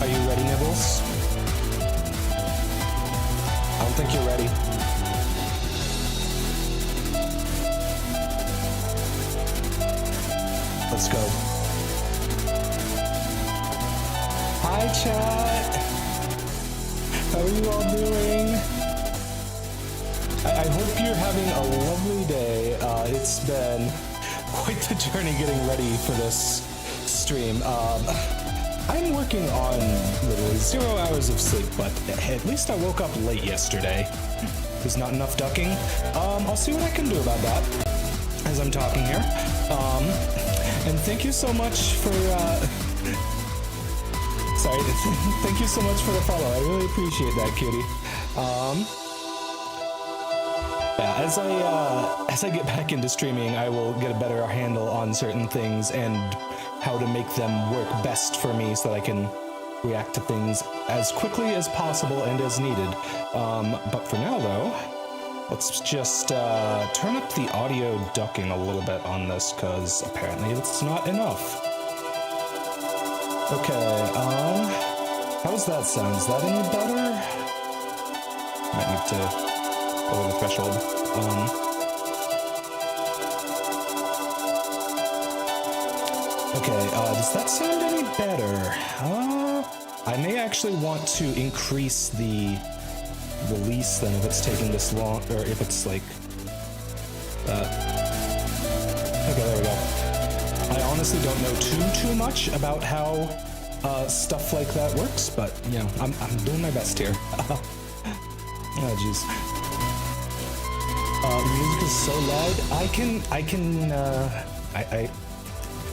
Are you ready, Nibbles? I don't think you're ready. Let's go. Hi, chat. How are you all doing? I hope you're having a lovely day. It's been quite the journey getting ready for this stream. I'm working on literally 0 hours of sleep, but at least I woke up late yesterday. There's not enough ducking. I'll see what I can do about that as I'm talking here. And thank you so much for, sorry, thank you so much for the follow. I really appreciate that, cutie. Yeah, as I get back into streaming, I will get a better handle on certain things and how to make them work best for me so that I can react to things as quickly as possible and as needed. But for now, though, let's just turn up the audio ducking a little bit on this, because apparently it's not enough. Okay, how's that sound? Is that any better? Might need to lower the threshold. Okay, does that sound any better? I may actually want to increase the release then if it's taking this long, or if it's like okay, there we go. I honestly don't know too much about how stuff like that works, but you know, I'm doing my best here. Oh jeez. Music is so loud. I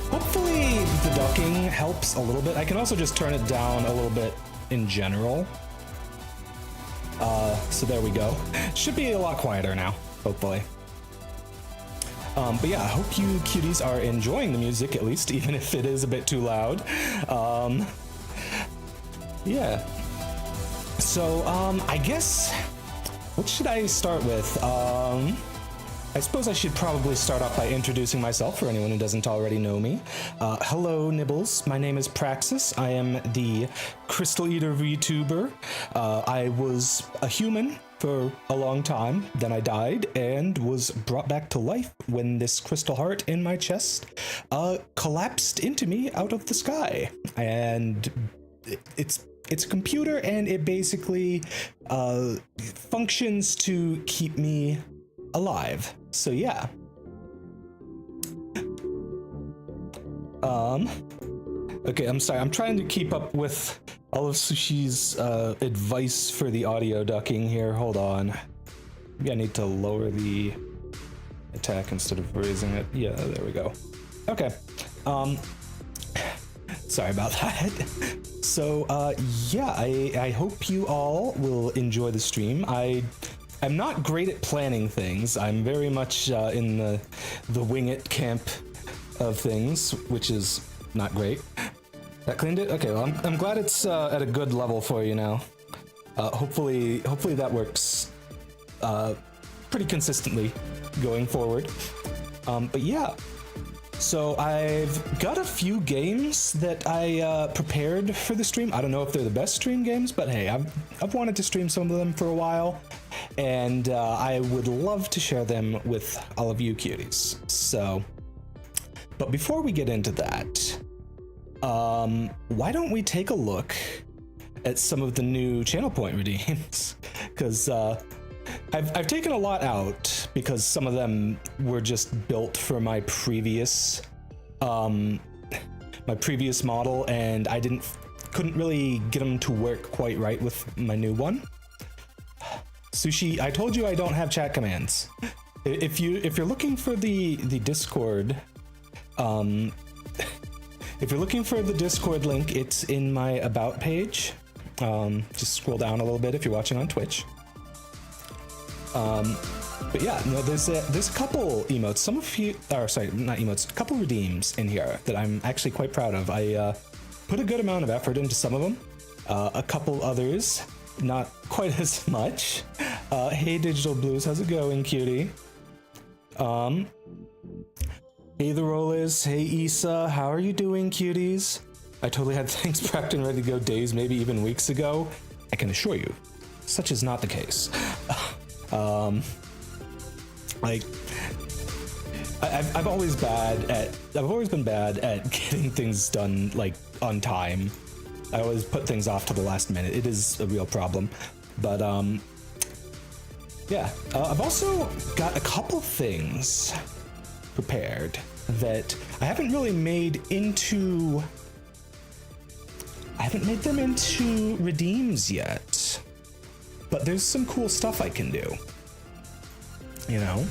hopefully the ducking helps a little bit. I can also just turn it down a little bit in general. So there we go. Should be a lot quieter now, hopefully. But yeah, I hope you cuties are enjoying the music, at least, even if it is a bit too loud. Yeah. So, I guess, what should I start with? I suppose I should probably start off by introducing myself for anyone who doesn't already know me. Hello, Nibbles. My name is Praxis. I am the Crystal Eater VTuber. I was a human for a long time, then I died and was brought back to life when this crystal heart in my chest collapsed into me out of the sky. And it's a computer, and it basically functions to keep me alive. So yeah. Okay, I'm sorry. I'm trying to keep up with all of Sushi's advice for the audio ducking here. Hold on. Maybe I need to lower the attack instead of raising it. Yeah, there we go. Okay. Sorry about that. So, yeah, I hope you all will enjoy the stream. I'm not great at planning things. I'm very much in the wing it camp of things, which is not great. That cleaned it? Okay, well, I'm glad it's at a good level for you now. Hopefully that works pretty consistently going forward. But yeah. So I've got a few games that I prepared for the stream. I don't know if they're the best stream games, but hey, I've wanted to stream some of them for a while, and I would love to share them with all of you cuties. So, but before we get into that, why don't we take a look at some of the new channel point redeems? Because I've taken a lot out because some of them were just built for my previous model, and I couldn't really get them to work quite right with my new one. Sushi, I told you I don't have chat commands. If you're looking for the Discord, if you're looking for the Discord link, it's in my about page. Just scroll down a little bit if you're watching on Twitch. But yeah, no, there's a couple emotes, a couple redeems in here that I'm actually quite proud of. I put a good amount of effort into some of them. A couple others, not quite as much. Hey Digital Blues, how's it going, cutie? Hey the Rollers, hey Issa, how are you doing, cuties? I totally had things prepped and ready to go days, maybe even weeks ago. I can assure you, such is not the case. Like, I've always been bad at getting things done like on time. I always put things off to the last minute. It is a real problem. But yeah, I've also got a couple things prepared that I haven't really made into. I haven't made them into redeems yet, but there's some cool stuff I can do. You know,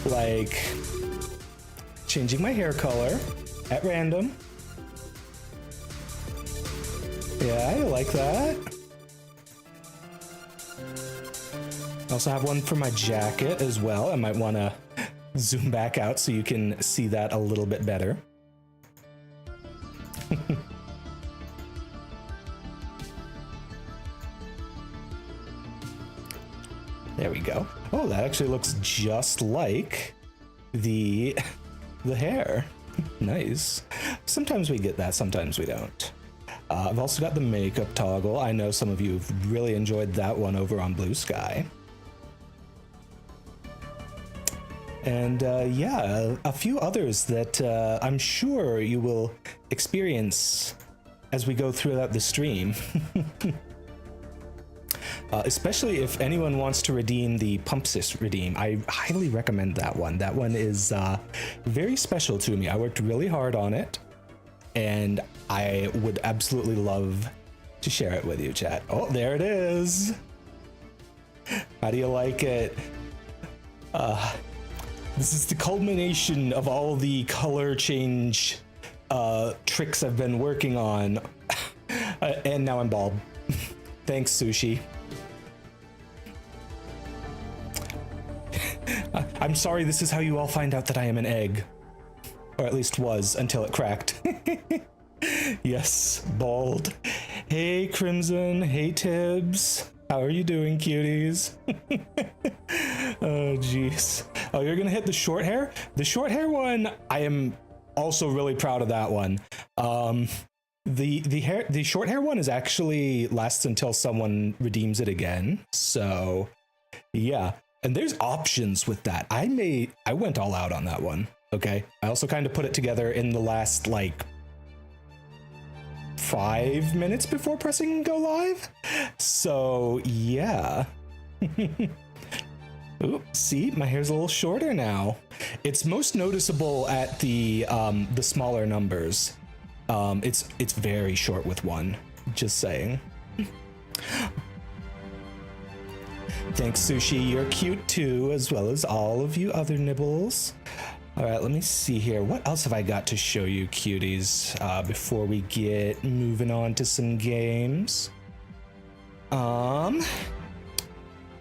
like changing my hair color at random. Yeah, I like that. I also have one for my jacket as well. I might want to zoom back out so you can see that a little bit better. There we go. Oh, that actually looks just like the hair. Nice. Sometimes we get that, sometimes we don't. I've also got the makeup toggle. I know some of you have really enjoyed that one over on Blue Sky. And yeah, a few others that I'm sure you will experience as we go throughout the stream. Especially if anyone wants to redeem the Pumpsis redeem. I highly recommend that one. That one is very special to me. I worked really hard on it, and I would absolutely love to share it with you, chat. Oh, there it is. How do you like it? This is the culmination of all the color change tricks I've been working on. And now I'm bald. Thanks, Sushi. I'm sorry, this is how you all find out that I am an egg. Or at least was, until it cracked. Yes, bald. Hey, Crimson. Hey, Tibbs. How are you doing, cuties? Oh, jeez. Oh, you're gonna hit the short hair? The short hair one, I am also really proud of that one. The short hair one is actually lasts until someone redeems it again. So, yeah. And there's options with that. I went all out on that one. Okay. I also kind of put it together in the last like 5 minutes before pressing go live. So yeah. Ooh, see, my hair's a little shorter now. It's most noticeable at the smaller numbers. It's very short with one. Just saying. Thanks, Sushi. You're cute too, as well as all of you other nibbles. All right, let me see here. What else have I got to show you, cuties, before we get moving on to some games? You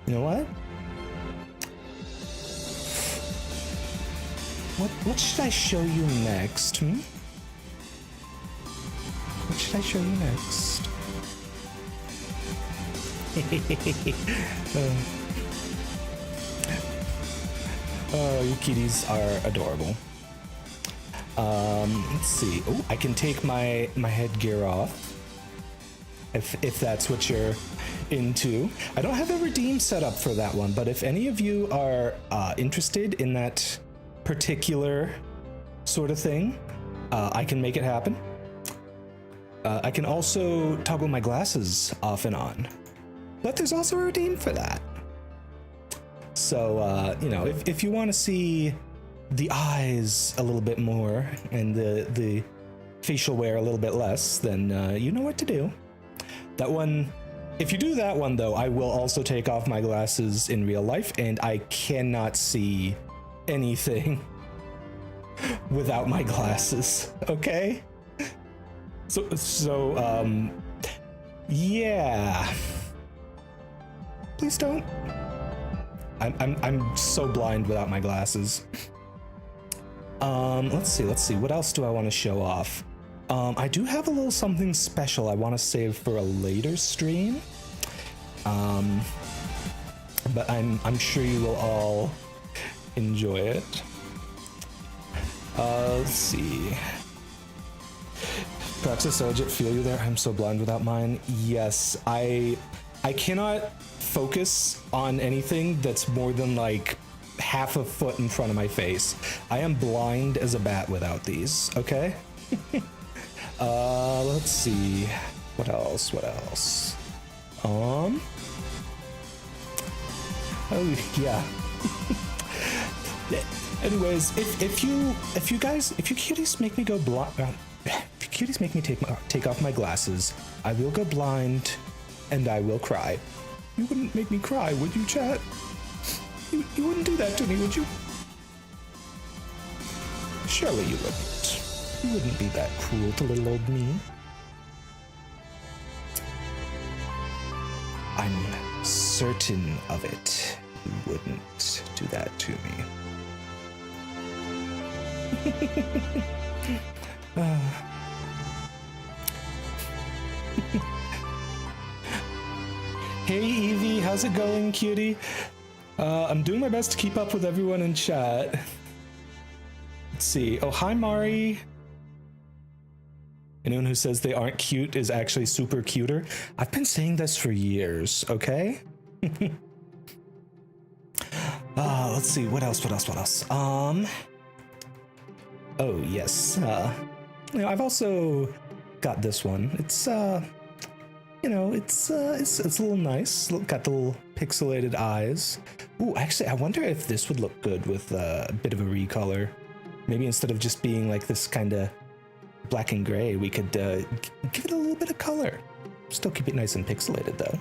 know what? What should I show you next? What should I show you next? Oh, you kitties are adorable. Let's see. Oh, I can take my headgear off. If that's what you're into. I don't have a redeem set up for that one, but if any of you are interested in that particular sort of thing, I can make it happen. I can also toggle my glasses off and on. But there's also a redeem for that. So, you know, if you want to see the eyes a little bit more and the facial wear a little bit less, then you know what to do. That one, if you do that one, though, I will also take off my glasses in real life, and I cannot see anything without my glasses, okay? So, yeah. Please don't. I'm so blind without my glasses. Let's see. What else do I want to show off? I do have a little something special I want to save for a later stream. But I'm sure you will all enjoy it. Let's see. Prax is so legit, feel you there. I'm so blind without mine. Yes, I cannot focus on anything that's more than like half a foot in front of my face. I am blind as a bat without these, okay? Let's see. What else? Oh yeah. Anyways, if you cuties make me go blind, if you cuties make me take off my glasses, I will go blind, and I will cry. You wouldn't make me cry, would you, chat? You wouldn't do that to me, would you? Surely you wouldn't. You wouldn't be that cruel to little old me. I'm certain of it. You wouldn't do that to me. Hey Evie, how's it going, cutie? I'm doing my best to keep up with everyone in chat. Let's see. Oh, hi Mari. Anyone who says they aren't cute is actually super cuter. I've been saying this for years, okay? Let's see, what else? Oh yes, I've also got this one. It's it's a little nice. Got the little pixelated eyes. Ooh, actually, I wonder if this would look good with a bit of a recolor. Maybe instead of just being like this kind of black and gray, we could give it a little bit of color. Still keep it nice and pixelated though.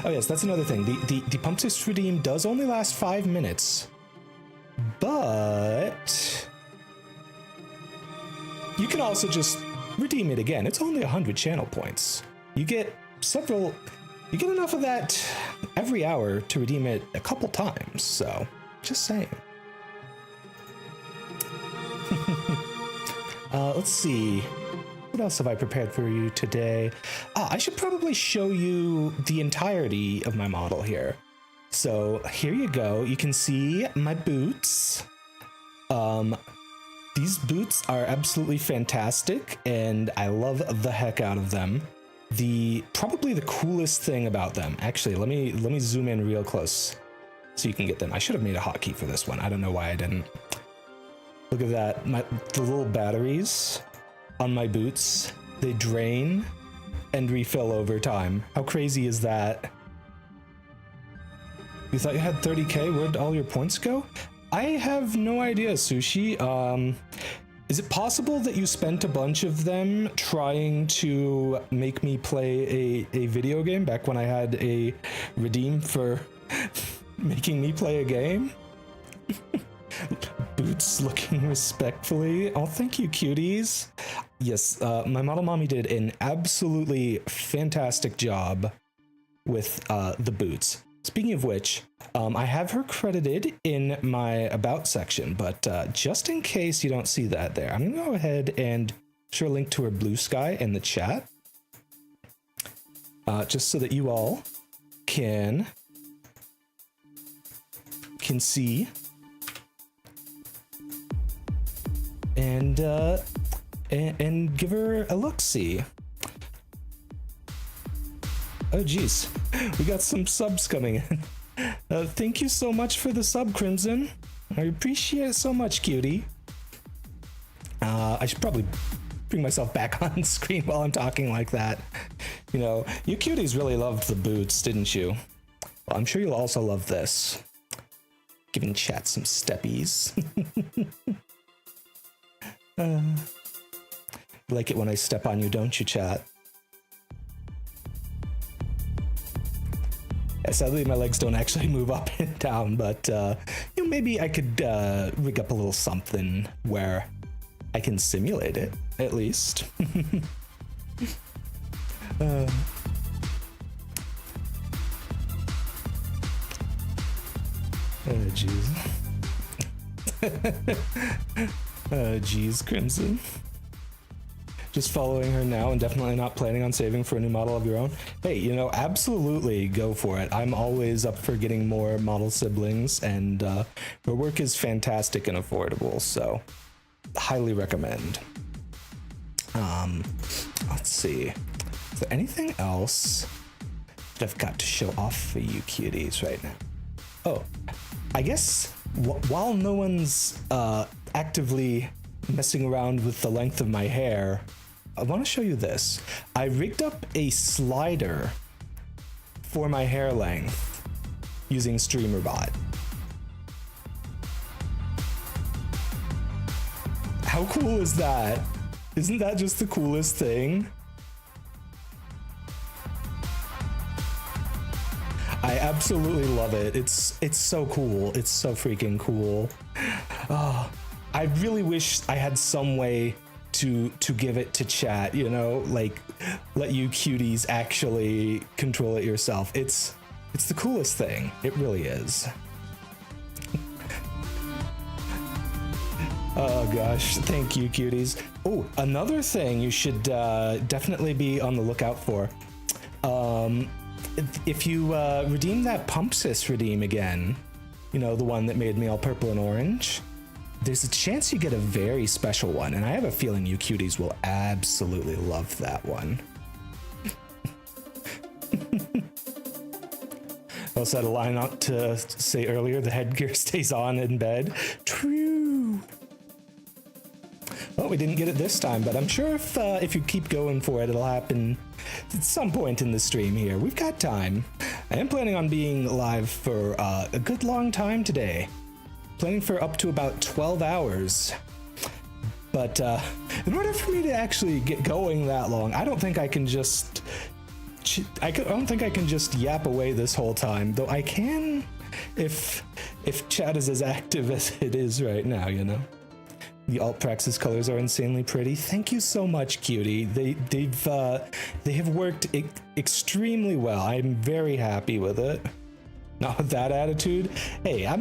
Oh yes, that's another thing. The pump twist redeem does only last 5 minutes, but you can also just redeem it again. It's only 100 channel points. You get enough of that every hour to redeem it a couple times, so just saying. Let's see. What else have I prepared for you today? I should probably show you the entirety of my model here. So here you go. You can see my boots. These boots are absolutely fantastic, and I love the heck out of them. Probably the coolest thing about them. Actually, let me zoom in real close so you can get them. I should have made a hotkey for this one. I don't know why I didn't. Look at that. The little batteries on my boots, they drain and refill over time. How crazy is that? You thought you had 30k? Where'd all your points go? I have no idea, Sushi. Is it possible that you spent a bunch of them trying to make me play a video game back when I had a redeem for making me play a game? Boots looking respectfully. Oh, thank you, cuties. Yes, my model mommy did an absolutely fantastic job with the boots. Speaking of which, I have her credited in my about section, but just in case you don't see that there, I'm gonna go ahead and share a link to her Blue Sky in the chat, just so that you all can see and give her a look-see. Oh geez, we got some subs coming in. Thank you so much for the sub, Crimson. I appreciate it so much, cutie. I should probably bring myself back on screen while I'm talking like that. You know, you cuties really loved the boots, didn't you? Well, I'm sure you'll also love this. Giving chat some steppies. Like it when I step on you, don't you, chat? Yeah, sadly, my legs don't actually move up and down, but you know, maybe I could rig up a little something where I can simulate it, at least. Oh, jeez. Oh, jeez, Crimson. Just following her now and definitely not planning on saving for a new model of your own. Hey, you know, absolutely go for it. I'm always up for getting more model siblings, and her work is fantastic and affordable, so highly recommend. Let's see. Is there anything else that I've got to show off for you cuties right now? Oh, I guess while no one's actively messing around with the length of my hair, I want to show you this. I rigged up a slider for my hair length using StreamerBot. How cool is that? Isn't that just the coolest thing? I absolutely love it. It's so cool. It's so freaking cool. Oh, I really wish I had some way to give it to chat, you know, like let you cuties actually control it yourself. It's the coolest thing. It really is. Oh gosh, thank you cuties. Oh, another thing you should definitely be on the lookout for. If you redeem that Pumpsis redeem again, you know, the one that made me all purple and orange, there's a chance you get a very special one, and I have a feeling you cuties will absolutely love that one. I also had a line out to say earlier, the headgear stays on in bed. True. Well, we didn't get it this time, but I'm sure if you keep going for it, it'll happen at some point in the stream here. We've got time. I am planning on being live for a good long time today. Planning for up to about 12 hours. But in order for me to actually get going that long, I don't think I can just... I don't think I can just yap away this whole time, though I can if chat is as active as it is right now, you know? The alt Praxis colors are insanely pretty. Thank you so much, cutie. They have worked extremely well. I'm very happy with it. Not with that attitude. Hey, I'm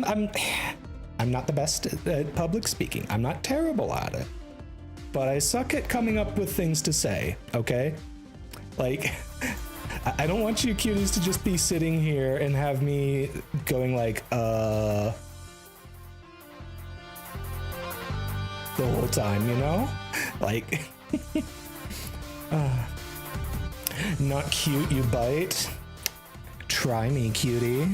not the best at public speaking. I'm not terrible at it. But I suck at coming up with things to say, okay? Like, I don't want you cuties to just be sitting here and have me going like, the whole time, you know? Like, not cute, you bite. Try me, cutie.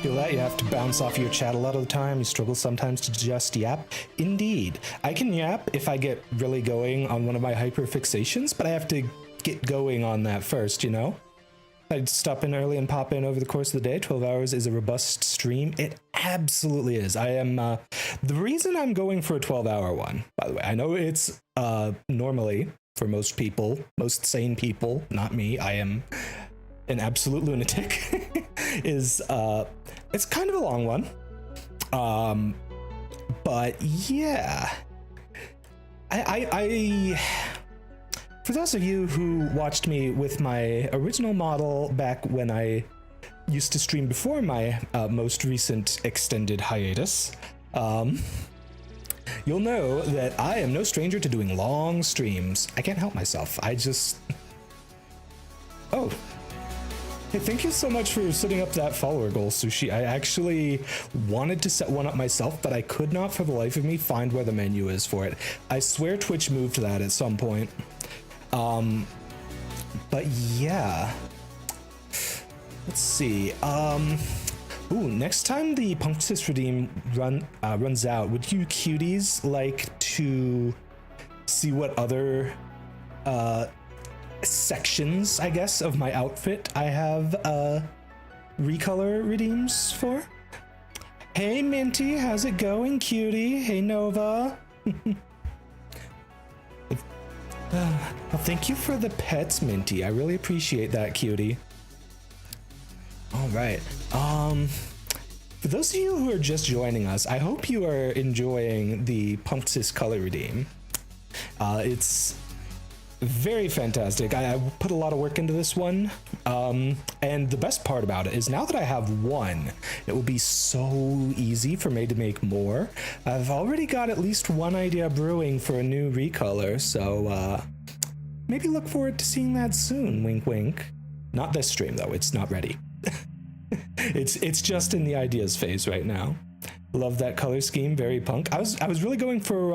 Feel that? You have to bounce off your chat a lot of the time. You struggle sometimes to just yap. Indeed. I can yap if I get really going on one of my hyperfixations, but I have to get going on that first, you know? I'd stop in early and pop in over the course of the day. 12 hours is a robust stream. It absolutely is. I am, the reason I'm going for a 12-hour one, by the way, I know it's, normally, for most people, most sane people, not me, I am an absolute lunatic, is, it's kind of a long one. But yeah, for those of you who watched me with my original model back when I used to stream before my most recent extended hiatus, you'll know that I am no stranger to doing long streams. I can't help myself. I just... Oh. Hey, thank you so much for setting up that follower goal, Sushi. I actually wanted to set one up myself, but I could not for the life of me find where the menu is for it. I swear Twitch moved that at some point. But yeah, let's see. Ooh, next time the Punctus Redeem runs out, would you cuties like to see what other, sections, I guess, of my outfit I have, recolor redeems for? Hey, Minty, how's it going, cutie? Hey, Nova. Well, thank you for the pets, Minty. I really appreciate that, cutie. All right. For those of you who are just joining us, I hope you are enjoying the Pumpsis color redeem. It's very fantastic. I put a lot of work into this one. And the best part about it is now that I have one, it will be so easy for me to make more. I've already got at least one idea brewing for a new recolor, so maybe look forward to seeing that soon, wink wink. Not this stream though, it's not ready. It's just in the ideas phase right now. Love that color scheme, very punk. I was really going for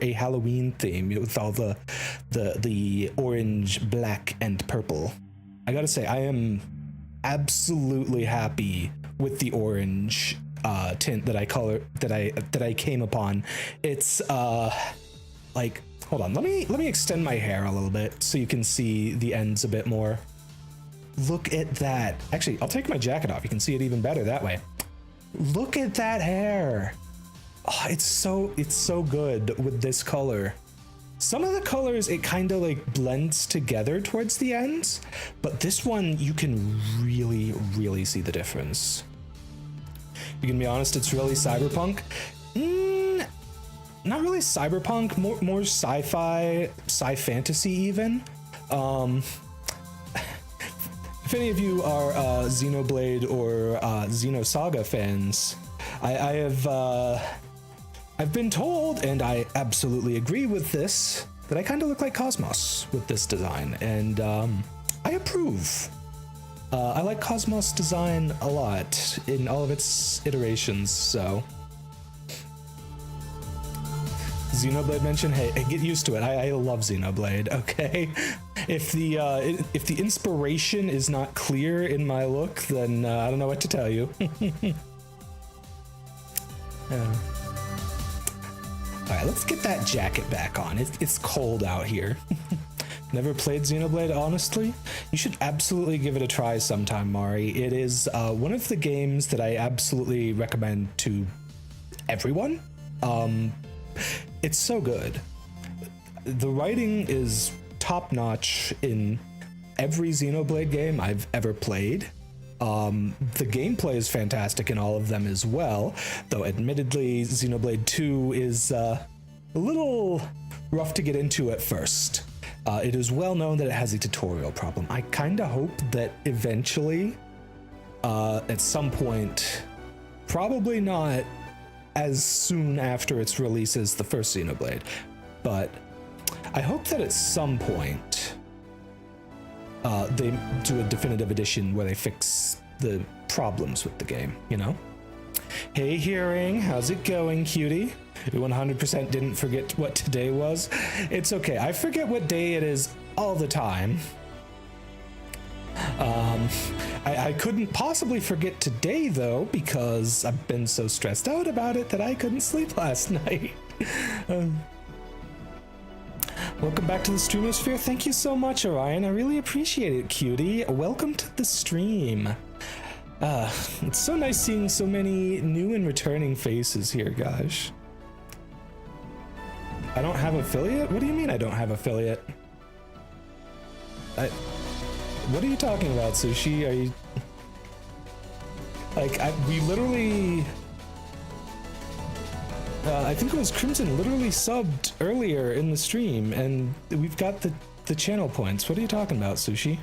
a Halloween theme, you know, with all the orange, black, and purple. I gotta say, I am absolutely happy with the orange tint that I came upon. It's like, hold on, let me extend my hair a little bit so you can see the ends a bit more. Look at that. Actually, I'll take my jacket off. You can see it even better that way. Look at that hair. Oh, it's so good with this color. Some of the colors, it kind of like blends together towards the ends, but this one, you can really, really see the difference. You can be honest, it's really cyberpunk. Not really cyberpunk, more sci-fi, sci-fantasy even. If any of you are Xenoblade or Xenosaga fans, I've been told, and I absolutely agree with this, that I kind of look like Cosmos with this design, and I approve. I like Cosmos design a lot in all of its iterations, so. Xenoblade mention, hey, get used to it. I love Xenoblade, okay? If the inspiration is not clear in my look, then I don't know what to tell you. Alright, let's get that jacket back on. It's cold out here. Never played Xenoblade, honestly? You should absolutely give it a try sometime, Mari. It is one of the games that I absolutely recommend to everyone. It's so good. The writing is top-notch in every Xenoblade game I've ever played. The gameplay is fantastic in all of them as well, though admittedly Xenoblade 2 is a little rough to get into at first. It is well known that it has a tutorial problem. I kinda hope that eventually, at some point, probably not as soon after its release as the first Xenoblade, but I hope that at some point they do a definitive edition where they fix the problems with the game, you know? Hey Hearing, how's it going, cutie? We 100% didn't forget what today was. It's okay, I forget what day it is all the time. I couldn't possibly forget today though, because I've been so stressed out about it that I couldn't sleep last night. Welcome back to the Streamosphere. Thank you so much, Orion. I really appreciate it, cutie. Welcome to the stream. It's so nice seeing so many new and returning faces here, gosh. I don't have affiliate? What do you mean I don't have affiliate? What are you talking about, Sushi? Are you... Like, we literally... I think it was Crimson literally subbed earlier in the stream, and we've got the channel points. What are you talking about, Sushi?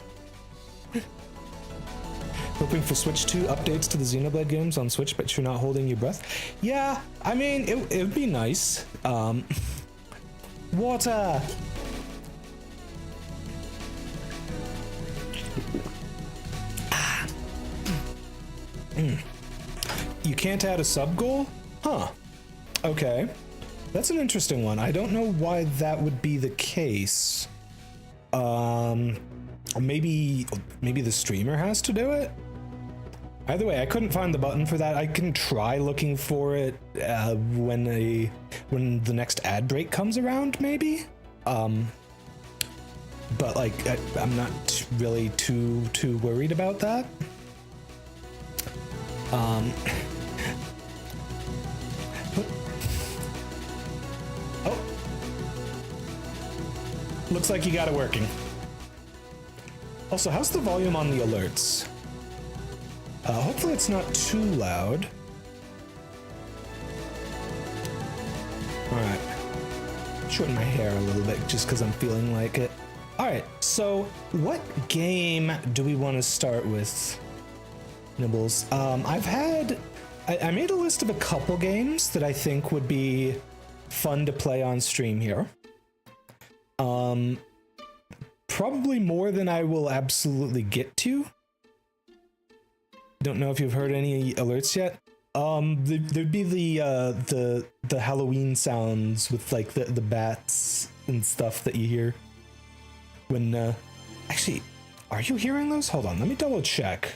Hoping for Switch 2 updates to the Xenoblade games on Switch, but you're not holding your breath? Yeah, I mean, it would be nice. Water! You can't add a sub goal? Huh. Okay. That's an interesting one. I don't know why that would be the case. Maybe the streamer has to do it? Either way, I couldn't find the button for that. I can try looking for it when the next ad break comes around, maybe? But like, I'm not really too worried about that. Oh. Looks like you got it working. Also, how's the volume on the alerts? Hopefully it's not too loud. Alright. Shorten my hair a little bit just because I'm feeling like it. Alright, so what game do we want to start with? Nibbles. I made a list of a couple games that I think would be fun to play on stream here. Probably more than I will absolutely get to. don't know if you've heard any alerts yet. There'd be the Halloween sounds with like the bats and stuff that you hear when actually, are you hearing those? Hold on, let me double check.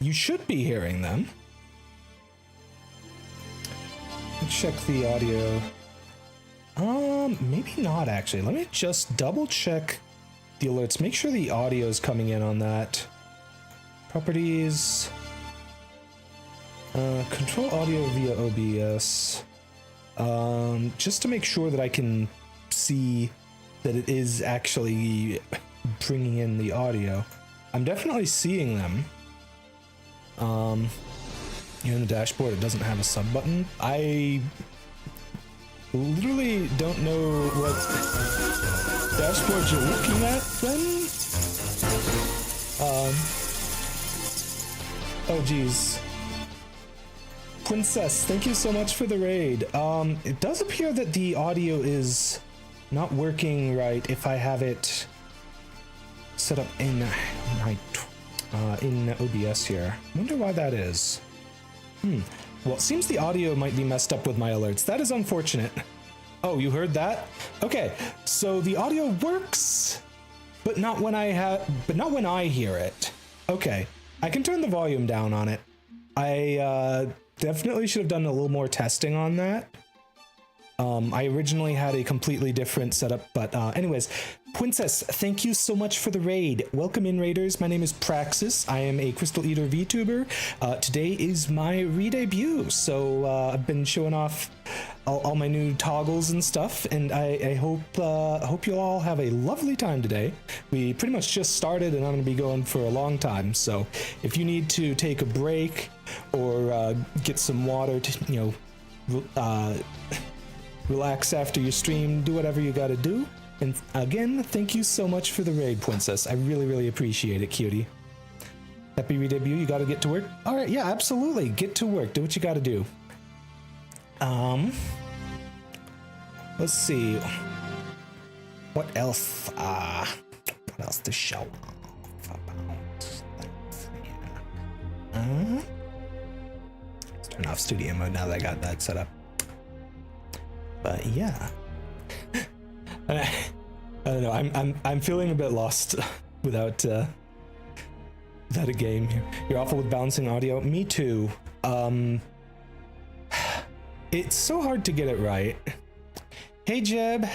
You should be hearing them. Check the audio. Maybe not actually. Let me just double check the alerts. Make sure the audio is coming in on that. Properties. Control audio via OBS. Just to make sure that I can see that it is actually bringing in the audio. I'm definitely seeing them. Here in the dashboard, it doesn't have a sub button. I literally don't know what dashboard you're looking at then. Oh geez. Princess, thank you so much for the raid. It does appear that the audio is not working right if I have it set up in my in OBS here. Wonder why that is. Well, it seems the audio might be messed up with my alerts. That is unfortunate. Oh, you heard that? Okay, so the audio works, but not when I hear it. Okay, I can turn the volume down on it. I definitely should have done a little more testing on that. I originally had a completely different setup, but anyways, Princess, thank you so much for the raid. Welcome in, raiders. My name is Praxis. I am a Crystal Eater VTuber. Today is my redebut, so I've been showing off all my new toggles and stuff, and I hope you all have a lovely time today. We pretty much just started, and I'm going to be going for a long time, so if you need to take a break or get some water to, relax after your stream, do whatever you gotta do. And again, thank you so much for the raid, Princess. I really, really appreciate it, cutie. Happy redebut, you gotta get to work? Alright, yeah, absolutely. Get to work, do what you gotta do. Let's see. What else? What else to show off about? Let's turn off studio mode now that I got that set up. But yeah, I don't know. I'm feeling a bit lost without a game here. You're awful with balancing audio. Me too. It's so hard to get it right. Hey Jeb,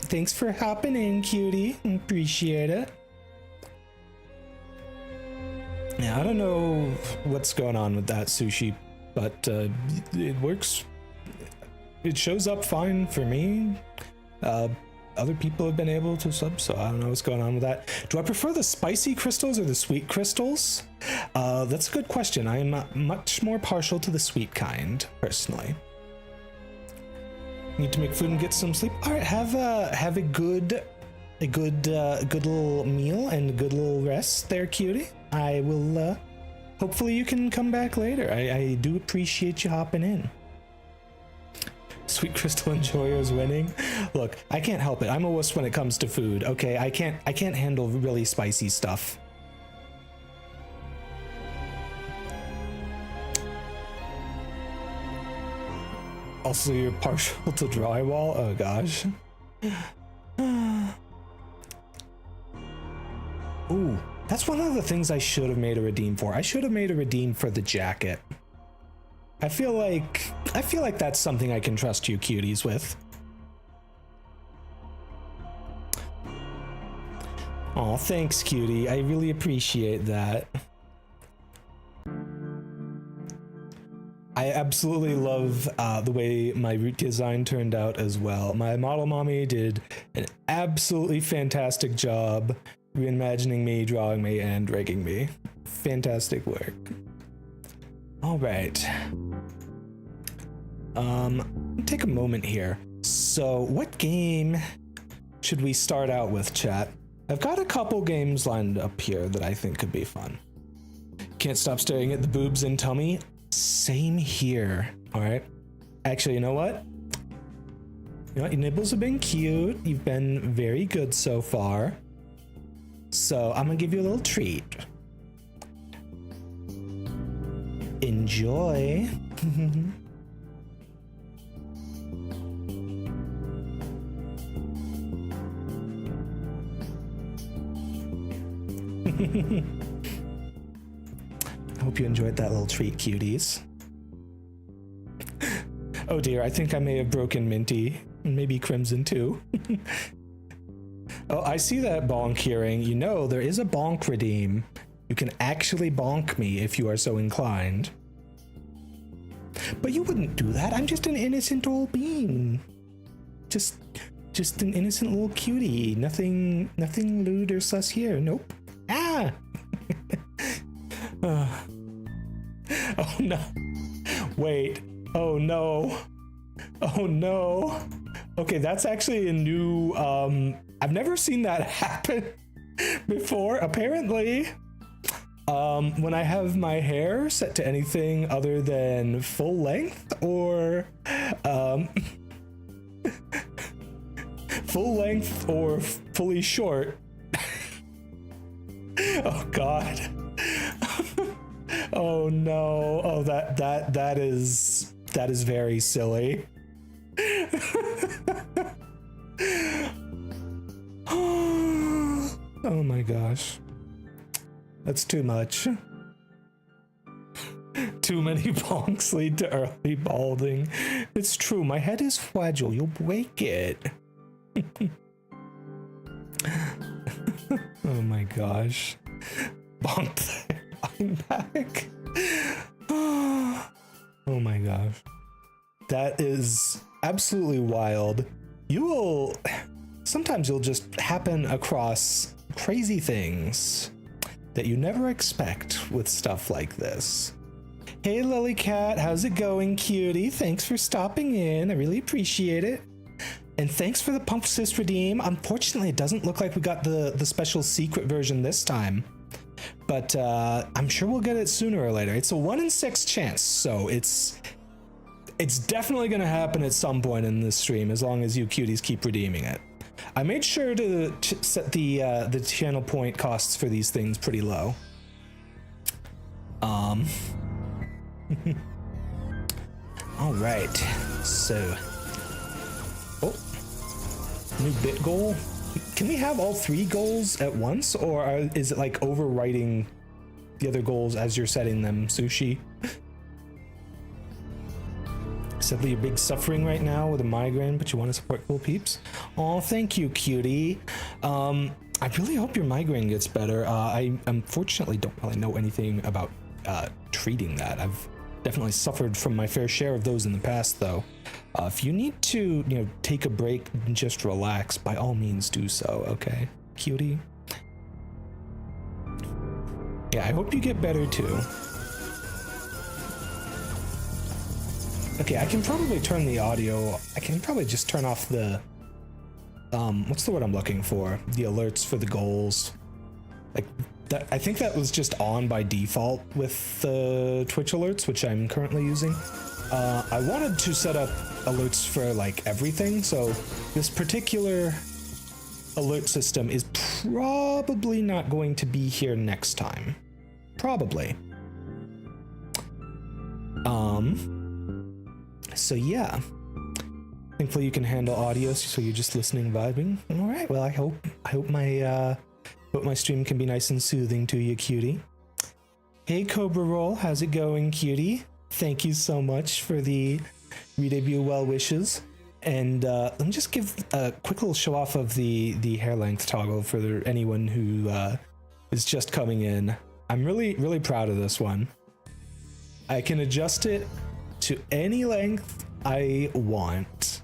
thanks for hopping in, cutie. Appreciate it. Yeah, I don't know what's going on with that sushi, but it works. It shows up fine for me. Other people have been able to sub, so I don't know what's going on with that. Do I prefer the spicy crystals or the sweet crystals? That's a good question. I am much more partial to the sweet kind, personally. Need to make food and get some sleep. All right, have a good little meal and a good little rest there, cutie. I will. Hopefully, you can come back later. I do appreciate you hopping in. Sweet Crystal Enjoyers winning. Look, I can't help it. I'm a wuss when it comes to food. Okay, I can't handle really spicy stuff. Also, you're partial to drywall. Oh gosh. Ooh, that's one of the things I should have made a redeem for. I should have made a redeem for the jacket. I feel like that's something I can trust you cuties with. Aw, thanks, cutie. I really appreciate that. I absolutely love the way my root design turned out as well. My model mommy did an absolutely fantastic job reimagining me, drawing me, and rigging me. Fantastic work. All right. Take a moment here. So what game should we start out with, chat? I've got a couple games lined up here that I think could be fun. Can't stop staring at the boobs and tummy. Same here. All right. Actually, you know what? You know what? Your nibbles have been cute. You've been very good so far. So I'm gonna give you a little treat. enjoy. I hope you enjoyed that little treat, cuties. Oh dear, I think I may have broken Minty, and maybe Crimson too. Oh, I see that bonk hearing. You know, there is a bonk redeem. You can actually bonk me if you are so inclined. But you wouldn't do that. I'm just an innocent old bean. Just an innocent little cutie. Nothing lewd or sus here. Nope. Ah! Oh no. Wait. Oh no. Oh no. Okay, that's actually a new, I've never seen that happen before. Apparently, when I have my hair set to anything other than full length or, full length or fully short. Oh God. Oh no. Oh, that is very silly. Oh my gosh. That's too much. Too many bonks lead to early balding. It's true, my head is fragile. You'll break it. Oh my gosh. Bonk. I'm back. Oh my gosh. That is absolutely wild. Sometimes you'll just happen across crazy things that you never expect with stuff like this. Hey Lilycat, how's it going, cutie? Thanks for stopping in. I really appreciate it. And thanks for the Pump Sis redeem. Unfortunately, it doesn't look like we got the special secret version this time. But I'm sure we'll get it sooner or later. It's a 1 in 6 chance, so it's definitely gonna happen at some point in this stream, as long as you cuties keep redeeming it. I made sure to set the channel point costs for these things pretty low. All right, so, oh, new bit goal. Can we have all 3 goals at once, or is it like overwriting the other goals as you're setting them, Sushi? Sadly, you're big suffering right now with a migraine, but you want to support cool peeps. Oh, thank you, cutie. I really hope your migraine gets better. I unfortunately don't really know anything about treating that. I've definitely suffered from my fair share of those in the past, though. If you need to, take a break and just relax, by all means do so, okay, cutie? Yeah, I hope you get better, too. Okay, I can probably turn the audio. I can probably just turn off the, what's the word I'm looking for? The alerts for the goals. Like, that, I think that was just on by default with the Twitch alerts, which I'm currently using. I wanted to set up alerts for, like, everything, so this particular alert system is probably not going to be here next time. Probably. So yeah, thankfully you can handle audio, so you're just listening, vibing. All right, well, I hope my stream can be nice and soothing to you, cutie. Hey Cobra Roll, how's it going, cutie? Thank you so much for the redebut well wishes. And let me just give a quick little show off of the hair length toggle for anyone who is just coming in. I'm really proud of this one. I can adjust it to any length I want.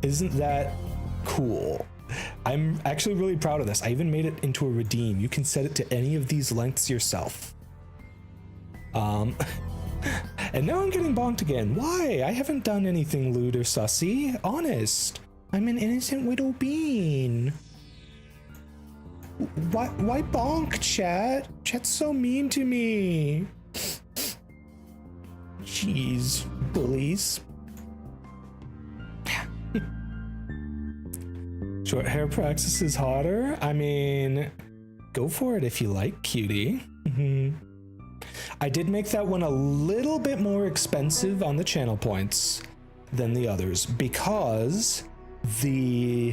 Isn't that cool? I'm actually really proud of this. I even made it into a redeem. You can set it to any of these lengths yourself. And now I'm getting bonked again. Why? I haven't done anything lewd or sussy. Honest. I'm an innocent little bean. Why bonk, chat? Chat's so mean to me. Jeez, bullies. Short hair Praxis is hotter. I mean, go for it if you like, cutie. I did make that one a little bit more expensive on the channel points than the others because the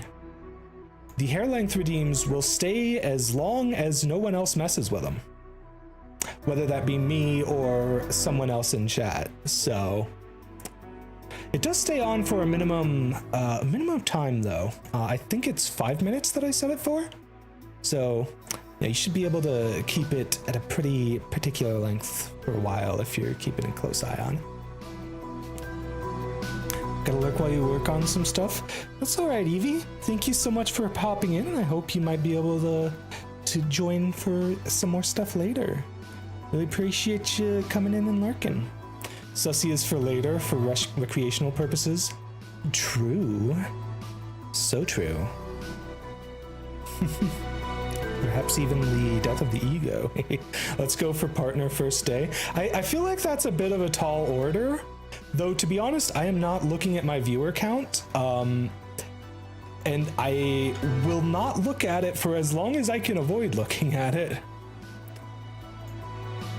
hair length redeems will stay as long as no one else messes with them, whether that be me or someone else in chat. So it does stay on for a minimum time though. I think it's 5 minutes that I set it for. So yeah, you should be able to keep it at a pretty particular length for a while if you're keeping a close eye on. Gotta lurk while you work on some stuff. That's all right, Evie. Thank you so much for popping in. I hope you might be able to join for some more stuff later. Really appreciate you coming in and lurking. Sussy is for later, for recreational purposes. True. So true. Perhaps even the death of the ego. Let's go for partner first day. I feel like that's a bit of a tall order, though to be honest, I am not looking at my viewer count. And I will not look at it for as long as I can avoid looking at it.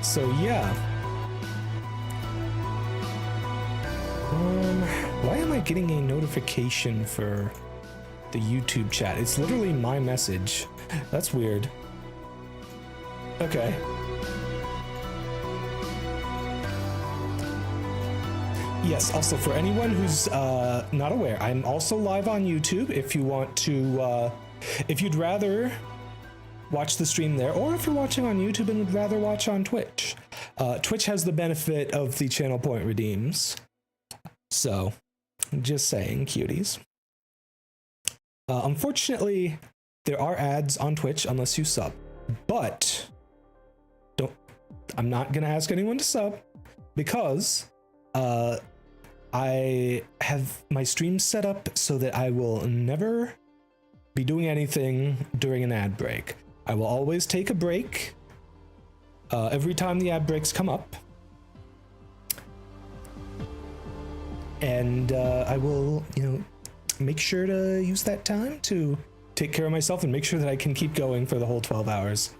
So yeah. Why am I getting a notification for the YouTube chat? It's literally my message. That's weird. Okay. Yes, also for anyone who's not aware, I'm also live on YouTube if you want to, if you'd rather watch the stream there, or if you're watching on YouTube and would rather watch on Twitch. Twitch has the benefit of the channel point redeems. So, just saying, cuties. Unfortunately, there are ads on Twitch unless you sub, but I'm not gonna ask anyone to sub because I have my stream set up so that I will never be doing anything during an ad break. I will always take a break every time the ad breaks come up. And I will, make sure to use that time to take care of myself and make sure that I can keep going for the whole 12 hours.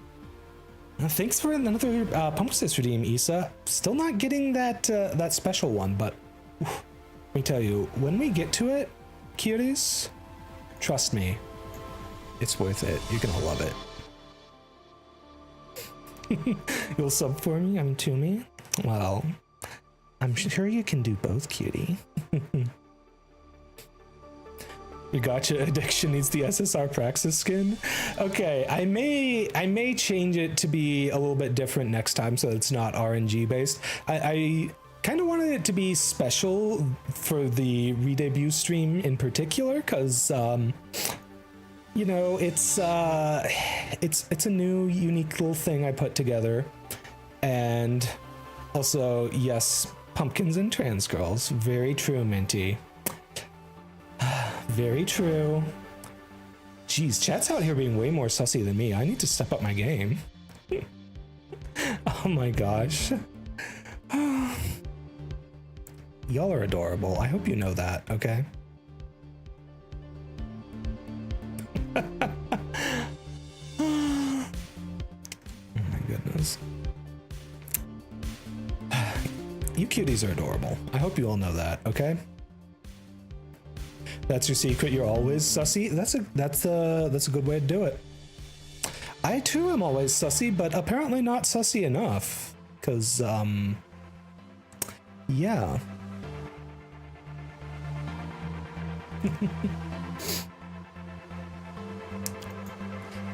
Thanks for another Pump Assist redeem, Issa. Still not getting that that special one, but let me tell you, when we get to it, cuties, trust me, it's worth it. You're gonna love it. You'll sub for me? I'm to me? Well, I'm sure you can do both, cutie. Your gacha addiction needs the SSR Praxis skin. Okay, I may change it to be a little bit different next time so it's not RNG based. I kind of wanted it to be special for the Redebut stream in particular because it's a new unique little thing I put together. And also, yes, pumpkins and trans girls. Very true, Minty. Very true. Jeez, chat's out here being way more sussy than me. I need to step up my game. Oh my gosh. Y'all are adorable. I hope you know that, okay? Oh my goodness. You cuties are adorable. I hope you all know that, okay? That's your secret. You're always sussy. That's a good way to do it. I too am always sussy, but apparently not sussy enough. Cause yeah.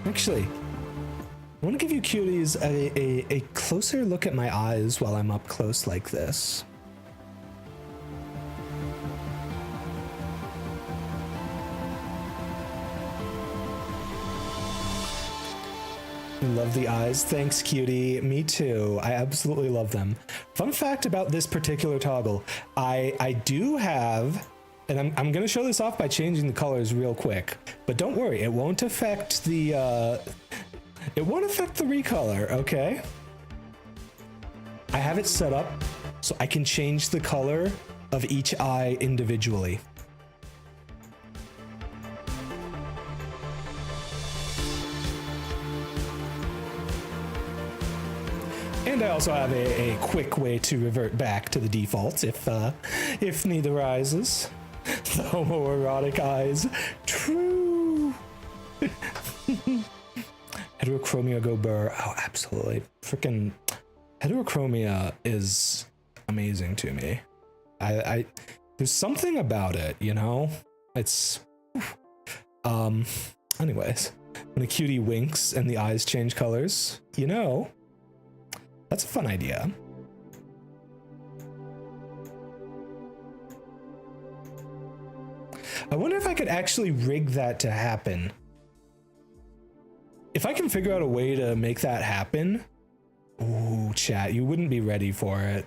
Actually, I want to give you cuties a closer look at my eyes while I'm up close like this. Love the eyes. Thanks, cutie. Me too. I absolutely love them. Fun fact about this particular toggle, I do have, and I'm gonna show this off by changing the colors real quick, but don't worry, it won't affect the recolor, okay? I have it set up so I can change the color of each eye individually. And I also have a quick way to revert back to the defaults if need arises. The homoerotic eyes. True. Heterochromia go burr. Oh, absolutely. Freaking heterochromia is amazing to me. I there's something about it, you know? It's anyways, when a cutie winks and the eyes change colors, you know, that's a fun idea. I wonder if I could actually rig that to happen. If I can figure out a way to make that happen. Ooh, chat, you wouldn't be ready for it.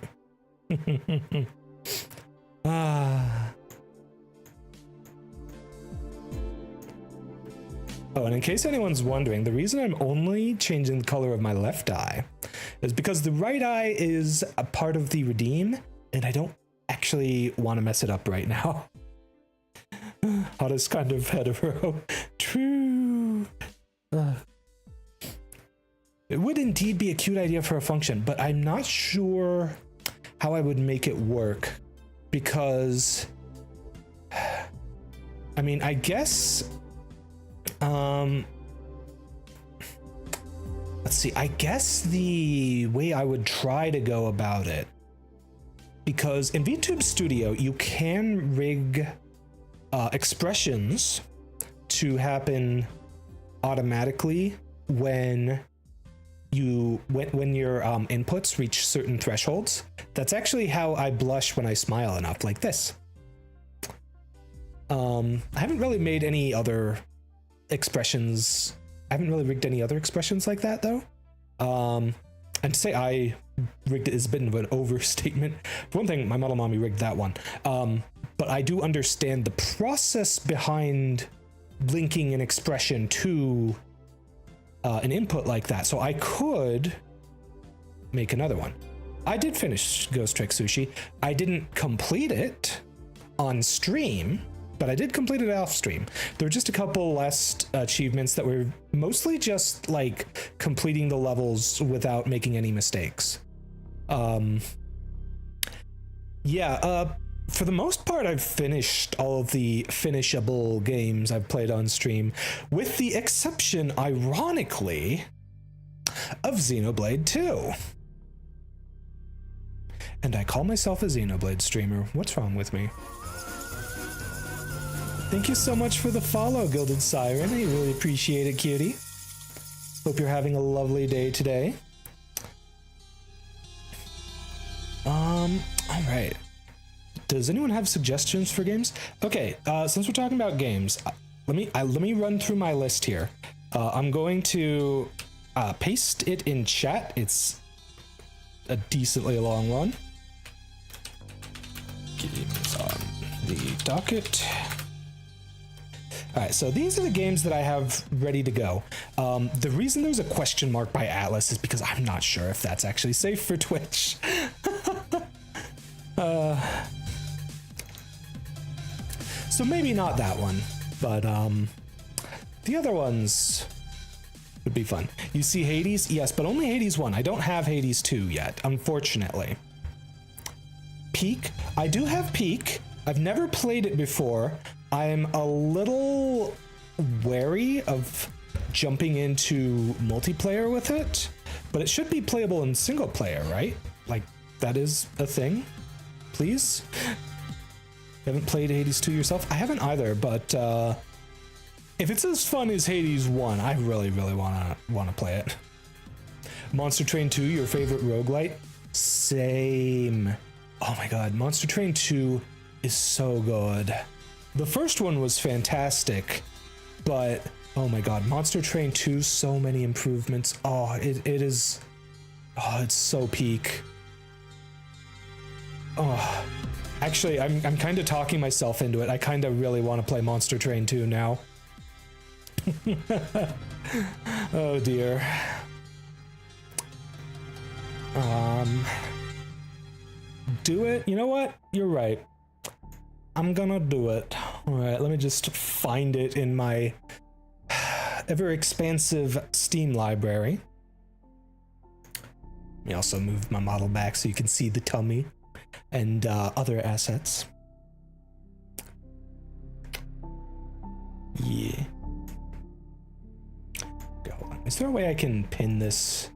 Oh, and in case anyone's wondering, the reason I'm only changing the color of my left eye is because the right eye is a part of the redeem, and I don't actually want to mess it up right now. Hottest kind of hetero. True. It would indeed be a cute idea for a function, but I'm not sure how I would make it work because, I mean, I guess, let's see, I guess the way I would try to go about it, because in VTube Studio, you can rig expressions to happen automatically when your inputs reach certain thresholds. That's actually how I blush when I smile enough, like this. I haven't really made any other expressions. I haven't really rigged any other expressions like that though. And to say I rigged it is a bit of an overstatement. For one thing, my model mommy rigged that one. But I do understand the process behind linking an expression to an input like that. So I could make another one. I did finish Ghost Trick Sushi. I didn't complete it on stream, but I did complete it off stream. There were just a couple last achievements that were mostly just like completing the levels without making any mistakes. For the most part, I've finished all of the finishable games I've played on stream, with the exception, ironically, of Xenoblade 2. And I call myself a Xenoblade streamer. What's wrong with me? Thank you so much for the follow, Gilded Siren. I really appreciate it, cutie. Hope you're having a lovely day today. All right. Does anyone have suggestions for games? Okay, since we're talking about games, let me run through my list here. I'm going to paste it in chat. It's a decently long one. Games on the docket. All right, so these are the games that I have ready to go. The reason there's a question mark by Atlas is because I'm not sure if that's actually safe for Twitch. So maybe not that one, but the other ones would be fun. You see Hades? Yes, but only Hades 1. I don't have Hades 2 yet, unfortunately. Peak? I do have Peak. I've never played it before. I'm a little wary of jumping into multiplayer with it, but it should be playable in single player, right? Like, that is a thing? Please? You haven't played Hades 2 yourself? I haven't either, but if it's as fun as Hades 1, I really wanna play it. Monster Train 2, your favorite roguelite? Same. Oh my god, Monster Train 2 is so good. The first one was fantastic, but oh my god, Monster Train 2, so many improvements. Oh, it is, oh, it's so peak. Oh, actually, I'm kind of talking myself into it. I kind of really want to play Monster Train 2 now. Oh dear. Do it? You know what? You're right. I'm gonna do it. All right, let me just find it in my ever expansive Steam library. Let me also move my model back so you can see the tummy and other assets. Yeah. Okay, hold on. Is there a way I can pin this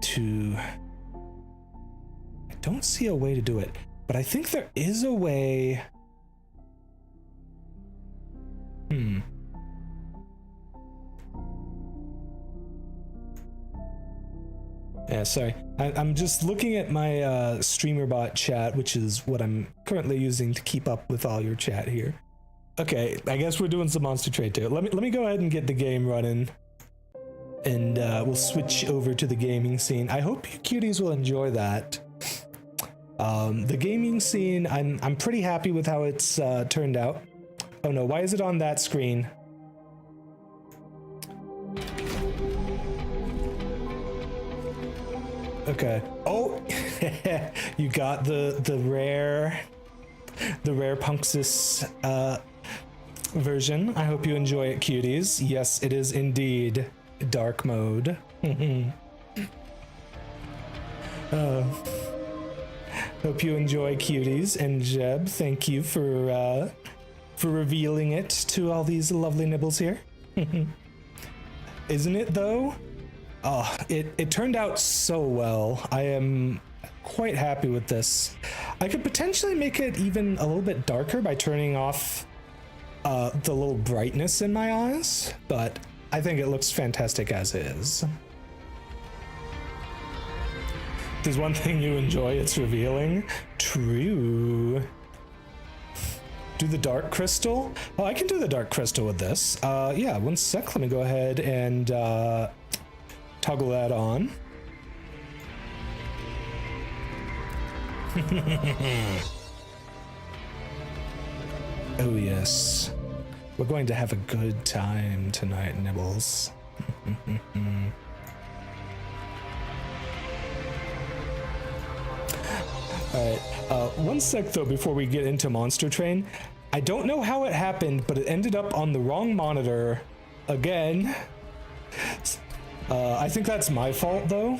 to... I don't see a way to do it, but I think there is a way. Yeah, sorry. I'm just looking at my streamer bot chat, which is what I'm currently using to keep up with all your chat here. Okay, I guess we're doing some Monster Trade too. Let me go ahead and get the game running, and we'll switch over to the gaming scene. I hope you cuties will enjoy that. The gaming scene, I'm pretty happy with how it's turned out. Oh no, why is it on that screen? Okay. Oh, you got the rare Punxsutawney version. I hope you enjoy it, cuties. Yes, it is indeed dark mode. Hope you enjoy, cuties. And Jeb, thank you for revealing it to all these lovely nibbles here. Isn't it though? Oh, it turned out so well. I am quite happy with this. I could potentially make it even a little bit darker by turning off the little brightness in my eyes, but I think it looks fantastic as is. If there's one thing you enjoy, it's revealing. True. Do the dark crystal? Oh, I can do the dark crystal with this. Yeah, one sec. Let me go ahead and toggle that on. Oh yes. We're going to have a good time tonight, Nibbles. Alright, one sec though before we get into Monster Train. I don't know how it happened, but it ended up on the wrong monitor again. I think that's my fault though.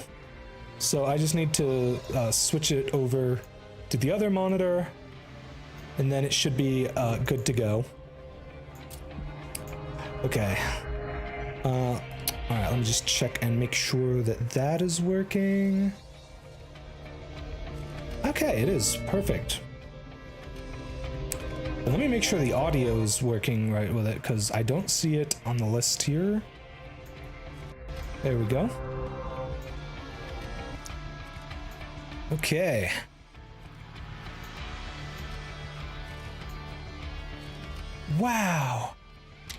So I just need to switch it over to the other monitor, and then it should be good to go. Okay. Alright, let me just check and make sure that that is working. Okay, it is. Perfect. And let me make sure the audio is working right with it, because I don't see it on the list here. There we go. Okay. Wow.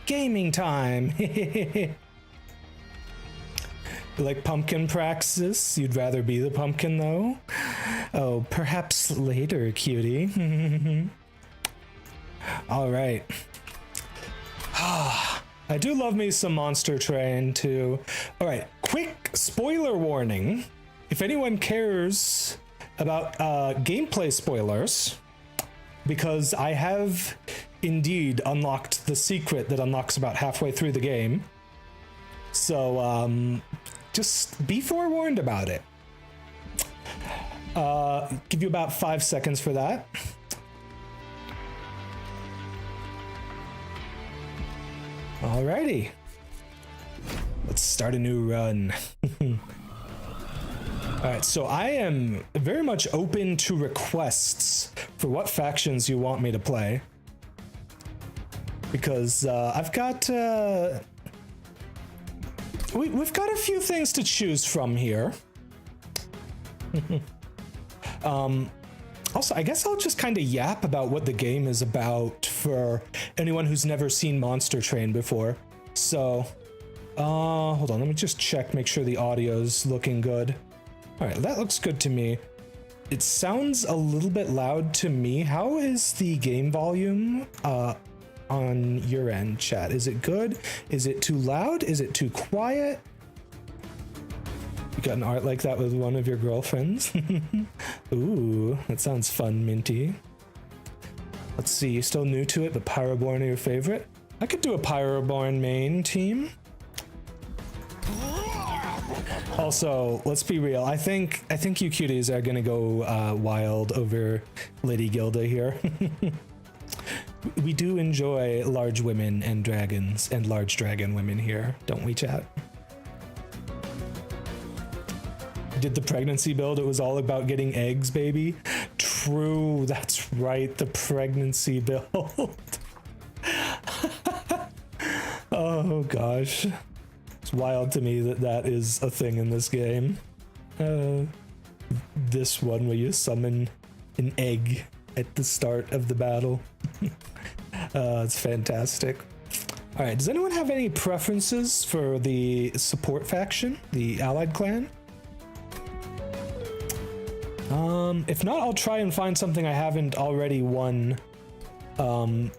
Gaming time. You like pumpkin praxis? You'd rather be the pumpkin though? Oh, perhaps later, cutie. All right. I do love me some Monster Train too. All right, quick spoiler warning. If anyone cares about gameplay spoilers, because I have indeed unlocked the secret that unlocks about halfway through the game. So just be forewarned about it. Give you about 5 seconds for that. Alrighty. Let's start a new run. Alright, so I am very much open to requests for what factions you want me to play. Because I've got... We've got a few things to choose from here. Also, I guess I'll just kind of yap about what the game is about for anyone who's never seen Monster Train before. So, hold on, let me just check, make sure the audio's looking good. All right, that looks good to me. It sounds a little bit loud to me. How is the game volume on your end, chat? Is it good? Is it too loud? Is it too quiet? You got an art like that with one of your girlfriends? Ooh, that sounds fun, Minty. Let's see, you're still new to it, but Pyroborn are your favorite? I could do a Pyroborn main team. Also, let's be real. I think you cuties are gonna go wild over Lady Gilda here. We do enjoy large women and dragons and large dragon women here, don't we, chat? Did the pregnancy build? It was all about getting eggs, baby. True, that's right, the pregnancy build. Oh gosh. It's wild to me that that is a thing in this game. This one where you summon an egg at the start of the battle. It's fantastic. All right, does anyone have any preferences for the support faction, the allied clan? If not, I'll try and find something I haven't already won on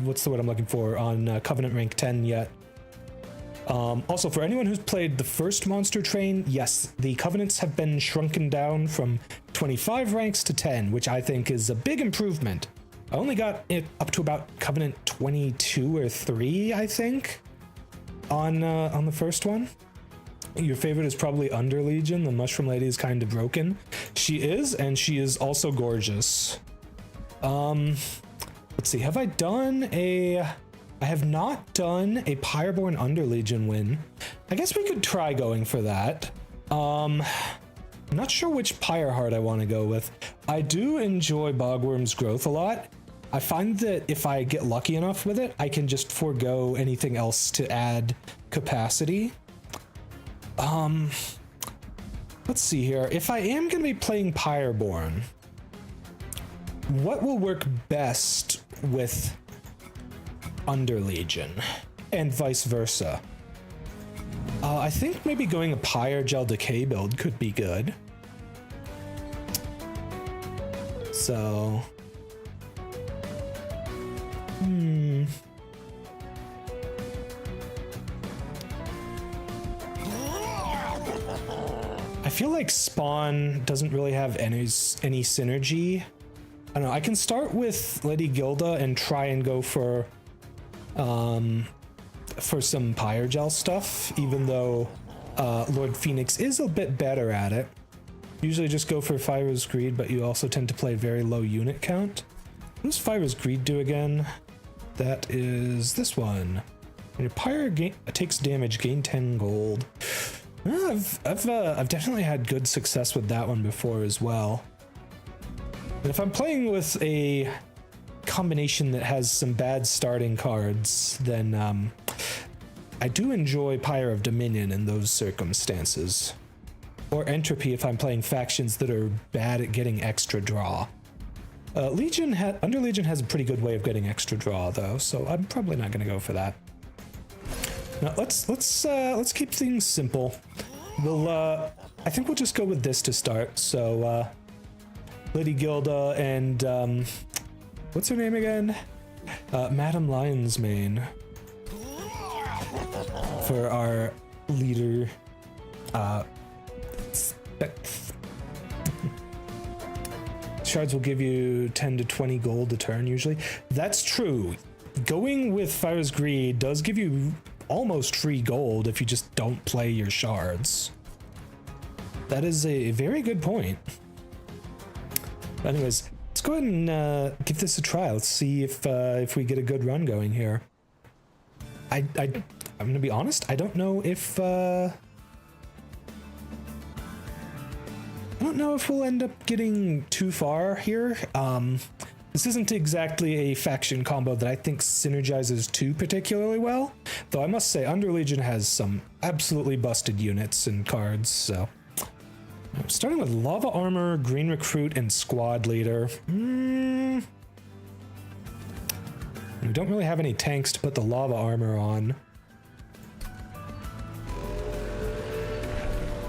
what's the word I'm looking for, on Covenant rank 10 yet. Also, for anyone who's played the first Monster Train, yes, the Covenants have been shrunken down from 25 ranks to 10, which I think is a big improvement. I only got it up to about Covenant 22 or 3, I think, on the first one. Your favorite is probably Under Legion. The Mushroom Lady is kind of broken. She is, and she is also gorgeous. Let's see, have I done a... I have not done a Pyreborn Under Legion win. I guess we could try going for that. I'm not sure which Pyre Heart I want to go with. I do enjoy Bogworm's Growth a lot. I find that if I get lucky enough with it, I can just forego anything else to add capacity. Let's see here. If I am going to be playing Pyreborn, what will work best with Under Legion and vice versa? I think maybe going a Pyre Gel Decay build could be good. So, I feel like Spawn doesn't really have any synergy. I don't know, I can start with Lady Gilda and try and go for some Pyre Gel stuff, even though Lord Phoenix is a bit better at it. Usually just go for Fyra's Greed, but you also tend to play very low unit count. What does Fyra's Greed do again? That is this one. When your Pyre takes damage, gain 10 gold. I've definitely had good success with that one before as well. And if I'm playing with a combination that has some bad starting cards, then I do enjoy Pyre of Dominion in those circumstances. Or Entropy if I'm playing factions that are bad at getting extra draw. Under Legion has a pretty good way of getting extra draw though, so I'm probably not going to go for that. Now let's keep things simple. We'll I think we'll just go with this to start. So Lady Gilda and what's her name again? Madam Lion's Mane for our leader. Shards will give you 10 to 20 gold a turn usually. That's true. Going with Fyra's Greed does give you almost free gold if you just don't play your shards. That is a very good point. Anyways, let's go ahead and give this a try. Let's see if we get a good run going here. I'm gonna be honest, I don't know if we'll end up getting too far here. This isn't exactly a faction combo that I think synergizes too particularly well, though I must say Under Legion has some absolutely busted units and cards, so. Starting with Lava Armor, Green Recruit, and Squad Leader. We don't really have any tanks to put the Lava Armor on.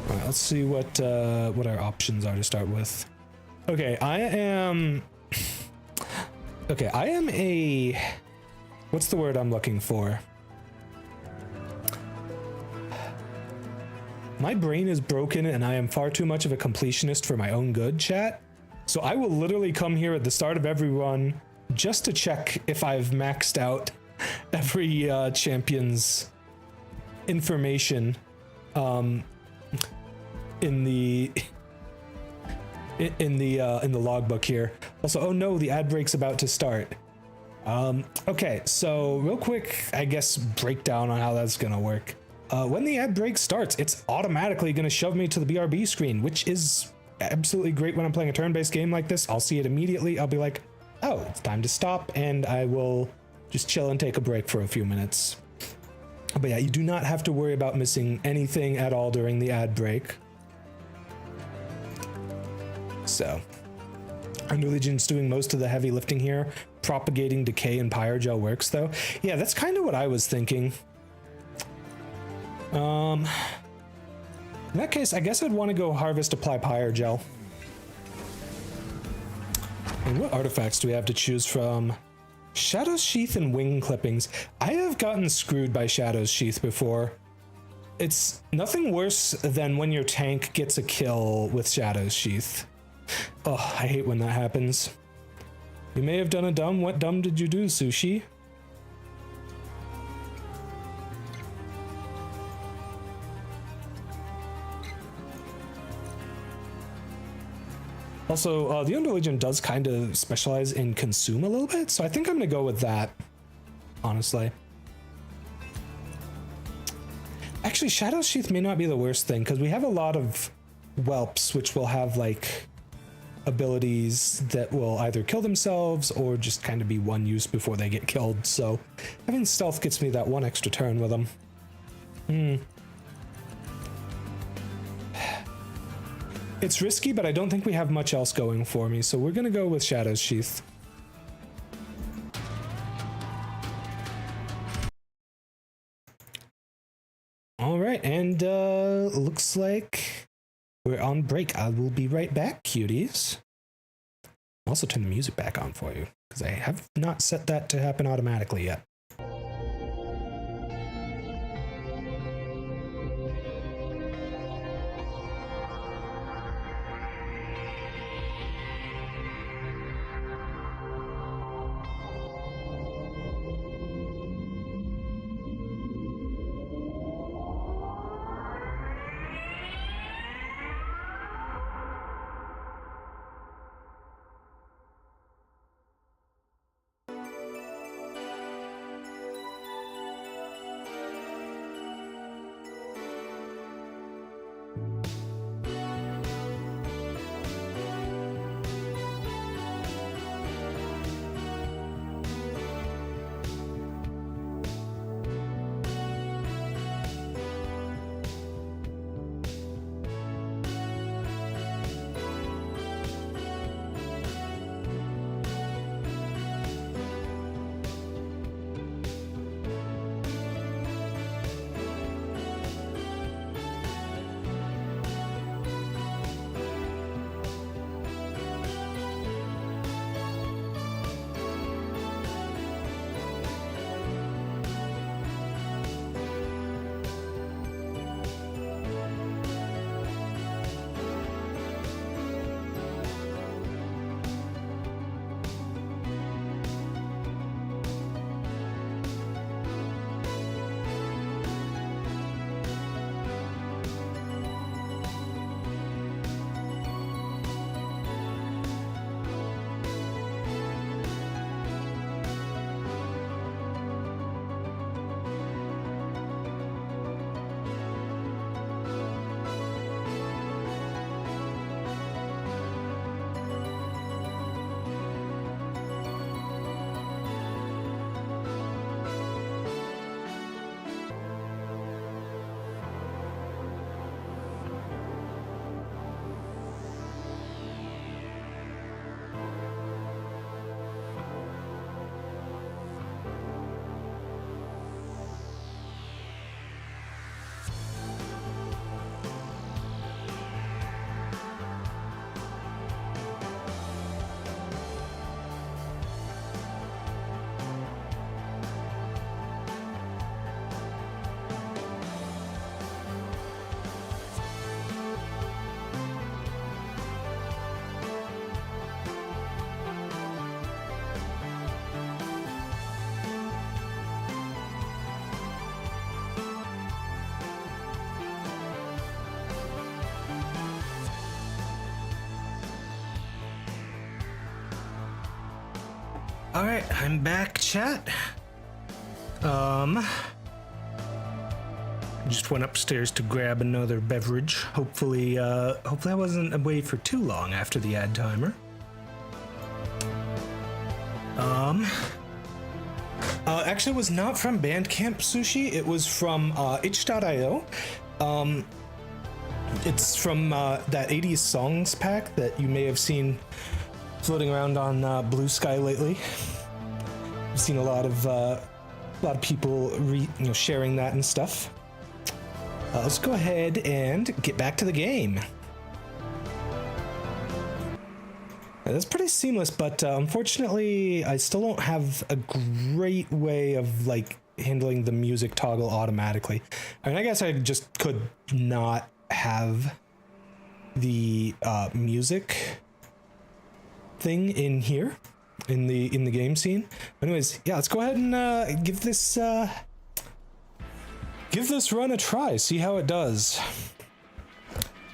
Alright, let's see what our options are to start with. Okay, I am a... What's the word I'm looking for? My brain is broken and I am far too much of a completionist for my own good, chat. So I will literally come here at the start of every run just to check if I've maxed out every champion's information in the logbook here. Also, oh no, the ad break's about to start. Okay, so real quick, I guess breakdown on how that's gonna work. When the ad break starts, it's automatically gonna shove me to the BRB screen, which is absolutely great when I'm playing a turn-based game like this. I'll see it immediately. I'll be like, oh, it's time to stop, and I will just chill and take a break for a few minutes. But yeah, you do not have to worry about missing anything at all during the ad break. So, our new Legion's doing most of the heavy lifting here. Propagating decay and pyrogel works, though. Yeah, that's kind of what I was thinking. In that case, I guess I'd want to go harvest apply pyrogel. And what artifacts do we have to choose from? Shadow's Sheath and Wing Clippings. I have gotten screwed by Shadow's Sheath before. It's nothing worse than when your tank gets a kill with Shadow's Sheath. Oh, I hate when that happens. You may have done a dumb. What dumb did you do, Sushi? Also, the Under Legion does kind of specialize in consume a little bit, so I think I'm gonna go with that, honestly. Actually, Shadow's Sheath may not be the worst thing, because we have a lot of whelps, which will have, like, abilities that will either kill themselves or just kind of be one use before they get killed, so having stealth gets me that one extra turn with them. It's risky, but I don't think we have much else going for me, so we're gonna go with Shadow's Sheath. Alright, and looks like we're on break. I will be right back, cuties. I'll also turn the music back on for you, because I have not set that to happen automatically yet. All right, I'm back, chat. Just went upstairs to grab another beverage. Hopefully I wasn't away for too long after the ad timer. Actually, it was not from Bandcamp Sushi. It was from itch.io. It's from that 80s songs pack that you may have seen floating around on Blue Sky lately. I've seen a lot of people sharing that and stuff. Let's go ahead and get back to the game. That's pretty seamless, but unfortunately, I still don't have a great way of like handling the music toggle automatically. I mean, I guess I just could not have the music thing in here in the game scene. Anyways, yeah, let's go ahead and give this run a try, see how it does.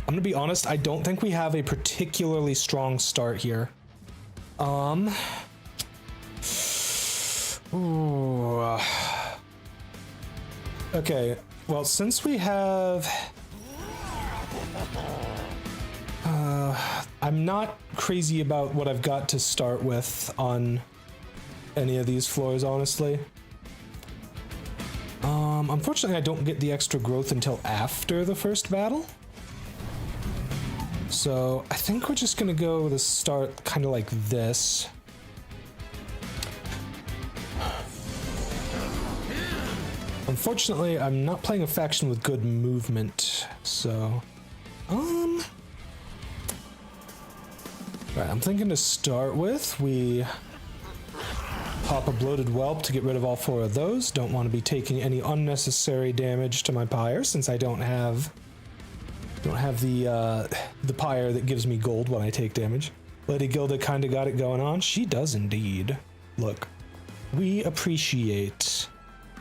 I'm gonna be honest, I don't think we have a particularly strong start here. Ooh. Okay, well, since we have I'm not crazy about what I've got to start with on any of these floors, honestly. Unfortunately, I don't get the extra growth until after the first battle. So I think we're just gonna go with a start kind of like this. Unfortunately, I'm not playing a faction with good movement, so right, I'm thinking to start with, we pop a bloated whelp to get rid of all 4 of those. Don't want to be taking any unnecessary damage to my pyre since I don't have the pyre that gives me gold when I take damage. Lady Gilda kind of got it going on. She does indeed. Look, we appreciate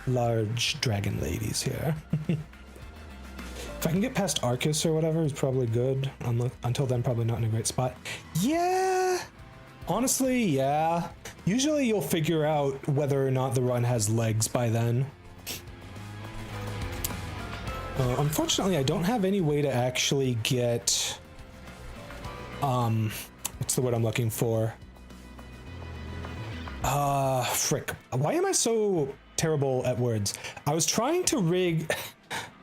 large dragon ladies here. If I can get past Arcus or whatever, is probably good. Until then, probably not in a great spot. Yeah, honestly, yeah. Usually you'll figure out whether or not the run has legs by then. Unfortunately, I don't have any way to actually get, what's the word I'm looking for? Frick. Why am I so terrible at words? I was trying to rig,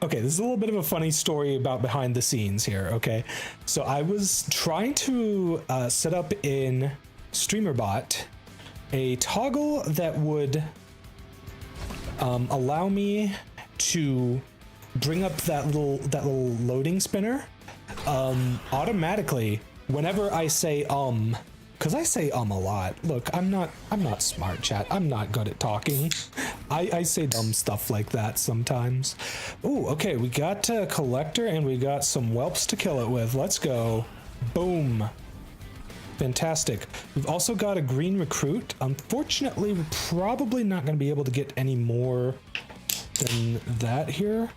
okay, this is a little bit of a funny story about behind the scenes here, okay? So I was trying to set up in StreamerBot a toggle that would allow me to bring up that little loading spinner automatically whenever I say because I say a lot. Look, I'm not smart, chat. I'm not good at talking. I say dumb stuff like that sometimes. Ooh, okay, we got a collector and we got some whelps to kill it with. Let's go. Boom. Fantastic. We've also got a green recruit. Unfortunately, we're probably not going to be able to get any more than that here.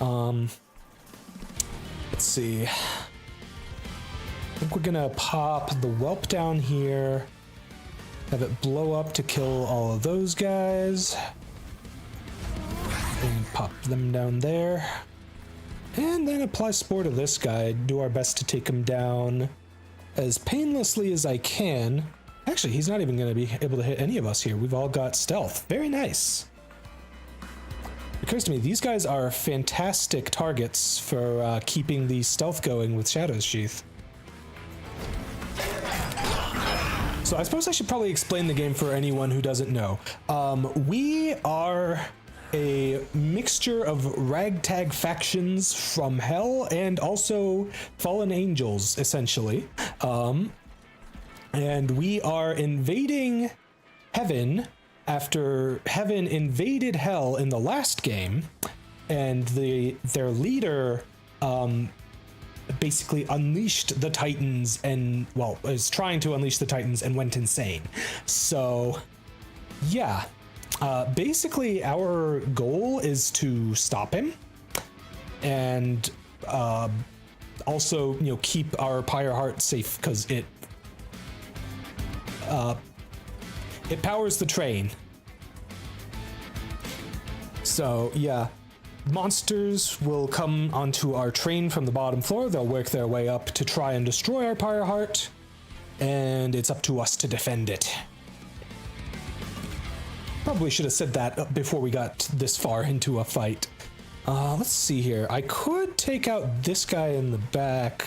Let's see. I think we're gonna pop the whelp down here, have it blow up to kill all of those guys, and pop them down there, and then apply spore to this guy. Do our best to take him down as painlessly as I can. Actually, he's not even gonna be able to hit any of us here. We've all got stealth. Very nice. It occurs to me, these guys are fantastic targets for keeping the stealth going with Shadow's Sheath. So I suppose I should probably explain the game for anyone who doesn't know. We are a mixture of ragtag factions from hell and also fallen angels, essentially. And we are invading heaven after heaven invaded hell in the last game, and their leader basically unleashed the Titans and, well, is trying to unleash the Titans and went insane. So, yeah. Basically, our goal is to stop him and also, keep our Pyre Heart safe, because It powers the train. So, yeah. Monsters will come onto our train from the bottom floor. They'll work their way up to try and destroy our Pyre Heart. And it's up to us to defend it. Probably should have said that before we got this far into a fight. Let's see here. I could take out this guy in the back.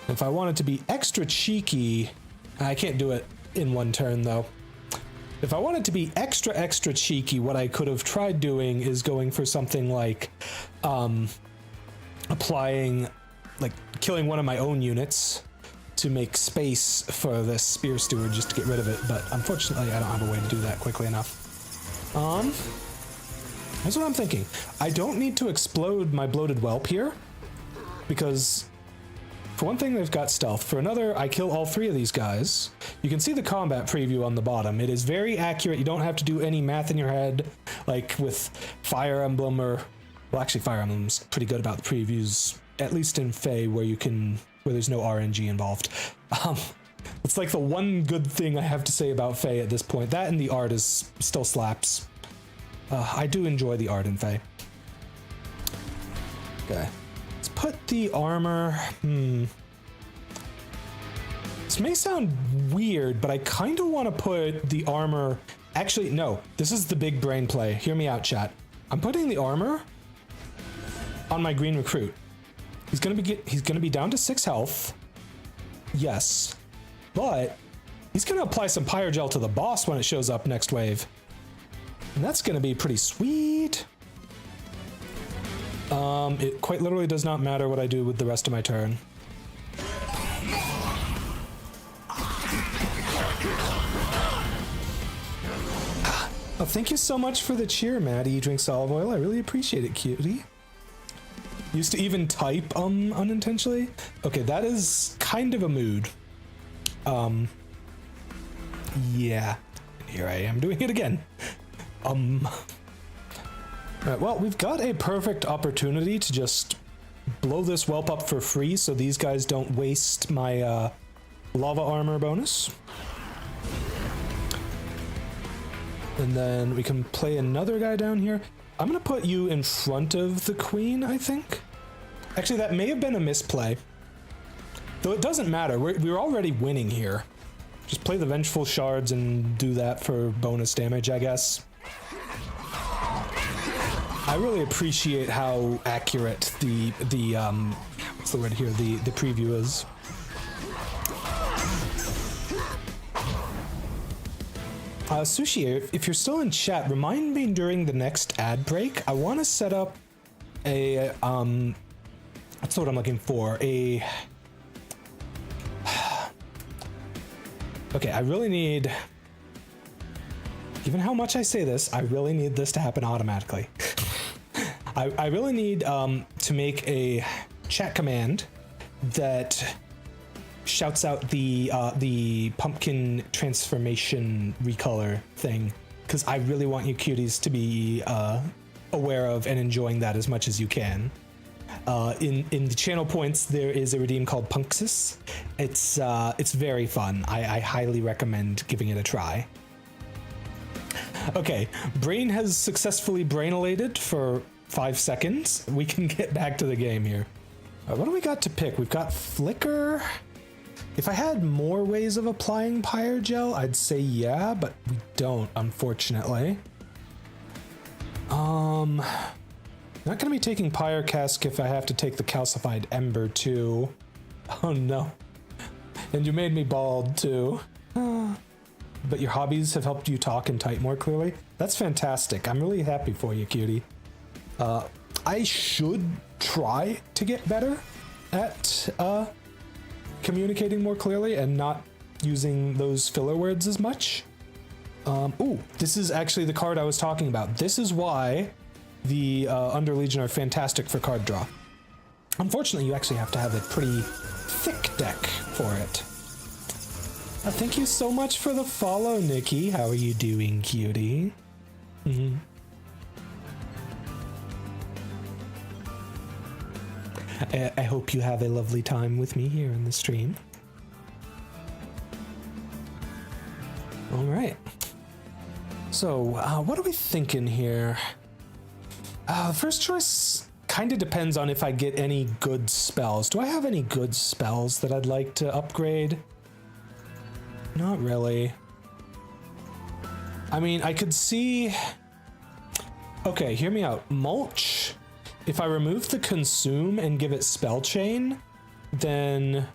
If I wanted to be extra cheeky, I can't do it in one turn though. If I wanted to be extra cheeky, what I could have tried doing is going for something like applying, like killing one of my own units to make space for this Spear Steward just to get rid of it, but unfortunately I don't have a way to do that quickly enough. Here's what I'm thinking. I don't need to explode my Bloated Whelp here, because for one thing, they've got stealth. For another, I kill all three of these guys. You can see the combat preview on the bottom. It is very accurate. You don't have to do any math in your head, like with Fire Emblem or... Well, actually, Fire Emblem's pretty good about the previews, at least in Fae, where there's no RNG involved. It's like the one good thing I have to say about Fae at this point. That and the art is still slaps. I do enjoy the art in Fae. Okay. Let's put the armor... This may sound weird, but I kind of want to put the armor... Actually, no. This is the big brain play. Hear me out, chat. I'm putting the armor on my green recruit. He's gonna be down to 6 health. Yes. But he's gonna apply some Pyre Gel to the boss when it shows up next wave. And that's gonna be pretty sweet. It quite literally does not matter what I do with the rest of my turn. Oh, thank you so much for the cheer, Maddie. Drinks olive oil. I really appreciate it, cutie. Used to even type unintentionally. Okay, that is kind of a mood. Yeah. Here I am doing it again. Right, well, we've got a perfect opportunity to just blow this whelp up for free so these guys don't waste my lava armor bonus. And then we can play another guy down here. I'm gonna put you in front of the queen, I think. Actually, that may have been a misplay. Though it doesn't matter, we're already winning here. Just play the Vengeful Shards and do that for bonus damage, I guess. I really appreciate how accurate the what's the word here? The preview is. Sushi, if you're still in chat, remind me during the next ad break. I want to set up a that's what I'm looking for. Okay, I really need, given how much I say this, I really need this to happen automatically. I really need to make a chat command that shouts out the pumpkin transformation recolor thing, because I really want you cuties to be aware of and enjoying that as much as you can. In the channel points, there is a redeem called Punxus. It's very fun. I highly recommend giving it a try. Okay, Brain has successfully brain-elated for 5 seconds. We can get back to the game here. What do we got to pick? We've got Flicker. If I had more ways of applying Pyre Gel, I'd say yeah, but we don't, unfortunately. Not gonna be taking Pyre Cask if I have to take the Calcified Ember too. Oh no. And you made me bald too. But your hobbies have helped you talk and type more clearly. That's fantastic. I'm really happy for you, cutie. I should try to get better at communicating more clearly and not using those filler words as much. Ooh, this is actually the card I was talking about. This is why the Under Legion are fantastic for card draw. Unfortunately, you actually have to have a pretty thick deck for it. Thank you so much for the follow, Nikki. How are you doing, cutie? I hope you have a lovely time with me here in the stream. All right. So, what are we thinking here? First choice kind of depends on if I get any good spells. Do I have any good spells that I'd like to upgrade? Not really. I mean, I could see... Okay, hear me out. Mulch, if I remove the consume and give it spell chain, then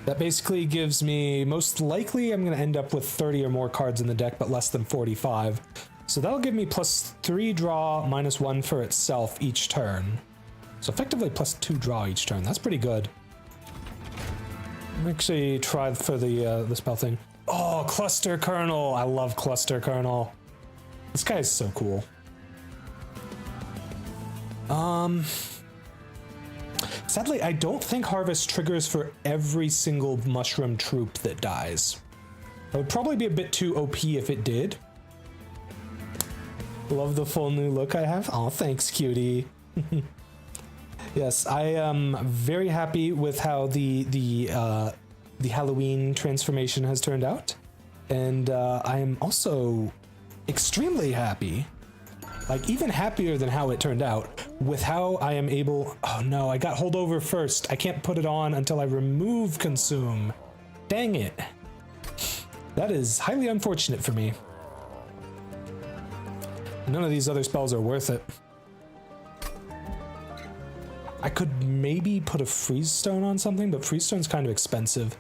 that basically gives me, most likely I'm going to end up with 30 or more cards in the deck, but less than 45. So that'll give me +3 draw, -1 for itself each turn. So effectively +2 draw each turn. That's pretty good. Let me actually try for the spell thing. Oh, Cluster Kernel! I love Cluster Kernel. This guy is so cool. Sadly, I don't think Harvest triggers for every single mushroom troop that dies. It would probably be a bit too OP if it did. Love the full new look I have. Oh, thanks, cutie. Yes, I am very happy with how the Halloween transformation has turned out, and I am also extremely happy, like even happier than how it turned out, with how I am able. Oh no, I got holdover first. I can't put it on until I remove consume. Dang it. That is highly unfortunate for me. None of these other spells are worth it. I could maybe put a freeze stone on something, but freeze stone's kind of expensive.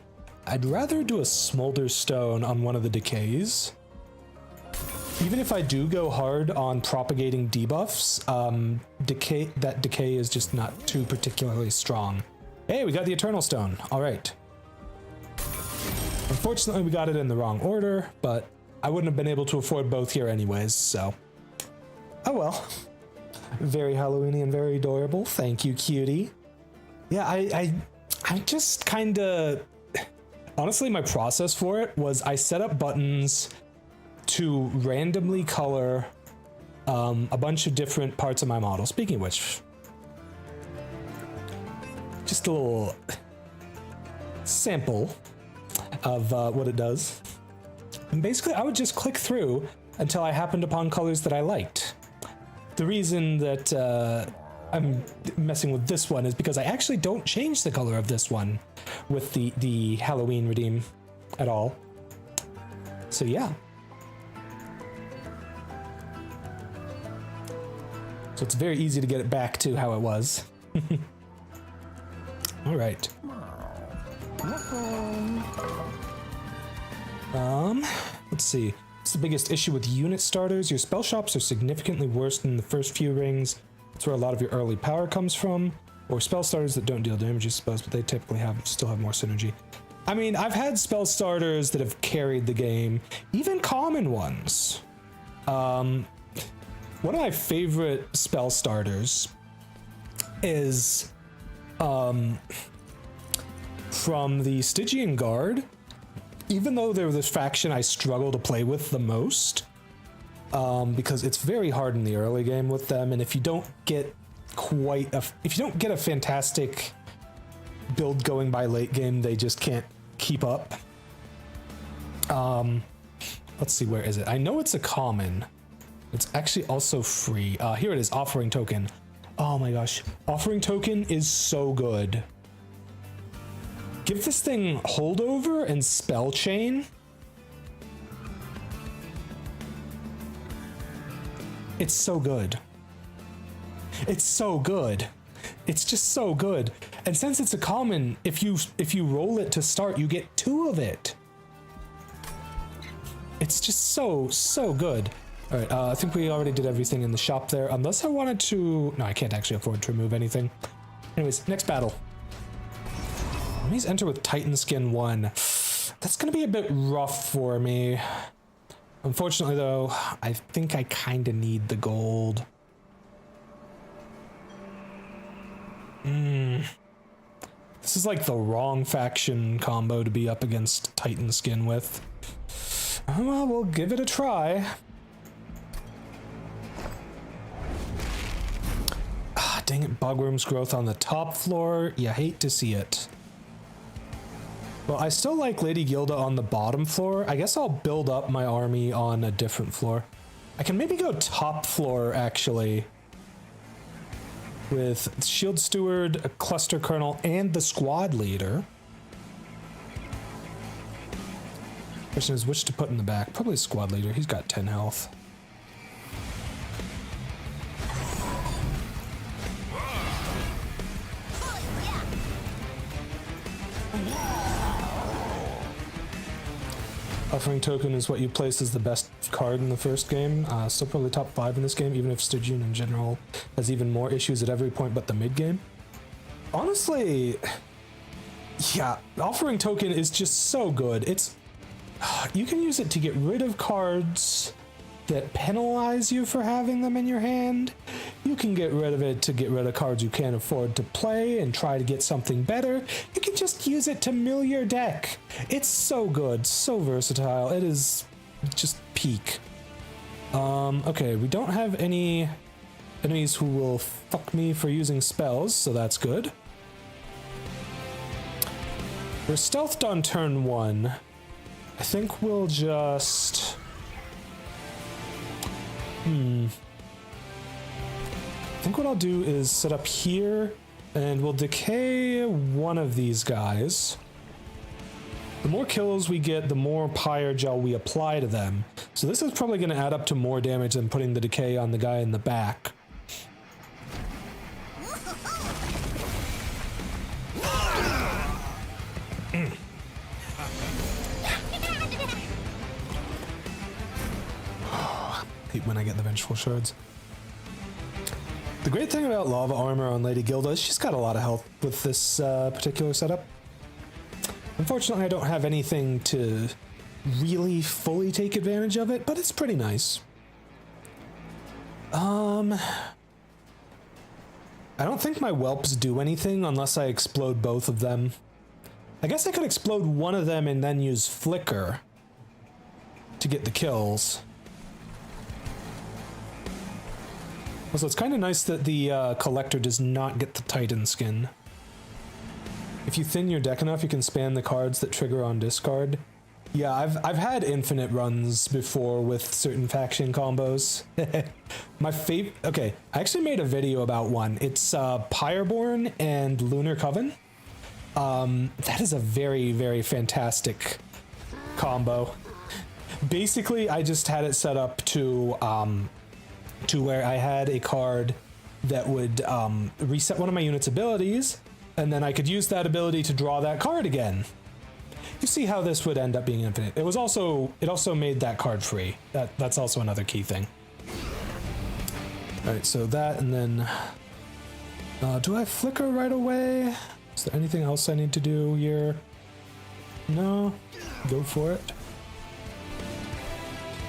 I'd rather do a smolder stone on one of the decays. Even if I do go hard on propagating debuffs, that decay is just not too particularly strong. Hey, we got the Eternal Stone. All right. Unfortunately, we got it in the wrong order, but I wouldn't have been able to afford both here anyways, so. Oh well. Very Halloweeny and very adorable. Thank you, cutie. Yeah, I just kind of... Honestly, my process for it was I set up buttons to randomly color a bunch of different parts of my model. Speaking of which, just a little sample of what it does. And basically, I would just click through until I happened upon colors that I liked. The reason that I'm messing with this one is because I actually don't change the color of this one with the Halloween redeem at all. So yeah. So it's very easy to get it back to how it was. All right. Let's see. What's the biggest issue with unit starters? Your spell shops are significantly worse than the first few rings. That's where a lot of your early power comes from. Or spell starters that don't deal damage, I suppose, but they typically still have more synergy. I mean, I've had spell starters that have carried the game, even common ones. One of my favorite spell starters is from the Stygian Guard. Even though they're this faction I struggle to play with the most, because it's very hard in the early game with them, and if you don't get a fantastic build going by late game, they just can't keep up. Let's see, where is it? I know it's a common. It's actually also free. Here it is, Offering Token. Oh my gosh, Offering Token is so good. Give this thing Holdover and Spell Chain. It's so good. It's so good. It's just so good. And since it's a common, if you roll it to start, you get 2 of it. It's just so good. All right, I think we already did everything in the shop there, unless I wanted to... No, I can't actually afford to remove anything. Anyways, next battle. Please enter with Titan Skin 1. That's gonna be a bit rough for me. Unfortunately, though, I think I kind of need the gold. This is like the wrong faction combo to be up against Titan Skin with. Well, we'll give it a try. Dang it, Bugworm's growth on the top floor. You hate to see it. Well, I still like Lady Gilda on the bottom floor. I guess I'll build up my army on a different floor. I can maybe go top floor, actually. With Shield Steward, a Cluster Colonel, and the Squad Leader. Question is, which to put in the back? Probably Squad Leader. He's got 10 health. Offering Token is what you placed as the best card in the first game. Still probably top 5 in this game, even if Stygian in general has even more issues at every point but the mid game. Honestly, yeah, Offering Token is just so good. It's you can use it to get rid of cards that penalize you for having them in your hand. You can get rid of it to get rid of cards you can't afford to play and try to get something better. You can just use it to mill your deck. It's so good, so versatile. It is just peak. Okay, we don't have any enemies who will fuck me for using spells, so that's good. We're stealthed on turn 1. I think we'll just... I think what I'll do is set up here, and we'll decay one of these guys. The more kills we get, the more Pyre Gel we apply to them. So this is probably going to add up to more damage than putting the decay on the guy in the back. Hate when I get the Vengeful Shards. The great thing about Lava Armor on Lady Gilda is she's got a lot of health with this particular setup. Unfortunately, I don't have anything to really fully take advantage of it, but it's pretty nice. I don't think my whelps do anything unless I explode both of them. I guess I could explode one of them and then use Flicker to get the kills. Also, it's kind of nice that the Collector does not get the Titan skin. If you thin your deck enough, you can spam the cards that trigger on discard. Yeah, I've had infinite runs before with certain faction combos. My favorite... Okay, I actually made a video about one. It's Pyreborn and Lunar Coven. That is a very, very fantastic combo. Basically, I just had it set up to where I had a card that would reset one of my unit's abilities, and then I could use that ability to draw that card again. You see how this would end up being infinite. It also made that card free. That's also another key thing. All right, so that, and then do I flicker right away? Is there anything else I need to do here? No, go for it.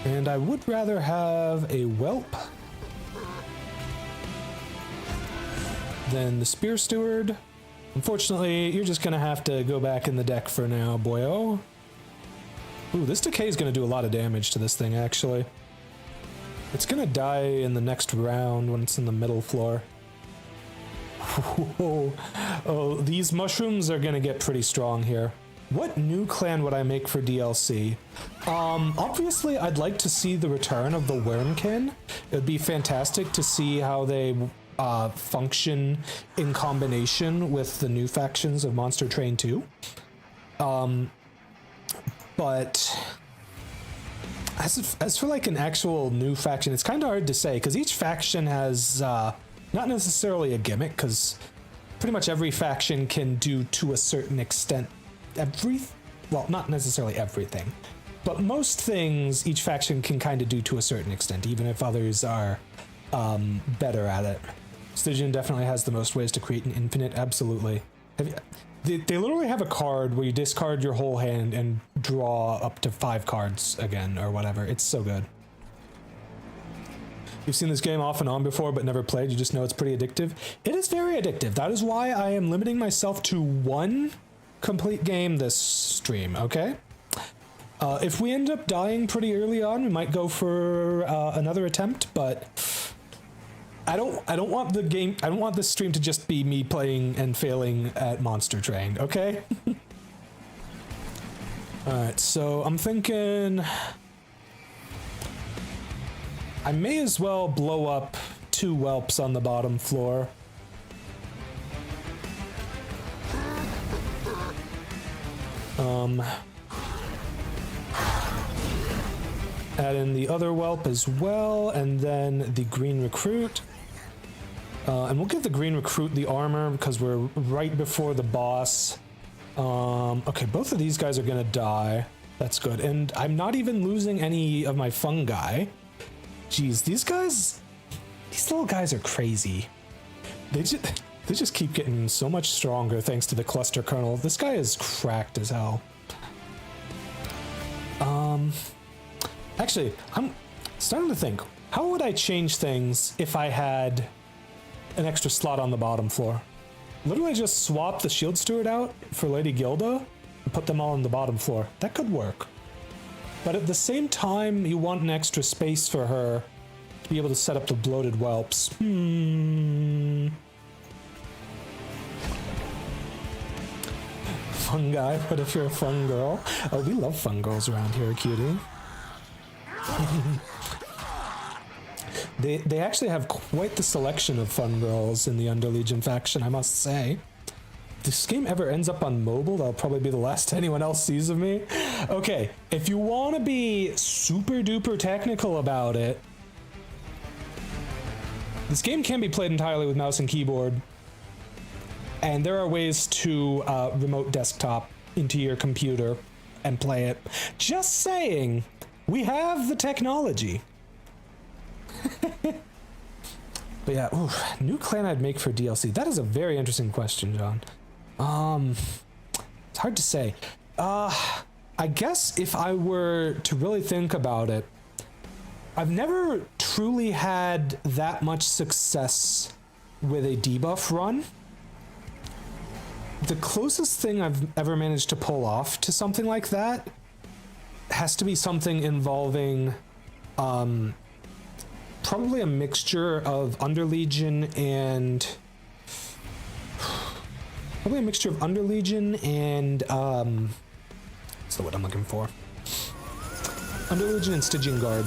And I would rather have a whelp than the Spear Steward. Unfortunately, you're just gonna have to go back in the deck for now, boyo. Ooh, this decay is gonna do a lot of damage to this thing, actually. It's gonna die in the next round when it's in the middle floor. Oh, these mushrooms are gonna get pretty strong here. What new clan would I make for DLC? Obviously, I'd like to see the return of the Wormkin. It would be fantastic to see how they function in combination with the new factions of Monster Train 2. But as for like an actual new faction, it's kind of hard to say because each faction has not necessarily a gimmick, because pretty much every faction can do to a certain extent well, not necessarily everything, but most things each faction can kind of do to a certain extent, even if others are better at it. Stygian definitely has the most ways to create an infinite, absolutely. They literally have a card where you discard your whole hand and draw up to 5 cards again, or whatever. It's so good. You've seen this game off and on before, but never played. You just know it's pretty addictive. It is very addictive. That is why I am limiting myself to 1 complete game this stream, okay? If we end up dying pretty early on, we might go for another attempt, but I don't want the game, I don't want this stream to just be me playing and failing at Monster Train, okay? Alright, so I'm thinking I may as well blow up 2 whelps on the bottom floor. Add in the other whelp as well, and then the green recruit. And we'll give the green recruit the armor because we're right before the boss. Okay, both of these guys are gonna die. That's good. And I'm not even losing any of my fungi. Jeez, these little guys are crazy. They just keep getting so much stronger thanks to the cluster kernel. This guy is cracked as hell. Actually, I'm starting to think, how would I change things if I had an extra slot on the bottom floor? Literally just swap the shield steward out for Lady Gilda and put them all on the bottom floor. That could work. But at the same time, you want an extra space for her to be able to set up the bloated whelps. Fungi, what if you're a fun girl? Oh, we love fun girls around here, cutie. They actually have quite the selection of fun girls in the Underlegion faction, I must say. If this game ever ends up on mobile, that'll probably be the last anyone else sees of me. Okay, if you want to be super duper technical about it, this game can be played entirely with mouse and keyboard. And there are ways to remote desktop into your computer and play it. Just saying, we have the technology. But yeah, ooh, new clan I'd make for DLC. That is a very interesting question, John. It's hard to say. I guess if I were to really think about it, I've never truly had that much success with a debuff run. The closest thing I've ever managed to pull off to something like that has to be something involving probably a mixture of Underlegion and what's the word I'm looking for? Underlegion and Stygian Guard.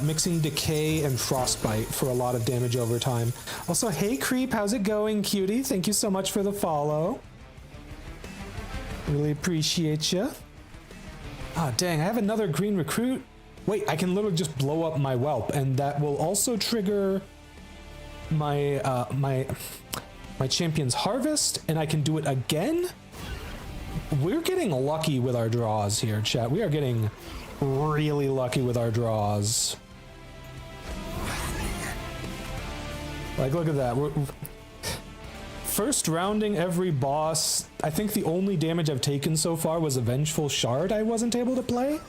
Mixing Decay and Frostbite for a lot of damage over time. Also, hey Creep, how's it going, cutie? Thank you so much for the follow. Really appreciate you. Ah, dang, I have another green recruit. Wait, I can literally just blow up my whelp, and that will also trigger my my champion's harvest, and I can do it again. We're getting lucky with our draws here, chat. We are getting really lucky with our draws. Like, look at that. We're first rounding every boss. I think the only damage I've taken so far was a Vengeful Shard I wasn't able to play.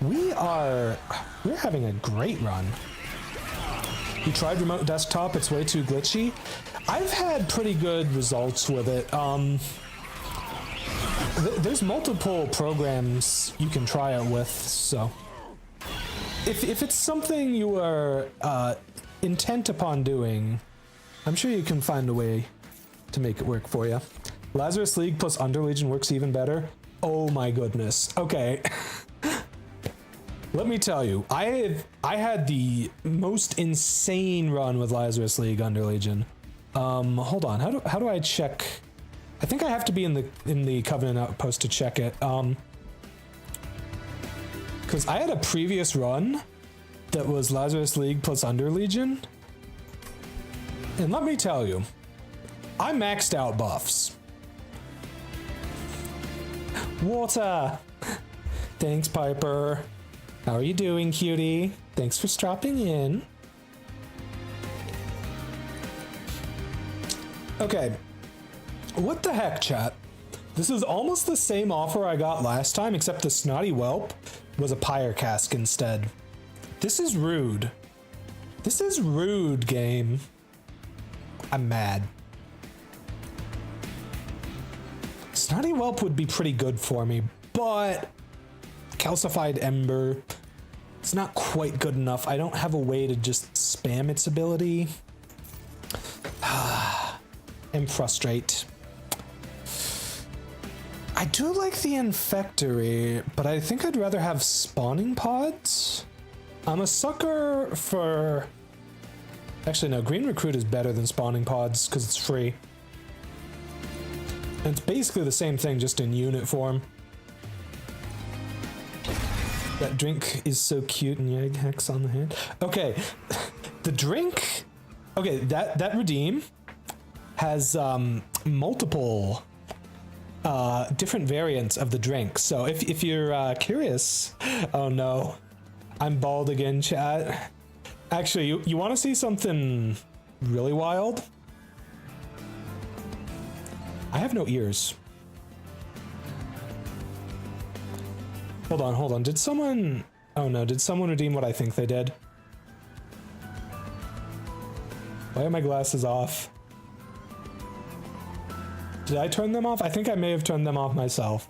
We're having a great run. You tried remote desktop, it's way too glitchy. I've had pretty good results with it. There's multiple programs you can try it with, so if it's something you are intent upon doing, I'm sure you can find a way to make it work for you. Lazarus League plus Underlegion works even better. Oh my goodness. Okay. Let me tell you, I had the most insane run with Lazarus League Underlegion. Hold on. How do I check? I think I have to be in the Covenant Outpost to check it. Because I had a previous run that was Lazarus League plus Underlegion. And let me tell you, I maxed out buffs. Water! Thanks, Piper. How are you doing, cutie? Thanks for stopping in. Okay. What the heck, chat? This is almost the same offer I got last time, except the Snotty Whelp was a Pyre Cask instead. This is rude. This is rude, game. I'm mad. Snotty Whelp would be pretty good for me, but Calcified Ember, it's not quite good enough. I don't have a way to just spam its ability. And Frustrate. I do like the Infectory, but I think I'd rather have spawning pods. I'm a sucker for... Actually, no, Green Recruit is better than spawning pods because it's free. And it's basically the same thing, just in unit form. That drink is so cute and Yag Hex on the hand. Okay, the drink... Okay, that Redeem has multiple different variants of the drink. So if you're curious... Oh no, I'm bald again, chat. Actually, you want to see something really wild? I have no ears. Hold on. Did someone... Oh no, did someone redeem what I think they did? Why are my glasses off? Did I turn them off? I think I may have turned them off myself.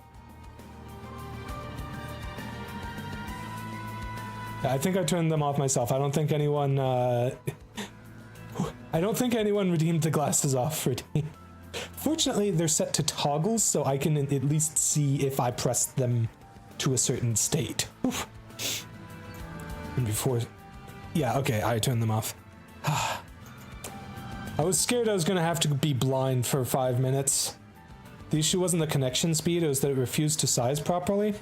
I think I turned them off myself. I don't think anyone, I don't think anyone redeemed the glasses off redeem. Fortunately, they're set to toggles, so I can at least see if I press them to a certain state. Oof. And before... Yeah, okay, I turned them off. I was scared I was gonna have to be blind for 5 minutes. The issue wasn't the connection speed, it was that it refused to size properly.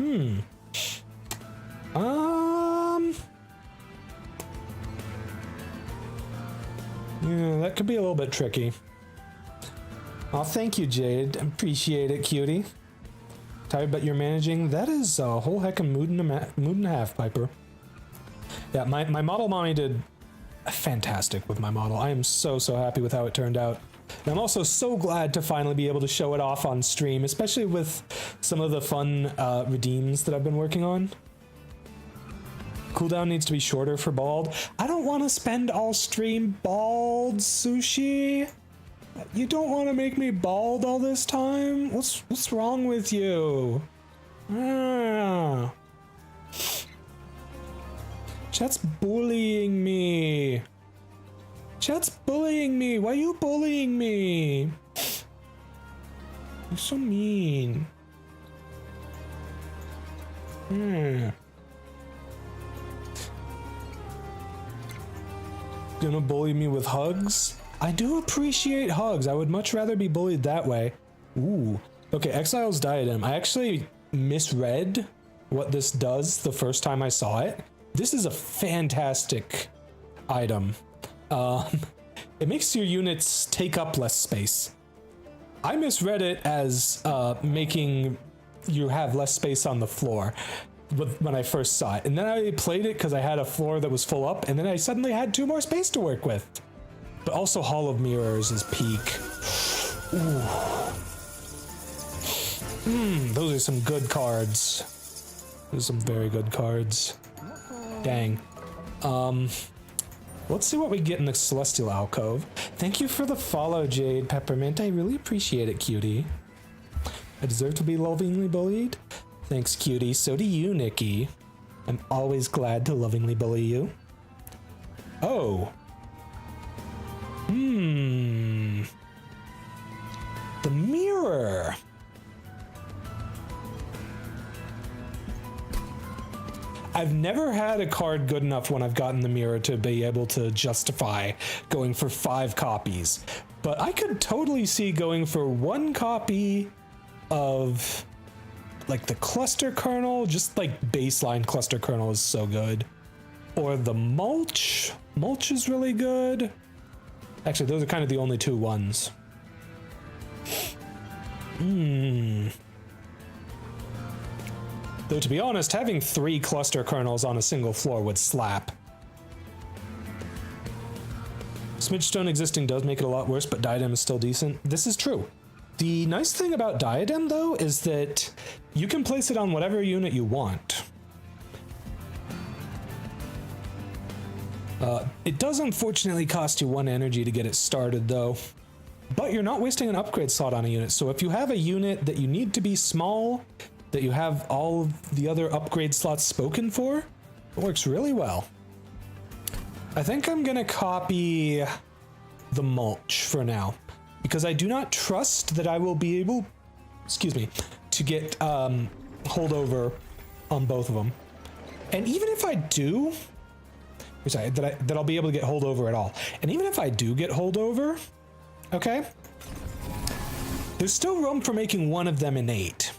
Yeah, that could be a little bit tricky. Oh, thank you, Jade. Appreciate it, cutie. Tired, but you're managing. That is a whole heck of mood and a half, Piper. Yeah, my model mommy did fantastic with my model. I am so happy with how it turned out. And I'm also so glad to finally be able to show it off on stream, especially with some of the fun redeems that I've been working on. Cooldown needs to be shorter for bald. I don't want to spend all stream bald, Sushi. You don't want to make me bald all this time? What's wrong with you? Ah. Chat's bullying me. Chat's bullying me. Why are you bullying me? You're so mean. Gonna bully me with hugs? I do appreciate hugs. I would much rather be bullied that way. Ooh. Okay, Exile's Diadem. I actually misread what this does the first time I saw it. This is a fantastic item. It makes your units take up less space. I misread it as making you have less space on the floor when I first saw it. And then I played it because I had a floor that was full up, and then I suddenly had 2 more space to work with. But also Hall of Mirrors is peak. Ooh. Those are some good cards. Those are some very good cards. Dang. Let's see what we get in the Celestial Alcove. Thank you for the follow, Jade Peppermint. I really appreciate it, cutie. I deserve to be lovingly bullied? Thanks, cutie. So do you, Nikki. I'm always glad to lovingly bully you. Oh. The mirror. I've never had a card good enough when I've gotten the mirror to be able to justify going for 5 copies. But I could totally see going for 1 copy of like the cluster kernel, just like baseline cluster kernel is so good. Or the mulch. Mulch is really good. Actually, those are kind of the only 2 ones. Though to be honest, having 3 cluster kernels on a single floor would slap. Smidgestone existing does make it a lot worse, but Diadem is still decent. This is true. The nice thing about Diadem, though, is that you can place it on whatever unit you want. It does unfortunately cost you 1 energy to get it started, though. But you're not wasting an upgrade slot on a unit, so if you have a unit that you need to be small, that you have all of the other upgrade slots spoken for, it works really well. I think I'm gonna copy the mulch for now, because I do not trust that I will be able, to get holdover on both of them. And even if I do, sorry, that I'll be able to get holdover at all. And even if I do get holdover, okay, there's still room for making one of them innate.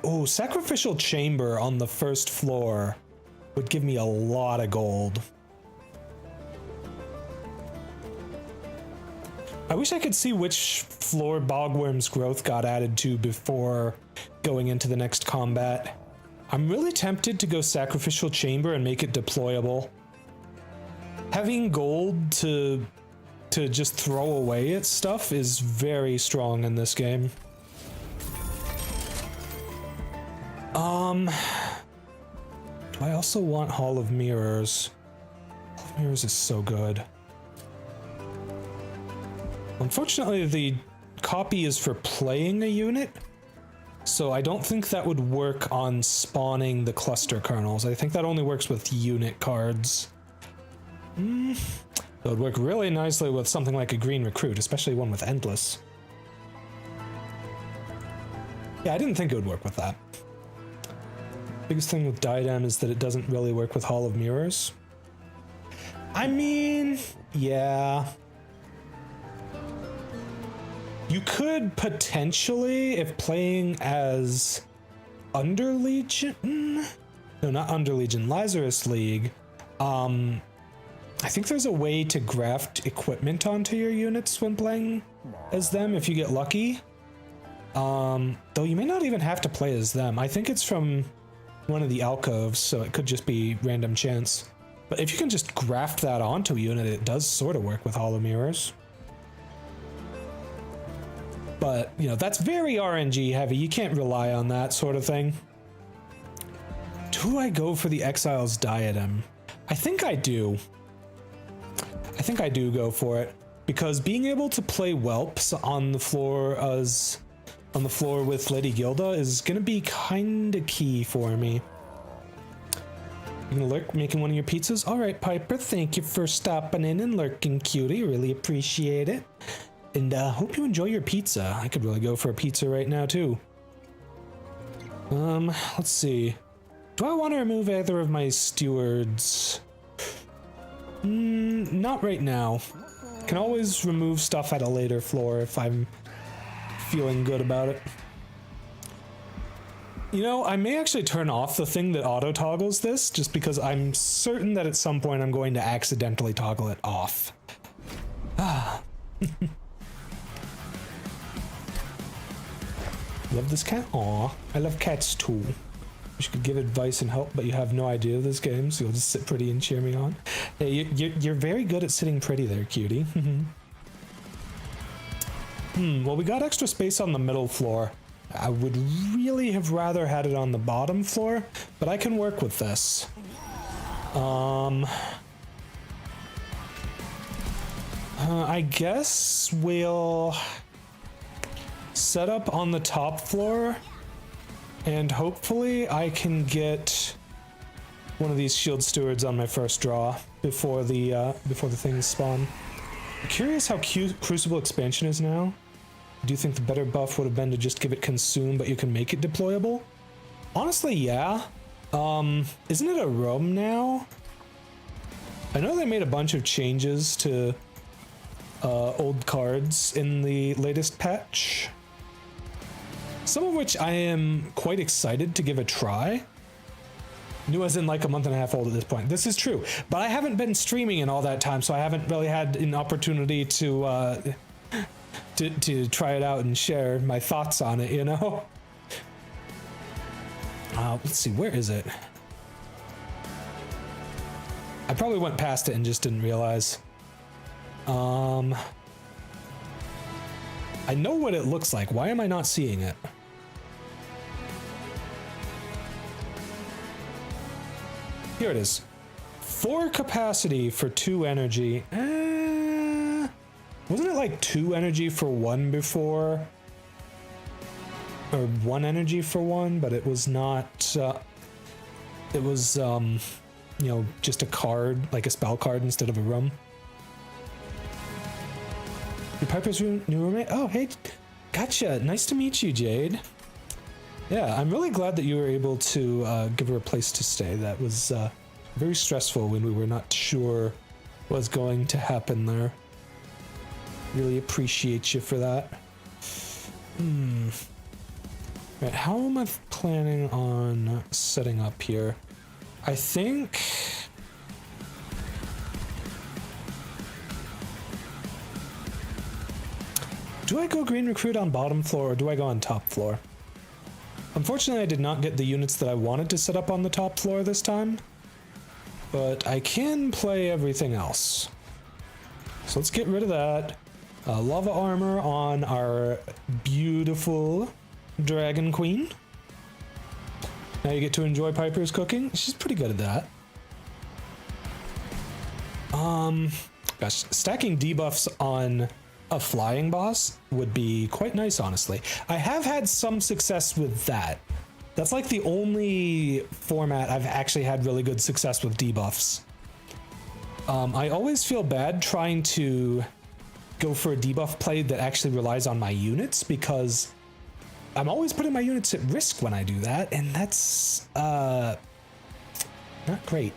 Oh, sacrificial chamber on the first floor would give me a lot of gold. I wish I could see which floor Bogworm's growth got added to before going into the next combat. I'm really tempted to go sacrificial chamber and make it deployable. Having gold to just throw away at stuff is very strong in this game. Do I also want Hall of Mirrors? Hall of Mirrors is so good. Unfortunately, the copy is for playing a unit, so I don't think that would work on spawning the cluster kernels. I think that only works with unit cards. That would work really nicely with something like a green recruit, especially one with endless. Yeah, I didn't think it would work with that. Biggest thing with Diadem is that it doesn't really work with Hall of Mirrors. I mean, yeah. You could potentially, if playing as Underlegion, no, not Underlegion, Lazarus League, I think there's a way to graft equipment onto your units when playing as them if you get lucky. Though you may not even have to play as them. I think it's from one of the alcoves, so it could just be random chance. But if you can just graft that onto a unit, it does sort of work with Hollow Mirrors. But, you know, that's very RNG heavy. You can't rely on that sort of thing. Do I go for the Exile's Diadem? I think I do. I think I do go for it. Because being able to play whelps on the floor with Lady Gilda is gonna be kinda key for me. You gonna lurk making one of your pizzas? Alright, Piper, thank you for stopping in and lurking, cutie. Really appreciate it. And hope you enjoy your pizza. I could really go for a pizza right now too. Let's see. Do I want to remove either of my stewards? Not right now. Can always remove stuff at a later floor if I'm feeling good about it. You know, I may actually turn off the thing that auto toggles this, just because I'm certain that at some point I'm going to accidentally toggle it off. Love this cat? Aw, I love cats too. Wish you could give advice and help, but you have no idea of this game, so you'll just sit pretty and cheer me on. Hey, you're very good at sitting pretty there, cutie. Well, we got extra space on the middle floor. I would really have rather had it on the bottom floor, but I can work with this. I guess we'll set up on the top floor, and hopefully I can get one of these shield stewards on my first draw before the things spawn. I'm curious how Crucible expansion is now. Do you think the better buff would have been to just give it consume, but you can make it deployable? Honestly, yeah. Isn't it a roam now? I know they made a bunch of changes to old cards in the latest patch. Some of which I am quite excited to give a try. New as in like a month and a half old at this point. This is true, but I haven't been streaming in all that time, so I haven't really had an opportunity to try it out and share my thoughts on it, you know? Let's see, where is it? I probably went past it and just didn't realize. I know what it looks like. Why am I not seeing it? Here it is. 4 capacity for 2 energy. Wasn't it like 2 energy for 1 before? Or 1 energy for 1, but it was not... it was, you know, just a card, like a spell card instead of a room. Your Piper's new roommate? Oh, hey, gotcha. Nice to meet you, Jade. Yeah, I'm really glad that you were able to give her a place to stay. That was very stressful when we were not sure what was going to happen there. Really appreciate you for that. Right, how am I planning on setting up here? I think... Do I go green recruit on bottom floor or do I go on top floor? Unfortunately, I did not get the units that I wanted to set up on the top floor this time, but I can play everything else. So let's get rid of that. Lava armor on our beautiful Dragon Queen. Now you get to enjoy Piper's cooking. She's pretty good at that. Gosh, stacking debuffs on a flying boss would be quite nice, honestly. I have had some success with that. That's like the only format I've actually had really good success with debuffs. I always feel bad trying to go for a debuff play that actually relies on my units because I'm always putting my units at risk when I do that, and that's not great.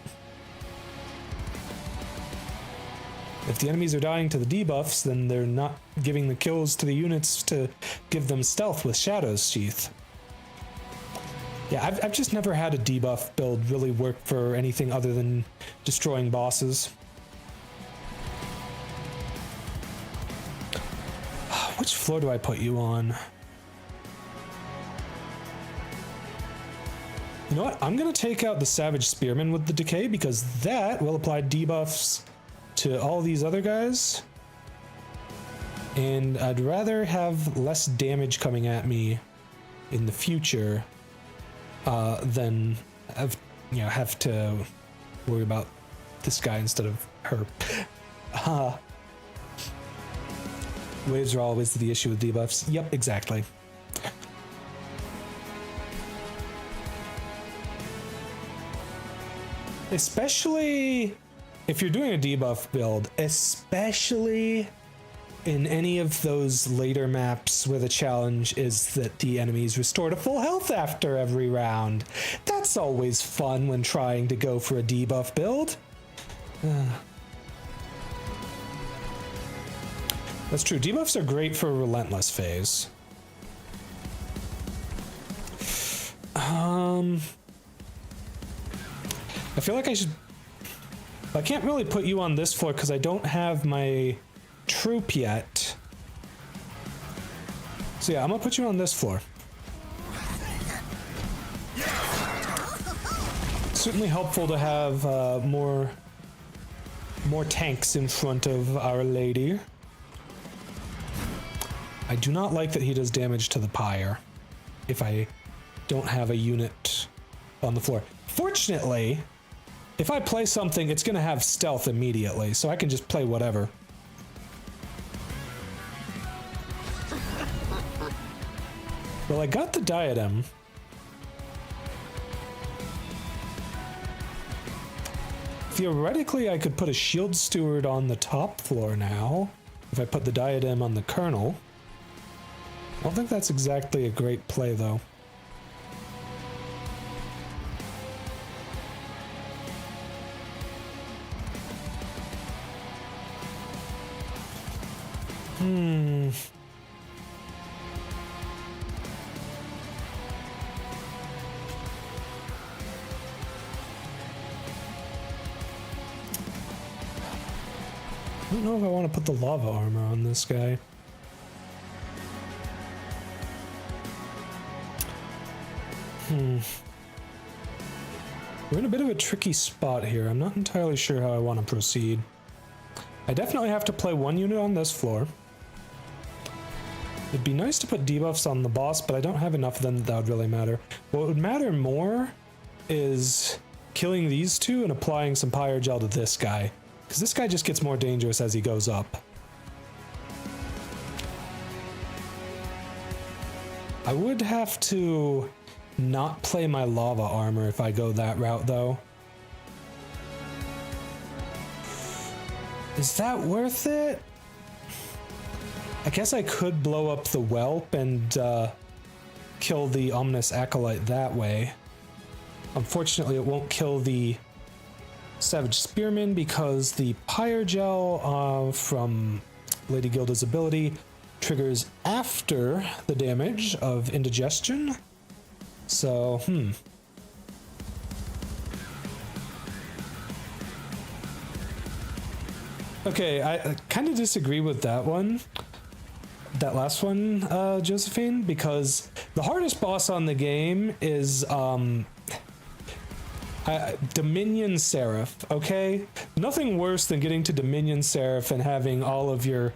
If the enemies are dying to the debuffs, then they're not giving the kills to the units to give them stealth with Shadow's Sheath. Yeah, I've just never had a debuff build really work for anything other than destroying bosses. Which floor do I put you on? You know what? I'm going to take out the Savage Spearman with the Decay because that will apply debuffs to all these other guys. And I'd rather have less damage coming at me in the future than have to worry about this guy instead of her. Waves are always the issue with debuffs. Yep, exactly. Especially if you're doing a debuff build, especially in any of those later maps where the challenge is that the enemies restore to full health after every round. That's always fun when trying to go for a debuff build. That's true. Debuffs are great for a relentless phase. I feel like I should... I can't really put you on this floor because I don't have my troop yet. So yeah, I'm gonna put you on this floor. Certainly helpful to have more tanks in front of Our Lady. I do not like that he does damage to the pyre if I don't have a unit on the floor. Fortunately, if I play something, it's going to have stealth immediately, so I can just play whatever. Well, I got the diadem. Theoretically, I could put a shield steward on the top floor now, if I put the diadem on the colonel. I don't think that's exactly a great play, though. I don't know if I want to put the lava armor on this guy. We're in a bit of a tricky spot here. I'm not entirely sure how I want to proceed. I definitely have to play one unit on this floor. It'd be nice to put debuffs on the boss, but I don't have enough of them that would really matter. What would matter more is killing these two and applying some pyre gel to this guy, because this guy just gets more dangerous as he goes up. I would have to not play my lava armor if I go that route, though. Is that worth it? I guess I could blow up the whelp and kill the ominous acolyte that way. Unfortunately, it won't kill the savage spearman because the pyre gel from Lady Gilda's ability triggers after the damage of indigestion. So, Okay, I kind of disagree with that one. That last one, Josephine, because the hardest boss on the game is Dominion Seraph, okay? Nothing worse than getting to Dominion Seraph and having all of your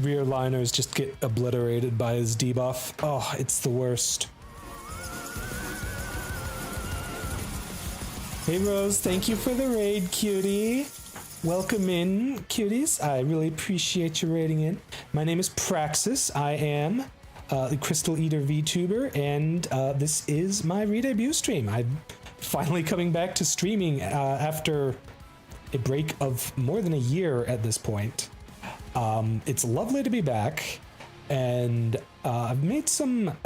rear liners just get obliterated by his debuff. Oh, it's the worst. Hey Rose, thank you for the raid, cutie. Welcome in, cuties. I really appreciate you raiding in. My name is Praxis. I am the Crystal Eater VTuber, and this is my Redebut stream. I'm finally coming back to streaming after a break of more than a year at this point. It's lovely to be back, and I've made some...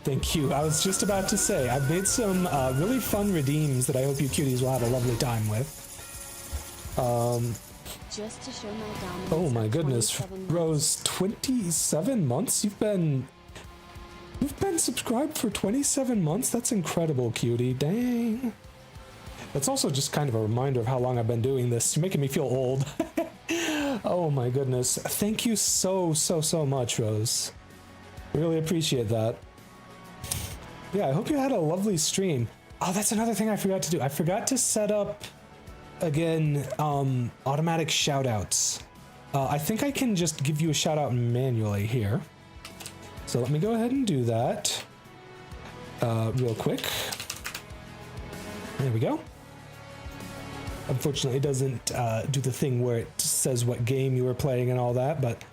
Thank you. I was just about to say, I've made some really fun redeems that I hope you cuties will have a lovely time with. Just to show my dominance. Oh my goodness, Rose, 27 months? You've been subscribed for 27 months? That's incredible, cutie. Dang. That's also just kind of a reminder of how long I've been doing this. You're making me feel old. Oh my goodness. Thank you so much, Rose. Really appreciate that. Yeah, I hope you had a lovely stream. Oh, that's another thing I forgot to do. I forgot to set up, again, automatic shoutouts. I think I can just give you a shout out manually here. So let me go ahead and do that real quick. There we go. Unfortunately, it doesn't do the thing where it says what game you were playing and all that, but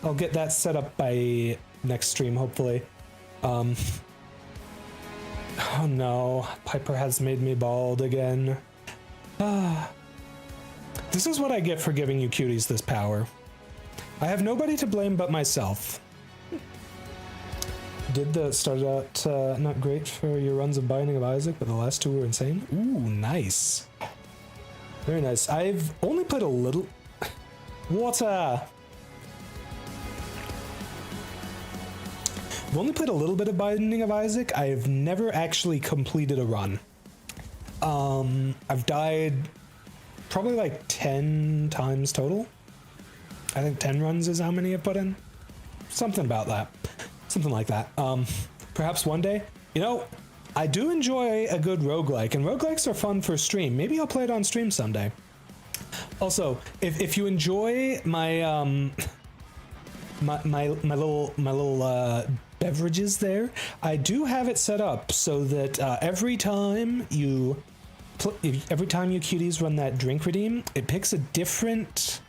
I'll get that set up by next stream, hopefully. Oh no, Piper has made me bald again. This is what I get for giving you cuties this power. I have nobody to blame but myself. Started out not great for your runs of Binding of Isaac, but the last two were insane. Ooh, nice. Very nice. I've only played a little... Water! I've only played a little bit of Binding of Isaac. I've never actually completed a run. I've died probably like 10 times total. I think 10 runs is how many I've put in. Something about that. Something like that. Perhaps one day. You know, I do enjoy a good roguelike, and roguelikes are fun for stream. Maybe I'll play it on stream someday. Also, if you enjoy my my little beverages there, I do have it set up so that every time you cuties run that drink redeem, it picks a different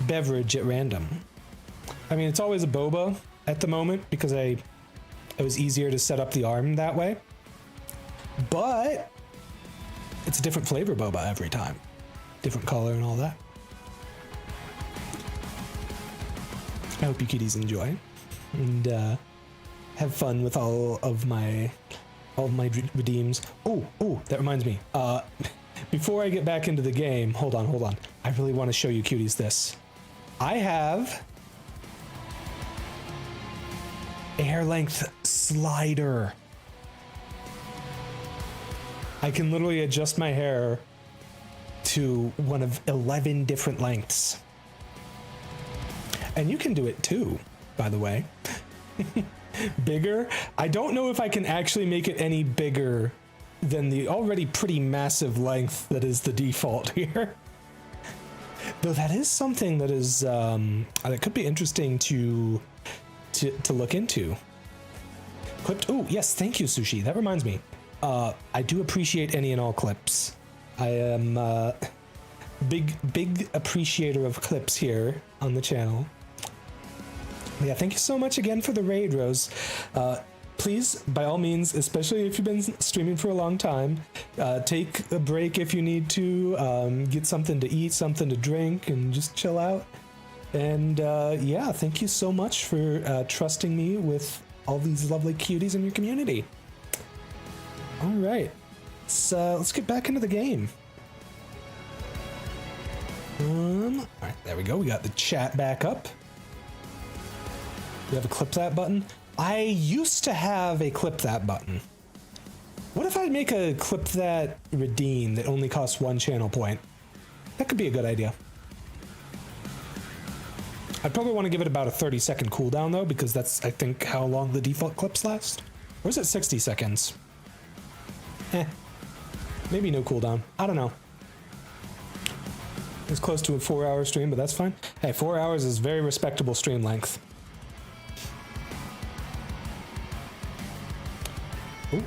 beverage at random. I mean, it's always a boba at the moment because it was easier to set up the arm that way, but it's a different flavor boba every time, different color and all that. I hope you kitties enjoy and have fun with all of my redeems. Oh, that reminds me. Before I get back into the game, hold on. I really want to show you cuties this. I have a hair length slider. I can literally adjust my hair to one of 11 different lengths. And you can do it too, by the way. Bigger. I don't know if I can actually make it any bigger than the already pretty massive length that is the default here. Though that is something that is that could be interesting to look into. Clipped. Oh yes, thank you, Sushi. That reminds me. I do appreciate any and all clips. I am big appreciator of clips here on the channel. Yeah, thank you so much again for the raid, Rose. Please, by all means, especially if you've been streaming for a long time, take a break if you need to, get something to eat, something to drink, and just chill out. And yeah, thank you so much for trusting me with all these lovely cuties in your community. All right, let's get back into the game. All right, there we go. We got the chat back up. We have a clip that button. I used to have a clip that button. What if I make a clip that redeem that only costs 1 channel point? That could be a good idea. I'd probably want to give it about a 30-second cooldown though, because that's, I think, how long the default clips last. Or is it 60 seconds? Maybe no cooldown. I don't know. It's close to a 4-hour stream, but that's fine. Hey, 4 hours is very respectable stream length. Ooh.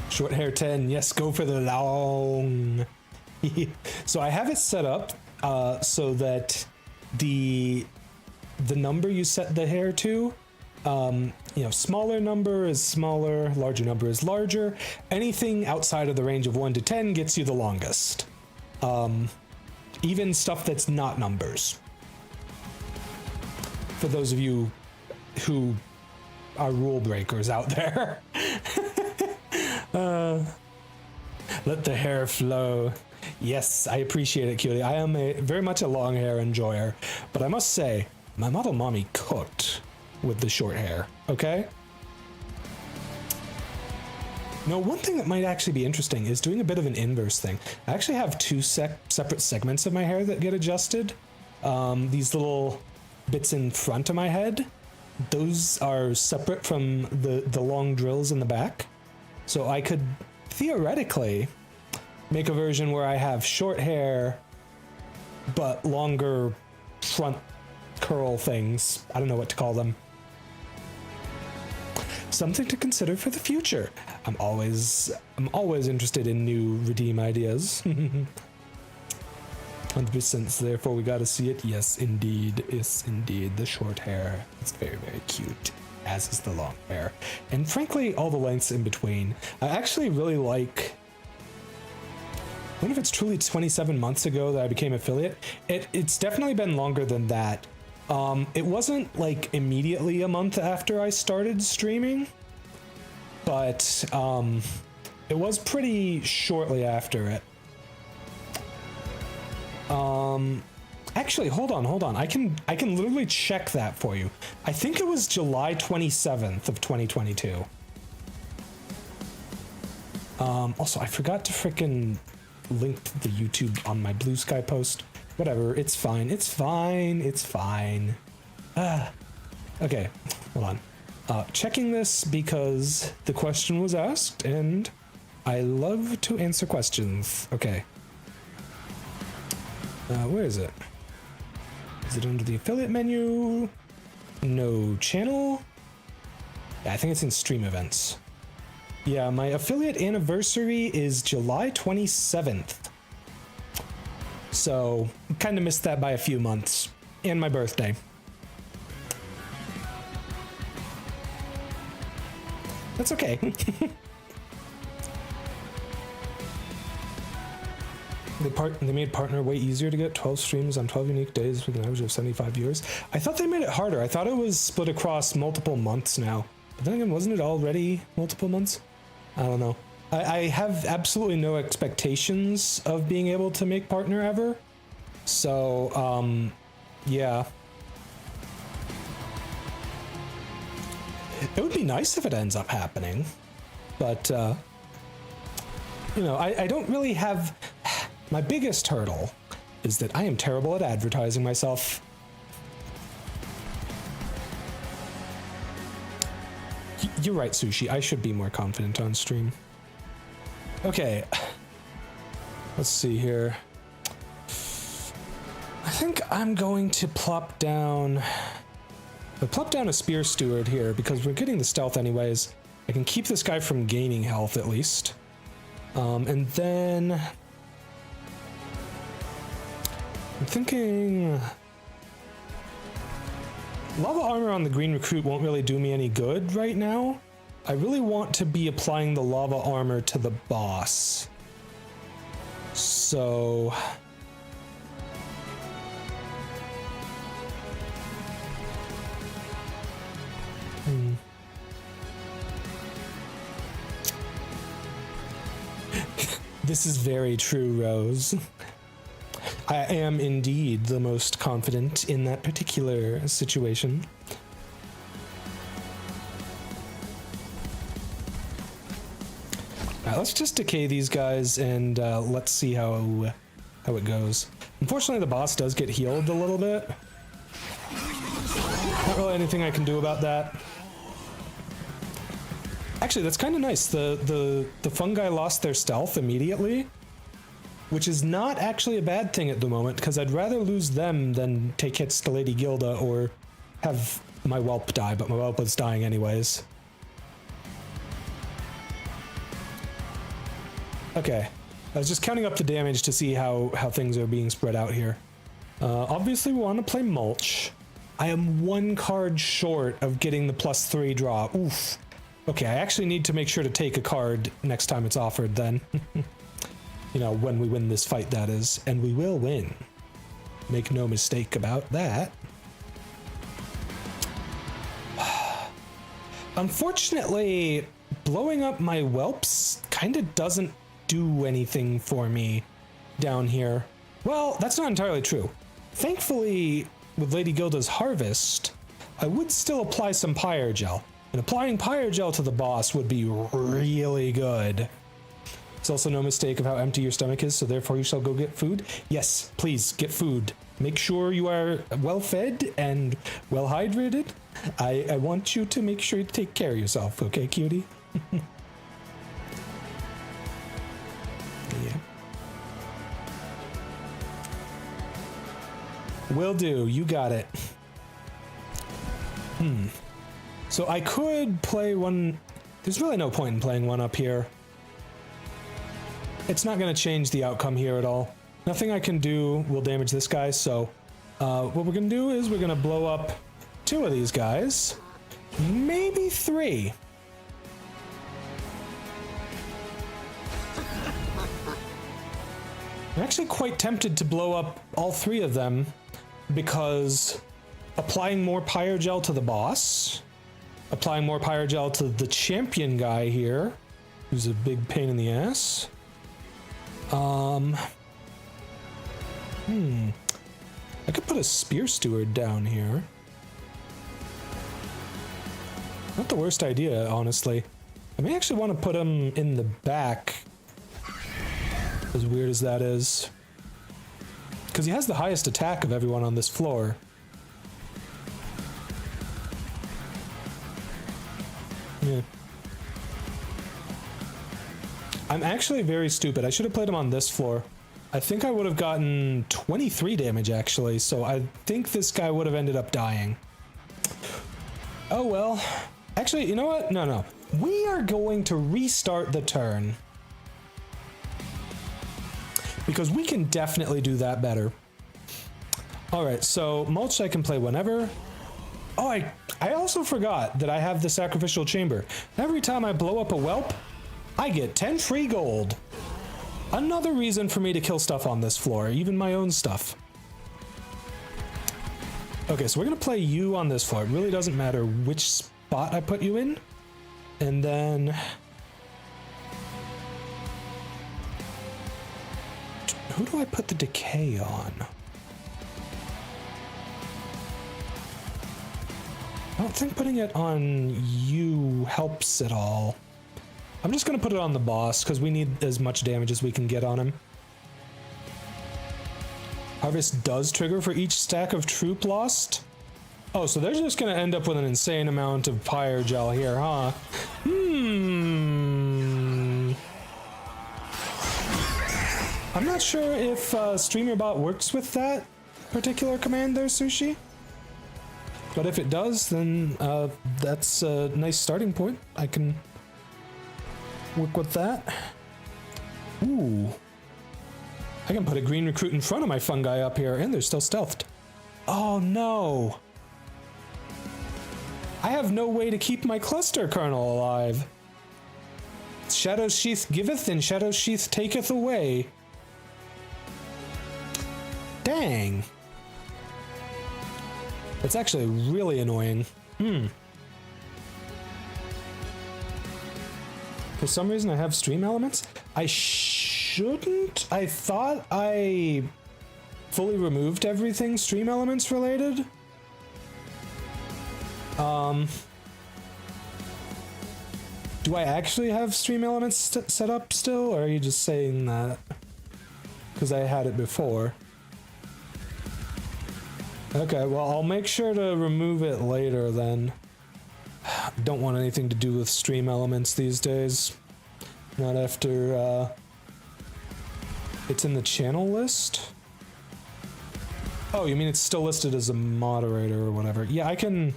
Short hair 10, yes, go for the long. So I have it set up so that the number you set the hair to, you know, smaller number is smaller, larger number is larger. Anything outside of the range of 1 to 10 gets you the longest. Even stuff that's not numbers. For those of you who are rule breakers out there. Let the hair flow. Yes, I appreciate it, cutie. I am very much a long hair enjoyer, but I must say, my model mommy cooked with the short hair, okay? No, one thing that might actually be interesting is doing a bit of an inverse thing. I actually have 2 separate segments of my hair that get adjusted. These little bits in front of my head, those are separate from the long drills in the back. So I could theoretically make a version where I have short hair, but longer front curl things. I don't know what to call them. Something to consider for the future. I'm always interested in new redeem ideas. 100%, therefore we gotta see it. Yes, indeed. Yes, indeed. The short hair. It's very, very cute, as is the long hair. And frankly, all the lengths in between. I actually really like... I wonder if it's truly 27 months ago that I became affiliate. It's definitely been longer than that. It wasn't like immediately a month after I started streaming, but it was pretty shortly after it. Actually, hold on. I can literally check that for you. I think it was July 27th of 2022. Also, I forgot to frickin' link the YouTube on my Blue Sky post. Whatever, it's fine. It's fine. It's fine. Okay, hold on. Checking this because the question was asked, and I love to answer questions. Okay. Where is it? Is it under the affiliate menu? No channel? Yeah, I think it's in stream events. Yeah, my affiliate anniversary is July 27th. So, kind of missed that by a few months. And my birthday. That's okay. They made partner way easier to get 12 streams on 12 unique days with an average of 75 viewers. I thought they made it harder. I thought it was split across multiple months now. But then again, wasn't it already multiple months? I don't know. I have absolutely no expectations of being able to make partner ever. So, yeah. It would be nice if it ends up happening. But, you know, I don't really have... My biggest hurdle is that I am terrible at advertising myself. You're right, Sushi. I should be more confident on stream. Okay. Let's see here. I think I'm going to plop down... I'll plop down a Spear Steward here because we're getting the stealth anyways. I can keep this guy from gaining health at least. And then... I'm thinking... Lava armor on the green recruit won't really do me any good right now. I really want to be applying the lava armor to the boss. So... This is very true, Rose. I am indeed the most confident in that particular situation. Alright, let's just decay these guys and let's see how it goes. Unfortunately, the boss does get healed a little bit. Not really anything I can do about that. Actually, that's kind of nice. The fungi lost their stealth immediately, which is not actually a bad thing at the moment, because I'd rather lose them than take hits to Lady Gilda or have my whelp die, but my whelp was dying anyways. Okay, I was just counting up the damage to see how things are being spread out here. Obviously, we want to play Mulch. I am 1 card short of getting the +3 draw. Oof. Okay, I actually need to make sure to take a card next time it's offered then. You know, when we win this fight, that is. And we will win. Make no mistake about that. Unfortunately, blowing up my whelps kind of doesn't do anything for me down here. Well, that's not entirely true. Thankfully, with Lady Gilda's Harvest, I would still apply some Pyre Gel. And applying Pyre Gel to the boss would be really good. It's also no mistake of how empty your stomach is, so therefore you shall go get food. Yes, please, get food. Make sure you are well fed and well hydrated. I want you to make sure you take care of yourself, okay, cutie? Yeah. Will do, you got it. So I could play one. There's really no point in playing one up here. It's not going to change the outcome here at all. Nothing I can do will damage this guy, so what we're going to do is we're going to blow up 2 of these guys. Maybe 3. I'm actually quite tempted to blow up all 3 of them, because applying more Pyre Gel to the boss, applying more Pyre Gel to the champion guy here, who's a big pain in the ass. I could put a Spear Steward down here. Not the worst idea, honestly. I may actually want to put him in the back, as weird as that is. Because he has the highest attack of everyone on this floor. Yeah. I'm actually very stupid. I should have played him on this floor. I think I would have gotten 23 damage, actually, so I think this guy would have ended up dying. Oh well. Actually, you know what? No. We are going to restart the turn. Because we can definitely do that better. Alright, so Mulch I can play whenever. Oh, I also forgot that I have the Sacrificial Chamber. Every time I blow up a whelp, I get 10 free gold. Another reason for me to kill stuff on this floor, even my own stuff. Okay, so we're gonna play you on this floor. It really doesn't matter which spot I put you in. And then... who do I put the decay on? I don't think putting it on you helps at all. I'm just going to put it on the boss, because we need as much damage as we can get on him. Harvest does trigger for each stack of troop lost. Oh, so they're just going to end up with an insane amount of Pyre Gel here, huh? I'm not sure if StreamerBot works with that particular command there, Sushi. But if it does, then that's a nice starting point. I can work with that. Ooh. I can put a green recruit in front of my fungi up here, and they're still stealthed. Oh no. I have no way to keep my cluster kernel alive. Shadow Sheath giveth and Shadow Sheath taketh away. Dang. That's actually really annoying. For some reason I have stream elements. I shouldn't. I thought I fully removed everything Stream Elements related. Do I actually have Stream Elements set up still, or are you just saying that because I had it before? Okay, well, I'll make sure to remove it later then. Don't want anything to do with Stream Elements these days. Not after, it's in the channel list? Oh, you mean it's still listed as a moderator or whatever. Yeah, I can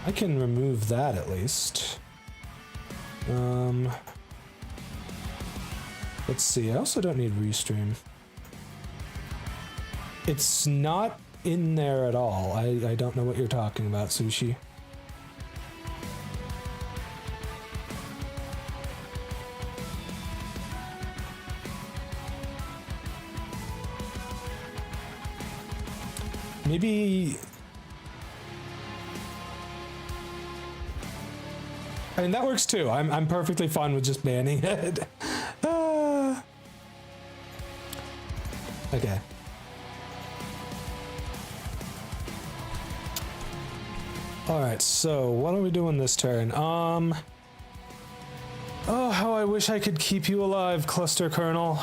remove that at least. Let's see, I also don't need Restream. It's not in there at all. I don't know what you're talking about, Sushi. Maybe... I mean, that works too. I'm perfectly fine with just banning it. Okay. Alright, so what are we doing this turn? Oh, how I wish I could keep you alive, Cluster Colonel.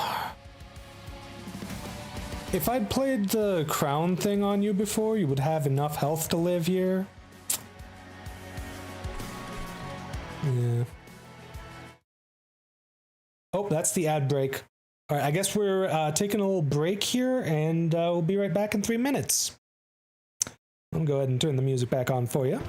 If I'd played the crown thing on you before, you would have enough health to live here. Yeah. Oh, that's the ad break. Alright, I guess we're taking a little break here, and we'll be right back in 3 minutes. I'll go ahead and turn the music back on for you.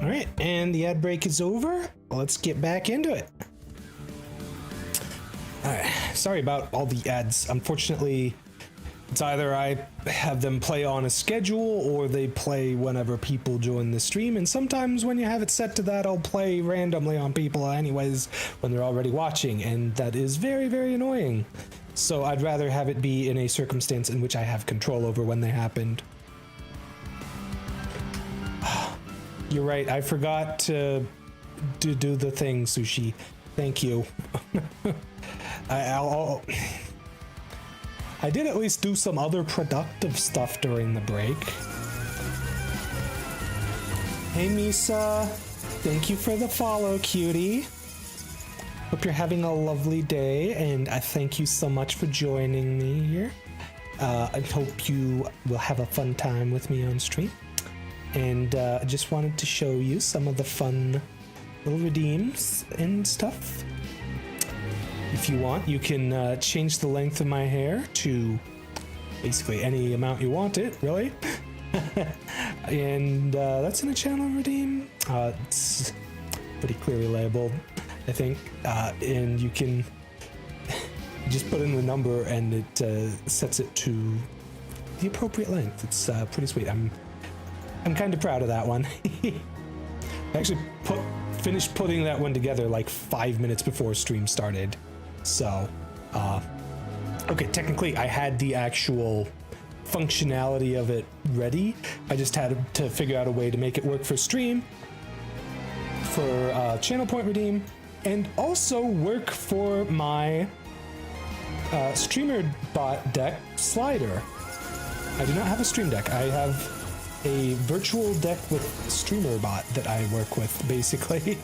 All right, and the ad break is over. Let's get back into it. All right, sorry about all the ads. Unfortunately, it's either I have them play on a schedule or they play whenever people join the stream. And sometimes when you have it set to that, I'll play randomly on people anyways when they're already watching. And that is very, very annoying. So I'd rather have it be in a circumstance in which I have control over when they happened. You're right. I forgot to do the thing, Sushi. Thank you. I did at least do some other productive stuff during the break. Hey, Misa. Thank you for the follow, cutie. Hope you're having a lovely day, and I thank you so much for joining me here. I hope you will have a fun time with me on stream. And I just wanted to show you some of the fun little redeems and stuff. If you want, you can change the length of my hair to basically any amount you want it, really. And that's in a channel redeem. It's pretty clearly labeled, I think. And you can just put in the number and it sets it to the appropriate length. It's pretty sweet. I'm kind of proud of that one. I actually finished putting that one together like 5 minutes before stream started. So, okay, technically I had the actual functionality of it ready. I just had to figure out a way to make it work for stream, for channel point redeem, and also work for my streamer bot deck slider. I do not have a stream deck. I have a virtual deck with streamer bot that I work with, basically.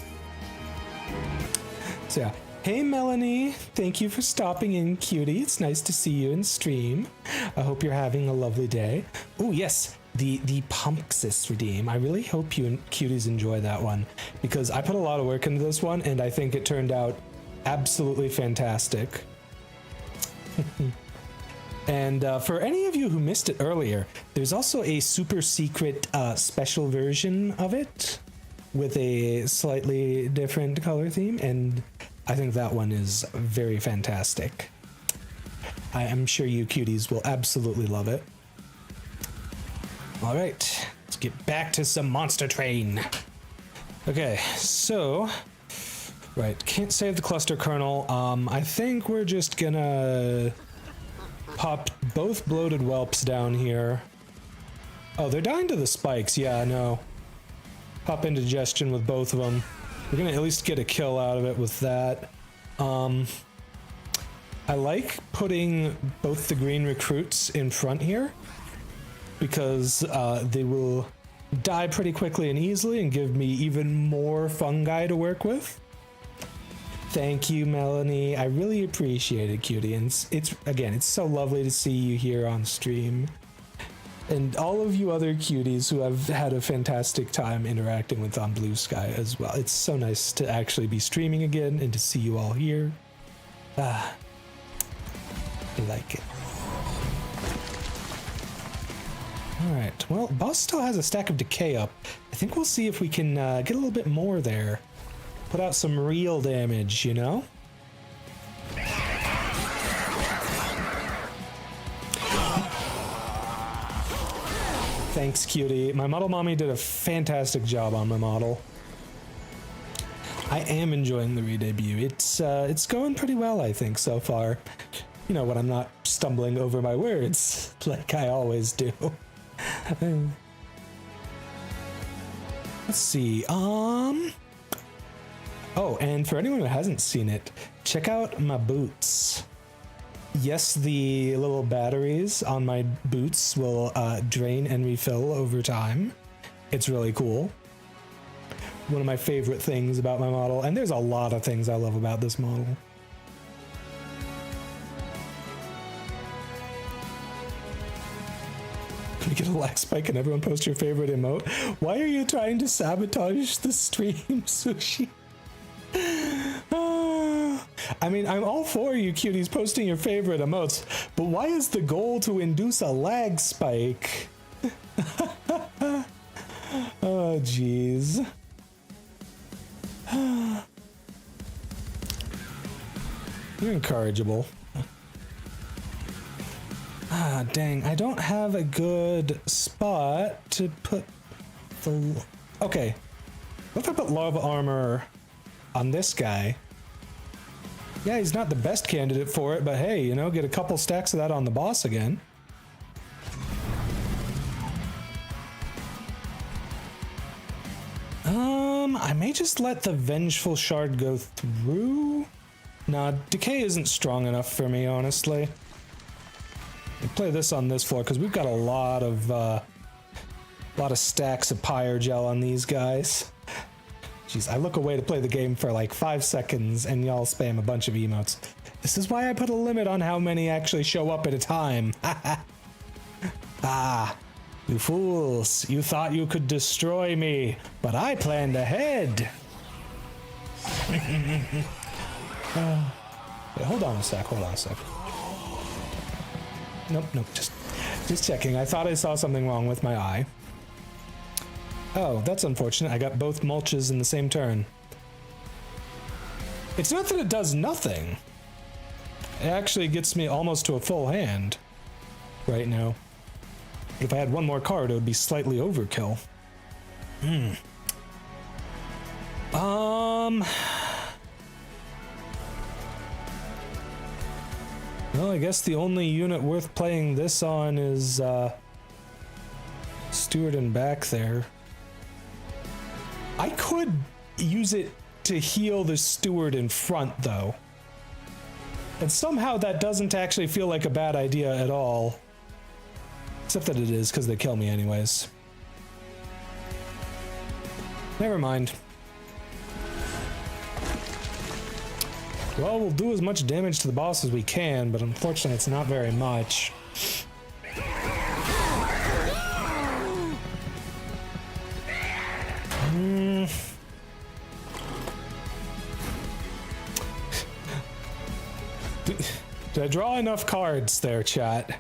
So yeah. Hey Melanie, thank you for stopping in, cutie. It's nice to see you in stream. I hope you're having a lovely day. Oh yes, the Pumpxis redeem. I really hope you cuties enjoy that one, because I put a lot of work into this one and I think it turned out absolutely fantastic. And for any of you who missed it earlier, there's also a super secret special version of it with a slightly different color theme, and I think that one is very fantastic. I am sure you cuties will absolutely love it. All right, let's get back to some Monster Train. Okay, so, right, can't save the cluster kernel. I think we're just gonna pop both bloated whelps down here. Oh, they're dying to the spikes. Yeah, I know. Pop indigestion with both of them. We're gonna at least get a kill out of it with that. I like putting both the green recruits in front here because they will die pretty quickly and easily and give me even more fungi to work with. Thank you, Melanie. I really appreciate it, cutie. And it's so lovely to see you here on stream. And all of you other cuties who I've had a fantastic time interacting with on Blue Sky as well. It's so nice to actually be streaming again and to see you all here. I like it. Alright, well, boss still has a stack of decay up. I think we'll see if we can get a little bit more there. Put out some real damage, you know? Thanks, cutie. My model mommy did a fantastic job on my model. I am enjoying the re-debut. It's going pretty well, I think, so far. You know, when I'm not stumbling over my words, like I always do. Let's see, oh, and for anyone who hasn't seen it, check out my boots. Yes, the little batteries on my boots will drain and refill over time. It's really cool. One of my favorite things about my model, and there's a lot of things I love about this model. Can we get a lag spike and everyone post your favorite emote? Why are you trying to sabotage the stream, Sushi? I mean, I'm all for you cuties posting your favorite emotes, but why is the goal to induce a lag spike? Oh, jeez. You're incorrigible. Ah, dang. I don't have a good spot to put the... Okay. What if I put lava armor on this guy? Yeah, he's not the best candidate for it, but hey, you know, get a couple stacks of that on the boss again. I may just let the Vengeful Shard go through. Nah, Decay isn't strong enough for me, honestly. We'll play this on this floor because we've got a lot of stacks of Pyre Gel on these guys. Jeez, I look away to play the game for like 5 seconds and y'all spam a bunch of emotes. This is why I put a limit on how many actually show up at a time. Ah, you fools. You thought you could destroy me, but I planned ahead. Wait, hold on a sec. Nope, just checking. I thought I saw something wrong with my eye. Oh, that's unfortunate. I got both mulches in the same turn. It's not that it does nothing. It actually gets me almost to a full hand right now. But if I had one more card, it would be slightly overkill. Well, I guess the only unit worth playing this on is Steward and back there. I could use it to heal the Steward in front, though. And somehow that doesn't actually feel like a bad idea at all. Except that it is, because they kill me anyways. Never mind. Well, we'll do as much damage to the boss as we can, but unfortunately it's not very much. Did I draw enough cards there, chat?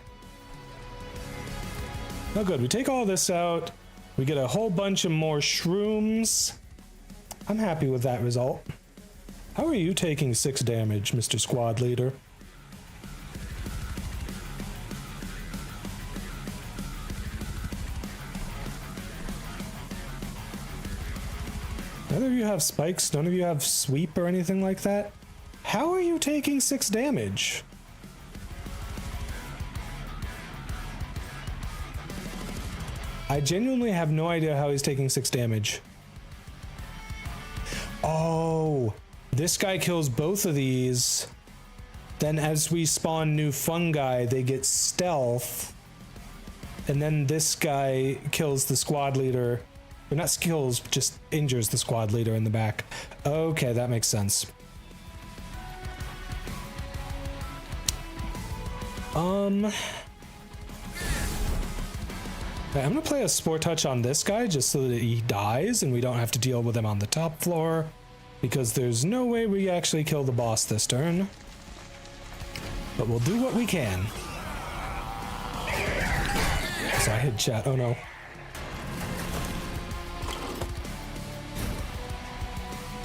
Oh good, we take all this out. We get a whole bunch of more shrooms. I'm happy with that result. How are you taking 6 damage, Mr. Squad Leader? None of you have spikes, none of you have sweep or anything like that. How are you taking 6 damage? I genuinely have no idea how he's taking 6 damage. Oh, this guy kills both of these. Then as we spawn new fungi, they get stealth. And then this guy kills the squad leader. Or not kills, just injures the squad leader in the back. Okay, that makes sense. I'm gonna play a Spore Touch on this guy just so that he dies and we don't have to deal with him on the top floor, because there's no way we actually kill the boss this turn. But we'll do what we can. So I hit chat. Oh no.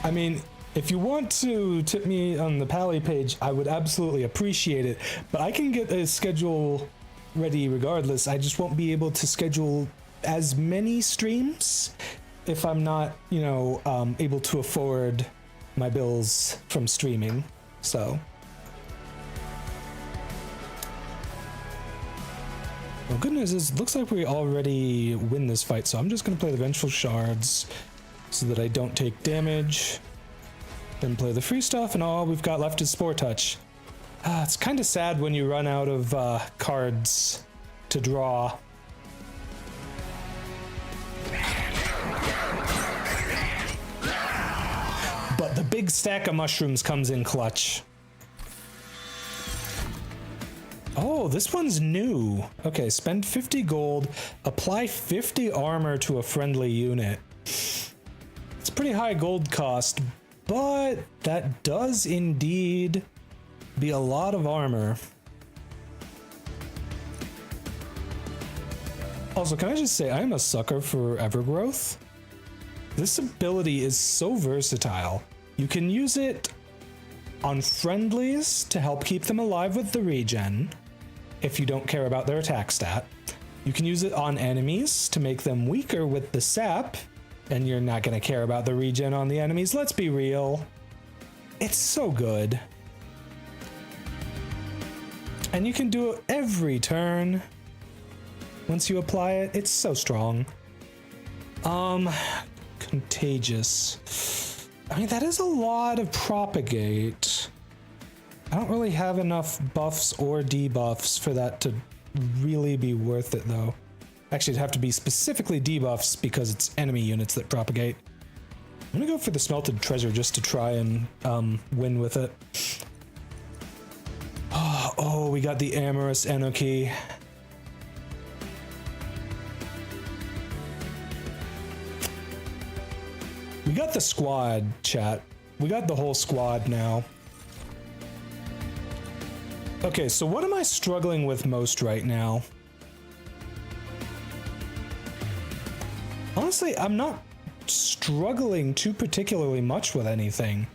I mean, if you want to tip me on the Pally page, I would absolutely appreciate it, but I can get a schedule ready regardless. I just won't be able to schedule as many streams if I'm not, you know, able to afford my bills from streaming. So, well, good news is, looks like we already win this fight, so I'm just gonna play the Vengeful Shards so that I don't take damage. Then play the free stuff, and all we've got left is Spore Touch. It's kind of sad when you run out of cards to draw. But the big stack of mushrooms comes in clutch. Oh, this one's new. Okay, spend 50 gold, apply 50 armor to a friendly unit. It's pretty high gold cost, but that does indeed be a lot of armor. Also, can I just say, I'm a sucker for Evergrowth. This ability is so versatile. You can use it on friendlies to help keep them alive with the regen, if you don't care about their attack stat. You can use it on enemies to make them weaker with the sap, and you're not going to care about the regen on the enemies. Let's be real. It's so good. And you can do it every turn. Once you apply it, it's so strong. Contagious. I mean, that is a lot of propagate. I don't really have enough buffs or debuffs for that to really be worth it, though. Actually, it'd have to be specifically debuffs because it's enemy units that propagate. I'm gonna go for the smelted treasure just to try and win with it. Oh, we got the amorous Enoki. We got the squad, chat. We got the whole squad now. Okay, so what am I struggling with most right now? Honestly, I'm not struggling too particularly much with anything.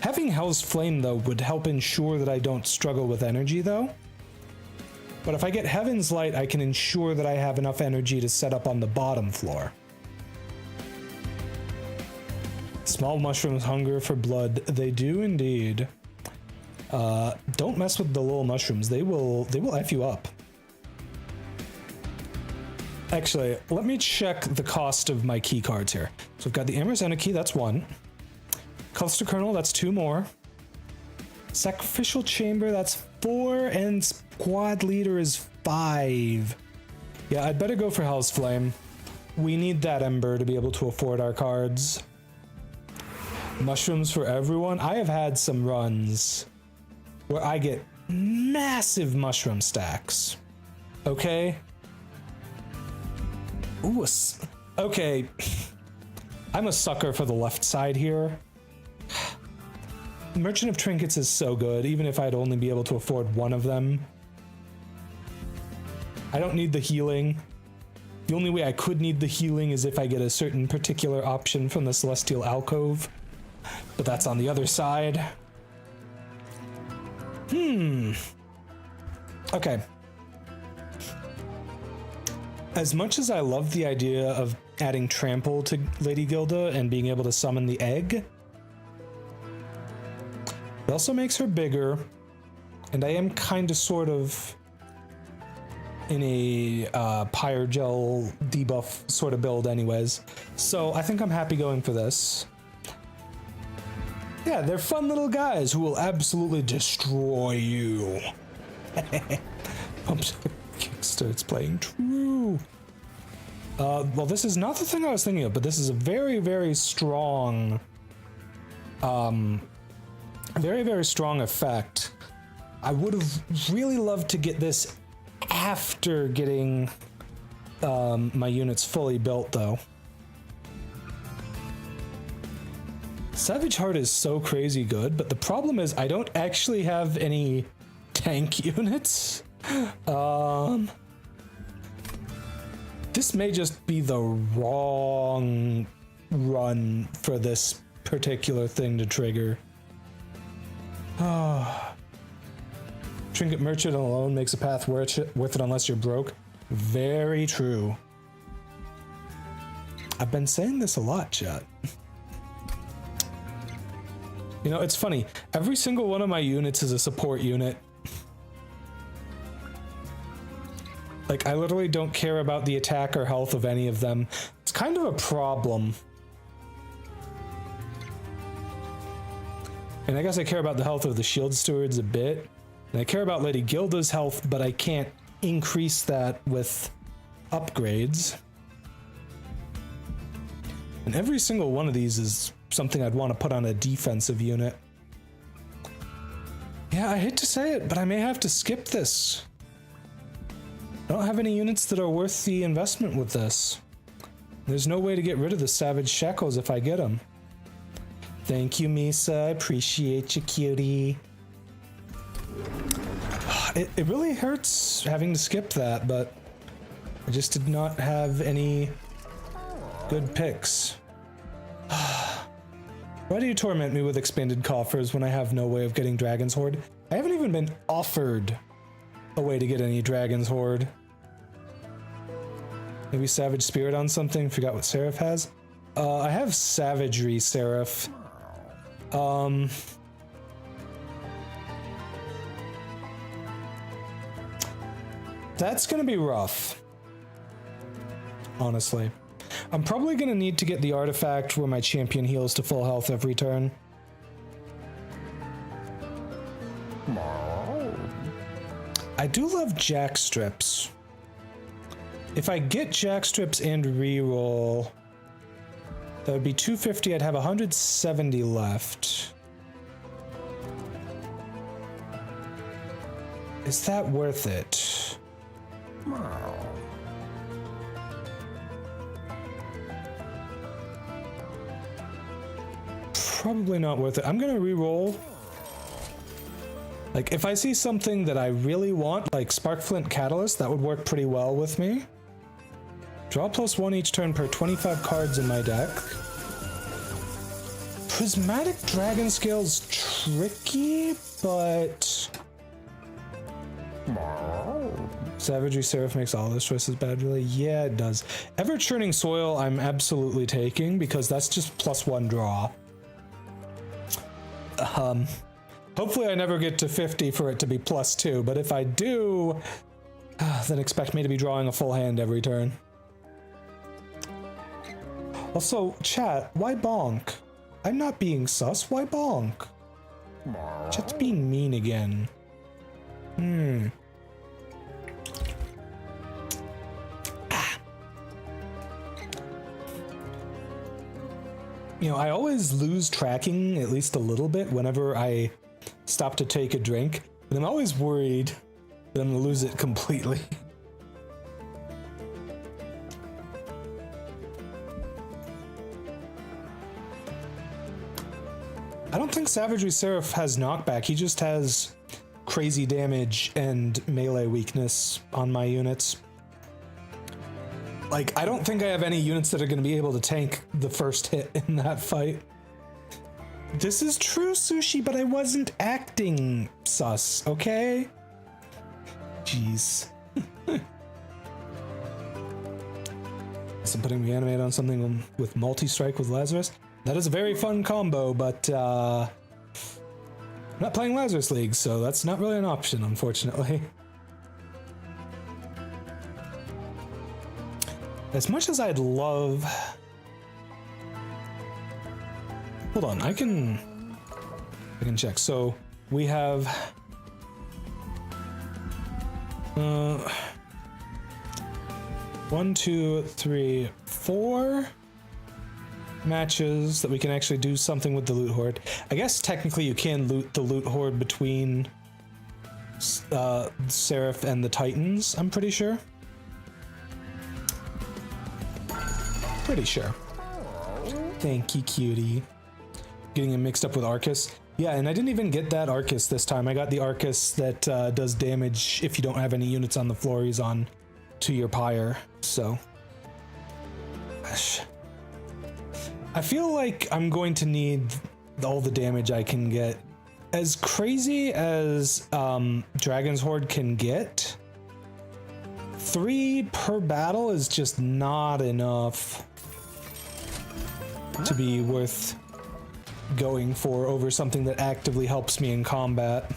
Having Hell's Flame, though, would help ensure that I don't struggle with energy, though. But if I get Heaven's Light, I can ensure that I have enough energy to set up on the bottom floor. Small mushrooms hunger for blood. They do indeed. Don't mess with the little mushrooms. They will F you up. Actually, let me check the cost of my key cards here. So I've got the Amorous Enoki, that's 1. Cluster Kernel, that's 2 more. Sacrificial Chamber, that's 4, and Squad Leader is 5. Yeah, I'd better go for Hell's Flame. We need that Ember to be able to afford our cards. Mushrooms for everyone. I have had some runs where I get massive mushroom stacks. Okay? Ooh, okay. I'm a sucker for the left side here. Merchant of Trinkets is so good, even if I'd only be able to afford one of them. I don't need the healing. The only way I could need the healing is if I get a certain particular option from the Celestial Alcove. But that's on the other side. Okay. As much as I love the idea of adding Trample to Lady Gilda and being able to summon the egg, it also makes her bigger, and I am kind of sort of in a Pyrogel debuff sort of build anyways, so I think I'm happy going for this. Yeah, they're fun little guys who will absolutely destroy you. Starts playing true. Well, this is not the thing I was thinking of, but this is a very, very strong, very, very strong effect. I would have really loved to get this after getting my units fully built, though. Savage Heart is so crazy good, but the problem is I don't actually have any tank units. This may just be the wrong run for this particular thing to trigger. Trinket Merchant alone makes a path worth it unless you're broke. Very true. I've been saying this a lot, chat. You know, it's funny. Every single one of my units is a support unit. Like, I literally don't care about the attack or health of any of them. It's kind of a problem. And I guess I care about the health of the Shield Stewards a bit. And I care about Lady Gilda's health, but I can't increase that with upgrades. And every single one of these is something I'd want to put on a defensive unit. Yeah, I hate to say it, but I may have to skip this. I don't have any units that are worth the investment with this. There's no way to get rid of the Savage Shackles if I get them. Thank you, Misa. I appreciate you, cutie. It really hurts having to skip that, but I just did not have any good picks. Why do you torment me with expanded coffers when I have no way of getting Dragon's Horde? I haven't even been offered a way to get any Dragon's Horde. Maybe Savage Spirit on something? Forgot what Seraph has. I have Savagery Seraph. That's gonna be rough. Honestly. I'm probably gonna need to get the artifact where my champion heals to full health every turn. I do love Jack Strips. If I get Jack Strips and reroll, that would be 250. I'd have 170 left. Is that worth it? Probably not worth it. I'm gonna reroll. Like, if I see something that I really want, like Sparkflint Catalyst, that would work pretty well with me. Draw +1 each turn per 25 cards in my deck. Prismatic Dragon Scale's tricky, but... Savagery Seraph makes all those choices bad, really? Yeah, it does. Ever Churning Soil, I'm absolutely taking, because that's just +1 draw. Hopefully I never get to 50 for it to be +2, but if I do, then expect me to be drawing a full hand every turn. Also, chat, why bonk? I'm not being sus, why bonk? Chat's being mean again. You know, I always lose tracking at least a little bit whenever I stop to take a drink, but I'm always worried that I'm gonna lose it completely. I don't think Savagery Seraph has knockback, he just has crazy damage and melee weakness on my units. Like, I don't think I have any units that are going to be able to tank the first hit in that fight. This is true, Sushi, but I wasn't acting sus, okay? Jeez. So I'm putting Reanimate on something with multi-strike with Lazarus. That is a very fun combo, but I'm not playing Lazarus League, so that's not really an option, unfortunately. As much as I'd love... Hold on, I can check. So we have 1, 2, 3, 4 matches that we can actually do something with the loot horde. I guess technically you can loot the loot horde between Seraph and the Titans, I'm pretty sure. Pretty sure. Thank you, cutie. Getting him mixed up with Arcus. Yeah, and I didn't even get that Arcus this time. I got the Arcus that does damage if you don't have any units on the floor he's on to your pyre, so. Gosh. I feel like I'm going to need all the damage I can get. As crazy as Dragon's Horde can get, 3 per battle is just not enough to be worth going for over something that actively helps me in combat.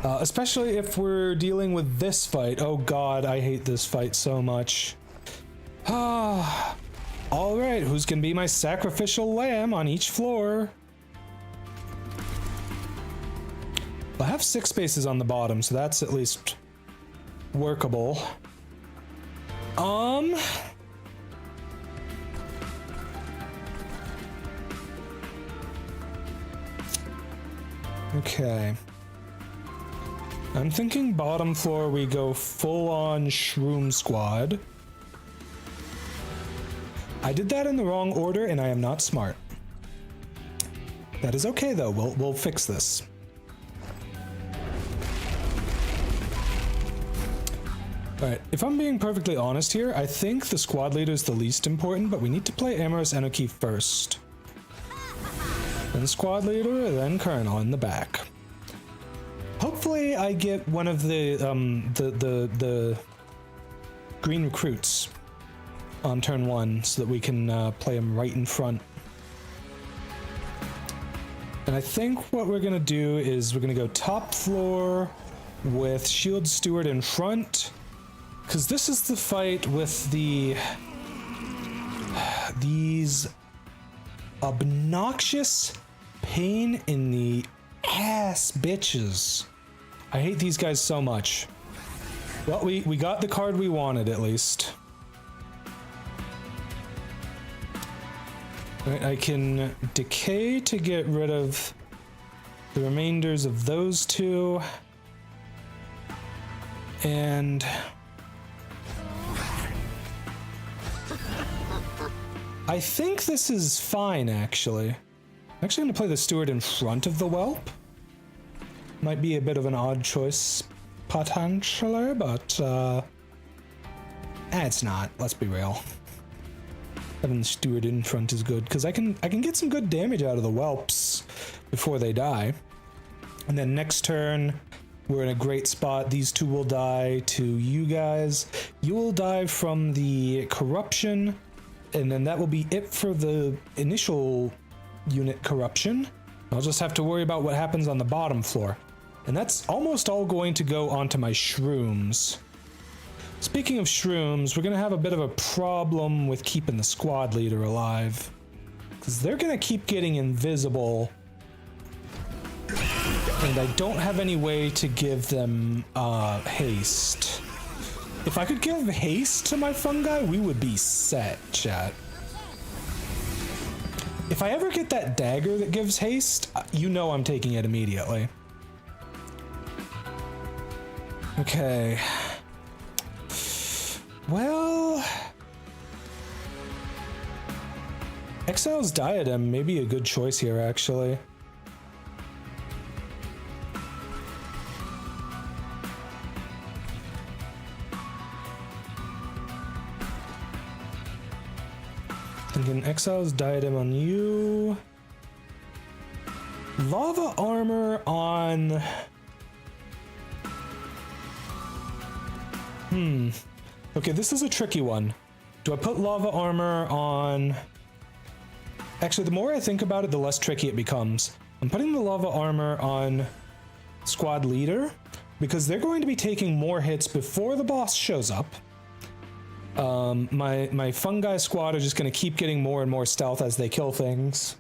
Especially if we're dealing with this fight. Oh god, I hate this fight so much. Alright, who's gonna be my sacrificial lamb on each floor? I have 6 spaces on the bottom, so that's at least workable. Okay. I'm thinking bottom floor we go full-on Shroom Squad. I did that in the wrong order and I am not smart. That is okay though, we'll fix this. Alright, if I'm being perfectly honest here, I think the squad leader is the least important, but we need to play Amorous Enoki first. then squad leader, then colonel in the back. Hopefully I get one of the green recruits on turn 1 so that we can play them right in front. And I think what we're gonna do is we're gonna go top floor with Shield Steward in front, because this is the fight with these obnoxious pain in the ass bitches. I hate these guys so much. Well, we got the card we wanted at least. Alright, I can decay to get rid of the remainders of those two. And I think this is fine, actually. I'm actually going to play the steward in front of the whelp. Might be a bit of an odd choice, potentially, but it's not. Let's be real. Having the steward in front is good because I can get some good damage out of the whelps before they die. And then next turn, we're in a great spot. These two will die to you guys. You will die from the corruption, and then that will be it for the initial unit corruption. I'll just have to worry about what happens on the bottom floor. And that's almost all going to go onto my shrooms. Speaking of shrooms, we're going to have a bit of a problem with keeping the squad leader alive. Because they're going to keep getting invisible. And I don't have any way to give them haste. If I could give haste to my fungi, we would be set, chat. If I ever get that dagger that gives haste, you know I'm taking it immediately. Okay. Well, Exile's Diadem may be a good choice here, actually. Thinking Exile's Diadem on you. Lava Armor on... Okay, this is a tricky one. Do I put Lava Armor on... Actually, the more I think about it, the less tricky it becomes. I'm putting the Lava Armor on Squad Leader, because they're going to be taking more hits before the boss shows up. My Fungi Squad are just going to keep getting more and more stealth as they kill things,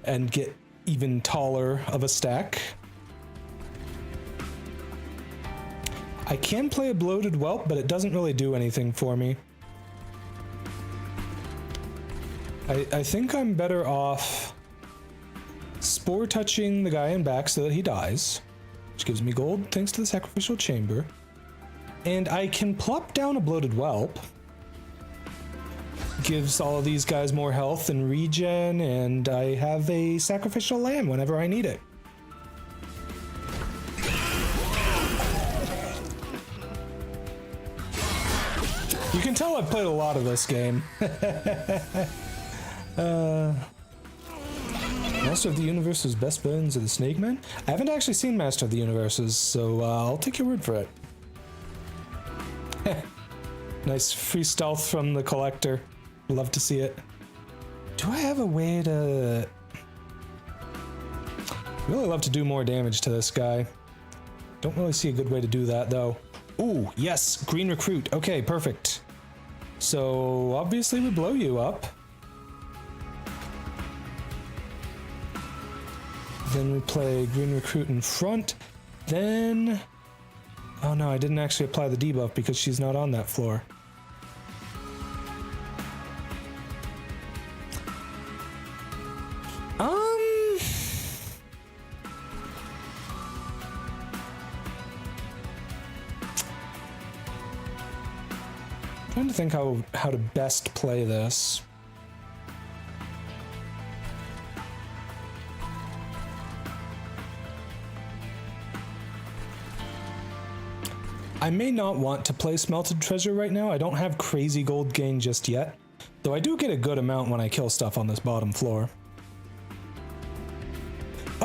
and get even taller of a stack. I can play a Bloated Whelp, but it doesn't really do anything for me. I think I'm better off Spore touching the guy in back so that he dies, which gives me gold thanks to the Sacrificial Chamber. And I can plop down a Bloated Whelp. Gives all of these guys more health and regen, and I have a Sacrificial Lamb whenever I need it. You can tell I've played a lot of this game. Master of the Universe's best villains are the Snake Men? I haven't actually seen Master of the Universe's, so I'll take your word for it. Nice free stealth from the Collector. Love to see it. Do I have a way to... Really love to do more damage to this guy. Don't really see a good way to do that, though. Ooh, yes, green recruit. Okay, perfect. So, obviously we blow you up. Then we play green recruit in front. Then... Oh no, I didn't actually apply the debuff because she's not on that floor. Trying to think how to best play this. I may not want to play Smelted Treasure right now. I don't have crazy gold gain just yet, though I do get a good amount when I kill stuff on this bottom floor.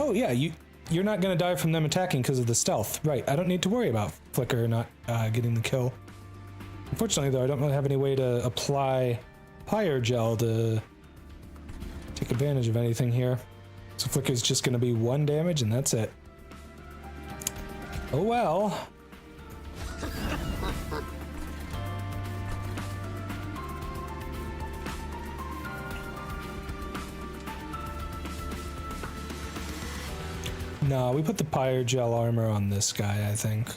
Oh yeah, you're not gonna die from them attacking because of the stealth. Right, I don't need to worry about Flicker not getting the kill. Unfortunately though, I don't really have any way to apply Pyre Gel to take advantage of anything here. So Flicker's just gonna be 1 damage and that's it. Oh well. No, we put the Pyre Gel armor on this guy, I think.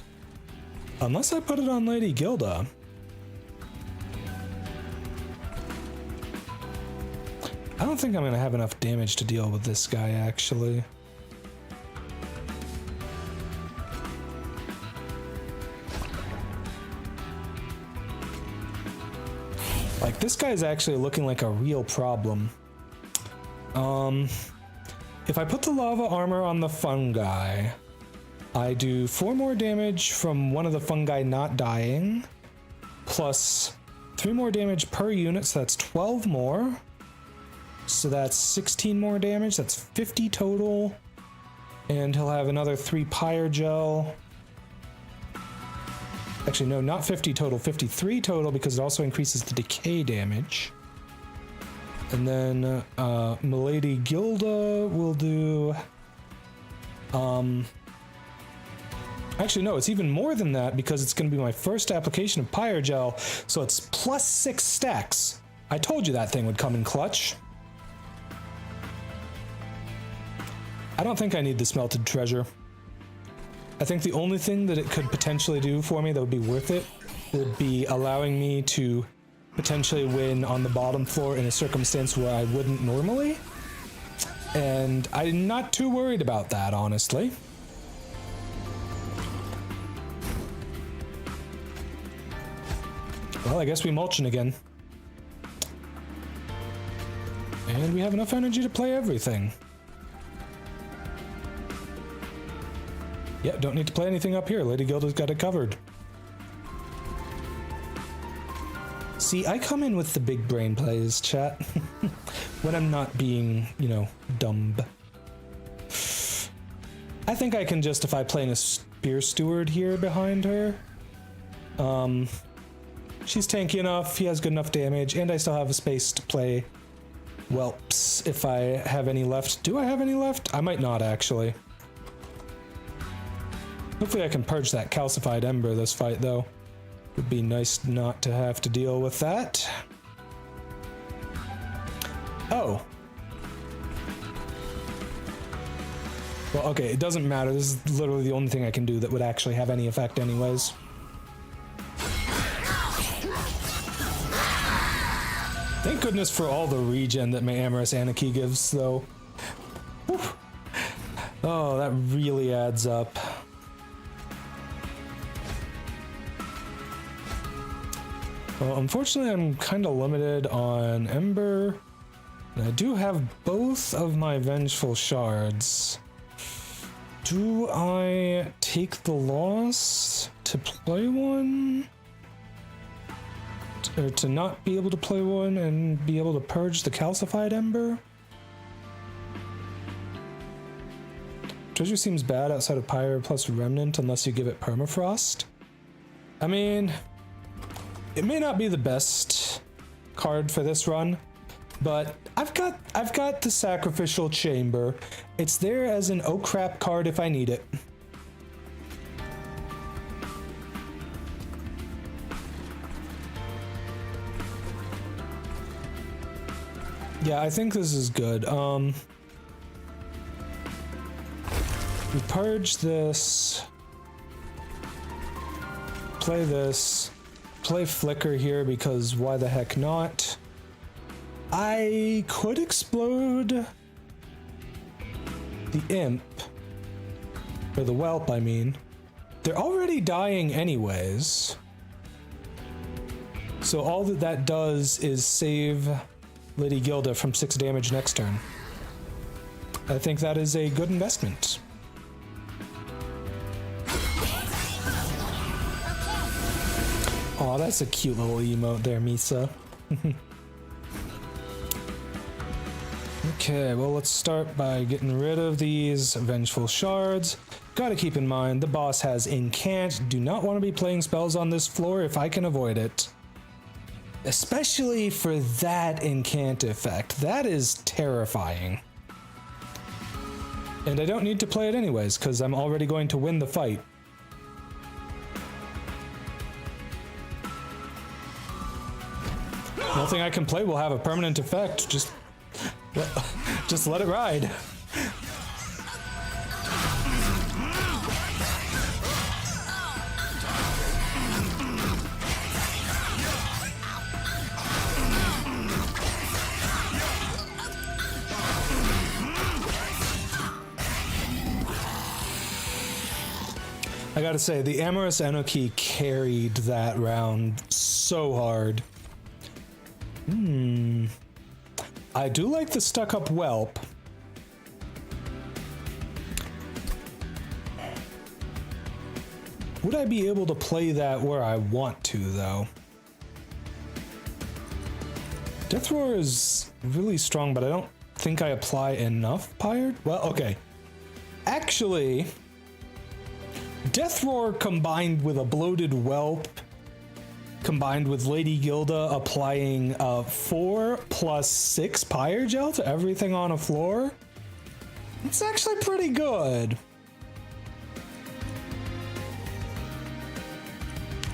Unless I put it on Lady Gilda. I don't think I'm gonna have enough damage to deal with this guy, actually. Like, this guy's actually looking like a real problem. If I put the lava armor on the fungi, I do 4 more damage from one of the fungi not dying, plus 3 more damage per unit, so that's 12 more. So that's 16 more damage, that's 50 total. And he'll have another 3 Pyre Gel. Actually, no, not 50 total, 53 total, because it also increases the decay damage. And then Milady Gilda will do... Actually, no, it's even more than that because it's going to be my first application of Pyre Gel, so it's plus 6 stacks. I told you that thing would come in clutch. I don't think I need the Smelted Treasure. I think the only thing that it could potentially do for me that would be worth it would be allowing me to potentially win on the bottom floor in a circumstance where I wouldn't normally. And I'm not too worried about that, honestly. Well, I guess we mulching again. And we have enough energy to play everything. Yeah, don't need to play anything up here. Lady Gilda's got it covered. See, I come in with the big brain plays, chat. When I'm not being, you know, dumb. I think I can justify playing a Spear Steward here behind her. She's tanky enough, he has good enough damage, and I still have a space to play Whelps if I have any left. Do I have any left? I might not, actually. Hopefully I can purge that calcified ember this fight, though. Would be nice not to have to deal with that. Oh. Well, okay, it doesn't matter. This is literally the only thing I can do that would actually have any effect anyways. Thank goodness for all the regen that my Amorous Anarchy gives, though. Whew. Oh, that really adds up. Well, unfortunately, I'm kind of limited on Ember. And I do have both of my Vengeful Shards. Do I take the loss to play one? Or to not be able to play one and be able to purge the calcified Ember? Treasure seems bad outside of Pyre plus Remnant unless you give it Permafrost. I mean... it may not be the best card for this run, but I've got the Sacrificial Chamber. It's there as an oh crap card if I need it. Yeah, I think this is good. We purge this. Play this. Play Flicker here because why the heck not? I could explode the Imp, or the Whelp, I mean. They're already dying anyways. So all that does is save Lady Gilda from 6 damage next turn. I think that is a good investment. Aw, that's a cute little emote there, Misa. Okay, well, let's start by getting rid of these vengeful shards. Gotta keep in mind, the boss has incant. Do not want to be playing spells on this floor if I can avoid it. Especially for that incant effect. That is terrifying. And I don't need to play it anyways, because I'm already going to win the fight. Nothing I can play will have a permanent effect. Just let it ride. I gotta say, the Amorous Enoki carried that round so hard. I do like the stuck-up whelp. Would I be able to play that where I want to, though? Death Roar is really strong, but I don't think I apply enough Pyre. Well, okay. Actually, Death Roar combined with a bloated whelp, combined with Lady Gilda applying 4 + 6 Pyre Gel to everything on a floor, it's actually pretty good.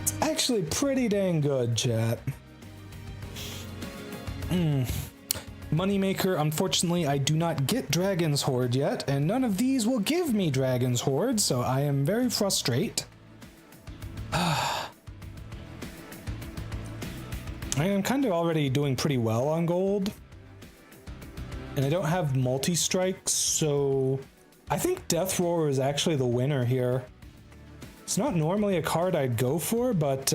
It's actually pretty dang good, chat. Moneymaker, unfortunately, I do not get Dragon's Horde yet, and none of these will give me Dragon's Horde, so I am very frustrated. I am kind of already doing pretty well on gold. And I don't have multi-strikes, so I think Death Roar is actually the winner here. It's not normally a card I'd go for, but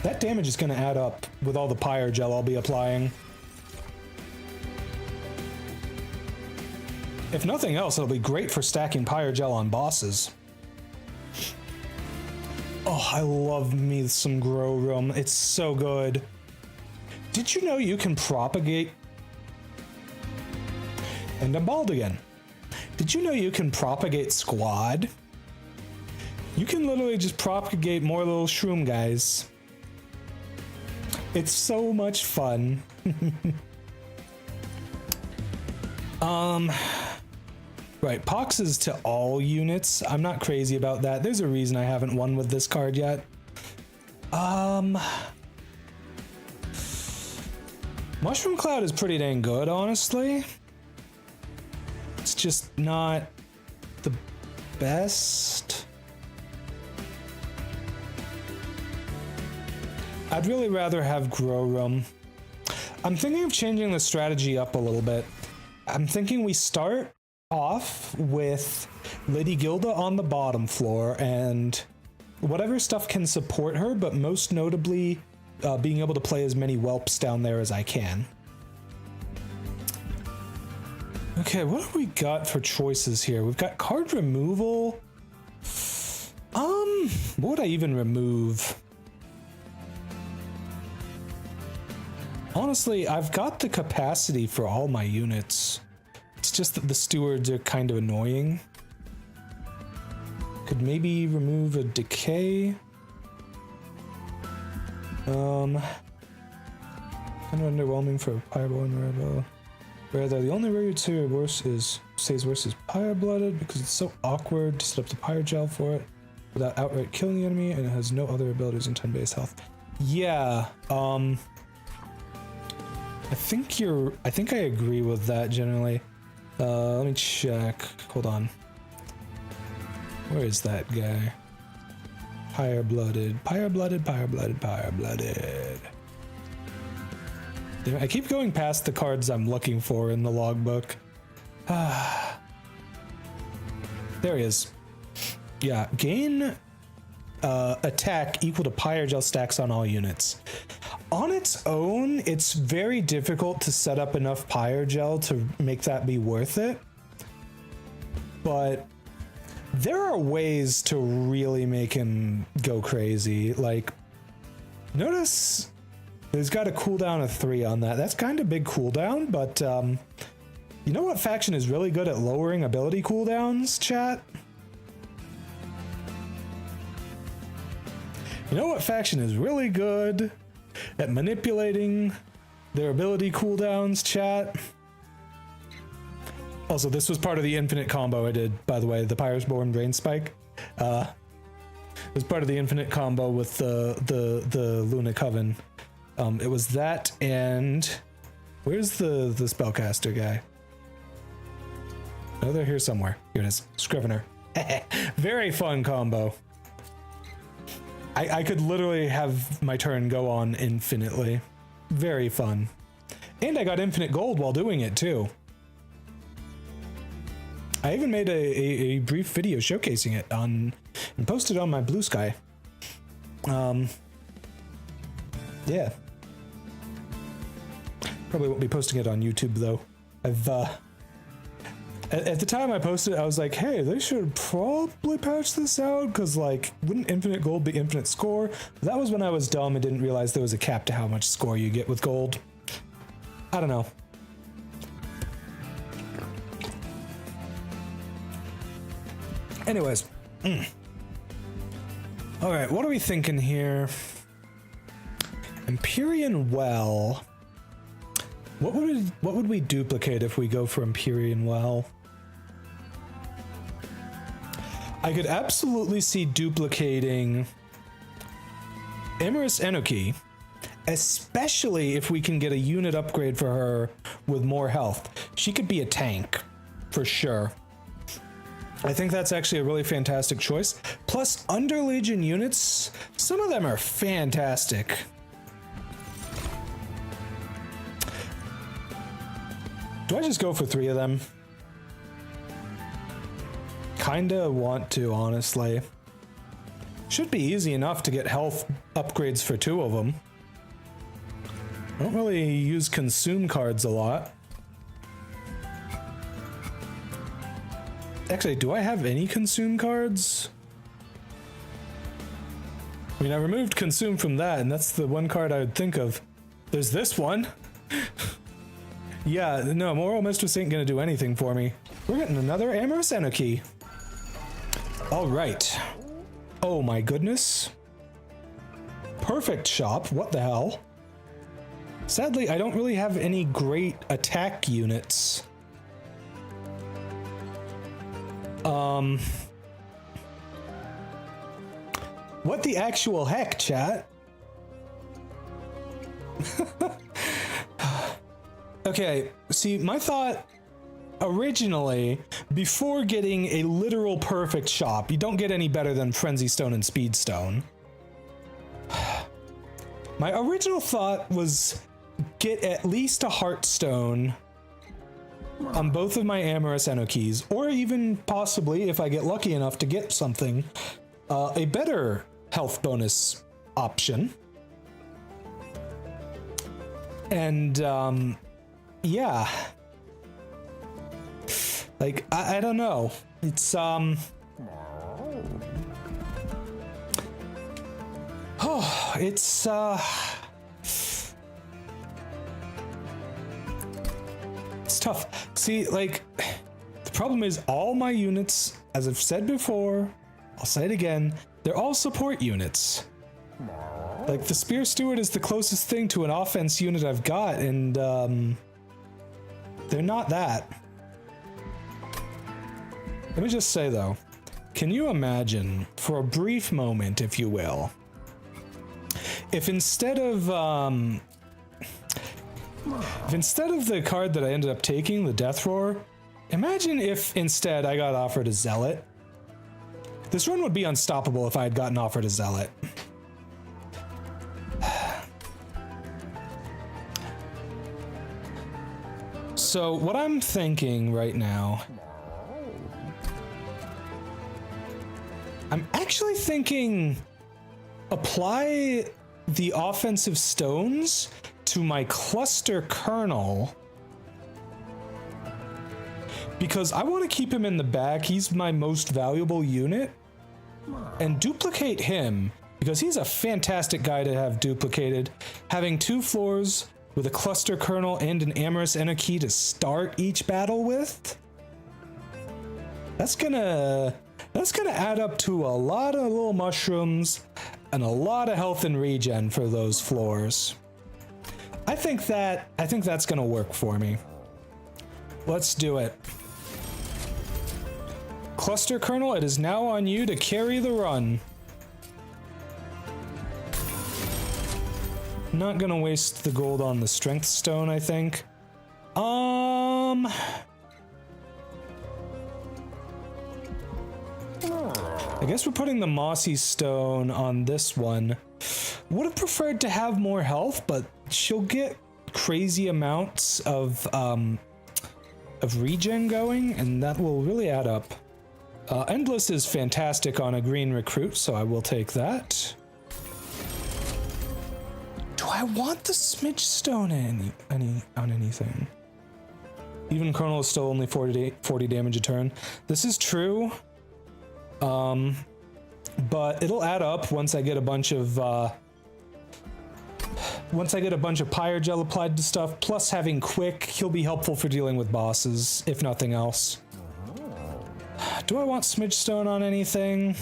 that damage is going to add up with all the Pyre Gel I'll be applying. If nothing else, it'll be great for stacking Pyre Gel on bosses. Oh, I love me some Grow Room. It's so good. Did you know you can propagate? And I'm bald again. Did you know you can propagate squad? You can literally just propagate more little shroom guys. It's so much fun. Right, Pox is to all units. I'm not crazy about that. There's a reason I haven't won with this card yet. Mushroom Cloud is pretty dang good, honestly. It's just not the best. I'd really rather have Grow Room. I'm thinking of changing the strategy up a little bit. I'm thinking we start off with Lady Gilda on the bottom floor and whatever stuff can support her, but most notably being able to play as many whelps down there as I can. Okay, what have we got for choices here? We've got card removal. What would I even remove? Honestly, I've got the capacity for all my units. It's just that the stewards are kind of annoying. Could maybe remove a decay. Kind of underwhelming for Pyreball and Rebel. Where the only way you'd say worse stays worse is Pyre Blooded because it's so awkward to set up the Pyre Gel for it without outright killing the enemy, and it has no other abilities in 10 base health. Yeah, I think I agree with that generally. Let me check. Hold on. Where is that guy? Pyre Blooded, Pyre Blooded, Pyre Blooded, Pyre Blooded. Damn, I keep going past the cards I'm looking for in the logbook. There he is. Yeah, gain attack equal to Pyre Gel stacks on all units. On its own, it's very difficult to set up enough Pyre Gel to make that be worth it. But there are ways to really make him go crazy. Like, notice There's got a cooldown of 3 on that. That's kind of big cooldown, but you know what faction is really good at lowering ability cooldowns, chat? You know what faction is really good at manipulating their ability cooldowns, chat? Also, this was part of the infinite combo I did, by the way, the Pyrosporn Brain Spike. It was part of the infinite combo with the Luna Coven. It was that and... Where's the spellcaster guy? Oh, they're here somewhere. Here it is. Scrivener. Very fun combo. I could literally have my turn go on infinitely. Very fun. And I got infinite gold while doing it too. I even made a brief video showcasing it on and posted on my Blue Sky. Yeah. Probably won't be posting it on YouTube though. I've at the time I posted it, I was like, hey, they should probably patch this out because, like, wouldn't infinite gold be infinite score? But that was when I was dumb and didn't realize there was a cap to how much score you get with gold. I don't know. Anyways. All right, what are we thinking here? Empyrean Well. What would we duplicate if we go for Empyrean Well? I could absolutely see duplicating Emerus Enoki, especially if we can get a unit upgrade for her with more health. She could be a tank, for sure. I think that's actually a really fantastic choice. Plus, Under Legion units, some of them are fantastic. Do I just go for 3 of them? Kinda want to, honestly. Should be easy enough to get health upgrades for 2 of them. I don't really use consume cards a lot. Actually, do I have any consume cards? I mean, I removed consume from that, and that's the one card I would think of. There's this one. Yeah, no, Moral Mistress ain't gonna do anything for me. We're getting another Amorous Enoki. All right. Oh my goodness. Perfect shop, what the hell? Sadly, I don't really have any great attack units. What the actual heck, chat? Okay, see, my thought originally, before getting a literal perfect shop, you don't get any better than Frenzy Stone and Speed Stone. My original thought was get at least a Heartstone on both of my Amorous Enokis, or even possibly, if I get lucky enough to get something, a better health bonus option. And, yeah. Like, I don't know. It's, oh, it's, it's tough. See, like, the problem is all my units, as I've said before, I'll say it again, they're all support units. Like, the Spear Steward is the closest thing to an offense unit I've got, and, they're not that. Let me just say, though, can you imagine, for a brief moment, if you will, if instead of the card that I ended up taking, the Death Roar, imagine if instead I got offered a Zealot. This run would be unstoppable if I had gotten offered a Zealot. So what I'm thinking right now, I'm actually thinking apply the offensive stones to my cluster kernel, because I want to keep him in the back. He's my most valuable unit, and duplicate him because he's a fantastic guy to have duplicated. Having 2 floors with a cluster kernel and an amorous anarchy to start each battle with, that's gonna add up to a lot of little mushrooms and a lot of health and regen for those floors. I think that's gonna work for me. Let's do it. Cluster kernel, it is now on you to carry the run. Not gonna waste the gold on the strength stone, I think. I guess we're putting the mossy stone on this one. Would have preferred to have more health, but she'll get crazy amounts of regen going, and that will really add up. Endless is fantastic on a green recruit, so I will take that. Do I want the smidge stone on anything? Even kernel is still only 40 damage a turn. This is true. But it'll add up once I get a bunch of pyre gel applied to stuff. Plus having quick, he'll be helpful for dealing with bosses, if nothing else. Do I want smidge stone on anything?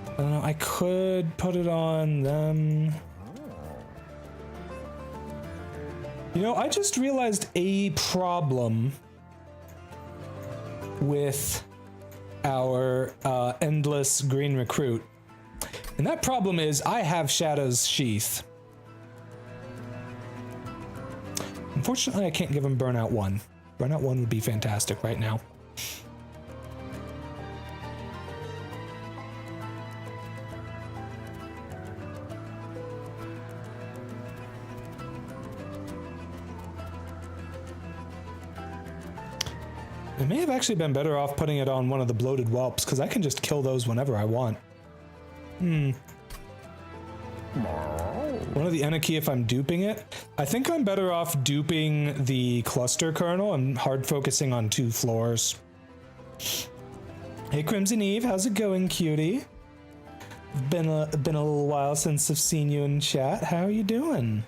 I don't know, I could put it on them. You know, I just realized a problem with our endless green recruit. And that problem is I have Shadow's Sheath. Unfortunately, I can't give him Burnout 1. Burnout 1 would be fantastic right now. It may have actually been better off putting it on one of the bloated whelps, because I can just kill those whenever I want. One of the anarchy if I'm duping it. I think I'm better off duping the cluster kernel and hard focusing on 2 floors. Hey Crimson Eve, how's it going, cutie? Been a little while since I've seen you in chat. How are you doing?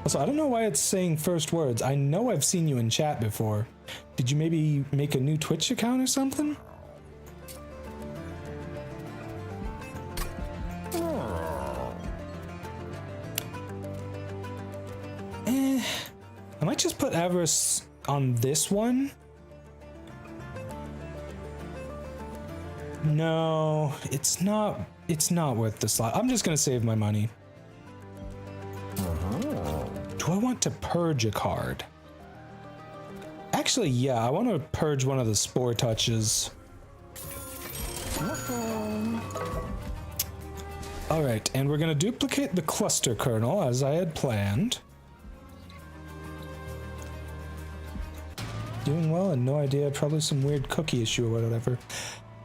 Also, I don't know why it's saying first words. I know I've seen you in chat before. Did you maybe make a new Twitch account or something? I might just put Avarice on this one. No, it's not worth the slot. I'm just gonna save my money. Do I want to purge a card? Actually, yeah, I want to purge one of the spore touches. Alright, and we're gonna duplicate the cluster kernel as I had planned. Doing well and no idea, probably some weird cookie issue or whatever.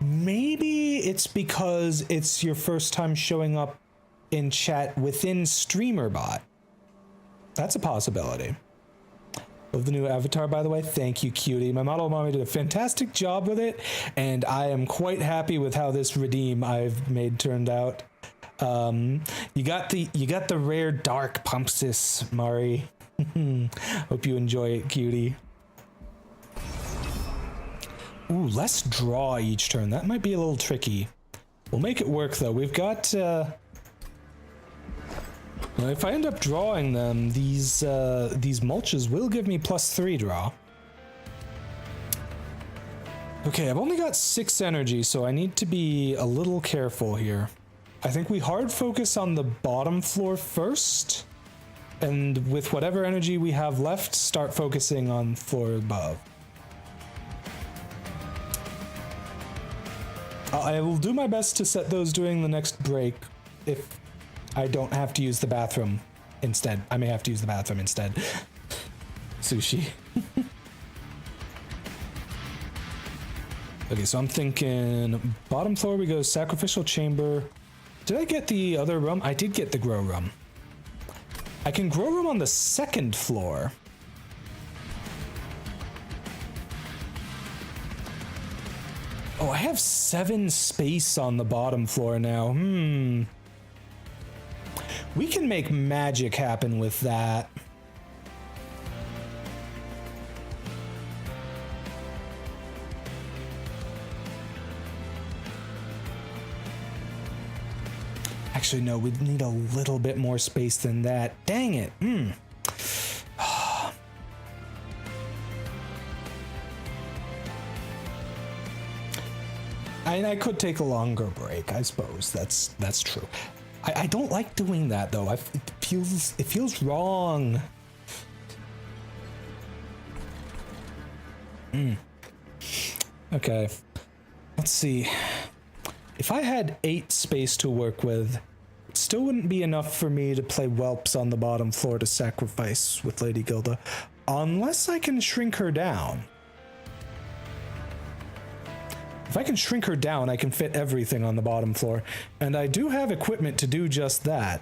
Maybe it's because it's your first time showing up in chat within StreamerBot. That's a possibility. Love the new avatar, by the way. Thank you, cutie. My model mommy did a fantastic job with it, and I am quite happy with how this redeem I've made turned out. You got the rare dark pumpsis, Mari. Hope you enjoy it, cutie. Ooh, less draw each turn. That might be a little tricky. We'll make it work though. We've got well, if I end up drawing them, these mulches will give me +3 draw. Okay, I've only got 6 energy, so I need to be a little careful here. I think we hard focus on the bottom floor first, and with whatever energy we have left, start focusing on floor above. I will do my best to set those during the next break if I don't have to use the bathroom instead. I may have to use the bathroom instead. Sushi. Okay, so I'm thinking bottom floor we go sacrificial chamber. Did I get the other room? I did get the grow room. I can grow room on the 2nd floor. Oh, I have 7 space on the bottom floor now. We can make magic happen with that. Actually, no, we need a little bit more space than that. Dang it. I could take a longer break, I suppose. That's true. I don't like doing that though. It feels wrong. Okay. Let's see. If I had 8 space to work with, it still wouldn't be enough for me to play whelps on the bottom floor to sacrifice with Lady Gilda, unless I can shrink her down. If I can shrink her down, I can fit everything on the bottom floor, and I do have equipment to do just that.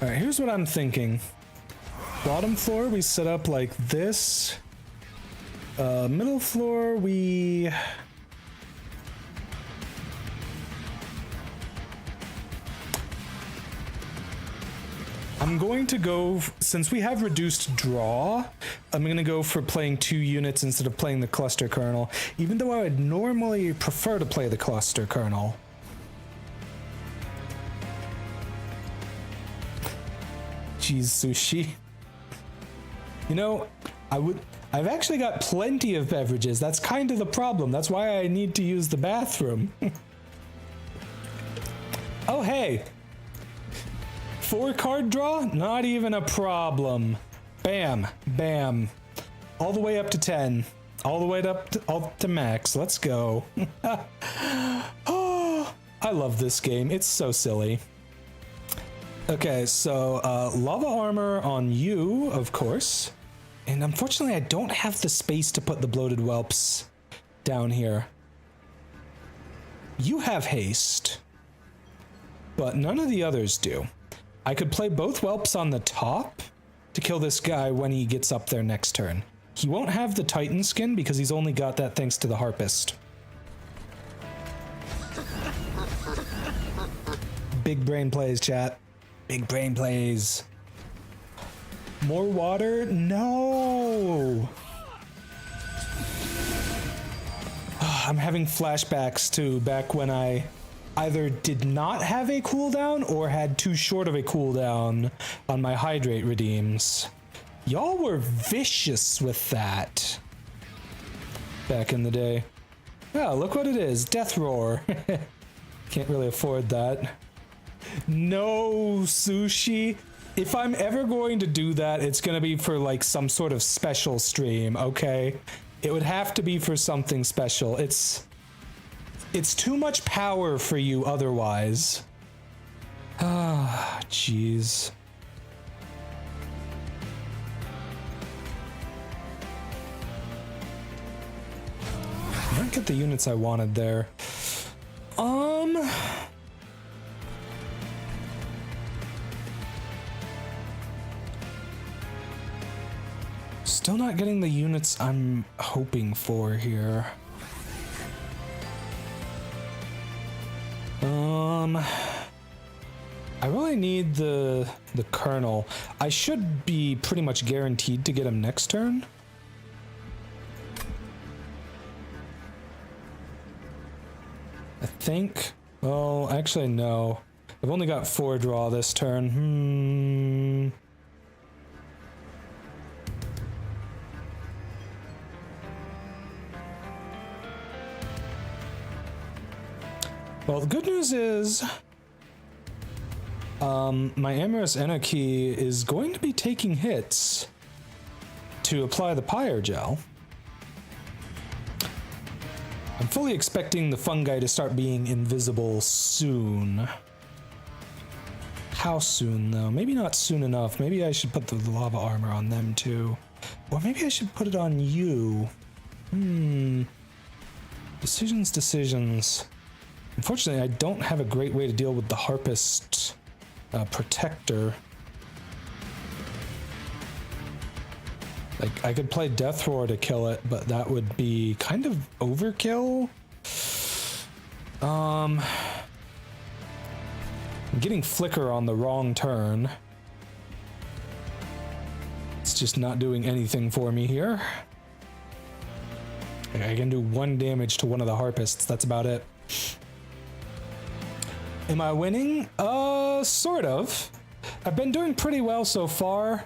Alright, here's what I'm thinking. Bottom floor, we set up like this. Middle floor, we... I'm going to go, since we have reduced draw, I'm going to go for playing 2 units instead of playing the cluster kernel, even though I would normally prefer to play the cluster kernel. Jeez, Sushi. You know, I've actually got plenty of beverages. That's kind of the problem. That's why I need to use the bathroom. Oh, hey. 4 card draw? Not even a problem. Bam, bam. All the way up to 10. All the way up to max. Let's go. Oh, I love this game. It's so silly. Okay, so lava armor on you, of course. And unfortunately, I don't have the space to put the bloated whelps down here. You have haste, but none of the others do. I could play both whelps on the top to kill this guy when he gets up there next turn. He won't have the Titan skin because he's only got that thanks to the Harpist. Big brain plays, chat. Big brain plays. More water? No! I'm having flashbacks to back when I either did not have a cooldown or had too short of a cooldown on my hydrate redeems. Y'all were vicious with that back in the day. Oh, look what it is. Death Roar. Can't really afford that. No, Sushi. If I'm ever going to do that, it's going to be for like some sort of special stream, okay? It would have to be for something special. It's too much power for you otherwise. Ah, jeez. I don't get the units I wanted there. Still not getting the units I'm hoping for here. I really need the kernel. I should be pretty much guaranteed to get him next turn. I think. Well, actually, no. I've only got 4 draw this turn. Well, the good news is, my Amorous Anarchy is going to be taking hits to apply the Pyre Gel. I'm fully expecting the fungi to start being invisible soon. How soon, though? Maybe not soon enough. Maybe I should put the lava armor on them, too. Or maybe I should put it on you. Decisions. Unfortunately, I don't have a great way to deal with the Harpist Protector. Like, I could play Death Roar to kill it, but that would be kind of overkill. I'm getting Flicker on the wrong turn. It's just not doing anything for me here. I can do 1 damage to one of the Harpists, that's about it. Am I winning? Sort of. I've been doing pretty well so far.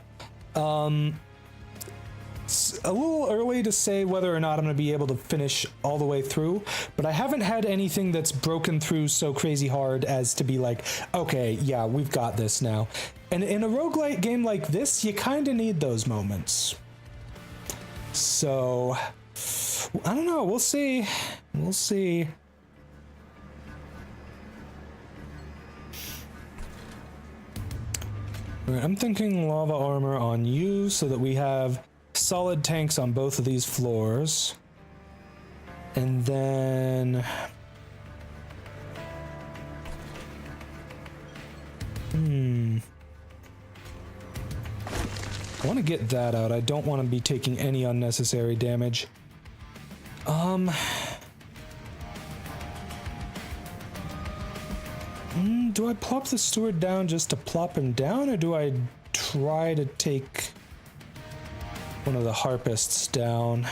It's a little early to say whether or not I'm going to be able to finish all the way through, but I haven't had anything that's broken through so crazy hard as to be like, okay, yeah, we've got this now. And in a roguelite game like this, you kind of need those moments. So, I don't know, we'll see. We'll see. All right, I'm thinking lava armor on you so that we have solid tanks on both of these floors. And then... I want to get that out. I don't want to be taking any unnecessary damage. Do I plop the steward down just to plop him down, or do I try to take one of the harpists down?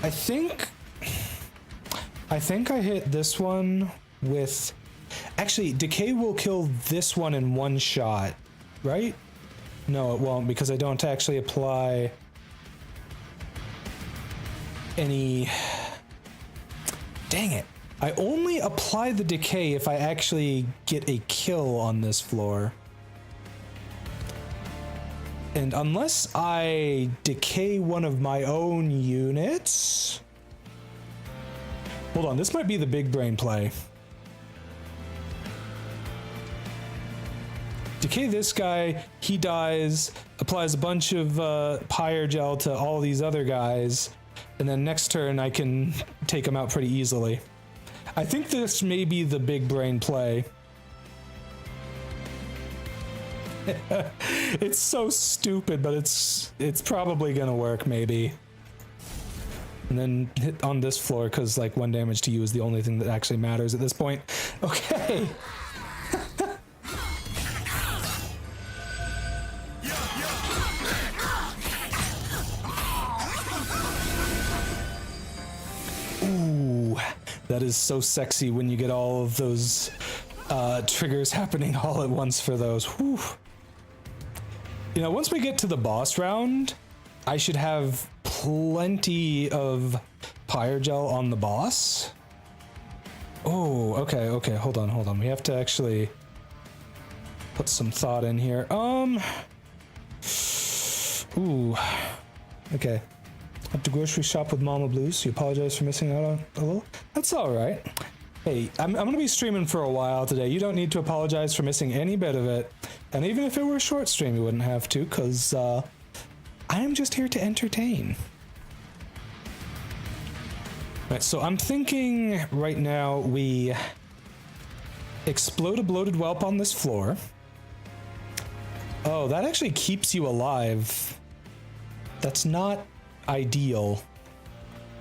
I think I hit this one with... Actually, Decay will kill this one in one shot, right? No, it won't, because I don't actually apply any... Dang it. I only apply the decay if I actually get a kill on this floor. And unless I decay one of my own units... Hold on, this might be the big brain play. Decay this guy, he dies, applies a bunch of pyre gel to all these other guys, and then next turn I can take them out pretty easily. I think this may be the big brain play. It's so stupid, but it's probably gonna work, maybe. And then hit on this floor, because like 1 damage to you is the only thing that actually matters at this point. Okay. Ooh, that is so sexy when you get all of those triggers happening all at once for those. Whew. You know, once we get to the boss round, I should have plenty of pyre gel on the boss. Oh, okay, hold on. We have to actually put some thought in here. Ooh, okay. At the grocery shop with Mama Blues. You apologize for missing out on a little? That's all right. Hey, I'm gonna be streaming for a while today. You don't need to apologize for missing any bit of it. And even if it were a short stream, you wouldn't have to, because I am just here to entertain. Right, so I'm thinking right now we explode a bloated whelp on this floor. Oh, that actually keeps you alive. That's not ideal,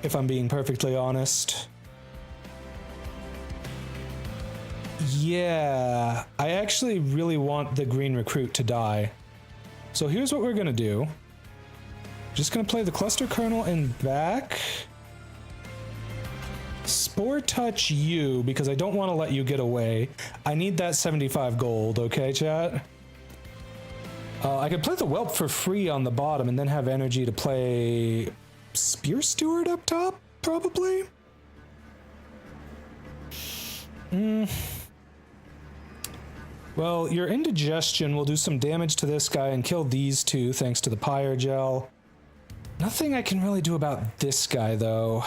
if I'm being perfectly honest. Yeah, I actually really want the green recruit to die. So here's what we're gonna do. Just gonna play the cluster kernel in back. Spore touch you, because I don't want to let you get away. I need that 75 gold, okay, chat? I could play the whelp for free on the bottom and then have energy to play Spear Steward up top, probably? Well, your indigestion will do some damage to this guy and kill these two thanks to the pyre gel. Nothing I can really do about this guy, though.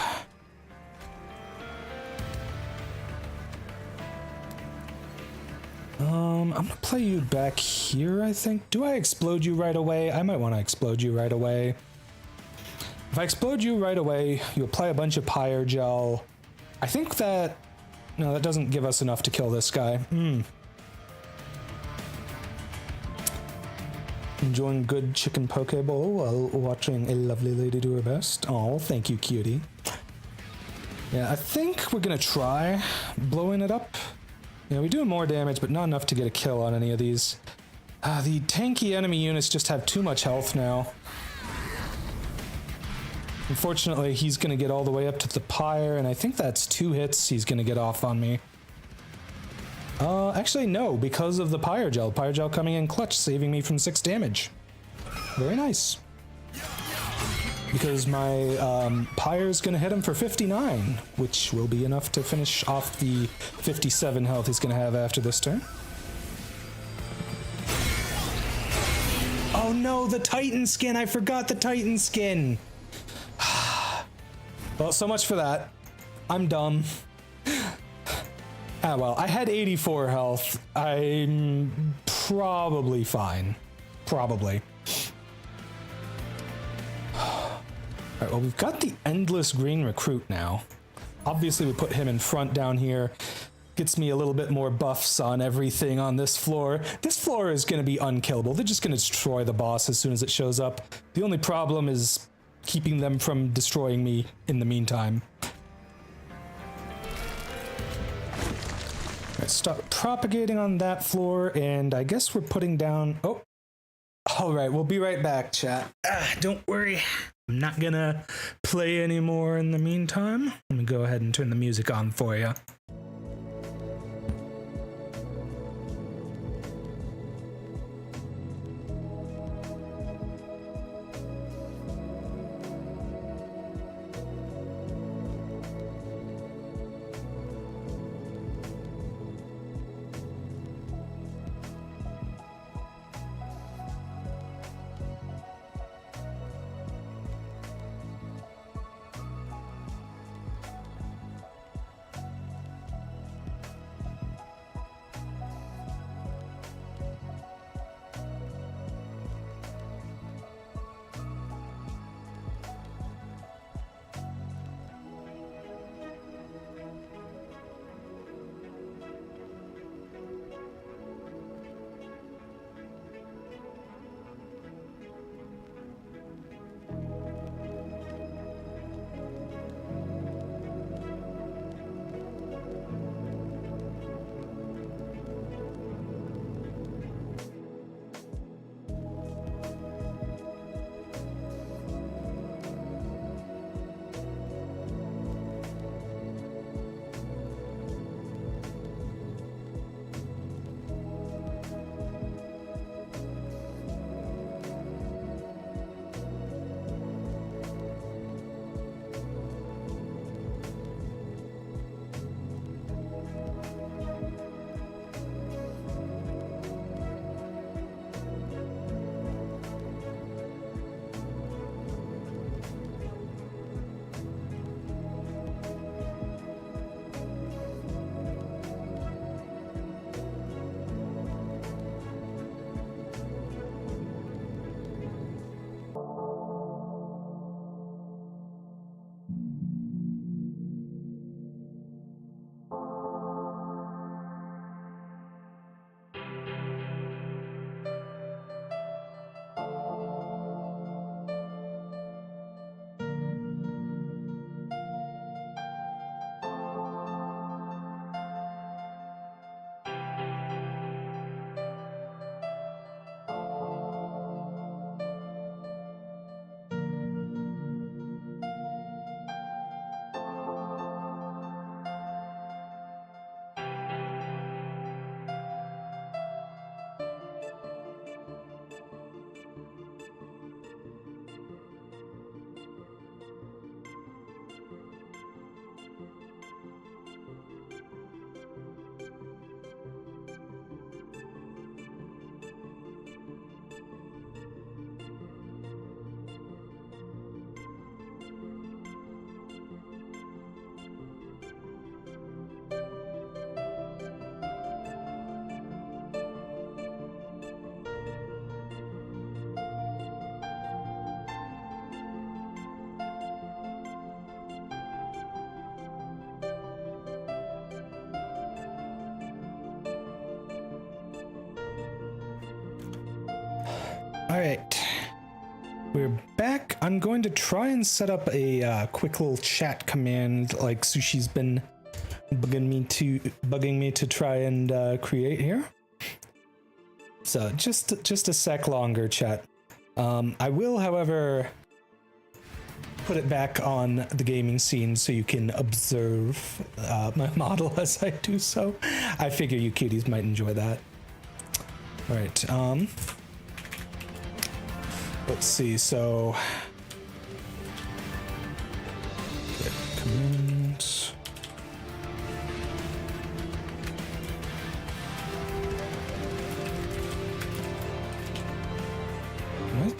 I'm gonna play you back here, I think. Do I explode you right away? I might want to explode you right away. If I explode you right away, you apply a bunch of pyre gel. I think that... No, that doesn't give us enough to kill this guy. Enjoying good chicken poke bowl while watching a lovely lady do her best. Oh, thank you, cutie. Yeah, I think we're gonna try blowing it up. Yeah, we're doing more damage, but not enough to get a kill on any of these. The tanky enemy units just have too much health now. Unfortunately, he's gonna get all the way up to the pyre, and I think that's 2 hits he's gonna get off on me. Actually, no, because of the pyre gel. Pyre gel coming in clutch, saving me from 6 damage. Very nice. Because my pyre's gonna hit him for 59, which will be enough to finish off the 57 health he's gonna have after this turn. Oh no, the Titan skin! I forgot the Titan skin! Well, so much for that. I'm dumb. Ah, well, I had 84 health. I'm probably fine. Probably. Alright, well, we've got the Endless Green Recruit now. Obviously, we put him in front down here. Gets me a little bit more buffs on everything on this floor. This floor is going to be unkillable. They're just going to destroy the boss as soon as it shows up. The only problem is keeping them from destroying me in the meantime. Alright, stop propagating on that floor, and I guess we're putting down... Oh! Alright, we'll be right back, chat. Don't worry. I'm not gonna play anymore in the meantime. Let me go ahead and turn the music on for you. All right, we're back. I'm going to try and set up a quick little chat command like Sushi's been bugging me to try and create here. So just a sec longer, chat. I will, however, put it back on the gaming scene so you can observe my model as I do so. I figure you cuties might enjoy that. All right. Let's see. So, get commands.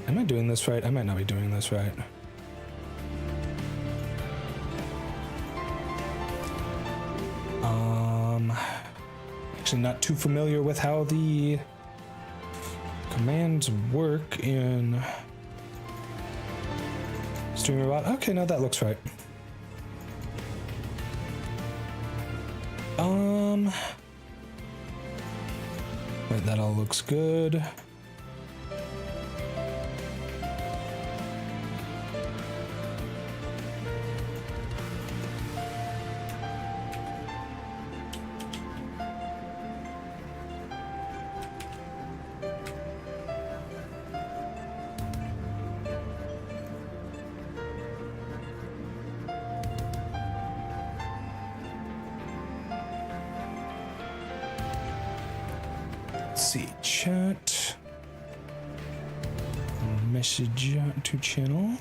Am I doing this right? I might not be doing this right. Actually not too familiar with how the commands work in StreamerBot. Okay, no, that looks right. Right, that all looks good. See, chat, message to channel.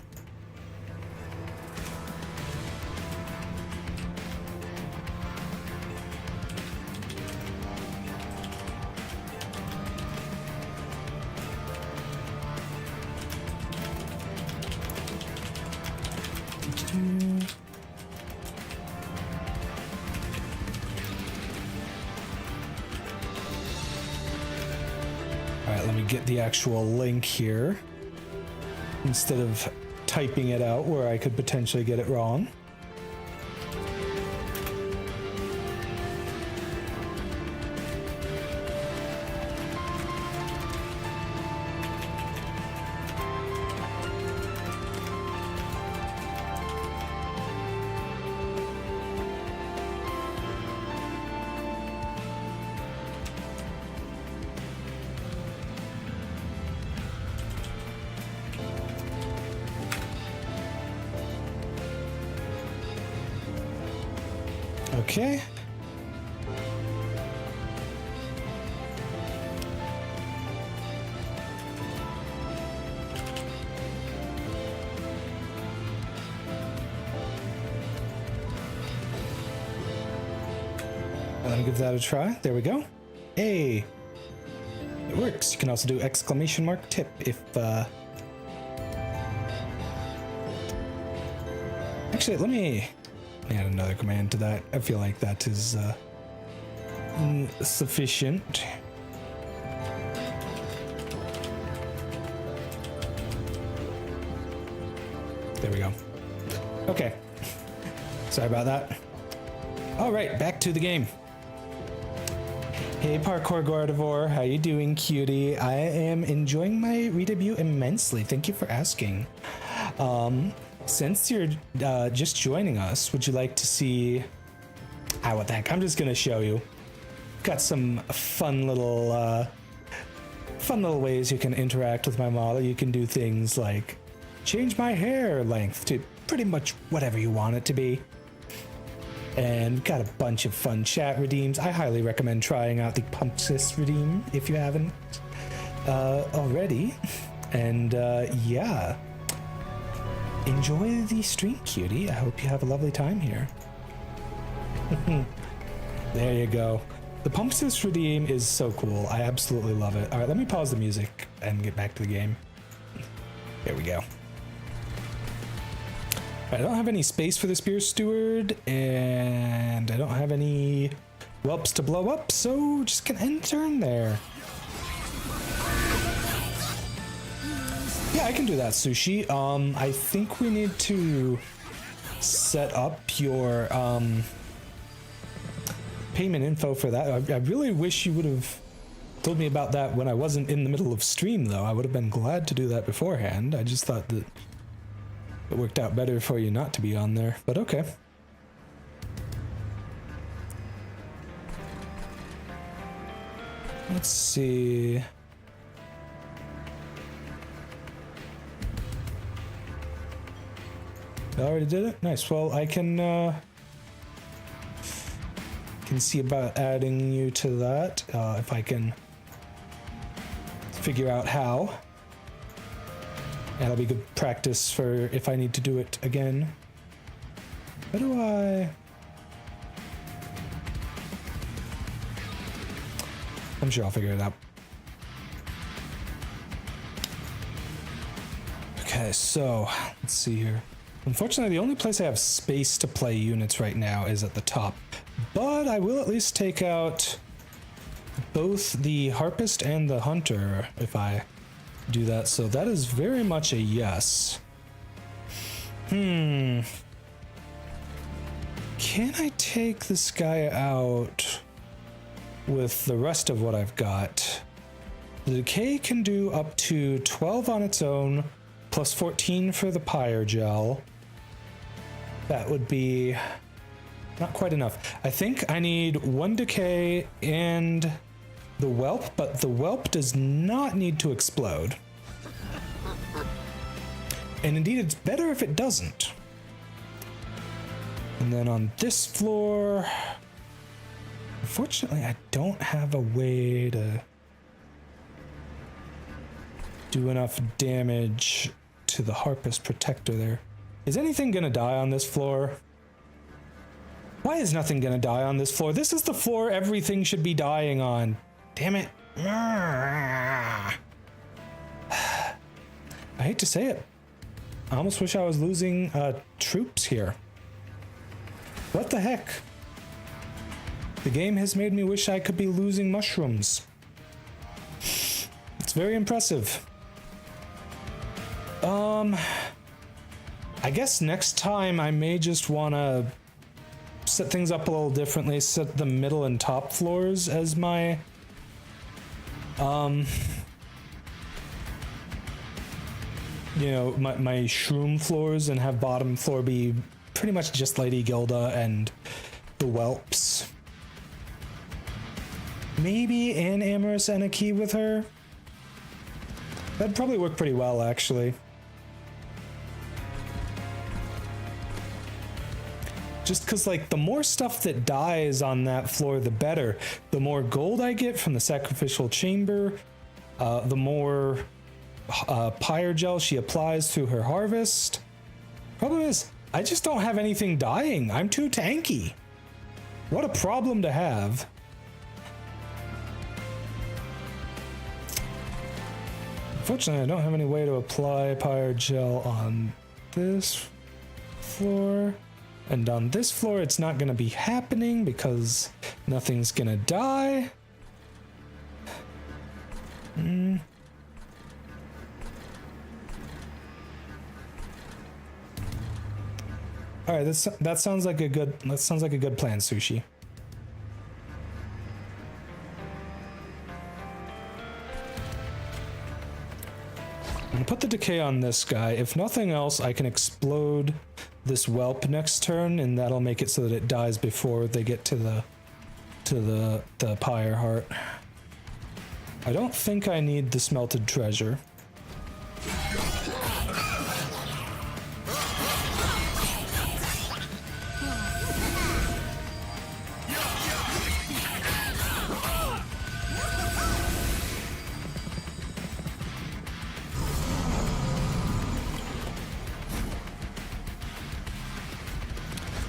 Let me get the actual link here instead of typing it out where I could potentially get it wrong. Okay. Let me give that a try. There we go. Hey, it works. You can also do exclamation mark tip if actually, let me add another command to that. I feel like that is sufficient. There we go. Okay. Sorry about that. All right, back to the game. Hey, Parkour Gardevoir, how you doing, cutie? I am enjoying my redebut immensely. Thank you for asking. Since you're just joining us, would you like to see... what the heck? I'm just gonna show you. Got some fun little ways you can interact with my model. You can do things like change my hair length to pretty much whatever you want it to be. And got a bunch of fun chat redeems. I highly recommend trying out the Pumpsis redeem if you haven't already. And yeah. Enjoy the stream, cutie. I hope you have a lovely time here. There you go. The Pumpsis redeem is so cool. I absolutely love it. All right, let me pause the music and get back to the game. There we go. I don't have any space for the Spear Steward, and I don't have any whelps to blow up, so just gonna enter in there. Yeah, I can do that, Sushi. I think we need to set up your payment info for that. I really wish you would have told me about that when I wasn't in the middle of stream, though. I would have been glad to do that beforehand. I just thought that it worked out better for you not to be on there, but okay. Let's see. I already did it? Nice. Well, I can see about adding you to that, if I can figure out how. That'll be good practice for if I need to do it again. How do I... I'm sure I'll figure it out. Okay, so let's see here. Unfortunately, the only place I have space to play units right now is at the top, but I will at least take out both the Harpist and the Hunter if I do that, so that is very much a yes. Can I take this guy out with the rest of what I've got? The Decay can do up to 12 on its own, plus 14 for the Pyre Gel. That would be not quite enough. I think I need 1 Decay and the Whelp, but the Whelp does not need to explode. And indeed, it's better if it doesn't. And then on this floor, unfortunately, I don't have a way to do enough damage to the Harpist Protector there. Is anything gonna die on this floor? Why is nothing gonna die on this floor? This is the floor everything should be dying on. Damn it. I hate to say it. I almost wish I was losing troops here. What the heck? The game has made me wish I could be losing mushrooms. It's very impressive. I guess next time I may just want to set things up a little differently, set the middle and top floors as my you know, my shroom floors, and have bottom floor be pretty much just Lady Gilda and the Whelps. Maybe an Amorous Anarchy with her. That'd probably work pretty well, actually. Just because, like, the more stuff that dies on that floor, the better. The more gold I get from the Sacrificial Chamber, the more Pyre Gel she applies through her harvest. Problem is, I just don't have anything dying. I'm too tanky. What a problem to have. Unfortunately, I don't have any way to apply Pyre Gel on this floor. And on this floor, it's not going to be happening because nothing's going to die. All right, that sounds like a good plan, Sushi. I'm gonna put the decay on this guy. If nothing else, I can explode this whelp next turn, and that'll make it so that it dies before they get to the pyre heart. I don't think I need the smelted treasure.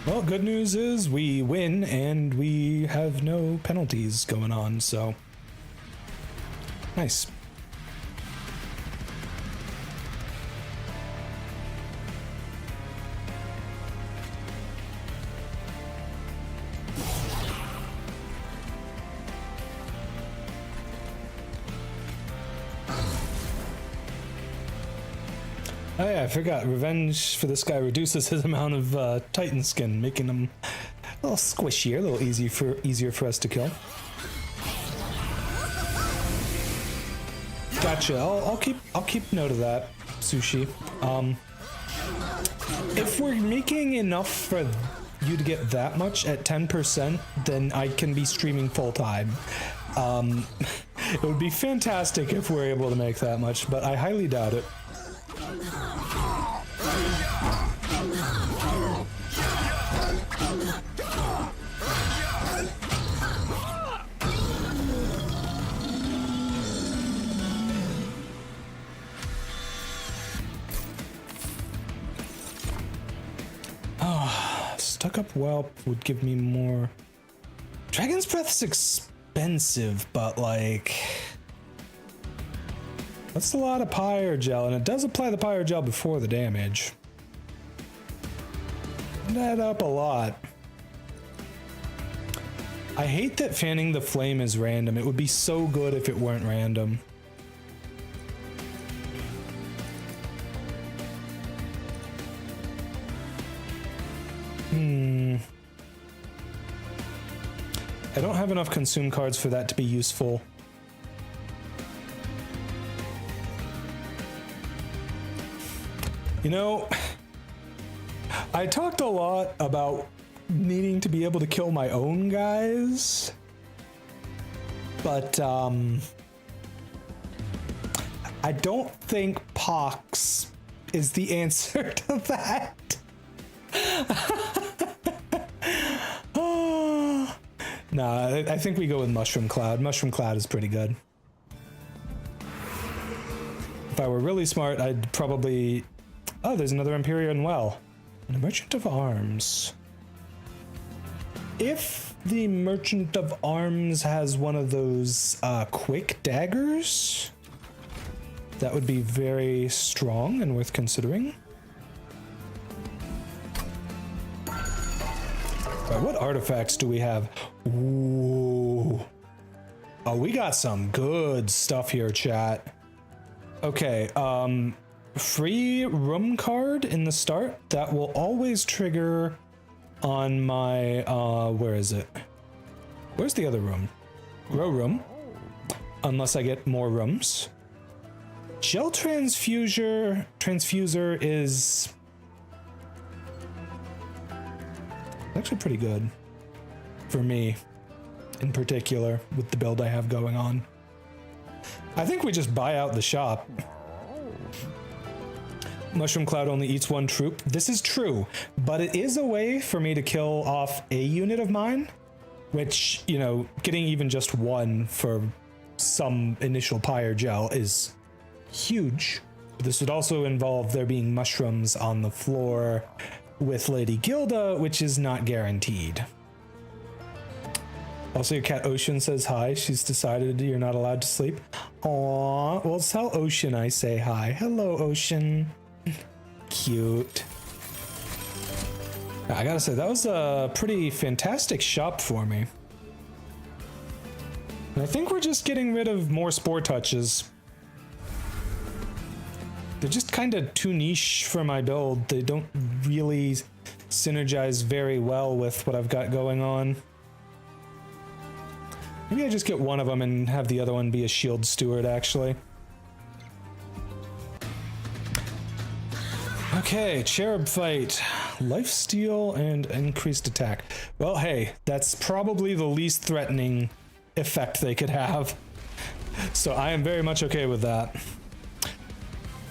Well, good news is we win and we have no penalties going on, so nice. Oh yeah, I forgot. Revenge for this guy reduces his amount of Titan skin, making him a little squishier, a little easier for us to kill. Gotcha. I'll keep note of that, Sushi. If we're making enough for you to get that much at 10%, then I can be streaming full time. It would be fantastic if we're able to make that much, but I highly doubt it. Stuck up whelp would give me more. Dragon's Breath's expensive, but like that's a lot of pyre gel, and it does apply the pyre gel before the damage. It'd add up a lot. I hate that fanning the flame is random. It would be so good if it weren't random. I don't have enough consume cards for that to be useful. You know, I talked a lot about needing to be able to kill my own guys, but I don't think Pox is the answer to that. Nah, I think we go with Mushroom Cloud. Mushroom Cloud is pretty good. If I were really smart, I'd probably... Oh, there's another Empyrean Well. And a Merchant of Arms. If the Merchant of Arms has one of those quick daggers, that would be very strong and worth considering. Right, what artifacts do we have? Ooh. Oh, we got some good stuff here, chat. Okay, free room card in the start. That will always trigger on my, where is it? Where's the other room? Grow room. Unless I get more rooms. Gel transfuser is actually pretty good for me in particular with the build I have going on. I think we just buy out the shop. Mushroom Cloud only eats one troop. This is true, but it is a way for me to kill off a unit of mine, which, you know, getting even just one for some initial pyre gel is huge. This would also involve there being mushrooms on the floor with Lady Gilda, which is not guaranteed. Also, your cat Ocean says hi. She's decided you're not allowed to sleep. Aww. Well, tell Ocean I say hi. Hello, Ocean. Cute. I gotta say, that was a pretty fantastic shop for me. And I think we're just getting rid of more Spore Touches. They're just kind of too niche for my build. They don't really synergize very well with what I've got going on. Maybe I just get one of them and have the other one be a shield steward, actually. Okay, Cherub Fight. Lifesteal and increased attack. Well, hey, that's probably the least threatening effect they could have. So I am very much okay with that.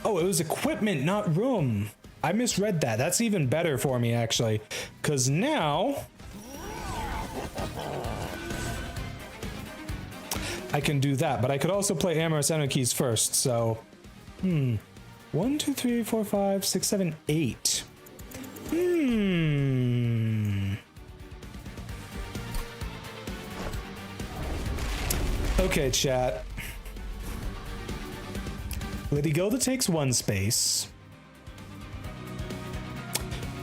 Oh, it was equipment, not room. I misread that. That's even better for me, actually. Because now I can do that. But I could also play Amorous Energies first, so... 1, 2, 3, 4, 5, 6, 7, 8. Okay, chat. Lady Gilda takes 1 space.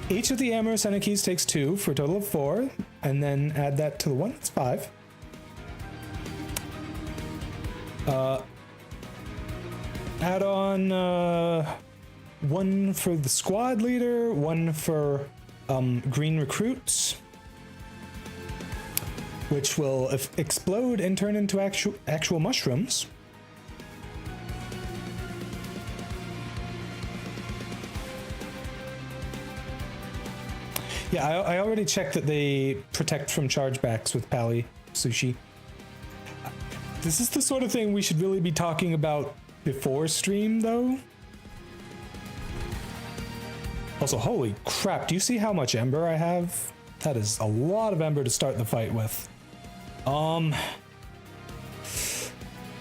Each of the Amorous Energies takes 2 for a total of 4, and then add that to the 1, it's 5. Add on 1 for the squad leader, 1 for green recruits, which will explode and turn into actual mushrooms. Yeah, I already checked that they protect from chargebacks with Pally Sushi. This is the sort of thing we should really be talking about before stream, though. Also, holy crap, do you see how much Ember I have? That is a lot of Ember to start the fight with.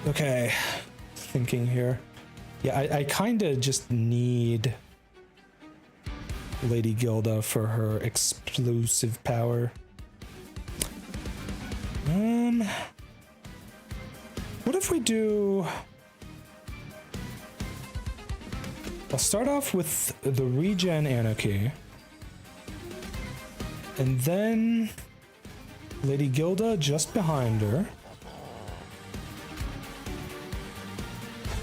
Okay, thinking here. Yeah, I kind of just need Lady Gilda for her explosive power. What if we do... I'll start off with the regen Anarchy. And then Lady Gilda just behind her.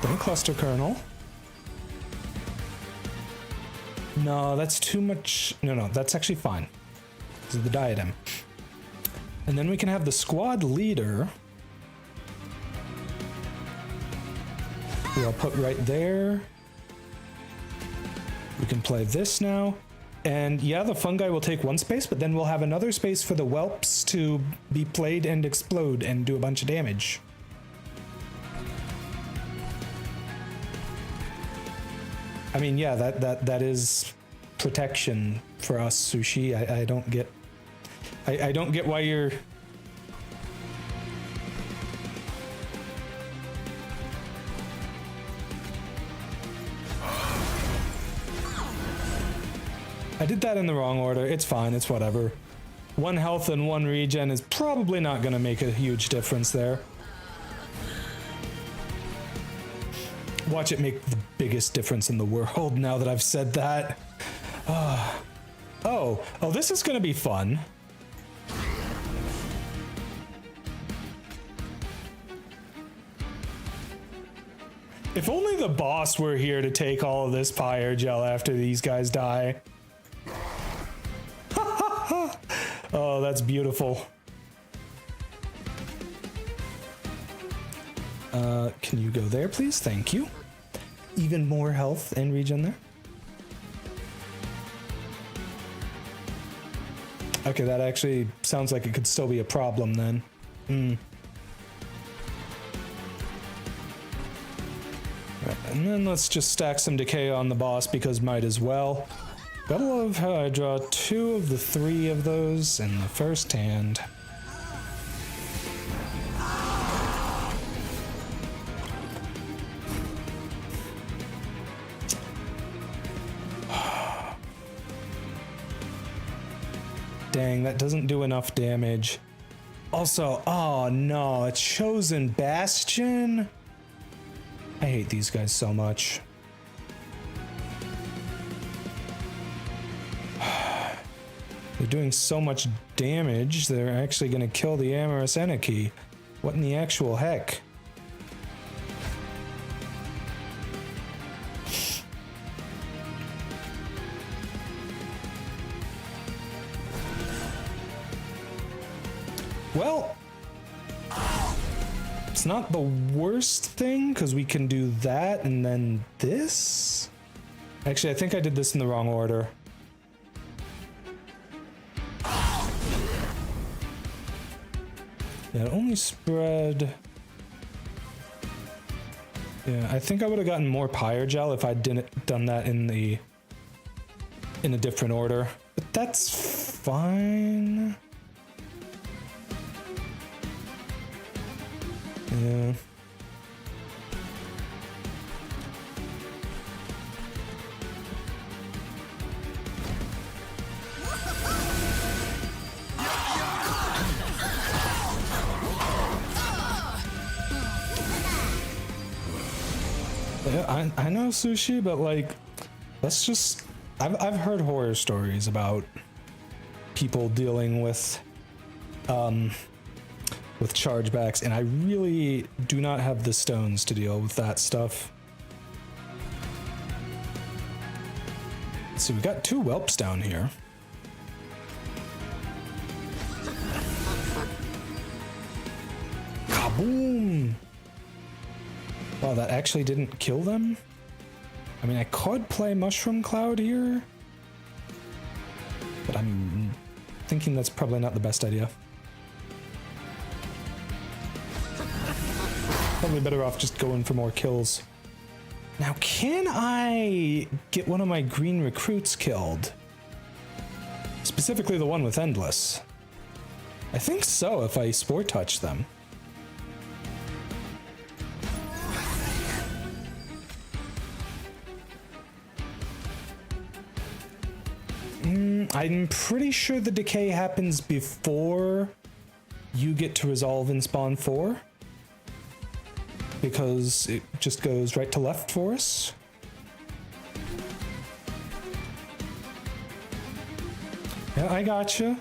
Then Cluster Kernel. No, that's too much. No, that's actually fine. This is the diadem. And then we can have the squad leader, who I'll put right there. We can play this now. And yeah, the fungi will take one space, but then we'll have another space for the whelps to be played and explode and do a bunch of damage. I mean, yeah, that is protection for us, Sushi. I don't get... I don't get why you're... I did that in the wrong order. It's fine, it's whatever. 1 health and 1 regen is probably not going to make a huge difference there. Watch it make the biggest difference in the world now that I've said that. Oh, this is going to be fun. If only the boss were here to take all of this pyre gel after these guys die. Oh, that's beautiful. Can you go there, please? Thank you. Even more health and regen there. Okay, that actually sounds like it could still be a problem then. Right, and then let's just stack some decay on the boss because might as well. Gotta love how I draw 2 of the 3 of those in the first hand. Dang, that doesn't do enough damage. Also, oh no, a chosen bastion? I hate these guys so much. They're doing so much damage, they're actually going to kill the Amorous Anarchy. What in the actual heck? Well, it's not the worst thing, because we can do that and then this. Actually, I think I did this in the wrong order. Yeah, it only spread... Yeah, I think I would have gotten more pyre gel if I didn't done that in a different order. But that's fine. Yeah. Yeah, I know, Sushi, but like, let's just... I've heard horror stories about people dealing with chargebacks, and I really do not have the stones to deal with that stuff. So we got 2 whelps down here. Kaboom! Wow, that actually didn't kill them? I mean, I could play Mushroom Cloud here, but I'm thinking that's probably not the best idea. Probably better off just going for more kills. Now, can I get one of my green recruits killed? Specifically the one with Endless. I think so if I Spore Touch them. I'm pretty sure the decay happens before you get to resolve in spawn 4. Because it just goes right to left for us. Yeah, I gotcha.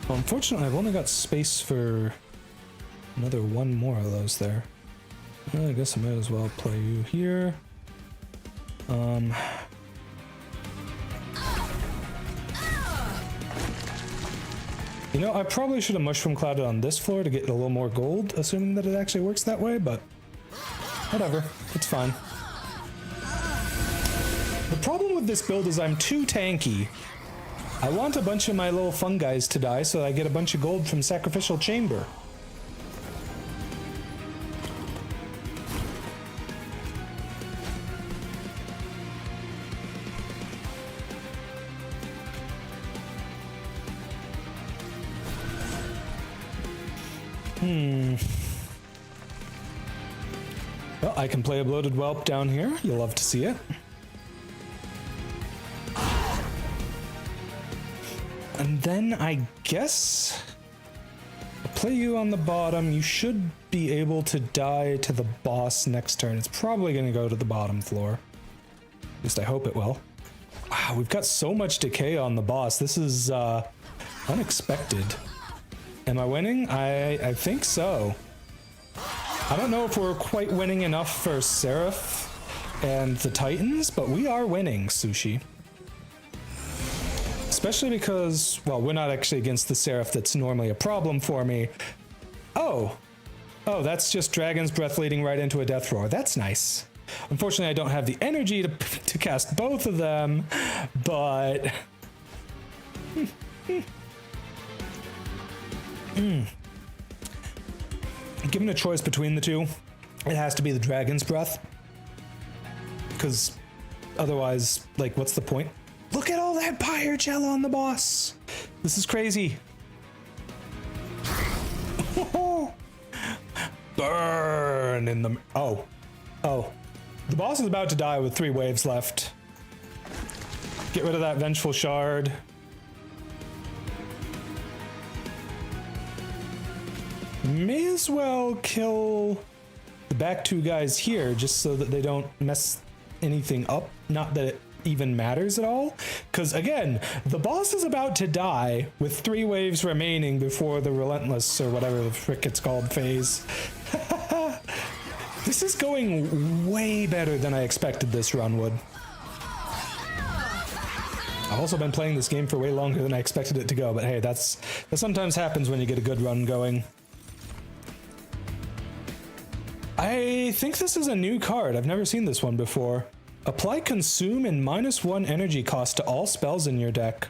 Well, unfortunately, I've only got space for another one more of those there. Well, I guess I might as well play you here. You know, I probably should have mushroom clouded on this floor to get a little more gold, assuming that it actually works that way, but whatever, it's fine. The problem with this build is I'm too tanky. I want a bunch of my little fungi to die so that I get a bunch of gold from Sacrificial Chamber. Well, I can play a bloated whelp down here. You'll love to see it. And then I guess I'll play you on the bottom. You should be able to die to the boss next turn. It's probably going to go to the bottom floor. At least I hope it will. Wow, we've got so much decay on the boss. This is unexpected. Am I winning? I think so. I don't know if we're quite winning enough for Seraph and the Titans, but we are winning, Sushi. Especially because, well, we're not actually against the Seraph that's normally a problem for me. Oh, that's just Dragon's Breath leading right into a Death Roar. That's nice. Unfortunately, I don't have the energy to cast both of them, but... Given a choice between the two, it has to be the Dragon's Breath. Because otherwise, like, what's the point? Look at all that Pyre Gel on the boss! This is crazy. Burn in the... Oh. The boss is about to die with 3 waves left. Get rid of that Vengeful Shard. May as well kill the back 2 guys here just so that they don't mess anything up. Not that it even matters at all. Because again, the boss is about to die with 3 waves remaining before the Relentless or whatever the frick it's called phase. This is going way better than I expected this run would. I've also been playing this game for way longer than I expected it to go, but hey, that sometimes happens when you get a good run going. I think this is a new card. I've never seen this one before. Apply Consume and -1 energy cost to all spells in your deck.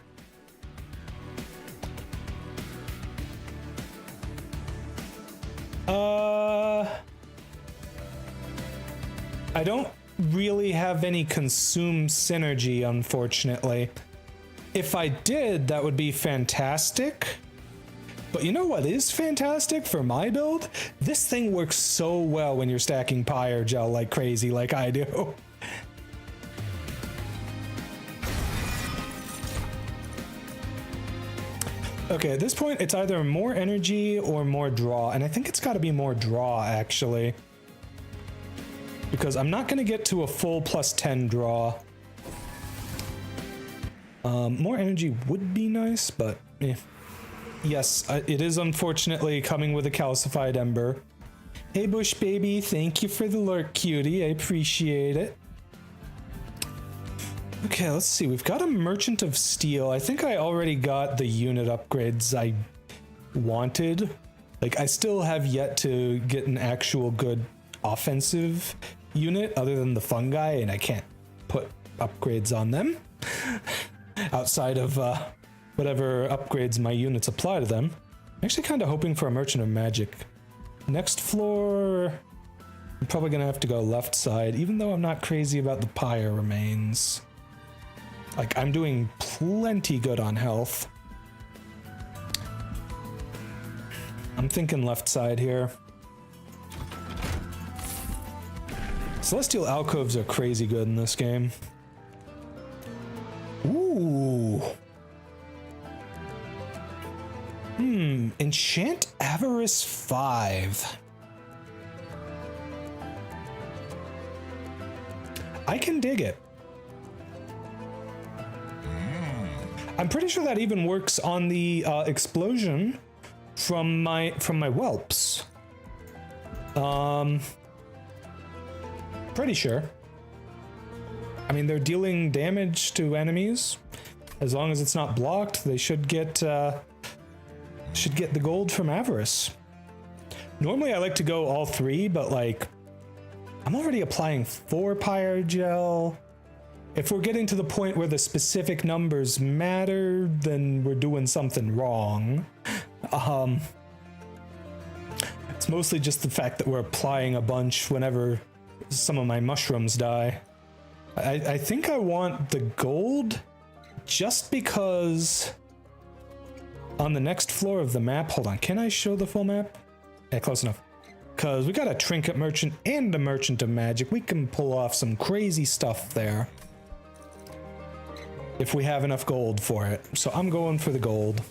I don't really have any Consume synergy, unfortunately. If I did, that would be fantastic. But you know what is fantastic for my build? This thing works so well when you're stacking Pyre Gel like crazy like I do. Okay, at this point, it's either more energy or more draw, and I think it's got to be more draw, actually. Because I'm not going to get to a full +10 draw. More energy would be nice, but eh. Yes, it is unfortunately coming with a calcified ember. Hey Bush baby, thank you for the lurk, cutie. I appreciate it. Okay, let's see. We've got a Merchant of Steel. I think I already got the unit upgrades I wanted. Like, I still have yet to get an actual good offensive unit other than the fungi, and I can't put upgrades on them. Outside of whatever upgrades my units apply to them. I'm actually kind of hoping for a Merchant of Magic. Next floor, I'm probably going to have to go left side, even though I'm not crazy about the Pyre Remains. Like, I'm doing plenty good on health. I'm thinking left side here. Celestial Alcoves are crazy good in this game. Ooh. Enchant Avarice 5. I can dig it. I'm pretty sure that even works on the explosion from my whelps. Pretty sure. I mean, they're dealing damage to enemies. As long as it's not blocked, they should get the gold from Avarice. Normally I like to go all three, but like, I'm already applying 4 Pyre Gel. If we're getting to the point where the specific numbers matter, then we're doing something wrong. It's mostly just the fact that we're applying a bunch whenever some of my mushrooms die. I think I want the gold just because on the next floor of the map, hold on, can I show the full map? Yeah, close enough. Because we got a Trinket Merchant and a Merchant of Magic. We can pull off some crazy stuff there if we have enough gold for it. So I'm going for the gold.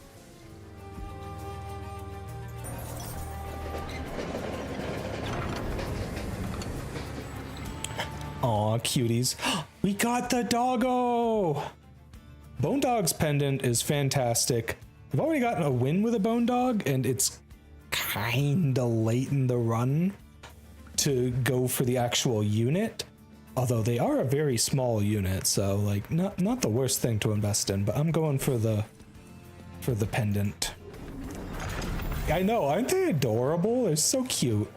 Aw, cuties. We got the doggo! Bone Dog's pendant is fantastic. I've already gotten a win with a Bone Dog, and it's kinda late in the run to go for the actual unit. Although they are a very small unit, so like not the worst thing to invest in, but I'm going for the pendant. I know, aren't they adorable? They're so cute.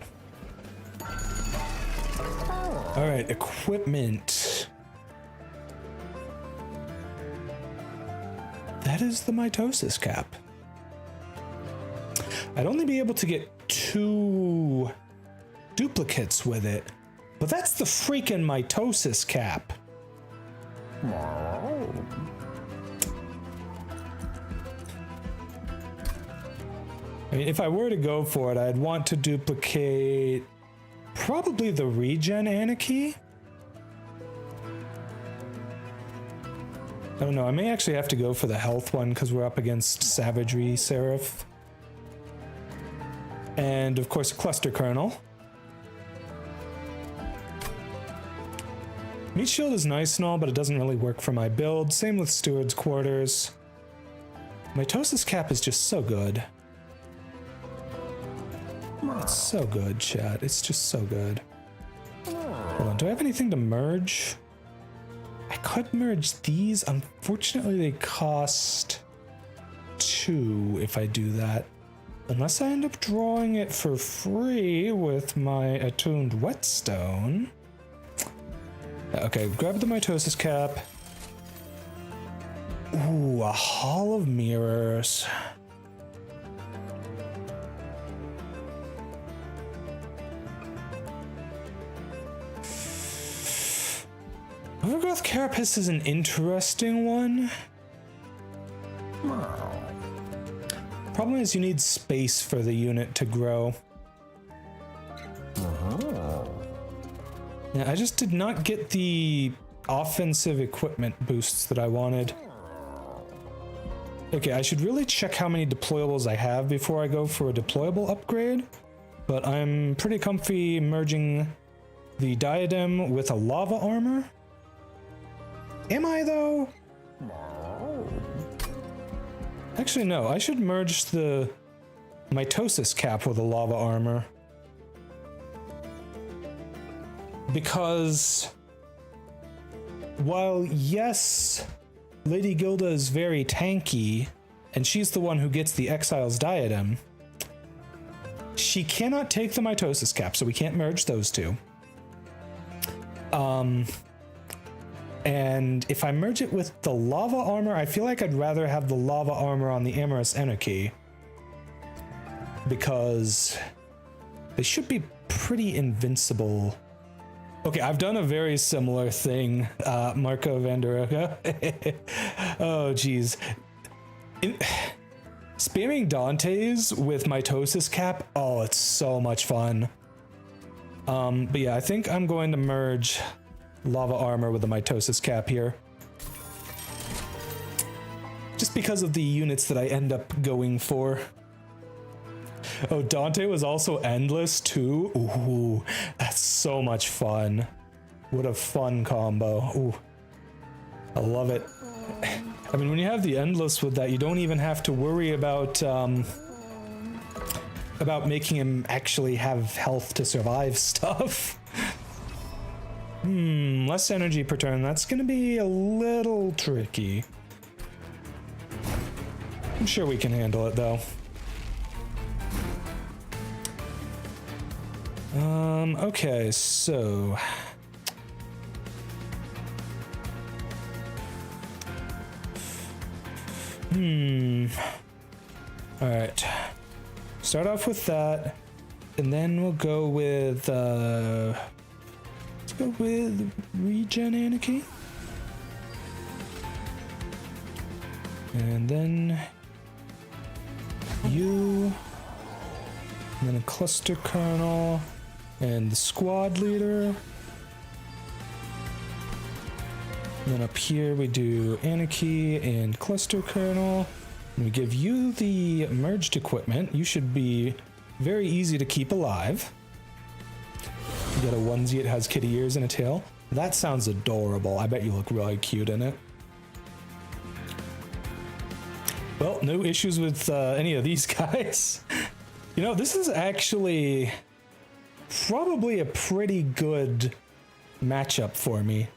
All right, equipment. That is the mitosis cap. I'd only be able to get 2 duplicates with it, but that's the freaking mitosis cap. I mean, if I were to go for it, I'd want to duplicate probably the regen Anarchy. I don't know, I may actually have to go for the health one because we're up against Savagery Seraph. And of course a Cluster Kernel. Meat Shield is nice and all, but it doesn't really work for my build. Same with Steward's Quarters. Mitosis Cap is just so good. It's so good, chat. It's just so good. Hold on, do I have anything to merge? I could merge these. Unfortunately, they cost 2 if I do that. Unless I end up drawing it for free with my attuned whetstone. Okay, grab the mitosis cap. Ooh, a Hall of Mirrors. Overgrowth Carapace is an interesting one. Problem is you need space for the unit to grow. Yeah, I just did not get the offensive equipment boosts that I wanted. Okay, I should really check how many deployables I have before I go for a deployable upgrade, but I'm pretty comfy merging the diadem with a lava armor. Am I though? Actually, no, I should merge the mitosis cap with a lava armor. Because while yes, Lady Gilda is very tanky, and she's the one who gets the Exile's Diadem, she cannot take the mitosis cap, so we can't merge those two. And if I merge it with the lava armor, I feel like I'd rather have the lava armor on the Amorous Anarchy, because they should be pretty invincible. Okay, I've done a very similar thing, Marco Vanderoka. Oh, geez. Spamming Dante's with mitosis cap, oh, it's so much fun. But yeah, I think I'm going to merge lava armor with the mitosis cap here. Just because of the units that I end up going for. Oh, Dante was also endless too? Ooh, that's so much fun. What a fun combo. Ooh, I love it. I mean, when you have the endless with that, you don't even have to worry about making him actually have health to survive stuff. Less energy per turn. That's gonna be a little tricky. I'm sure we can handle it though. Okay, so all right, start off with that, and then we'll go with let's go with regen anarchy, and then you, and then a cluster colonel, and the squad leader. And then up here we do Anarchy and Cluster Colonel. And we give you the merged equipment. You should be very easy to keep alive. You got a onesie, it has kitty ears and a tail. That sounds adorable. I bet you look really cute in it. Well, no issues with any of these guys. You know, this is actually probably a pretty good matchup for me.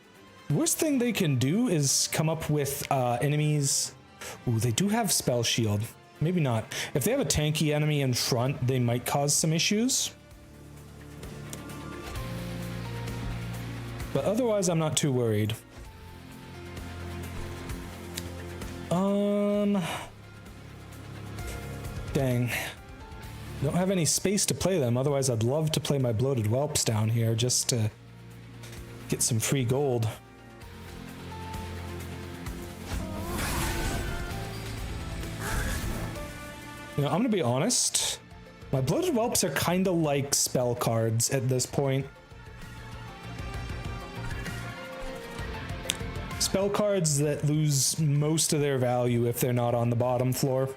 Worst thing they can do is come up with enemies. Ooh, they do have spell shield. Maybe not. If they have a tanky enemy in front, they might cause some issues. But otherwise, I'm not too worried. Dang. Don't have any space to play them. Otherwise, I'd love to play my bloated whelps down here just to get some free gold. You know, I'm gonna be honest. My bloated whelps are kind of like spell cards at this point. Spell cards that lose most of their value if they're not on the bottom floor.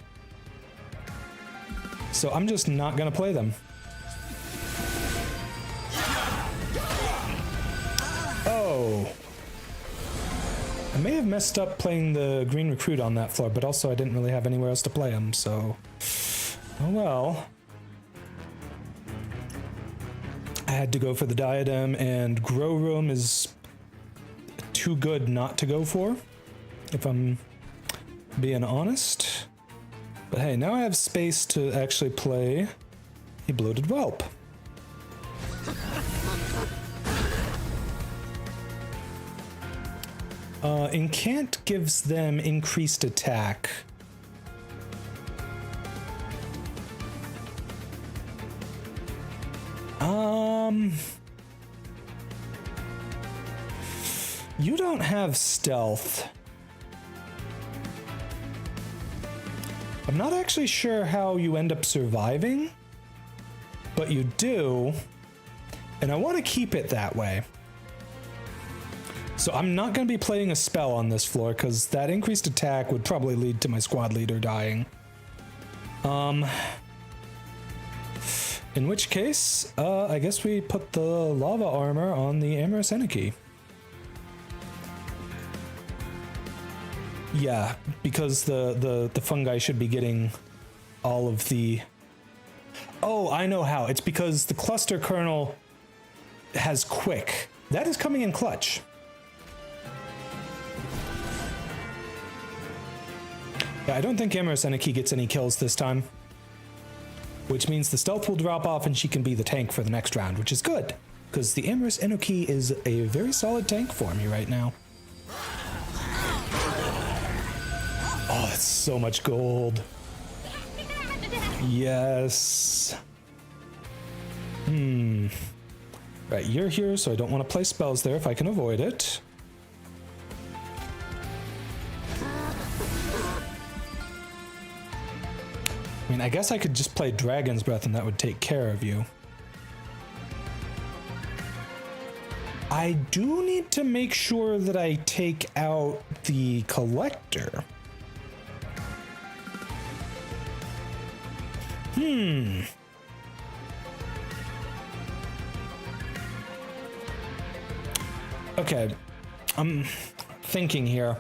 So I'm just not gonna play them. Oh. I may have messed up playing the green recruit on that floor, but also I didn't really have anywhere else to play him, so... Oh well. I had to go for the diadem, and grow room is too good not to go for, if I'm being honest. But hey, now I have space to actually play a bloated whelp. Incant gives them increased attack. You don't have stealth. I'm not actually sure how you end up surviving, but you do, and I want to keep it that way. So I'm not going to be playing a spell on this floor because that increased attack would probably lead to my squad leader dying. In which case, I guess we put the lava armor on the Amorous Anarchy. Yeah, because the fungi should be getting all of the... Oh, I know how. It's because the cluster kernel has quick. That is coming in clutch. Yeah, I don't think Amorous Anarchy gets any kills this time. Which means the stealth will drop off and she can be the tank for the next round, which is good. Because the Amorous Anarchy is a very solid tank for me right now. Oh, that's so much gold. Yes. Right, you're here, so I don't want to play spells there if I can avoid it. I mean, I guess I could just play Dragon's Breath and that would take care of you. I do need to make sure that I take out the Collector. Okay, I'm thinking here.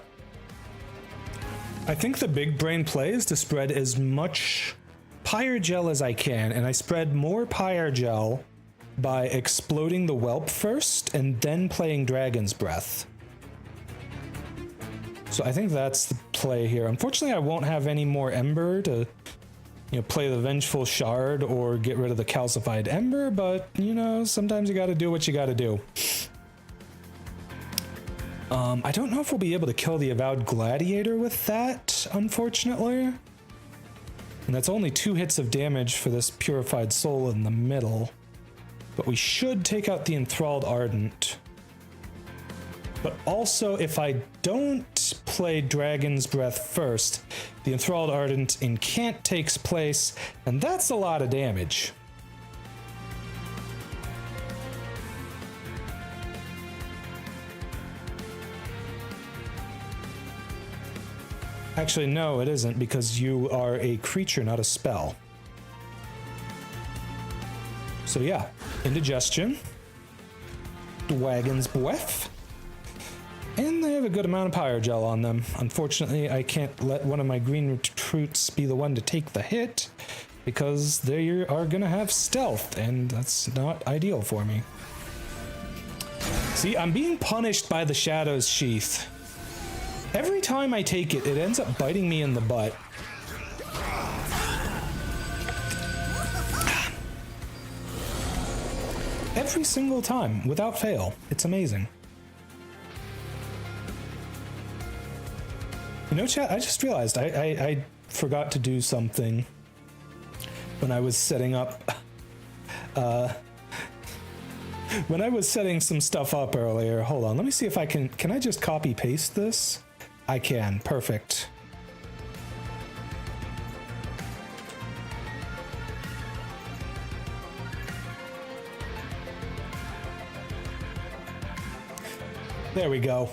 I think the big brain play is to spread as much Pyre Gel as I can, and I spread more Pyre Gel by exploding the whelp first and then playing Dragon's Breath. So I think that's the play here. Unfortunately, I won't have any more Ember to, play the Vengeful Shard or get rid of the Calcified Ember, but, sometimes you gotta do what you gotta do. I don't know if we'll be able to kill the Avowed Gladiator with that, unfortunately. And that's only 2 hits of damage for this Purified Soul in the middle. But we should take out the Enthralled Ardent. But also, if I don't play Dragon's Breath first, the Enthralled Ardent Incant takes place, and that's a lot of damage. Actually, no, it isn't, because you are a creature, not a spell. So yeah, Indigestion, Dragon's Breath, and they have a good amount of Pyre Gel on them. Unfortunately, I can't let one of my green recruits be the one to take the hit, because they are gonna have stealth, and that's not ideal for me. See, I'm being punished by the Shadow's Sheath. Every time I take it, it ends up biting me in the butt. Every single time, without fail. It's amazing. Chat, I just realized I forgot to do something when I was setting up... when I was setting some stuff up earlier. Hold on, let me see if I can I just copy paste this? I can, perfect. There we go.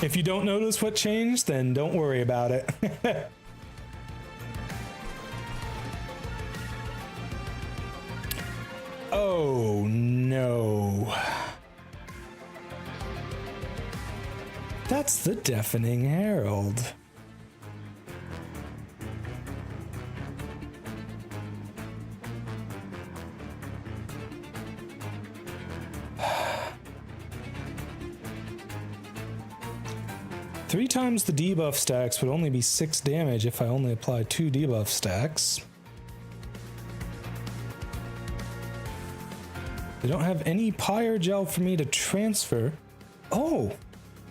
If you don't notice what changed, then don't worry about it. Oh no. That's the Deafening Herald. Three times the debuff stacks would only be 6 damage if I only apply 2 debuff stacks. They don't have any Pyre Gel for me to transfer. Oh!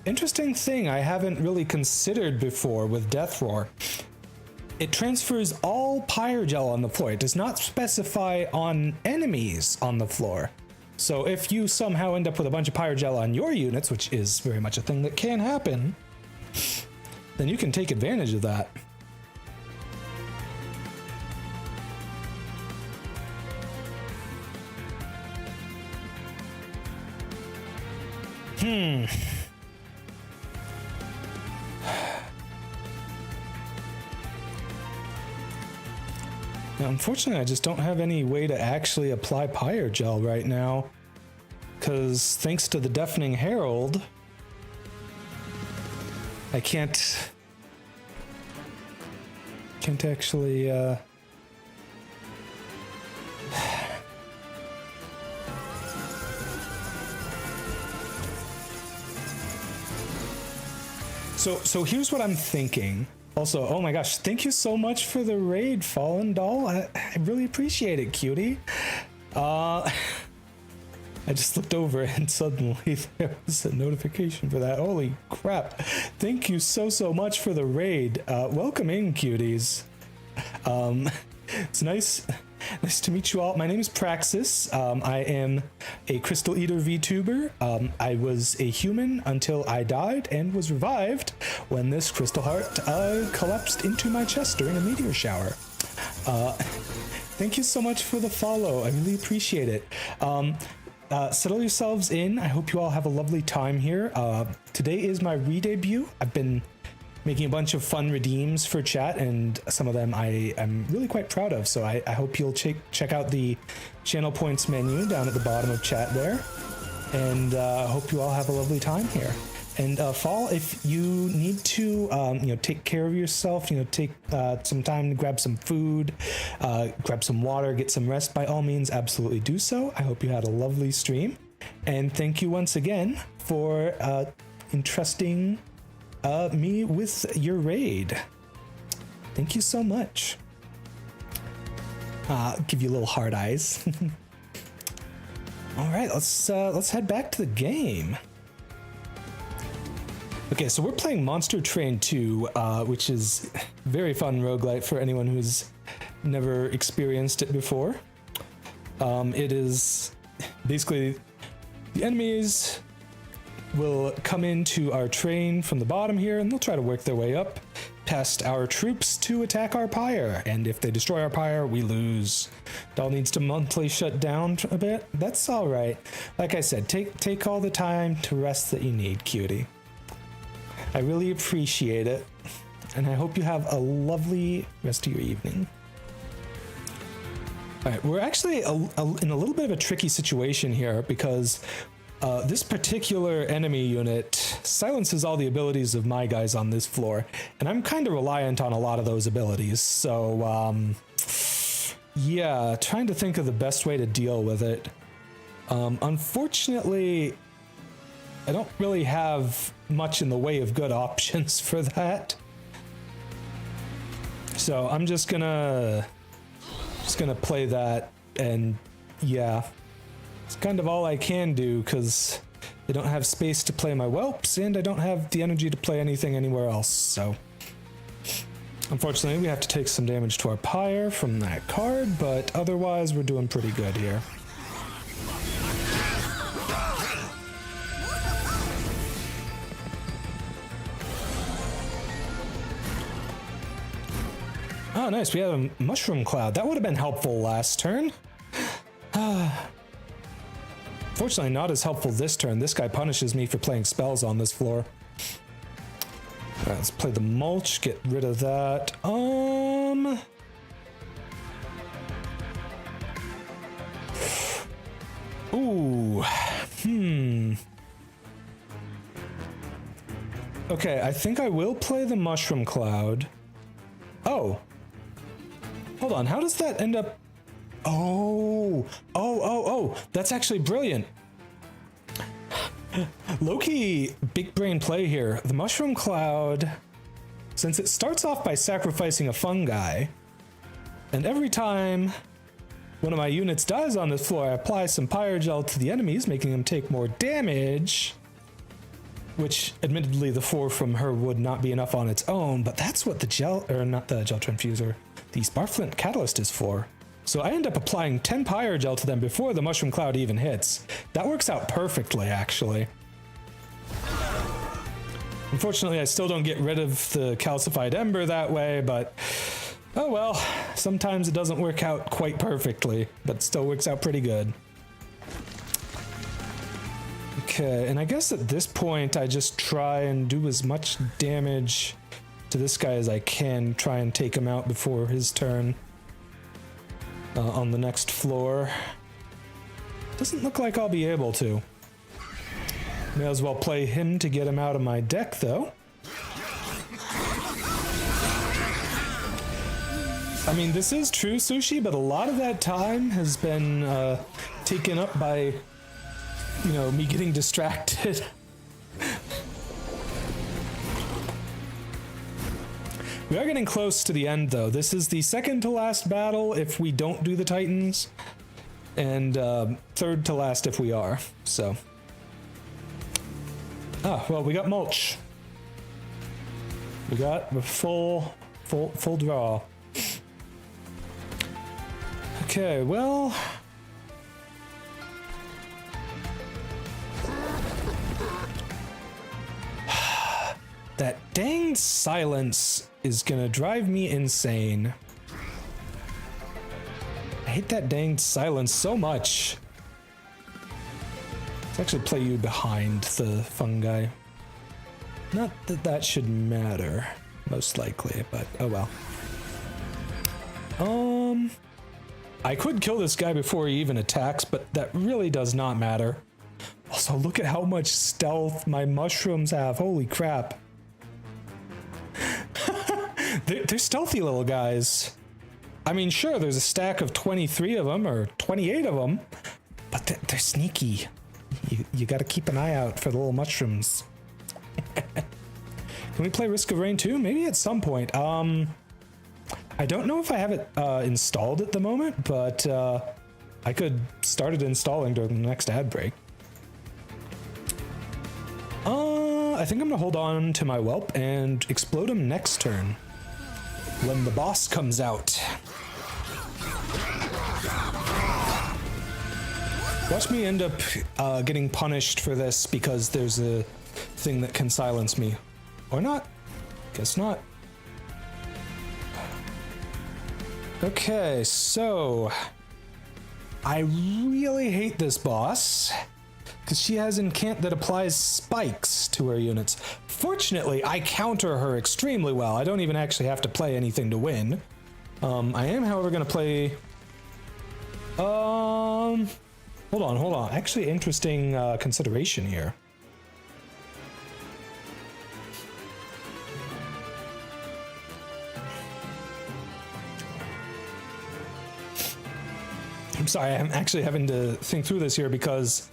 Interesting thing I haven't really considered before with Death Roar. It transfers all Pyre Gel on the floor. It does not specify on enemies on the floor. So if you somehow end up with a bunch of Pyre Gel on your units, which is very much a thing that can happen, then you can take advantage of that. Now, unfortunately, I just don't have any way to actually apply Pyre Gel right now, because thanks to the Deafening Herald, I can't actually, So here's what I'm thinking. Also, oh my gosh, thank you so much for the raid, Fallen Doll. I really appreciate it, cutie. I just looked over and suddenly there was a notification for that. Holy crap. Thank you so much for the raid. Welcome in, cuties. It's nice to meet you all. My name is Praxis. I am a Crystal Eater VTuber. I was a human until I died and was revived when this crystal heart collapsed into my chest during a meteor shower. Thank you so much for the follow. I really appreciate it. Settle yourselves in. I hope you all have a lovely time here. Today is my redebut. I've been making a bunch of fun redeems for chat, and some of them I am really quite proud of. So I hope you'll check out the channel points menu down at the bottom of chat there. And I hope you all have a lovely time here. And Fall, if you need to, take care of yourself, take some time to grab some food, grab some water, get some rest, by all means, absolutely do so. I hope you had a lovely stream. And thank you once again for entrusting me with your raid. Thank you so much. Give you little hard eyes. All right, let's head back to the game. Okay, so we're playing Monster Train 2, which is very fun roguelite for anyone who's never experienced it before. It is basically the enemies will come into our train from the bottom here, and they'll try to work their way up past our troops to attack our pyre. And if they destroy our pyre, we lose. It all needs to monthly shut down a bit. That's all right. Like I said, take all the time to rest that you need, cutie. I really appreciate it, and I hope you have a lovely rest of your evening. All right, we're actually in a little bit of a tricky situation here because this particular enemy unit silences all the abilities of my guys on this floor, and I'm kind of reliant on a lot of those abilities. So, yeah, trying to think of the best way to deal with it. Unfortunately, I don't really have much in the way of good options for that. So I'm just gonna play that, and yeah, it's kind of all I can do because I don't have space to play my whelps, and I don't have the energy to play anything anywhere else. So unfortunately, we have to take some damage to our pyre from that card, but otherwise we're doing pretty good here. Oh, nice. We have a mushroom cloud. That would have been helpful last turn. Fortunately, not as helpful this turn. This guy punishes me for playing spells on this floor. All right, let's play the mulch. Get rid of that. Ooh. Okay, I think I will play the mushroom cloud. Oh. Hold on, how does that end up? Oh, that's actually brilliant. Low-key big brain play here. The mushroom cloud, since it starts off by sacrificing a fungi, and every time one of my units dies on this floor, I apply some pyre gel to the enemies, making them take more damage, which admittedly the 4 from her would not be enough on its own, but that's what the gel, or not the gel transfuser, the Sparflint catalyst is for. So I end up applying 10 pyre gel to them before the mushroom cloud even hits. That works out perfectly, actually. Unfortunately, I still don't get rid of the calcified ember that way, but oh well, sometimes it doesn't work out quite perfectly, but it still works out pretty good. Okay, and I guess at this point I just try and do as much damage to this guy as I can, try and take him out before his turn on the next floor. Doesn't look like I'll be able to. May as well play him to get him out of my deck, though. I mean, this is true, Sushi, but a lot of that time has been taken up by, you know, me getting distracted. We are getting close to the end, though. This is the second to last battle if we don't do the Titans. and third to last if we are. So, well, we got mulch. We got a full draw. Okay, well. That dang silence is gonna drive me insane. I hate that dang silence so much. Let's actually play you behind the fungi. Not that that should matter, most likely, but oh well. I could kill this guy before he even attacks, but that really does not matter. Also, look at how much stealth my mushrooms have. Holy crap. They're stealthy little guys. I mean, sure, there's a stack of 23 of them, or 28 of them, but they're sneaky. You gotta keep an eye out for the little mushrooms. Can we play Risk of Rain 2? Maybe at some point. I don't know if I have it installed at the moment, but I could start it installing during the next ad break. I think I'm gonna hold on to my whelp and explode him next turn when the boss comes out. Watch me end up getting punished for this because there's a thing that can silence me. Or not. Guess not. Okay, so I really hate this boss because she has incant that applies spikes to her units. Fortunately, I counter her extremely well. I don't even actually have to play anything to win. I am, however, going to play... Hold on. Actually, interesting consideration here. I'm sorry, I'm actually having to think through this here because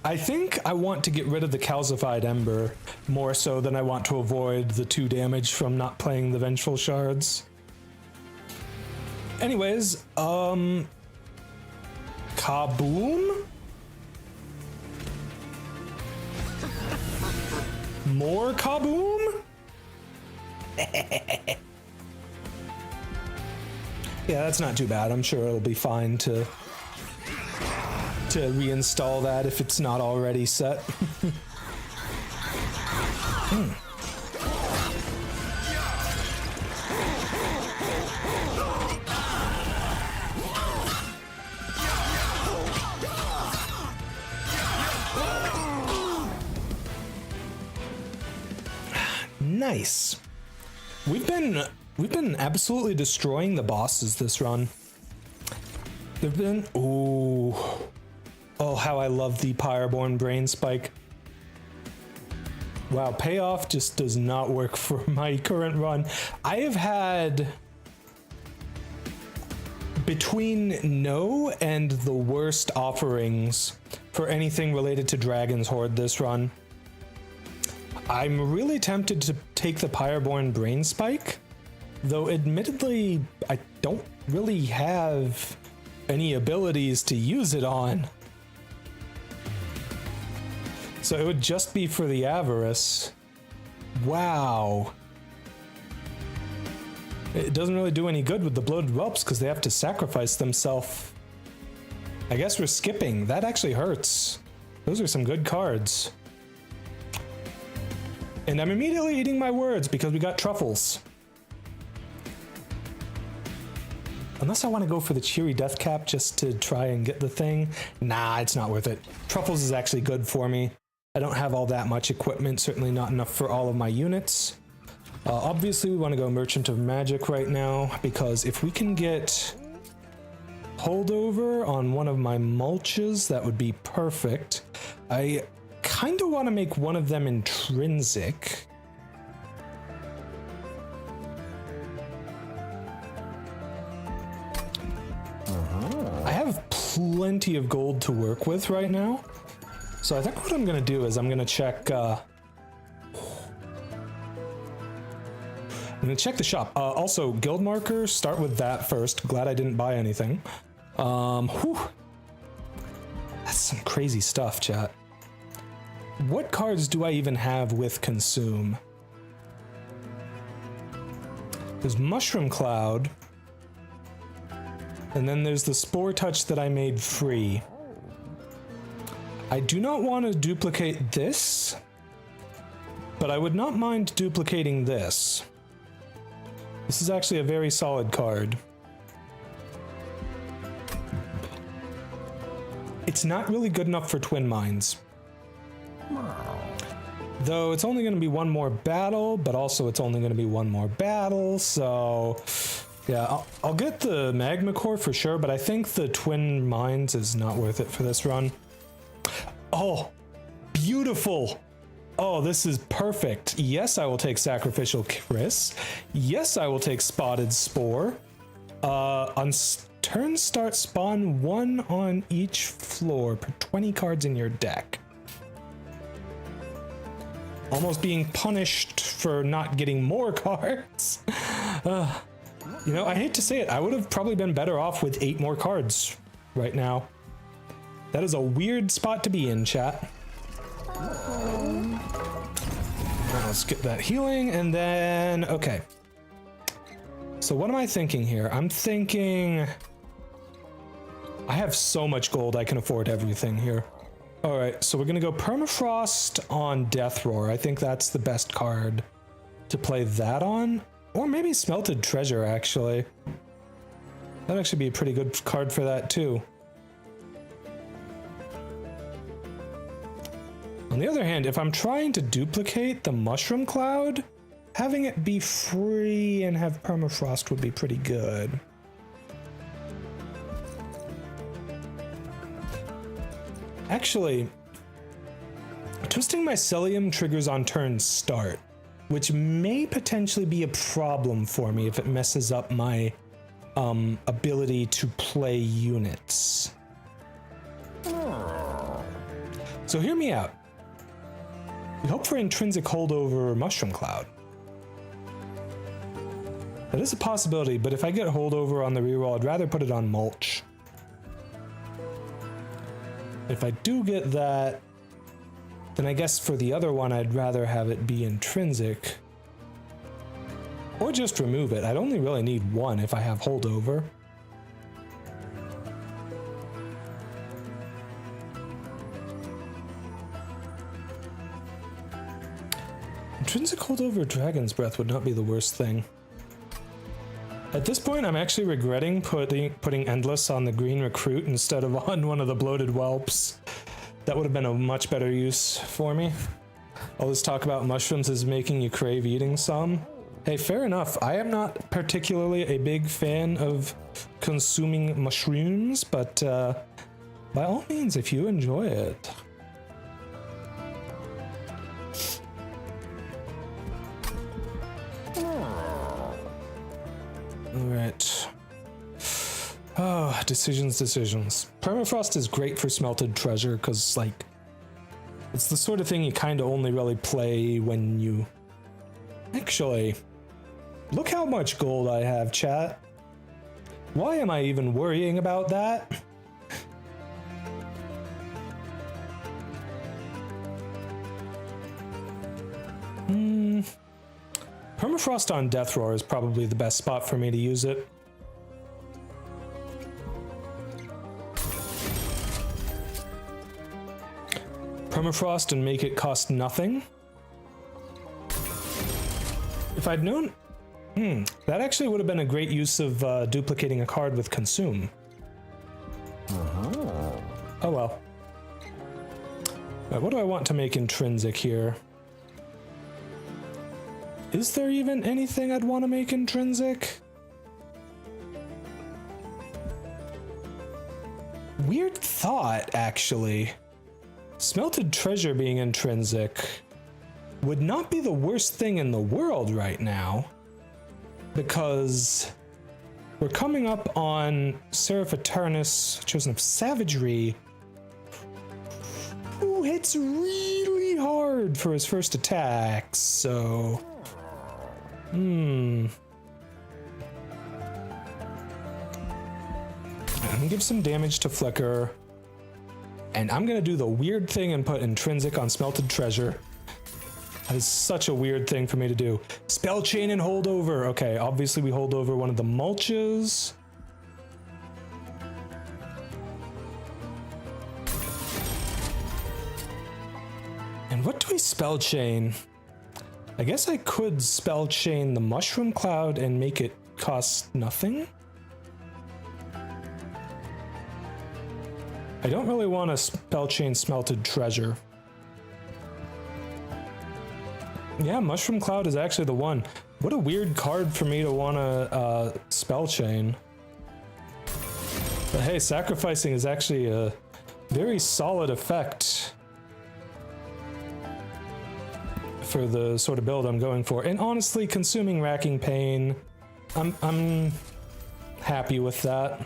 I think I want to get rid of the calcified ember more so than I want to avoid the 2 damage from not playing the vengeful shards. Anyways, kaboom? More kaboom? Yeah, that's not too bad. I'm sure it'll be fine to reinstall that if it's not already set. Nice. We've been absolutely destroying the bosses this run. They've been... Ooh. Oh, how I love the Pyreborn Brain Spike. Wow, payoff just does not work for my current run. I have had... between no and the worst offerings for anything related to Dragon's Horde this run. I'm really tempted to take the Pyreborn Brain Spike, though admittedly I don't really have any abilities to use it on. So it would just be for the Avarice. Wow. It doesn't really do any good with the Bloated Whelps because they have to sacrifice themselves. I guess we're skipping. That actually hurts. Those are some good cards. And I'm immediately eating my words because we got truffles. Unless I want to go for the Cheery Death Cap just to try and get the thing. Nah, it's not worth it. Truffles is actually good for me. I don't have all that much equipment, certainly not enough for all of my units. Obviously, we want to go Merchant of Magic right now, because if we can get holdover on one of my mulches, that would be perfect. I kind of want to make one of them intrinsic. I have plenty of gold to work with right now. So I think what I'm going to do is I'm going to check... I'm going to check the shop. Also, guild markers, start with that first. Glad I didn't buy anything. some crazy stuff, chat. What cards do I even have with Consume? There's Mushroom Cloud. And then there's the Spore Touch that I made free. I do not want to duplicate this, but I would not mind duplicating this. This is actually a very solid card. It's not really good enough for Twin Mines. Though it's only going to be one more battle, but also it's only going to be one more battle, so... Yeah, I'll get the Magma Core for sure, but I think the Twin Mines is not worth it for this run. Oh, beautiful! Oh, this is perfect. Yes, I will take Sacrificial Chris. Yes, I will take Spotted Spore. On turn start, spawn one on each floor per 20 cards in your deck. Almost being punished for not getting more cards. You know, I hate to say it, I would have probably been better off with 8 more cards right now. That is a weird spot to be in, chat. Now let's get that healing, and then... Okay. So what am I thinking here? I'm thinking... I have so much gold, I can afford everything here. Alright, so we're gonna go Permafrost on Death Roar. I think that's the best card to play that on. Or maybe Smelted Treasure, actually. That'd actually be a pretty good card for that, too. On the other hand, if I'm trying to duplicate the Mushroom Cloud, having it be free and have Permafrost would be pretty good. Actually, Twisting Mycelium triggers on turn start, which may potentially be a problem for me if it messes up my ability to play units. So hear me out. We hope for intrinsic holdover Mushroom Cloud. That is a possibility, but if I get holdover on the reroll, I'd rather put it on Mulch. If I do get that, then I guess for the other one, I'd rather have it be intrinsic. Or just remove it. I'd only really need one if I have holdover. Intrinsic holdover Dragon's Breath would not be the worst thing. At this point, I'm actually regretting putting Endless on the green recruit instead of on one of the bloated whelps. That would have been a much better use for me. All this talk about mushrooms is making you crave eating some. Hey, fair enough. I am not particularly a big fan of consuming mushrooms, but by all means, if you enjoy it. Alright. Oh, decisions. Permafrost is great for Smelted Treasure, because, like, it's the sort of thing you kind of only really play when you... Actually, look how much gold I have, chat. Why am I even worrying about that? Permafrost on Death Roar is probably the best spot for me to use it. Permafrost and make it cost nothing. If I'd known... that actually would have been a great use of duplicating a card with Consume. Oh well. Right, what do I want to make intrinsic here? Is there even anything I'd want to make intrinsic? Weird thought, actually. Smelted Treasure being intrinsic would not be the worst thing in the world right now, because we're coming up on Seraph Eternus, Chosen of Savagery, who hits really hard for his first attack, so... I'm gonna give some damage to Flicker. And I'm gonna do the weird thing and put intrinsic on smelted treasure. That is such a weird thing for me to do. Spell chain and holdover. Okay, obviously we hold over one of the mulches. And what do we spell chain? I guess I could spell chain the mushroom cloud and make it cost nothing. I don't really want to spell chain smelted treasure. Yeah, mushroom cloud is actually the one. What a weird card for me to want to spell chain. But hey, sacrificing is actually a very solid effect for the sort of build I'm going for. And honestly, consuming racking pain, I'm happy with that.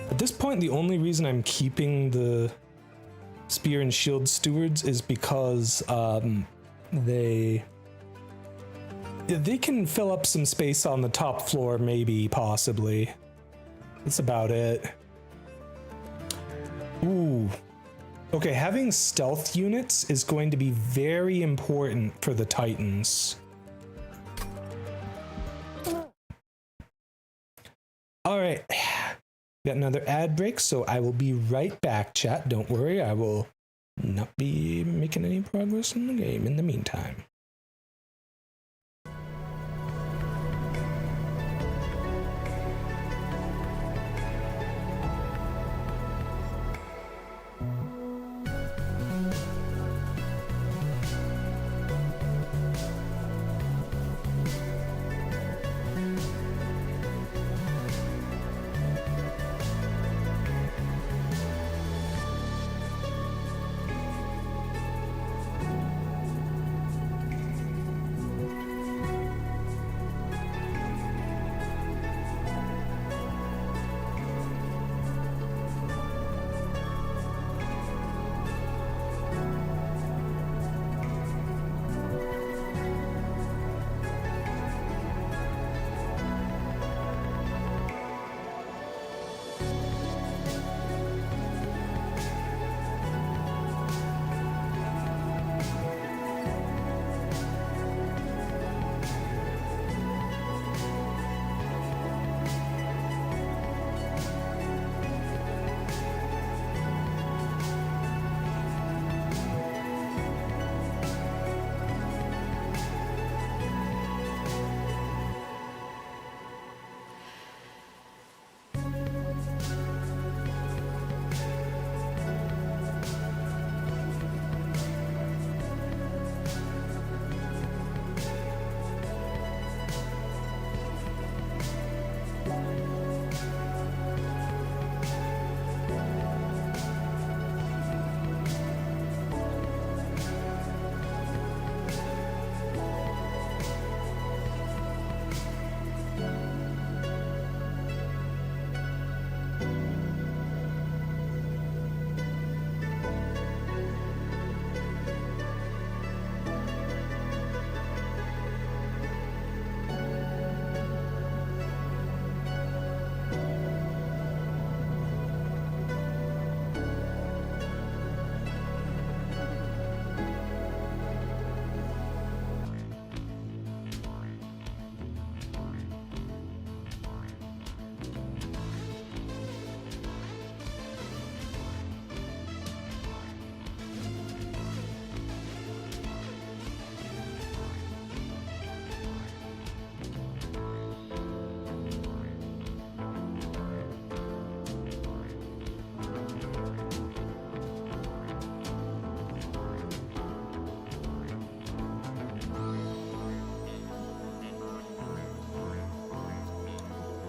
At this point, the only reason I'm keeping the Spear and Shield Stewards is because they can fill up some space on the top floor, maybe, possibly. That's about it. Ooh. Okay, having stealth units is going to be very important for the Titans. Alright. Got another ad break, so I will be right back, chat. Don't worry, I will not be making any progress in the game in the meantime.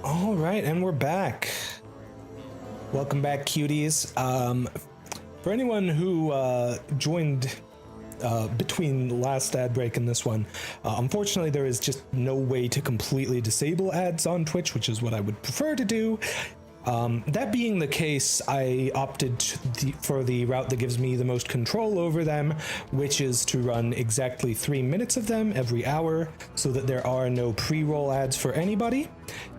All right, and we're back. Welcome back, cuties. For anyone who joined between the last ad break and this one, unfortunately there is just no way to completely disable ads on Twitch, which is what I would prefer to do. That being the case, I opted for the route that gives me the most control over them, which is to run exactly 3 minutes of them every hour so that there are no pre-roll ads for anybody,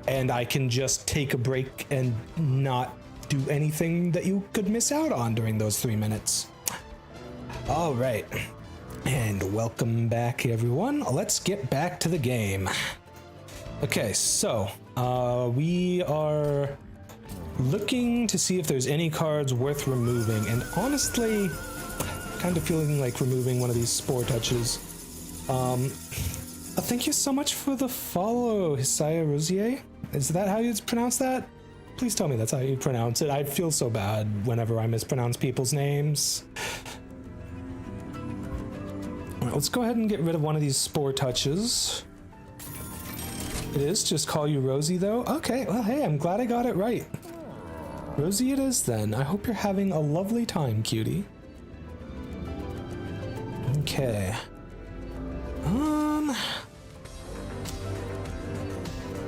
and I can just take a break and not do anything that you could miss out on during those 3 minutes. All right, and welcome back, everyone. Let's get back to the game. Okay, so we are looking to see if there's any cards worth removing, and honestly, kind of feeling like removing one of these Spore Touches. Thank you so much for the follow, Hisaya Rosier. Is that how you pronounce that? Please tell me that's how you pronounce it. I feel so bad whenever I mispronounce people's names. All right, let's go ahead and get rid of one of these Spore Touches. It is just call you Rosie, though? Okay, well, hey, I'm glad I got it right. Rosie it is, then. I hope you're having a lovely time, cutie. Okay.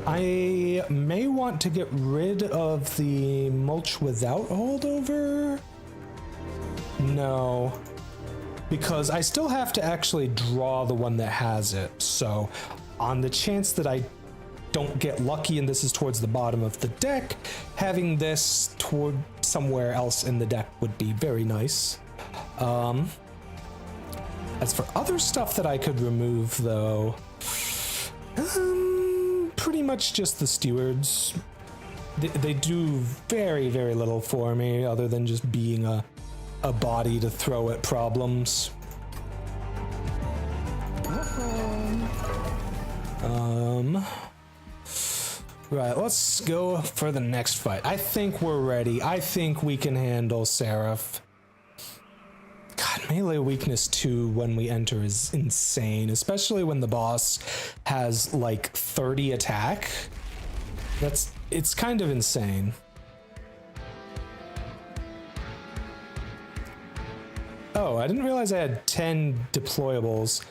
I may want to get rid of the mulch without holdover. No. Because I still have to actually draw the one that has it. So, on the chance that I don't get lucky and this is towards the bottom of the deck, having this toward somewhere else in the deck would be very nice. As for other stuff that I could remove, though, pretty much just the stewards. They do very, very little for me other than just being a body to throw at problems. Right, let's go for the next fight. I think we're ready. I think we can handle Seraph. God, melee weakness 2 when we enter is insane, especially when the boss has like 30 attack. It's kind of insane. Oh, I didn't realize I had 10 deployables.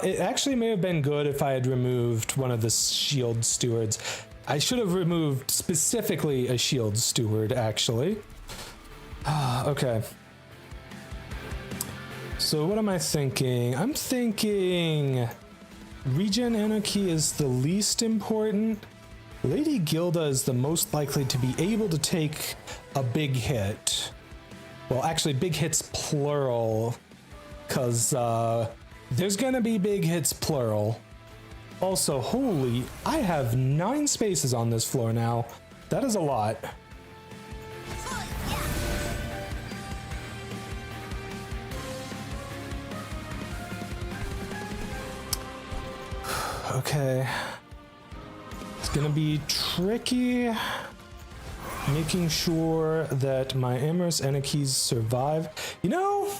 It actually may have been good if I had removed one of the shield stewards. I should have removed specifically a shield steward, actually. Okay. So what am I thinking? I'm thinking Regen Anarchy is the least important. Lady Gilda is the most likely to be able to take a big hit. Well, actually, big hits plural, because there's gonna be big hits plural. Also, holy, I have 9 spaces on this floor now. That is a lot. Okay. It's gonna be tricky making sure that my Amorous Anarchies survive. You know,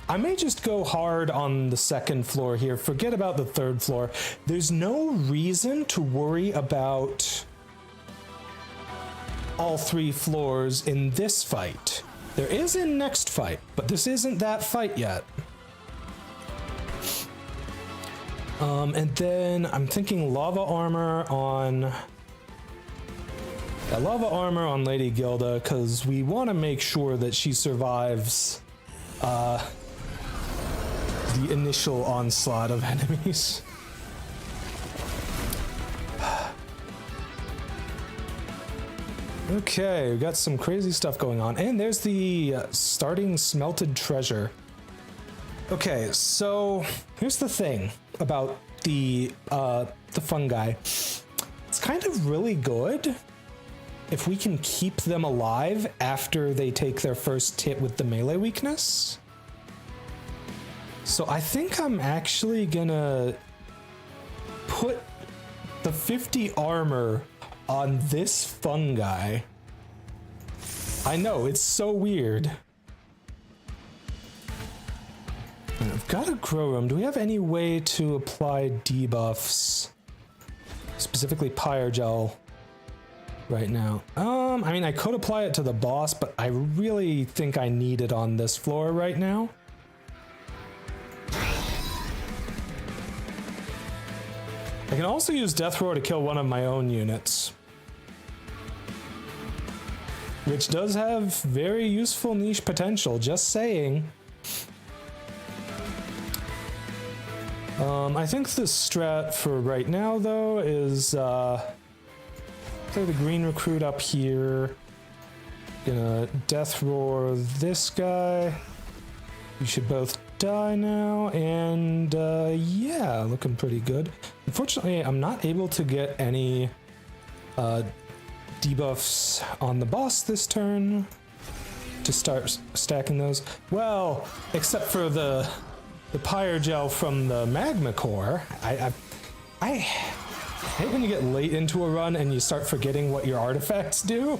I may just go hard on the second floor here. Forget about the third floor. There's no reason to worry about all 3 floors in this fight. There is in next fight, but this isn't that fight yet. And then I'm thinking lava armor on Lady Gilda, because we want to make sure that she survives the initial onslaught of enemies. Okay, we got some crazy stuff going on, and there's the starting smelted treasure. Okay, so here's the thing about the fungi. It's kind of really good if we can keep them alive after they take their first hit with the melee weakness. So I think I'm actually gonna put the 50 armor on this fungi. I know, it's so weird. I've got a grow room. Do we have any way to apply debuffs? Specifically Pyrogel right now. I mean, I could apply it to the boss, but I really think I need it on this floor right now. I can also use Death Roar to kill one of my own units. which does have very useful niche potential, just saying. I think the strat for right now, though, is play the green recruit up here. Gonna death roar this guy. You should both die now, and yeah, looking pretty good. Unfortunately, I'm not able to get any debuffs on the boss this turn to start stacking those. Well, except for the pyre gel from the magma core. I hate when you get late into a run and you start forgetting what your artifacts do.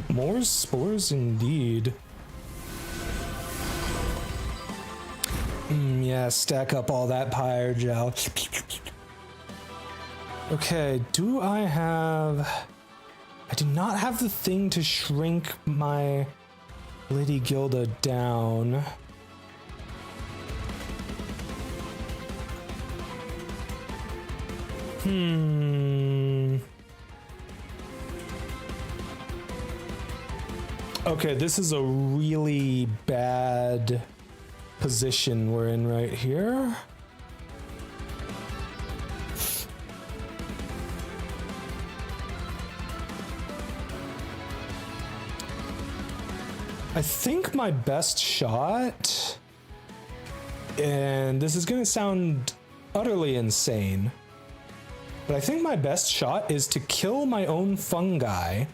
More spores indeed. Yeah, stack up all that pyre gel. Okay, do I have... I do not have the thing to shrink my Lady Gilda down. Okay, this is a really bad position we're in right here. I think my best shot, and this is going to sound utterly insane, but I think my best shot is to kill my own fungi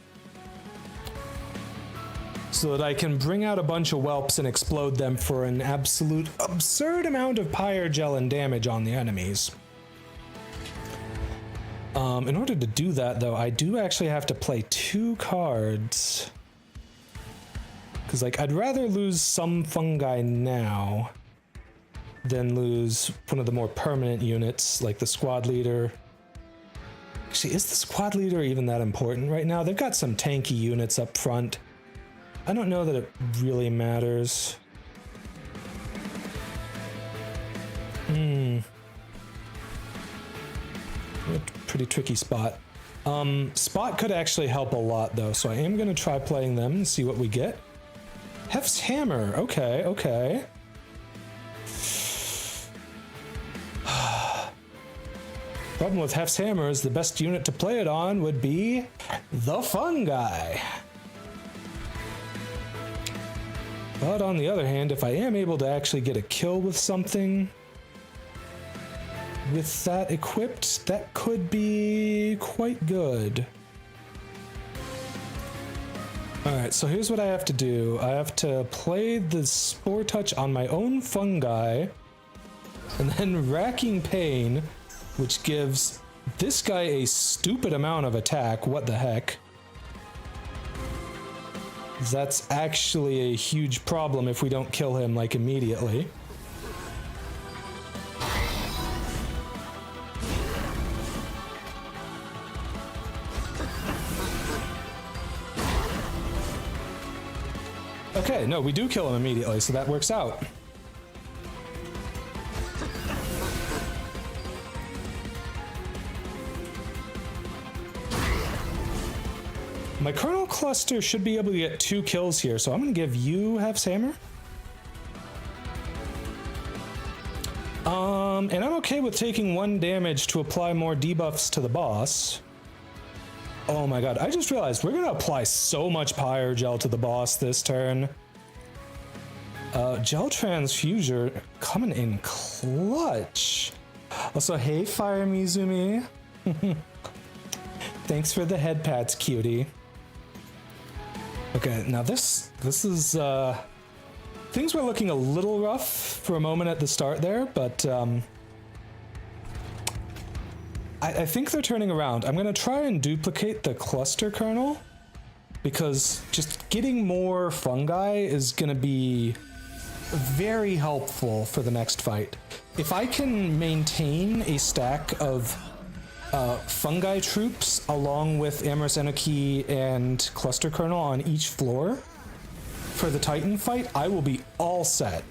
so that I can bring out a bunch of whelps and explode them for an absolute absurd amount of pyre gel and damage on the enemies. In order to do that, though, I do actually have to play 2 cards. Because, like, I'd rather lose some fungi now than lose one of the more permanent units, like the squad leader. Actually, is the squad leader even that important right now? They've got some tanky units up front. I don't know that it really matters. Pretty tricky spot. Spot could actually help a lot, though, so I am going to try playing them and see what we get. Hef's Hammer. Okay, okay. Problem with Hef's Hammer is the best unit to play it on would be the fungi. But on the other hand, if I am able to actually get a kill with something with that equipped, that could be quite good. Alright, so here's what I have to do. I have to play the Spore Touch on my own fungi, and then Racking Pain, which gives this guy a stupid amount of attack. What the heck? That's actually a huge problem if we don't kill him, like, immediately. Okay, no, we do kill him immediately, so that works out. My Kernel Cluster should be able to get 2 kills here, so I'm going to give you Hef's Hammer. And I'm okay with taking 1 damage to apply more debuffs to the boss. Oh my god, I just realized we're going to apply so much pyre gel to the boss this turn. Gel Transfuser coming in clutch. Also, hey Fire Mizumi. Thanks for the head pats, cutie. Okay, now this is things were looking a little rough for a moment at the start there, but I think they're turning around. I'm gonna try and duplicate the cluster kernel because just getting more fungi is gonna be very helpful for the next fight. If I can maintain a stack of fungi troops along with Amorous Anarchy and Cluster Kernel on each floor for the Titan fight, I will be all set.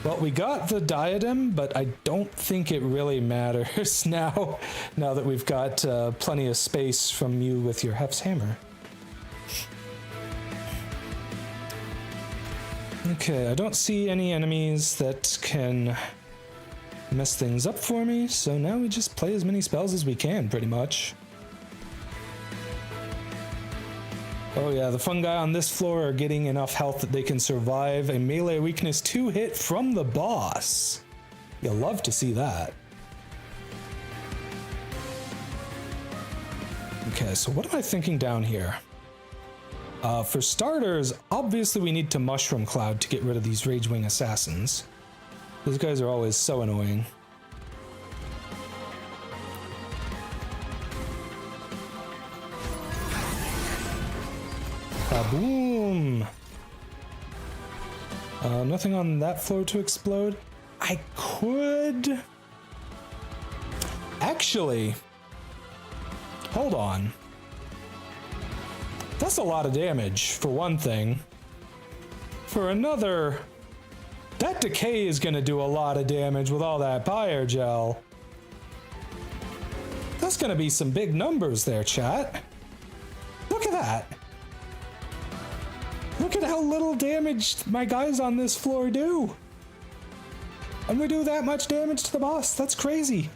Well, we got the diadem, but I don't think it really matters now that we've got plenty of space from you with your Hef's Hammer. Okay, I don't see any enemies that can mess things up for me, so now we just play as many spells as we can, pretty much. Oh yeah, the fungi on this floor are getting enough health that they can survive a melee weakness 2 hit from the boss. You'll love to see that. Okay, so what am I thinking down here? For starters, obviously we need to Mushroom Cloud to get rid of these Ragewing Assassins. Those guys are always so annoying. Boom! Nothing on that floor to explode. I could... Actually... Hold on. That's a lot of damage, for one thing. For another... That decay is gonna do a lot of damage with all that pyre gel. That's gonna be some big numbers there, chat. Look at that. Look at how little damage my guys on this floor do. And we do that much damage to the boss. That's crazy.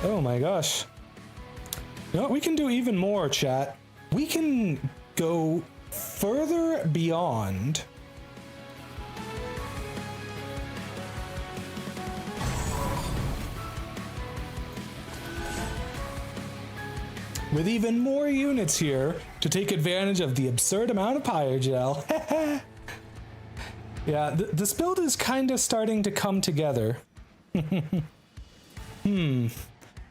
Oh my gosh. You know what? We can do even more, chat. We can go further beyond. With even more units here to take advantage of the absurd amount of pyre gel. Yeah, this build is kind of starting to come together.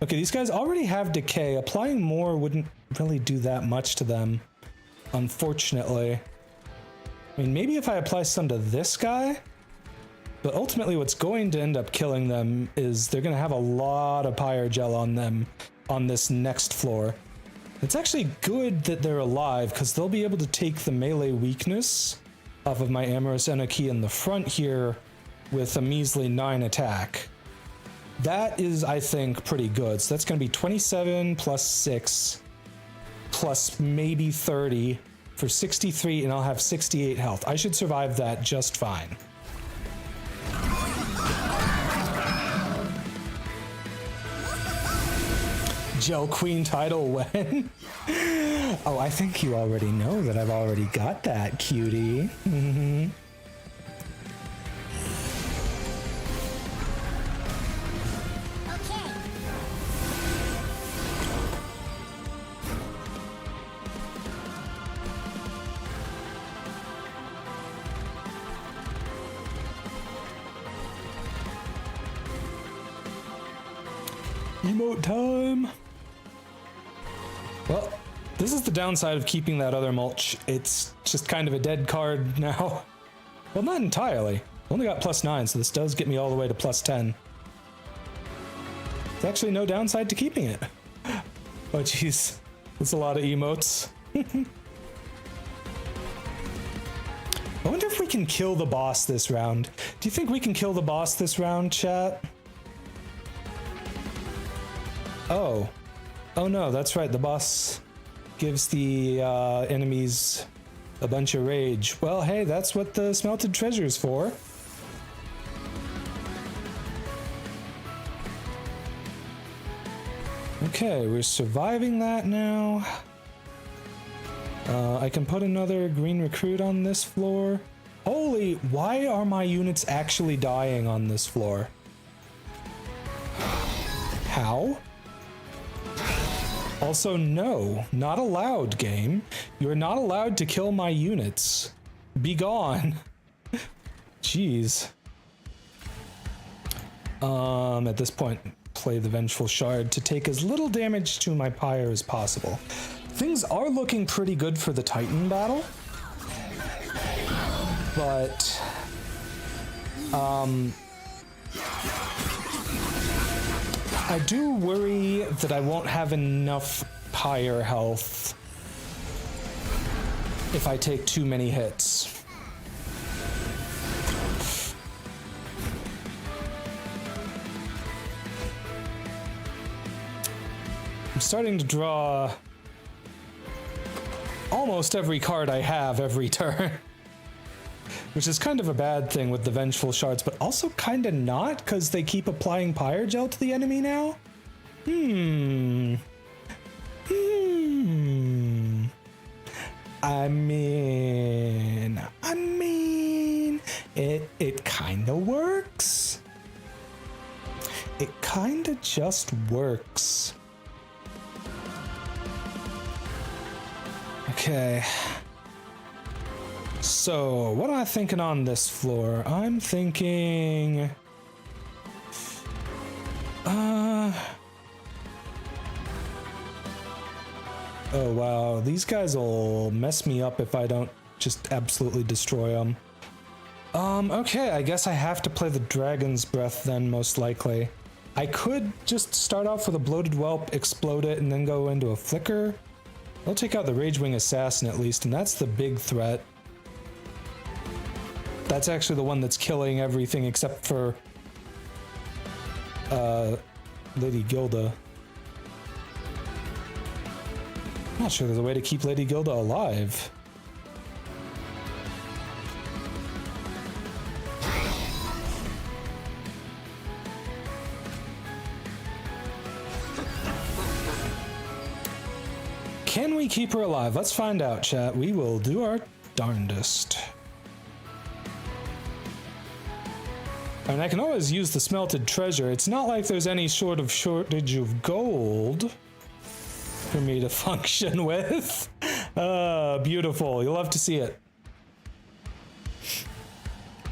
Okay, these guys already have decay. Applying more wouldn't really do that much to them, unfortunately. I mean, maybe if I apply some to this guy, but ultimately what's going to end up killing them is they're going to have a lot of pyre gel on them on this next floor. It's actually good that they're alive, because they'll be able to take the melee weakness off of my Amorous Anarchy in the front here with a measly 9 attack. That is, I think, pretty good. So that's going to be 27 plus 6 plus maybe 30 for 63, and I'll have 68 health. I should survive that just fine. Gel Queen title when? Oh, I think you already know that I've already got that, cutie. Emote time! Well, this is the downside of keeping that other mulch. It's just kind of a dead card now. Well, not entirely. Only got +9, so this does get me all the way to +10. There's actually no downside to keeping it. Oh jeez, that's a lot of emotes. I wonder if we can kill the boss this round. Do you think we can kill the boss this round, chat? Oh. Oh no, that's right, the boss gives the enemies a bunch of rage. Well, hey, that's what the smelted treasure's for. Okay, we're surviving that now. I can put another green recruit on this floor. Holy, why are my units actually dying on this floor? How? Also, no, not allowed, game. You're not allowed to kill my units. Be gone. Jeez. At this point, play the Vengeful Shard to take as little damage to my pyre as possible. Things are looking pretty good for the Titan battle. But, I do worry that I won't have enough pyre health if I take too many hits. I'm starting to draw almost every card I have every turn. Which is kind of a bad thing with the Vengeful Shards, but also kind of not, because they keep applying Pyre Gel to the enemy now? I mean, it kind of works. It kind of just works. Okay. So, what am I thinking on this floor? I'm thinking... Oh wow, these guys will mess me up if I don't just absolutely destroy them. Okay, I guess I have to play the Dragon's Breath then, most likely. I could just start off with a Bloated Whelp, explode it, and then go into a Flicker. I'll take out the Ragewing Assassin at least, and that's the big threat. That's actually the one that's killing everything except for Lady Gilda. I'm not sure there's a way to keep Lady Gilda alive. Can we keep her alive? Let's find out, chat. We will do our darndest. And I can always use the smelted treasure. It's not like there's any sort of shortage of gold for me to function with. Beautiful. You'll love to see it.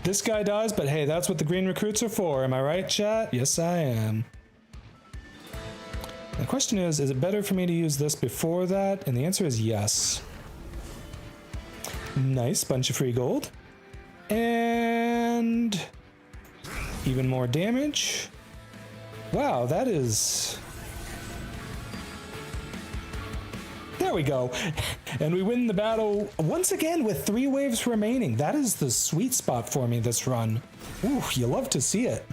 This guy dies, but hey, that's what the green recruits are for. Am I right, chat? Yes, I am. The question is it better for me to use this before that? And the answer is yes. Nice, bunch of free gold. And even more damage. Wow, that is... There we go. And we win the battle once again with 3 waves remaining. That is the sweet spot for me this run. Ooh, you love to see it.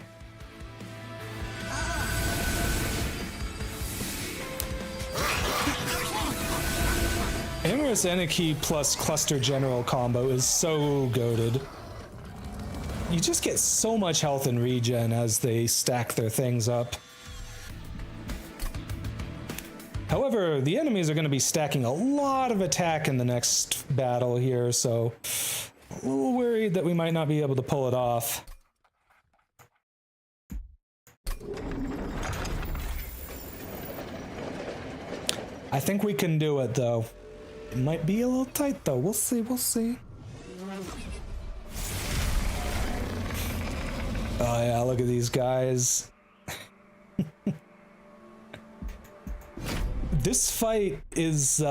Amorous Anarchy plus Cluster General combo is so goated. You just get so much health and regen as they stack their things up. However, the enemies are going to be stacking a lot of attack in the next battle here, so a little worried that we might not be able to pull it off. I think we can do it, though. It might be a little tight, though. We'll see, we'll see. Oh yeah, look at these guys. This fight is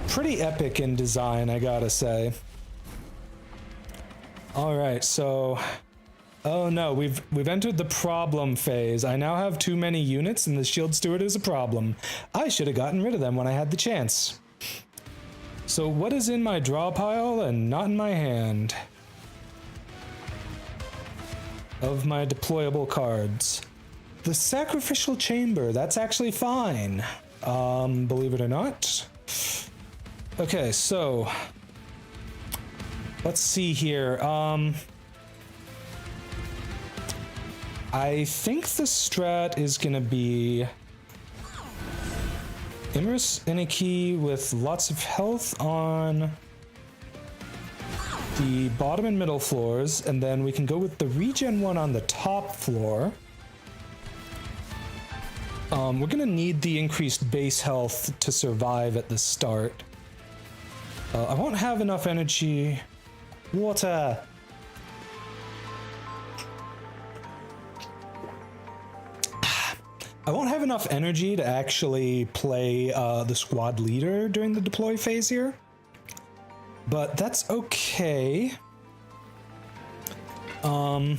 pretty epic in design, I gotta say. Alright, so... Oh no, we've entered the problem phase. I now have too many units and the Shield Steward is a problem. I should have gotten rid of them when I had the chance. So what is in my draw pile and not in my hand? Of my deployable cards. The Sacrificial Chamber, that's actually fine. Believe it or not. Okay, so... Let's see here. I think the strat is gonna be Immerse Anarchy with lots of health on the bottom and middle floors, and then we can go with the regen one on the top floor. We're gonna need the increased base health to survive at the start. I won't have enough energy. Water! I won't have enough energy to actually play the squad leader during the deploy phase here. But that's okay. Alright,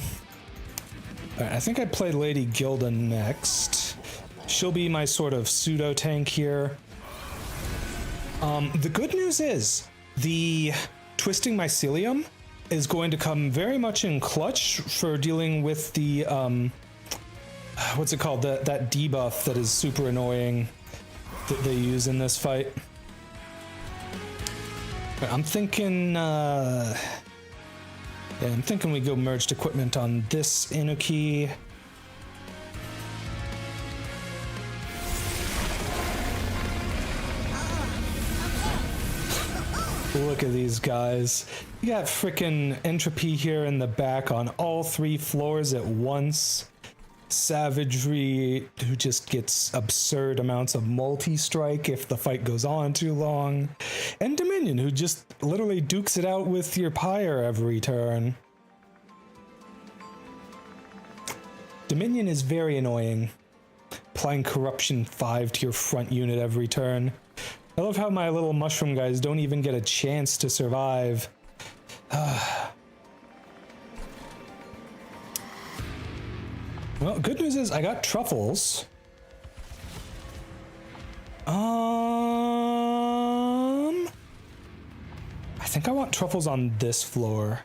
I think I'd play Lady Gilda next. She'll be my sort of pseudo tank here. The good news is the Twisting Mycelium is going to come very much in clutch for dealing with the what's it called? That debuff that is super annoying that they use in this fight. I'm thinking, yeah, I'm thinking we go merged equipment on this Inuki. Look at these guys. You got frickin' entropy here in the back on all 3 floors at once. Savagery, who just gets absurd amounts of multi-strike if the fight goes on too long. And Dominion, who just literally dukes it out with your pyre every turn. Dominion is very annoying. Applying Corruption 5 to your front unit every turn. I love how my little mushroom guys don't even get a chance to survive. Well, good news is I got truffles. I think I want truffles on this floor.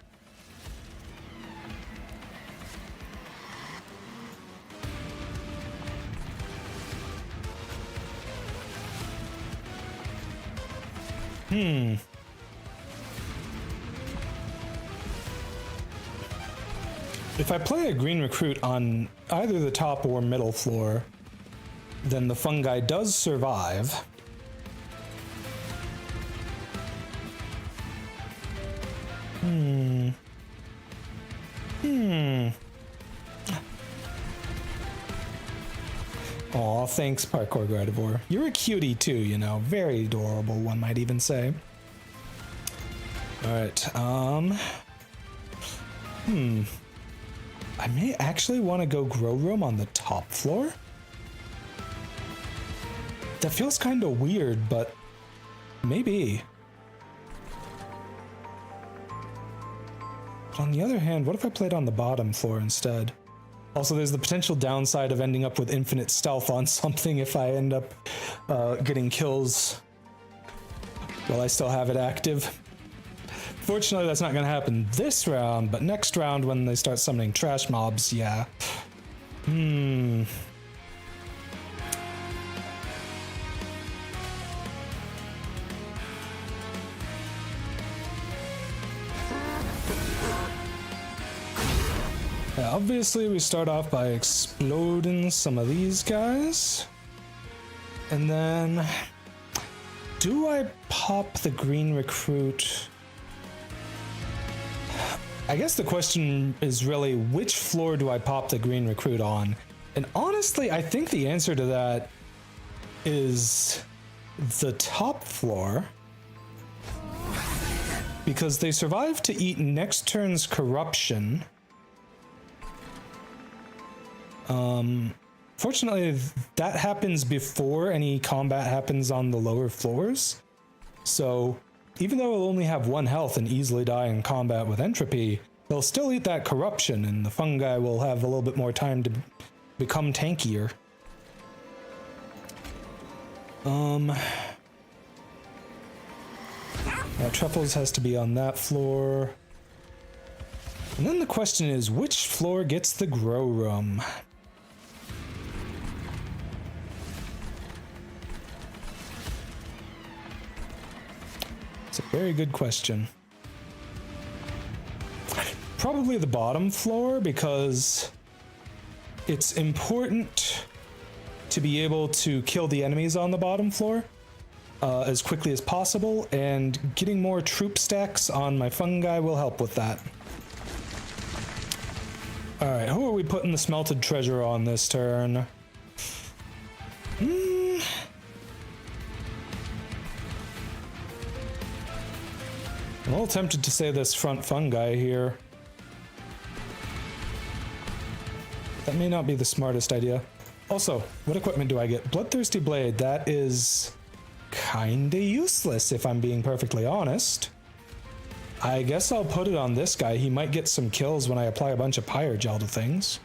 If I play a green recruit on either the top or middle floor, then the fungi does survive. Aw, thanks, Parkour Gardevoir. You're a cutie too, you know. Very adorable, one might even say. Alright, I may actually want to go grow room on the top floor. That feels kind of weird, but maybe. But on the other hand, what if I played on the bottom floor instead? Also, there's the potential downside of ending up with infinite stealth on something if I end up getting kills while I still have it active. Fortunately, that's not going to happen this round, but next round when they start summoning trash mobs, yeah. Yeah, obviously, we start off by exploding some of these guys. And then, do I pop the green recruit? I guess the question is really, which floor do I pop the green recruit on? And honestly, I think the answer to that is the top floor. Because they survive to eat next turn's corruption. Fortunately, that happens before any combat happens on the lower floors. So, even though it'll only have 1 health and easily die in combat with entropy, they'll still eat that corruption, and the fungi will have a little bit more time to become tankier. Truffles has to be on that floor. And then the question is, which floor gets the grow room? It's a very good question. Probably the bottom floor, because it's important to be able to kill the enemies on the bottom floor as quickly as possible, and getting more troop stacks on my fungi will help with that. Alright, who are we putting the smelted treasure on this turn? I'm a little tempted to say this front fungi here. That may not be the smartest idea. Also, what equipment do I get? Bloodthirsty Blade, that is kinda useless if I'm being perfectly honest. I guess I'll put it on this guy. He might get some kills when I apply a bunch of pyre gel to things.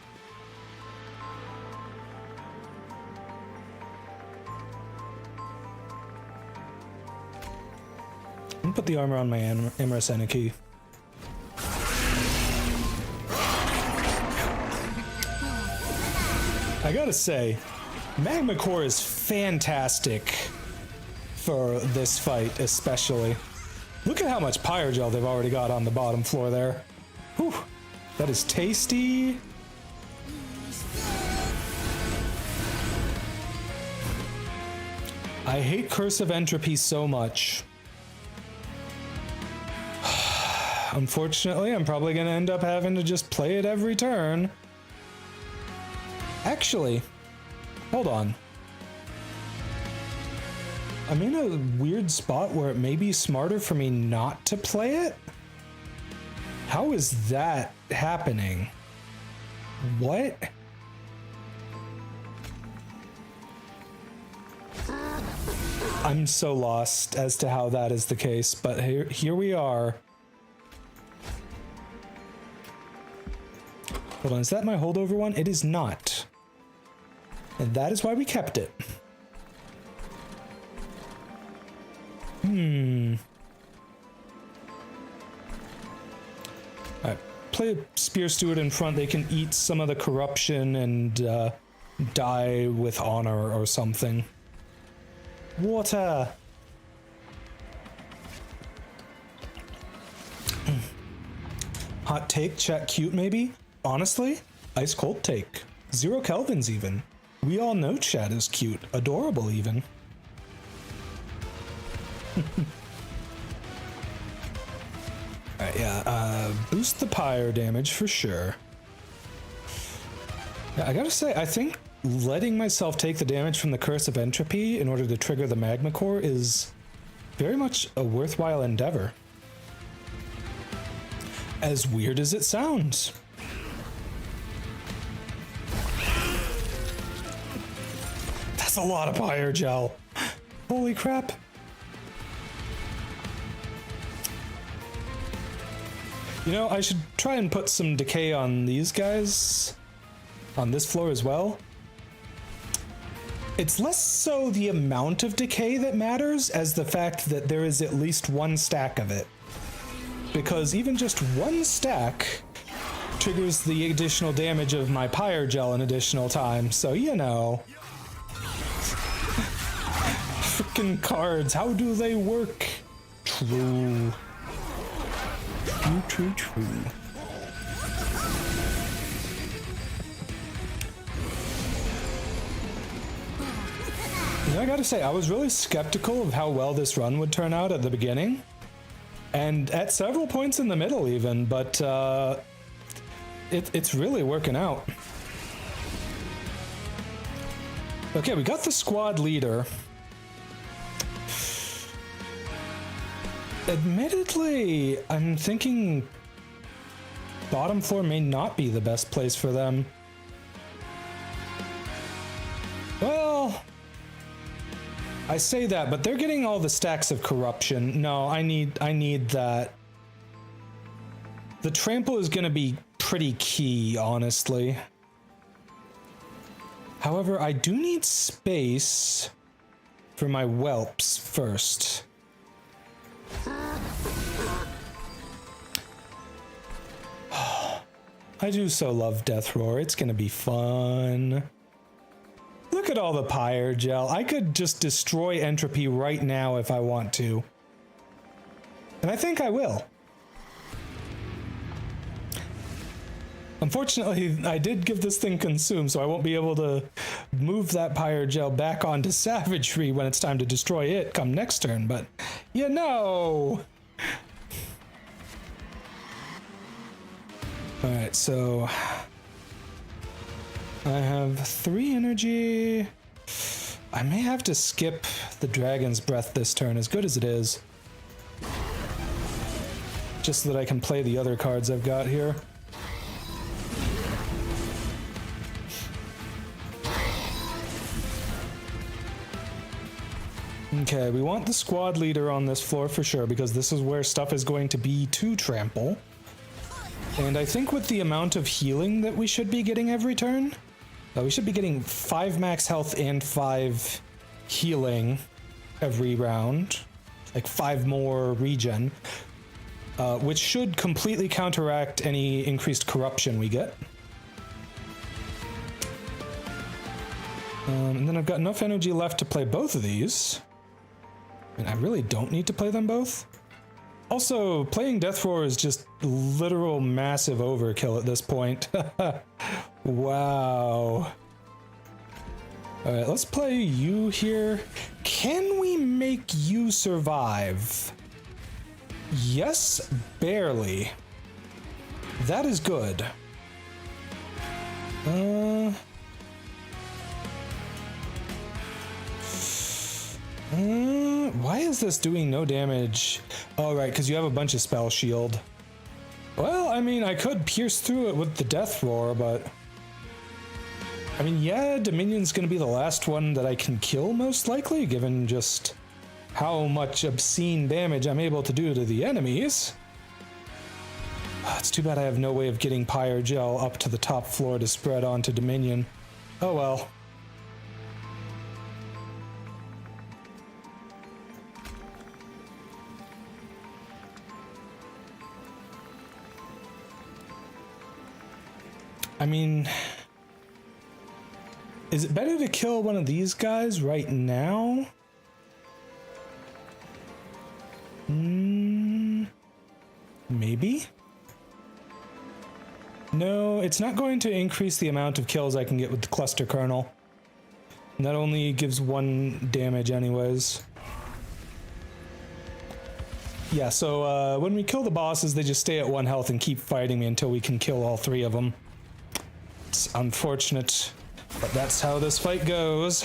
I'm gonna put the armor on my Amorous Eniki. I gotta say, Magma Core is fantastic for this fight, especially. Look at how much Pyrogel they've already got on the bottom floor there. Whew, that is tasty. I hate Curse of Entropy so much. Unfortunately, I'm probably going to end up having to just play it every turn. Actually, hold on. I'm in a weird spot where it may be smarter for me not to play it. How is that happening? What? I'm so lost as to how that is the case, but here we are. Hold on, is that my holdover one? It is not. And that is why we kept it. Alright, play a Spear Steward in front. They can eat some of the corruption and die with honor or something. Water! Hot take, chat cute maybe? Honestly, ice cold take. 0 Kelvins even. We all know chat is cute. Adorable even. Alright, yeah, boost the pyre damage for sure. Yeah, I gotta say, I think letting myself take the damage from the Curse of Entropy in order to trigger the Magma Core is very much a worthwhile endeavor. As weird as it sounds. That's a lot of Pyrogel. Holy crap. You know, I should try and put some decay on these guys on this floor as well. It's less so the amount of decay that matters as the fact that there is at least one stack of it. Because even just one stack triggers the additional damage of my Pyrogel an additional time, so you know. Frickin' cards, how do they work? True. True. You know, I gotta say, I was really skeptical of how well this run would turn out at the beginning. And at several points in the middle even, but it's really working out. Okay, we got the squad leader. Admittedly, I'm thinking bottom floor may not be the best place for them. Well, I say that, but they're getting all the stacks of corruption. No, I need that. The trample is going to be pretty key, honestly. However, I do need space for my whelps first. I do so love Death Roar. It's gonna be fun. Look at all the Pyrogel. I could just destroy Entropy right now if I want to. And I think I will. Unfortunately, I did give this thing Consume, so I won't be able to move that Pyrogel back onto Savagery when it's time to destroy it come next turn, but you know. Alright, so I have 3 energy. I may have to skip the Dragon's Breath this turn, as good as it is. Just so that I can play the other cards I've got here. Okay, we want the squad leader on this floor for sure, because this is where stuff is going to be to trample. And I think with the amount of healing that we should be getting every turn, we should be getting 5 max health and 5 healing every round. Like 5 more regen, which should completely counteract any increased corruption we get. And then I've got enough energy left to play both of these. And I really don't need to play them both. Also, playing Death Roar is just literal massive overkill at this point. Wow. Alright, let's play you here. Can we make you survive? Yes, barely. That is good. Why is this doing no damage? Oh, right, because you have a bunch of spell shield. Well, I mean, I could pierce through it with the Death Roar, but... I mean, yeah, Dominion's gonna be the last one that I can kill, most likely, given just how much obscene damage I'm able to do to the enemies. It's too bad I have no way of getting Pyre Gel up to the top floor to spread onto Dominion. Oh well. I mean, is it better to kill one of these guys right now? Maybe? No, it's not going to increase the amount of kills I can get with the cluster kernel. And that only gives 1 damage anyways. Yeah, so when we kill the bosses, they just stay at 1 health and keep fighting me until we can kill all 3 of them. It's unfortunate, but that's how this fight goes.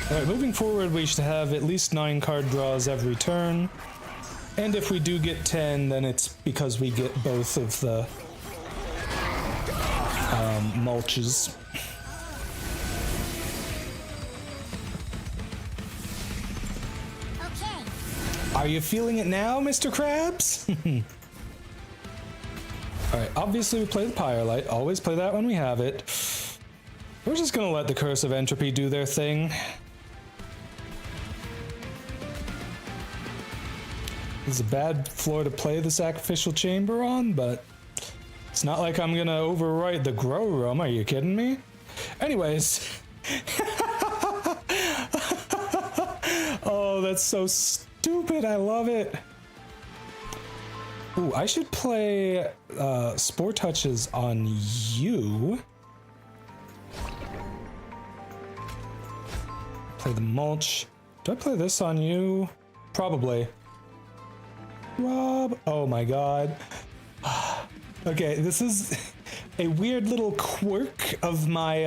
Alright, moving forward, we should have at least 9 card draws every turn. And if we do get 10, then it's because we get both of the mulches. Okay. Are you feeling it now, Mr. Krabs? Alright, obviously we play the Pyrelight. Always play that when we have it. We're just gonna let the Curse of Entropy do their thing. This is a bad floor to play the Sacrificial Chamber on, but it's not like I'm gonna overwrite the Grow Room, are you kidding me? Anyways. Oh, that's so stupid, I love it. Ooh, I should play Spore Touches on you. Play the Mulch. Do I play this on you? Probably. Rob, oh my god. Okay, this is a weird little quirk of my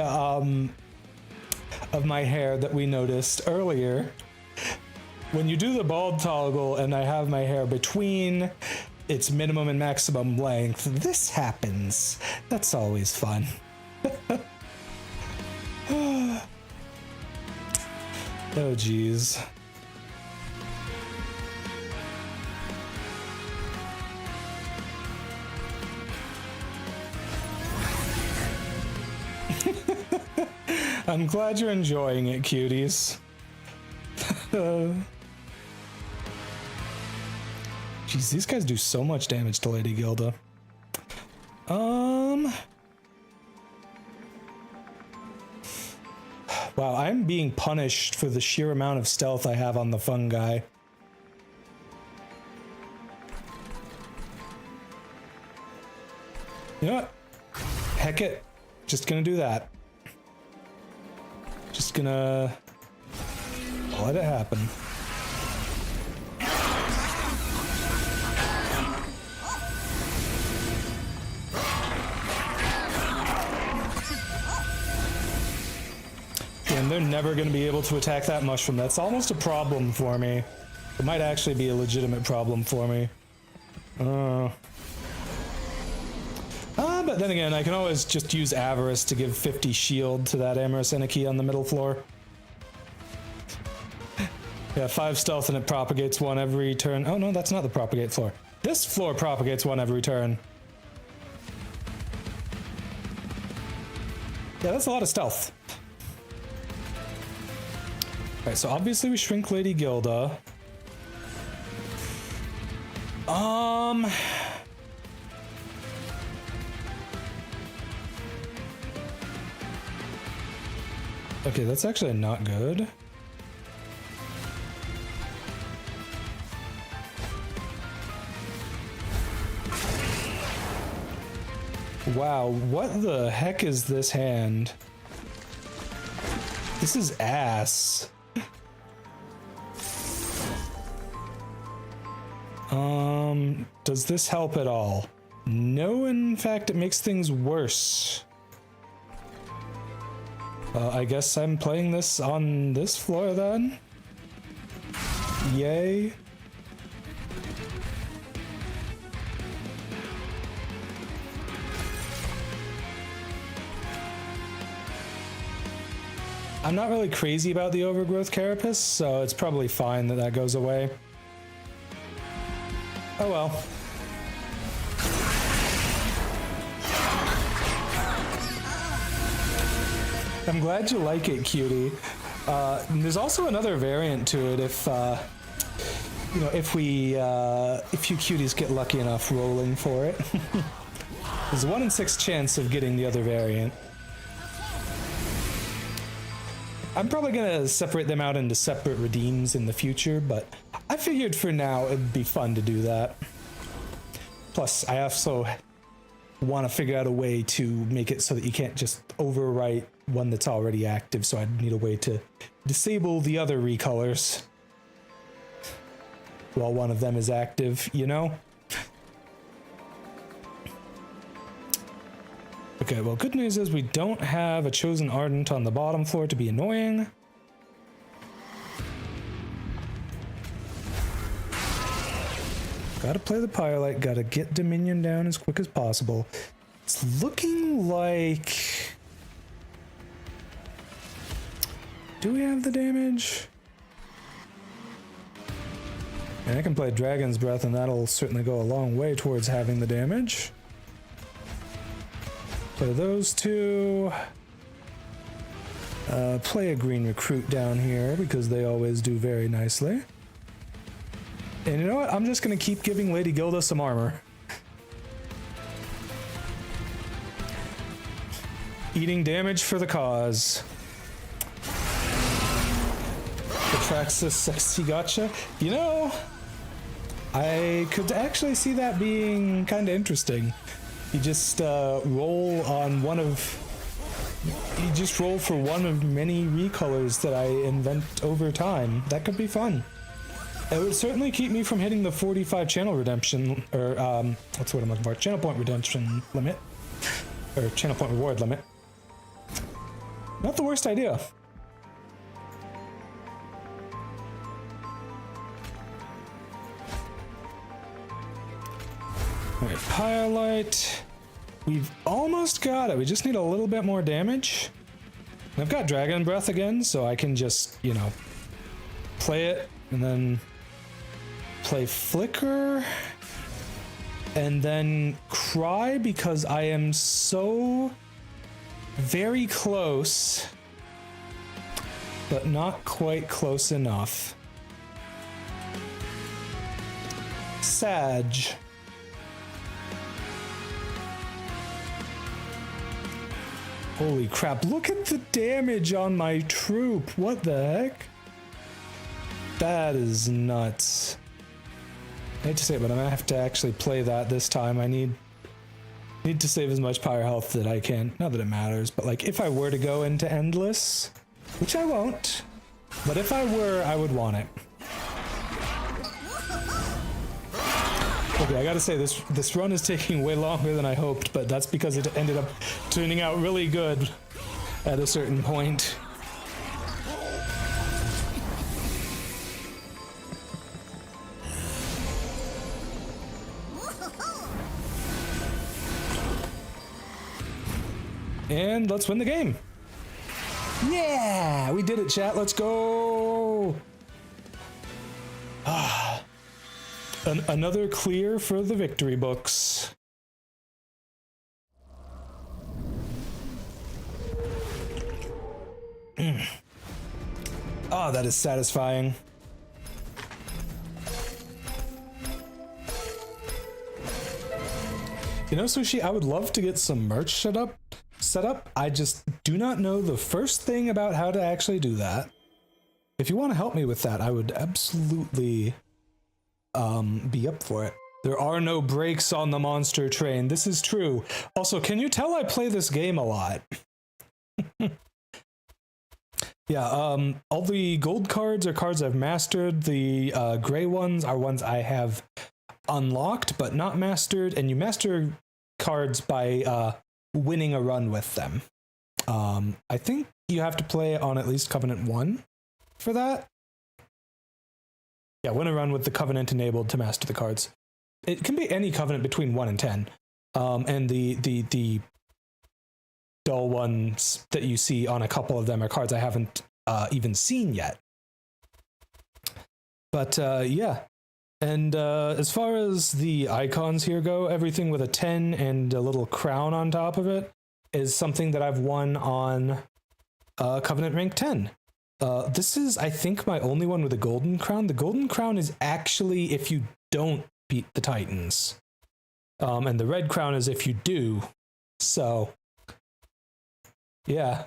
hair that we noticed earlier. When you do the bald toggle and I have my hair between its minimum and maximum length, this happens. That's always fun. Oh geez. I'm glad you're enjoying it, cuties. Jeez, these guys do so much damage to Lady Gilda. Wow, I'm being punished for the sheer amount of stealth I have on the fungi. You know what? Heck it. Just gonna do that. Just gonna let it happen. And they're never gonna be able to attack that mushroom. That's almost a problem for me. It might actually be a legitimate problem for me. But then again, I can always just use Avarice to give 50 shield to that Amorous Anarchy on the middle floor. Yeah, 5 stealth and it propagates 1 every turn. Oh no, that's not the propagate floor. This floor propagates 1 every turn. Yeah, that's a lot of stealth. Alright, so obviously we shrink Lady Gilda. Okay, that's actually not good. Wow, what the heck is this hand? This is ass. Does this help at all? No, in fact, it makes things worse. I guess I'm playing this on this floor then? Yay. I'm not really crazy about the overgrowth carapace, so it's probably fine that that goes away. Oh well. I'm glad you like it, cutie. There's also another variant to it if, you know, if you cuties get lucky enough rolling for it. There's a 1 in 6 chance of getting the other variant. I'm probably gonna separate them out into separate redeems in the future, but I figured for now it'd be fun to do that. Plus, I also want to figure out a way to make it so that you can't just overwrite one that's already active, so I'd need a way to disable the other recolors while one of them is active, you know? Okay, well, good news is we don't have a Chosen Ardent on the bottom floor to be annoying. Gotta play the Pyrelite, gotta get Dominion down as quick as possible. It's looking like... Do we have the damage? And I can play Dragon's Breath, and that'll certainly go a long way towards having the damage. Play those two. Play a green recruit down here, because they always do very nicely. And you know what? I'm just gonna keep giving Lady Gilda some armor. Eating damage for the cause. The Praxis sexy gotcha. You know, I could actually see that being kind of interesting. You just roll on one of... You just roll for one of many recolors that I invent over time. That could be fun. It would certainly keep me from hitting the 45 channel redemption, or what's what I'm looking for? Channel point redemption limit, or channel point reward limit. Not the worst idea. All right, Pyrelite. We've almost got it. We just need a little bit more damage. And I've got Dragon Breath again, so I can just, you know, play it and then play Flicker and then cry because I am so very close, but not quite close enough. Sag. Holy crap, look at the damage on my troop. What the heck? That is nuts. I hate to say it, but I'm gonna have to actually play that this time. I need to save as much power health that I can. Not that it matters, but like if I were to go into Endless, which I won't, but if I were, I would want it. Okay, I gotta say, this run is taking way longer than I hoped, but that's because it ended up turning out really good at a certain point. And let's win the game. Yeah, we did it, chat. Let's go. Another clear for the victory books. Oh, that is satisfying. You know, Sushi, I would love to get some merch set up. I just do not know the first thing about how to actually do that. If you want to help me with that, I would absolutely be up for it. There are no brakes on the monster train. This is true. Also, can you tell I play this game a lot? Yeah, all the gold cards are cards I've mastered. The gray ones are ones I have unlocked but not mastered, and you master cards by winning a run with them. I think you have to play on at least Covenant 1 for that. Yeah, win a run with the Covenant enabled to master the cards. It can be any Covenant between 1 and 10. And the dull ones that you see on a couple of them are cards I haven't even seen yet. But yeah. And as far as the icons here go, everything with a 10 and a little crown on top of it is something that I've won on Covenant rank 10. This is, I think, my only one with a golden crown. The golden crown is actually if you don't beat the Titans. And the red crown is if you do. So, yeah.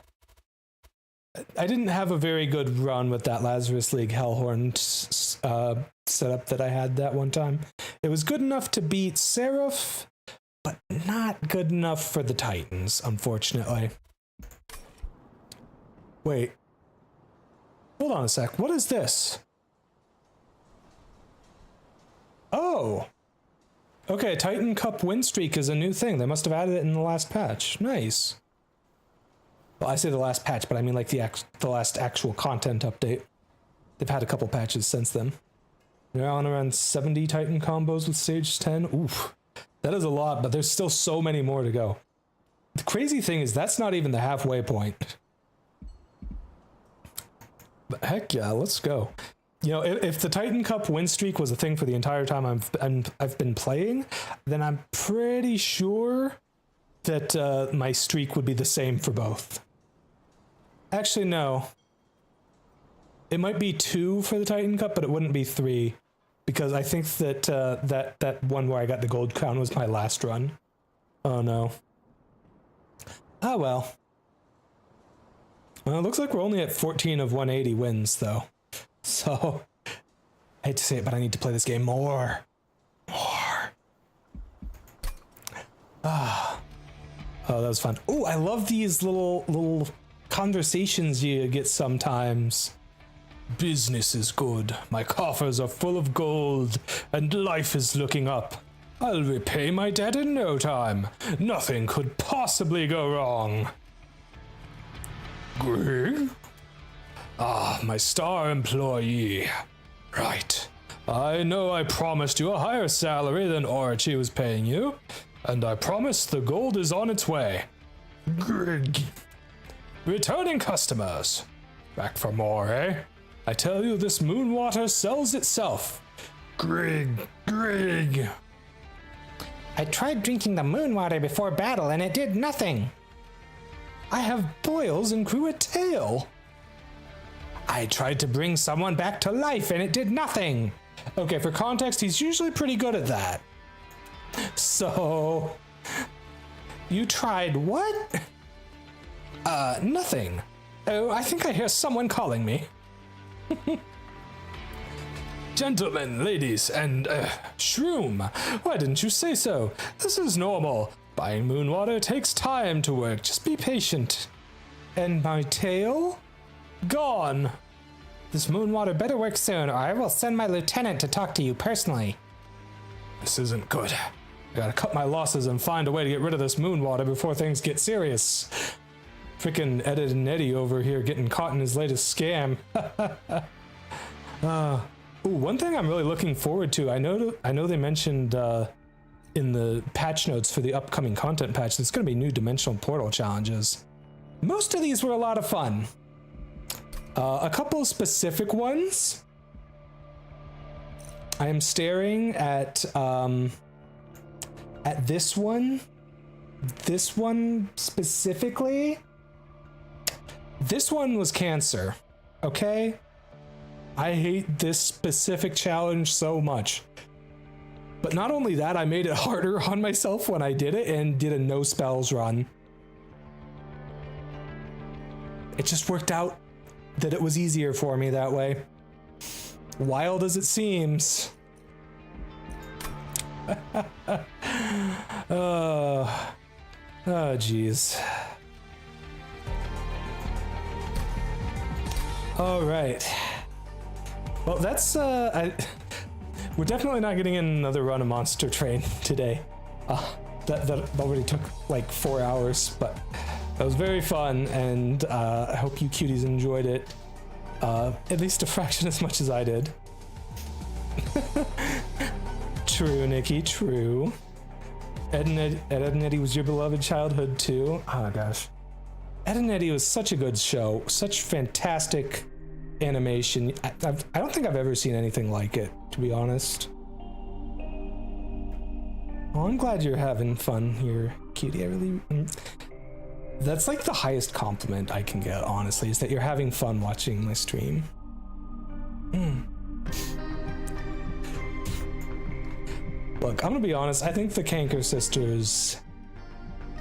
I didn't have a very good run with that Lazarus League Hellhorn setup that I had that one time. It was good enough to beat Seraph, but not good enough for the Titans, unfortunately. Wait. Hold on a sec. What is this? Oh. Okay, Titan Cup win streak is a new thing. They must have added it in the last patch. Nice. Well, I say the last patch, but I mean like the last actual content update. They've had a couple patches since then. They're on around 70 Titan combos with Stage 10. Oof. That is a lot, but there's still so many more to go. The crazy thing is that's not even the halfway point. But heck yeah, let's go. You know, if the Titan Cup win streak was a thing for the entire time I've been playing, then I'm pretty sure that my streak would be the same for both. Actually, no. It might be 2 for the Titan Cup, but it wouldn't be 3, because I think that that one where I got the gold crown was my last run. Oh no. Ah well. Well, it looks like we're only at 14 of 180 wins, though. So, I hate to say it, but I need to play this game more. More. Ah. Oh, that was fun. Oh, I love these little conversations you get sometimes. Business is good. My coffers are full of gold, and life is looking up. I'll repay my debt in no time. Nothing could possibly go wrong. Greg? Ah, my star employee. Right. I know I promised you a higher salary than Orochi was paying you, and I promise the gold is on its way. Greg. Returning customers. Back for more, eh? I tell you, this moon water sells itself. Greg. I tried drinking the moon water before battle and it did nothing. I have boils and grew a tail. I tried to bring someone back to life and it did nothing. Okay, for context, he's usually pretty good at that. So, you tried what? Nothing. Oh, I think I hear someone calling me. Gentlemen, ladies, and Shroom, why didn't you say so? This is normal. Buying moon water takes time to work. Just be patient. And my tail? Gone. This moon water better work soon, or I will send my lieutenant to talk to you personally. This isn't good. I gotta cut my losses and find a way to get rid of this moon water before things get serious. Frickin' Ed and Eddie over here getting caught in his latest scam. Ooh, one thing I'm really looking forward to, I know they mentioned in the patch notes for the upcoming content patch, there's going to be new dimensional portal challenges. Most of these were a lot of fun. A couple specific ones. I am staring at this one. This one specifically. This one was cancer. Okay? I hate this specific challenge so much. But not only that, I made it harder on myself when I did it and did a no spells run. It just worked out that it was easier for me that way. Wild as it seems. Oh, jeez. All right. Well, that's we're definitely not getting in another run of Monster Train today. That already took like 4 hours, but that was very fun, and I hope you cuties enjoyed it. At least a fraction as much as I did. True, Nikki, true. Ed and Eddie was your beloved childhood too. Oh my gosh. Ed and Eddie was such a good show. Such fantastic animation. I don't think I've ever seen anything like it, to be honest. Oh, I'm glad you're having fun here, cutie. I really... That's like the highest compliment I can get, honestly, is that you're having fun watching my stream. Look, I'm gonna be honest, I think the Canker Sisters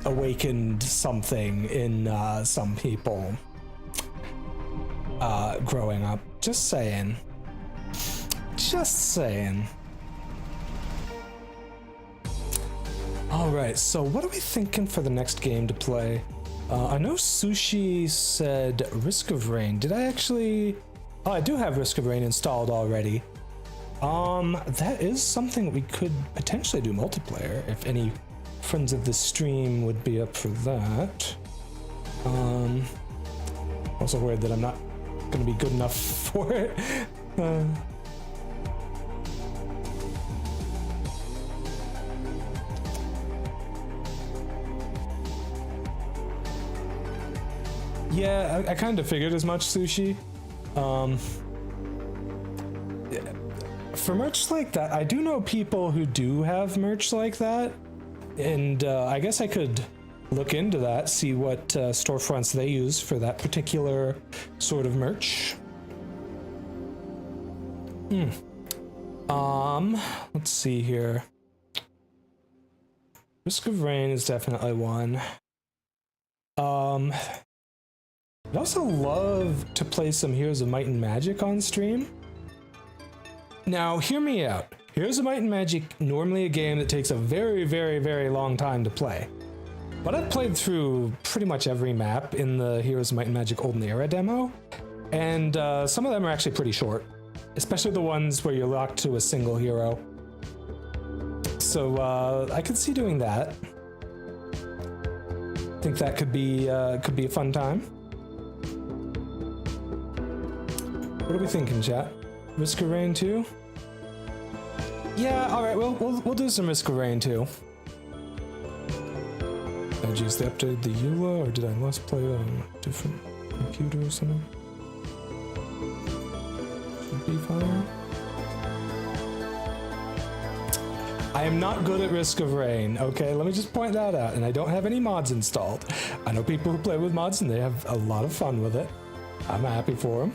awakened something in some people growing up. Just saying. Just saying. Alright, so what are we thinking for the next game to play? I know Sushi said Risk of Rain. Did I actually... Oh, I do have Risk of Rain installed already. That is something we could potentially do multiplayer, if any friends of the stream would be up for that. Also worried that I'm not gonna be good enough for it. Yeah, I kind of figured as much, Sushi. For merch like that, I do know people who do have merch like that, and I guess I could look into that, see what storefronts they use for that particular sort of merch. Let's see here. Risk of Rain is definitely one. I'd also love to play some Heroes of Might and Magic on stream. Now, hear me out. Heroes of Might and Magic, normally a game that takes a very, very, very long time to play. But I've played through pretty much every map in the Heroes of Might and Magic Olden Era demo, and some of them are actually pretty short, especially the ones where you're locked to a single hero. So I could see doing that. Think that could be a fun time. What are we thinking, chat? Risk of Rain 2? Yeah, alright, we'll do some Risk of Rain 2. Did I use the update the EULA, or did I last play on a different computer or something? Should be fine. I am not good at Risk of Rain, okay? Let me just point that out, and I don't have any mods installed. I know people who play with mods and they have a lot of fun with it. I'm happy for them.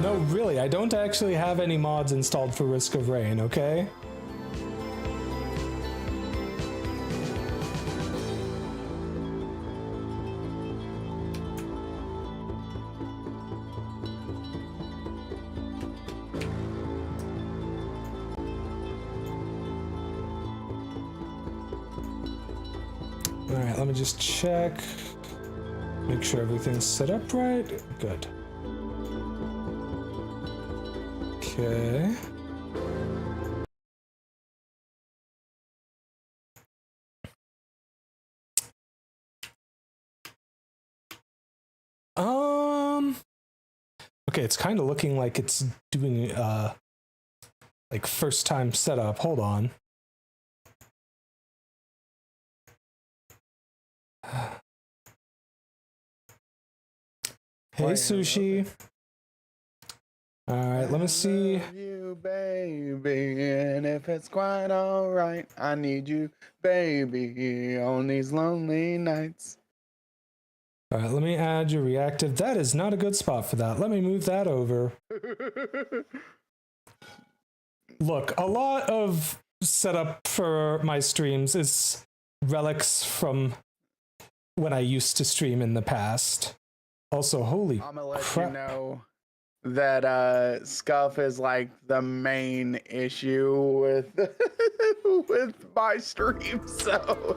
No, really, I don't actually have any mods installed for Risk of Rain, okay? Alright, let me just check. Make sure everything's set up right. Good. Okay. Okay, it's kind of looking like it's doing like first time setup. Hold on. Hey, Sushi. All right, let me see. I love you, baby, and if it's quite all right, I need you, baby, on these lonely nights. All right, let me add your reactive. That is not a good spot for that. Let me move that over. Look, a lot of setup for my streams is relics from when I used to stream in the past. Also, holy I'm gonna let crap. you know that scuff is like the main issue with with my stream. So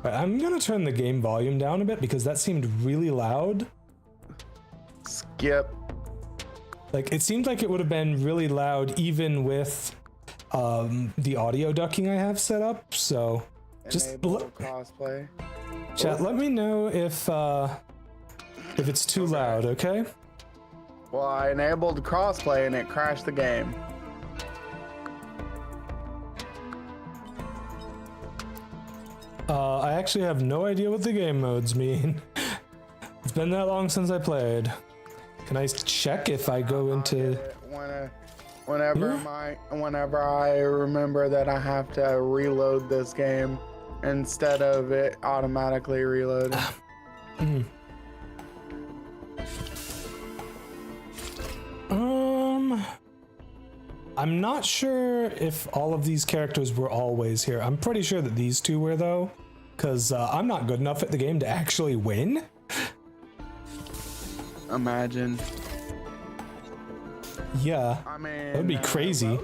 Right, I'm gonna turn the game volume down a bit because that seemed really loud. skip. Like it seemed like it would have been really loud even with the audio ducking I have set up. So just Enable crossplay. chat, let me know if it's too loud, okay? Well, I enabled crossplay and it crashed the game. I actually have no idea what the game modes mean. It's been that long since I played. Can I check if I go into... Whenever I remember that I have to reload this game instead of it automatically reloading. I'm not sure if all of these characters were always here. I'm pretty sure that these two were though, because I'm not good enough at the game to actually win. Imagine. Yeah, I mean, that would be crazy. Rose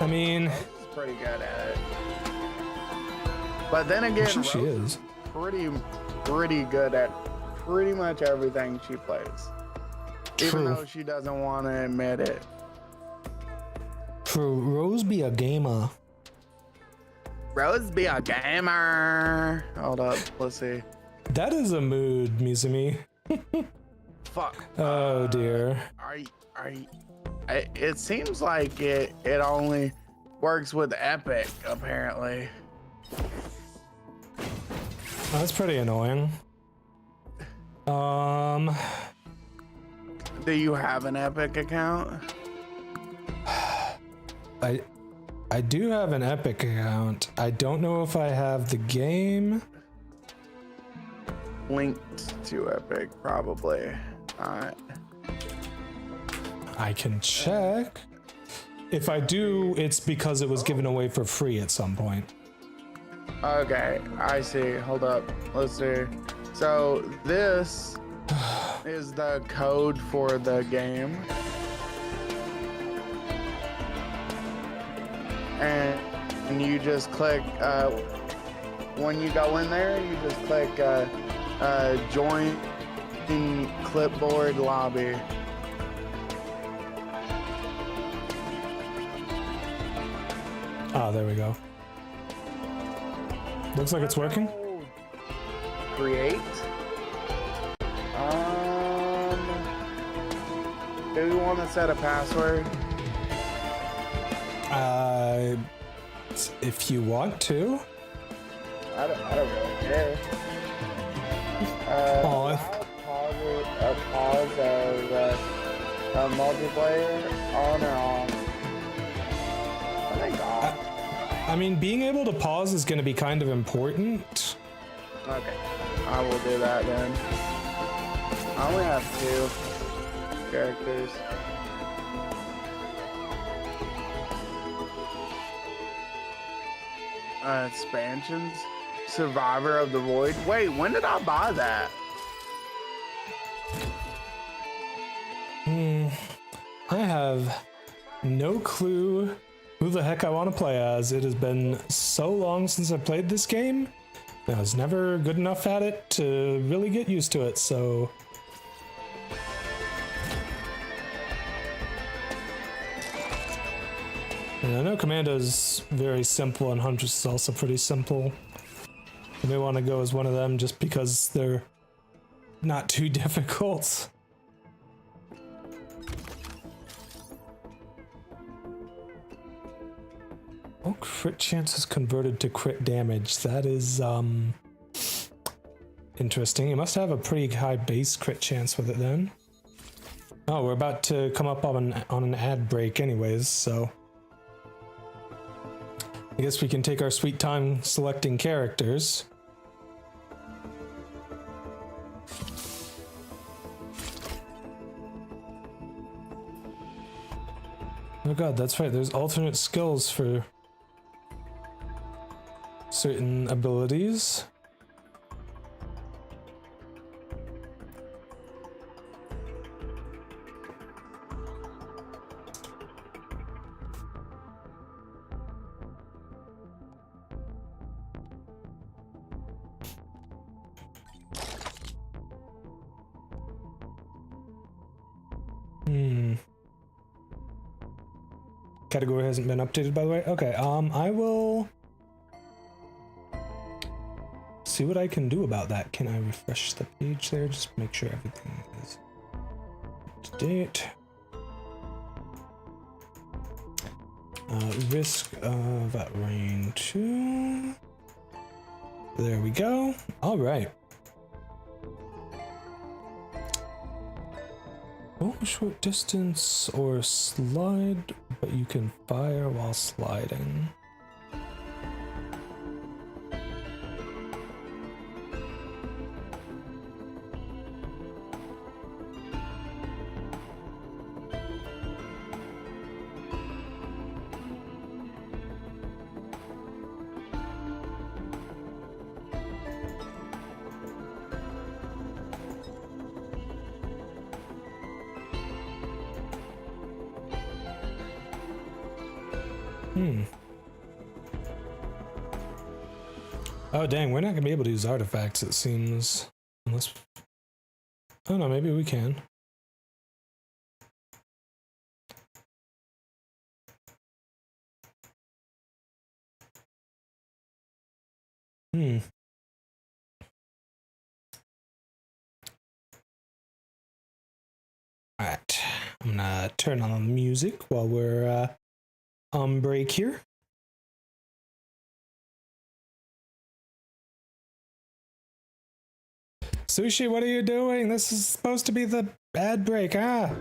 I mean, is pretty good at it. But then again, sure she Rose is. pretty good at pretty much everything she plays. Even True. though she doesn't want to admit it. True. Rose be a gamer. Rose be a gamer. Hold up, let's see. That is a mood, Mizumi. Fuck. Oh dear. It seems like it only works with Epic, apparently. That's pretty annoying. Do you have an Epic account? I do have an Epic account. I don't know if I have the game. Linked to Epic, probably. Alright. I can check. If I do, it's because it was given away for free at some point. Okay, I see. Hold up. Let's see. So this is the code for the game. And you just click, when you go in there, you just click join in clipboard lobby. Ah, there we go. Looks like it's working. Create. Do you want to set a password? If you want to. I don't really care. Oh, Pause of multiplayer on or off. I think off. I mean, being able to pause is going to be kind of important. Okay, I will do that then. I only have 2 characters. Expansions? Survivor of the Void? Wait, when did I buy that? I have no clue who the heck I want to play as. It has been so long since I played this game. I was never good enough at it to really get used to it, so... And I know Commando's very simple and Huntress is also pretty simple. You may want to go as one of them just because they're not too difficult. Oh, crit chance is converted to crit damage. That is, interesting. You must have a pretty high base crit chance with it then. Oh, we're about to come up on an ad break anyways, so... I guess we can take our sweet time selecting characters. Oh god, that's right, there's alternate skills for certain abilities. Category hasn't been updated, by the way. Okay, I will see what I can do about that. Can I refresh the page there? Just make sure everything is up to date. Risk of rain 2. There we go. All right. Oh, short distance or slide, but you can fire while sliding. Oh dang, we're not gonna be able to use artifacts, it seems. Unless... Oh no, maybe we can. Alright, I'm gonna turn on the music while we're on break here. Sushi, what are you doing? This is supposed to be the ad break, ah!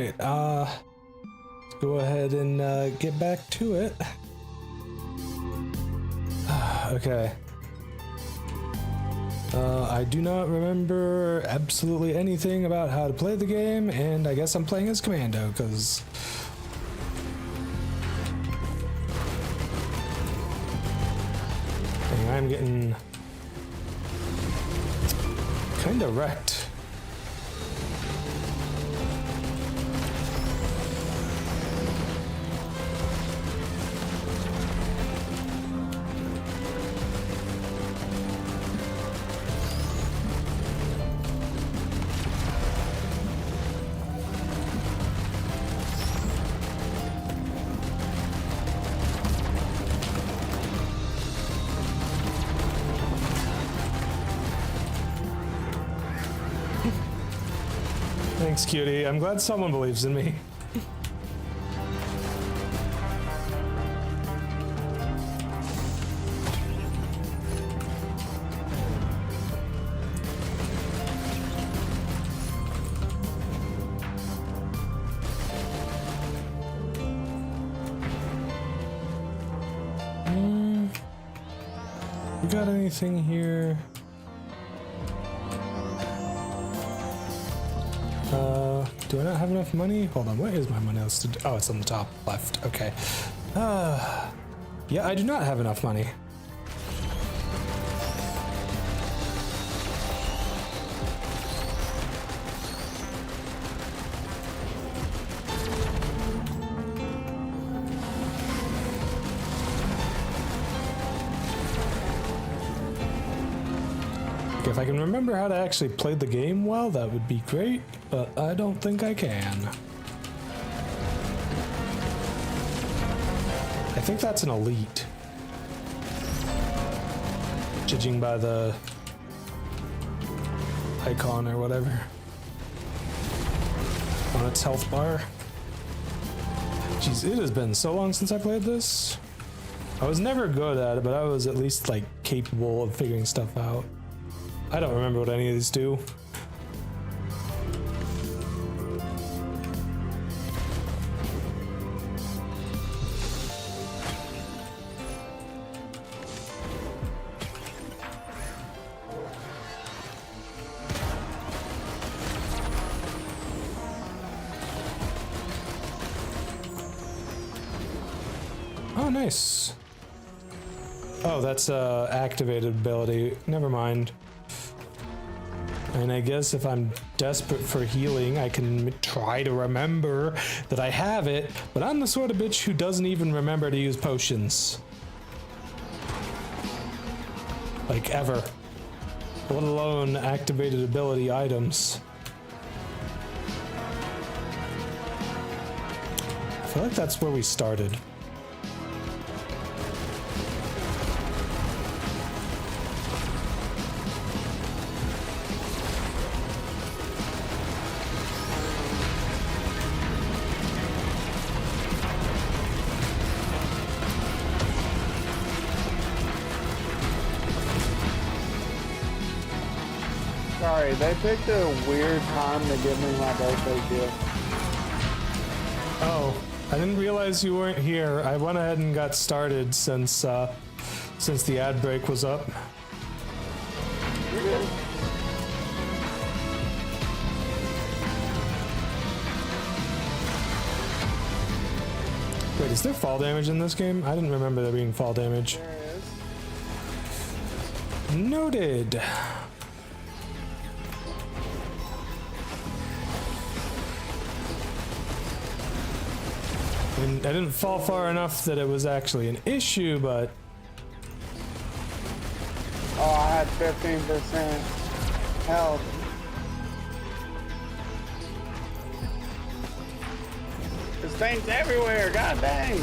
Let's go ahead and get back to it. Okay. I do not remember absolutely anything about how to play the game, and I guess I'm playing as Commando, because... I'm getting Kinda wrecked. Thanks, cutie. I'm glad someone believes in me. You got anything here? Do I not have enough money? Hold on, what is my money listed? Oh, it's on the top left. Okay. Yeah, I do not have enough money. If I can remember how to actually play the game well, that would be great, but I don't think I can. I think that's an elite. Judging by the icon or whatever on its health bar. Jeez, it has been so long since I played this. I was never good at it, but I was at least like capable of figuring stuff out. I don't remember what any of these do. Oh, nice. Oh, that's activated ability. Never mind. And I guess if I'm desperate for healing, I can try to remember that I have it, but I'm the sort of bitch who doesn't even remember to use potions. Like, ever. Let alone activated ability items. I feel like that's where we started. Sorry, they picked a weird time to give me my birthday gift. Oh, I didn't realize you weren't here. I went ahead and got started since the ad break was up. You're good. Wait, is there fall damage in this game? I didn't remember there being fall damage. There it is. Noted. I didn't fall far enough that it was actually an issue, but... Oh, I had 15% health. There's things everywhere, god dang.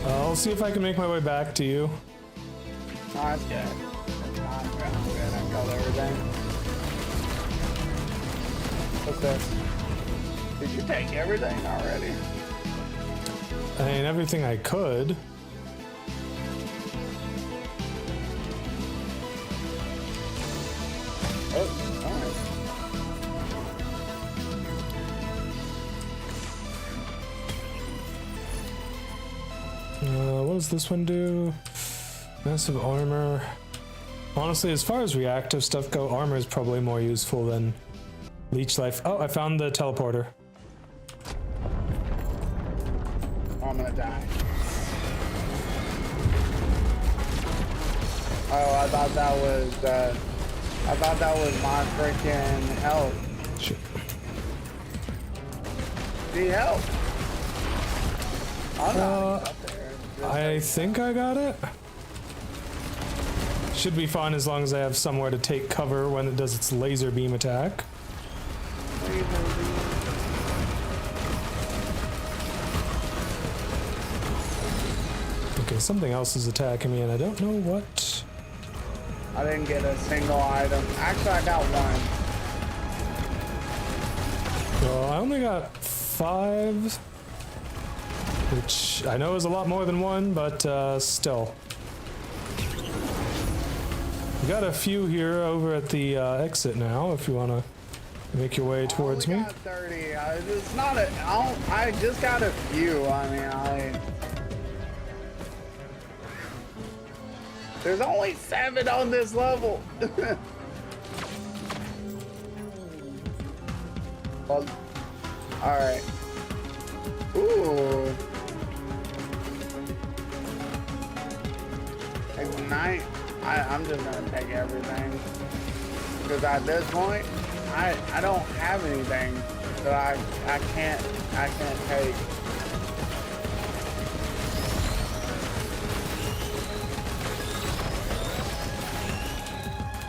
I'll see if I can make my way back to you. Oh, that's good. I'm good. I got everything. What's this? Did you take everything already? I mean, everything I could. Oh, alright. What does this one do? Massive armor. Honestly, as far as reactive stuff go, armor is probably more useful than leech life. Oh, I found the teleporter. Oh, I'm gonna die. Oh, I thought that was I thought that was my freaking health. Shit. Need help. Oh, no, he's up there. I think I got it. Should be fine as long as I have somewhere to take cover when it does its laser beam attack. Okay, something else is attacking me and I don't know what. I didn't get a single item. Actually, I got one. So I only got 5, which I know is a lot more than 1, but still. We got a few here over at the exit now, if you want to make your way towards me. I got 30. It's not a. I just got a few. I mean, there's only 7 on this level. Well, all right. Ooh. Ignite. I'm just gonna take everything because at this point, I don't have anything that I can't take.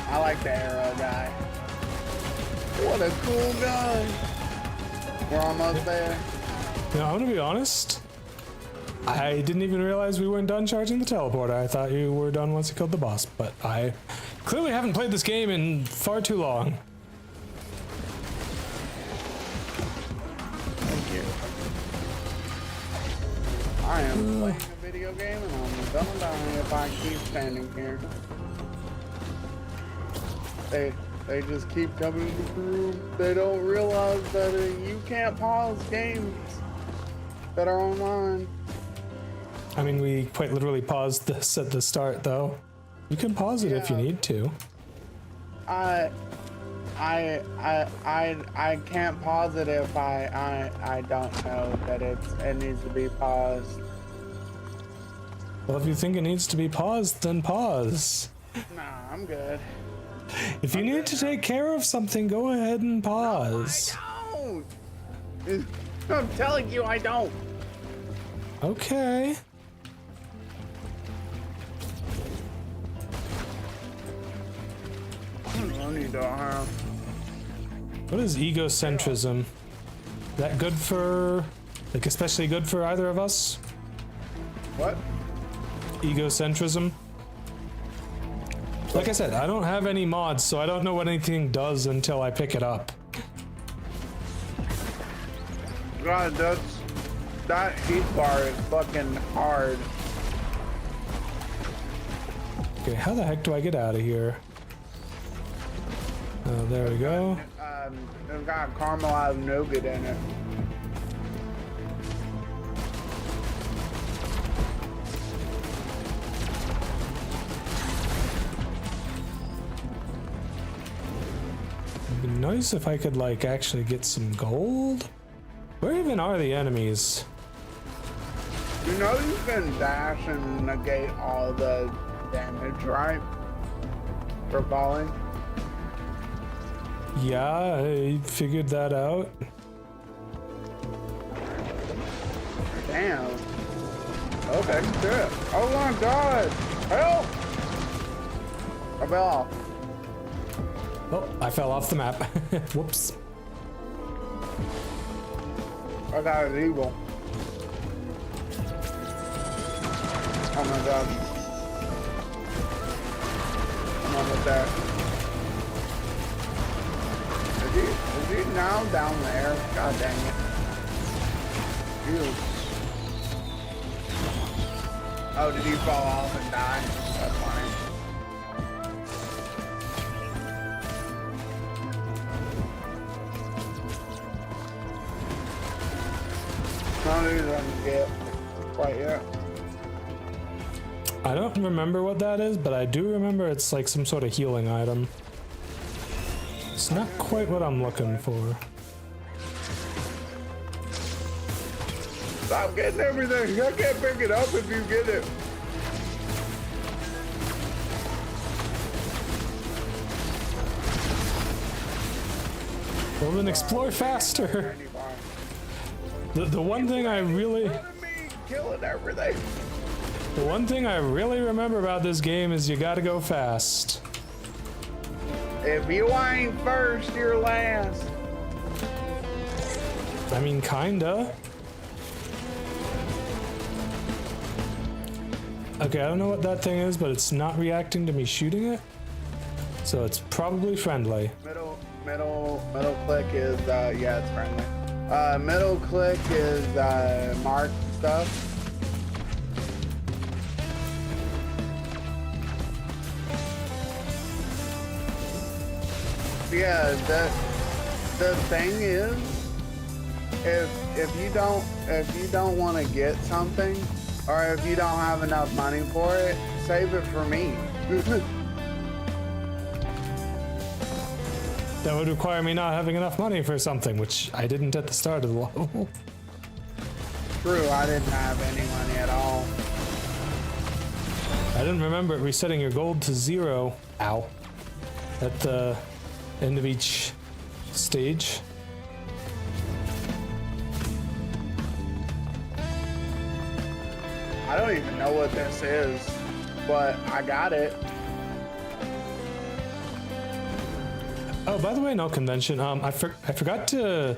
I like the arrow guy. What a cool gun. We're almost there. Now, I'm gonna be honest. I didn't even realize we weren't done charging the teleporter. I thought you were done once you killed the boss, but I clearly haven't played this game in far too long. Thank you. I am playing a video game and I'm gonna die if I keep standing here. They just keep coming through. They don't realize that you can't pause games that are online. I mean, we quite literally paused this at the start, though. You can pause it if you need to. I can't pause it if I don't know that it needs to be paused. Well, if you think it needs to be paused, then pause. Nah, I'm good. If you need to take care of something, go ahead and pause. I don't. I'm telling you, I don't. Okay. I need to have. What is egocentrism? Is that good for, like, especially good for either of us? What? Egocentrism? Like I said, I don't have any mods, so I don't know what anything does until I pick it up. God, that heat bar is fucking hard. Okay, how the heck do I get out of here? Oh, there we go. It's got caramelized nougat in it. It'd be nice if I could, like, actually get some gold. Where even are the enemies? You know you can dash and negate all the damage, right? For falling? Yeah, I figured that out. Damn. Okay, shit. Oh my god! Help! I fell off. Oh, I fell off the map. Whoops. I got an evil. Oh my god. I'm almost there. Is he now down there? God dang it. Ew. Oh, did he fall off and die? That's funny. None of these I can get quite yet. I don't remember what that is, but I do remember it's like some sort of healing item. It's not quite what I'm looking for. Stop getting everything. I can't pick it up if you get it. Well then explore faster. The one thing I really... Killing everything. The one thing I really remember about this game is you gotta go fast. If you ain't first, you're last. I mean, kinda. Okay, I don't know what that thing is, but it's not reacting to me shooting it. So it's probably friendly. Middle click is, yeah, it's friendly. Middle click is, mark stuff. Yeah, the thing is, if you don't want to get something, or if you don't have enough money for it, save it for me. That would require me not having enough money for something, which I didn't at the start of the level. True, I didn't have any money at all. I didn't remember resetting your gold to 0. Ow. At the end of each stage. I don't even know what this is, but I got it. Oh, by the way, no convention. I forgot to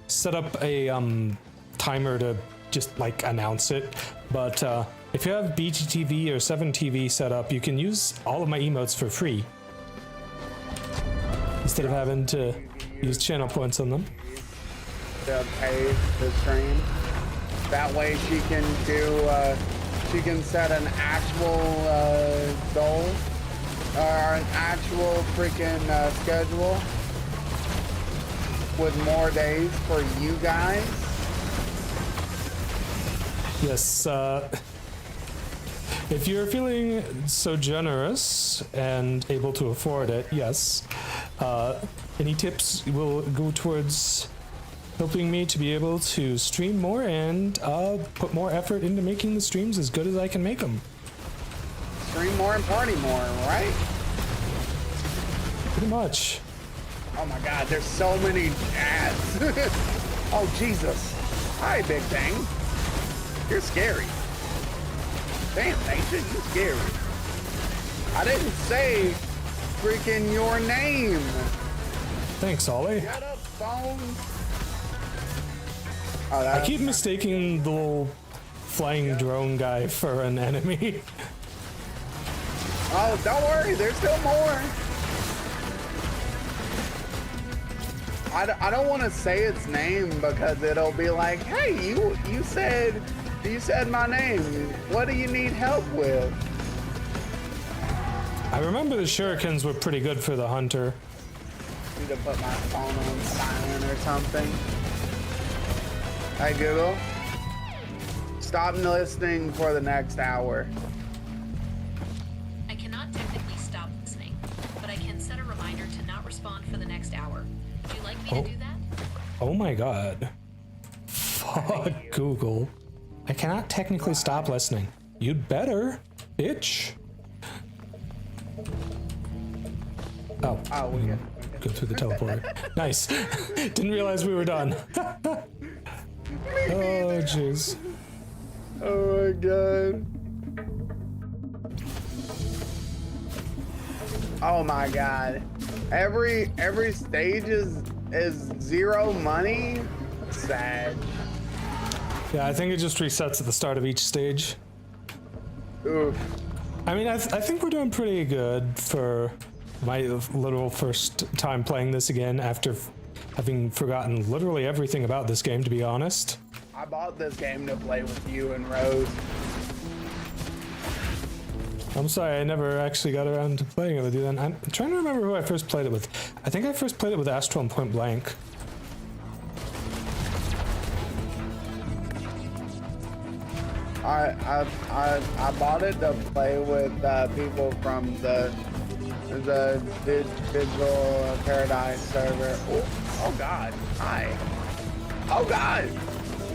set up a timer to just like announce it. But if you have BGTV or 7TV set up, you can use all of my emotes for free instead of having to use channel points on them. To pay the stream. That way she can do. She can set an actual goal. Or an actual freaking schedule with more days for you guys. Yes, if you're feeling so generous and able to afford it, yes. Any tips will go towards helping me to be able to stream more and put more effort into making the streams as good as I can make them. Stream more and party more, right? Pretty much. Oh my god, there's so many ads. Oh Jesus. Hi, Big Thing. You're scary. Damn, Nathan, you're scary. I didn't say freaking your name. Thanks, Ollie. Shut up, phone. Oh, I keep mistaking the little flying drone guy for an enemy. Oh, don't worry, there's still more. I don't want to say its name because it'll be like, hey, you said my name. What do you need help with? I remember the shurikens were pretty good for the hunter. Need to put my phone on silent or something. Hey Google, stop listening for the next hour. I cannot technically stop listening, but I can set a reminder to not respond for the next hour. Would you like me to do that? Oh my god. Fuck Google. I cannot technically stop listening. You'd better, bitch. Oh, we good. Go through the teleporter. Nice. Didn't realize we were done. Oh, jeez. Oh my god. Oh my god. Every stage is 0 money. Sad. Yeah, I think it just resets at the start of each stage. Oof. I mean, I think we're doing pretty good for my literal first time playing this again after having forgotten literally everything about this game, to be honest. I bought this game to play with you and Rose. I'm sorry, I never actually got around to playing it with you then. I'm trying to remember who I first played it with. I think I first played it with Astral and Point Blank. I bought it to play with people from the Digital Paradise server. Oh god. Hi. Oh god.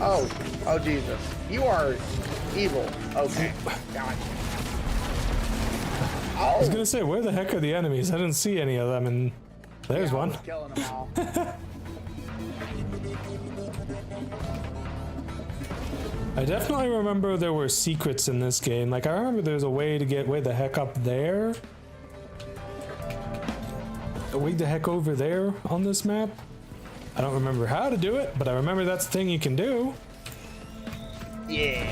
Oh Jesus. You are evil. Okay. God. I was gonna say, where the heck are the enemies? I didn't see any of them, and there's one. Killing them all. I definitely remember there were secrets in this game. Like, I remember there's a way to get way the heck up there. Way the heck over there on this map. I don't remember how to do it, but I remember that's the thing you can do. Yeah,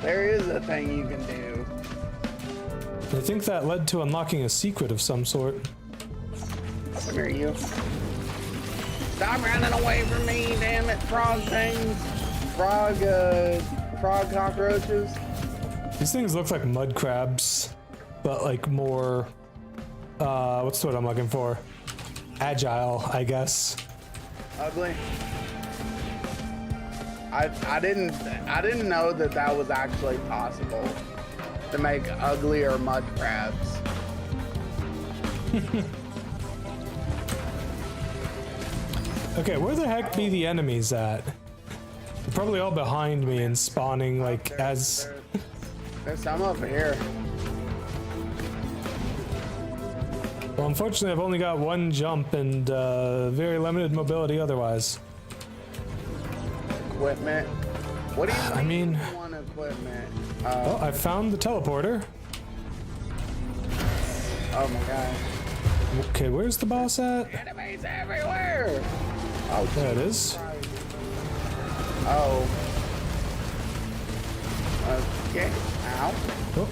there is a thing you can do. I think that led to unlocking a secret of some sort. Come here, you. Stop running away from me, damn it, frog things. Frog cockroaches. These things look like mud crabs, but like more, what's the word I'm looking for? Agile, I guess. Ugly. I didn't know that was actually possible to make uglier mud crabs. Okay, where the heck be the enemies at? They're probably all behind me and spawning like as... There's some over here. Well, unfortunately, I've only got one jump and very limited mobility otherwise. Equipment. What do you I mean... want equipment? Oh, I found the teleporter. Oh my god. Okay, where's the boss at? Enemies everywhere! Oh, There it Jesus is. Christ. Oh. Okay. Ow. Oh,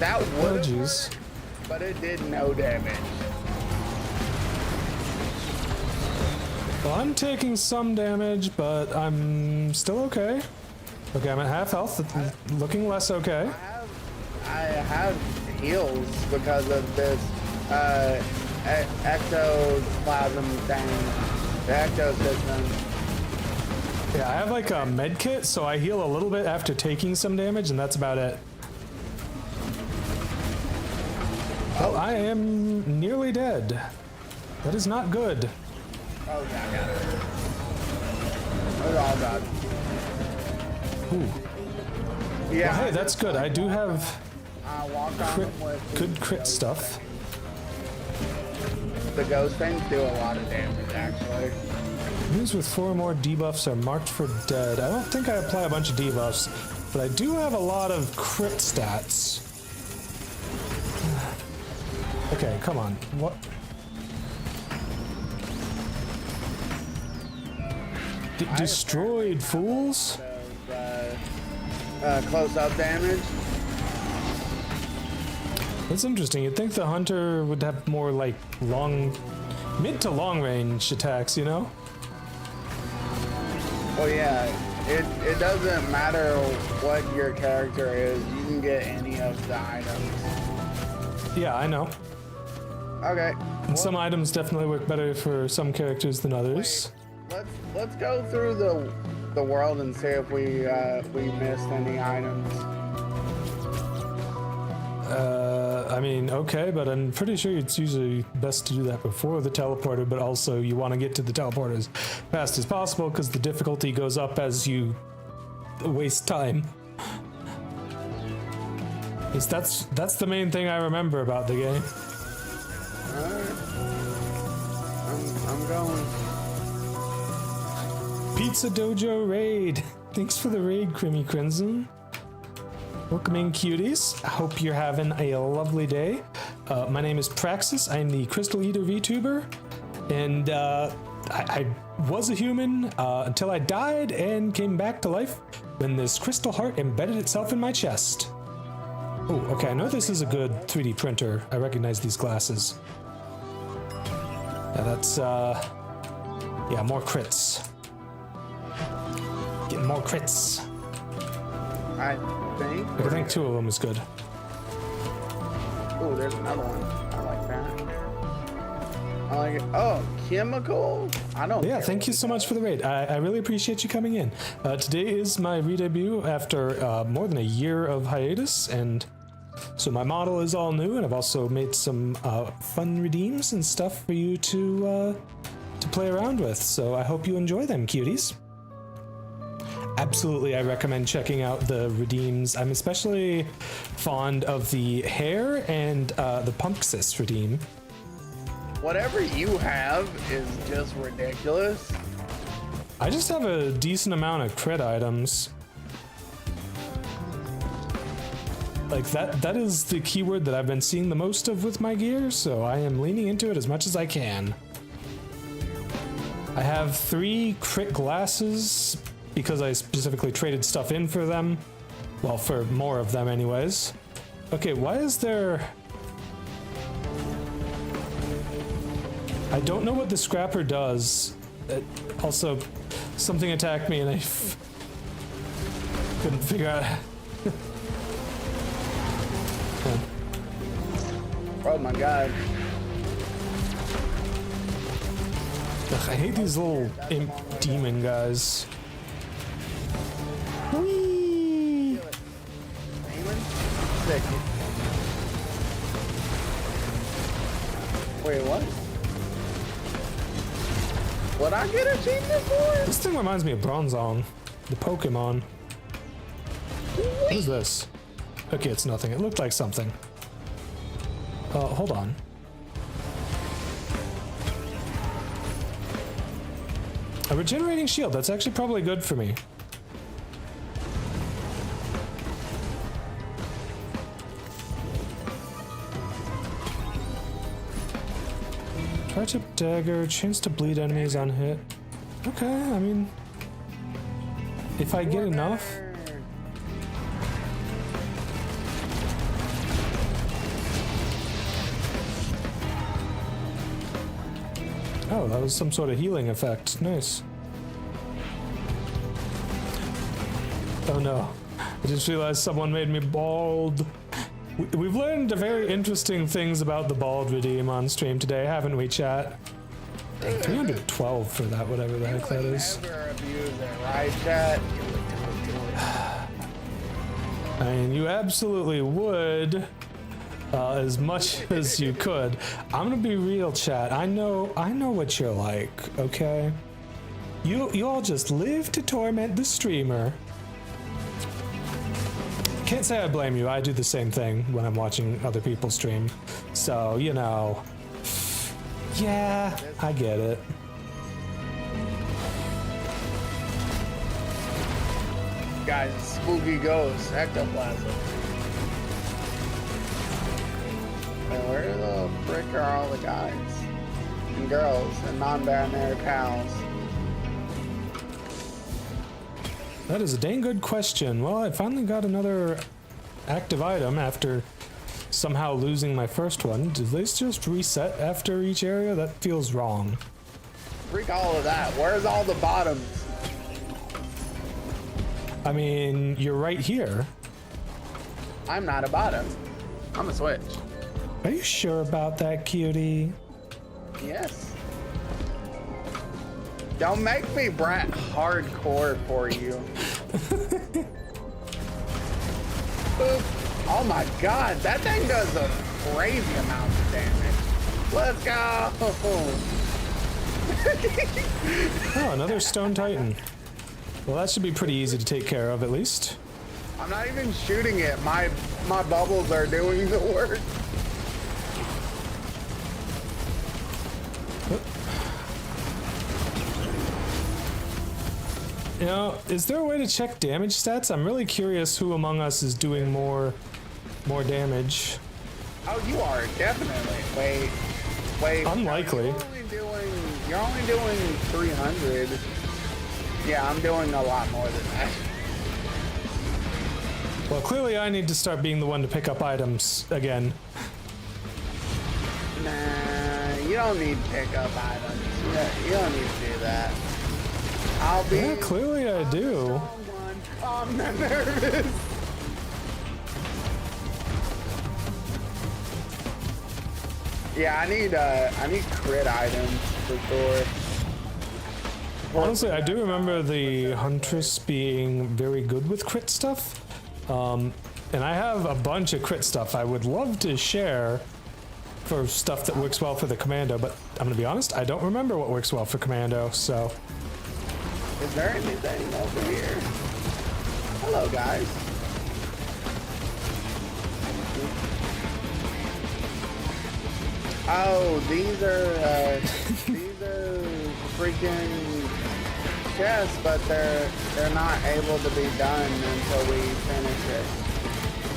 That oh would jeez. but it did no damage. Well, I'm taking some damage, but I'm still okay. Okay, I'm at half health, looking less okay. I have heals because of this ectoplasm thing, the ecto system. Yeah, I have like a med kit, so I heal a little bit after taking some damage, and that's about it. Oh, I am nearly dead. That is not good. Oh yeah, I got it. It's all done. Ooh. Yeah. Well, hey, that's good. I do have I walked on them with good crit stuff. the ghost things do a lot of damage actually. Enemies with 4 or more debuffs are marked for dead. I don't think I apply a bunch of debuffs, but I do have a lot of crit stats. Okay, come on. What? Destroyed, fools? Close-up damage. That's interesting. You'd think the hunter would have more like mid to long range attacks, you know? Well, yeah, it doesn't matter what your character is. You can get any of the items. Yeah, I know. Okay. And some items definitely work better for some characters than others. Let's go through the world and see if we missed any items. I mean, okay, but I'm pretty sure it's usually best to do that before the teleporter, but also you want to get to the teleporter as fast as possible because the difficulty goes up as you waste time. That's the main thing I remember about the game. Alright. I'm going. Pizza Dojo Raid. Thanks for the raid, Crimmy Crimson. Welcome in, cuties. I hope you're having a lovely day. My name is Praxis. I'm the Crystal Eater VTuber, and I was a human until I died and came back to life when this crystal heart embedded itself in my chest. Oh, okay. I know this is a good 3D printer. I recognize these glasses. Yeah, that's yeah, more crits. Getting more crits. I think. I think 2 of them is good. Oh, there's another one. I like that. I like it. Oh, chemical? I don't. Yeah, care thank you what so it much for the raid. I really appreciate you coming in. Today is my redebut after more than a year of hiatus, and so my model is all new, and I've also made some fun redeems and stuff for you to play around with. So I hope you enjoy them, cuties. Absolutely, I recommend checking out the redeems. I'm especially fond of the hair and the Pumpksis redeem. Whatever you have is just ridiculous. I just have a decent amount of crit items. Like that is the keyword that I've been seeing the most of with my gear, so I am leaning into it as much as I can. I have 3 crit glasses because I specifically traded stuff in for them. Well, for more of them anyways. Okay, why is there... I don't know what the scrapper does. Also, something attacked me and I couldn't figure out... Oh my god. Ugh, I hate these little imp demon guys. Whee! Wait, what? What I get achievement for? This thing reminds me of Bronzong, the Pokemon. What is this? Okay, it's nothing. It looked like something. Hold on. A regenerating shield. That's actually probably good for me. Tri-tip dagger, chance to bleed enemies on hit. Okay, I mean, if I get enough. Oh, that was some sort of healing effect. Nice. Oh no, I just realized someone made me bald. We've learned very interesting things about the bald redeem on stream today, haven't we, chat? Dang, 312 for that, whatever the heck that is. Never abuse it, right, chat? I mean, you absolutely would, as much as you could. I'm gonna be real, chat. I know what you're like, okay? You all just live to torment the streamer. Can't say I blame you. I do the same thing when I'm watching other people stream. So, you know, yeah, I get it. Guys, spooky ghost, ectoplasm. And where the frick are all the guys and girls and non-binary pals? That is a dang good question. Well, I finally got another active item after somehow losing my first one. Did they just reset after each area? That feels wrong. Freak all of that. Where's all the bottoms? I mean, you're right here. I'm not a bottom. I'm a switch. Are you sure about that, cutie? Yes. Don't make me brat hardcore for you. Boop. Oh my god, that thing does a crazy amount of damage. Let's go. Oh, another stone titan. Well, that should be pretty easy to take care of, at least. I'm not even shooting it. My bubbles are doing the work. You know, is there a way to check damage stats? I'm really curious who among us is doing more damage. Oh, you are definitely. Wait. Unlikely. You're only doing 300. Yeah, I'm doing a lot more than that. Well, clearly I need to start being the one to pick up items again. Nah, you don't need to pick up items. You don't need to do that. I'll be. Yeah, clearly I do. I'm not nervous. Yeah, I need crit items for sure. Honestly, I do remember the Huntress being very good with crit stuff. And I have a bunch of crit stuff I would love to share for stuff that works well for the Commando, but I'm gonna be honest, I don't remember what works well for Commando, so. Is there anything over here? Hello, guys. Oh, these are freaking chests, but they're not able to be done until we finish it.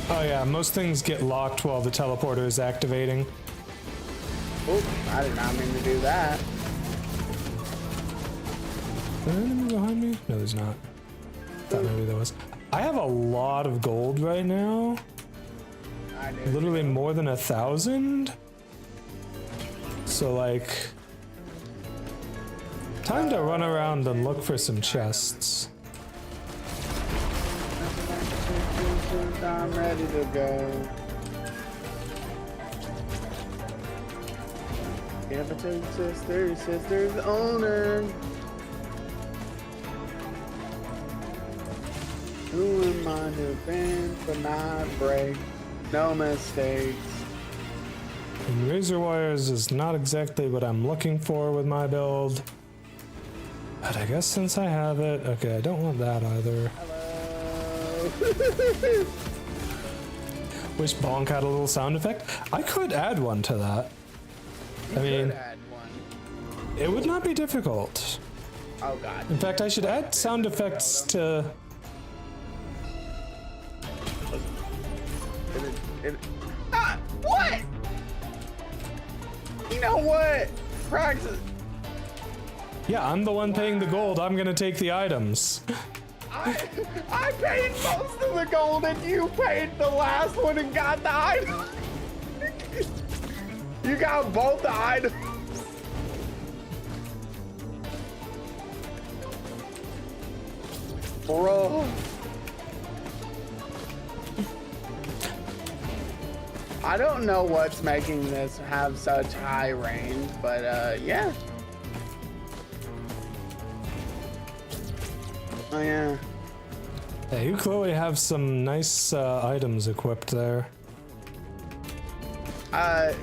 Oh yeah, most things get locked while the teleporter is activating. Oop, I did not mean to do that. Is there an enemy behind me? No, there's not. Thought maybe there was. I have a lot of gold right now. I do. Literally more than 1,000. So like, time to run around and look for some chests. I'm ready to go. Give it to sisters owner. Who am I to bend but not break? No mistakes. And razor wires is not exactly what I'm looking for with my build. But I guess since I have it, okay, I don't want that either. Hello. Wish Bonk had a little sound effect. I could add one to that. I mean, Add one. it would not be difficult. Oh god. In fact, I should add sound effects to... What? You know what? Prax. Yeah, I'm the one paying the gold. I'm gonna take the items. I paid most of the gold and you paid the last one and got the item. You got both the items. Bro. I don't know what's making this have such high range, but yeah. Oh yeah. Yeah, you clearly have some nice items equipped there.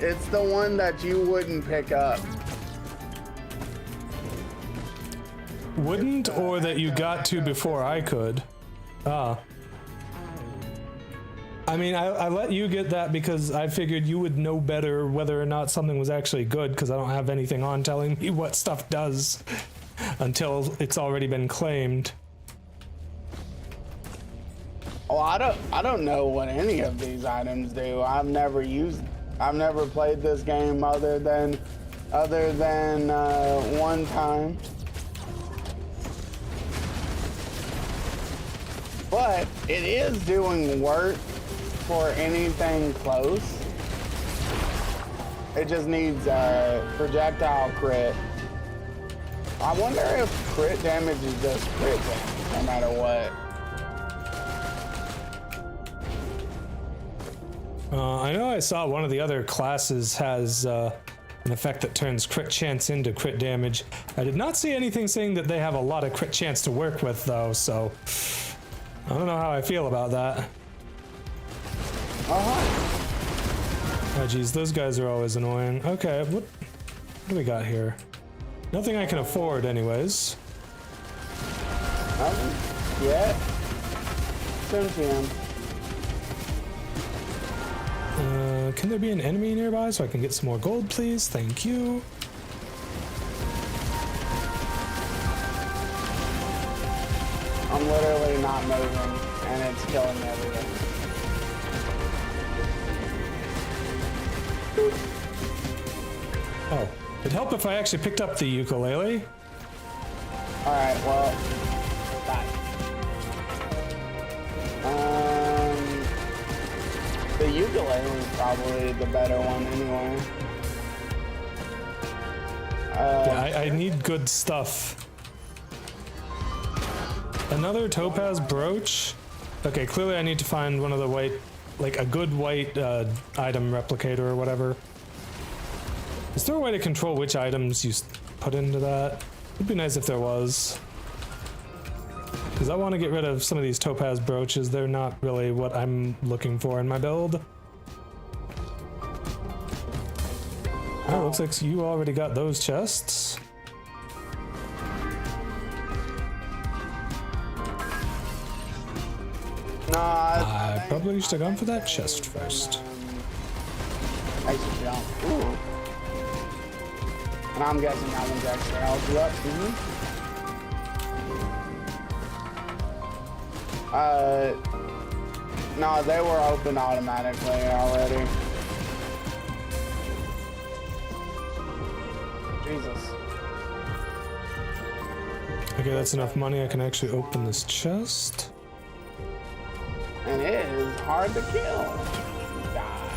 It's the one that you wouldn't pick up. Wouldn't, or that you got to before I could? Ah. I mean, I let you get that because I figured you would know better whether or not something was actually good, because I don't have anything on telling me what stuff does until it's already been claimed. Oh, I don't know what any of these items do. I've never played this game other than one time. But it is doing work for anything close. It just needs projectile crit. I wonder if crit damage is just crit damage no matter what. I know I saw one of the other classes has an effect that turns crit chance into crit damage. I did not see anything saying that they have a lot of crit chance to work with though, so I don't know how I feel about that. Oh geez, those guys are always annoying. Okay, what do we got here? Nothing I can afford anyways. Nothing yet. Soon can. Can there be an enemy nearby so I can get some more gold, please? Thank you. I'm literally not moving, and it's killing everything. Oh, it'd help if I actually picked up the ukulele. Alright, well, bye. The ukulele is probably the better one anyway. Yeah, I need good stuff. Another topaz brooch? Okay, clearly I need to find one of the white, like a good white item replicator or whatever. Is there a way to control which items you put into that? It'd be nice if there was. Because I want to get rid of some of these topaz brooches. They're not really what I'm looking for in my build. Oh, looks like you already got those chests. No, I probably should have gone for that chest first. I should jump. Ooh. And I'm guessing that one's extra health you up, No, they were open automatically already. Jesus. Okay, that's enough money. I can actually open this chest. And it is hard to kill. Die.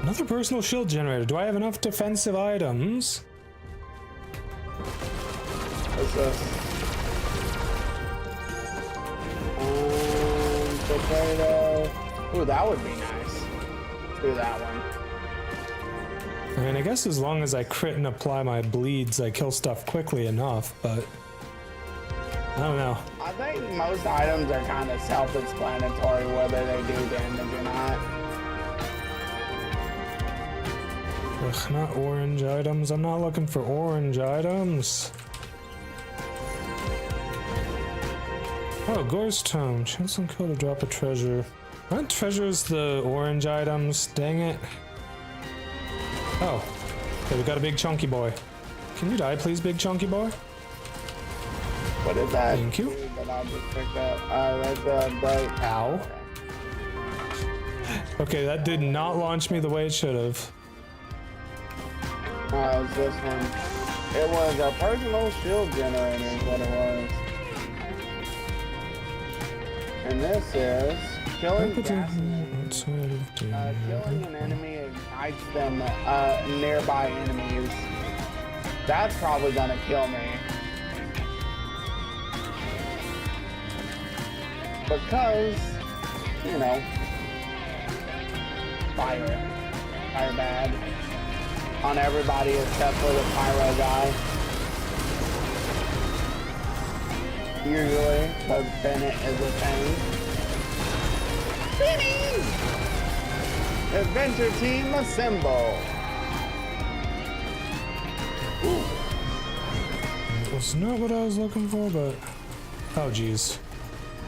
Another personal shield generator. Do I have enough defensive items? What's this? Potato. Ooh, that would be nice. Let's do that one. I mean, I guess as long as I crit and apply my bleeds, I kill stuff quickly enough, but I don't know. I think most items are kind of self-explanatory whether they do damage or not. Ugh, not orange items. I'm not looking for orange items. Oh, Gore's Tome. Chance on kill to drop a treasure. Aren't treasures the orange items? Dang it. Oh. Okay, we got a big chunky boy. Can you die, please, big chunky boy? What is that? Thank you. That I just picked up. That's a bright. Ow. Okay, that did not launch me the way it should have. It's this one. It was a personal shield generator is what it was. And this is killing gas. Killing an enemy ignites them nearby enemies. That's probably gonna kill me. Because, you know, fire bad on everybody except for the pyro guy. Usually, but Bennett is a thing. Benny! Adventure team assemble. Ooh. That's not what I was looking for, but oh geez.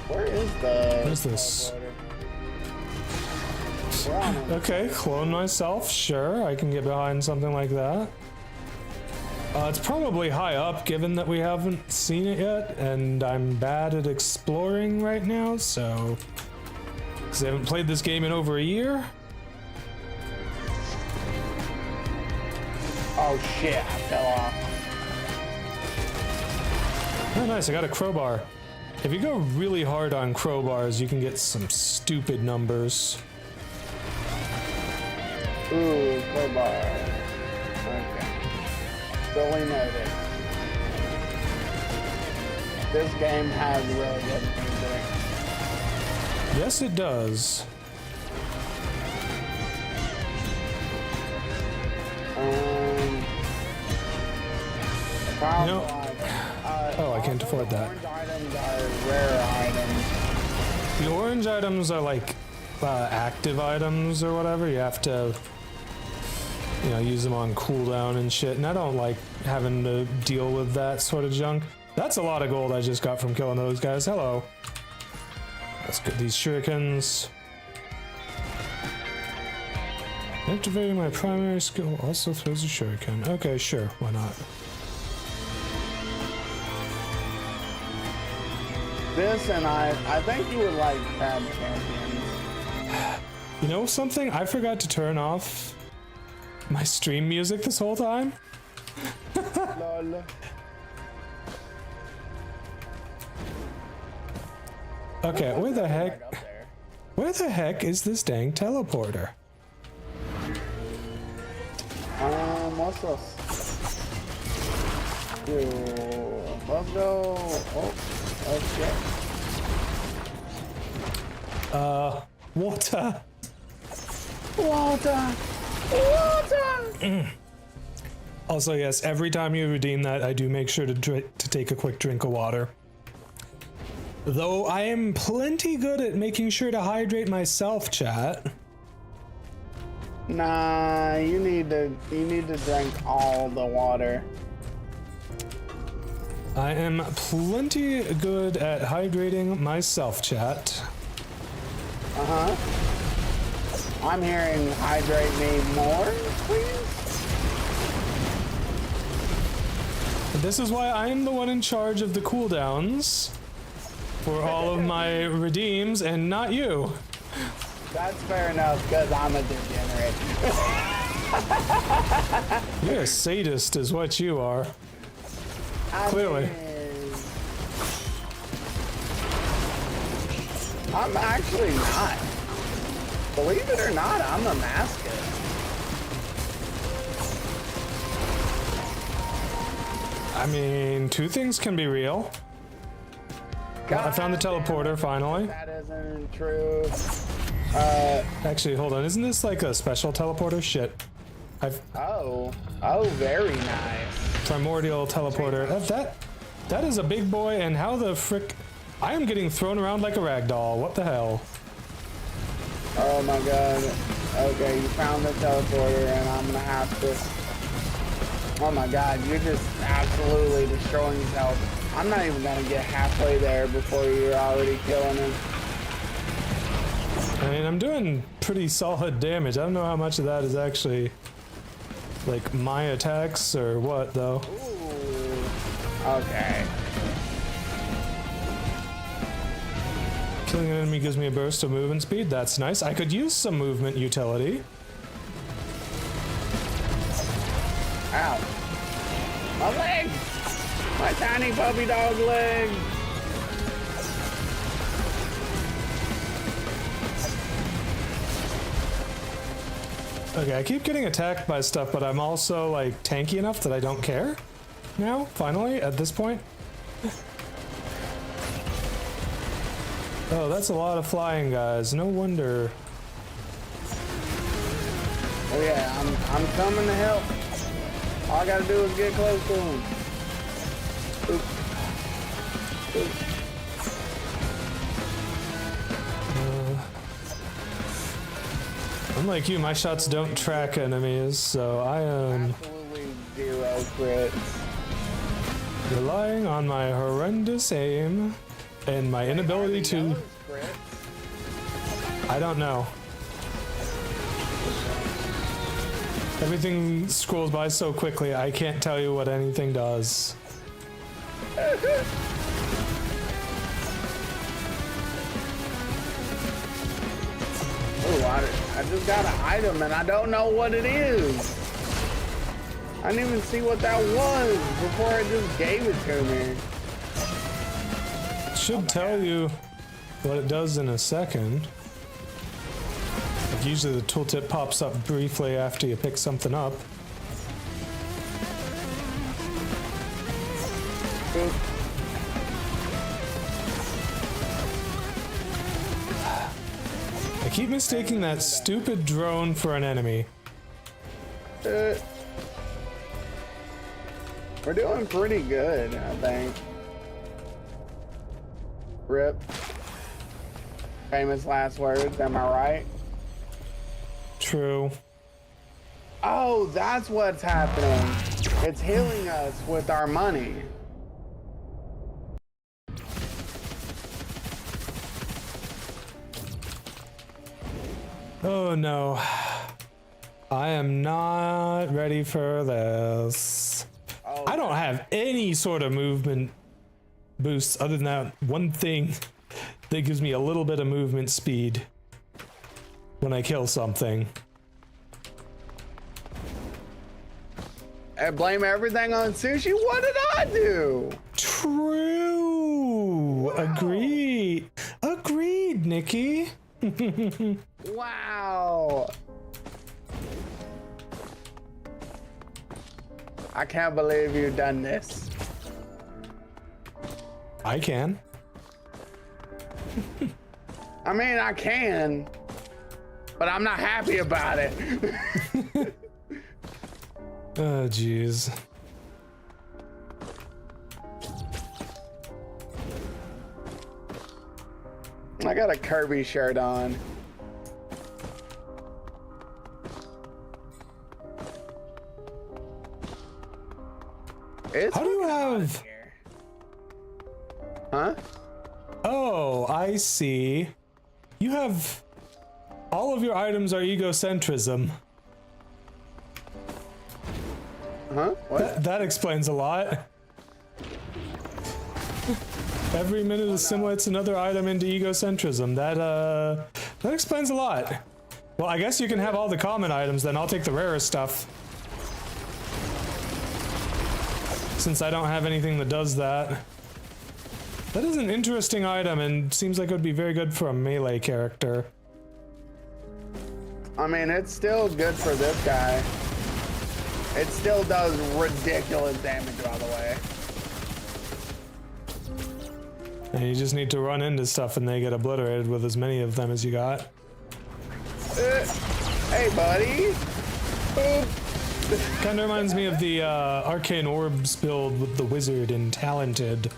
Where is the... What is this? We're on it. Okay, clone myself. Sure, I can get behind something like that. It's probably high up, given that we haven't seen it yet, and I'm bad at exploring right now, so... Because I haven't played this game in over a year. Oh shit, I fell off. Oh nice, I got a crowbar. If you go really hard on crowbars, you can get some stupid numbers. Ooh, crowbar. Okay. Fully noted. This game has really good music. Yes, it does. Power No. Oh, I can't afford that. Orange items are rare items. The orange items are like active items or whatever. You have to, you know, use them on cooldown and shit. And I don't like having to deal with that sort of junk. That's a lot of gold I just got from killing those guys. Hello. Let's get these shurikens. Activating my primary skill also throws a shuriken. Okay, sure, why not? This and I think you would like Crab Champions. You know something? I forgot to turn off my stream music this whole time. Lol. Okay, where the Right heck? up there. Where the heck is this dang teleporter? What's this? Let's go. Oh shit. Water. Water. Also, yes, every time you redeem that, I do make sure to take a quick drink of water. Though I am plenty good at making sure to hydrate myself, chat. Nah, you need to drink all the water. I am plenty good at hydrating myself, chat. Uh-huh. I'm hearing hydrate me more, please. This is why I'm the one in charge of the cooldowns for all of my redeems and not you. That's fair enough, because I'm a degenerate. You're a sadist is what you are. Clearly. I'm actually not. Believe it or not, I'm a masochist. I mean, two things can be real. Well, I found the teleporter finally. That isn't true. Actually, hold on. Isn't this like a special teleporter? Shit. Oh, very nice. Primordial teleporter. That is a big boy, and how the frick... I am getting thrown around like a rag doll. What the hell? Oh my god. Okay, you found the teleporter, and I'm gonna have to... Oh my god, you're just absolutely destroying yourself. I'm not even gonna get halfway there before you're already killing him. I mean, I'm doing pretty solid damage. I don't know how much of that is actually like my attacks or what, though. Ooh. Okay. Killing an enemy gives me a burst of movement speed. That's nice. I could use some movement utility. Ow. My leg! My tiny puppy dog leg! Okay, I keep getting attacked by stuff, but I'm also like tanky enough that I don't care now, finally, at this point. Oh, that's a lot of flying, guys. No wonder. Oh yeah, I'm coming to help. All I gotta do is get close to him. Oop. Oop. Unlike you, my shots don't track enemies, so I am Absolutely zero crits. relying on my horrendous aim and my inability to... I don't know. Everything scrolls by so quickly, I can't tell you what anything does. Oh, I just got an item and I don't know what it is. I didn't even see what that was before it just gave it to me. Should tell you what it does in a second. Like usually the tooltip pops up briefly after you pick something up. Oop. I keep mistaking that stupid drone for an enemy. We're doing pretty good, I think. Rip. Famous last words, am I right? True. Oh, that's what's happening. It's healing us with our money. Oh no. I am not ready for this. Oh, I don't have any sort of movement boosts other than that one thing that gives me a little bit of movement speed when I kill something. I blame everything on sushi? What did I do? True. Wow. Agreed. Agreed, Nikki. Wow. I can't believe you've done this. I can. I mean, I can, but I'm not happy about it. Oh, jeez. I got a Kirby shirt on. It's How do you have... Huh? Oh, I see. You have... All of your items are egocentrism. Huh? What? That explains a lot. Every minute assimilates another item into egocentrism. That explains a lot. Well, I guess you can have all the common items, then I'll take the rarest stuff. Since I don't have anything that does that. That is an interesting item and seems like it would be very good for a melee character. I mean, it's still good for this guy. It still does ridiculous damage, by the way. And you just need to run into stuff and they get obliterated with as many of them as you got. Hey, buddy. Boop. Kind of reminds me of the Arcane Orbs build with the Wizard in Talented.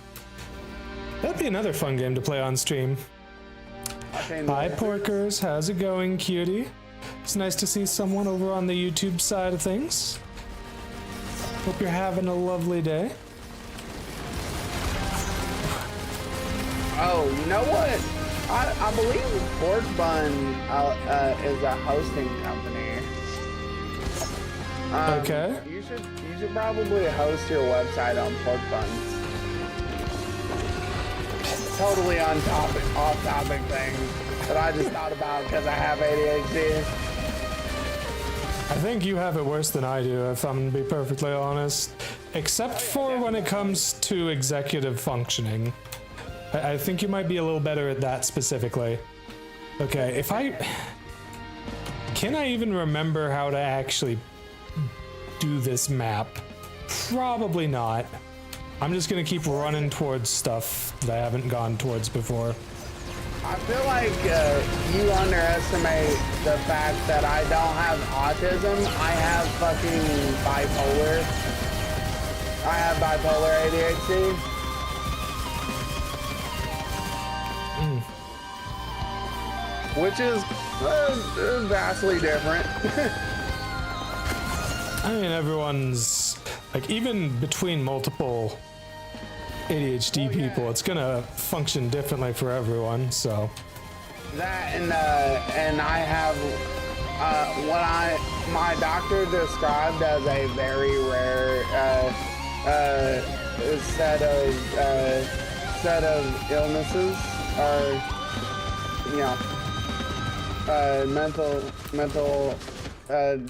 That'd be another fun game to play on stream. Hi, Porkers. How's it going, cutie? It's nice to see someone over on the YouTube side of things. Hope you're having a lovely day. Oh, you know what? I believe Pork Bun is a hosting company. Okay. You should probably host your website on Pork Buns. Totally off-topic thing that I just thought about because I have ADHD. I think you have it worse than I do, if I'm gonna be perfectly honest. Except for when it comes to executive functioning. I think you might be a little better at that specifically. Okay, can I even remember how to actually do this map? Probably not. I'm just gonna keep running towards stuff that I haven't gone towards before. I feel like you underestimate the fact that I don't have autism. I have fucking bipolar. I have bipolar ADHD. Which is vastly different. I mean, everyone's, like, even between multiple ADHD people, it's gonna function differently for everyone, so. That and I have what my doctor described as a very rare set of illnesses, or mental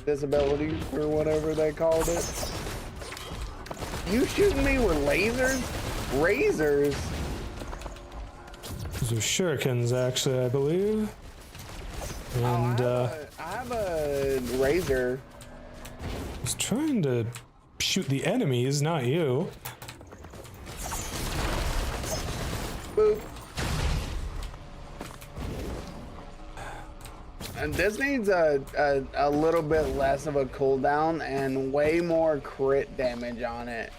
disabilities or whatever they called it. You shooting me with lasers? Razors? Those are shurikens, actually, I believe. And, I have a razor. I was trying to shoot the enemies, not you. Boop. And this needs a little bit less of a cooldown and way more crit damage on it.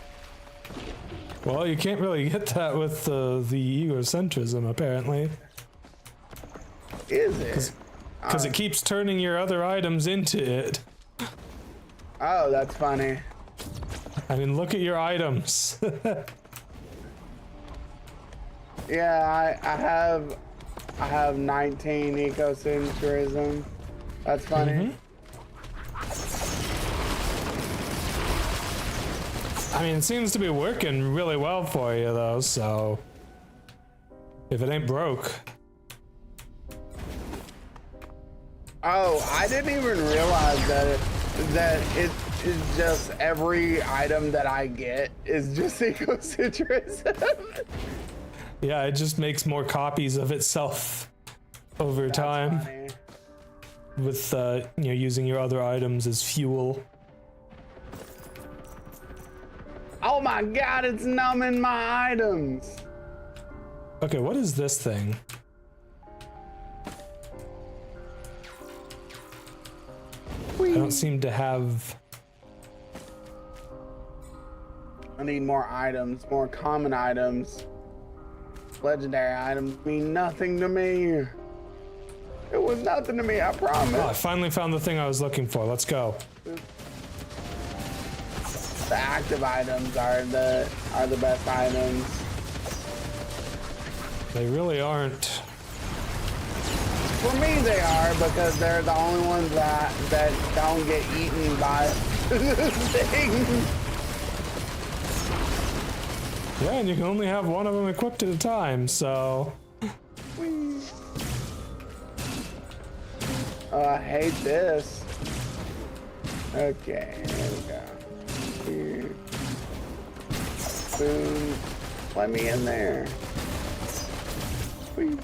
Well, you can't really get that with the egocentrism, apparently. Is it? Because it keeps turning your other items into it. Oh, that's funny. I mean, look at your items. Yeah, I have 19 ecocentrism. That's funny. I mean, it seems to be working really well for you, though, so if it ain't broke. Oh, I didn't even realize that it is just every item that I get is just ecocentrism. Yeah, it just makes more copies of itself over time. Funny. With using your other items as fuel. Oh my god, it's numbing my items. Okay, what is this thing? I don't seem to have. I need more items, more common items. Legendary items mean nothing to me. It was nothing to me, I promise. Oh, I finally found the thing I was looking for. Let's go. The active items are the best items. They really aren't. For me, they are, because they're the only ones that don't get eaten by things. Yeah, and you can only have one of them equipped at a time, so... Oh, I hate this. Okay, here we go. Here. Boom. Let me in there. Whee.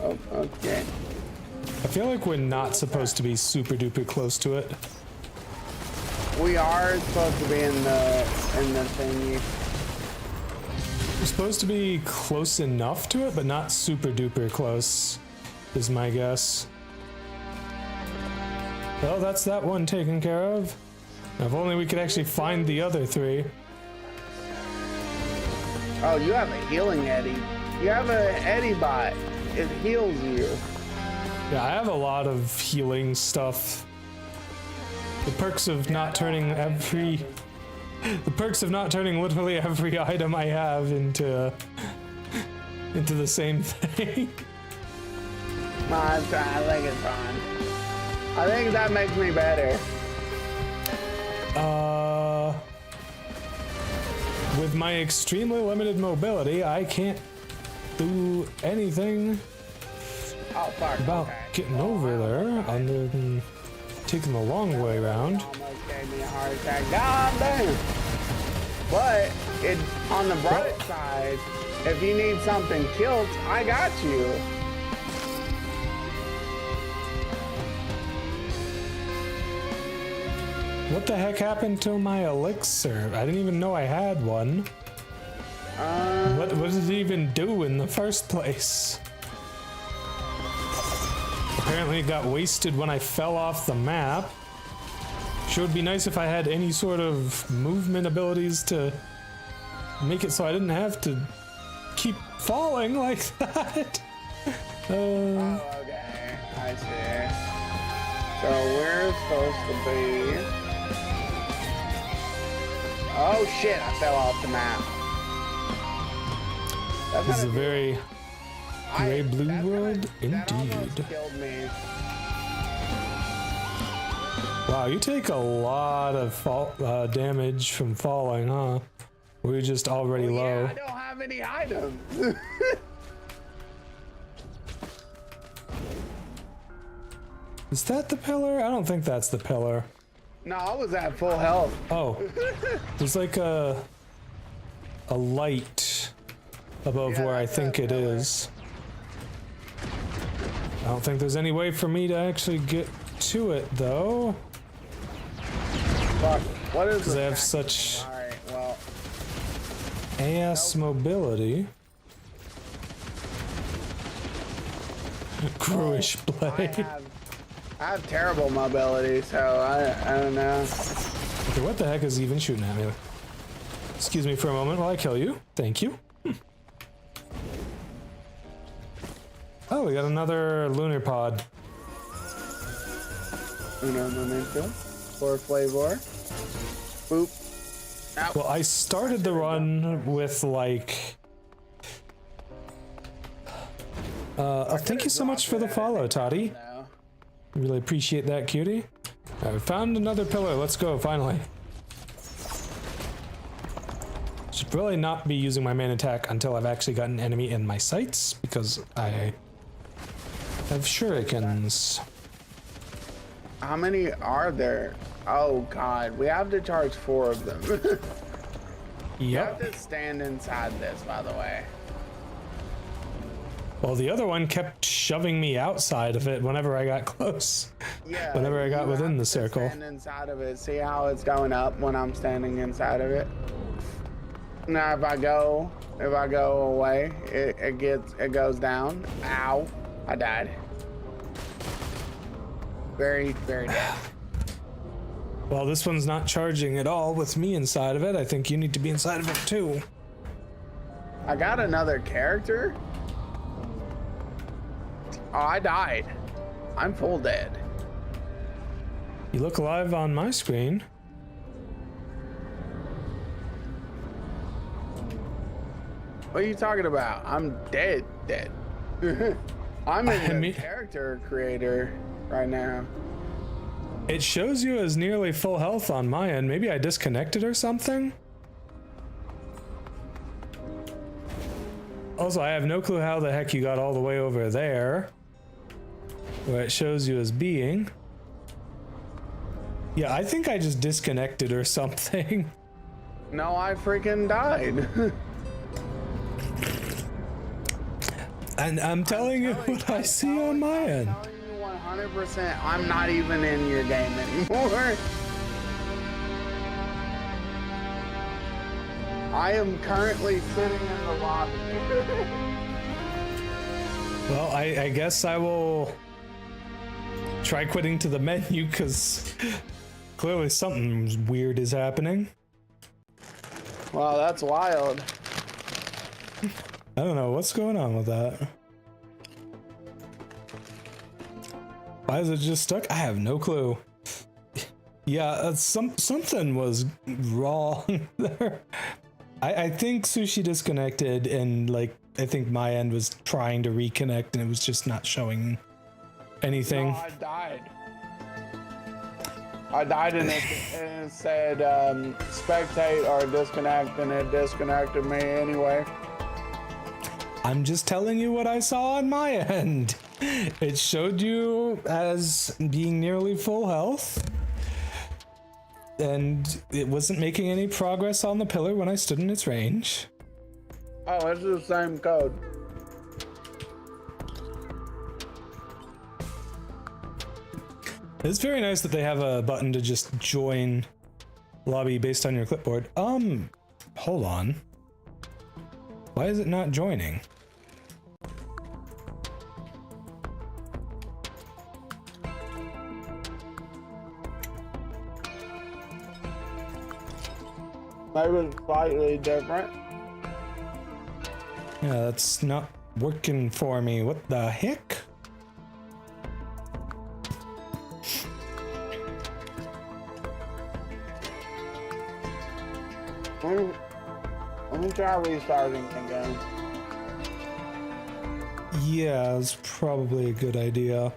Oh, okay. I feel like we're not supposed to be super duper close to it. We are supposed to be in the thingy. We're supposed to be close enough to it, but not super duper close, is my guess. Well, that's that one taken care of. If only we could actually find the other three. Oh, you have a healing Eddie. You have a Eddie bot. It heals you. Yeah, I have a lot of healing stuff. The perks of not turning literally every item I have into the same thing. No, I think it's fine. I think that makes me better. With my extremely limited mobility, I can't do anything Oh, fuck. about Okay. getting over there other than taking the long way around. Almost gave me a heart attack. God damn. But it on the bright side, if you need something killed, I got you. What the heck happened to my elixir? I didn't even know I had one. What does it even do in the first place? Apparently it got wasted when I fell off the map. Sure would be nice if I had any sort of movement abilities to make it so I didn't have to keep falling like that. Oh, okay. I see. So we're supposed to be... Oh shit, I fell off the map. This is a very gray blue that world that almost indeed. killed me. Wow, you take a lot of damage from falling, huh? We're just already low. Yeah, I don't have any items. Is that the pillar? I don't think that's the pillar. No, I was at full health. Oh, there's like a light above Yeah, where I that's think that it pillar. is. I don't think there's any way for me to actually get to it though, Fuck. What is because I this? have such Alright, well. ass mobility. Gruish blade. I have terrible mobility, so I don't know. Okay, what the heck is even shooting at me? Excuse me for a moment while I kill you. Thank you. Oh, we got another lunar pod. Uno momento. For flavor. Boop. Ow. Well, I started the run with like... thank you so much for the follow, Toddy. No. Really appreciate that, cutie. Alright, we found another pillar. Let's go, finally. Should really not be using my main attack until I've actually got an enemy in my sights, because I have shurikens. How many are there? Oh god, we have to charge 4 of them. You have Yep. to stand inside this, by the way. Well, the other one kept shoving me outside of it whenever I got close. Yeah. Whenever I got you within have the to circle. Stand inside of it. See how it's going up when I'm standing inside of it. Now, if I go away, it goes down. Ow! I died. Very, very dead. Well, this one's not charging at all with me inside of it. I think you need to be inside of it too. I got another character. Oh, I died. I'm full dead. You look alive on my screen. What are you talking about? I'm dead. I'm in the mean- character creator right now. It shows you as nearly full health on my end. Maybe I disconnected or something? Also, I have no clue how the heck you got all the way over there, where it shows you as being. Yeah, I think I just disconnected or something. No, I freaking died. And I'm telling you what I see on my end. I'm telling you 100%, I'm not even in your game anymore. I am currently sitting in the lobby. Well, I guess I will try quitting to the menu, because clearly something weird is happening. Wow, that's wild. I don't know what's going on with that. Why is it just stuck? I have no clue. Yeah, something was wrong there. I think Sushi disconnected, and like I think my end was trying to reconnect, and it was just not showing anything. No, I died. I died and it said spectate or disconnect, and it disconnected me anyway. I'm just telling you what I saw on my end. It showed you as being nearly full health, and it wasn't making any progress on the pillar when I stood in its range. Oh, it's the same code. It's very nice that they have a button to just join lobby based on your clipboard. Hold on. Why is it not joining? Maybe it's slightly different. Yeah, that's not working for me. What the heck? Let me try restarting again. Yeah, it's probably a good idea.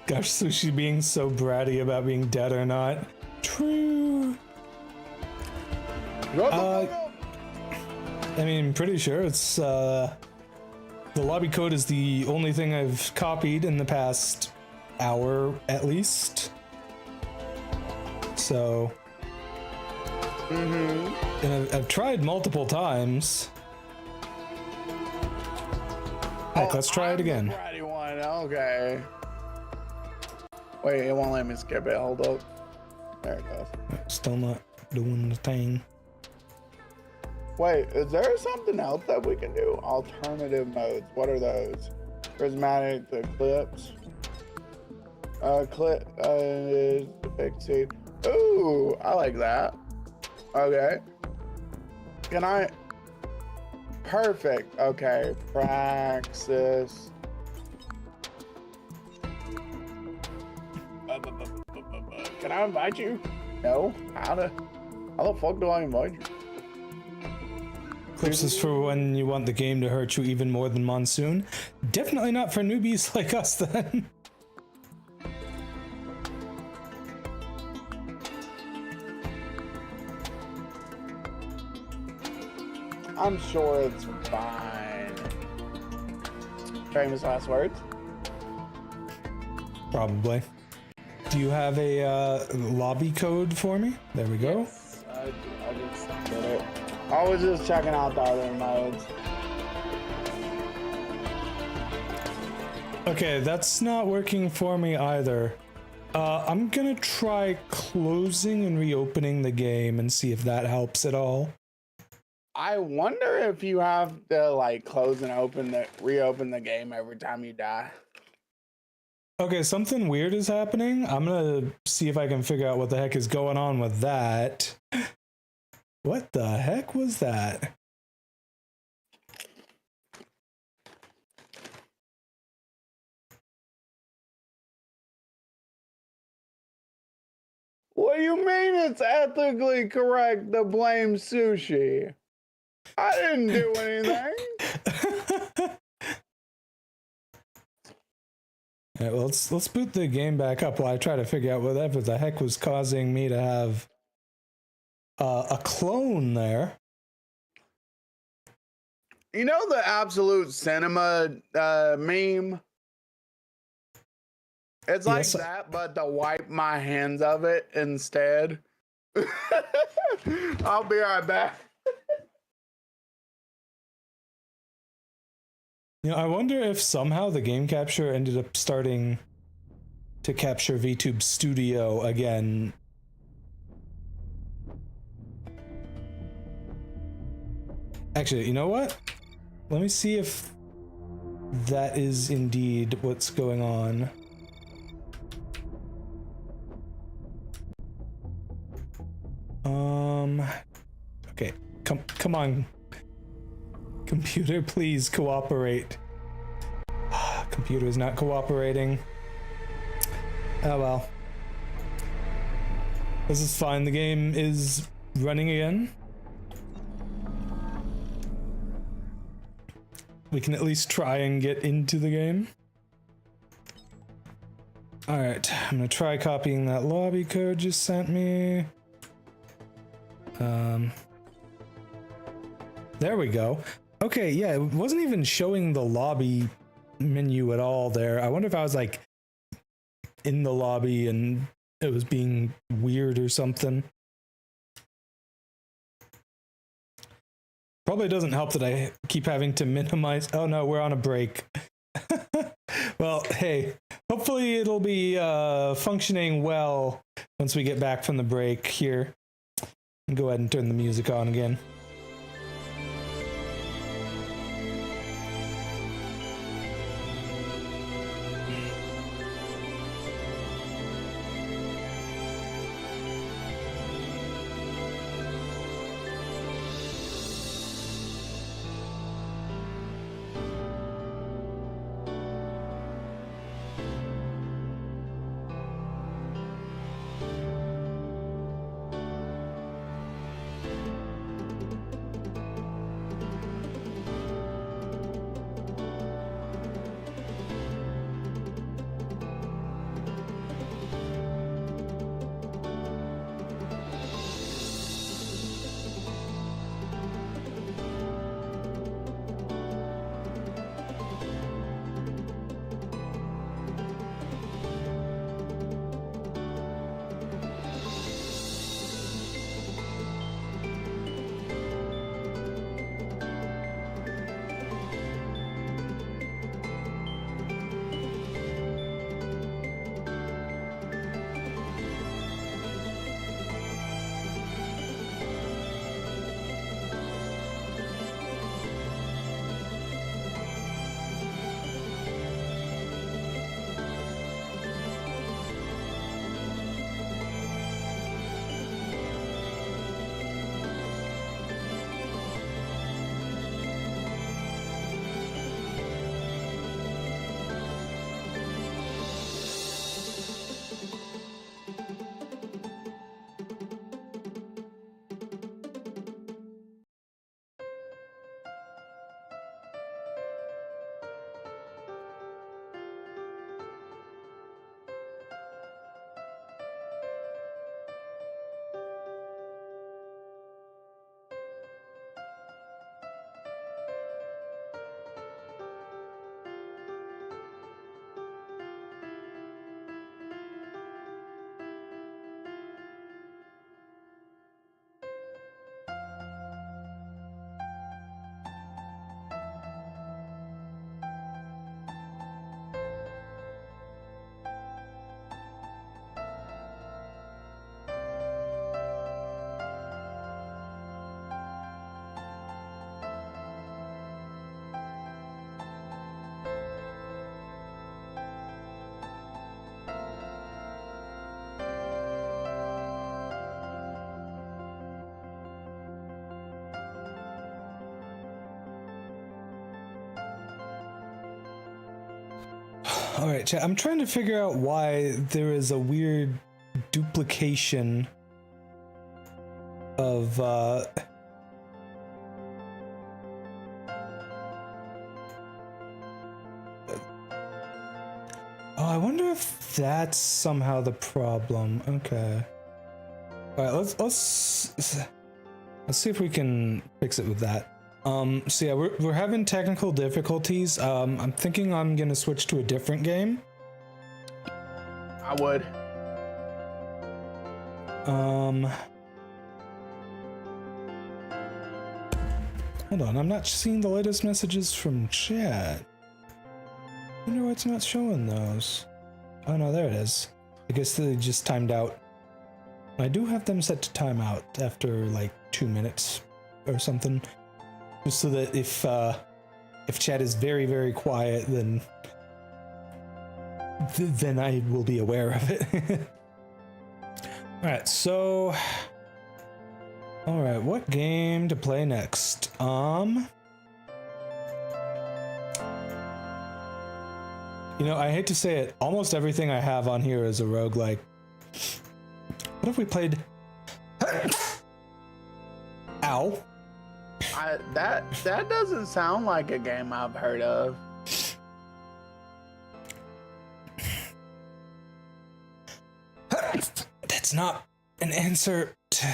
Gosh, Sushi being so bratty about being dead or not. True. I mean, I'm pretty sure it's, the lobby code is the only thing I've copied in the past hour, at least. So... And I've tried multiple times. Heck, let's try it again. Bratty one, okay. Wait, it won't let me skip it. Hold up. There it goes. Still not doing the thing. Wait, is there something else that we can do? Alternative modes. What are those? Prismatic eclipse. Clip is pixie. Ooh, I like that. Okay. Can I? Perfect. Okay. Praxis. Can I invite you? No. How the fuck do I invite you? Clips is for when you want the game to hurt you even more than Monsoon. Definitely not for newbies like us then. I'm sure it's fine. Famous last words? Probably. Do you have a lobby code for me? There we go. Yes, I just did it. I was just checking out the other modes. Okay, that's not working for me either. I'm gonna try closing and reopening the game and see if that helps at all. I wonder if you have to like close and reopen the game every time you die. Okay, something weird is happening. I'm gonna see if I can figure out what the heck is going on with that. What the heck was that? What do you mean it's ethically correct to blame Sushi? I didn't do anything. All right, well, let's boot the game back up while I try to figure out whatever the heck was causing me to have a clone there. You know the absolute cinema meme? It's like Yes. that, but to wipe my hands of it instead. I'll be right back. You know, I wonder if somehow the game capture ended up starting to capture VTube Studio again. Actually, you know what? Let me see if that is indeed what's going on. Okay, come on. Computer, please cooperate. Computer is not cooperating. Oh well. This is fine. The game is running again. We can at least try and get into the game. Alright, I'm gonna try copying that lobby code you sent me. There we go. Okay, yeah, it wasn't even showing the lobby menu at all there. I wonder if I was like in the lobby and it was being weird or something. Probably doesn't help that I keep having to minimize. Oh no, we're on a break. Well, hey, hopefully it'll be functioning well once we get back from the break here. Go ahead and turn the music on again. All right, chat. I'm trying to figure out why there is a weird duplication of oh, I if that's somehow the problem. Okay. All right, let's see if we can fix it with that. So yeah, we're having technical difficulties. I'm thinking I'm gonna switch to a different game. I would. Hold on, I'm not seeing the latest messages from chat. I wonder why it's not showing those. Oh no, there it is. I guess they just timed out. I do have them set to timeout after like 2 minutes or something. Just so that if chat is very, very quiet, then I will be aware of it. Alright, so... Alright, what game to play next? You know, I hate to say it, almost everything I have on here is a roguelike. What if we played... Ow. That doesn't sound like a game I've heard of. That's not an answer to...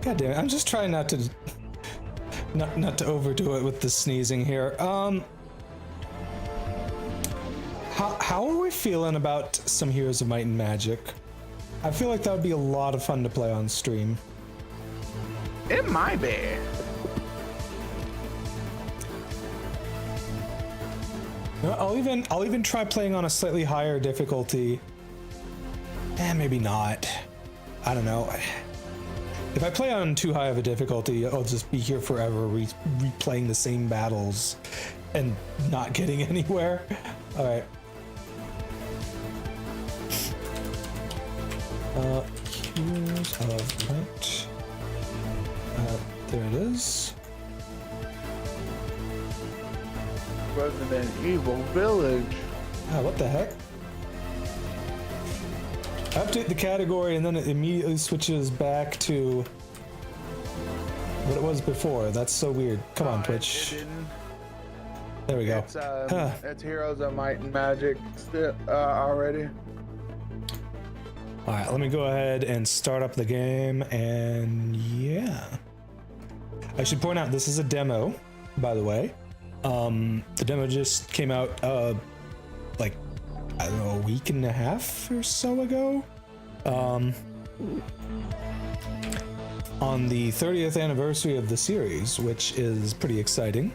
God damn it, I'm just trying not to overdo it with the sneezing here. How are we feeling about some Heroes of Might and Magic? I feel like that would be a lot of fun to play on stream. It might be. No, I'll even try playing on a slightly higher difficulty. Maybe not. I don't know. If I play on too high of a difficulty, I'll just be here forever replaying the same battles and not getting anywhere. All right. Heroes of Might. There it is. Resident Evil Village. Ah, what the heck? Update the category and then it immediately switches back to what it was before. That's so weird. Come on, Twitch. There we go. It's Heroes of Might and Magic still, already. All right, let me go ahead and start up the game, and yeah. I should point out this is a demo, by the way. The demo just came out like, I don't know, a week and a half or so ago. On the 30th anniversary of the series, which is pretty exciting.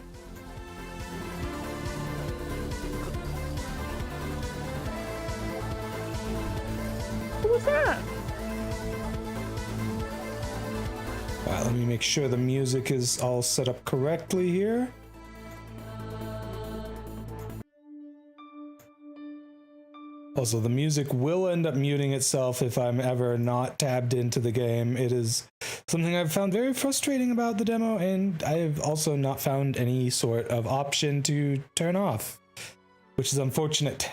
What was that? All right, let me make sure the music is all set up correctly here. Also, the music will end up muting itself if I'm ever not tabbed into the game. It is something I've found very frustrating about the demo, and I've also not found any sort of option to turn off, which is unfortunate.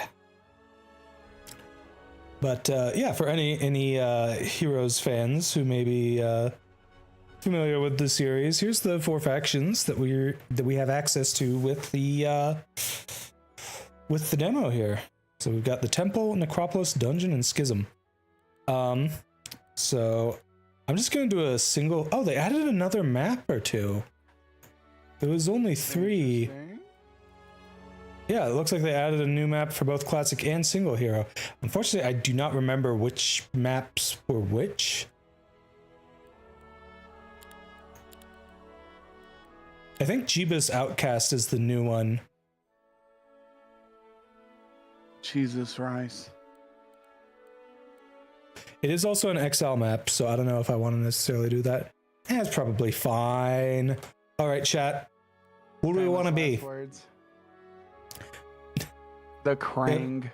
But yeah, for any Heroes fans who may be familiar with the series, here's the 4 factions that we have access to with the demo here. So we've got the Temple, Necropolis, Dungeon, and Schism. So I'm just gonna do a single. Oh, they added another map or 2. It was only 3. Yeah, it looks like they added a new map for both classic and single hero. Unfortunately, I do not remember which maps were which. I think Jeebus Outcast is the new one. Jesus Rice. It is also an XL map, so I don't know if I want to necessarily do that. It's probably fine. All right, chat. What do we want to be? Words. The Krang.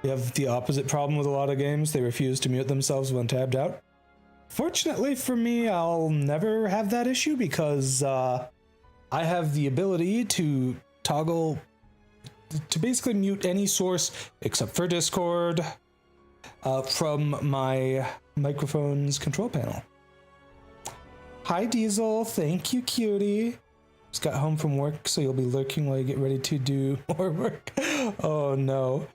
You have the opposite problem with a lot of games. They refuse to mute themselves when tabbed out. Fortunately for me, I'll never have that issue because I have the ability to toggle to basically mute any source except for Discord from my microphone's control panel. Hi Diesel, thank you cutie. Just got home from work, so you'll be lurking while you get ready to do more work. Oh no.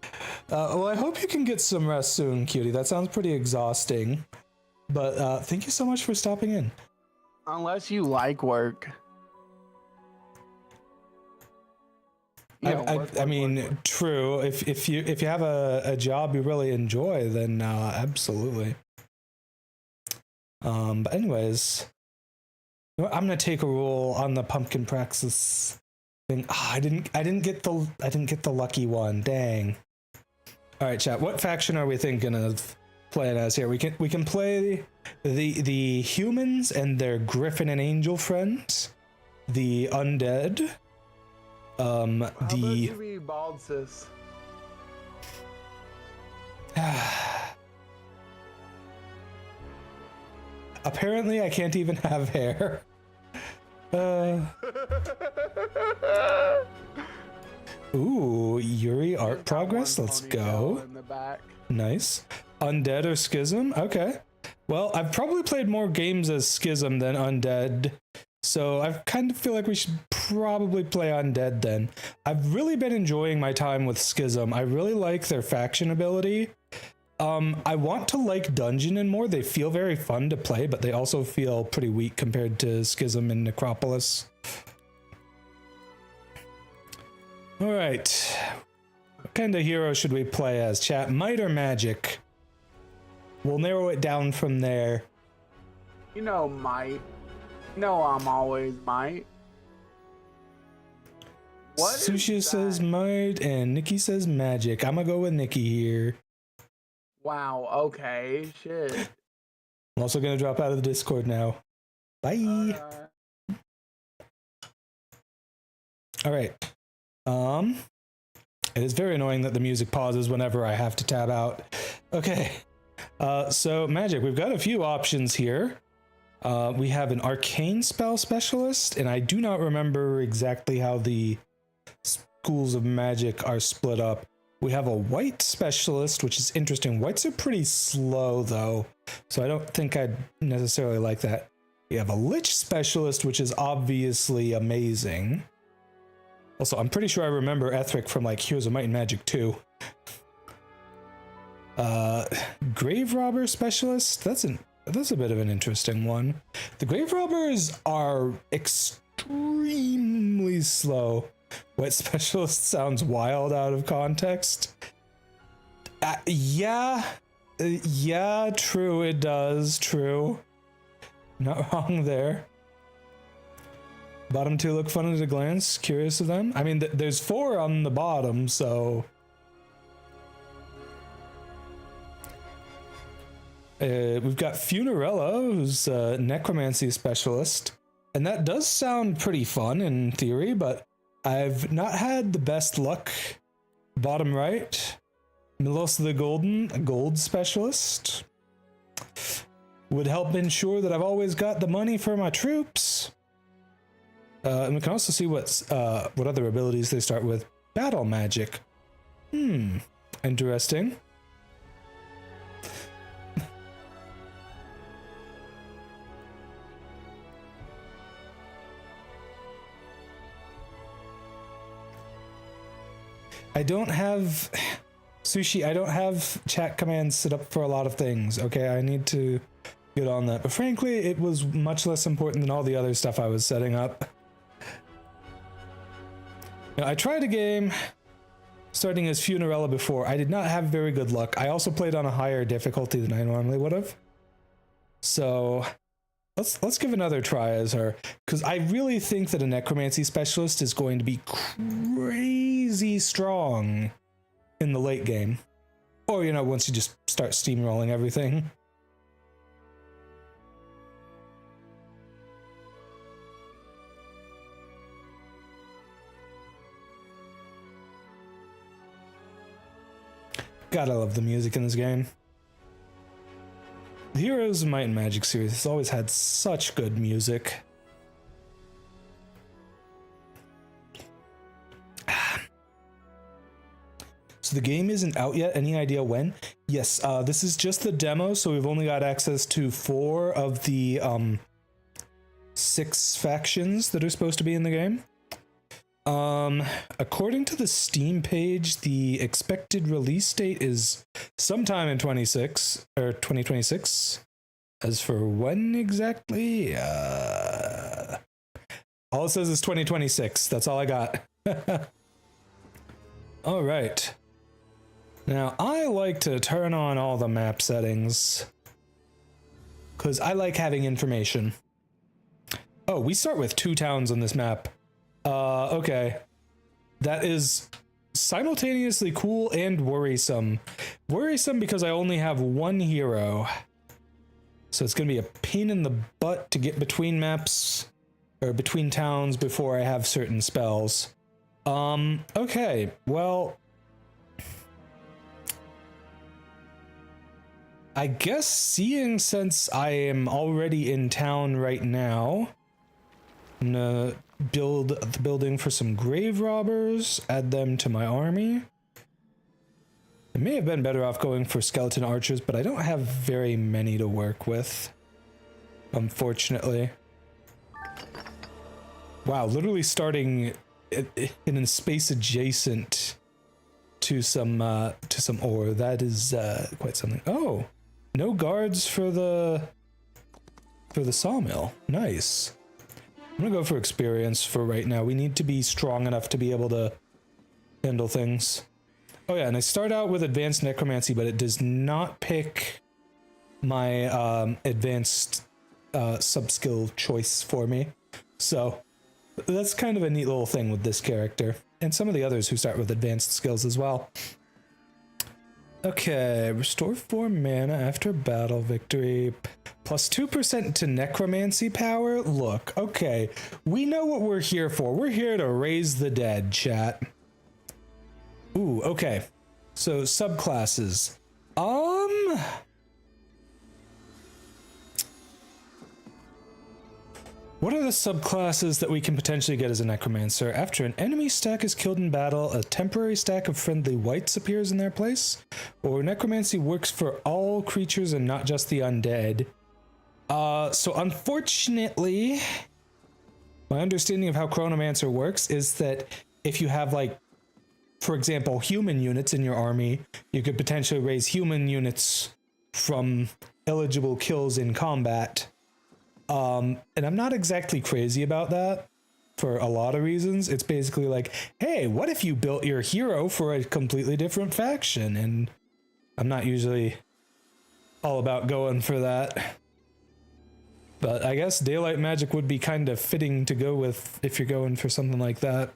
Well, I hope you can get some rest soon, cutie. That sounds pretty exhausting. But thank you so much for stopping in. Unless you like work. I mean, true. If you have a job you really enjoy, then absolutely. But anyways, you know what, I'm gonna take a roll on the pumpkin praxis thing. I didn't get the lucky one. Dang. All right, chat. What faction are we thinking of playing as here? We can play the humans and their griffin and angel friends, the undead. the bald sis? Apparently, I can't even have hair. Ooh, Yuri art progress. Let's go. In the back. Nice. Undead or Schism? Okay. Well, I've probably played more games as Schism than Undead, so I kind of feel like we should probably play Undead then. I've really been enjoying my time with Schism. I really like their faction ability. I want to like Dungeonin' more. They feel very fun to play, but they also feel pretty weak compared to Schism and Necropolis. All right. What kind of hero should we play as, chat? Might or magic? We'll narrow it down from there. You know, might. No, I'm always might. What Sushi says might, and Nikki says magic. I'm gonna go with Nikki here. Wow, okay, shit. I'm also gonna drop out of the Discord now. Bye. All right. It is very annoying that the music pauses whenever I have to tab out. Okay. So magic, we've got a few options here. We have an arcane spell specialist, and I do not remember exactly how the schools of magic are split up. We have a white specialist, which is interesting. Whites are pretty slow though, so I don't think I'd necessarily like that. We have a lich specialist, which is obviously amazing. Also, I'm pretty sure I remember Ethric from like Heroes of Might and Magic 2. Grave robber specialist, that's a bit of an interesting one. The grave robbers are extremely slow. White specialist sounds wild out of context. Yeah, true, it does, true. Not wrong there. Bottom two look fun at a glance, curious of them. I mean, there's 4 on the bottom, so... we've got Funerella, who's a necromancy specialist. And that does sound pretty fun in theory, but I've not had the best luck. Bottom right, Milos the Golden, a gold specialist. Would help ensure that I've always got the money for my troops. And we can also see what other abilities they start with. Battle magic. Interesting. I don't have Sushi, I don't have chat commands set up for a lot of things. Okay, I need to get on that. But frankly, it was much less important than all the other stuff I was setting up. Now, I tried a game starting as Funerella before. I did not have very good luck. I also played on a higher difficulty than I normally would have. So let's give another try as her, because I really think that a necromancy specialist is going to be crazy strong in the late game. Or, you know, once you just start steamrolling everything. God, I love the music in this game. The Heroes of Might and Magic series has always had such good music. So the game isn't out yet. Any idea when? Yes, this is just the demo, so we've only got access to 4 of the 6 factions that are supposed to be in the game. According to the Steam page, the expected release date is sometime in 2026. As for when exactly, all it says is 2026. That's all I got. All right. Now, I like to turn on all the map settings because I like having information. Oh, we start with 2 towns on this map. Okay. That is simultaneously cool and worrisome. Worrisome because I only have 1 hero. So it's going to be a pain in the butt to get between maps or between towns before I have certain spells. Okay, well, I guess seeing since I am already in town right now, I'm gonna build the building for some grave robbers, add them to my army. I may have been better off going for skeleton archers, but I don't have very many to work with, unfortunately. Wow, literally starting in a space adjacent to some ore. That is quite something. Oh, no guards for the sawmill. Nice. I'm gonna go for experience for right now. We need to be strong enough to be able to handle things. Oh yeah, and I start out with advanced necromancy, but it does not pick my advanced sub-skill choice for me. So that's kind of a neat little thing with this character. And some of the others who start with advanced skills as well. Okay, restore 4 mana after battle victory. Plus 2% to necromancy power. Look, okay, we know what we're here for. We're here to raise the dead, chat. Ooh, okay. So subclasses. What are the subclasses that we can potentially get as a necromancer? After an enemy stack is killed in battle, a temporary stack of friendly whites appears in their place. Or necromancy works for all creatures and not just the undead. So unfortunately, my understanding of how Chronomancer works is that if you have, like, for example, human units in your army, you could potentially raise human units from eligible kills in combat. And I'm not exactly crazy about that for a lot of reasons. It's basically like, hey, what if you built your hero for a completely different faction? And I'm not usually all about going for that. But I guess daylight magic would be kind of fitting to go with if you're going for something like that.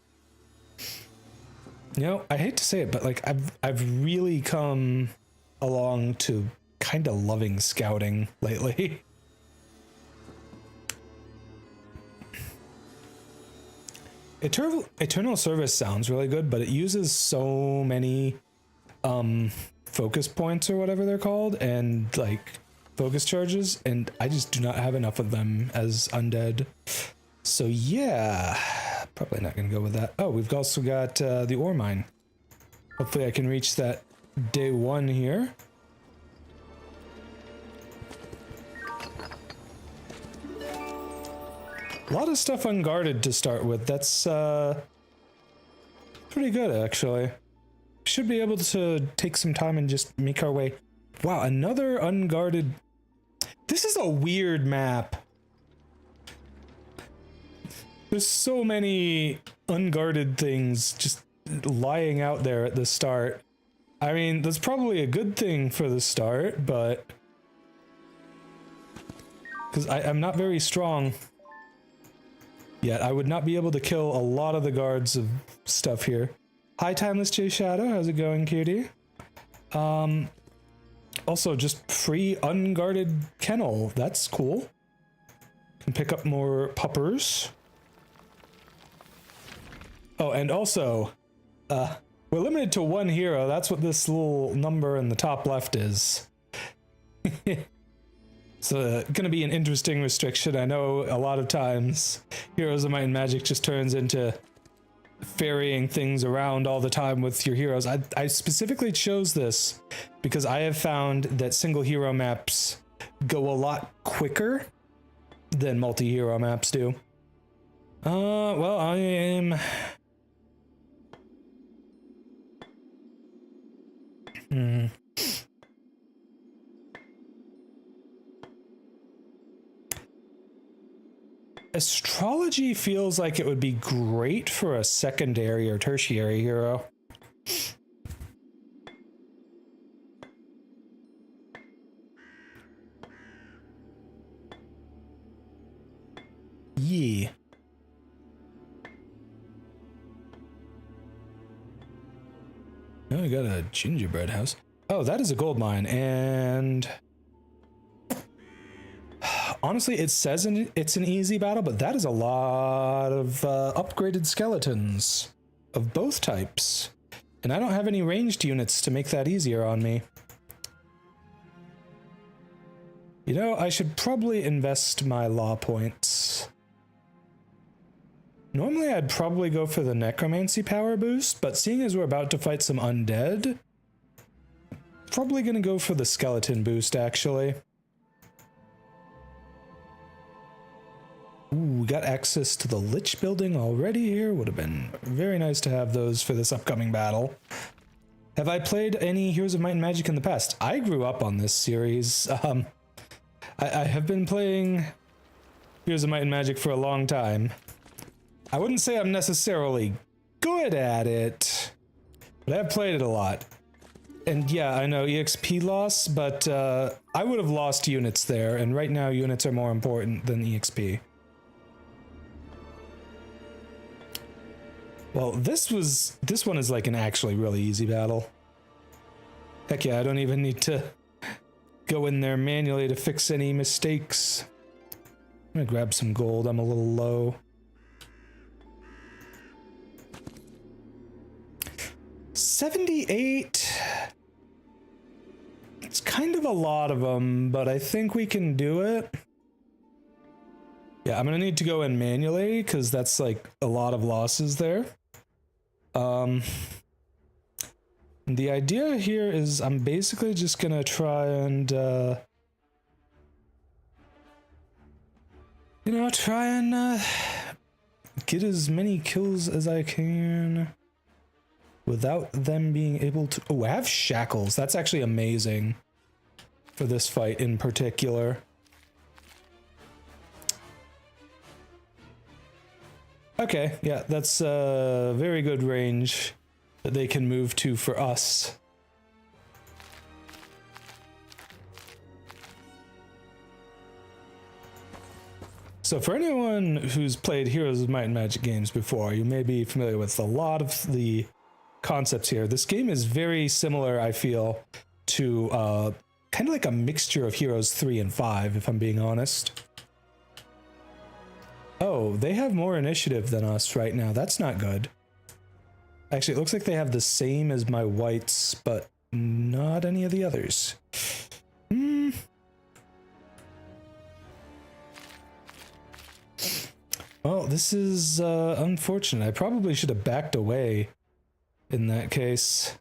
You know, I hate to say it, but like I've really come along to kind of loving scouting lately. Eternal Service sounds really good, but it uses so many focus points or whatever they're called, and like focus charges, and I just do not have enough of them as undead. So yeah, probably not gonna go with that. Oh, we've also got the ore mine. Hopefully I can reach that day 1 here. A lot of stuff unguarded to start with. That's pretty good, actually. Should be able to take some time and just make our way. Wow, another unguarded. This is a weird map. There's so many unguarded things just lying out there at the start. I mean, that's probably a good thing for the start, but because I'm not very strong yet. I would not be able to kill a lot of the guards of stuff here. Hi, Timeless J Shadow. How's it going, cutie? Also, just free unguarded kennel. That's cool. Can pick up more puppers. Oh, and also, we're limited to 1 hero. That's what this little number in the top left is. It's gonna be an interesting restriction. I know a lot of times Heroes of Might and Magic just turns into ferrying things around all the time with your heroes. I specifically chose this because I have found that single hero maps go a lot quicker than multi-hero maps do. Well, I am... Astrology feels like it would be great for a secondary or tertiary hero. Yeah. Oh, I got a gingerbread house. Oh, that is a gold mine, and honestly, it says it's an easy battle, but that is a lot of upgraded skeletons of both types, and I don't have any ranged units to make that easier on me. You know, I should probably invest my law points. Normally, I'd probably go for the necromancy power boost, but seeing as we're about to fight some undead, probably gonna go for the skeleton boost, actually. Ooh, we got access to the Lich building already here. Would have been very nice to have those for this upcoming battle. Have I played any Heroes of Might and Magic in the past? I grew up on this series. I have been playing Heroes of Might and Magic for a long time. I wouldn't say I'm necessarily good at it, but I've played it a lot. And yeah, I know EXP loss, but I would have lost units there, and right now units are more important than EXP. Well, this one is like an actually really easy battle. Heck yeah, I don't even need to go in there manually to fix any mistakes. I'm gonna grab some gold, I'm a little low. 78. It's kind of a lot of them, but I think we can do it. Yeah, I'm gonna need to go in manually because that's like a lot of losses there. The idea here is I'm basically just gonna try and you know, try and get as many kills as I can without them being able to... Oh, I have shackles. That's actually amazing for this fight in particular. Okay, yeah, that's a very good range that they can move to for us. So for anyone who's played Heroes of Might and Magic games before, you may be familiar with a lot of the concepts here. This game is very similar, I feel, to kind of like a mixture of Heroes 3 and 5, if I'm being honest. Oh, they have more initiative than us right now. That's not good. Actually, it looks like they have the same as my whites, but not any of the others. Well, this is unfortunate. I probably should have backed away in that case.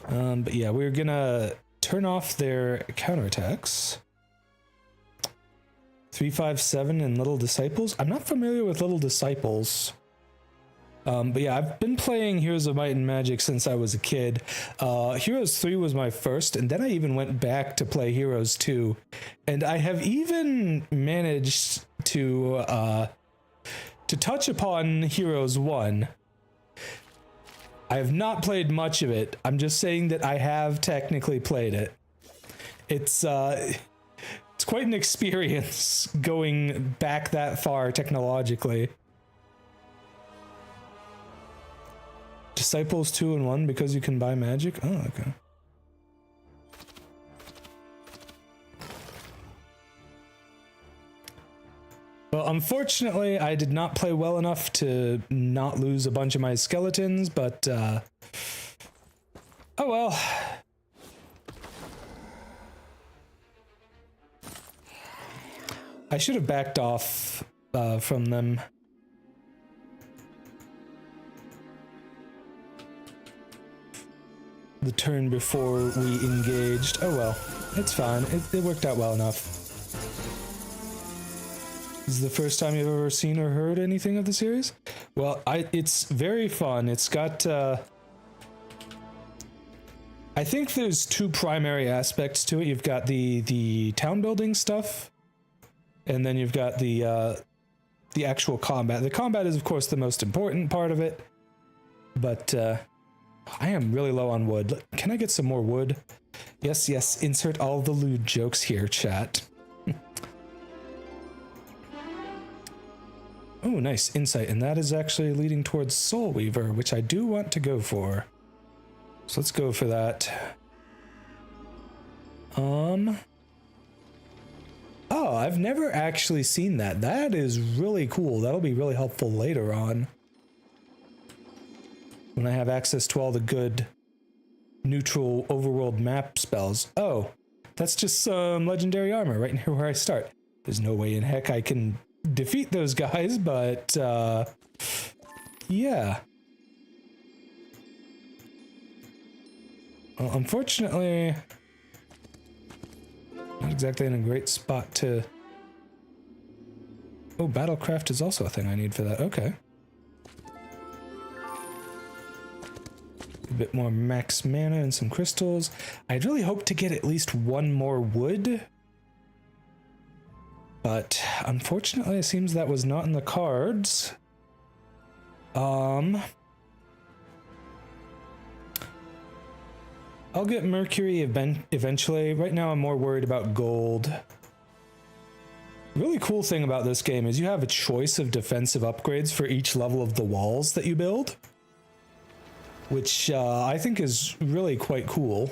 But yeah, we're gonna turn off their counterattacks. 357 and Little Disciples. I'm not familiar with Little Disciples. But yeah, I've been playing Heroes of Might and Magic since I was a kid. Heroes 3 was my first, and then I even went back to play Heroes 2. And I have even managed to touch upon Heroes 1. I have not played much of it. I'm just saying that I have technically played it. It's quite an experience going back that far technologically. Disciples 2 and 1 because you can buy magic? Oh, okay. Well, unfortunately, I did not play well enough to not lose a bunch of my skeletons, but, oh well. I should have backed off from them. The turn before we engaged. Oh well, it's fine. It worked out well enough. This is the first time you've ever seen or heard anything of the series? Well, it's very fun. It's got, I think there's two primary aspects to it. You've got the town building stuff, and then you've got the actual combat. The combat is, of course, the most important part of it, but I am really low on wood. Can I get some more wood? Yes, yes, insert all the lewd jokes here, chat. Oh, nice insight, and that is actually leading towards Soul Weaver, which I do want to go for. So let's go for that. Oh, I've never actually seen that. That is really cool. That'll be really helpful later on, when I have access to all the good neutral overworld map spells. Oh, that's just some legendary armor right here where I start. There's no way in heck I can defeat those guys, but yeah. Well, unfortunately, not exactly in a great spot to... Oh, Battlecraft is also a thing I need for that. Okay. A bit more max mana and some crystals. I'd really hope to get at least one more wood, but unfortunately it seems that was not in the cards. I'll get Mercury eventually. Right now I'm more worried about gold. Really cool thing about this game is you have a choice of defensive upgrades for each level of the walls that you build, which I think is really quite cool.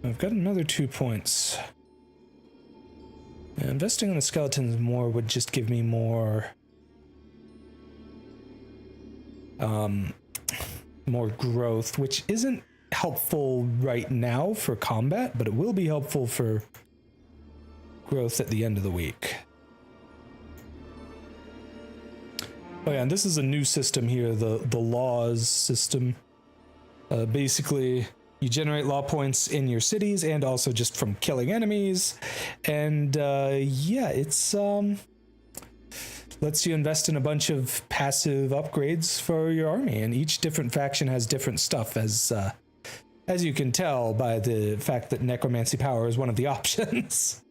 I've got another 2 points. Yeah, investing in the skeletons more would just give me more more growth, which isn't helpful right now for combat, but it will be helpful for growth at the end of the week. Oh yeah, and this is a new system here, the laws system. Basically, you generate law points in your cities and also just from killing enemies. And yeah, it's lets you invest in a bunch of passive upgrades for your army, and each different faction has different stuff, as you can tell by the fact that necromancy power is one of the options.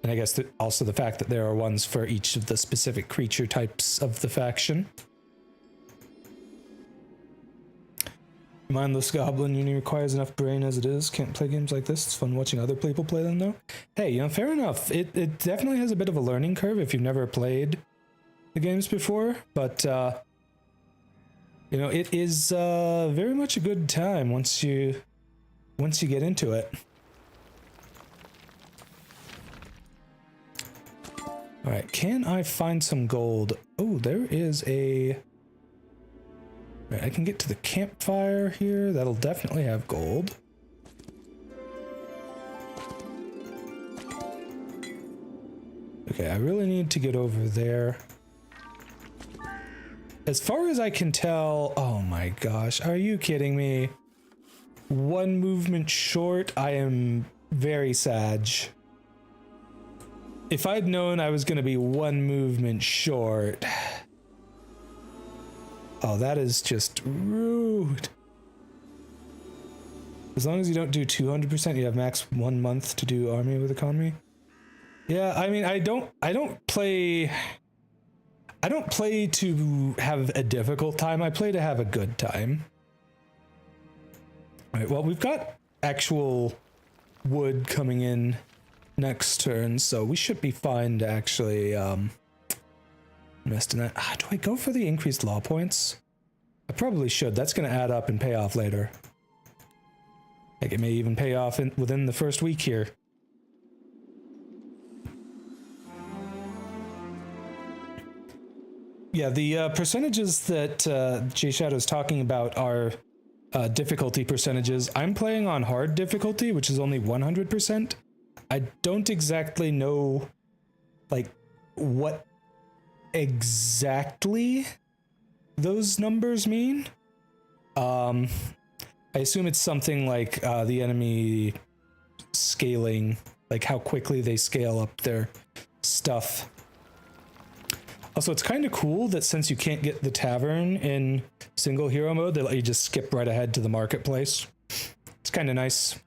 And I guess that also the fact that there are ones for each of the specific creature types of the faction. Mindless Goblin Uni requires enough brain as it is. Can't play games like this. It's fun watching other people play them, though. Hey, you know, fair enough. It definitely has a bit of a learning curve if you've never played the games before, but you know, it is very much a good time once you get into it. All right, can I find some gold? Oh, there is a... Right, I can get to the campfire here. That'll definitely have gold. Okay, I really need to get over there. As far as I can tell... Oh my gosh, are you kidding me? One movement short. I am very sad. If I'd known I was going to be one movement short... Oh, that is just rude. As long as you don't do 200%, you have max 1 month to do army with economy. Yeah, I mean, I don't play to have a difficult time. I play to have a good time. All right, well, we've got actual wood coming in next turn, so we should be fine to actually invest in that. Do I go for the increased law points? I probably should. That's going to add up and pay off later. Like, it may even pay off within the first week here. Yeah, the percentages that J Shadow's talking about are difficulty percentages. I'm playing on hard difficulty, which is only 100%. I don't exactly know, like, what exactly those numbers mean. I assume it's something like the enemy scaling, like how quickly they scale up their stuff. Also, it's kind of cool that since you can't get the tavern in single hero mode, they let you just skip right ahead to the marketplace. It's kind of nice.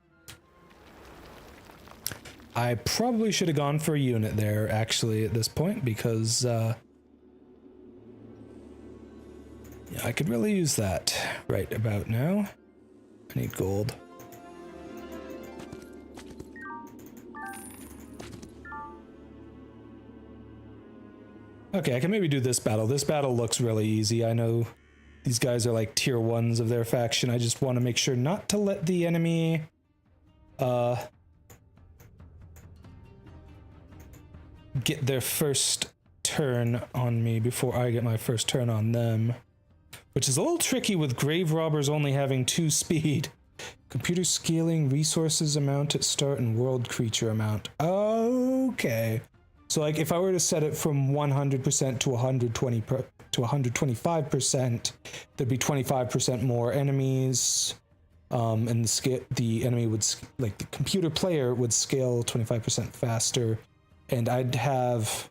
I probably should have gone for a unit there, actually, at this point, because yeah, I could really use that right about now. I need gold. Okay, I can maybe do this battle. This battle looks really easy. I know these guys are like tier 1s of their faction. I just want to make sure not to let the enemy get their first turn on me before I get my first turn on them. Which is a little tricky with grave robbers only having 2 speed. Computer scaling, resources amount at start, and world creature amount. Okay. So like if I were to set it from 100% to 125%, there'd be 25% more enemies. And the enemy would, like the computer player would scale 25% faster. And I'd have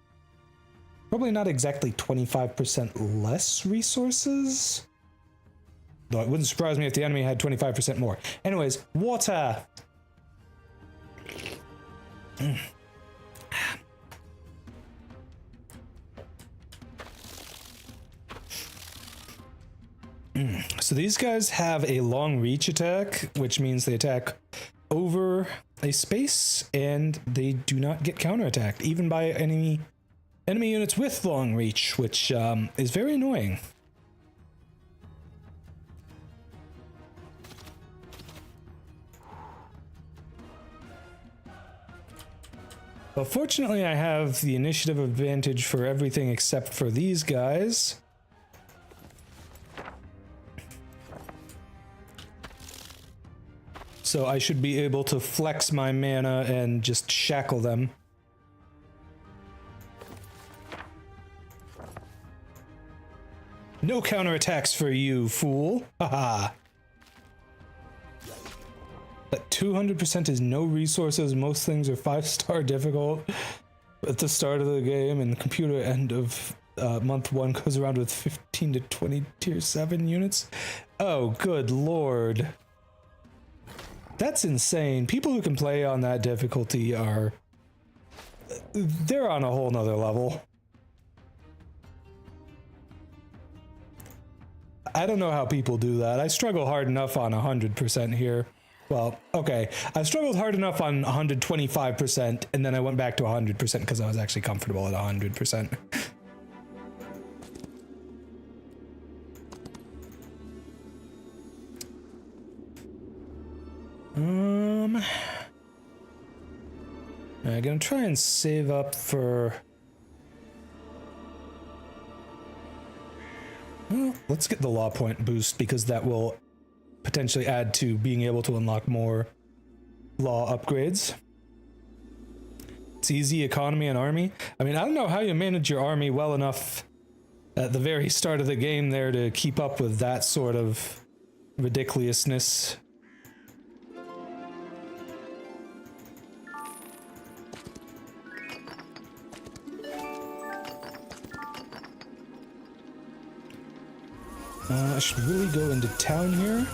probably not exactly 25% less resources. Though it wouldn't surprise me if the enemy had 25% more. Anyways, water. So these guys have a long reach attack, which means they attack over a space and they do not get counterattacked, even by enemy units with long reach, which is very annoying. But fortunately, I have the initiative advantage for everything except for these guys. So I should be able to flex my mana and just shackle them. No counterattacks for you, fool. Haha. That 200% is no resources. Most things are 5-star difficult at the start of the game, and the computer end of month 1 goes around with 15 to 20 tier 7 units. Oh, good lord. That's insane. People who can play on that difficulty they're on a whole nother level. I don't know how people do that. I struggle hard enough on 100% here. Well, okay. I struggled hard enough on 125%, and then I went back to 100% because I was actually comfortable at 100%. I'm gonna try and save up for... Well, let's get the law point boost because that will potentially add to being able to unlock more law upgrades. It's easy, economy, and army. I mean, I don't know how you manage your army well enough at the very start of the game there to keep up with that sort of ridiculousness. I should really go into town here.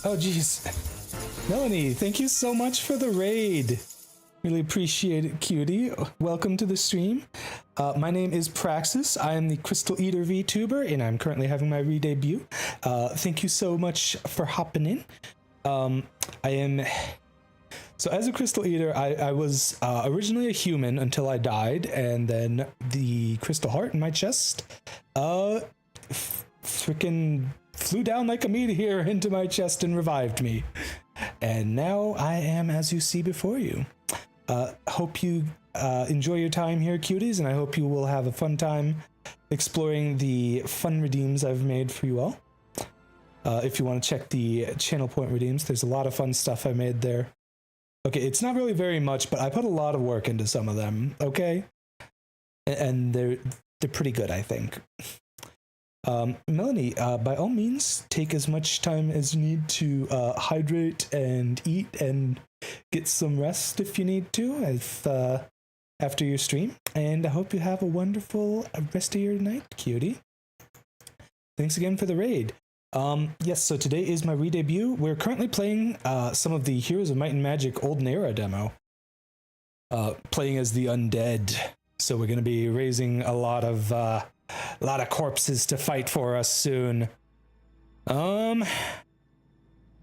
Oh, geez. Melanie, thank you so much for the raid. Really appreciate it, cutie. Welcome to the stream. My name is Praxis. I am the Crystal Eater VTuber, and I'm currently having my re-debut. Thank you so much for hopping in. So as a Crystal Eater, I was originally a human until I died, and then the Crystal Heart in my chest freaking flew down like a meteor into my chest and revived me. And now I am as you see before you. Hope you enjoy your time here, cuties, and I hope you will have a fun time exploring the fun redeems I've made for you all. If you want to check the channel point redeems, there's a lot of fun stuff I made there. Okay, it's not really very much, but I put a lot of work into some of them, okay? And they're pretty good, I think. Melanie, by all means, take as much time as you need to hydrate and eat and get some rest if you need to after your stream. And I hope you have a wonderful rest of your night, cutie. Thanks again for the raid. Yes, so today is my re-debut. We're currently playing some of the Heroes of Might and Magic Olden Era demo. Playing as the undead. So we're going to be raising a lot of corpses to fight for us soon.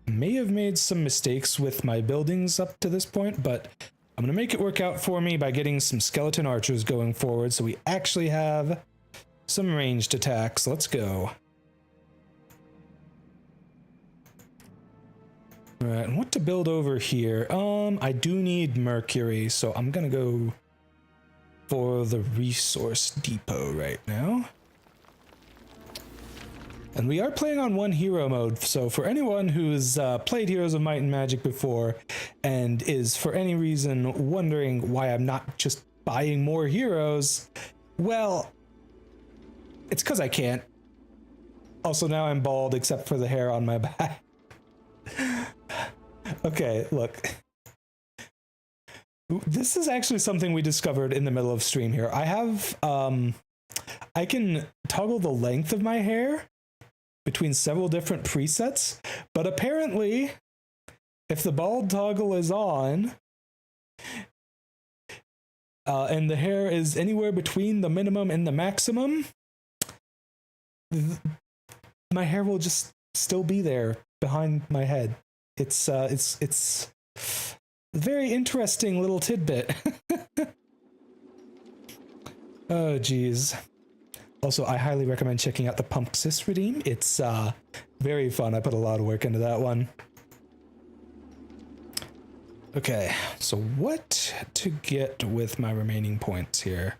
May have made some mistakes with my buildings up to this point, but I'm going to make it work out for me by getting some skeleton archers going forward so we actually have some ranged attacks. Let's go. Alright, and what to build over here? I do need mercury, so I'm gonna go for the resource depot right now. And we are playing on one hero mode, so for anyone who's played Heroes of Might and Magic before and is for any reason wondering why I'm not just buying more heroes, well, it's because I can't. Also, now I'm bald except for the hair on my back. Okay, look. This is actually something we discovered in the middle of stream here. I have, I can toggle the length of my hair between several different presets, but apparently, if the bald toggle is on, and the hair is anywhere between the minimum and the maximum, my hair will just still be there behind my head. It's a very interesting little tidbit. Oh, geez. Also, I highly recommend checking out the Pumpsys redeem. It's very fun. I put a lot of work into that one. Okay, so what to get with my remaining points here?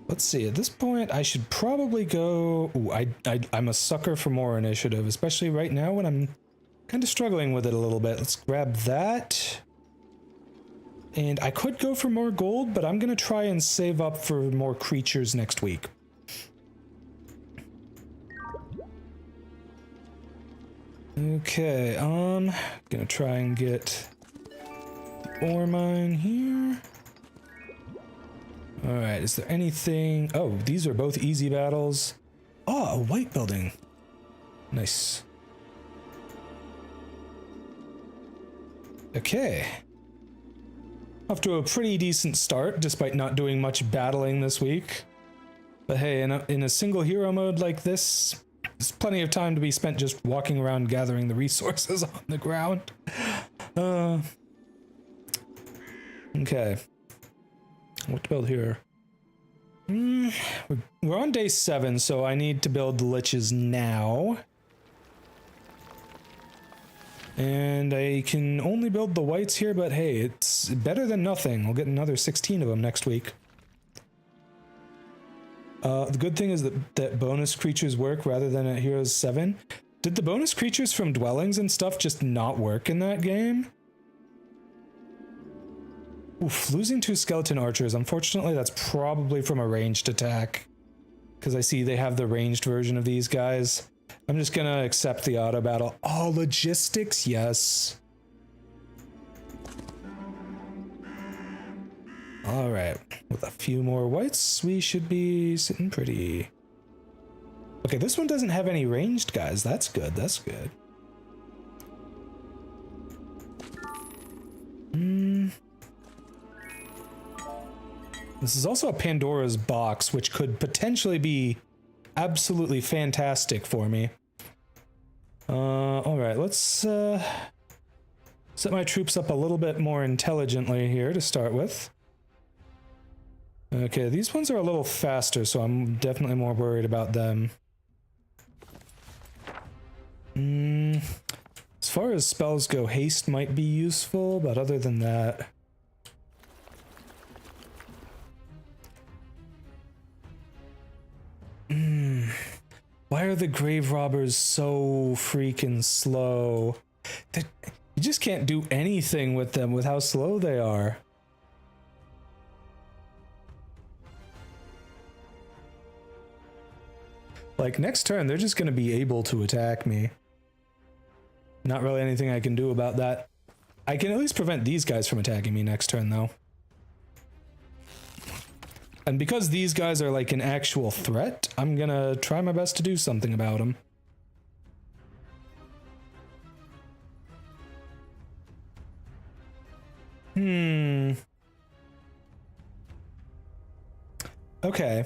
Let's see, at this point, I should probably go... Ooh, I'm a sucker for more initiative, especially right now when I'm kind of struggling with it a little bit. Let's grab that. And I could go for more gold, but I'm going to try and save up for more creatures next week. Okay, gonna try and get ore mine here. Alright, is there anything... Oh, these are both easy battles. Oh, a white building. Nice. Okay. Off to a pretty decent start, despite not doing much battling this week. But hey, in a single hero mode like this, there's plenty of time to be spent just walking around gathering the resources on the ground. Okay. What to build here? We're on day 7, so I need to build the liches now. And I can only build the whites here, but hey, it's better than nothing. We'll get another 16 of them next week. The good thing is that bonus creatures work rather than at Heroes 7. Did the bonus creatures from dwellings and stuff just not work in that game? Oof, losing 2 skeleton archers. Unfortunately, that's probably from a ranged attack. Because I see they have the ranged version of these guys. I'm just gonna accept the auto battle. Oh, logistics, yes. Alright, with a few more whites, we should be sitting pretty. Okay, this one doesn't have any ranged guys. That's good, that's good. This is also a Pandora's box, which could potentially be absolutely fantastic for me. Alright, let's set my troops up a little bit more intelligently here to start with. Okay, these ones are a little faster, so I'm definitely more worried about them. As far as spells go, haste might be useful, but other than that... Why are the grave robbers so freaking slow? You just can't do anything with them with how slow they are. Like, next turn, they're just going to be able to attack me. Not really anything I can do about that. I can at least prevent these guys from attacking me next turn, though. And because these guys are like an actual threat, I'm gonna try my best to do something about them. Okay.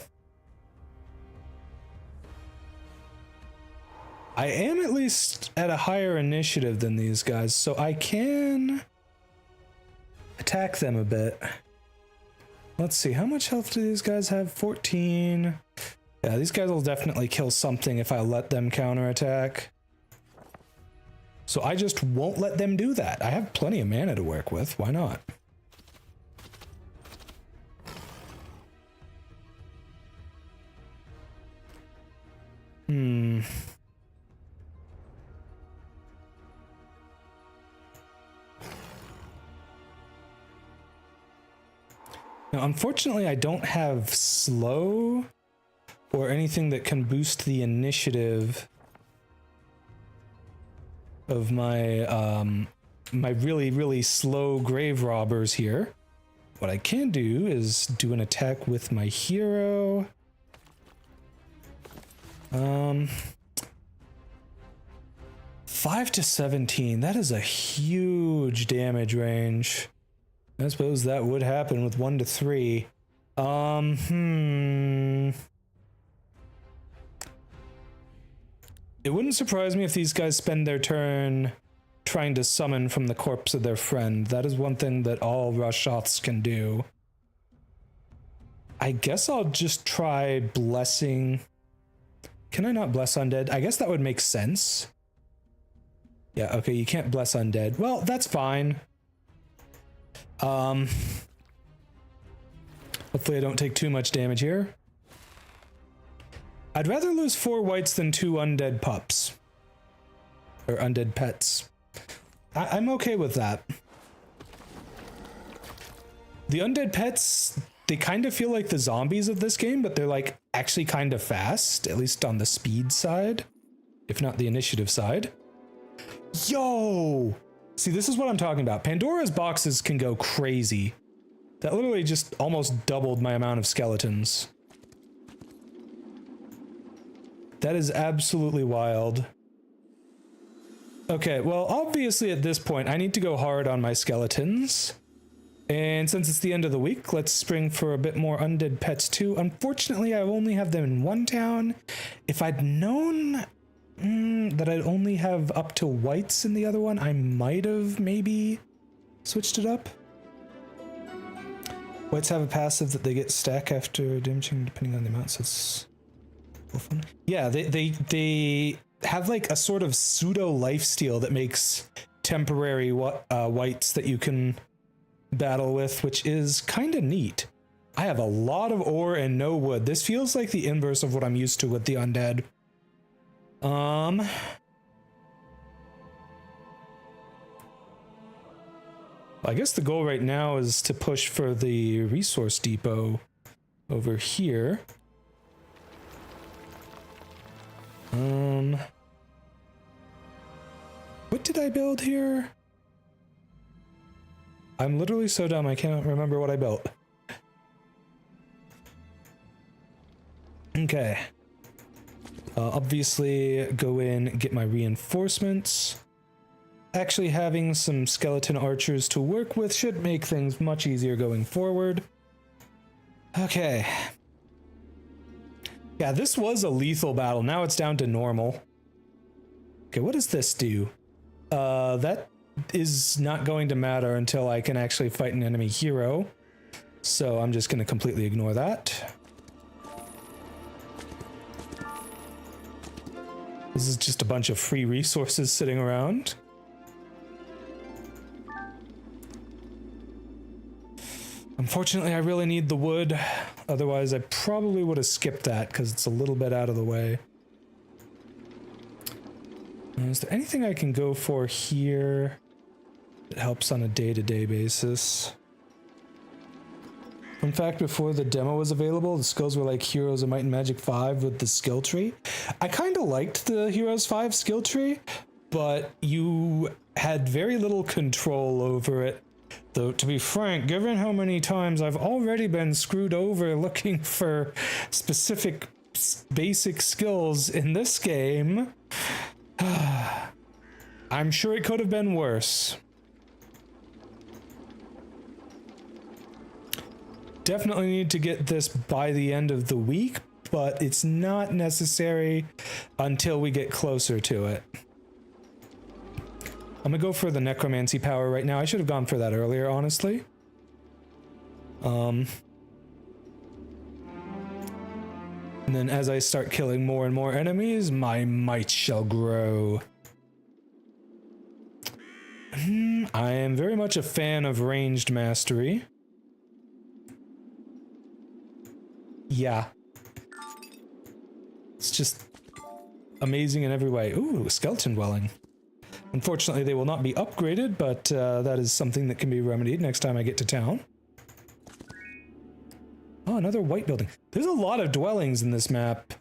I am at least at a higher initiative than these guys, so I can attack them a bit. Let's see, how much health do these guys have? 14. Yeah, these guys will definitely kill something if I let them counterattack. So I just won't let them do that. I have plenty of mana to work with. Why not? Now, unfortunately, I don't have slow or anything that can boost the initiative of my my really, really slow grave robbers here. What I can do is do an attack with my hero. 5 to 17. That is a huge damage range. I suppose that would happen with 1 to 3. It wouldn't surprise me if these guys spend their turn trying to summon from the corpse of their friend. That is one thing that all Rashoths can do. I guess I'll just try blessing. Can I not bless undead? I guess that would make sense. Yeah, okay, you can't bless undead. Well, that's fine. Hopefully I don't take too much damage here. I'd rather lose 4 whites than 2 undead pups. Or undead pets. I'm okay with that. The undead pets, they kind of feel like the zombies of this game, but they're like actually kind of fast, at least on the speed side, if not the initiative side. Yo! See, this is what I'm talking about. Pandora's boxes can go crazy. That literally just almost doubled my amount of skeletons. That is absolutely wild. Okay, well, obviously at this point, I need to go hard on my skeletons. And since it's the end of the week, let's spring for a bit more undead pets too. Unfortunately, I only have them in one town. If I'd known that I'd only have up to whites in the other one, I might have maybe switched it up. Whites have a passive that they get stack after damaging depending on the amount, so it's fun. Yeah, they have like a sort of pseudo lifesteal that makes temporary whites that you can battle with, which is kind of neat. I have a lot of ore and no wood. This feels like the inverse of what I'm used to with the undead. I guess the goal right now is to push for the resource depot over here. What did I build here? I'm literally so dumb I can't remember what I built. Okay. Obviously go in, get my reinforcements. Actually having some skeleton archers to work with should make things much easier going forward. Okay. Yeah, this was a lethal battle. Now it's down to normal. Okay, what does this do? That is not going to matter until I can actually fight an enemy hero. So I'm just going to completely ignore that. This is just a bunch of free resources sitting around. Unfortunately, I really need the wood. Otherwise, I probably would have skipped that because it's a little bit out of the way. Is there anything I can go for here that helps on a day-to-day basis? In fact, before the demo was available, the skills were like Heroes of Might and Magic 5 with the skill tree. I kind of liked the Heroes 5 skill tree, but you had very little control over it. Though, to be frank, given how many times I've already been screwed over looking for specific basic skills in this game, I'm sure it could have been worse. Definitely need to get this by the end of the week, but it's not necessary until we get closer to it. I'm gonna go for the necromancy power right now. I should have gone for that earlier, honestly. And then as I start killing more and more enemies, my might shall grow. I am very much a fan of ranged mastery. Yeah. It's just amazing in every way. Ooh, skeleton dwelling. Unfortunately, they will not be upgraded, but that is something that can be remedied next time I get to town. Oh, another white building. There's a lot of dwellings in this map.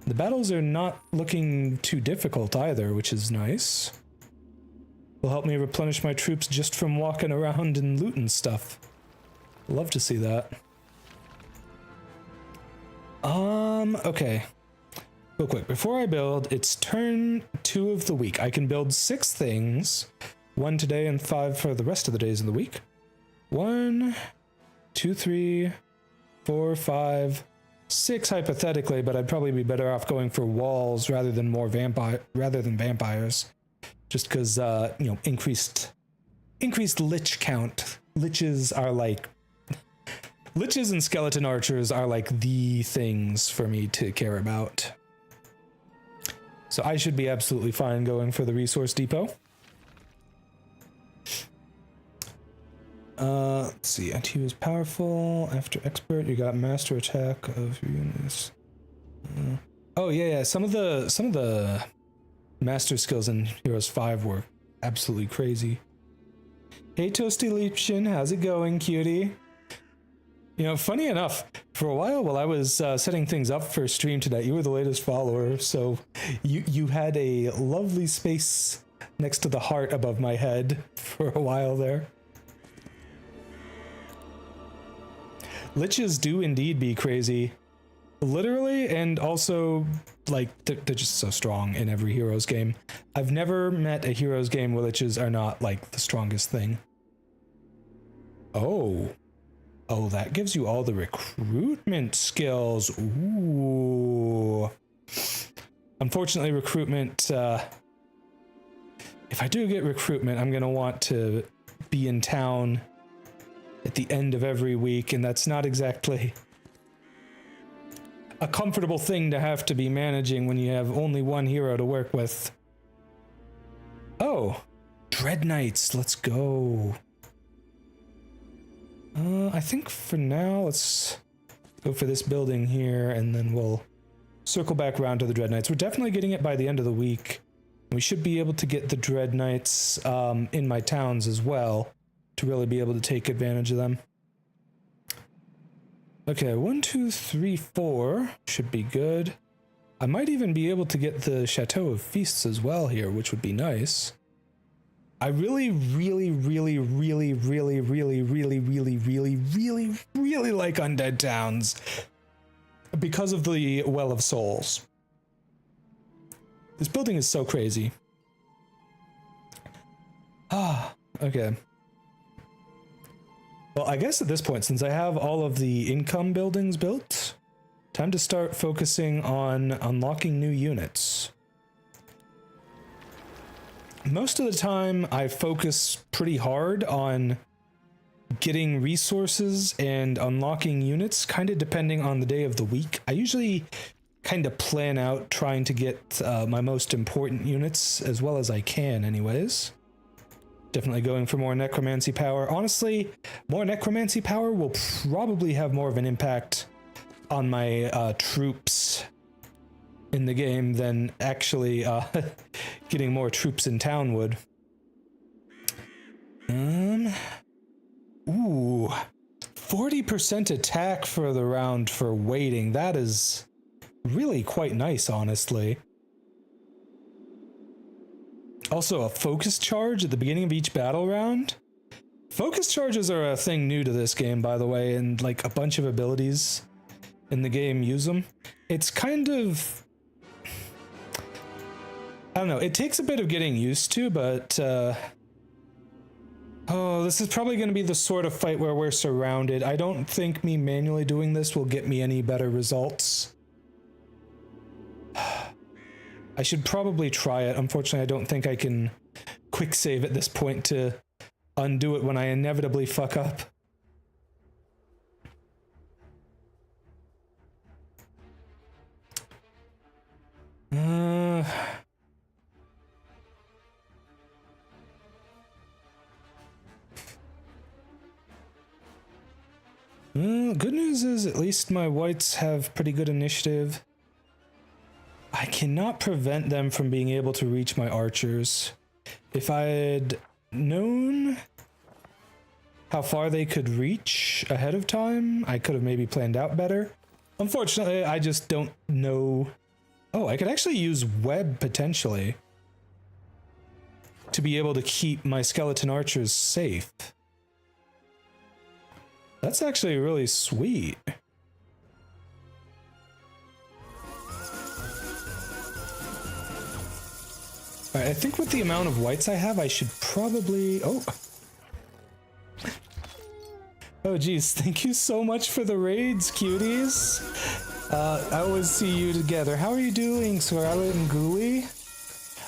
The battles are not looking too difficult either, which is nice. Will help me replenish my troops just from walking around and looting stuff. Love to see that. Okay. Real quick, before I build, it's turn 2 of the week. I can build 6 things. 1 today and 5 for the rest of the days of the week. 1, 2, 3, 4, 5, 6 hypothetically, but I'd probably be better off going for walls rather than vampires. Just because, you know, increased lich count. Liches and skeleton archers are like the things for me to care about. So I should be absolutely fine going for the resource depot. Let's see. NT is powerful. After expert, you got master attack of units. Oh yeah. Some of the master skills in Heroes 5 were absolutely crazy. Hey Toasty Leapshin, how's it going, cutie? You know, funny enough, for a while I was setting things up for stream today, you were the latest follower, so you had a lovely space next to the heart above my head for a while there. Liches do indeed be crazy. Literally, and also, like, they're just so strong in every Heroes game. I've never met a Heroes game where liches are not, like, the strongest thing. Oh, that gives you all the recruitment skills. Ooh. Unfortunately, recruitment, if I do get recruitment, I'm gonna want to be in town at the end of every week, and that's not exactly a comfortable thing to have to be managing when you have only one hero to work with. Oh, Dread Knights, let's go. I think for now, let's go for this building here, and then we'll circle back around to the Dread Knights. We're definitely getting it by the end of the week. We should be able to get the Dread Knights in my towns as well, to really be able to take advantage of them. Okay, 1, 2, 3, 4 should be good. I might even be able to get the Chateau of Feasts as well here, which would be nice. I really like Undead Towns because of the Well of Souls. This building is so crazy. Okay. Well, I guess at this point, since I have all of the income buildings built, time to start focusing on unlocking new units. Most of the time, I focus pretty hard on getting resources and unlocking units, kind of depending on the day of the week. I usually kind of plan out trying to get my most important units as well as I can anyways. Definitely going for more necromancy power. Honestly, more necromancy power will probably have more of an impact on my troops in the game than actually getting more troops in town would. Ooh, 40% attack for the round for waiting. That is really quite nice, honestly. Also, a focus charge at the beginning of each battle round. Focus charges are a thing new to this game, by the way, and like a bunch of abilities in the game use them. It's kind of... I don't know, it takes a bit of getting used to, but... Oh, this is probably going to be the sort of fight where we're surrounded. I don't think me manually doing this will get me any better results. I should probably try it. Unfortunately, I don't think I can quick save at this point to undo it when I inevitably fuck up. Good news is at least my whites have pretty good initiative. I cannot prevent them from being able to reach my archers. If I had known how far they could reach ahead of time, I could have maybe planned out better. Unfortunately, I just don't know. Oh, I could actually use web potentially to be able to keep my skeleton archers safe. That's actually really sweet. Alright, I think with the amount of whites I have, I should probably... Oh! Oh geez, thank you so much for the raids, cuties! I always see you together. How are you doing, Scarlet and Gooey?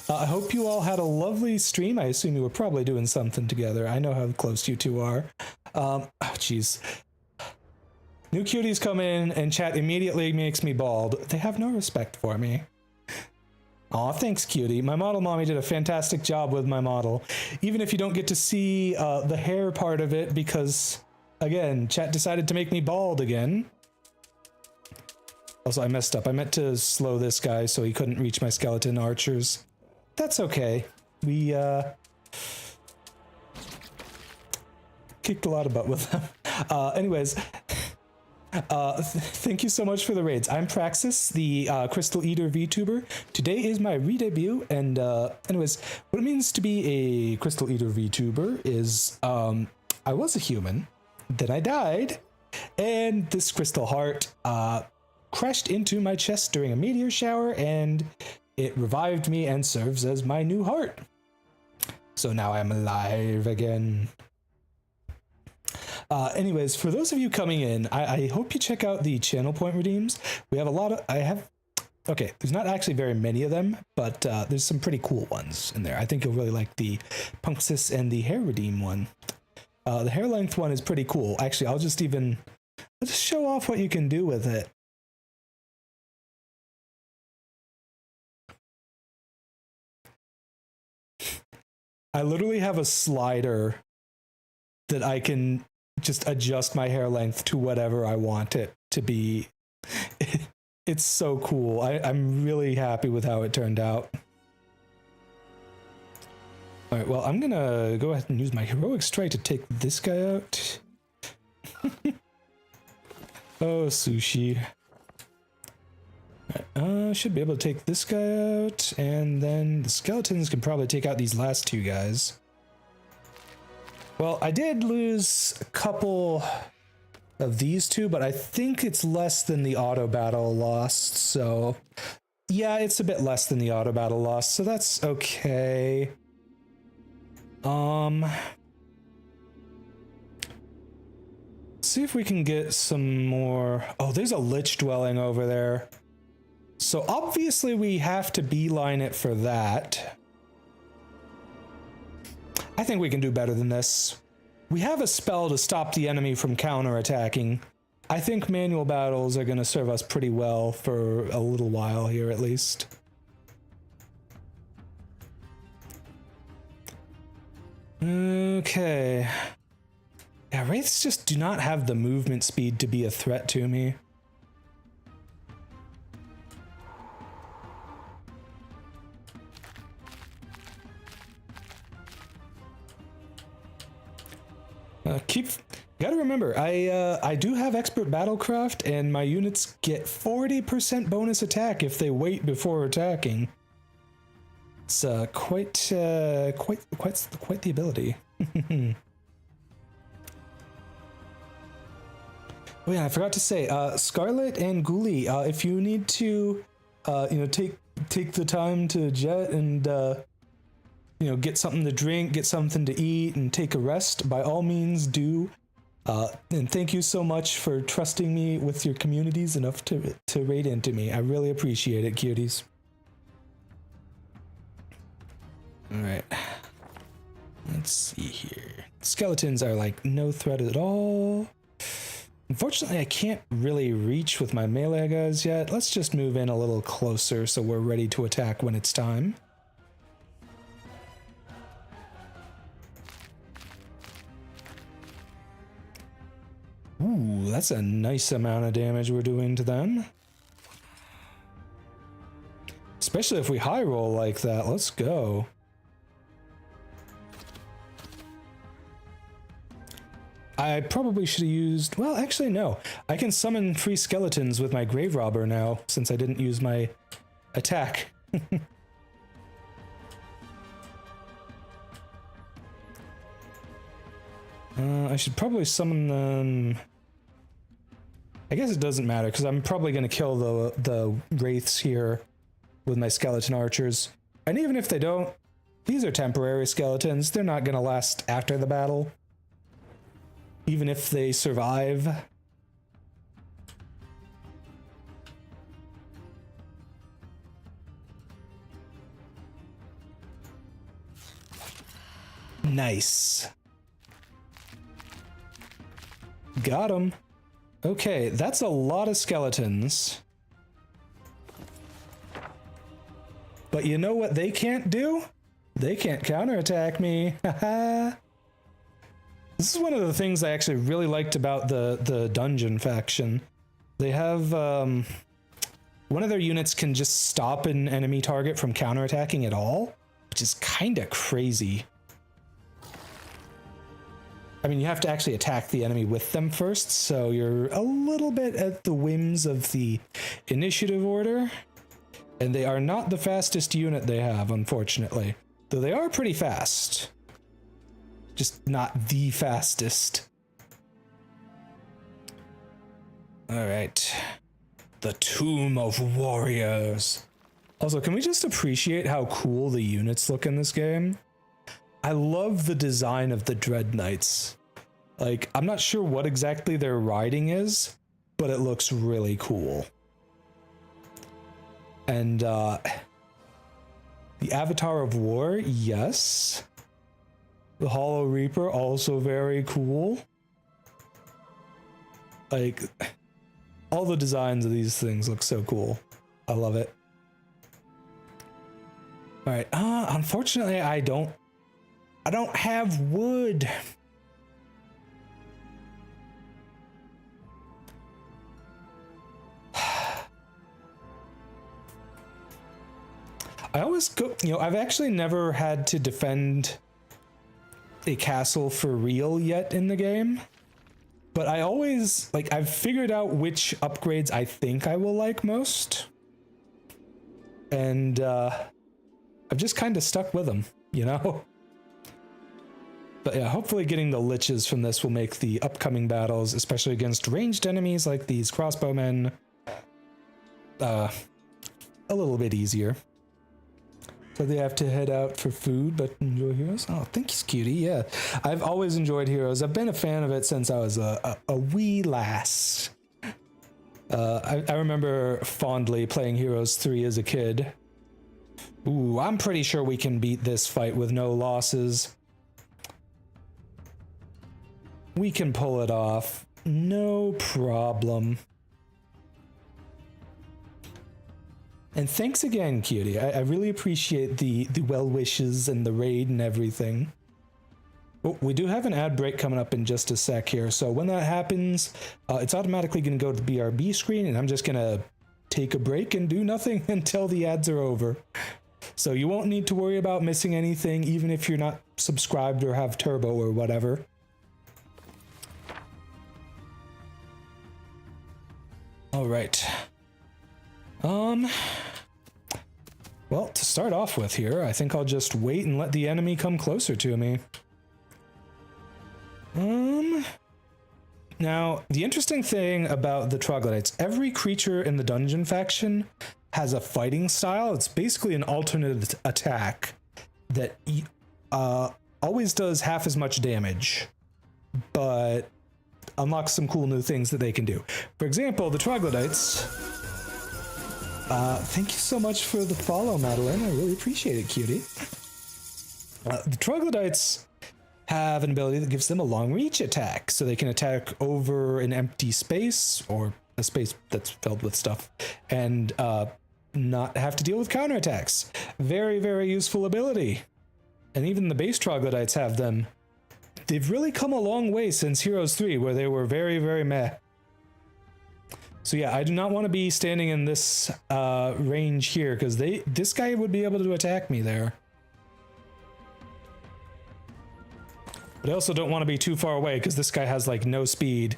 I hope you all had a lovely stream. I assume you were probably doing something together. I know how close you two are. Oh jeez. New cuties come in and chat immediately makes me bald. They have no respect for me. Aw, thanks, cutie. My model mommy did a fantastic job with my model. Even if you don't get to see the hair part of it because, again, chat decided to make me bald again. Also, I messed up. I meant to slow this guy so he couldn't reach my skeleton archers. That's okay. We, kicked a lot of butt with them. Anyways... thank you so much for the raids. I'm Praxis, the Crystal Eater VTuber. Today is my redebut, and anyways, what it means to be a Crystal Eater VTuber is I was a human, then I died, and this crystal heart crashed into my chest during a meteor shower, and it revived me and serves as my new heart. So now I'm alive again. Anyways, for those of you coming in, I hope you check out the channel point redeems. We have a lot of, okay, there's not actually very many of them, but there's some pretty cool ones in there. I think you'll really like the Punctus and the hair redeem one. The hair length one is pretty cool. Actually, I'll just show off what you can do with it. I literally have a slider that I can just adjust my hair length to whatever I want it to be. It's so cool. I'm really happy with how it turned out. Alright, well, I'm gonna go ahead and use my heroic strike to take this guy out. Oh, sushi. Should be able to take this guy out, and then the skeletons can probably take out these last two guys. Well, I did lose a couple of these two, but I think it's less than the auto battle lost, so... Yeah, it's a bit less than the auto battle lost, so that's okay. See if we can get some more... Oh, there's a Lich dwelling over there. So obviously we have to beeline it for that. I think we can do better than this. We have a spell to stop the enemy from counterattacking. I think manual battles are going to serve us pretty well for a little while here, at least. Okay. Yeah, wraiths just do not have the movement speed to be a threat to me. Gotta remember, I do have expert battlecraft, and my units get 40% bonus attack if they wait before attacking. It's quite the ability. Oh yeah, I forgot to say, Scarlet and Ghoulie, if you need to, take the time to jet and get something to drink, get something to eat, and take a rest, by all means do. And thank you so much for trusting me with your communities enough to raid into me. I really appreciate it, cuties. Alright. Let's see here. Skeletons are like no threat at all. Unfortunately, I can't really reach with my melee guys yet. Let's just move in a little closer so we're ready to attack when it's time. Ooh, that's a nice amount of damage we're doing to them. Especially if we high roll like that. Let's go. I probably should have used... Well, actually, no. I can summon free skeletons with my grave robber now, since I didn't use my attack. I should probably summon them... I guess it doesn't matter, because I'm probably going to kill the wraiths here with my skeleton archers. And even if they don't, these are temporary skeletons. They're not going to last after the battle. Even if they survive. Nice. Got him. Okay, that's a lot of skeletons. But you know what they can't do? They can't counterattack me. Haha. This is one of the things I actually really liked about the dungeon faction. They have one of their units can just stop an enemy target from counterattacking at all, which is kind of crazy. I mean, you have to actually attack the enemy with them first, so you're a little bit at the whims of the initiative order. And they are not the fastest unit they have, unfortunately. Though they are pretty fast. Just not the fastest. Alright. The Tomb of Warriors. Also, can we just appreciate how cool the units look in this game? I love the design of the Dread Knights. Like, I'm not sure what exactly their riding is, but it looks really cool. And, the Avatar of War, yes. The Hollow Reaper, also very cool. Like, all the designs of these things look so cool. I love it. Alright, unfortunately, I don't have wood. I always go, I've actually never had to defend a castle for real yet in the game. But I always, I've figured out which upgrades I think I will like most. And, I've just kind of stuck with them, But yeah, hopefully getting the liches from this will make the upcoming battles, especially against ranged enemies like these crossbowmen, a little bit easier. So they have to head out for food, but enjoy Heroes. Oh, thanks, cutie. Yeah, I've always enjoyed Heroes. I've been a fan of it since I was a wee lass. I remember fondly playing Heroes 3 as a kid. Ooh, I'm pretty sure we can beat this fight with no losses. We can pull it off. No problem. And thanks again, cutie. I really appreciate the well wishes and the raid and everything. Oh, we do have an ad break coming up in just a sec here. So when that happens, it's automatically going to go to the BRB screen, and I'm just going to take a break and do nothing until the ads are over. So you won't need to worry about missing anything, even if you're not subscribed or have turbo or whatever. All right. Well, to start off with here, I think I'll just wait and let the enemy come closer to me. Now, the interesting thing about the troglodytes, every creature in the dungeon faction has a fighting style. It's basically an alternate attack that always does half as much damage, but unlocks some cool new things that they can do. For example, the troglodytes. Thank you so much for the follow, Madeline. I really appreciate it, cutie. The troglodytes have an ability that gives them a long reach attack, so they can attack over an empty space or a space that's filled with stuff and not have to deal with counterattacks. Very, very useful ability. And even the base troglodytes have them. They've really come a long way since Heroes 3, where they were very, very meh. So yeah, I do not want to be standing in this range here, because this guy would be able to attack me there. But I also don't want to be too far away, because this guy has like no speed.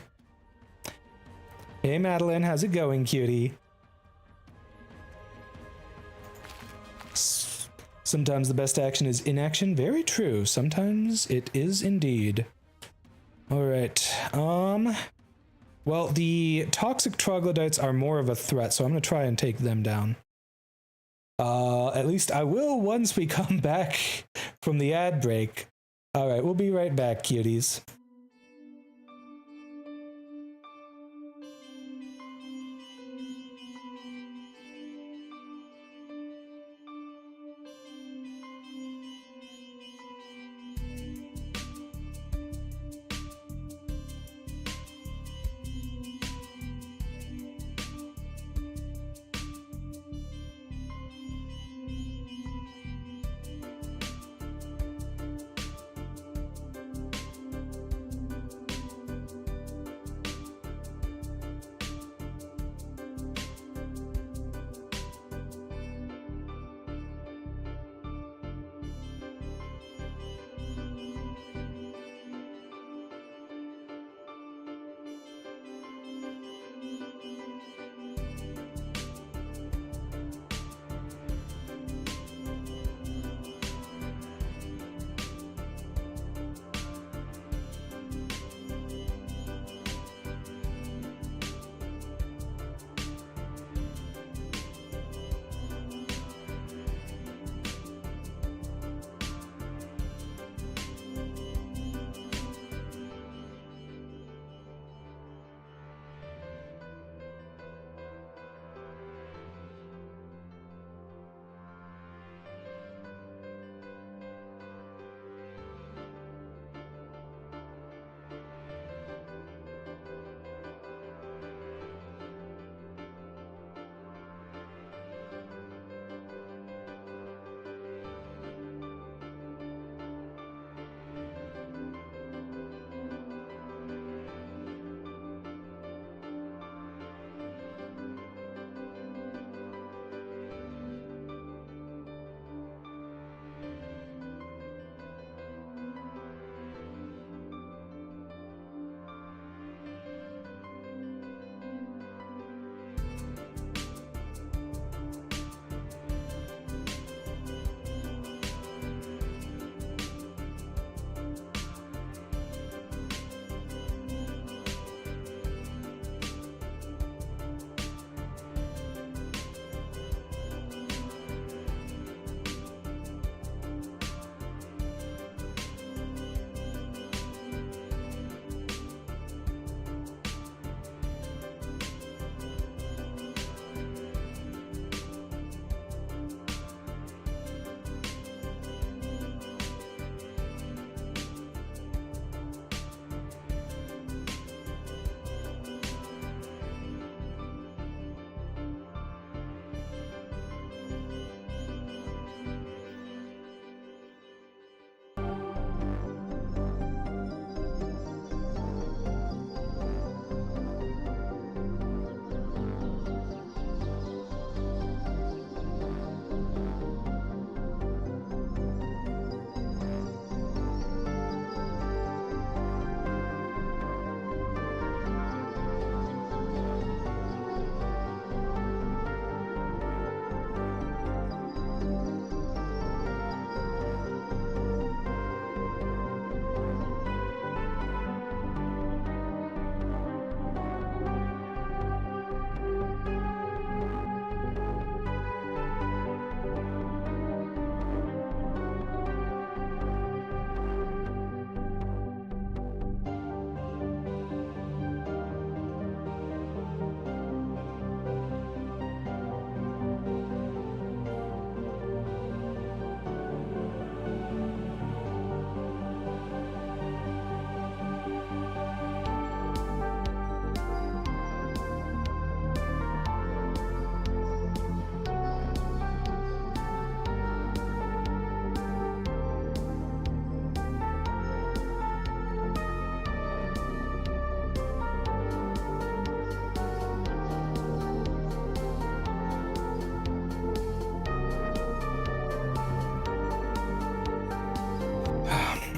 Hey Madeline, how's it going, cutie? Sometimes the best action is inaction. Very true. Sometimes it is indeed. All right. Well, the toxic troglodytes are more of a threat, so I'm going to try and take them down. At least I will once we come back from the ad break. All right, we'll be right back, cuties.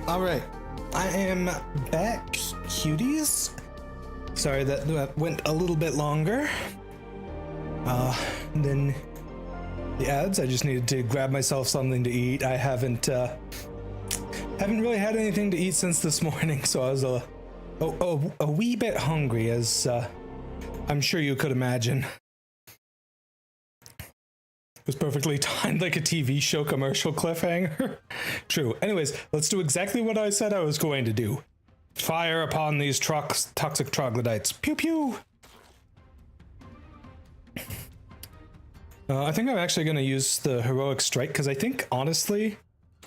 All right, I am back, cuties. Sorry that went a little bit longer. Then the ads. I just needed to grab myself something to eat. I haven't really had anything to eat since this morning, so I was a wee bit hungry, as I'm sure you could imagine. It was perfectly timed, like a TV show commercial cliffhanger. True. Anyways, let's do exactly what I said I was going to do. Fire upon these toxic troglodytes. Pew pew! I think I'm actually going to use the heroic strike, because I think, honestly,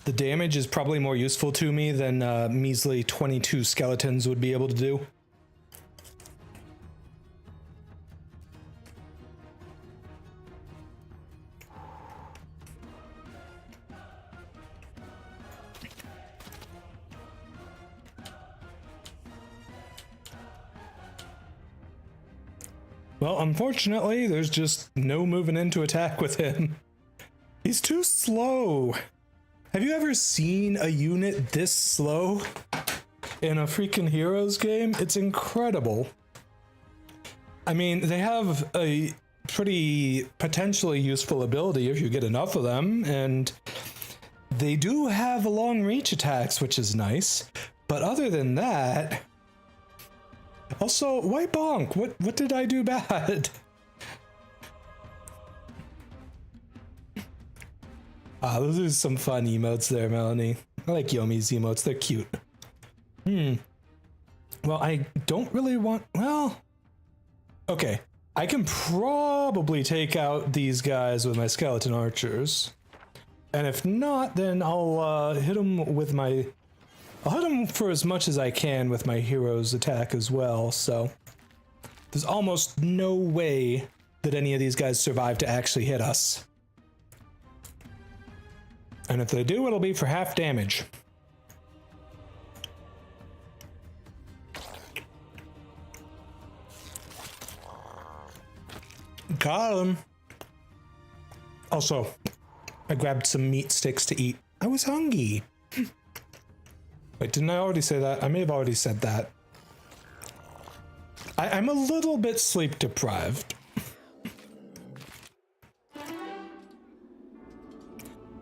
the damage is probably more useful to me than measly 22 skeletons would be able to do. Well, unfortunately, there's just no moving in to attack with him. He's too slow. Have you ever seen a unit this slow in a freaking Heroes game? It's incredible. I mean, they have a pretty potentially useful ability if you get enough of them, and they do have long reach attacks, which is nice. But other than that... Also, why bonk? What did I do bad? Those are some fun emotes there, Melanie. I like Yomi's emotes, they're cute. Well, I don't really want... Well... Okay, I can probably take out these guys with my skeleton archers. And if not, then I'll hit them with my... I'll hit them for as much as I can with my hero's attack as well, so... There's almost no way that any of these guys survive to actually hit us. And if they do, it'll be for half damage. Got him. Also, I grabbed some meat sticks to eat. I was hungry. Wait, didn't I already say that? I may have already said that. I'm a little bit sleep deprived.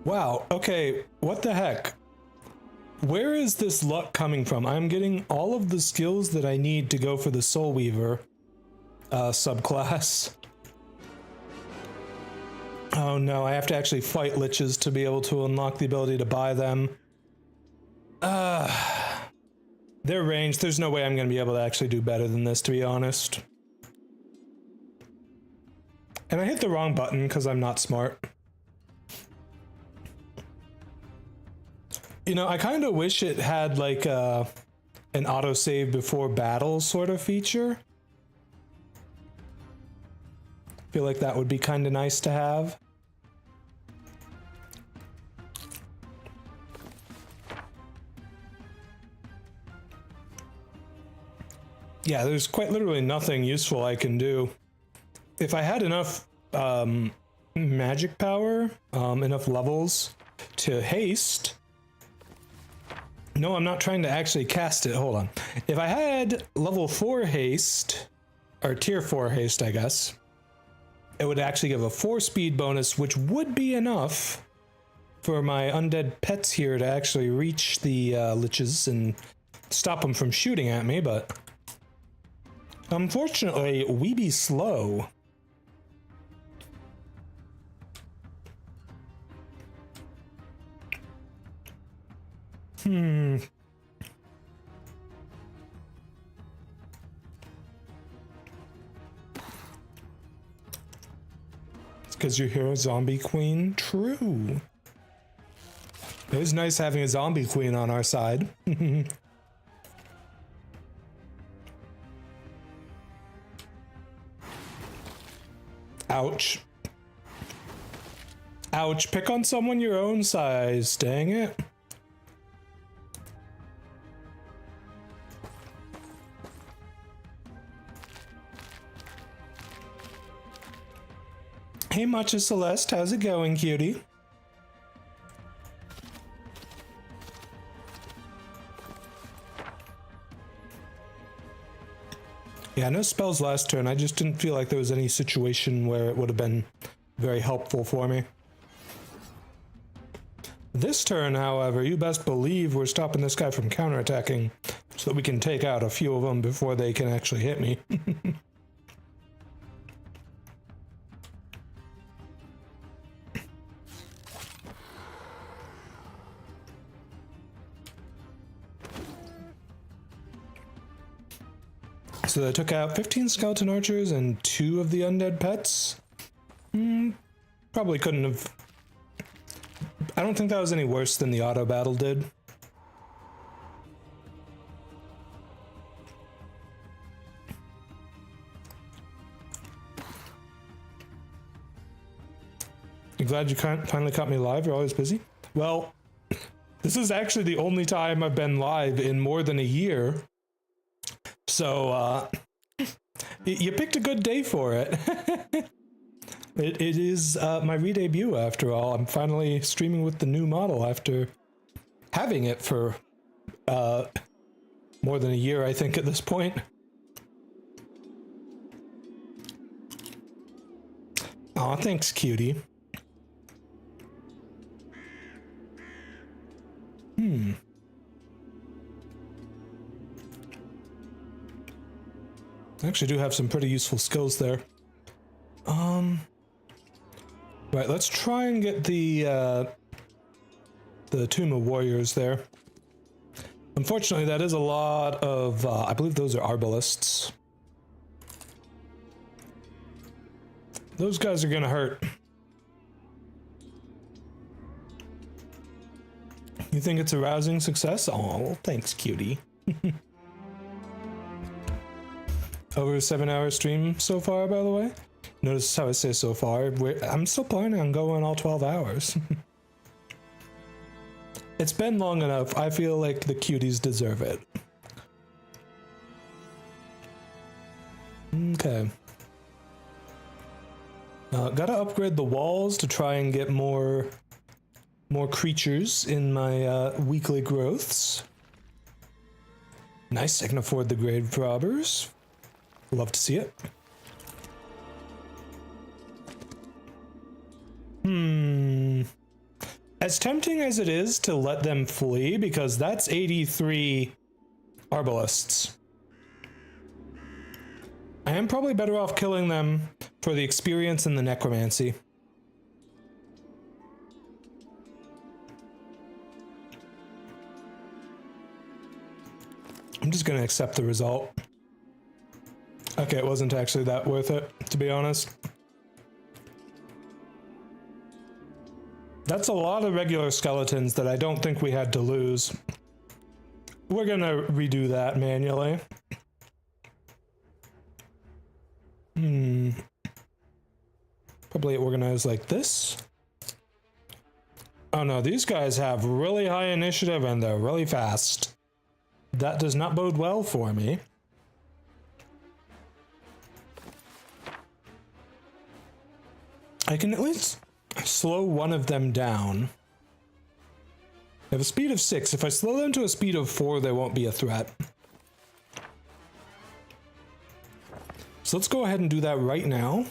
Wow, okay, what the heck? Where is this luck coming from? I'm getting all of the skills that I need to go for the Soul Weaver subclass. Oh no, I have to actually fight liches to be able to unlock the ability to buy them. Their range, there's no way I'm going to be able to actually do better than this, to be honest. And I hit the wrong button because I'm not smart. You know, I kind of wish it had like an autosave before battle sort of feature. I feel like that would be kind of nice to have. Yeah, there's quite literally nothing useful I can do. If I had enough magic power, enough levels to haste... No, I'm not trying to actually cast it. Hold on. If I had level 4 haste, or tier 4 haste, I guess, it would actually give a 4 speed bonus, which would be enough for my undead pets here to actually reach the liches and stop them from shooting at me, but unfortunately, we be slow. It's because you're here a zombie queen? True. It was nice having a zombie queen on our side. Ouch. Ouch, pick on someone your own size, dang it. Hey, Matcha Celeste, how's it going, cutie? Yeah, no spells last turn. I just didn't feel like there was any situation where it would have been very helpful for me. This turn, however, you best believe we're stopping this guy from counterattacking so that we can take out a few of them before they can actually hit me. So they took out 15 skeleton archers and 2 of the undead pets. Probably couldn't have... I don't think that was any worse than the auto battle did. You glad you finally caught me live? You're always busy? Well, this is actually the only time I've been live in more than a year. So, you picked a good day for it. It is my re-debut, after all. I'm finally streaming with the new model after having it for more than a year, I think, at this point. Aw, thanks, cutie. I actually do have some pretty useful skills there. Right, let's try and get the Tomb of Warriors there. Unfortunately, that is a lot of, I believe those are Arbalists. Those guys are gonna hurt. You think it's a rousing success? Oh, thanks, cutie. Over a 7-hour stream so far, by the way. Notice how I say so far. I'm still planning on going all 12 hours. It's been long enough. I feel like the cuties deserve it. Okay. Gotta upgrade the walls to try and get more creatures in my weekly growths. Nice, I can afford the grave robbers. Love to see it. As tempting as it is to let them flee, because that's 83 Arbalists, I am probably better off killing them for the experience and the necromancy. I'm just gonna accept the result. Okay, it wasn't actually that worth it, to be honest. That's a lot of regular skeletons that I don't think we had to lose. We're gonna redo that manually. Probably organized like this. Oh no, these guys have really high initiative and they're really fast. That does not bode well for me. I can at least slow one of them down. They have a speed of 6. If I slow them to a speed of 4, they won't be a threat. So let's go ahead and do that right now.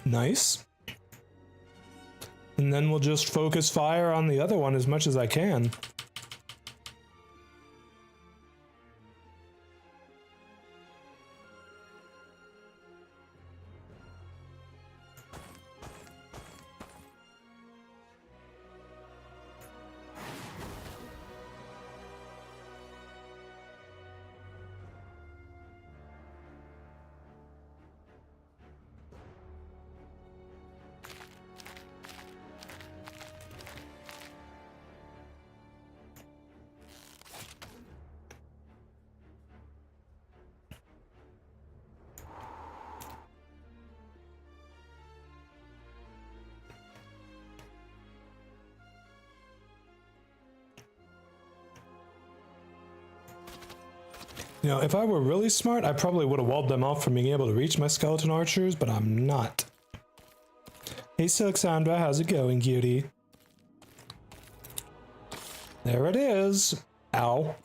Nice. And then we'll just focus fire on the other one as much as I can. You know, if I were really smart, I probably would have walled them off from being able to reach my skeleton archers, but I'm not. Hey, Silksandra, how's it going, cutie? There it is. Ow.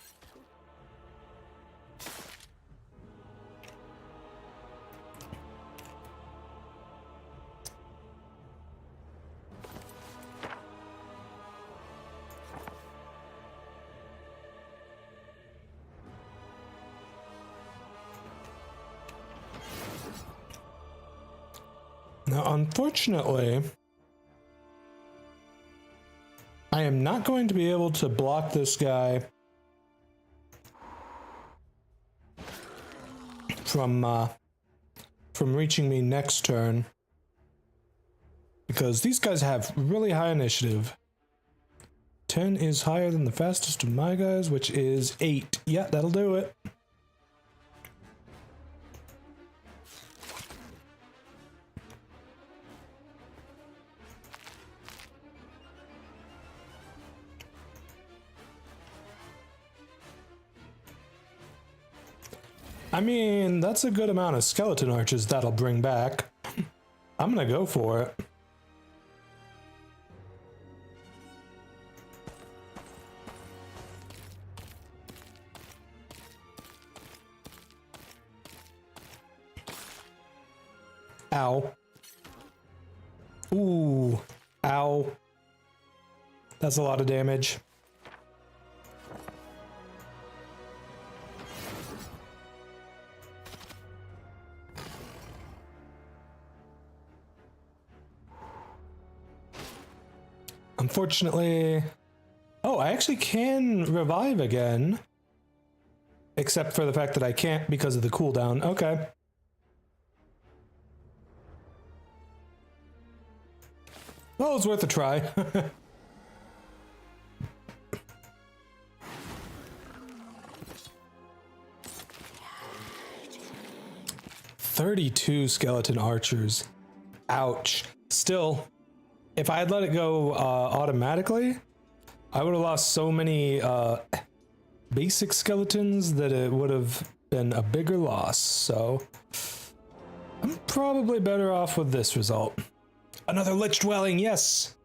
Now, unfortunately, I am not going to be able to block this guy from reaching me next turn, because these guys have really high initiative. 10 is higher than the fastest of my guys, which is 8. Yeah, that'll do it. I mean, that's a good amount of skeleton archers that'll bring back. I'm gonna go for it. Ow. Ooh. Ow. That's a lot of damage. Unfortunately... Oh, I actually can revive again. Except for the fact that I can't because of the cooldown. Okay. Well, it's worth a try. 32 skeleton archers. Ouch. Still, if I had let it go automatically, I would have lost so many basic skeletons that it would have been a bigger loss. So I'm probably better off with this result. Another Lich Dwelling, yes!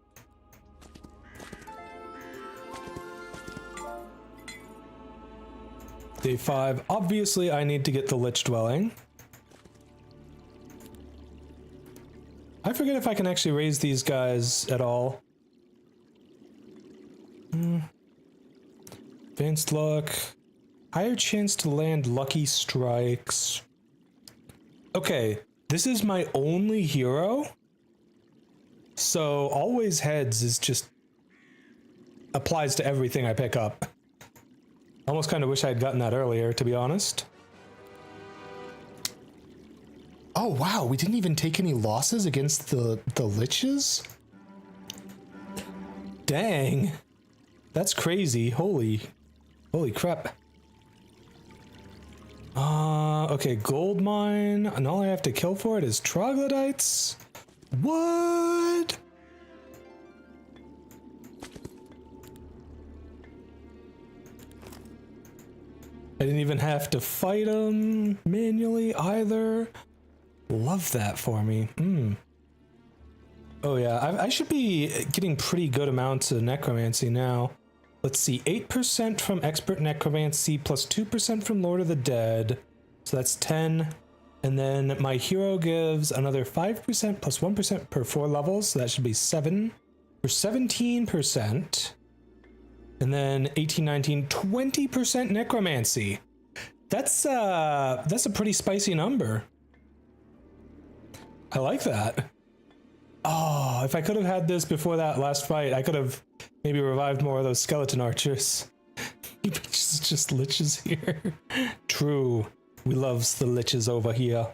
Day 5. Obviously, I need to get the Lich Dwelling. I forget if I can actually raise these guys at all. Advanced luck. Higher chance to land lucky strikes. Okay, this is my only hero. So always heads is just applies to everything I pick up. Almost kind of wish I had gotten that earlier, to be honest. Oh wow, we didn't even take any losses against the liches? Dang. That's crazy. Holy crap. Okay, gold mine, and all I have to kill for it is troglodytes? What? I didn't even have to fight them manually either. Love that for me. Oh yeah, I should be getting pretty good amounts of necromancy now. Let's see, 8% from expert necromancy plus 2% from Lord of the Dead. So that's 10. And then my hero gives another 5% plus 1% per 4 levels. So that should be 7 for 17%. And then 18, 19, 20% necromancy. That's a pretty spicy number. I like that. Oh, if I could have had this before that last fight, I could have maybe revived more of those skeleton archers. just liches here. True. We loves the liches over here.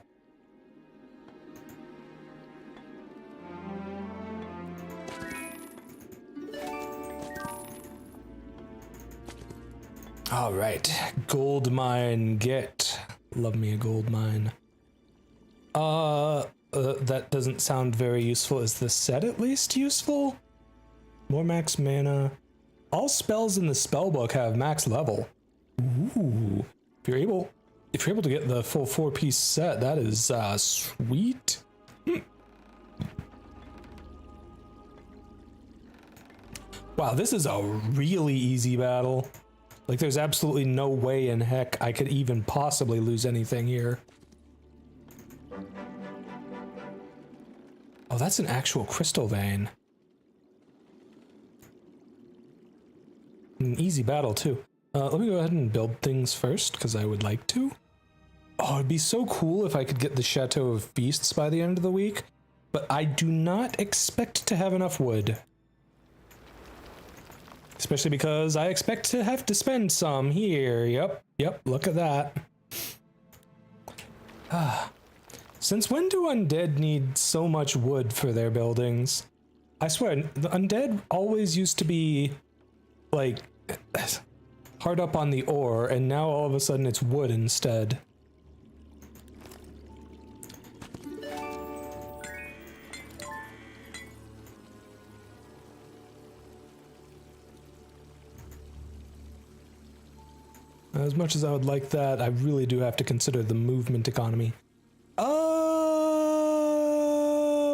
All right, gold mine get. Love me a gold mine. That doesn't sound very useful. Is the set at least useful? More max mana. All spells in the spellbook have max level. Ooh, if you're able to get the full 4-piece set, that is sweet. Wow, this is a really easy battle. Like, there's absolutely no way in heck I could even possibly lose anything here. Oh, that's an actual crystal vein. An easy battle, too. Let me go ahead and build things first, because I would like to. Oh, it'd be so cool if I could get the Chateau of Beasts by the end of the week. but I do not expect to have enough wood. Especially because I expect to have to spend some here. Yep, look at that. Since when do undead need so much wood for their buildings? I swear, the undead always used to be, like, hard up on the ore, and now all of a sudden it's wood instead. As much as I would like that, I really do have to consider the movement economy.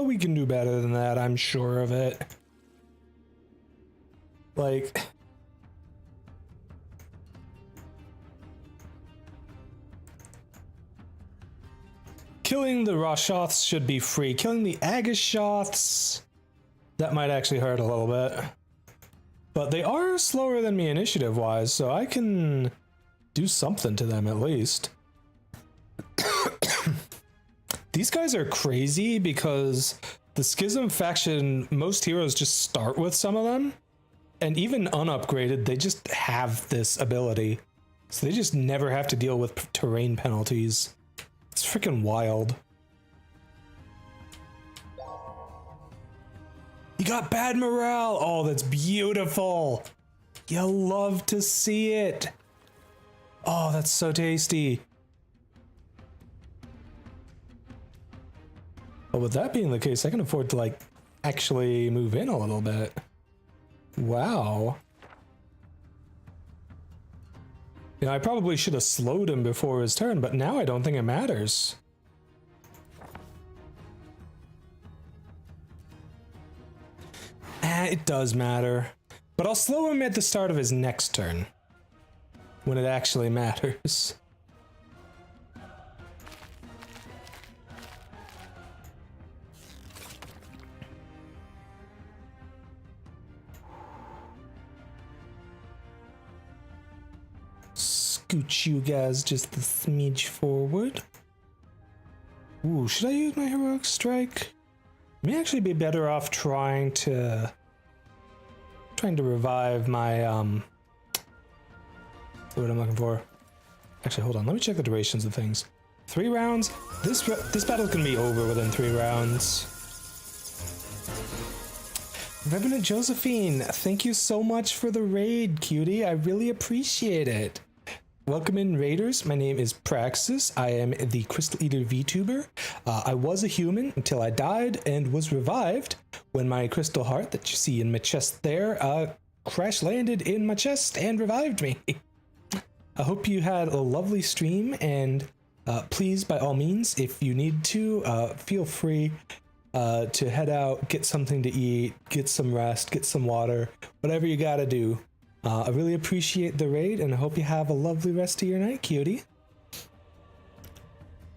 We can do better than that, I'm sure of it. Like... killing the Roshoths should be free. Killing the Agashoths... that might actually hurt a little bit. But they are slower than me initiative-wise, so I can do something to them at least. These guys are crazy because the Schism faction, most heroes just start with some of them, and even unupgraded, they just have this ability. So they just never have to deal with terrain penalties. It's freaking wild. You got bad morale! Oh, that's beautiful! You'll love to see it! Oh, that's so tasty. Well, with that being the case, I can afford to, like, actually move in a little bit. Wow. You know, I probably should have slowed him before his turn, but now I don't think it matters. It does matter. But I'll slow him at the start of his next turn, when it actually matters. Scoot you guys just a smidge forward. Ooh, should I use my heroic strike? May actually be better off trying to revive my what I'm looking for. Actually, hold on. Let me check the durations of things. 3 rounds. This battle's gonna be over within 3 rounds. Revenant Josephine, thank you so much for the raid, cutie. I really appreciate it. Welcome in, raiders. My name is Praxis. I am the Crystal Eater VTuber. I was a human until I died and was revived when my crystal heart that you see in my chest there crash landed in my chest and revived me. I hope you had a lovely stream, and please, by all means, if you need to, feel free to head out, get something to eat, get some rest, get some water, whatever you gotta do. I really appreciate the raid, and I hope you have a lovely rest of your night, cutie.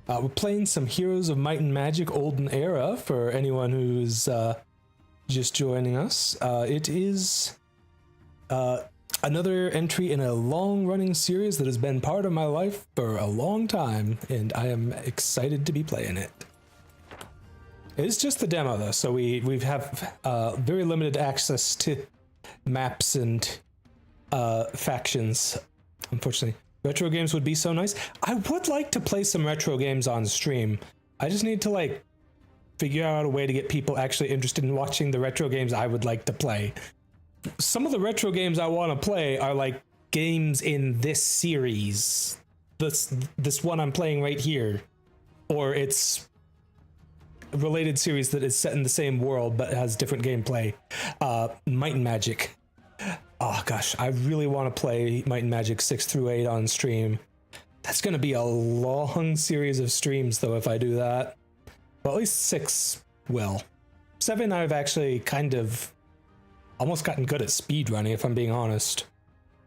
We're playing some Heroes of Might and Magic Olden Era for anyone who's just joining us. It is another entry in a long-running series that has been part of my life for a long time, and I am excited to be playing it. It's just the demo, though, so we have very limited access to maps and factions, unfortunately. Retro games would be so nice. I would like to play some retro games on stream. I just need to, like, figure out a way to get people actually interested in watching the retro games I would like to play. Some of the retro games I want to play are, like, games in this series. This one I'm playing right here. Or it's a related series that is set in the same world but has different gameplay. Might and Magic. Oh gosh, I really want to play Might and Magic 6 through 8 on stream. That's going to be a long series of streams though if I do that. Well, at least 6 will. 7 I've actually kind of almost gotten good at speedrunning, if I'm being honest.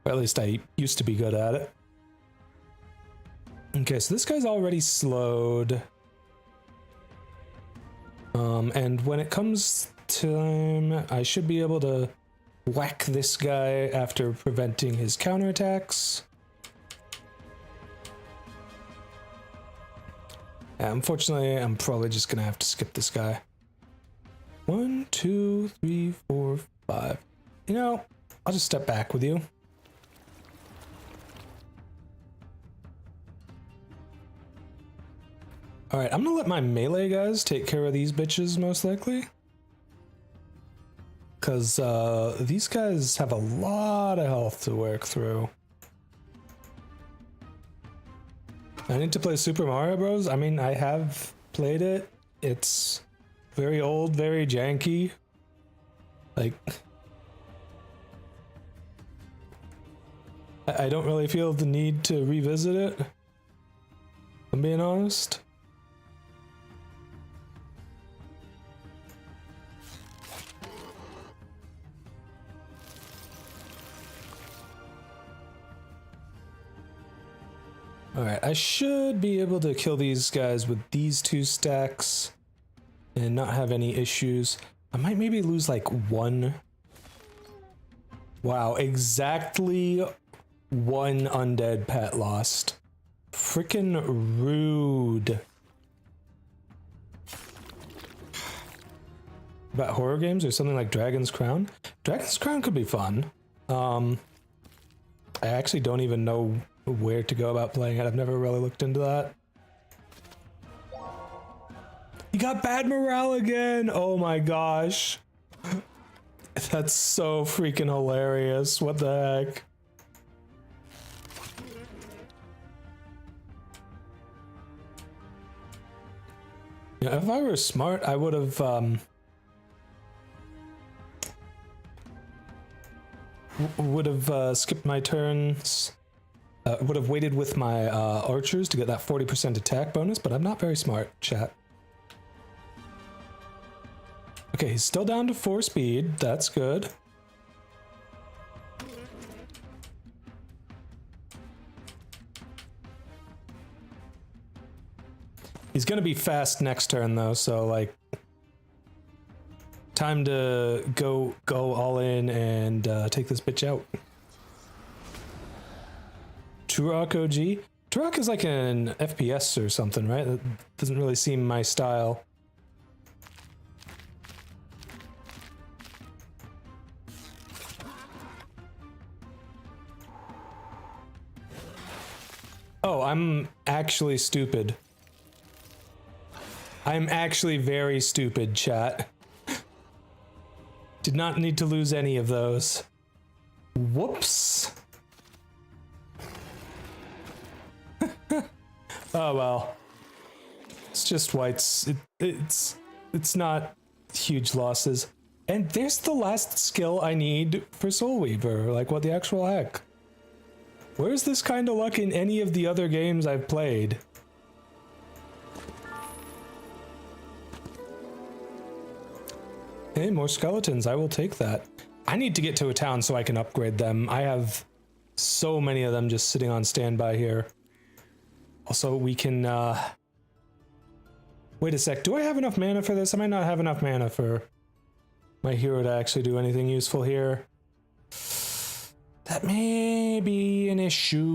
Or at least I used to be good at it. Okay, so this guy's already slowed. And when it comes time, I should be able to whack this guy after preventing his counterattacks. Unfortunately, I'm probably just gonna have to skip this guy. 1, 2, 3, 4, 5. You know, I'll just step back with you. Alright, I'm gonna let my melee guys take care of these bitches, most likely. Because these guys have a lot of health to work through. I need to play Super Mario Bros. I mean, I have played it. It's very old, very janky. Like, I don't really feel the need to revisit it, if I'm being honest. Alright, I should be able to kill these guys with these 2 stacks and not have any issues. I might maybe lose like 1. Wow, exactly 1 undead pet lost. Frickin' rude. About horror games or something like Dragon's Crown? Dragon's Crown could be fun. I actually don't even know where to go about playing it. I've never really looked into that. You got bad morale again! Oh my gosh. That's so freaking hilarious. What the heck? Yeah, if I were smart, I would have skipped my turns. Would have waited with my archers to get that 40% attack bonus, but I'm not very smart, chat. Okay, he's still down to 4 speed. That's good. He's gonna be fast next turn though, so like, time to go all in and take this bitch out. Turok OG? Turok is like an FPS or something, right? That doesn't really seem my style. Oh, I'm actually stupid. I'm actually very stupid, chat. Did not need to lose any of those. Whoops. Oh well. It's just whites. It's not huge losses. And there's the last skill I need for Soul Weaver. Like, what the actual heck? Where's this kind of luck in any of the other games I've played? Hey, more skeletons. I will take that. I need to get to a town so I can upgrade them. I have so many of them just sitting on standby here. Also, we can, wait a sec. Do I have enough mana for this? I might not have enough mana for my hero to actually do anything useful here. That may be an issue.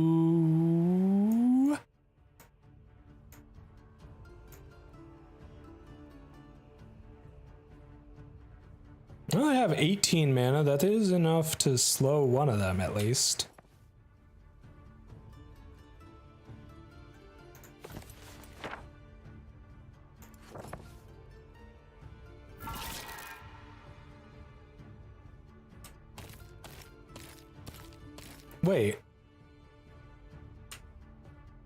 Well, I have 18 mana. That is enough to slow one of them, at least. Wait.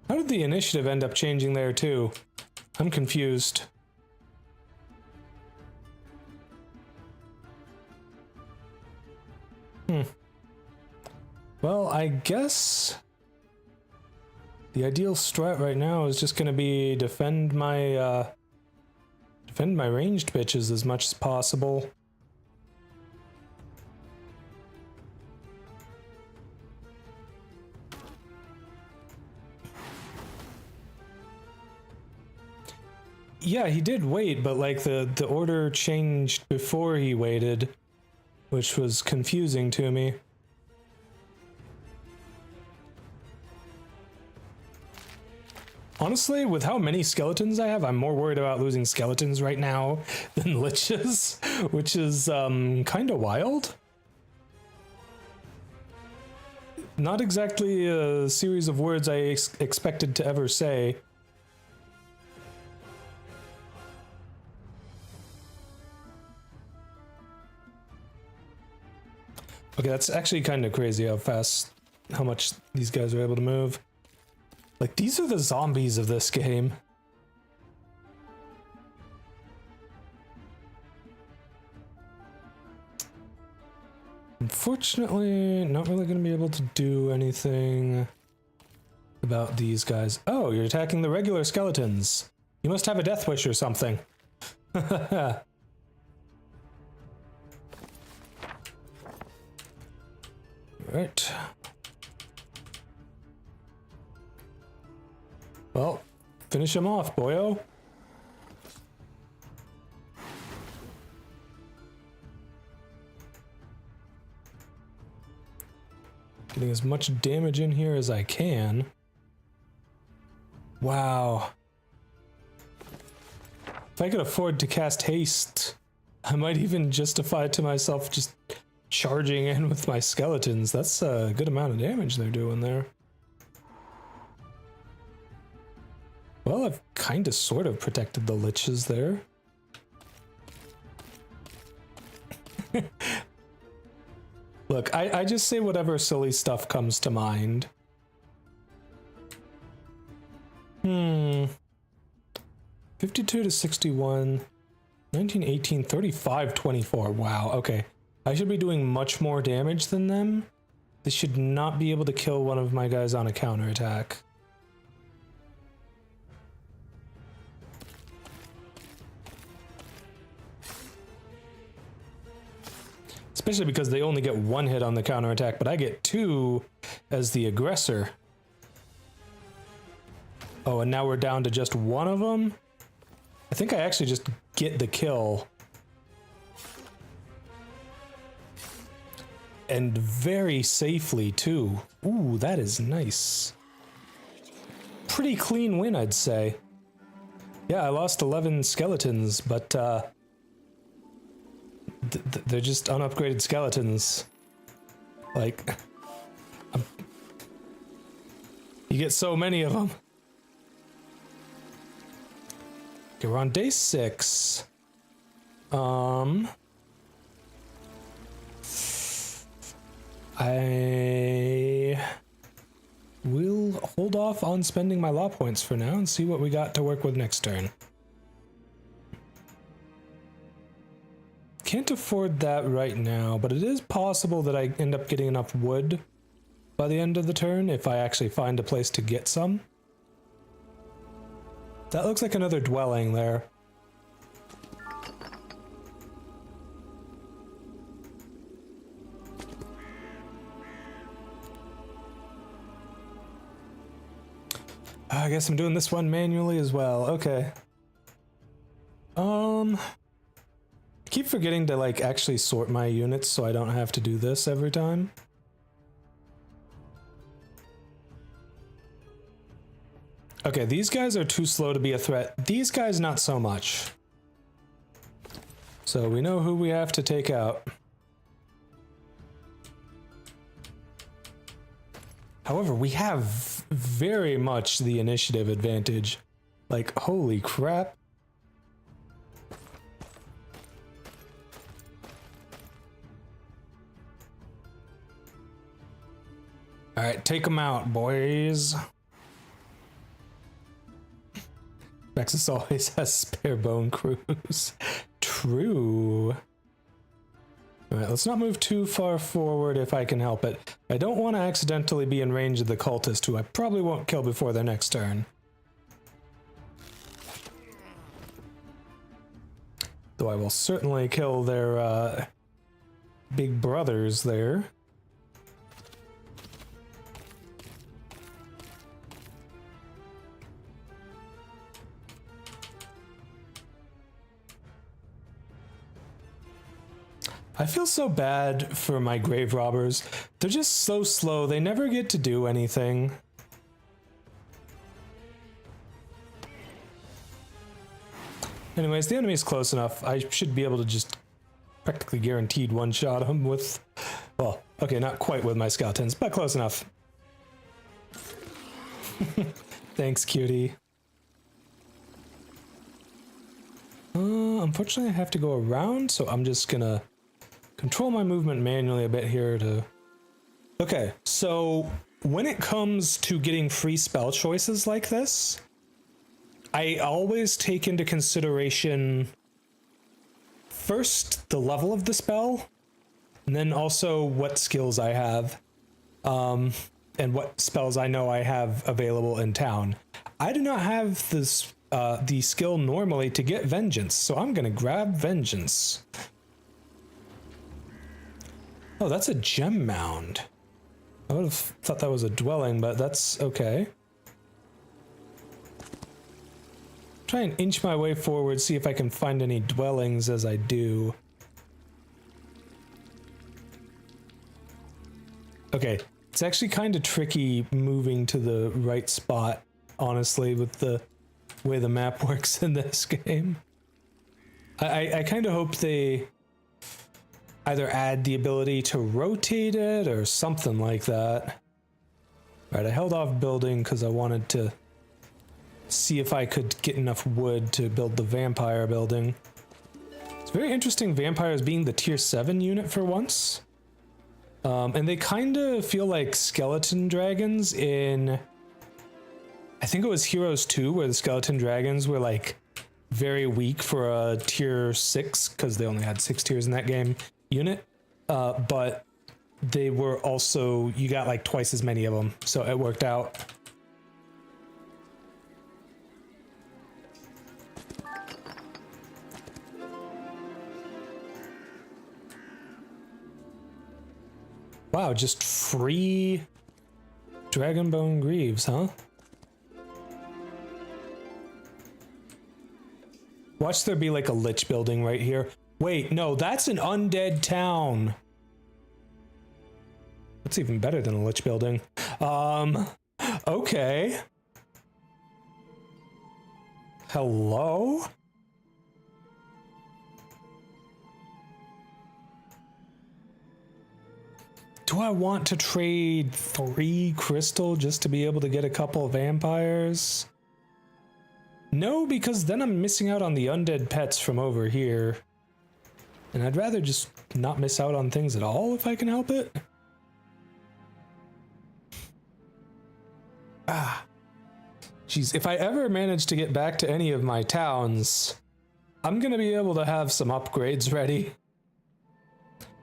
How did the initiative end up changing there, too? I'm confused. Well, I guess the ideal strat right now is just gonna be defend my ranged bitches as much as possible. Yeah, he did wait, but like the order changed before he waited, which was confusing to me. Honestly, with how many skeletons I have, I'm more worried about losing skeletons right now than liches, which is kind of wild. Not exactly a series of words I expected to ever say. Okay, that's actually kind of crazy how much these guys are able to move. Like, these are the zombies of this game. Unfortunately, not really going to be able to do anything about these guys. Oh, you're attacking the regular skeletons. You must have a death wish or something. Right. Well, finish him off, boyo. Getting as much damage in here as I can. Wow. If I could afford to cast haste, I might even justify to myself just charging in with my skeletons. That's a good amount of damage they're doing there. Well, I've kind of sort of protected the liches there. Look, I just say whatever silly stuff comes to mind. 52 to 61, 19, 18, 35, 24. Wow, okay. I should be doing much more damage than them. They should not be able to kill one of my guys on a counterattack. Especially because they only get one hit on the counterattack, but I get two as the aggressor. Oh, and now we're down to just one of them? I think I actually just get the kill. And very safely, too. Ooh, that is nice. Pretty clean win, I'd say. Yeah, I lost 11 skeletons, but they're just unupgraded skeletons. Like, you get so many of them. Okay, we're on day 6. I will hold off on spending my law points for now and see what we got to work with next turn. Can't afford that right now, but it is possible that I end up getting enough wood by the end of the turn if I actually find a place to get some. That looks like another dwelling there. I guess I'm doing this one manually as well. Okay. I keep forgetting to like actually sort my units so I don't have to do this every time. Okay, these guys are too slow to be a threat. These guys not so much. So we know who we have to take out. However, we have very much the initiative advantage. Like, holy crap. All right, take them out, boys. Prax always has spare bone crews. True. All right, let's not move too far forward if I can help it. I don't want to accidentally be in range of the cultist, who I probably won't kill before their next turn. Though I will certainly kill their big brothers there. I feel so bad for my grave robbers. They're just so slow. They never get to do anything. Anyways, the enemy's close enough. I should be able to just practically guaranteed one-shot him with... Well, okay, not quite with my skeletons, but close enough. Thanks, cutie. Unfortunately, I have to go around, so I'm just gonna control my movement manually a bit here to... Okay, so when it comes to getting free spell choices like this, I always take into consideration first the level of the spell, and then also what skills I have, and what spells I know I have available in town. I do not have this the skill normally to get Vengeance, so I'm gonna grab Vengeance. Oh, that's a gem mound. I would have thought that was a dwelling, but that's okay. Try and inch my way forward, see if I can find any dwellings as I do. Okay, it's actually kind of tricky moving to the right spot, honestly, with the way the map works in this game. I kind of hope they either add the ability to rotate it or something like that. Right, I held off building because I wanted to see if I could get enough wood to build the vampire building. It's very interesting, vampires being the tier 7 unit for once. And they kind of feel like skeleton dragons in... I think it was Heroes 2, where the skeleton dragons were like very weak for a tier 6, because they only had 6 tiers in that game, unit. But they were also, you got like twice as many of them, so it worked out. Wow, just free Dragonbone Greaves, huh? Watch there be like a lich building right here. Wait, no, that's an undead town. That's even better than a lich building. Okay. Hello? Do I want to trade 3 crystal just to be able to get a couple of vampires? No, because then I'm missing out on the undead pets from over here. And I'd rather just not miss out on things at all if I can help it. Ah. Jeez, if I ever manage to get back to any of my towns, I'm gonna be able to have some upgrades ready.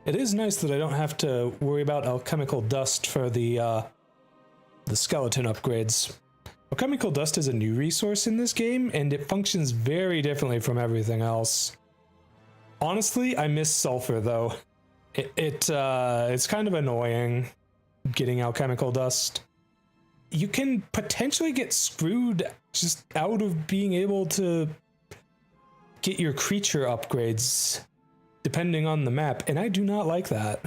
It is nice that I don't have to worry about alchemical dust for the skeleton upgrades. Alchemical dust is a new resource in this game, and it functions very differently from everything else. Honestly, I miss sulfur though. It's kind of annoying getting alchemical dust. You can potentially get screwed just out of being able to get your creature upgrades depending on the map, and I do not like that.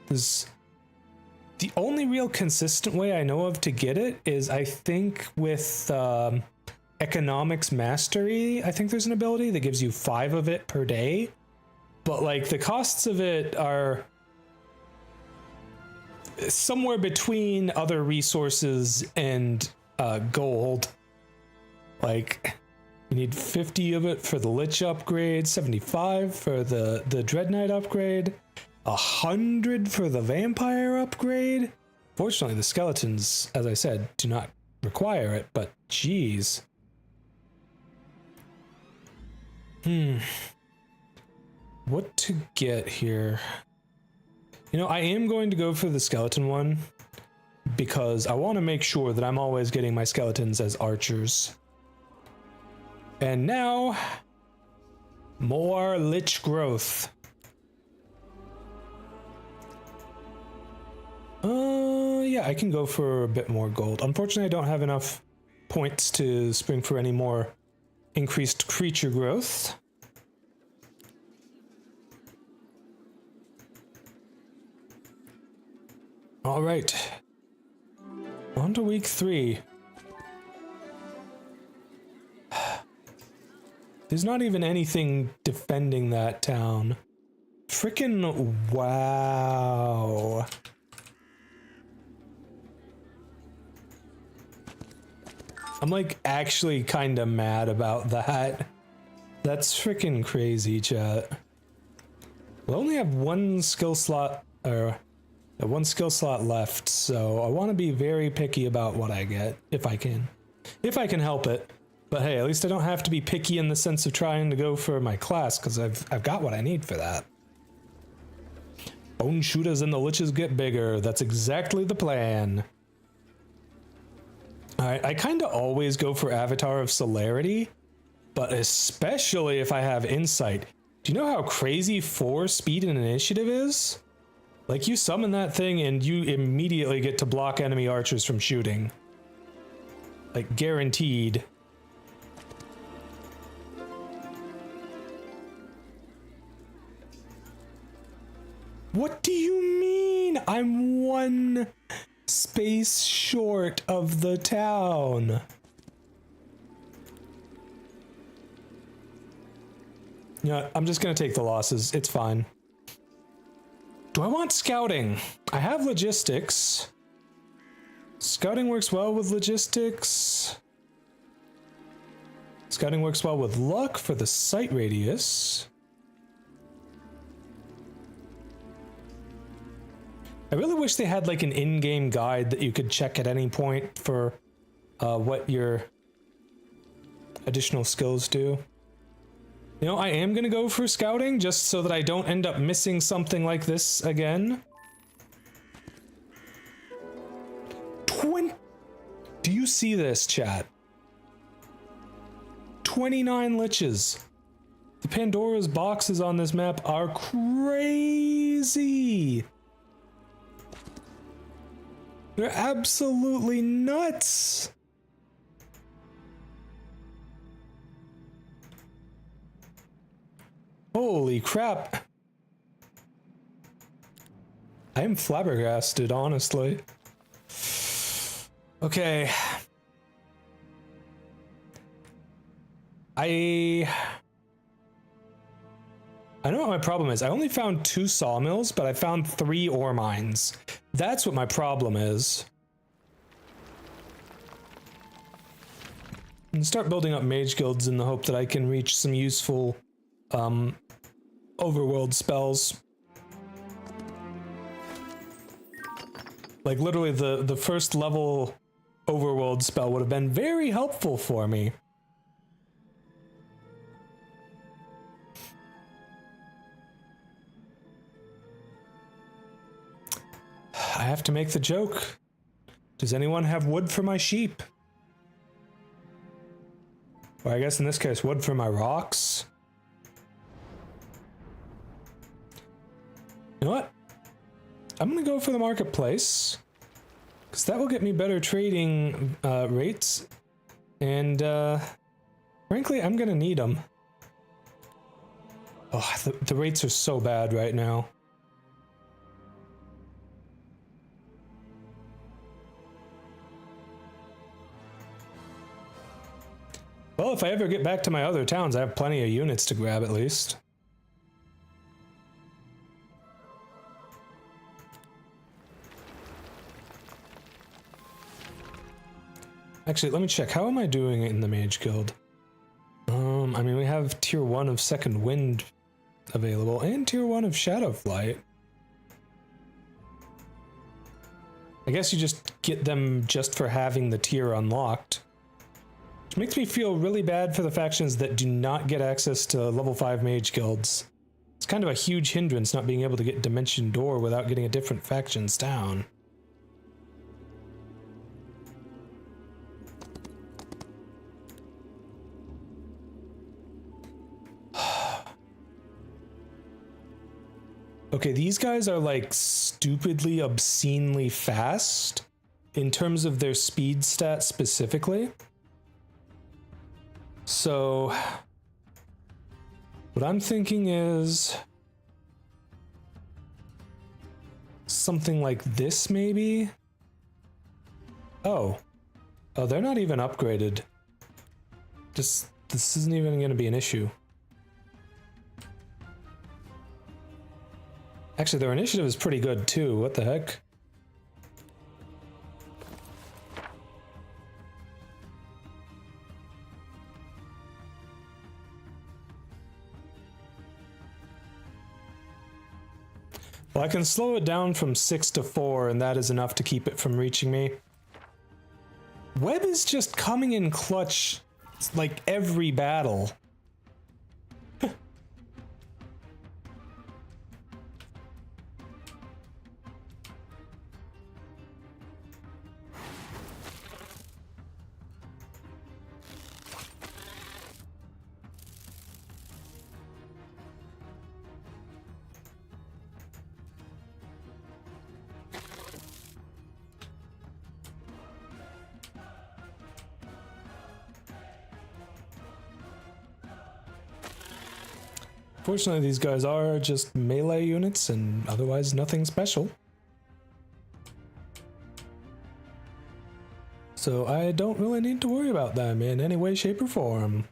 The only real consistent way I know of to get it is, I think, with Economics Mastery. I think there's an ability that gives you 5 of it per day, but like the costs of it are somewhere between other resources and gold. Like, you need 50 of it for the Lich upgrade, 75 for the Dread Knight upgrade, 100 for the Vampire upgrade. Fortunately, the skeletons, as I said, do not require it, but geez. What to get here? You know, I am going to go for the skeleton one because I want to make sure that I'm always getting my skeletons as archers. And now, more Lich growth. Yeah, I can go for a bit more gold. Unfortunately, I don't have enough points to spring for any more increased creature growth. All right. On to week 3. There's not even anything defending that town. Frickin' wow. I'm like actually kind of mad about that. That's frickin' crazy, chat. We only have one skill slot, or one skill slot left, so I want to be very picky about what I get, if I can. If I can help it. But hey, at least I don't have to be picky in the sense of trying to go for my class, because I've got what I need for that. Bone shooters and the liches get bigger. That's exactly the plan. Alright, I kind of always go for Avatar of Celerity, but especially if I have Insight. Do you know how crazy 4 speed and initiative is? Like, you summon that thing and you immediately get to block enemy archers from shooting. Like, guaranteed. What do you mean? I'm 1 space short of the town. Yeah, I'm just gonna take the losses. It's fine. Do I want scouting? I have logistics. Scouting works well with logistics. Scouting works well with luck for the sight radius. I really wish they had like an in-game guide that you could check at any point for what your additional skills do. You know, I am gonna go for scouting just so that I don't end up missing something like this again. Do you see this, chat? 29 liches. The Pandora's boxes on this map are crazy. They're absolutely nuts. Holy crap. I am flabbergasted, honestly. Okay. I know what my problem is. I only found 2 sawmills, but I found 3 ore mines. That's what my problem is. And start building up mage guilds in the hope that I can reach some useful overworld spells. Like literally the first level overworld spell would have been very helpful for me. I have to make the joke. Does anyone have wood for my sheep? Or I guess in this case, wood for my rocks. You know what? I'm gonna go for the marketplace, because that will get me better trading rates, and frankly, I'm gonna need them. Oh, the rates are so bad right now. Well, if I ever get back to my other towns, I have plenty of units to grab at least. Actually, let me check. How am I doing in the Mage Guild? I mean, we have tier 1 of Second Wind available, and tier 1 of Shadow Flight. I guess you just get them just for having the tier unlocked. Which makes me feel really bad for the factions that do not get access to level 5 Mage Guilds. It's kind of a huge hindrance not being able to get Dimension Door without getting a different factions down. Okay, these guys are like stupidly, obscenely fast in terms of their speed stat specifically. So what I'm thinking is something like this maybe? Oh, they're not even upgraded. Just this isn't even going to be an issue. Actually, their initiative is pretty good too. What the heck? Well, I can slow it down from 6 to 4, and that is enough to keep it from reaching me. Web is just coming in clutch like every battle. Fortunately, these guys are just melee units and otherwise nothing special. So I don't really need to worry about them in any way, shape, or form.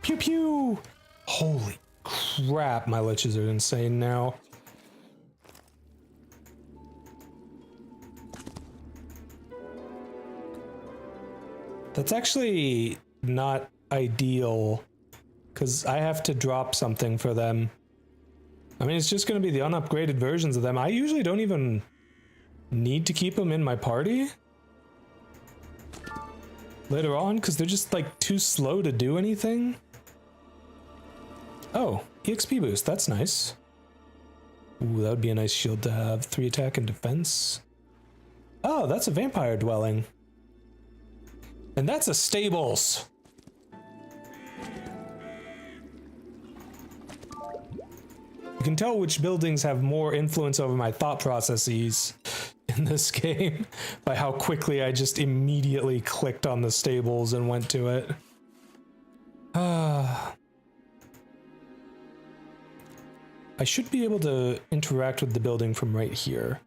Pew pew! Holy crap, my liches are insane now. That's actually not ideal, because I have to drop something for them. I mean, it's just going to be the unupgraded versions of them. I usually don't even need to keep them in my party later on, because they're just like too slow to do anything. Oh, EXP boost, that's nice. Ooh, that would be a nice shield to have. 3 attack and defense. Oh, that's a vampire dwelling. And that's a stables. You can tell which buildings have more influence over my thought processes in this game by how quickly I just immediately clicked on the stables and went to it. I should be able to interact with the building from right here.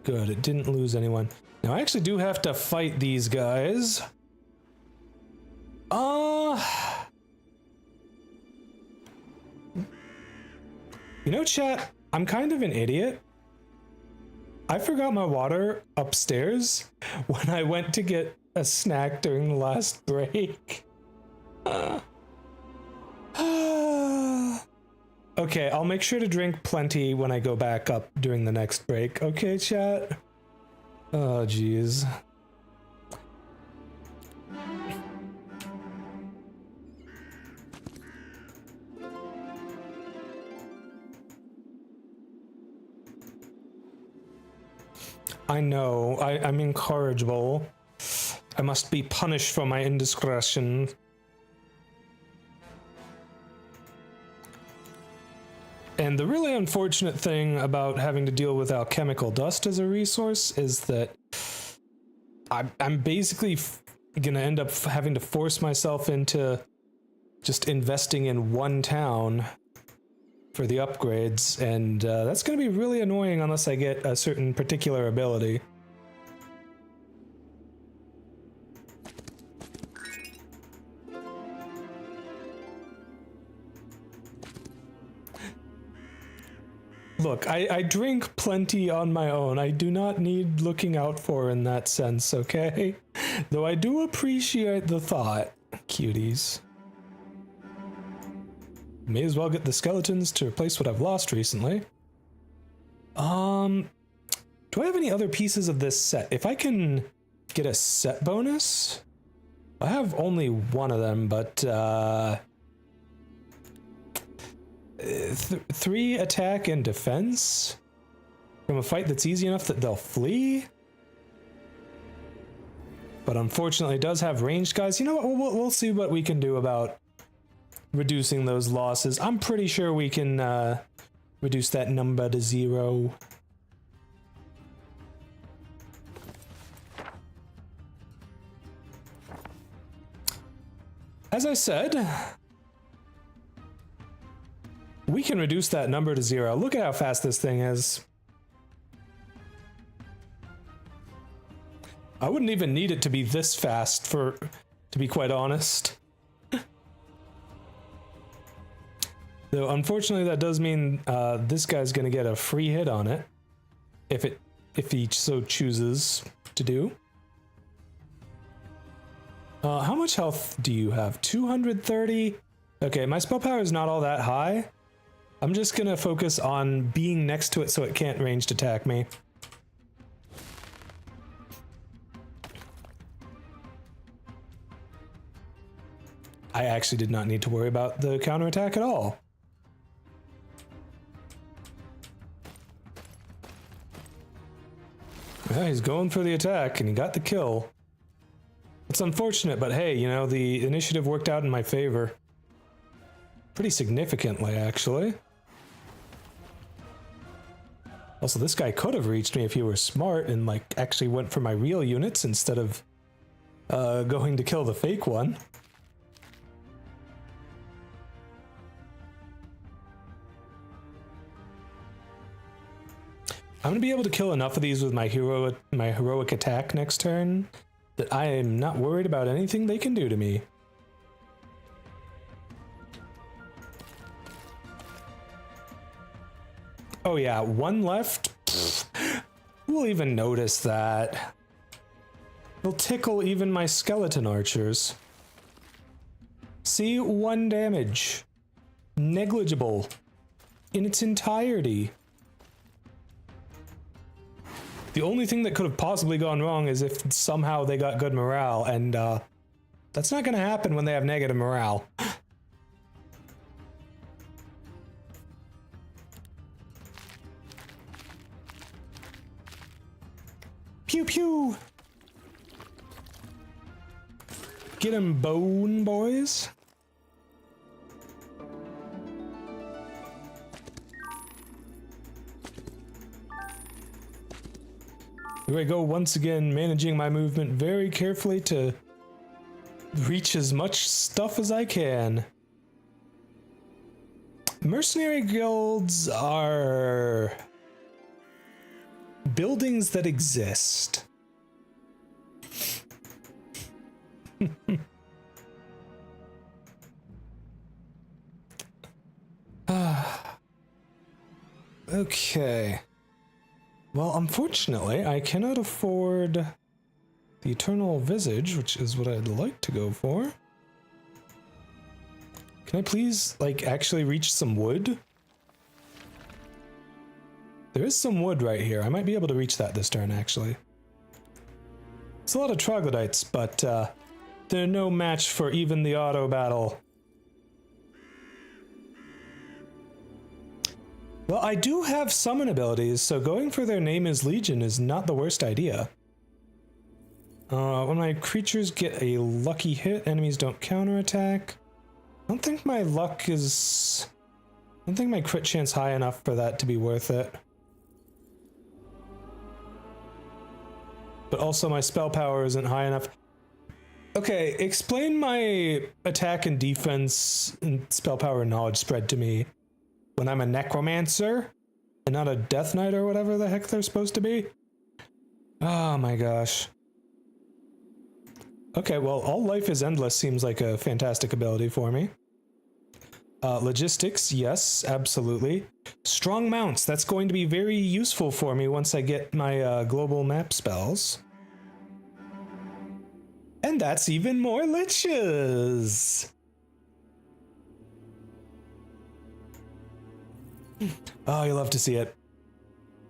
Good, it didn't lose anyone. Now I actually do have to fight these guys. You know, chat, I'm kind of an idiot. I forgot my water upstairs when I went to get a snack during the last break. Okay, I'll make sure to drink plenty when I go back up during the next break. Okay, chat? Oh, jeez. I know, I'm incorrigible. I must be punished for my indiscretion. And the really unfortunate thing about having to deal with alchemical dust as a resource is that I'm basically gonna end up having to force myself into just investing in one town for the upgrades, and that's gonna be really annoying unless I get a certain particular ability. Look, I drink plenty on my own. I do not need looking out for in that sense, okay? Though I do appreciate the thought, cuties. May as well get the skeletons to replace what I've lost recently. Do I have any other pieces of this set? If I can get a set bonus, I have only one of them, but 3 attack and defense from a fight that's easy enough that they'll flee. But unfortunately, it does have ranged guys. You know what? We'll see what we can do about reducing those losses. I'm pretty sure we can reduce that number to 0. As I said, we can reduce that number to 0. Look at how fast this thing is. I wouldn't even need it to be this fast for to be quite honest. Though unfortunately that does mean this guy's gonna get a free hit on it if he so chooses to do. How much health do you have? 230? Okay, my spell power is not all that high. I'm just gonna focus on being next to it so it can't ranged attack me. I actually did not need to worry about the counterattack at all. Yeah, he's going for the attack, and he got the kill. It's unfortunate, but hey, you know, the initiative worked out in my favor. Pretty significantly, actually. Also, this guy could have reached me if he were smart and, like, actually went for my real units instead of going to kill the fake one. I'm gonna be able to kill enough of these with my heroic attack next turn that I am not worried about anything they can do to me. Oh yeah, one left? Pfft. Who will even notice that? It'll tickle even my skeleton archers. See, 1 damage. Negligible. In its entirety. The only thing that could have possibly gone wrong is if somehow they got good morale, and that's not gonna happen when they have negative morale. Pew pew! Get 'em bone, boys. Here I go once again, managing my movement very carefully to reach as much stuff as I can. Mercenary guilds are buildings that exist. Okay. Well, unfortunately, I cannot afford the Eternal Visage, which is what I'd like to go for. Can I please, like, actually reach some wood? There is some wood right here. I might be able to reach that this turn, actually. It's a lot of troglodytes, but they're no match for even the auto battle. Well, I do have summon abilities, so going for their Name is Legion is not the worst idea. When my creatures get a lucky hit, enemies don't counterattack. I don't think my luck is... I don't think my crit chance high enough for that to be worth it. But also my spell power isn't high enough. Okay, explain my attack and defense and spell power and knowledge spread to me. When I'm a necromancer and not a death knight or whatever the heck they're supposed to be. Oh my gosh. Okay, well, All Life is Endless seems like a fantastic ability for me. Logistics, yes, absolutely. Strong mounts, that's going to be very useful for me once I get my global map spells. And that's even more liches! Oh, you love to see it.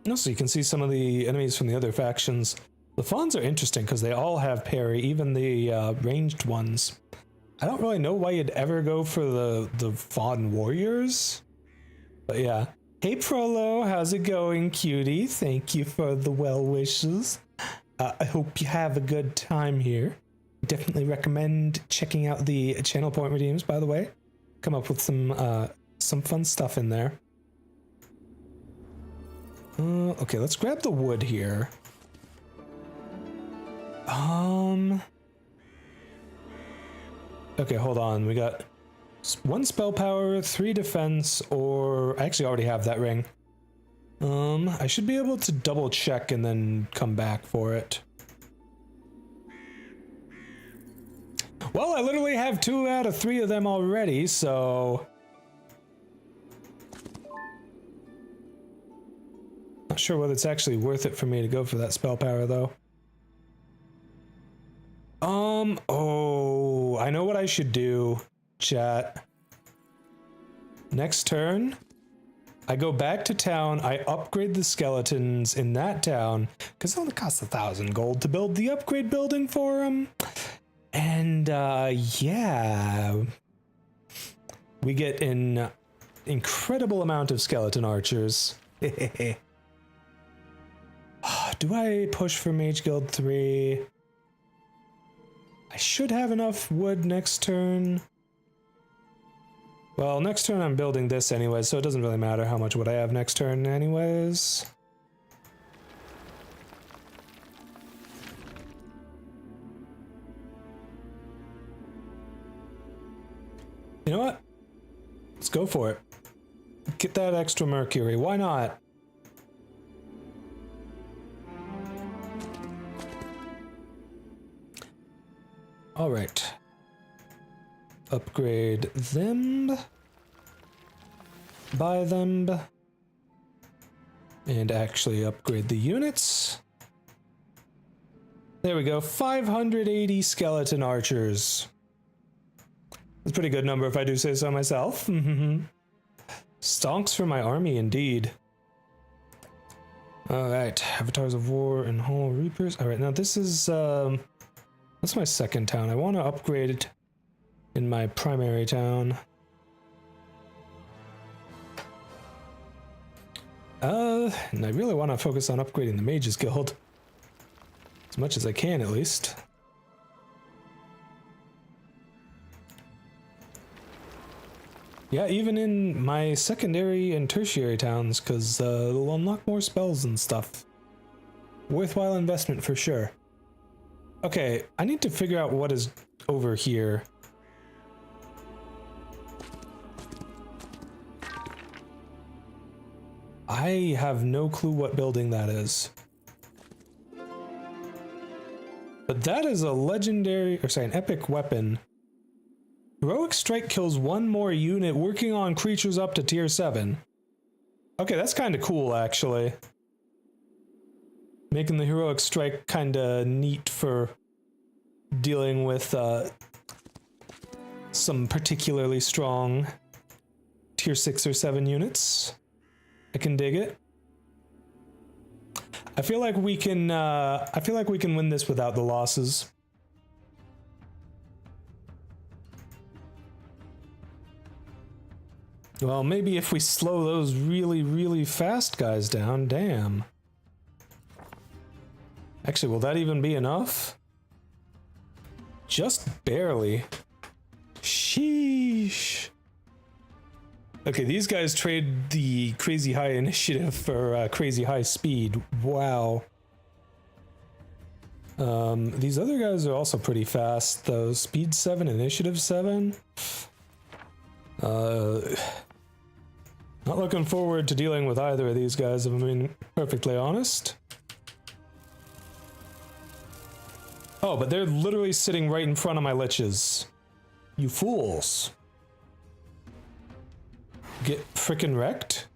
Also, you can see some of the enemies from the other factions. The fawns are interesting because they all have parry, even the ranged ones. I don't really know why you'd ever go for the fawn warriors. But yeah. Hey Prolo, how's it going, cutie? Thank you for the well wishes. I hope you have a good time here. Definitely recommend checking out the channel point redeems, by the way. Come up with some fun stuff in there. Okay, let's grab the wood here. Okay, hold on. We got 1 spell power, 3 defense, or I actually already have that ring. I should be able to double check and then come back for it. Well, I literally have 2 out of 3 of them already, so... Not sure whether it's actually worth it for me to go for that spell power, though. Oh, I know what I should do, chat. Next turn, I go back to town, I upgrade the skeletons in that town, because it only costs 1,000 gold to build the upgrade building for them. And, yeah. We get an incredible amount of skeleton archers. Do I push for Mage Guild 3? I should have enough wood next turn. Well, next turn I'm building this anyway, so it doesn't really matter how much wood I have next turn anyways. You know what? Let's go for it. Get that extra mercury. Why not? All right. Upgrade them. Buy them. And actually upgrade the units. There we go. 580 skeleton archers. That's a pretty good number if I do say so myself. Stonks for my army indeed. Alright, Avatars of War and Hall Reapers. Alright, now this is that's my second town. I want to upgrade it in my primary town. And I really want to focus on upgrading the Mages Guild. As much as I can, at least. Yeah, even in my secondary and tertiary towns, because they'll unlock more spells and stuff. Worthwhile investment for sure. Okay, I need to figure out what is over here. I have no clue what building that is. But that is a legendary, or sorry, an epic weapon. Heroic Strike kills 1 more unit working on creatures up to tier 7. Okay, that's kind of cool, actually. Making the Heroic Strike kind of neat for dealing with some particularly strong tier 6 or 7 units. I can dig it. I feel like we can win this without the losses. Well, maybe if we slow those really, really fast guys down, damn. Actually, will that even be enough? Just barely. Sheesh. Okay, these guys trade the crazy high initiative for crazy high speed. Wow. These other guys are also pretty fast, though. Speed 7, initiative 7. Not looking forward to dealing with either of these guys, if I'm being perfectly honest. Oh, but they're literally sitting right in front of my liches. You fools. Get frickin' wrecked.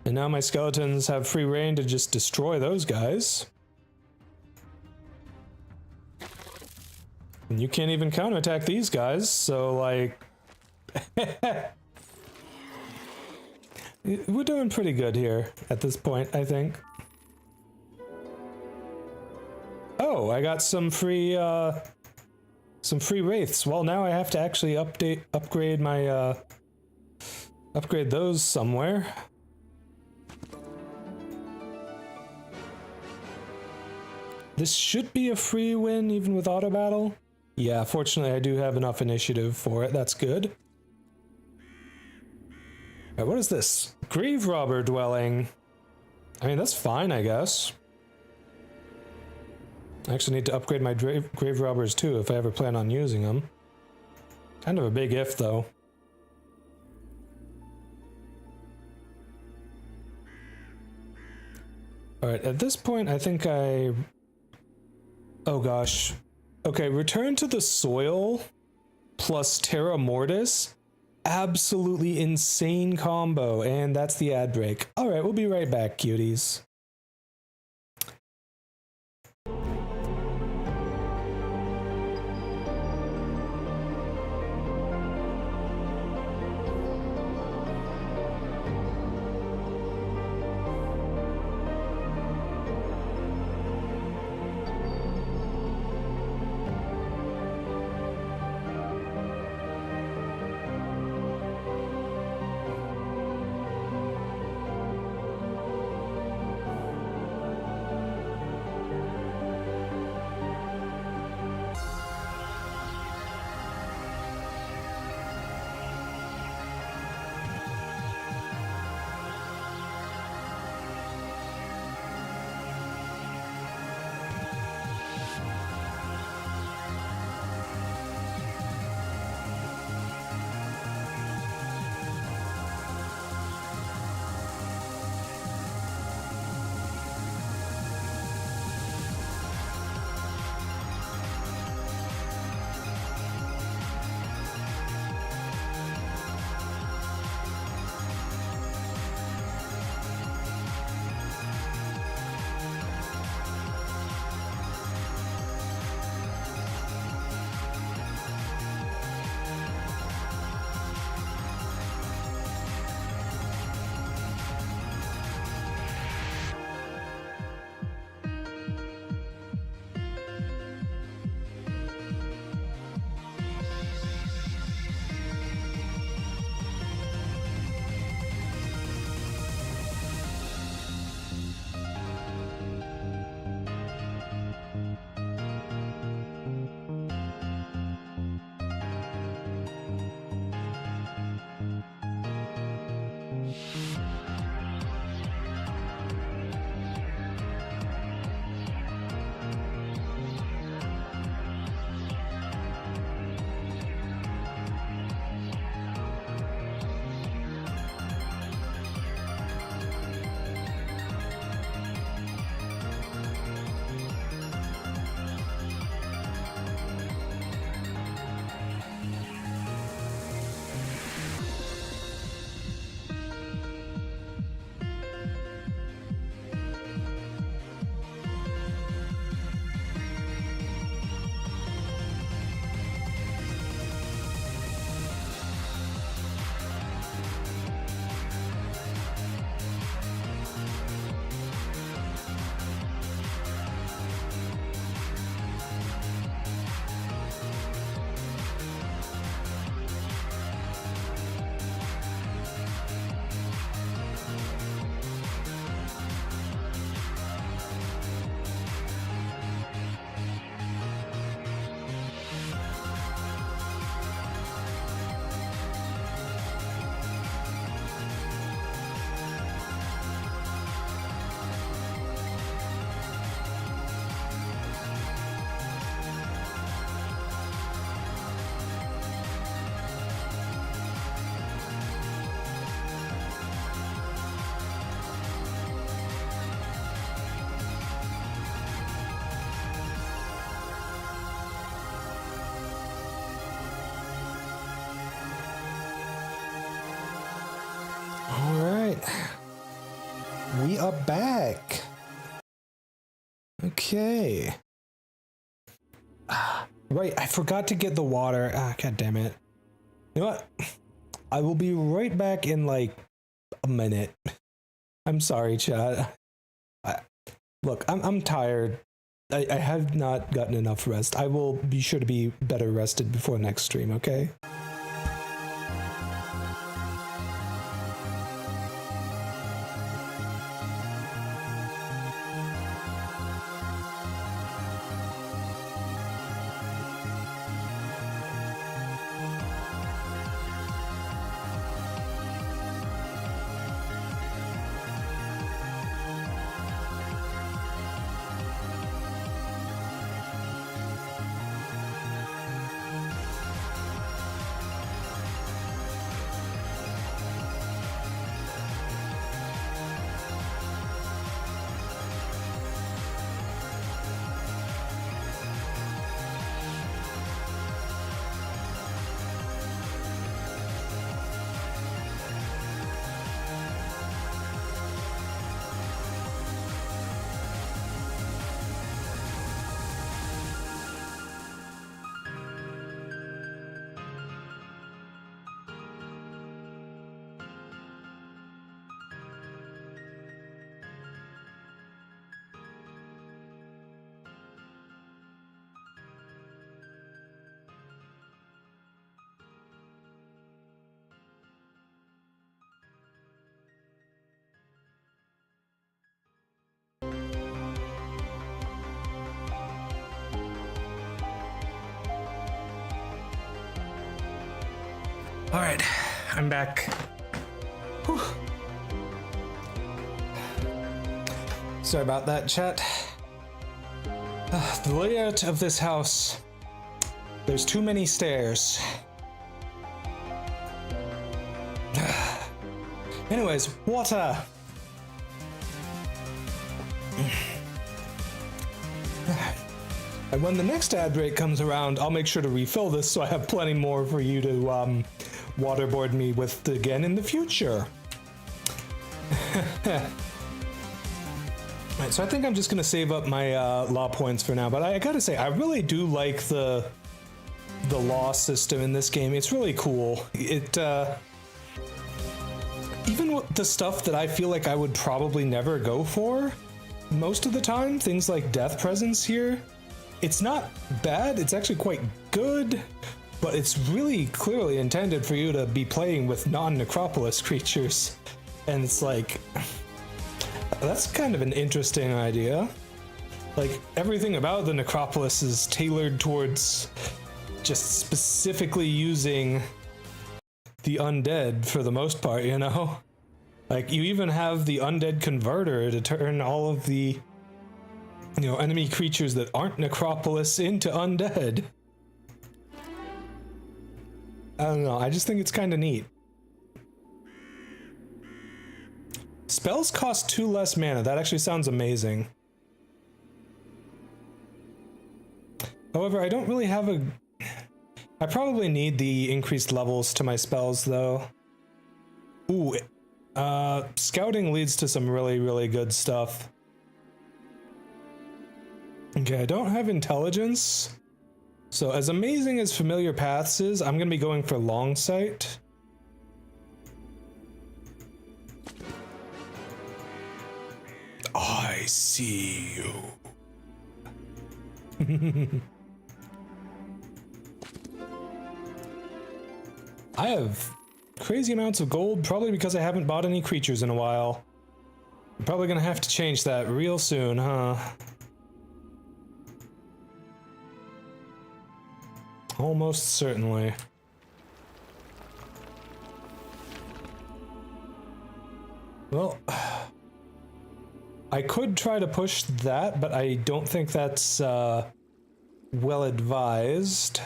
And now my skeletons have free reign to just destroy those guys. And you can't even counterattack these guys, so like... We're doing pretty good here at this point, I think. Oh, I got some free wraiths. Well, now I have to actually upgrade my upgrade those somewhere. This should be a free win even with auto battle. Yeah, fortunately I do have enough initiative for it. That's good. Alright, what is this? Grave robber dwelling. I mean, that's fine, I guess. I actually need to upgrade my grave robbers too if I ever plan on using them. Kind of a big if, though. Alright, at this point I think I... Oh gosh. Okay, return to the soil plus Terra Mortis. Absolutely insane combo, and that's the ad break. All right, we'll be right back, cuties. We are back. Okay. Right, I forgot to get the water. God damn it. You know what? I will be right back in like a minute. I'm sorry, chat. Look, I'm tired. I have not gotten enough rest. I will be sure to be better rested before next stream, okay? All right, I'm back. Whew. Sorry about that, chat. The layout of this house. There's too many stairs. Anyways, water. And when the next ad break comes around, I'll make sure to refill this so I have plenty more for you to waterboard me with again in the future. Right, so I think I'm just gonna save up my law points for now, but I gotta say, I really do like the law system in this game. It's really cool. It even with the stuff that I feel like I would probably never go for, most of the time, things like death presence here, it's not bad, it's actually quite good, but it's really clearly intended for you to be playing with non-Necropolis creatures. And it's like, that's kind of an interesting idea. Like, everything about the Necropolis is tailored towards just specifically using the undead for the most part, you know? Like, you even have the undead converter to turn all of the, you know, enemy creatures that aren't Necropolis into undead. I don't know, I just think it's kind of neat. Spells cost 2 less mana. That actually sounds amazing. However, I don't really have a... I probably need the increased levels to my spells, though. Ooh, scouting leads to some really, really good stuff. Okay, I don't have intelligence. So as amazing as Familiar Paths is, I'm gonna be going for Long Sight. I see you. I have crazy amounts of gold, probably because I haven't bought any creatures in a while. I'm probably gonna have to change that real soon, huh? Almost certainly. Well, I could try to push that, but I don't think that's well advised.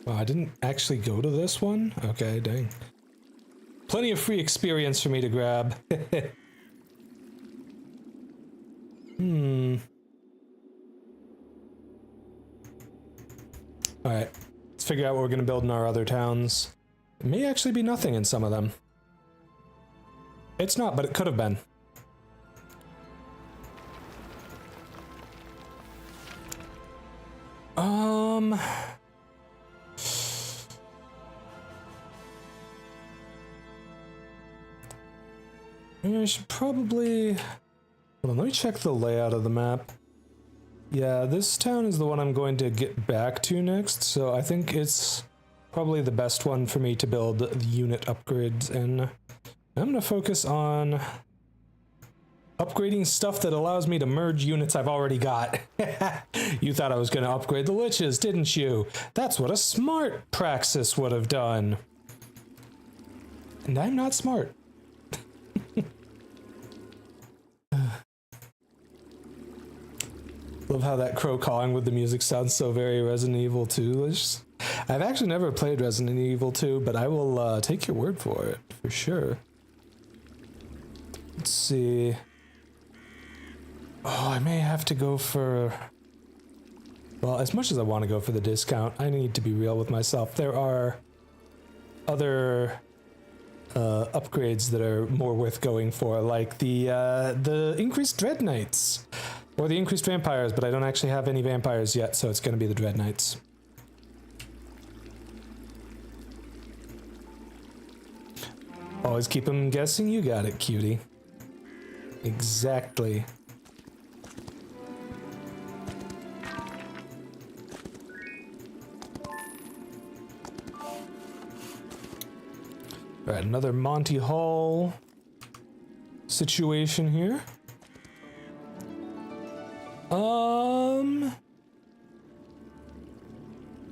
Wow, I didn't actually go to this one? Okay, dang. Plenty of free experience for me to grab. Alright, let's figure out what we're gonna build in our other towns. It may actually be nothing in some of them. It's not, but it could have been. I should probably... Hold on, let me check the layout of the map. Yeah, this town is the one I'm going to get back to next, so I think it's probably the best one for me to build the unit upgrades in. I'm gonna focus on upgrading stuff that allows me to merge units I've already got. You thought I was gonna upgrade the liches, didn't you? That's what a smart Praxis would have done. And I'm not smart. Love how that crow cawing with the music sounds so very Resident Evil 2-ish. I've actually never played Resident Evil 2, but I will take your word for it, for sure. Let's see. Oh, I may have to go for... Well, as much as I want to go for the discount, I need to be real with myself. There are other upgrades that are more worth going for, like the increased Dread Knights. Or the increased vampires, but I don't actually have any vampires yet, so it's going to be the Dread Knights. Always keep them guessing. You got it, cutie. Exactly. Alright, another Monty Hall situation here.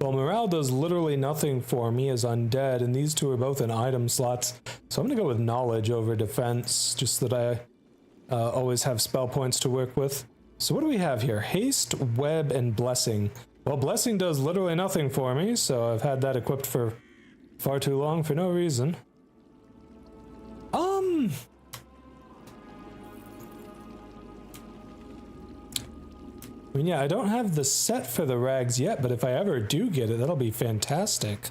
Well, morale does literally nothing for me as undead, and these two are both in item slots. So I'm gonna go with knowledge over defense, just that I always have spell points to work with. So what do we have here? Haste, web, and blessing. Well, blessing does literally nothing for me, so I've had that equipped for far too long for no reason. I mean, yeah, I don't have the set for the rags yet, but if I ever do get it, that'll be fantastic.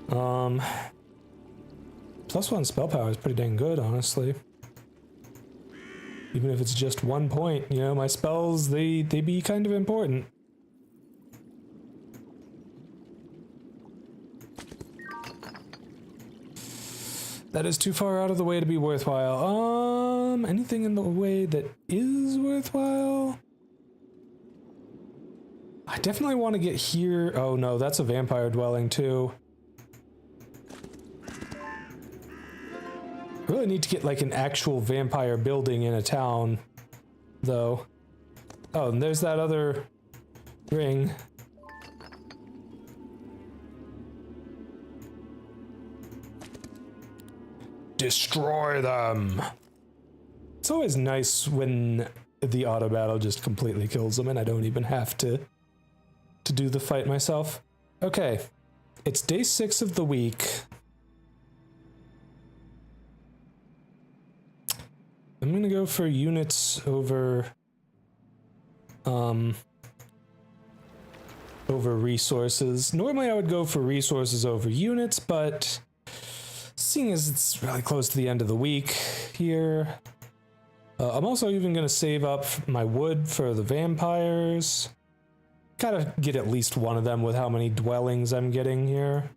+1 spell power is pretty dang good, honestly. Even if it's just 1 point, you know, my spells, they be kind of important. That is too far out of the way to be worthwhile. Anything in the way that is worthwhile? I definitely want to get here. Oh no, that's a vampire dwelling too. I really need to get like an actual vampire building in a town, though. Oh, and there's that other ring. Destroy them! It's always nice when the auto battle just completely kills them and I don't even have to do the fight myself. Okay, it's day 6 of the week. I'm gonna go for units over resources. Normally I would go for resources over units, but seeing as it's really close to the end of the week here, I'm also even going to save up my wood for the vampires. Gotta get at least one of them with how many dwellings I'm getting here.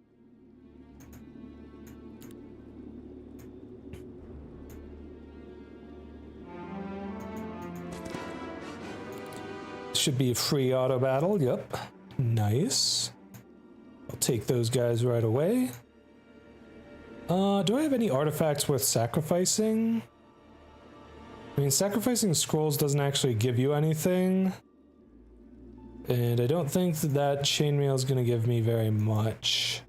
Should be a free auto battle, yep. Nice. I'll take those guys right away. Do I have any artifacts worth sacrificing? I mean, sacrificing scrolls doesn't actually give you anything. And I don't think that chainmail is going to give me very much.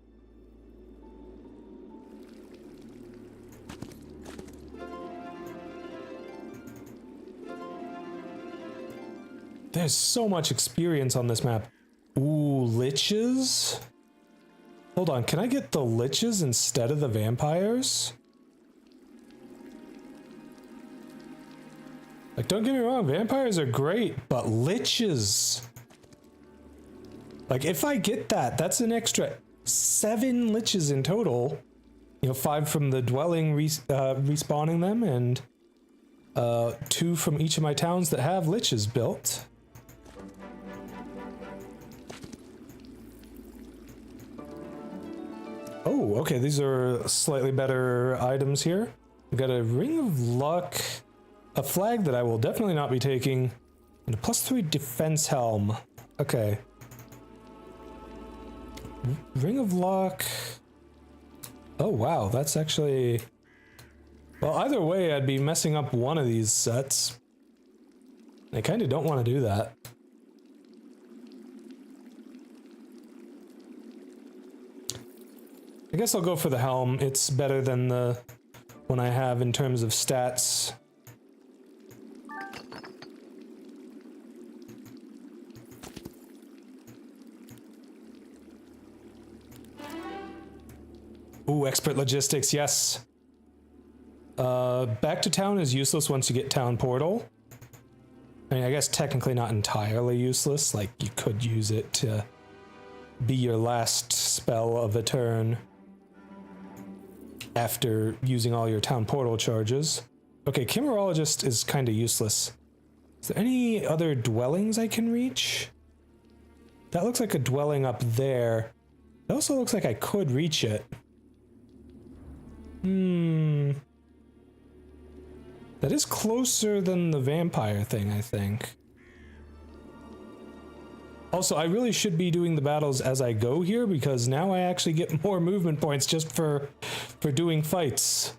There's so much experience on this map. Ooh, liches? Hold on, can I get the liches instead of the vampires? Like, don't get me wrong, vampires are great, but liches. Like, if I get that, that's an extra 7 liches in total. You know, 5 from the dwelling respawning them, and 2 from each of my towns that have liches built. Oh, okay, these are slightly better items here. We've got a Ring of Luck, a flag that I will definitely not be taking, and a +3 defense helm. Okay. Ring of Luck. Oh wow, that's actually... Well, either way, I'd be messing up one of these sets. I kind of don't want to do that. I guess I'll go for the helm. It's better than the one I have in terms of stats. Ooh, expert logistics, yes. Back to town is useless once you get town portal. I mean, I guess technically not entirely useless. Like, you could use it to be your last spell of a turn after using all your town portal charges. Okay, Chimerologist is kind of useless. Is there any other dwellings I can reach? That looks like a dwelling up there. It also looks like I could reach it. That is closer than the vampire thing, I think. Also, I really should be doing the battles as I go here, because now I actually get more movement points just for doing fights.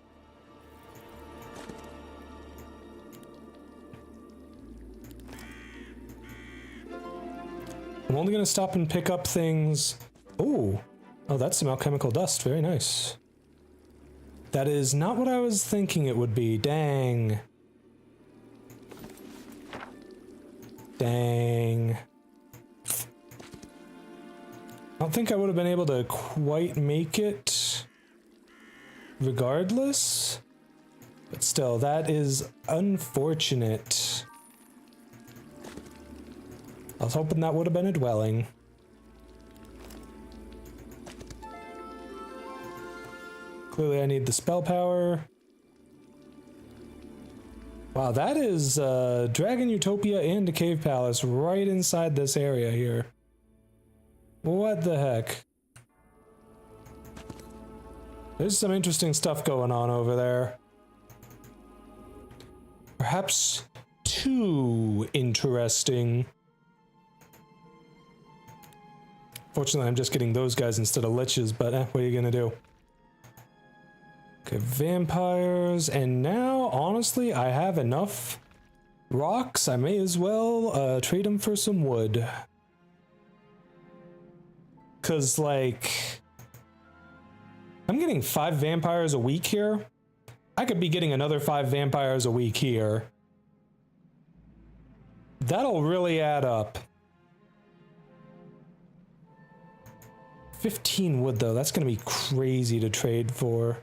I'm only gonna stop and pick up things. Oh, that's some alchemical dust. Very nice. That is not what I was thinking it would be. Dang. Dang. I don't think I would have been able to quite make it regardless. But still, that is unfortunate. I was hoping that would have been a dwelling. Clearly I need the spell power. Wow, that is Dragon Utopia and a cave palace right inside this area here. What the heck? There's some interesting stuff going on over there. Perhaps too interesting. Fortunately, I'm just getting those guys instead of liches, but what are you gonna do? Okay, vampires, and now, honestly, I have enough rocks. I may as well trade them for some wood. Cause, like, I'm getting 5 vampires a week here. I could be getting another 5 vampires a week here. That'll really add up. 15 wood, though. That's gonna be crazy to trade for.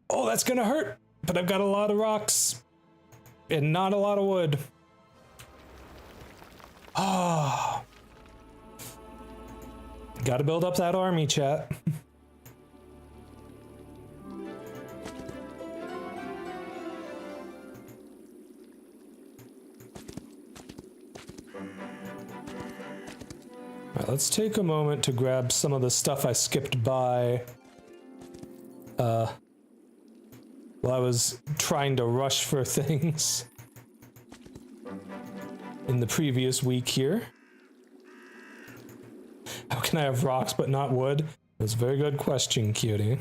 Oh, that's gonna hurt, but I've got a lot of rocks and not a lot of wood. Ah, gotta build up that army, chat. Alright, let's take a moment to grab some of the stuff I skipped by. While I was trying to rush for things in the previous week here. How can I have rocks but not wood? That's a very good question, cutie.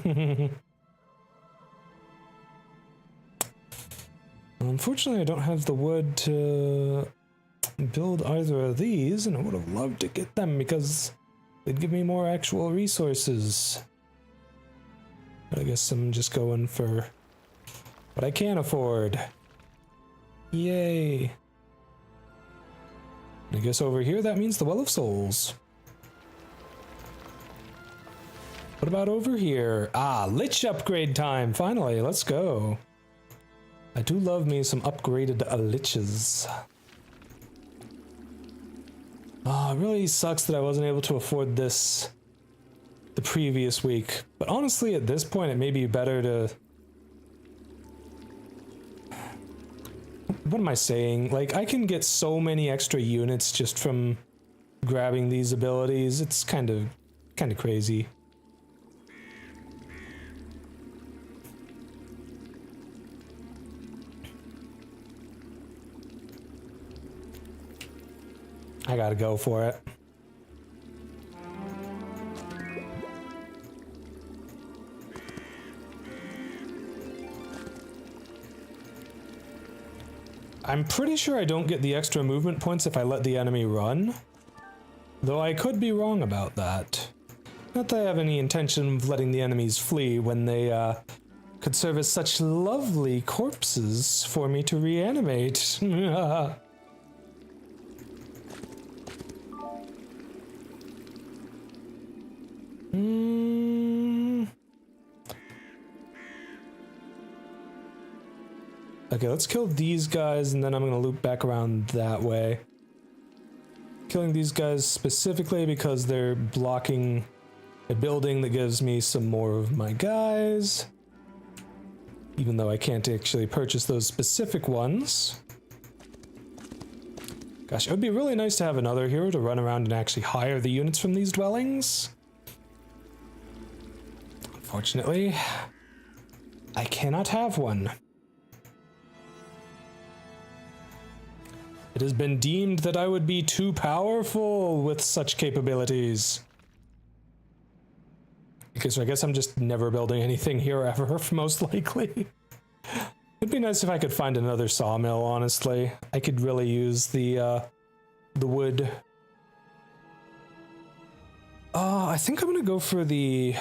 Unfortunately, I don't have the wood to build either of these, and I would have loved to get them because they'd give me more actual resources. But I guess I'm just going for what I can afford. Yay. I guess over here that means the Well of Souls. What about over here? Ah, Lich upgrade time. Finally, let's go. I do love me some upgraded Liches. Ah, it really sucks that I wasn't able to afford this the previous week. But honestly, at this point, it may be better to... What am I saying? Like, I can get so many extra units just from grabbing these abilities. It's kind of crazy. I gotta go for it. I'm pretty sure I don't get the extra movement points if I let the enemy run, though I could be wrong about that. Not that I have any intention of letting the enemies flee when they could serve as such lovely corpses for me to reanimate. Okay, let's kill these guys, and then I'm gonna loop back around that way. Killing these guys specifically because they're blocking a building that gives me some more of my guys. Even though I can't actually purchase those specific ones. Gosh, it would be really nice to have another hero to run around and actually hire the units from these dwellings. Unfortunately, I cannot have one. It has been deemed that I would be too powerful with such capabilities. Okay, so I guess I'm just never building anything here ever, most likely. It'd be nice if I could find another sawmill, honestly. I could really use the wood. I think I'm gonna go for the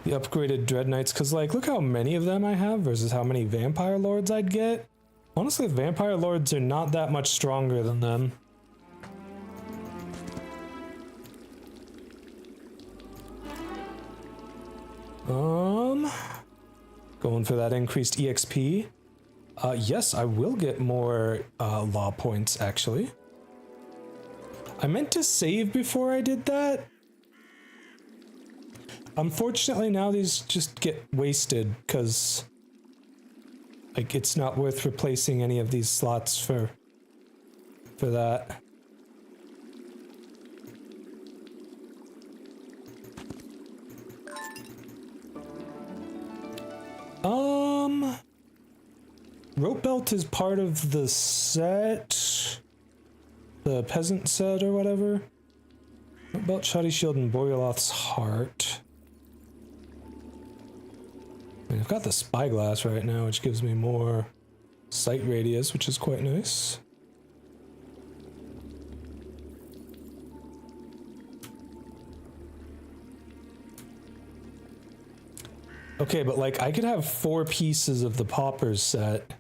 upgraded Dread Knights, because, like, look how many of them I have versus how many Vampire Lords I'd get. Honestly, the Vampire Lords are not that much stronger than them. Going for that increased EXP. Yes, I will get more law points, actually. I meant to save before I did that. Unfortunately, now these just get wasted, because, like, it's not worth replacing any of these slots for that. Rope Belt is part of the set, the peasant set or whatever. Rope Belt, Shoddy Shield, and Borealoth's Heart. I mean, I've got the Spyglass right now, which gives me more sight radius, which is quite nice. Okay, but, like, I could have 4 pieces of the Paupers set.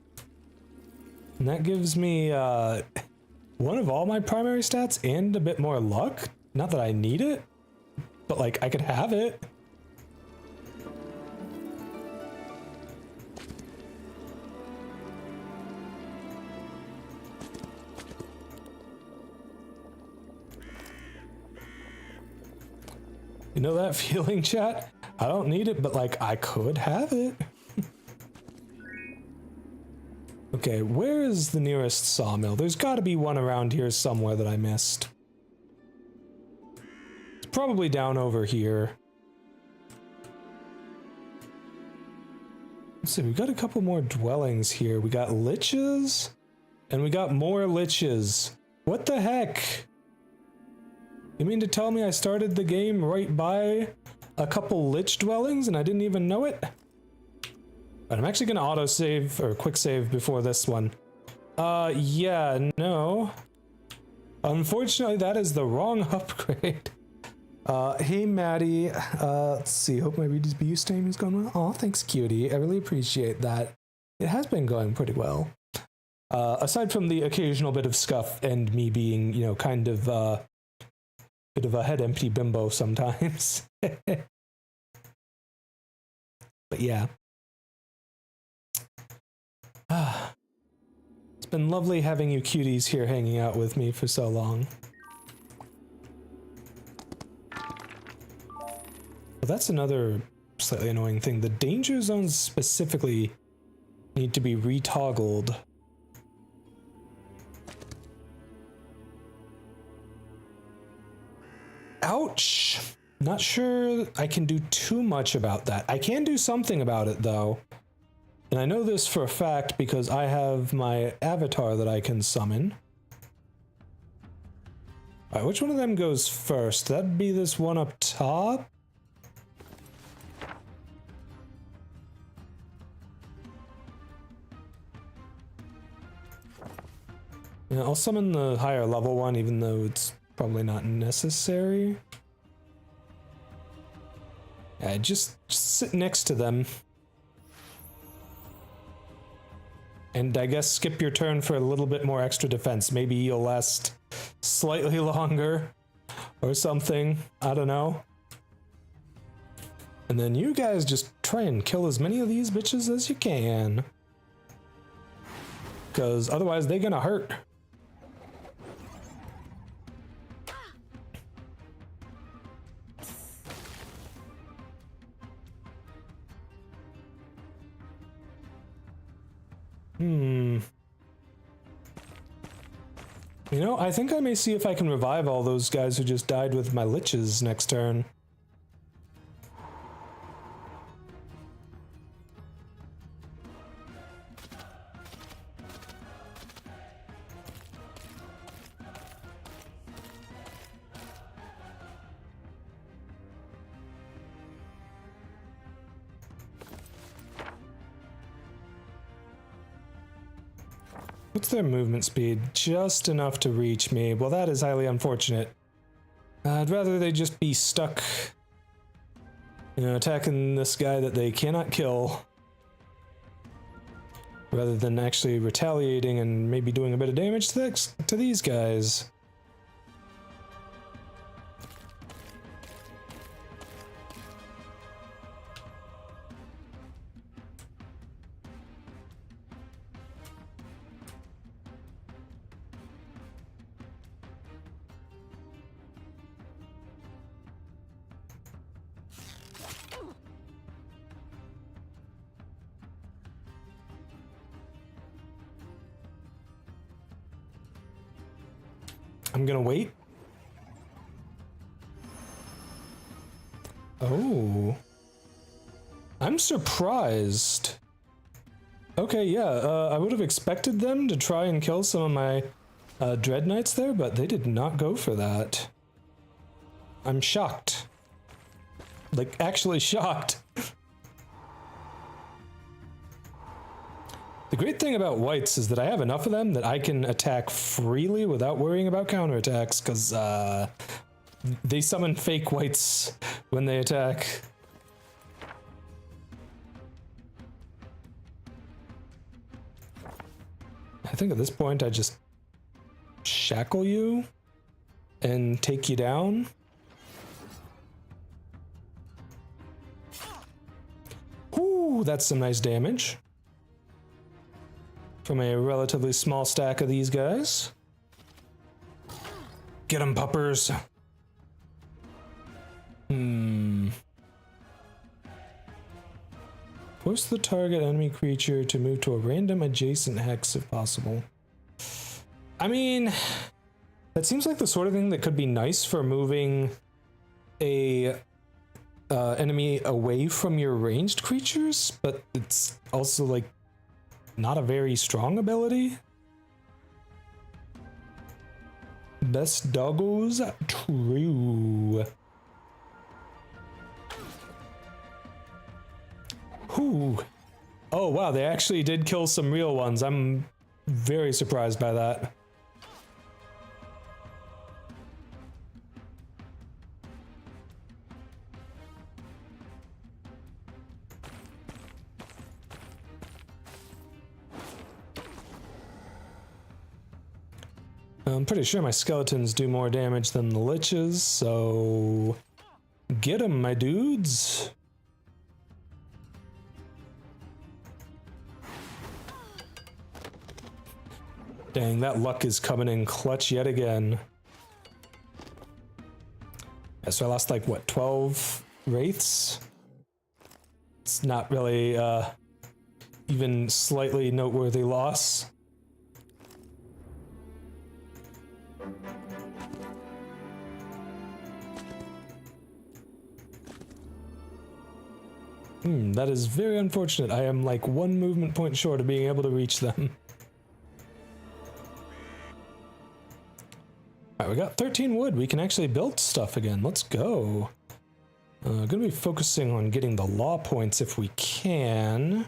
And that gives me, one of all my primary stats and a bit more luck. Not that I need it, but, like, I could have it. You know that feeling, chat? I don't need it, but, like, I could have it. Okay, where is the nearest sawmill? There's gotta be one around here somewhere that I missed. It's probably down over here. Let's see, we've got a couple more dwellings here. We got liches, and we got more liches. What the heck? You mean to tell me I started the game right by a couple lich dwellings and I didn't even know it? But I'm actually gonna autosave or quick save before this one. Yeah, no. Unfortunately, that is the wrong upgrade. Hey Maddie, let's see, hope my Redebut stream is going well. Aw, thanks cutie, I really appreciate that. It has been going pretty well. Aside from the occasional bit of scuff and me being, you know, kind of, bit of a head empty bimbo sometimes. But yeah. It's been lovely having you cuties here hanging out with me for so long. Well, that's another slightly annoying thing. The danger zones specifically need to be retoggled. Ouch! Not sure I can do too much about that. I can do something about it, though. And I know this for a fact because I have my avatar that I can summon. Alright, which one of them goes first? That'd be this one up top? Yeah, I'll summon the higher level one, even though it's probably not necessary. Yeah, just sit next to them. And I guess skip your turn for a little bit more extra defense. Maybe you'll last slightly longer or something. I don't know. And then you guys just try and kill as many of these bitches as you can. Because otherwise they're gonna hurt. You know, I think I may see if I can revive all those guys who just died with my liches next turn. What's their movement speed? Just enough to reach me. Well, that is highly unfortunate. I'd rather they just be stuck, you know, attacking this guy that they cannot kill, rather than actually retaliating and maybe doing a bit of damage to these guys. I'm gonna wait. Oh. I'm surprised. Okay, yeah, I would have expected them to try and kill some of my Dread Knights there, but they did not go for that. I'm shocked. Like, actually shocked. The great thing about whites is that I have enough of them that I can attack freely without worrying about counterattacks, because they summon fake whites when they attack. I think at this point I just shackle you and take you down. Ooh, that's some nice damage from a relatively small stack of these guys. Get 'em, puppers. Force the target enemy creature to move to a random adjacent hex if possible. I mean, that seems like the sort of thing that could be nice for moving a enemy away from your ranged creatures, but it's also like not a very strong ability. Best doggos true. Whew. Oh wow, they actually did kill some real ones. I'm very surprised by that. I'm pretty sure my skeletons do more damage than the liches, so get 'em, my dudes. Dang, that luck is coming in clutch yet again. Yeah, so I lost like, what, 12 wraiths? It's not really even slightly noteworthy loss. That is very unfortunate. I am like 1 movement point short of being able to reach them. Alright, we got 13 wood. We can actually build stuff again. Let's go. Gonna be focusing on getting the law points if we can.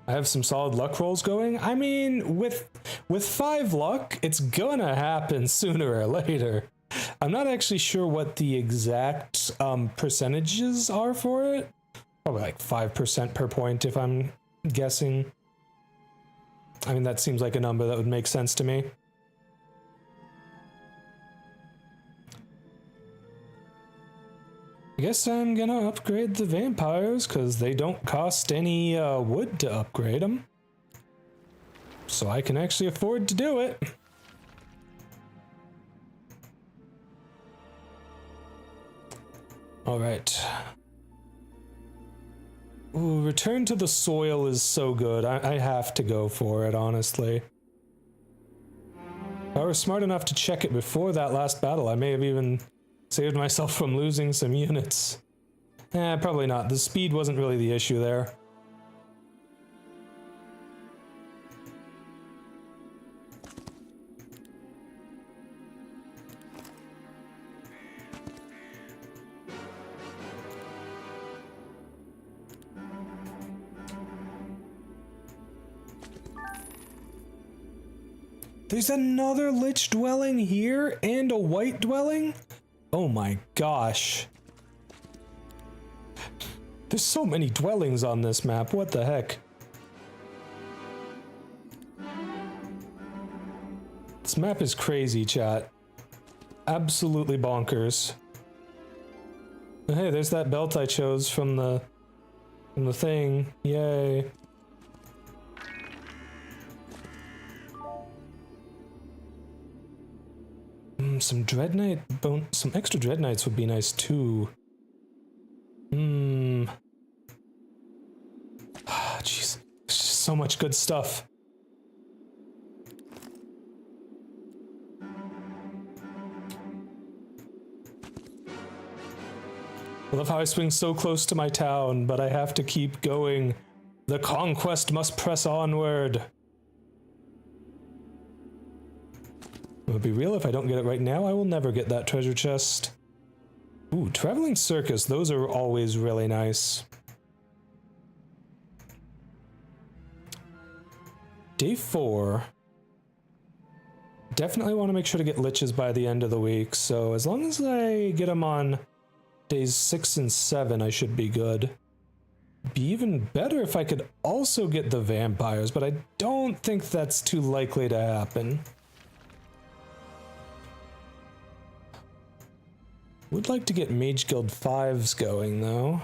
I have some solid luck rolls going. I mean, with 5 luck, it's gonna happen sooner or later. I'm not actually sure what the exact percentages are for it. Probably like 5% per point if I'm guessing. I mean, that seems like a number that would make sense to me. I guess I'm gonna upgrade the vampires because they don't cost any wood to upgrade them. So I can actually afford to do it. All right. Ooh, return to the soil is so good. I have to go for it, honestly. If I were smart enough to check it before that last battle, I may have even saved myself from losing some units. Probably not. The speed wasn't really the issue there. There's another Lich dwelling here and a white dwelling? Oh my gosh. There's so many dwellings on this map, what the heck? This map is crazy, chat. Absolutely bonkers. Hey, there's that belt I chose from the thing. Yay. Some some extra dread knights would be nice too. Jeez, there's just so much good stuff. I love how I swing so close to my town, but I have to keep going. The conquest must press onward. It'll be real, if I don't get it right now, I will never get that treasure chest. Ooh, traveling circus, those are always really nice. Day 4. Definitely want to make sure to get liches by the end of the week, so as long as I get them on days 6 and 7, I should be good. Be even better if I could also get the vampires, but I don't think that's too likely to happen. Would like to get Mage Guild 5s going, though.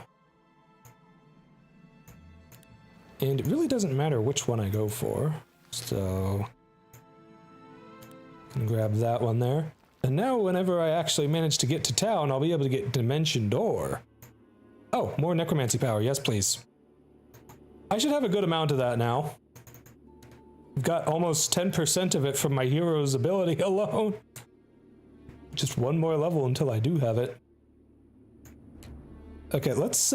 And it really doesn't matter which one I go for, so can grab that one there. And now whenever I actually manage to get to town, I'll be able to get Dimension Door. Oh, more necromancy power, yes please. I should have a good amount of that now. I've got almost 10% of it from my hero's ability alone. Just one more level until I do have it. Okay, let's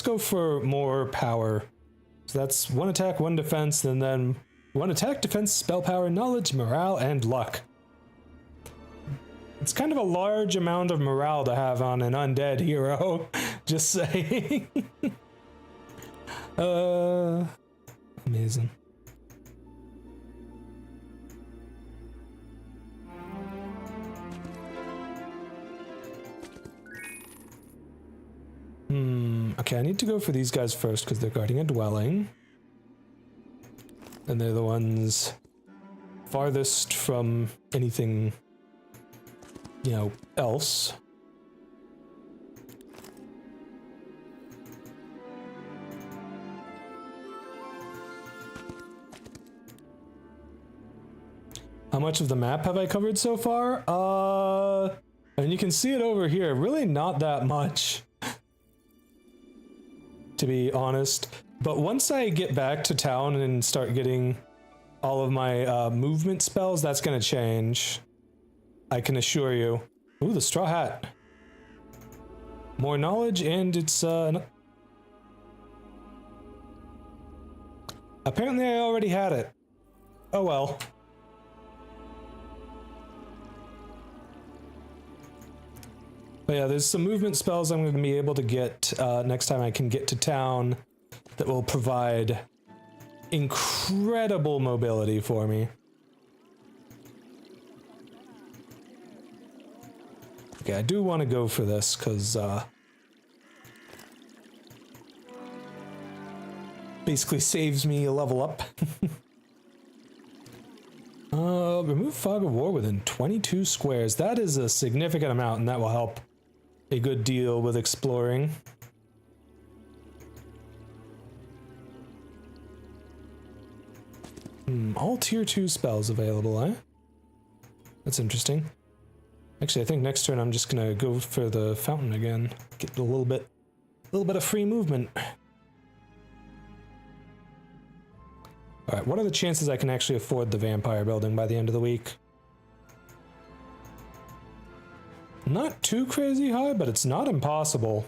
go for more power. So that's 1 attack, 1 defense, and then 1 attack, defense, spell power, knowledge, morale, and luck. It's kind of a large amount of morale to have on an undead hero. Just saying. Amazing. Okay, I need to go for these guys first because they're guarding a dwelling. And they're the ones farthest from anything, you know, else. How much of the map have I covered so far? And you can see it over here. Really not that much, to be honest. But once I get back to town and start getting all of my movement spells, that's gonna change. I can assure you. Ooh, the straw hat. More knowledge, and it's apparently I already had it. Oh well. But yeah, there's some movement spells I'm going to be able to get next time I can get to town that will provide incredible mobility for me. Okay, I do want to go for this because basically saves me a level up. Remove Fog of War within 22 squares. That is a significant amount, and that will help a good deal with exploring. All tier 2 spells available, eh? That's interesting. Actually, I think next turn I'm just gonna go for the fountain again. Get a little bit of free movement. Alright, what are the chances I can actually afford the vampire building by the end of the week? Not too crazy high, but it's not impossible.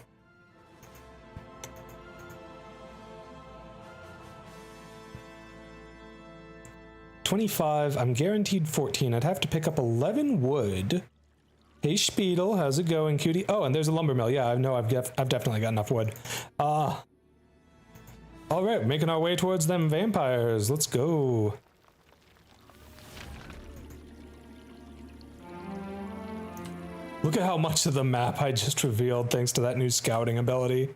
$25, I'm guaranteed 14. I'd have to pick up 11 wood. Hey Speedle, how's it going, cutie? Oh, and there's a lumber mill. Yeah, I know I've definitely got enough wood. Alright, making our way towards them vampires. Let's go. Look at how much of the map I just revealed thanks to that new scouting ability.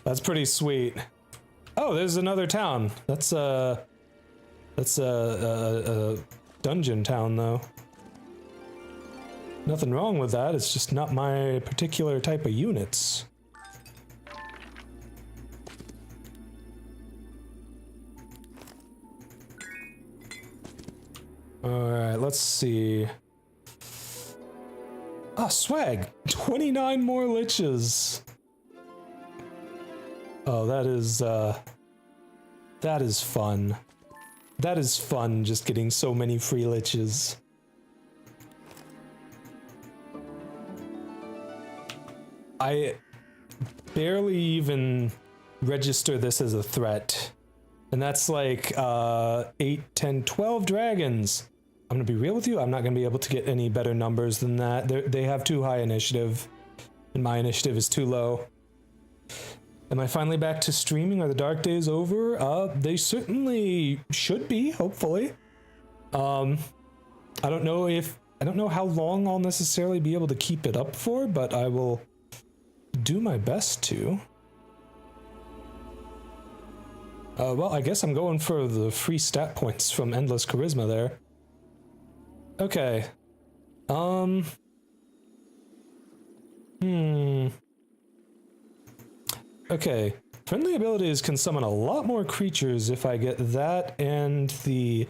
That's pretty sweet. Oh, there's another town. That's a dungeon town though. Nothing wrong with that, it's just not my particular type of units. Alright, let's see. Ah, swag! 29 more liches! Oh, that is fun. That is fun, just getting so many free liches. I barely even register this as a threat. And that's like 8, 10, 12 dragons. I'm gonna be real with you, I'm not gonna be able to get any better numbers than that. They have too high initiative, and my initiative is too low. Am I finally back to streaming? Are the dark days over? They certainly should be, hopefully. I don't know how long I'll necessarily be able to keep it up for, but I will do my best to. Well, I guess I'm going for the free stat points from Endless Charisma there. Okay. Okay. Friendly abilities can summon a lot more creatures if I get that and the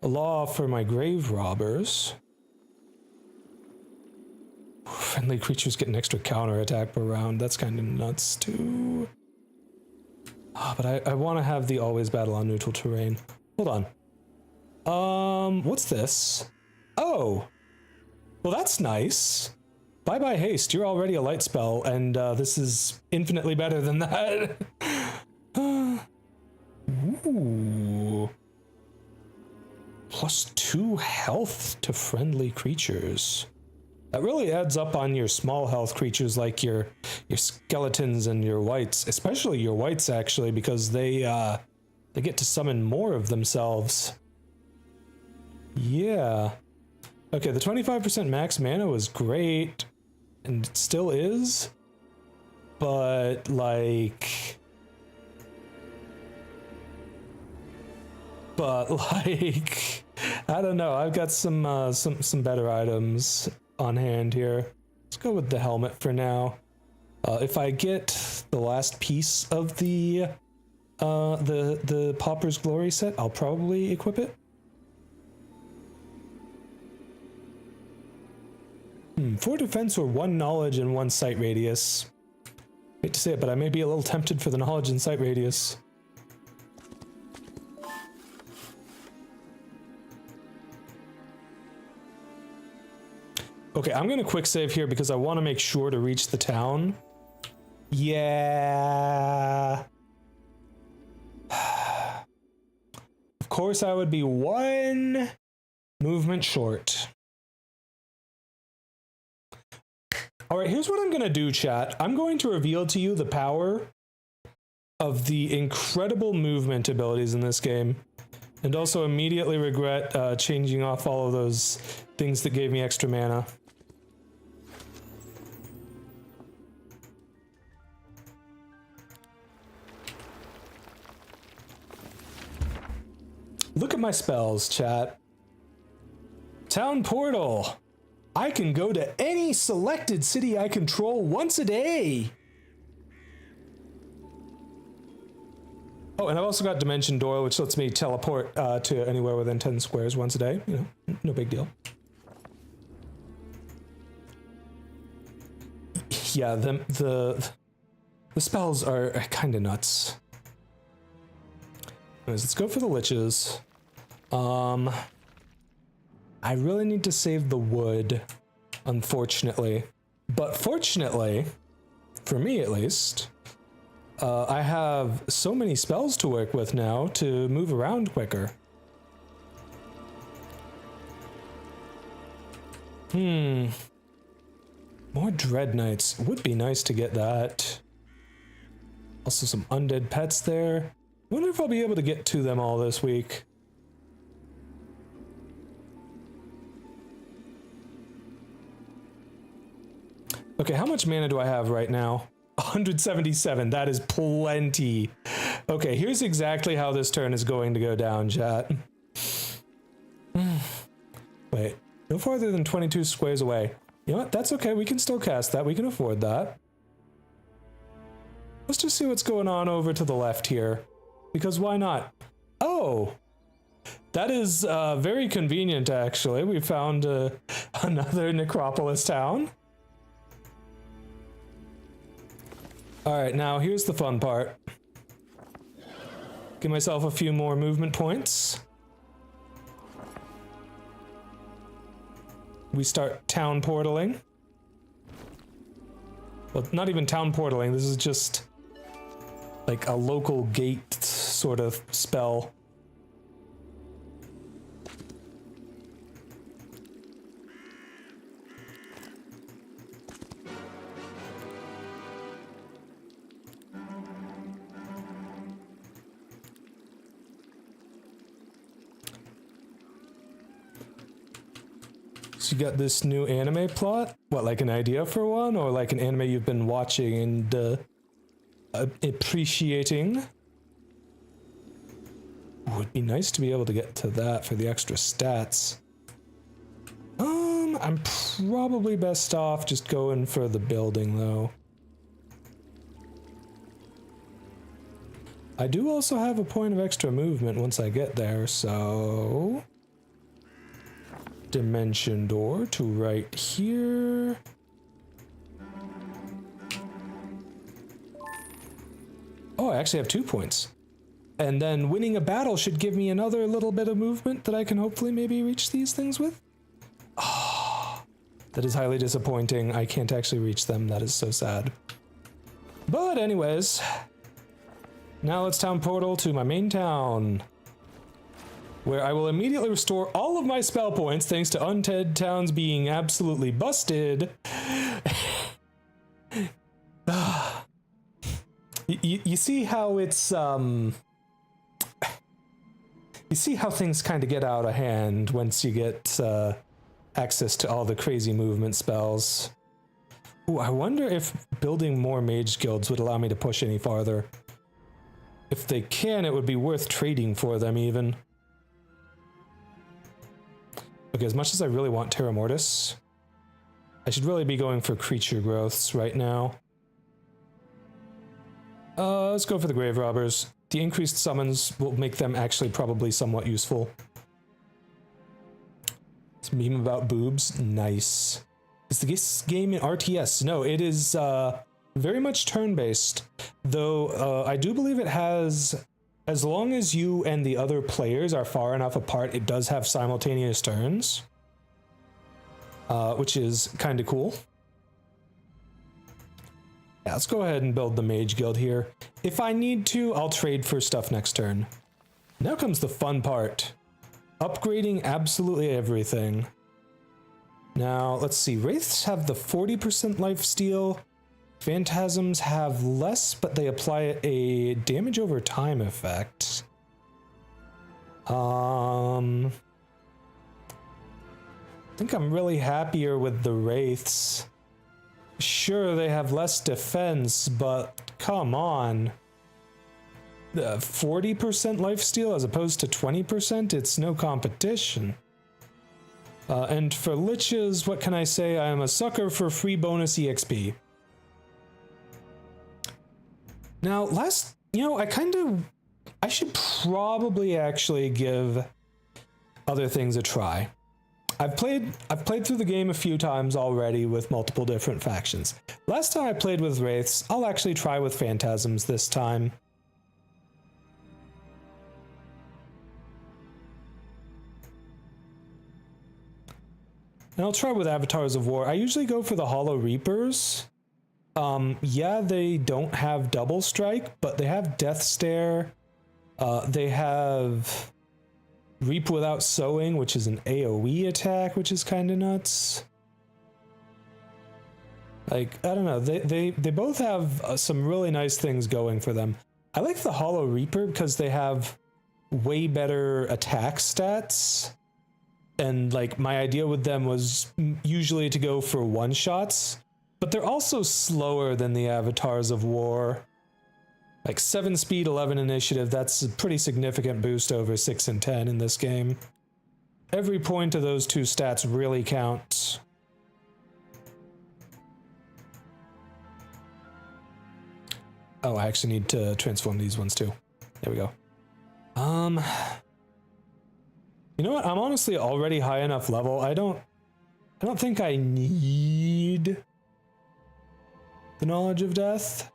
law for my grave robbers. Friendly creatures get an extra counter attack per round. That's kind of nuts too. But I want to have the always battle on neutral terrain. Hold on. What's this? Oh. Well, that's nice. Bye-bye haste. You're already a light spell, and this is infinitely better than that. Ooh. +2 health to friendly creatures. That really adds up on your small health creatures like your skeletons and your wights, especially your wights actually, because they get to summon more of themselves. Yeah. Okay, the 25% max mana was great, and it still is, but like, I don't know. I've got some better items on hand here. Let's go with the helmet for now. If I get the last piece of the Pauper's Glory set, I'll probably equip it. 4 defense or 1 knowledge and 1 sight radius. Hate to say it, but I may be a little tempted for the knowledge and sight radius. Okay, I'm gonna quick save here because I want to make sure to reach the town. Yeah. Of course, I would be 1 movement short. All right, here's what I'm gonna do, chat. I'm going to reveal to you the power of the incredible movement abilities in this game, and also immediately regret changing off all of those things that gave me extra mana. Look at my spells, chat. Town portal. I can go to any selected city I control once a day. Oh, and I've also got Dimension Door, which lets me teleport to anywhere within 10 squares once a day. You know, no big deal. Yeah, the spells are kind of nuts. Anyways, let's go for the liches. I really need to save the wood, unfortunately. But fortunately, for me at least, I have so many spells to work with now to move around quicker. More Dread Knights. Would be nice to get that. Also some undead pets there. I wonder if I'll be able to get to them all this week. Okay, how much mana do I have right now? 177. That is plenty. Okay, here's exactly how this turn is going to go down, chat. Wait, no farther than 22 squares away. You know what? That's okay. We can still cast that. We can afford that. Let's just see what's going on over to the left here. Because why not? Oh! That is very convenient, actually. We found another Necropolis town. Alright, now here's the fun part. Give myself a few more movement points. We start town portaling. Well, not even town portaling, this is just like a local gate sort of spell. So you got this new anime plot? What, like an idea for one? Or like an anime you've been watching and appreciating? Ooh, it'd be nice to be able to get to that for the extra stats. I'm probably best off just going for the building though. I do also have a point of extra movement once I get there, so... Dimension door to right here. Oh, I actually have 2 points. And then winning a battle should give me another little bit of movement that I can hopefully maybe reach these things with. Oh, that is highly disappointing. I can't actually reach them. That is so sad. But anyways, now let's town portal to my main town, where I will immediately restore all of my spell points thanks to Undead Towns being absolutely busted. You see how it's, you see how things kind of get out of hand once you get access to all the crazy movement spells. Ooh, I wonder if building more mage guilds would allow me to push any farther. If they can, it would be worth trading for them even. Okay, as much as I really want Terra Mortis, I should really be going for creature growths right now. Let's go for the Grave Robbers. The increased summons will make them actually probably somewhat useful. This meme about boobs, nice. Is this game in RTS? No, it is very much turn-based, though I do believe it has... As long as you and the other players are far enough apart, it does have simultaneous turns, which is kind of cool. Yeah, let's go ahead and build the Mage Guild here. If I need to, I'll trade for stuff next turn. Now comes the fun part. Upgrading absolutely everything. Now, let's see. Wraiths have the 40% lifesteal. Phantasms have less, but they apply a damage over time effect. I think I'm really happier with the Wraiths. Sure, they have less defense, but come on. The 40% lifesteal as opposed to 20%, it's no competition. And for Liches, what can I say? I am a sucker for free bonus EXP. Now, I should probably actually give other things a try. I've played through the game a few times already with multiple different factions. Last time I played with Wraiths, I'll actually try with Phantasms this time. And I'll try with Avatars of War. I usually go for the Hollow Reapers. Yeah, they don't have double strike, but they have Death Stare. They have Reap Without Sowing, which is an AoE attack, which is kind of nuts. Like, I don't know, they both have some really nice things going for them. I like the Hollow Reaper because they have way better attack stats. And like, my idea with them was usually to go for one-shots. but they're also slower than the avatars of war. Like 7 speed, 11 initiative, that's a pretty significant boost over 6 and 10 in this game. Every point of those two stats really counts. Oh, I actually need to transform these ones too. There we go. You know what? I'm honestly already high enough level. I don't think I need the knowledge of death.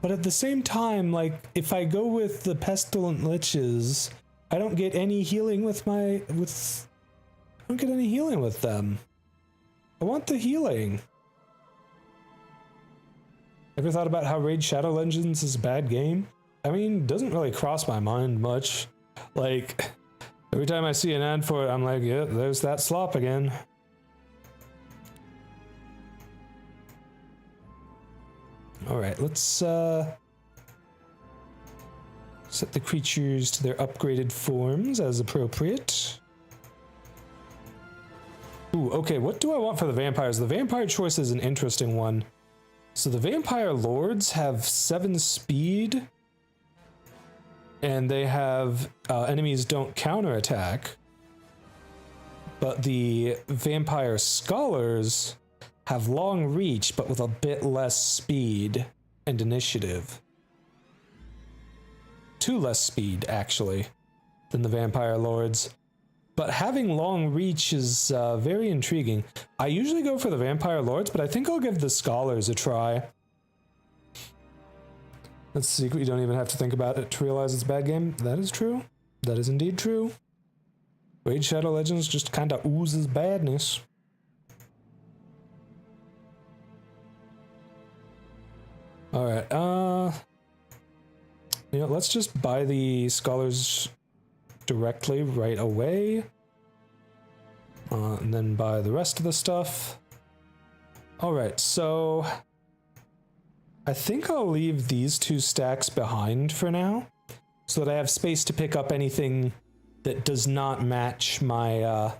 But at the same time, like, if I go with the pestilent liches, I don't get any healing with I don't get any healing with them. I want the healing. Ever thought about how Raid Shadow Legends is a bad game? I mean, it doesn't really cross my mind much. Like, every time I see an ad for it, I'm like, yeah, there's that slop again. Alright, let's set the creatures to their upgraded forms as appropriate. Ooh, okay, what do I want for the vampires? The vampire choice is an interesting one. So the vampire lords have 7 speed, and they have enemies don't counterattack. But the vampire scholars have long reach, but with a bit less speed and initiative. 2 less speed, actually, than the vampire lords. But having long reach is very intriguing. I usually go for the vampire lords, but I think I'll give the scholars a try. That's a secret. You don't even have to think about it to realize it's a bad game. That is true. That is indeed true. Raid Shadow Legends just kind of oozes badness. Alright, you know, let's just buy the scholars directly right away. And then buy the rest of the stuff. Alright, so I think I'll leave these 2 stacks behind for now, so that I have space to pick up anything that does not match my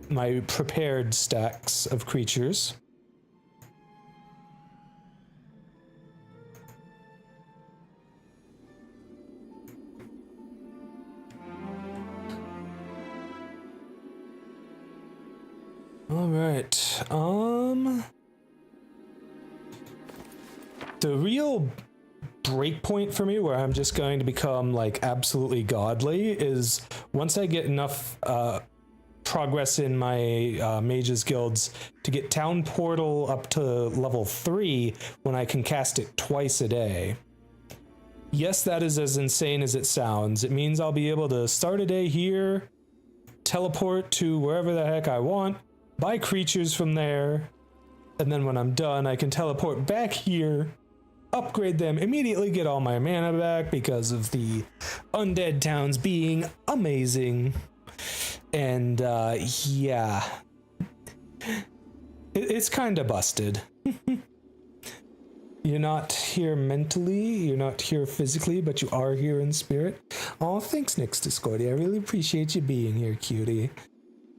my prepared stacks of creatures. All right, the real breakpoint for me where I'm just going to become like absolutely godly is once I get enough progress in my mages guilds to get town portal up to level 3 when I can cast it twice a day. Yes, that is as insane as it sounds. It means I'll be able to start a day here, teleport to wherever the heck I want, buy creatures from there, and then when I'm done, I can teleport back here, upgrade them, immediately get all my mana back because of the undead towns being amazing. And, yeah. It's kind of busted. You're not here mentally, you're not here physically, but you are here in spirit. Oh, thanks, Nyx Discordia. I really appreciate you being here, cutie.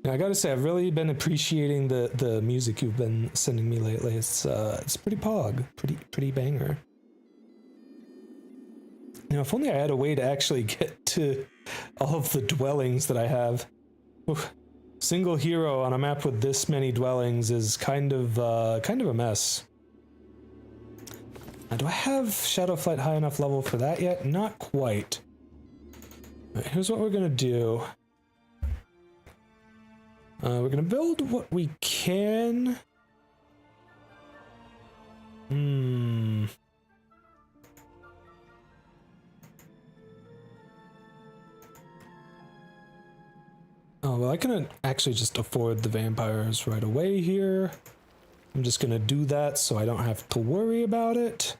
Now, I gotta say, I've really been appreciating the music you've been sending me lately. It's pretty pog, pretty banger. Now, if only I had a way to actually get to all of the dwellings that I have. Oof. Single hero on a map with this many dwellings is kind of a mess. Now, do I have Shadowflight high enough level for that yet? Not quite. Right, here's what we're gonna do. We're gonna build what we can. Oh, well, I can actually just afford the vampires right away here. I'm just gonna do that so I don't have to worry about it.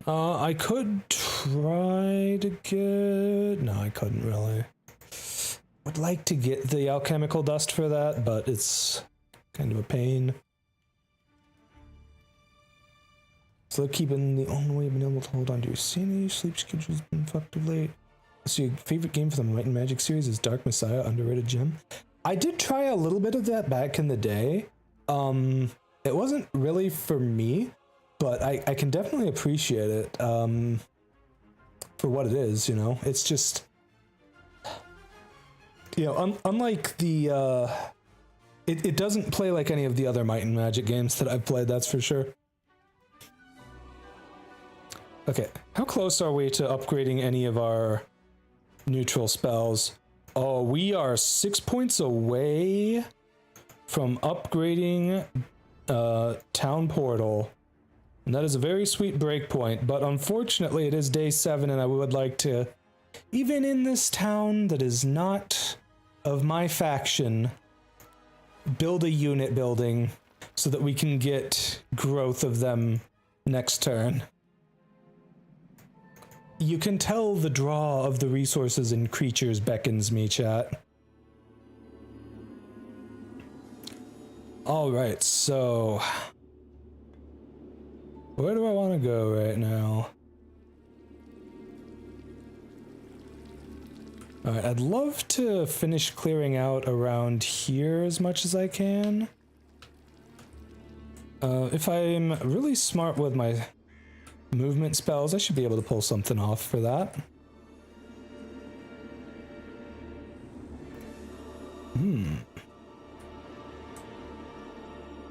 I could try to get... No, I couldn't really. Would like to get the alchemical dust for that, but it's kind of a pain. So keeping the only way you've been able to hold on to your sanity, sleep schedule's been fucked of late. So your favorite game for the Might and Magic series is Dark Messiah, underrated gem. I did try a little bit of that back in the day. It wasn't really for me, but I can definitely appreciate it for what it is, you know? It's just, you know, unlike the, it doesn't play like any of the other Might and Magic games that I've played, that's for sure. Okay, how close are we to upgrading any of our neutral spells? Oh, we are 6 points away from upgrading Town Portal. And that is a very sweet breakpoint, but unfortunately it is day 7 and I would like to, even in this town that is not of my faction, build a unit building so that we can get growth of them next turn. You can tell the draw of the resources and creatures beckons me, chat. Alright, so where do I want to go right now? Alright, I'd love to finish clearing out around here as much as I can. If I'm really smart with my movement spells, I should be able to pull something off for that.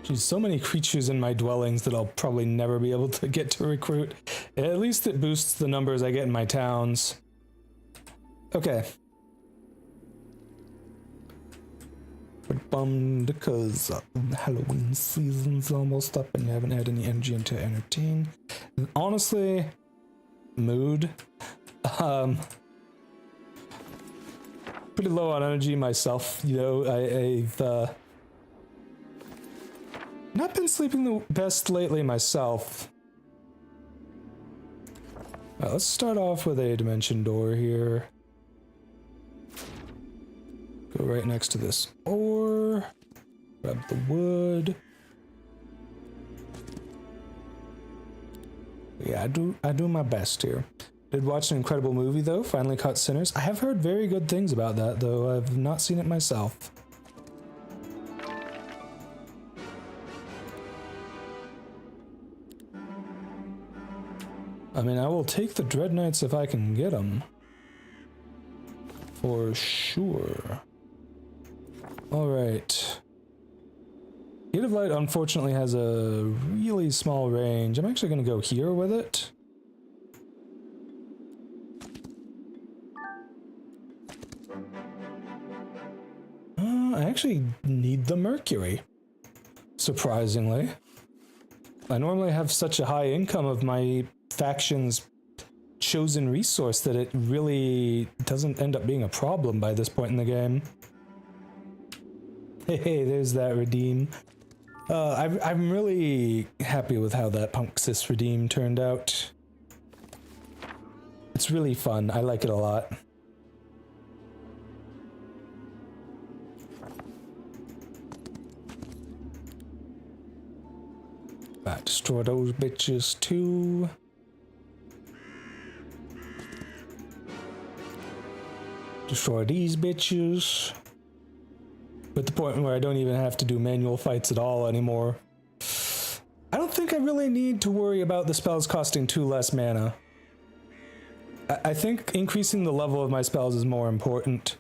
Geez, so many creatures in my dwellings that I'll probably never be able to get to recruit. At least it boosts the numbers I get in my towns. Okay. But bummed because Halloween season's almost up and you haven't had any energy to entertain. And honestly, mood. Pretty low on energy myself, you know. I've not been sleeping the best lately myself. Alright, let's start off with a dimension door here. Go right next to this ore. Grab the wood. Yeah, I do my best here. Did watch an incredible movie though, finally caught Sinners. I have heard very good things about that though, I've not seen it myself. I mean, I will take the Dread Knights if I can get them. For sure. Alright. Gate of Light unfortunately has a really small range. I'm actually going to go here with it. I actually need the Mercury. Surprisingly. I normally have such a high income of my faction's chosen resource that it really doesn't end up being a problem by this point in the game. Hey, there's that redeem. I'm really happy with how that Punxis redeem turned out. It's really fun. I like it a lot. Right, destroy those bitches too. Destroy these bitches. At the point where I don't even have to do manual fights at all anymore. I don't think I really need to worry about the spells costing 2 less mana. I think increasing the level of my spells is more important.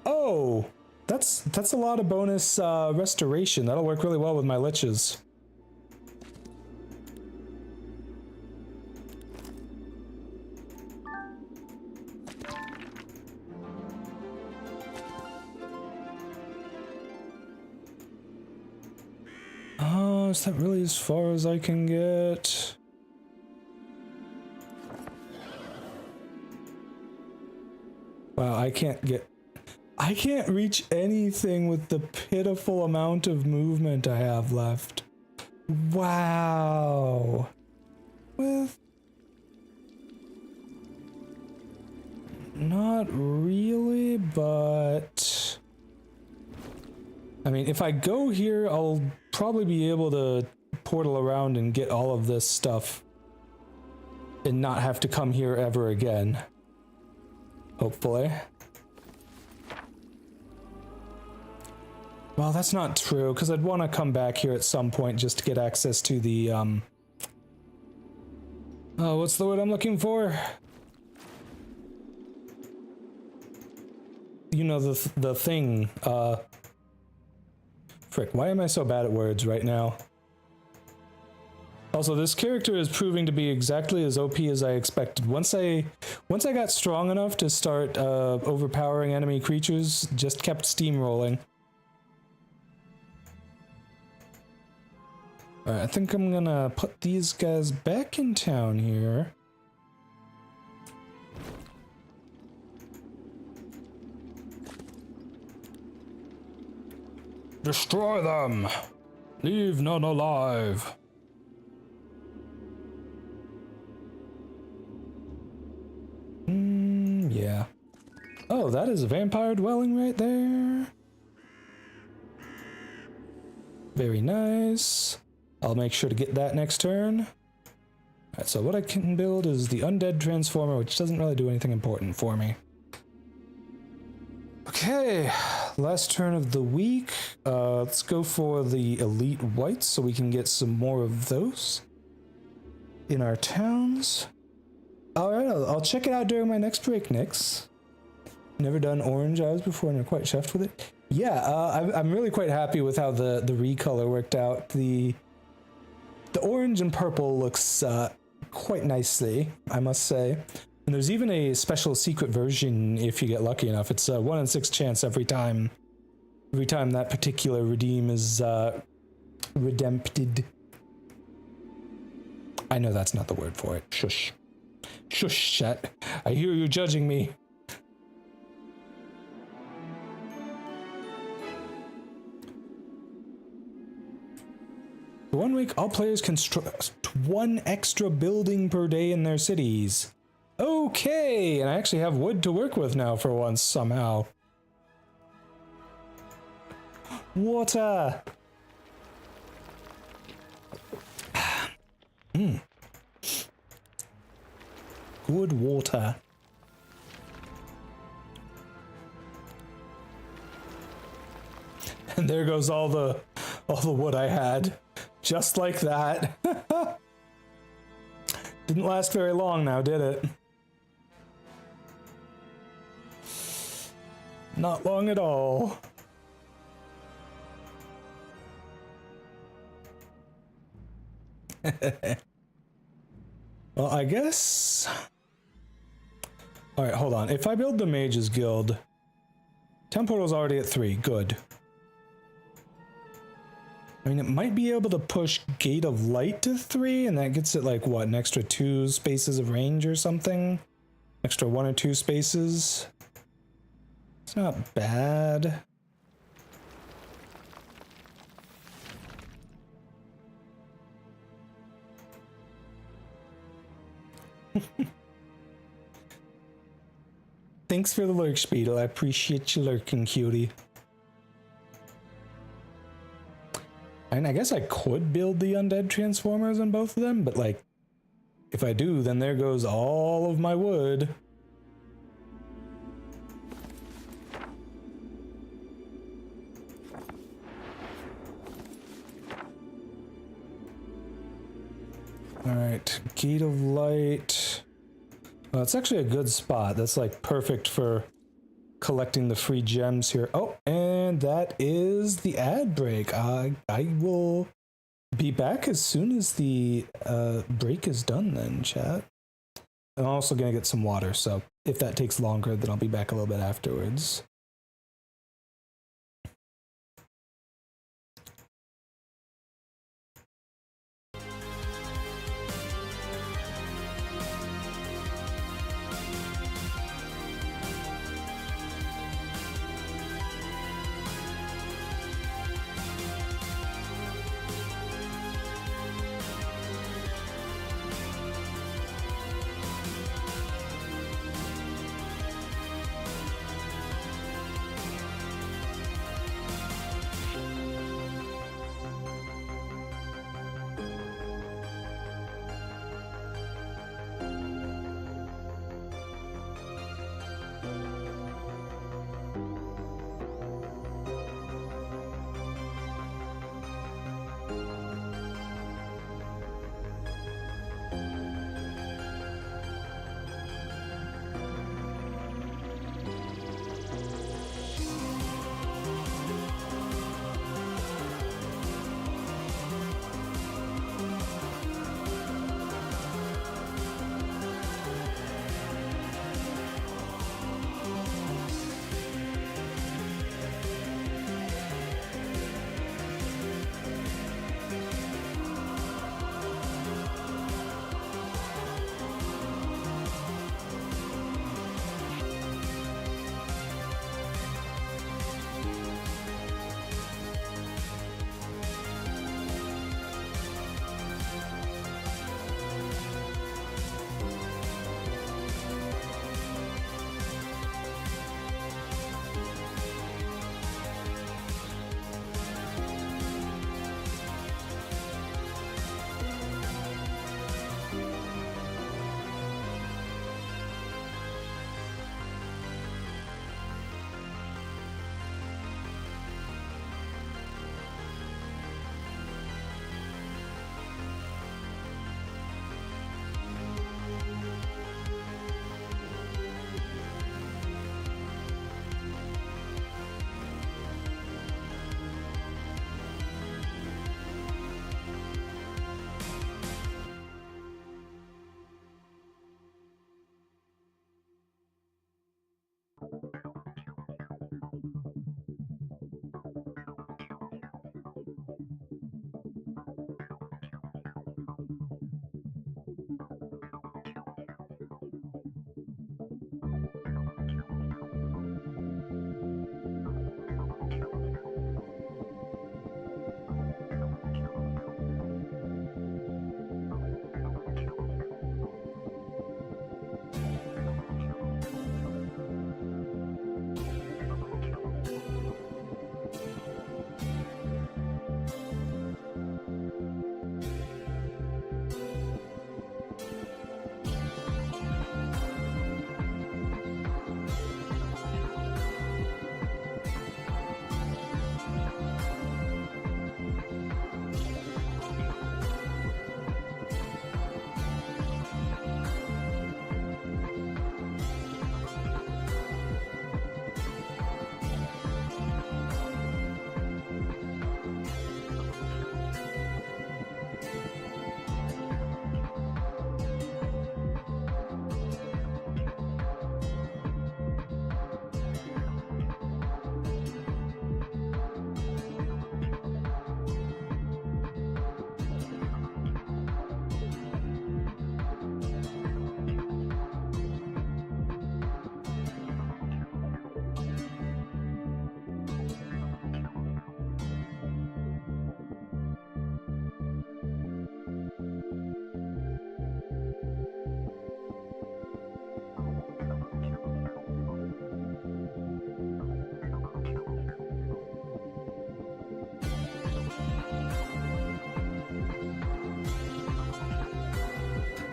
Oh! That's a lot of bonus restoration. That'll work really well with my liches. Is that really as far as I can get? Wow, I can't reach anything with the pitiful amount of movement I have left. Wow. With not really, but I mean, if I go here, I'll probably be able to portal around and get all of this stuff and not have to come here ever again. Hopefully. Well, that's not true, because I'd want to come back here at some point just to get access to the, oh, what's the word I'm looking for? You know, the thing, frick, why am I so bad at words right now? Also, this character is proving to be exactly as OP as I expected. Once I got strong enough to start overpowering enemy creatures, just kept steamrolling. Alright, I think I'm gonna put these guys back in town here. Destroy them! Leave none alive! Yeah. Oh, that is a vampire dwelling right there. Very nice. I'll make sure to get that next turn. Alright, so what I can build is the undead transformer, which doesn't really do anything important for me. Okay, last turn of the week. Let's go for the elite whites so we can get some more of those in our towns. Alright, I'll check it out during my next break, Nix. Never done orange eyes before and I'm quite chuffed with it. Yeah, I'm really quite happy with how the recolor worked out. The orange and purple looks quite nicely, I must say. And there's even a special secret version if you get lucky enough. It's a 1 in 6 chance every time that particular redeem is redempted. I know that's not the word for it. Shush. Shush, chat. I hear you judging me. For 1 week, all players construct 1 extra building per day in their cities. Okay, and I actually have wood to work with now for once, somehow. Water! Good water. And there goes all the wood I had. Just like that. Didn't last very long now, did it? Not long at all. Well, I guess... Alright, hold on. If I build the Mages Guild... Town Portal's already at 3. Good. I mean, it might be able to push Gate of Light to 3, and that gets it, like, what, an extra 2 spaces of range or something? Extra 1 or 2 spaces? It's not bad. Thanks for the lurk, Speedle. I appreciate you lurking, cutie. And I guess I could build the undead transformers on both of them, but like, if I do, then there goes all of my wood. Alright, Gate of Light. Well, it's actually a good spot. That's like perfect for collecting the free gems here. Oh, and that is the ad break. I will be back as soon as the break is done then, chat. I'm also gonna get some water, so if that takes longer, then I'll be back a little bit afterwards.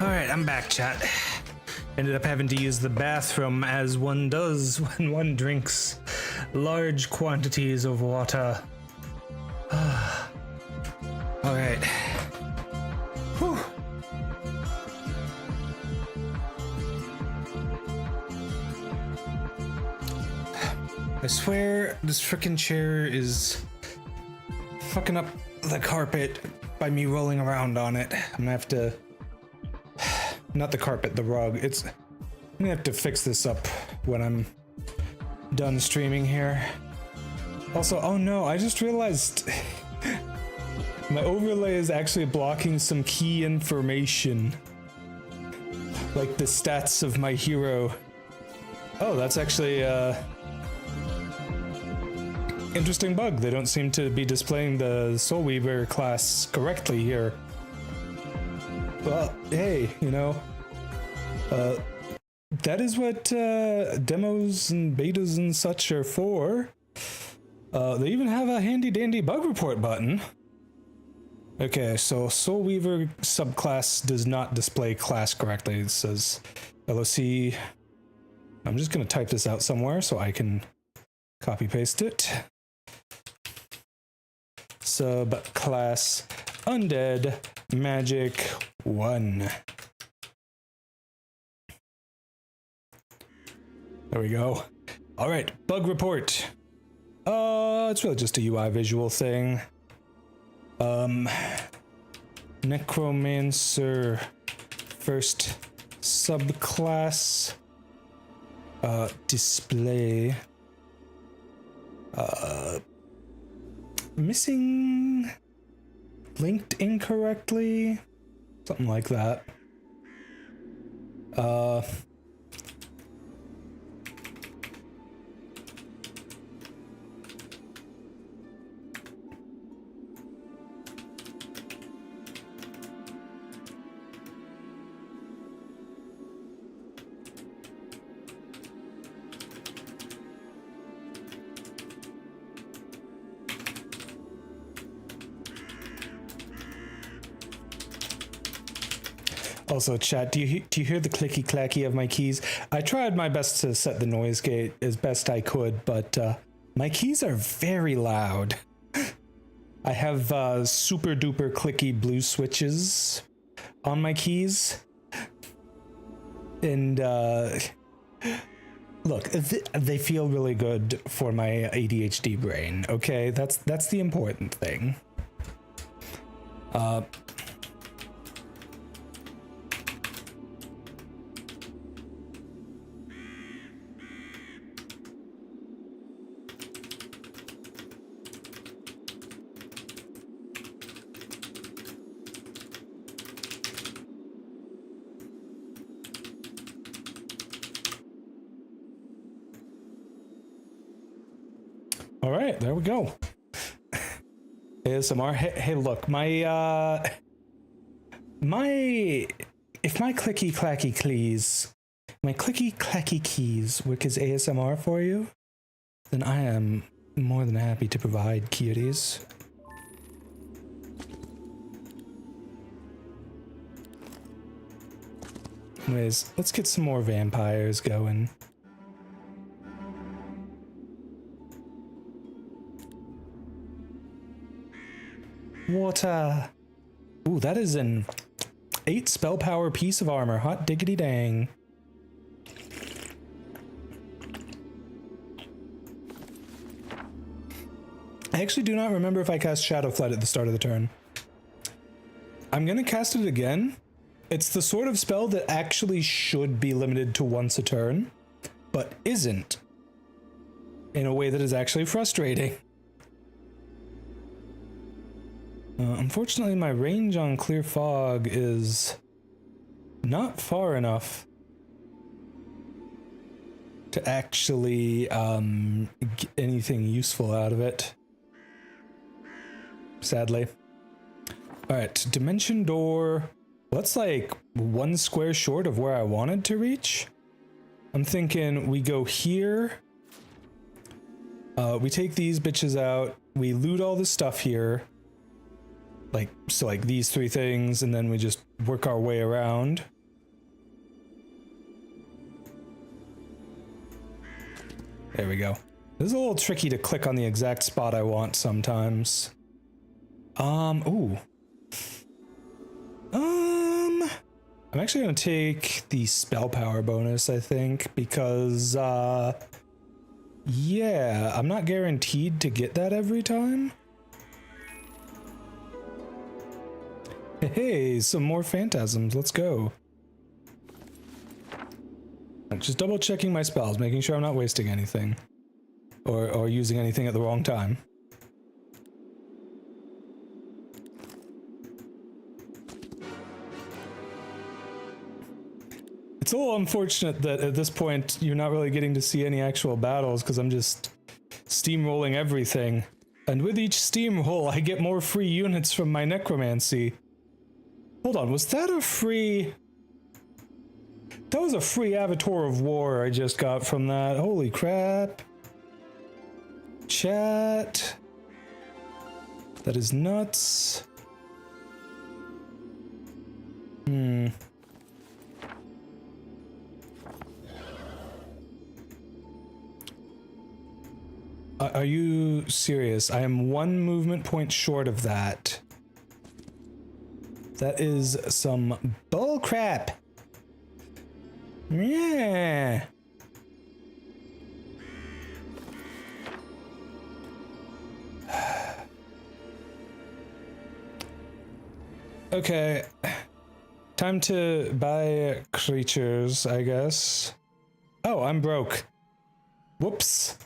Alright, I'm back, chat. Ended up having to use the bathroom as one does when one drinks large quantities of water. Alright. Whew. I swear this frickin' chair is fucking up the carpet by me rolling around on it. I'm gonna have to... Not the carpet, the rug. I'm gonna have to fix this up when I'm done streaming here. Also, oh no, I just realized my overlay is actually blocking some key information. Like the stats of my hero. Oh, that's actually interesting bug. They don't seem to be displaying the Soul Weaver class correctly here. Well, hey, you know, that is what demos and betas and such are for. They even have a handy dandy bug report button. Okay, so Soul Weaver subclass does not display class correctly. It says LOC. I'm just gonna type this out somewhere so I can paste it. Subclass Undead Magic 1. There we go. All right, bug report. It's really just a UI visual thing. Necromancer first subclass display missing, linked incorrectly, something like that. Also, chat, do you hear the clicky clacky of my keys? I tried my best to set the noise gate as best I could, but my keys are very loud. I have super duper clicky blue switches on my keys, and look, they feel really good for my ADHD brain. Okay, that's the important thing. All right, there we go. ASMR. Hey, look, if my clicky clacky keys work as ASMR for you, then I am more than happy to provide cuties. Anyways, let's get some more vampires going. Water. Ooh, that is an 8 spell power piece of armor. Hot diggity dang. I actually do not remember if I cast Shadow Flood at the start of the turn. I'm gonna cast it again. It's the sort of spell that actually should be limited to once a turn, but isn't. In a way that is actually frustrating. Unfortunately, my range on Clear Fog is not far enough to actually get anything useful out of it. Sadly. Alright, Dimension Door. That's like 1 square short of where I wanted to reach. I'm thinking we go here. We take these bitches out. We loot all the stuff here. Like these 3 things, and then we just work our way around. There we go. This is a little tricky to click on the exact spot I want sometimes. Ooh. I'm actually gonna take the spell power bonus, I think, because, yeah, I'm not guaranteed to get that every time. Hey, some more phantasms, let's go. Just double checking my spells, making sure I'm not wasting anything. Or using anything at the wrong time. It's a little unfortunate that at this point you're not really getting to see any actual battles because I'm just steamrolling everything. And with each steamroll, I get more free units from my necromancy. Hold on, was that a free... That was a free Avatar of War I just got from that. Holy crap. Chat. That is nuts. Are you serious? I am 1 movement point short of that. That is some bull crap. Yeah. Okay. Time to buy creatures, I guess. Oh, I'm broke. Whoops.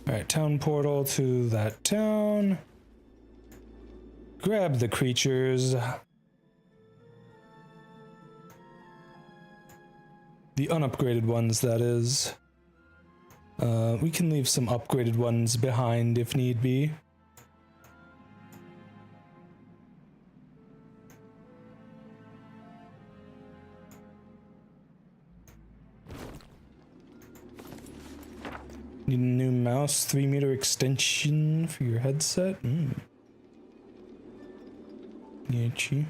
Alright, town portal to that town. Grab the creatures. The unupgraded ones, that is. We can leave some upgraded ones behind if need be. Need a new mouse, 3-meter extension for your headset. Yachi.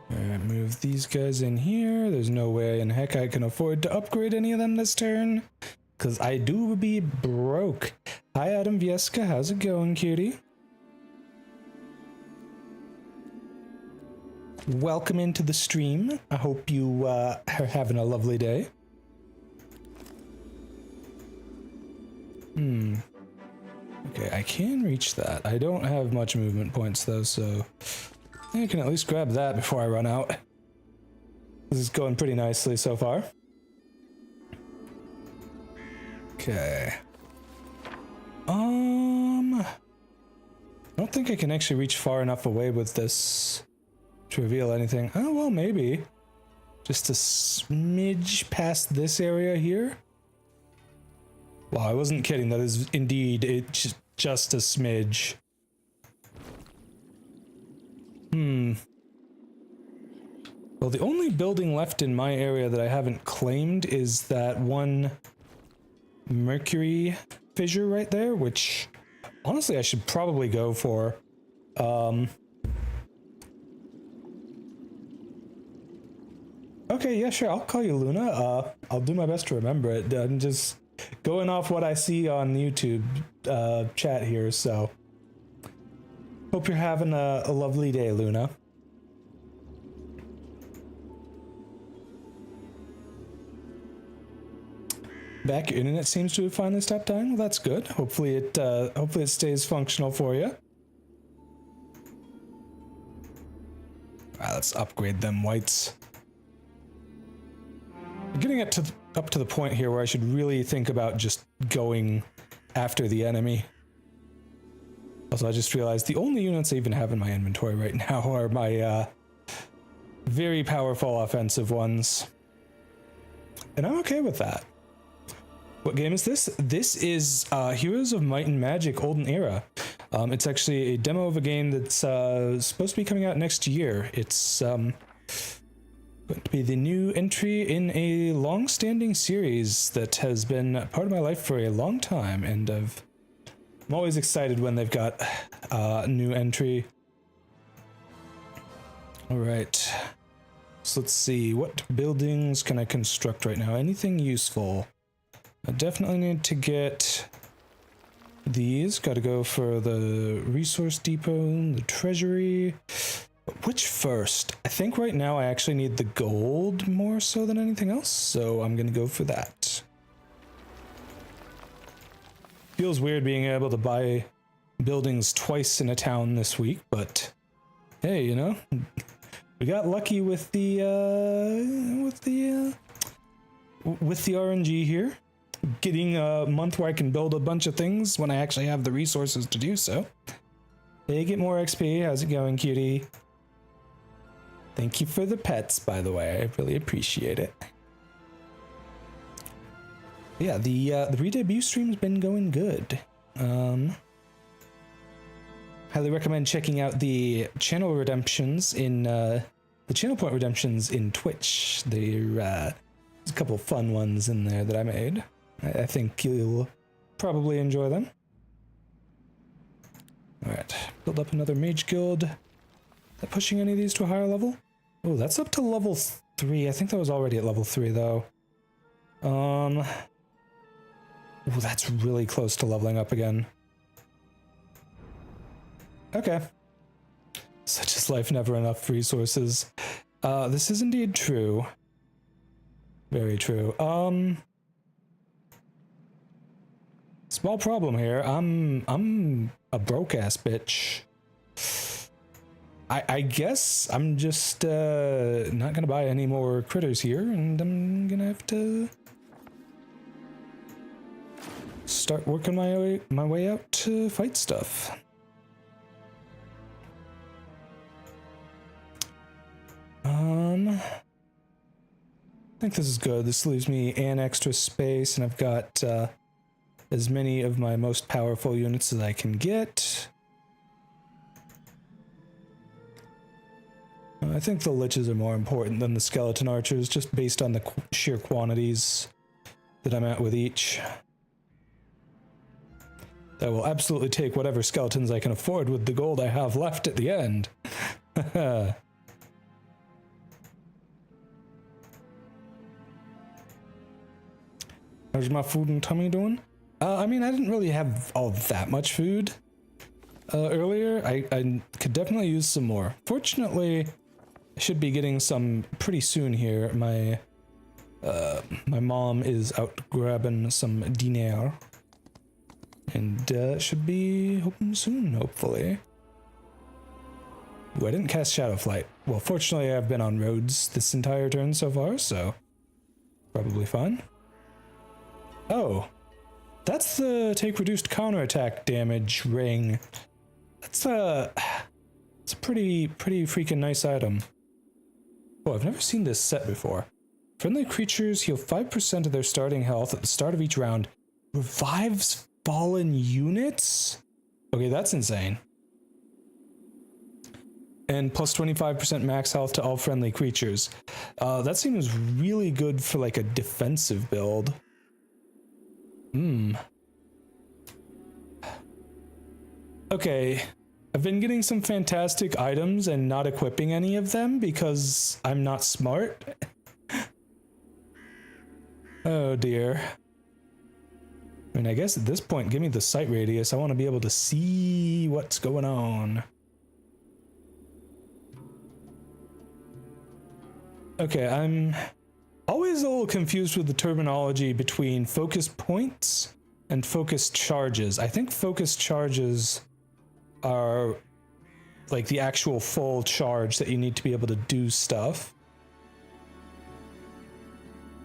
Alright, move these guys in here. There's no way in heck I can afford to upgrade any of them this turn. Because I do be broke. Hi Adam Vieska, how's it going, cutie? Welcome into the stream. I hope you are having a lovely day. Okay, I can reach that. I don't have much movement points though, so I can at least grab that before I run out. This is going pretty nicely so far. Okay. I don't think I can actually reach far enough away with this to reveal anything. Oh, well, maybe. Just a smidge past this area here. Wow, I wasn't kidding. That is indeed just a smidge. Well, the only building left in my area that I haven't claimed is that one Mercury fissure right there, which honestly I should probably go for. Okay, yeah, sure, I'll call you Luna. I'll do my best to remember it. I'm just going off what I see on YouTube chat here, so hope you're having a lovely day, Luna. Back, your internet seems to have finally stopped dying. Well, that's good. Hopefully it stays functional for you. Alright, let's upgrade them whites. I'm getting it up to the point here where I should really think about just going after the enemy. Also, I just realized the only units I even have in my inventory right now are my very powerful offensive ones. And I'm okay with that. What game is this? This is Heroes of Might and Magic Olden Era. It's actually a demo of a game that's supposed to be coming out next year. It's going to be the new entry in a long-standing series that has been part of my life for a long time, and I've I'm always excited when they've got a new entry. All right. So let's see, what buildings can I construct right now? Anything useful? I definitely need to get these. Got to go for the resource depot, the treasury. Which first? I think right now I actually need the gold more so than anything else, so I'm gonna go for that. Feels weird being able to buy buildings twice in a town this week, but hey, you know, we got lucky with the RNG here, getting a month where I can build a bunch of things when I actually have the resources to do so. Hey, get more XP. How's it going, cutie? Thank you for the pets, by the way. I really appreciate it. Yeah, the Redebut stream's been going good. Highly recommend checking out the channel redemptions in the channel point redemptions in Twitch. There's a couple fun ones in there that I made. I think you'll probably enjoy them. All right, build up another mage guild. Is that pushing any of these to a higher level? Oh, that's up to level 3. I think that was already at level 3 though. Oh, that's really close to leveling up again. Okay. Such is life, never enough resources. This is indeed true. Very true. Small problem here. I'm a broke ass bitch. I guess I'm just not gonna buy any more critters here, and I'm gonna have to start working my way out to fight stuff. I think this is good. This leaves me an extra space, and I've got as many of my most powerful units as I can get. I think the liches are more important than the skeleton archers, just based on the sheer quantities that I'm at with each. I will absolutely take whatever skeletons I can afford with the gold I have left at the end. How's my food and tummy doing? I mean, I didn't really have all that much food earlier. I could definitely use some more. Fortunately, I should be getting some pretty soon here. My mom is out grabbing some dinner, and should be hoping soon, hopefully. Ooh, I didn't cast Shadow Flight. Well, fortunately, I've been on roads this entire turn so far, so probably fine. Oh, that's the take reduced counterattack damage ring. It's a pretty freaking nice item. Oh, I've never seen this set before. Friendly creatures heal 5% of their starting health at the start of each round. Revives fallen units? Okay, that's insane. And plus 25% max health to all friendly creatures. That seems really good for like a defensive build. Okay, I've been getting some fantastic items and not equipping any of them because I'm not smart. Oh dear. I mean, I guess at this point, give me the sight radius. I want to be able to see what's going on. Okay, I'm always a little confused with the terminology between focus points and focus charges. I think focus charges are like the actual full charge that you need to be able to do stuff.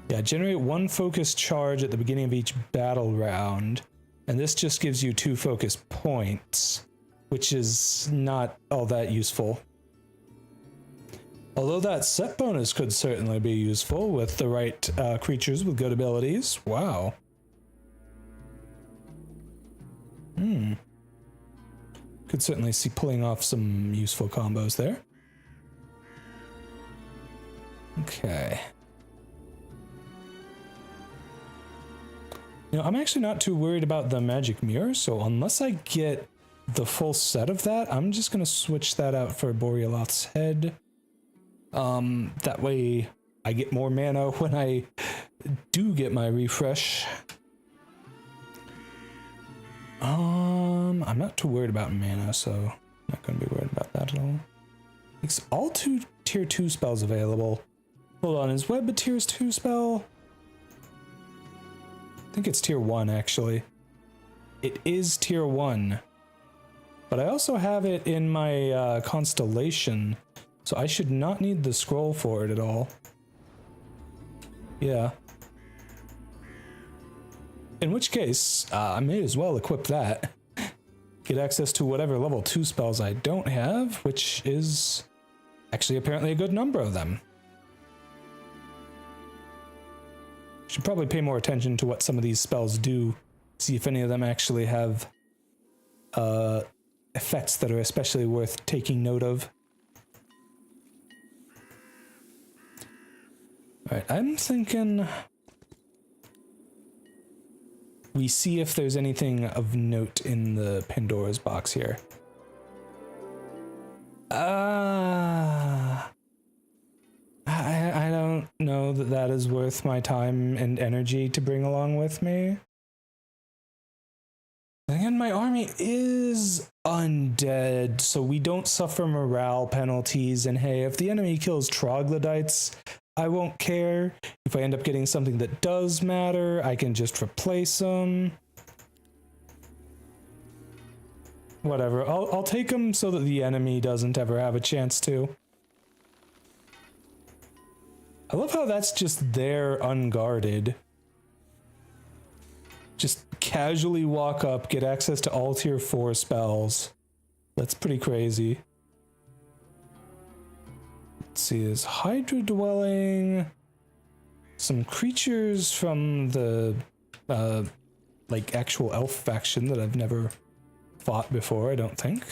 Yeah, generate 1 focus charge at the beginning of each battle round, and this just gives you 2 focus points, which is not all that useful. Although that set bonus could certainly be useful with the right creatures with good abilities. Wow. Could certainly see pulling off some useful combos there. Okay. You know, I'm actually not too worried about the magic mirror, so unless I get the full set of that, I'm just gonna switch that out for Borealoth's head. That way I get more mana when I do get my refresh. I'm not too worried about mana, so I'm not gonna be worried about that at all. It's all tier 2 spells available. Hold on, is Web a tier 2 spell? I think it's tier 1 actually. It is tier 1. But I also have it in my constellation, so I should not need the scroll for it at all. Yeah. In which case, I may as well equip that. Get access to whatever level 2 spells I don't have, which is actually apparently a good number of them. Should probably pay more attention to what some of these spells do, see if any of them actually have effects that are especially worth taking note of. Alright, I'm thinking we see if there's anything of note in the Pandora's box here. I don't know that that is worth my time and energy to bring along with me. And my army is undead, so we don't suffer morale penalties, and hey, if the enemy kills troglodytes, I won't care. If I end up getting something that does matter, I can just replace them. Whatever, I'll take them so that the enemy doesn't ever have a chance to. I love how that's just there unguarded. Just casually walk up, get access to all tier 4 spells. That's pretty crazy. Let's see, there's Hydra Dwelling, some creatures from the like actual elf faction that I've never fought before, I don't think.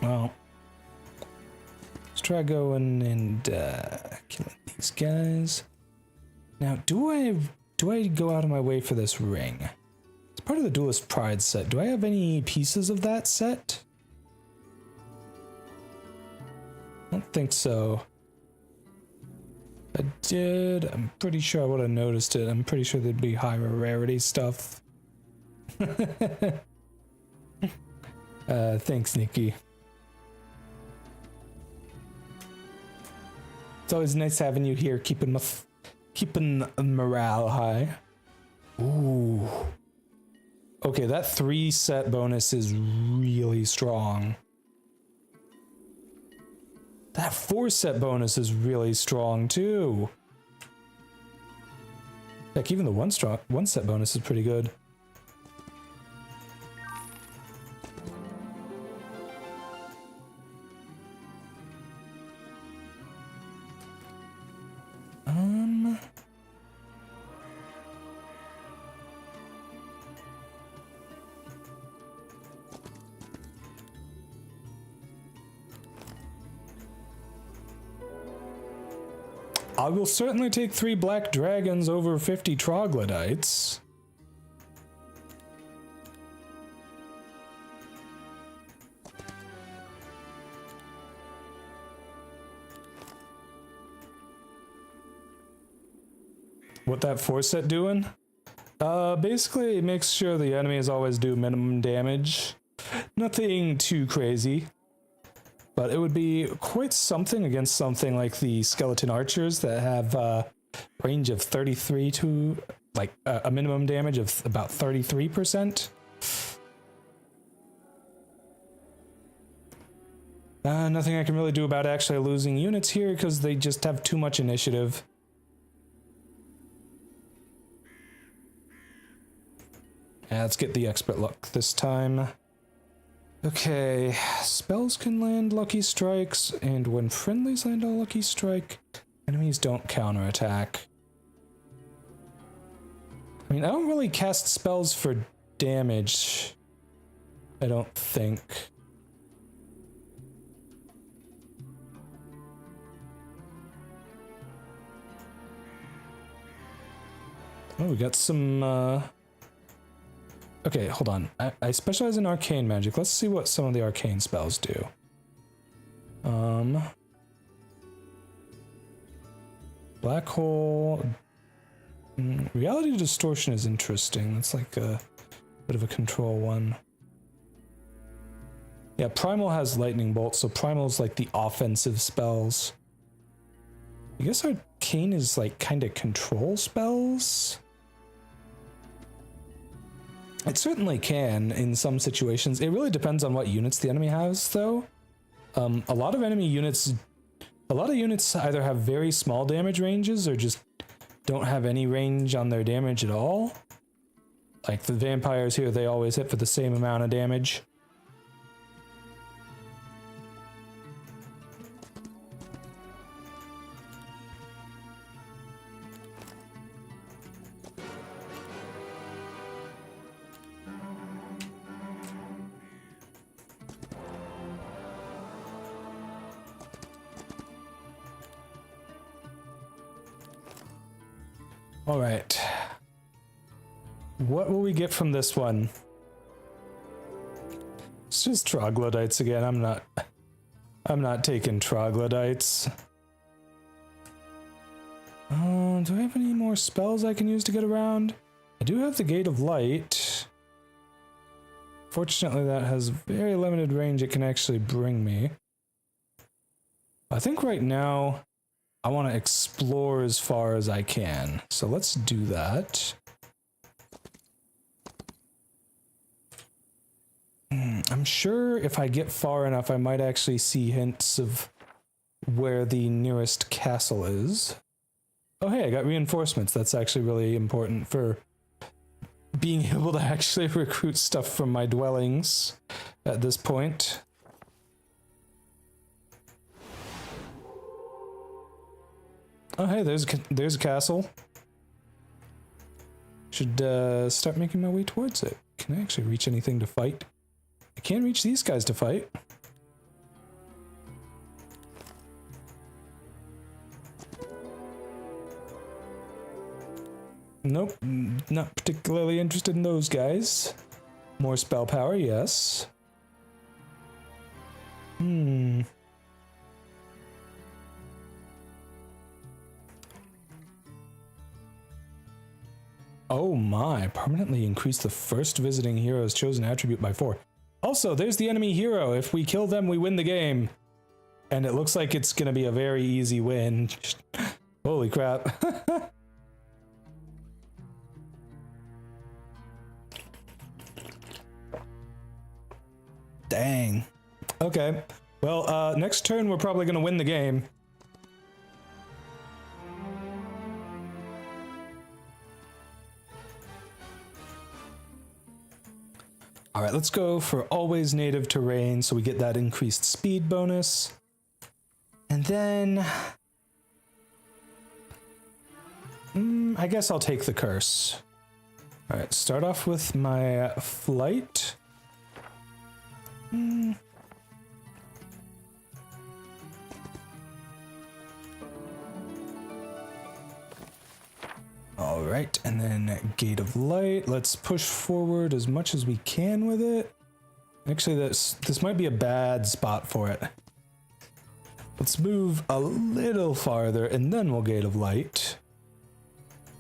Well, let's try going and killing these guys. Now, do I go out of my way for this ring? It's part of the Duelist Pride set. Do I have any pieces of that set? I don't think so. If I did, I'm pretty sure I would have noticed it. I'm pretty sure there'd be higher rarity stuff. Thanks, Nikki. It's always nice having you here, keeping morale high. Ooh. Okay, that 3 set bonus is really strong. That 4 set bonus is really strong too. Heck, even the 1 set bonus is pretty good. I will certainly take 3 black dragons over 50 troglodytes. What that 4 set doing? Basically it makes sure the enemies always do minimum damage. Nothing too crazy. But it would be quite something against something like the skeleton archers that have a range of 33 to like a minimum damage of about 33%. Nothing I can really do about actually losing units here because they just have too much initiative. Yeah, let's get the expert luck this time. Okay, spells can land lucky strikes, and when friendlies land a lucky strike, enemies don't counterattack. I mean, I don't really cast spells for damage, I don't think. Oh, we got some, okay, hold on. I specialize in arcane magic. Let's see what some of the arcane spells do. Black hole. Reality distortion is interesting. That's like a bit of a control one. Yeah, primal has lightning bolt, so primal is like the offensive spells. I guess arcane is like kind of control spells. It certainly can in some situations. It really depends on what units the enemy has, though. A lot of units either have very small damage ranges or just don't have any range on their damage at all. Like the vampires here, they always hit for the same amount of damage. All right. What will we get from this one? It's just troglodytes again. I'm not taking troglodytes. Do I have any more spells I can use to get around? I do have the Gate of Light. Fortunately, that has very limited range it can actually bring me. I think right now I want to explore as far as I can. So let's do that. I'm sure if I get far enough, I might actually see hints of where the nearest castle is. Oh hey, I got reinforcements. That's actually really important for being able to actually recruit stuff from my dwellings at this point. Oh hey, there's a castle. Should start making my way towards it. Can I actually reach anything to fight? I can't reach these guys to fight. Nope, not particularly interested in those guys. More spell power, yes. Oh my, permanently increase the first visiting hero's chosen attribute by 4. Also, there's the enemy hero. If we kill them, we win the game. And it looks like it's gonna be a very easy win. Holy crap. Dang. Okay. Well, next turn we're probably gonna win the game. All right, let's go for always native terrain so we get that increased speed bonus. And then I guess I'll take the curse. All right, start off with my flight. All right, and then Gate of Light. Let's push forward as much as we can with it. Actually, this might be a bad spot for it. Let's move a little farther, and then we'll Gate of Light.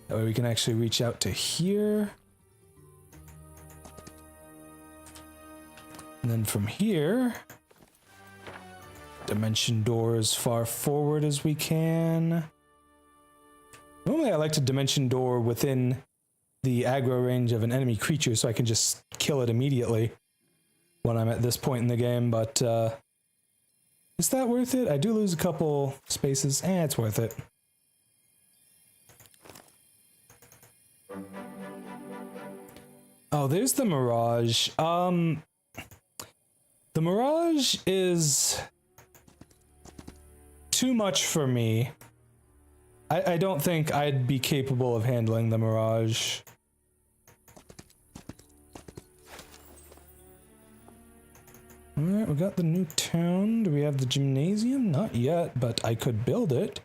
That way we can actually reach out to here. And then from here, dimension door as far forward as we can. Normally I like to dimension door within the aggro range of an enemy creature so I can just kill it immediately when I'm at this point in the game, but is that worth it? I do lose a couple spaces. It's worth it. Oh, there's the Mirage. The Mirage is too much for me. I don't think I'd be capable of handling the Mirage. Alright, we got the new town. Do we have the gymnasium? Not yet, but I could build it.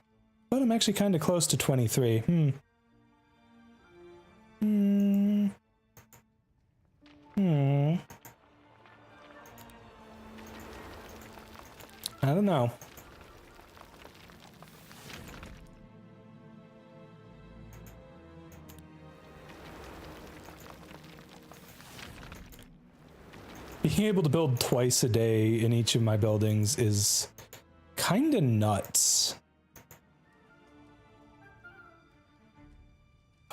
But I'm actually kind of close to 23. I don't know. Being able to build twice a day in each of my buildings is kinda nuts.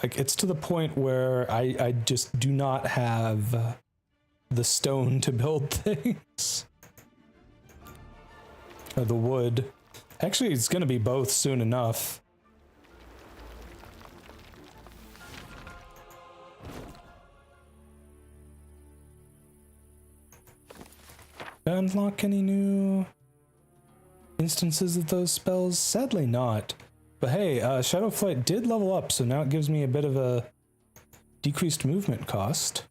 Like, it's to the point where I just do not have the stone to build things. Or the wood. Actually, it's gonna be both soon enough. Unlock any new instances of those spells? Sadly not. But hey, Shadow Flight did level up, so now it gives me a bit of a decreased movement cost.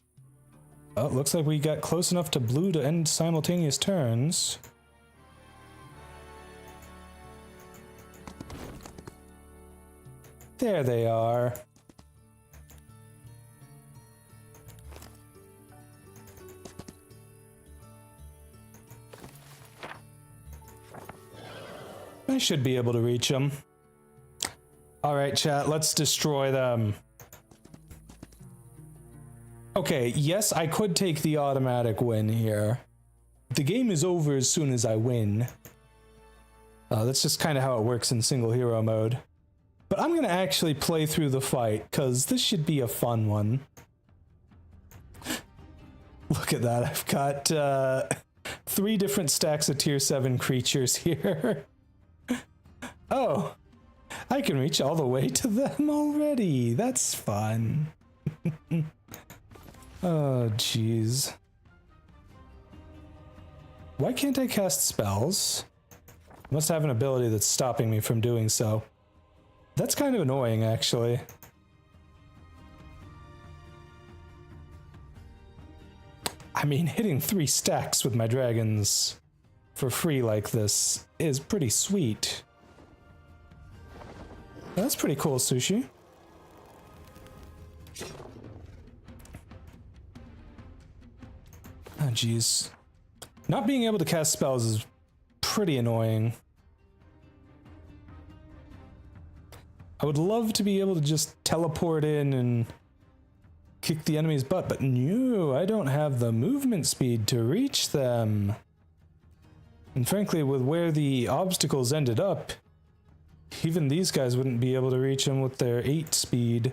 Oh, it looks like we got close enough to blue to end simultaneous turns. There they are. I should be able to reach them. Alright, chat, let's destroy them. Okay, yes, I could take the automatic win here. The game is over as soon as I win. That's just kind of how it works in single hero mode. But I'm gonna actually play through the fight, because this should be a fun one. Look at that, I've got 3 different stacks of tier 7 creatures here. Oh, I can reach all the way to them already. That's fun. Oh, jeez. Why can't I cast spells? I must have an ability that's stopping me from doing so. That's kind of annoying, actually. I mean, hitting 3 stacks with my dragons for free like this is pretty sweet. That's pretty cool, Sushi. Oh, jeez. Not being able to cast spells is pretty annoying. I would love to be able to just teleport in and kick the enemy's butt, but no, I don't have the movement speed to reach them. And frankly, with where the obstacles ended up, even these guys wouldn't be able to reach them with their 8 speed.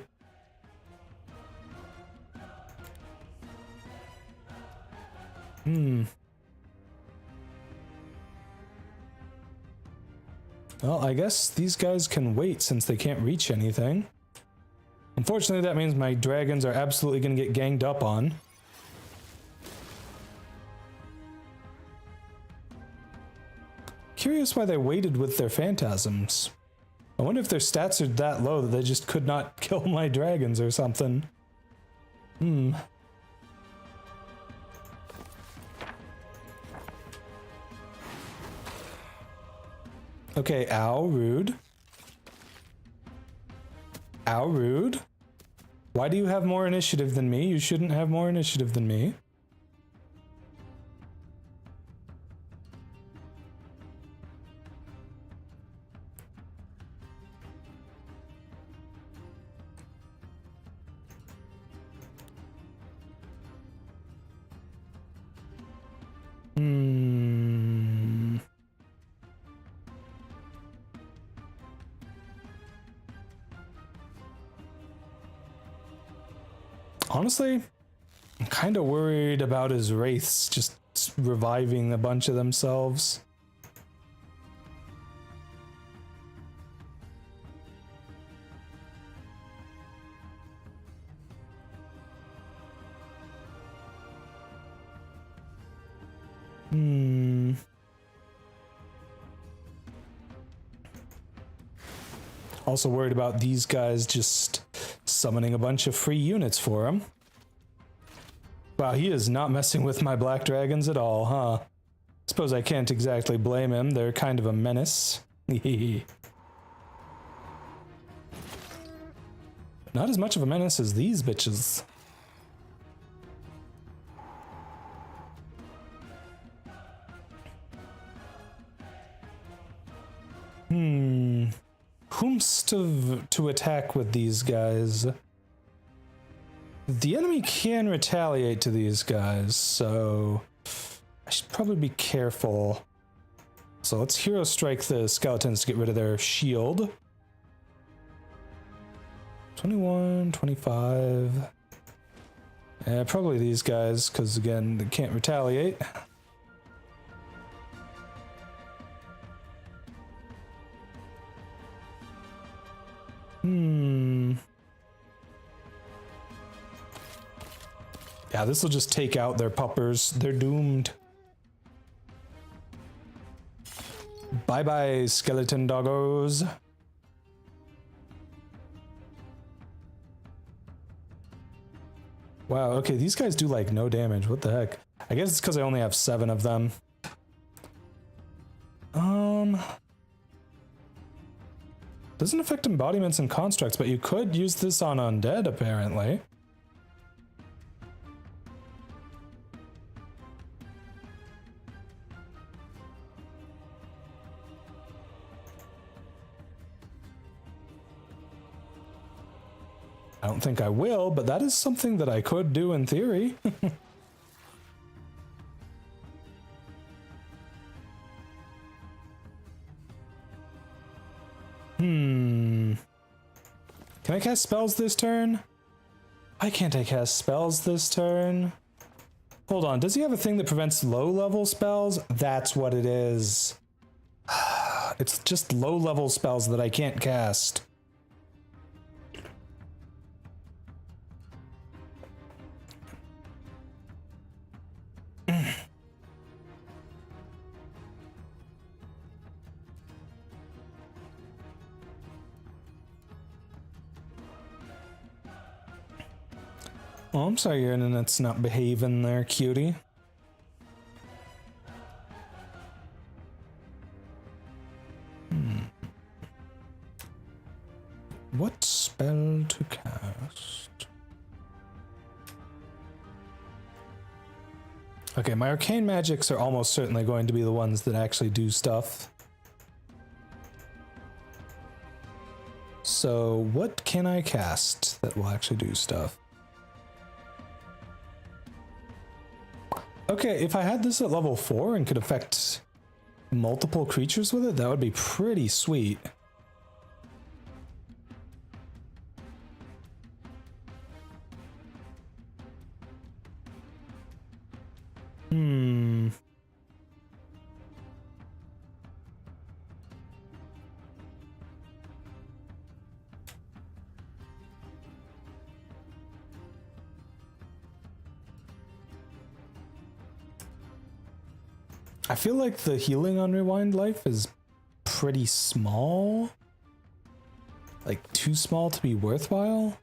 Well, I guess these guys can wait since they can't reach anything. Unfortunately, that means my dragons are absolutely going to get ganged up on. Curious why they waited with their phantasms. I wonder if their stats are that low that they just could not kill my dragons or something. Okay, ow, rude. Ow, rude. Why do you have more initiative than me? You shouldn't have more initiative than me. Honestly, I'm kind of worried about his wraiths just reviving a bunch of themselves. Also worried about these guys just summoning a bunch of free units for him. Wow, he is not messing with my black dragons at all, huh? Suppose I can't exactly blame him. They're kind of a menace. Not as much of a menace as these bitches. to attack with these guys. The enemy can retaliate to these guys, so I should probably be careful. So let's hero strike the skeletons to get rid of their shield. 21, 25. Yeah, probably these guys, because again, they can't retaliate. Yeah, this will just take out their puppers. They're doomed. Bye-bye, skeleton doggos. Wow, okay, these guys do like no damage. What the heck? I guess it's because I only have 7 of them. Doesn't affect embodiments and constructs, but you could use this on undead, apparently. I don't think I will, but that is something that I could do in theory. Can I cast spells this turn? Why can't I cast spells this turn? Hold on, does he have a thing that prevents low-level spells? That's what it is. It's just low-level spells that I can't cast. Oh, I'm sorry your internet's not behaving there, cutie. What spell to cast? Okay, my arcane magics are almost certainly going to be the ones that actually do stuff. So, what can I cast that will actually do stuff? Okay, if I had this at level 4 and could affect multiple creatures with it, that would be pretty sweet. I feel like the healing on Rewind Life is pretty small. Like, too small to be worthwhile.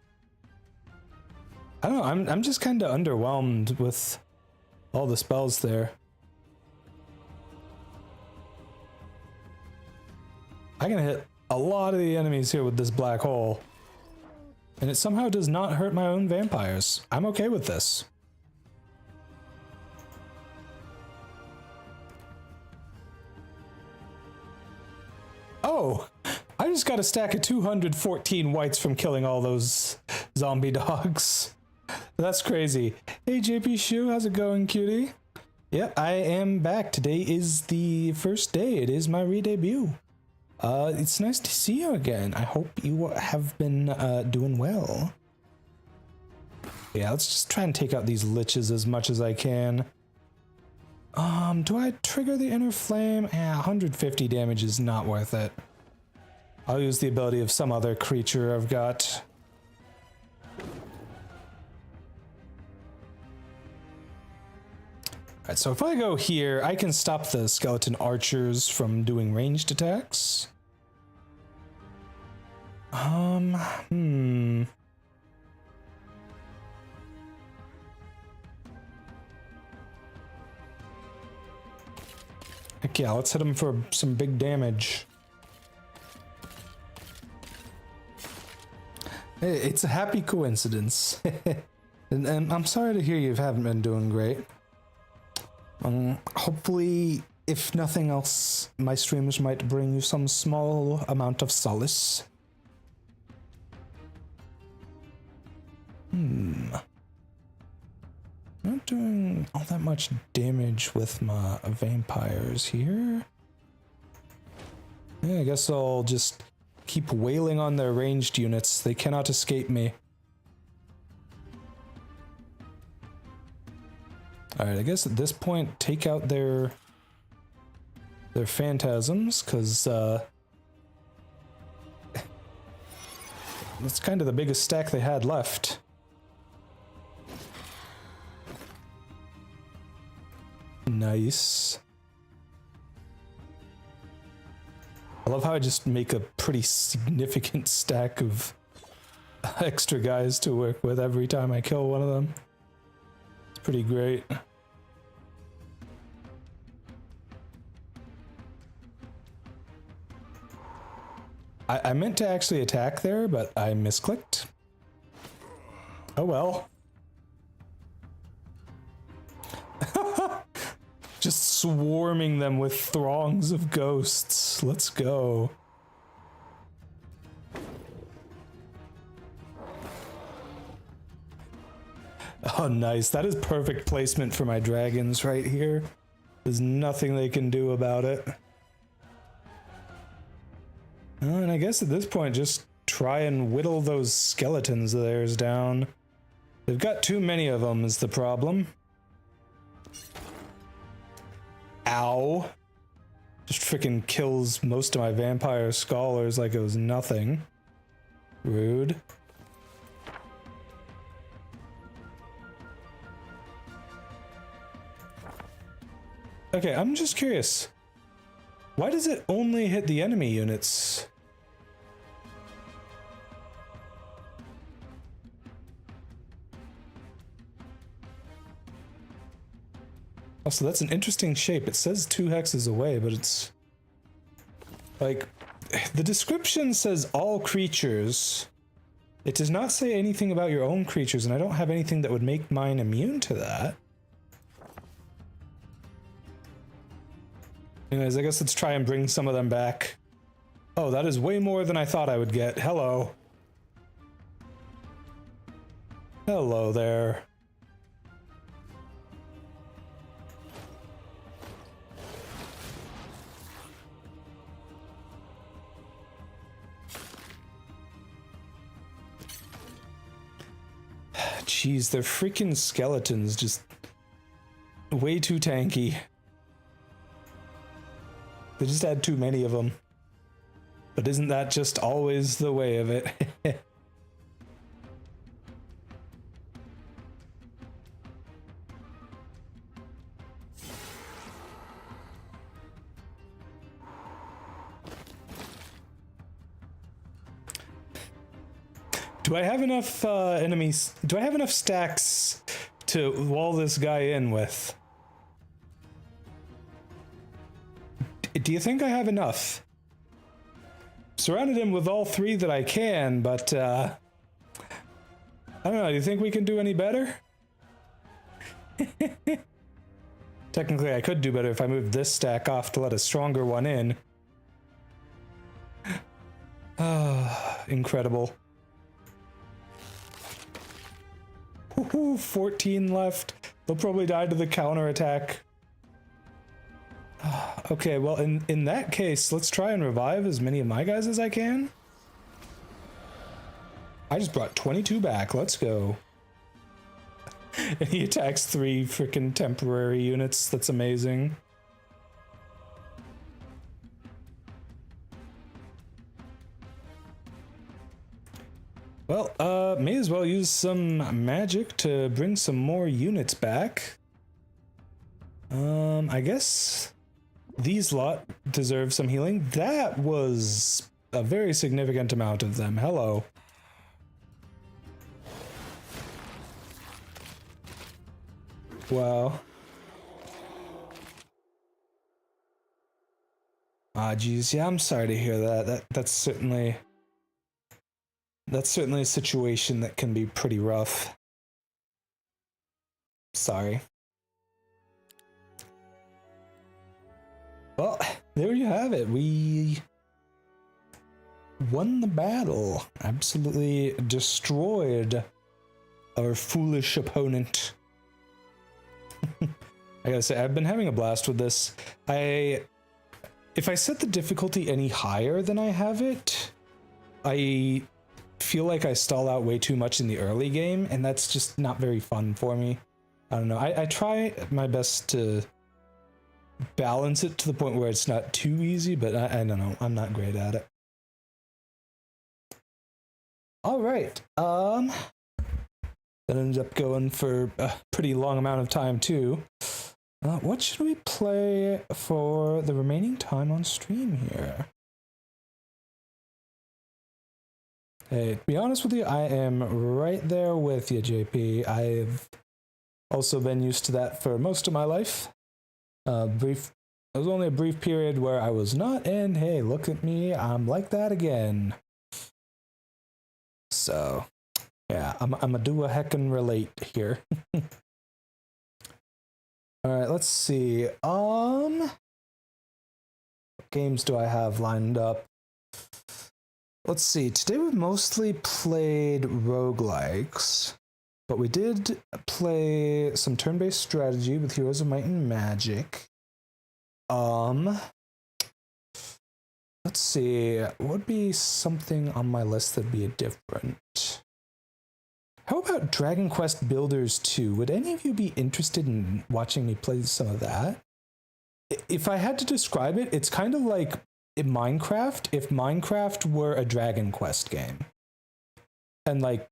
I don't know, I'm just kind of underwhelmed with all the spells there. I can hit a lot of the enemies here with this black hole. And it somehow does not hurt my own vampires. I'm okay with this. Oh, I just got a stack of 214 whites from killing all those zombie dogs. That's crazy. Hey JP Shu, how's it going, cutie? Yep, I am back. Today is the first day. It is my re-debut. It's nice to see you again. I hope you have been doing well. Yeah, let's just try and take out these liches as much as I can. Do I trigger the inner flame? 150 damage is not worth it. I'll use the ability of some other creature I've got. Alright, so if I go here, I can stop the skeleton archers from doing ranged attacks. Heck yeah, let's hit him for some big damage. Hey, it's a happy coincidence. and I'm sorry to hear you haven't been doing great. Hopefully, if nothing else, my streams might bring you some small amount of solace. not doing all that much damage with my vampires here. Yeah, I guess I'll just keep wailing on their ranged units. They cannot escape me. Alright, I guess at this point, take out their phantasms, because that's kind of the biggest stack they had left. Nice. I love how I just make a pretty significant stack of extra guys to work with every time I kill one of them. It's pretty great. I meant to actually attack there, but I misclicked. Oh well. Just swarming them with throngs of ghosts. Let's go. Oh, nice. That is perfect placement for my dragons right here. There's nothing they can do about it. Oh, and I guess at this point, just try and whittle those skeletons of theirs down. They've got too many of them is the problem. Ow. Just freaking kills most of my vampire scholars like it was nothing. Rude. Okay, I'm just curious. Why does it only hit the enemy units? Also, that's an interesting shape. It says 2 hexes away, but it's like the description says all creatures. It does not say anything about your own creatures, and I don't have anything that would make mine immune to that. Anyways, I guess let's try and bring some of them back. Oh, that is way more than I thought I would get. Hello. Hello there. Jeez, they're freaking skeletons, just way too tanky. They just had too many of them. But isn't that just always the way of it? Do I have enough enemies? Do I have enough stacks to wall this guy in with? Do you think I have enough? Surrounded him with all 3 that I can, but I don't know, do you think we can do any better? Technically, I could do better if I moved this stack off to let a stronger one in. Ah, incredible. Woohoo, 14 left. They'll probably die to the counterattack. Okay, well, in that case, let's try and revive as many of my guys as I can. I just brought 22 back. Let's go. And he attacks 3 freaking temporary units. That's amazing. Well, may as well use some magic to bring some more units back. I guess these lot deserve some healing. That was a very significant amount of them. Hello. Wow. Ah, geez, yeah, I'm sorry to hear that. That's certainly a situation that can be pretty rough. Sorry. Well, there you have it. We won the battle. Absolutely destroyed our foolish opponent. I gotta say, I've been having a blast with this. If I set the difficulty any higher than I have it, I feel like I stall out way too much in the early game, and that's just not very fun for me. I don't know. I try my best to balance it to the point where it's not too easy, but I don't know. I'm not great at it. All right. That ended up going for a pretty long amount of time too. What should we play for the remaining time on stream here? Hey, to be honest with you, I am right there with you, JP. I've also been used to that for most of my life. There was only a brief period where I was not, and hey, look at me, I'm like that again. So, yeah, I'm a do a heckin' relate here. All right, let's see. What games do I have lined up? Let's see. Today we mostly played roguelikes, but we did play some turn-based strategy with Heroes of Might and Magic. Let's see. What would be something on my list that'd be different? How about Dragon Quest Builders 2? Would any of you be interested in watching me play some of that? If I had to describe it, it's kind of like Minecraft, if Minecraft were a Dragon Quest game. And like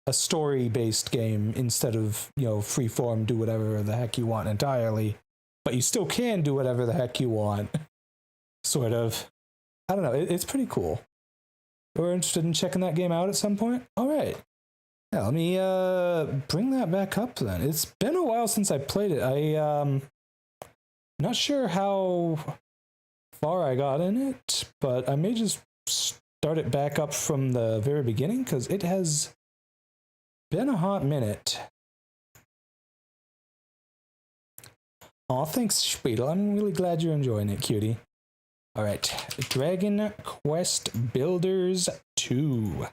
a story-based game instead of, you know, freeform, do whatever the heck you want entirely. But you still can do whatever the heck you want. Sort of. I don't know, it's pretty cool. We're interested in checking that game out at some point? Alright. Yeah, let me bring that back up then. It's been a while since I played it. Not sure how far I got in it, but I may just start it back up from the very beginning because it has been a hot minute. Aw, thanks, Speedle. I'm really glad you're enjoying it, cutie. Alright, Dragon Quest Builders 2.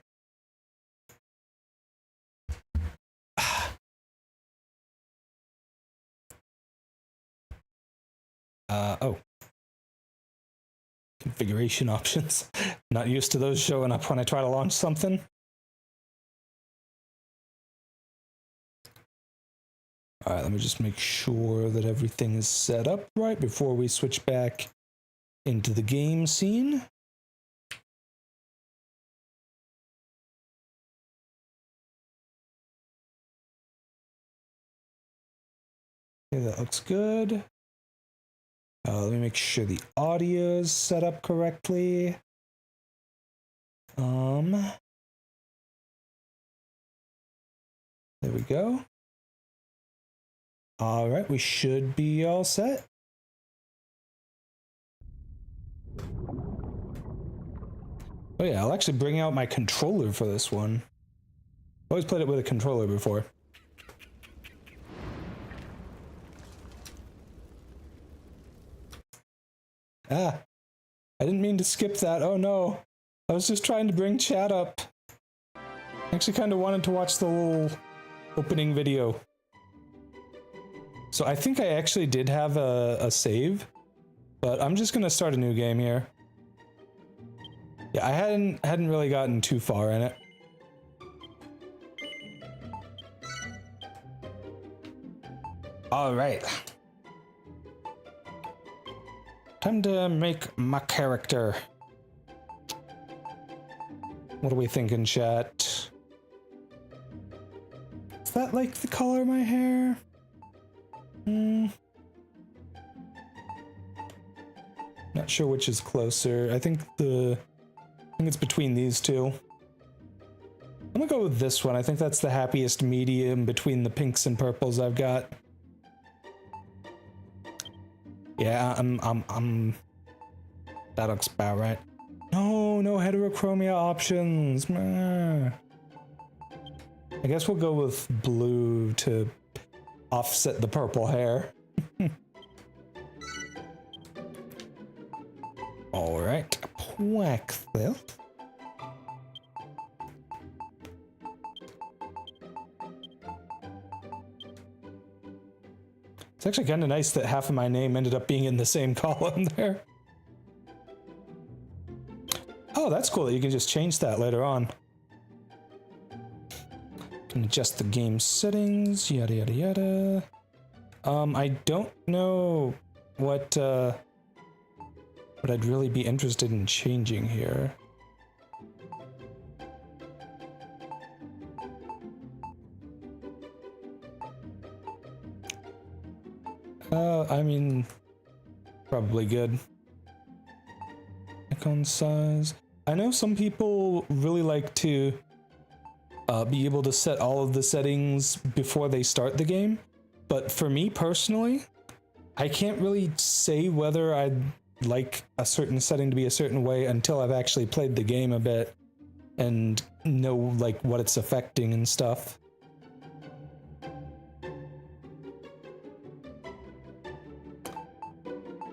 Oh. Configuration options. Not used to those showing up when I try to launch something. Alright, let me just make sure that everything is set up right before we switch back into the game scene. Okay, that looks good. Let me make sure the audio is set up correctly. There we go. All right, we should be all set. Oh yeah, I'll actually bring out my controller for this one. Always played it with a controller before. Ah, I didn't mean to skip that. Oh no. I was just trying to bring chat up. I actually kind of wanted to watch the little opening video. So I think I actually did have a save, but I'm just gonna start a new game here. Yeah, I hadn't really gotten too far in it. All right. Time to make my character. What are we thinking, chat? Is that like the color of my hair? Not sure which is closer. I think it's between these two. I'm gonna go with this one. I think that's the happiest medium between the pinks and purples I've got. Yeah, that looks about right. No heterochromia options. Meh. I guess we'll go with blue to offset the purple hair. All right, Prax. It's actually kind of nice that half of my name ended up being in the same column there. Oh, that's cool that you can just change that later on. Can adjust the game settings, yada yada yada. I don't know what I'd really be interested in changing here. I mean, probably good. Icon size. I know some people really like to be able to set all of the settings before they start the game, but for me personally, I can't really say whether I'd like a certain setting to be a certain way until I've actually played the game a bit and know like what it's affecting and stuff.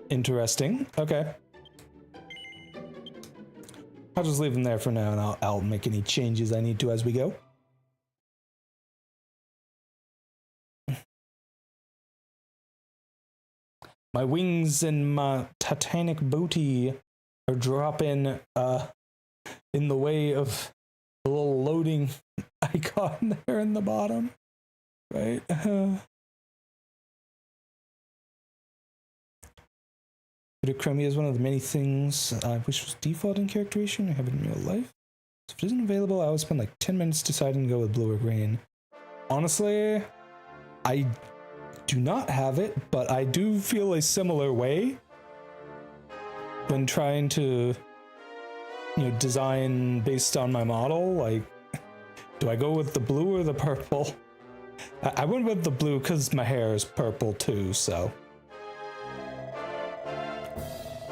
Interesting. Okay. I'll just leave them there for now, and I'll make any changes I need to as we go. My wings and my titanic booty are dropping in the way of the little loading icon there in the bottom. Right? Chromia is one of the many things I wish was default in characterization. I have it in real life. So if it isn't available, I will spend like 10 minutes deciding to go with blue or green. Honestly, I do not have it, but I do feel a similar way when trying to, you know, design based on my model. Like, do I go with the blue or the purple? I went with the blue because my hair is purple too, so.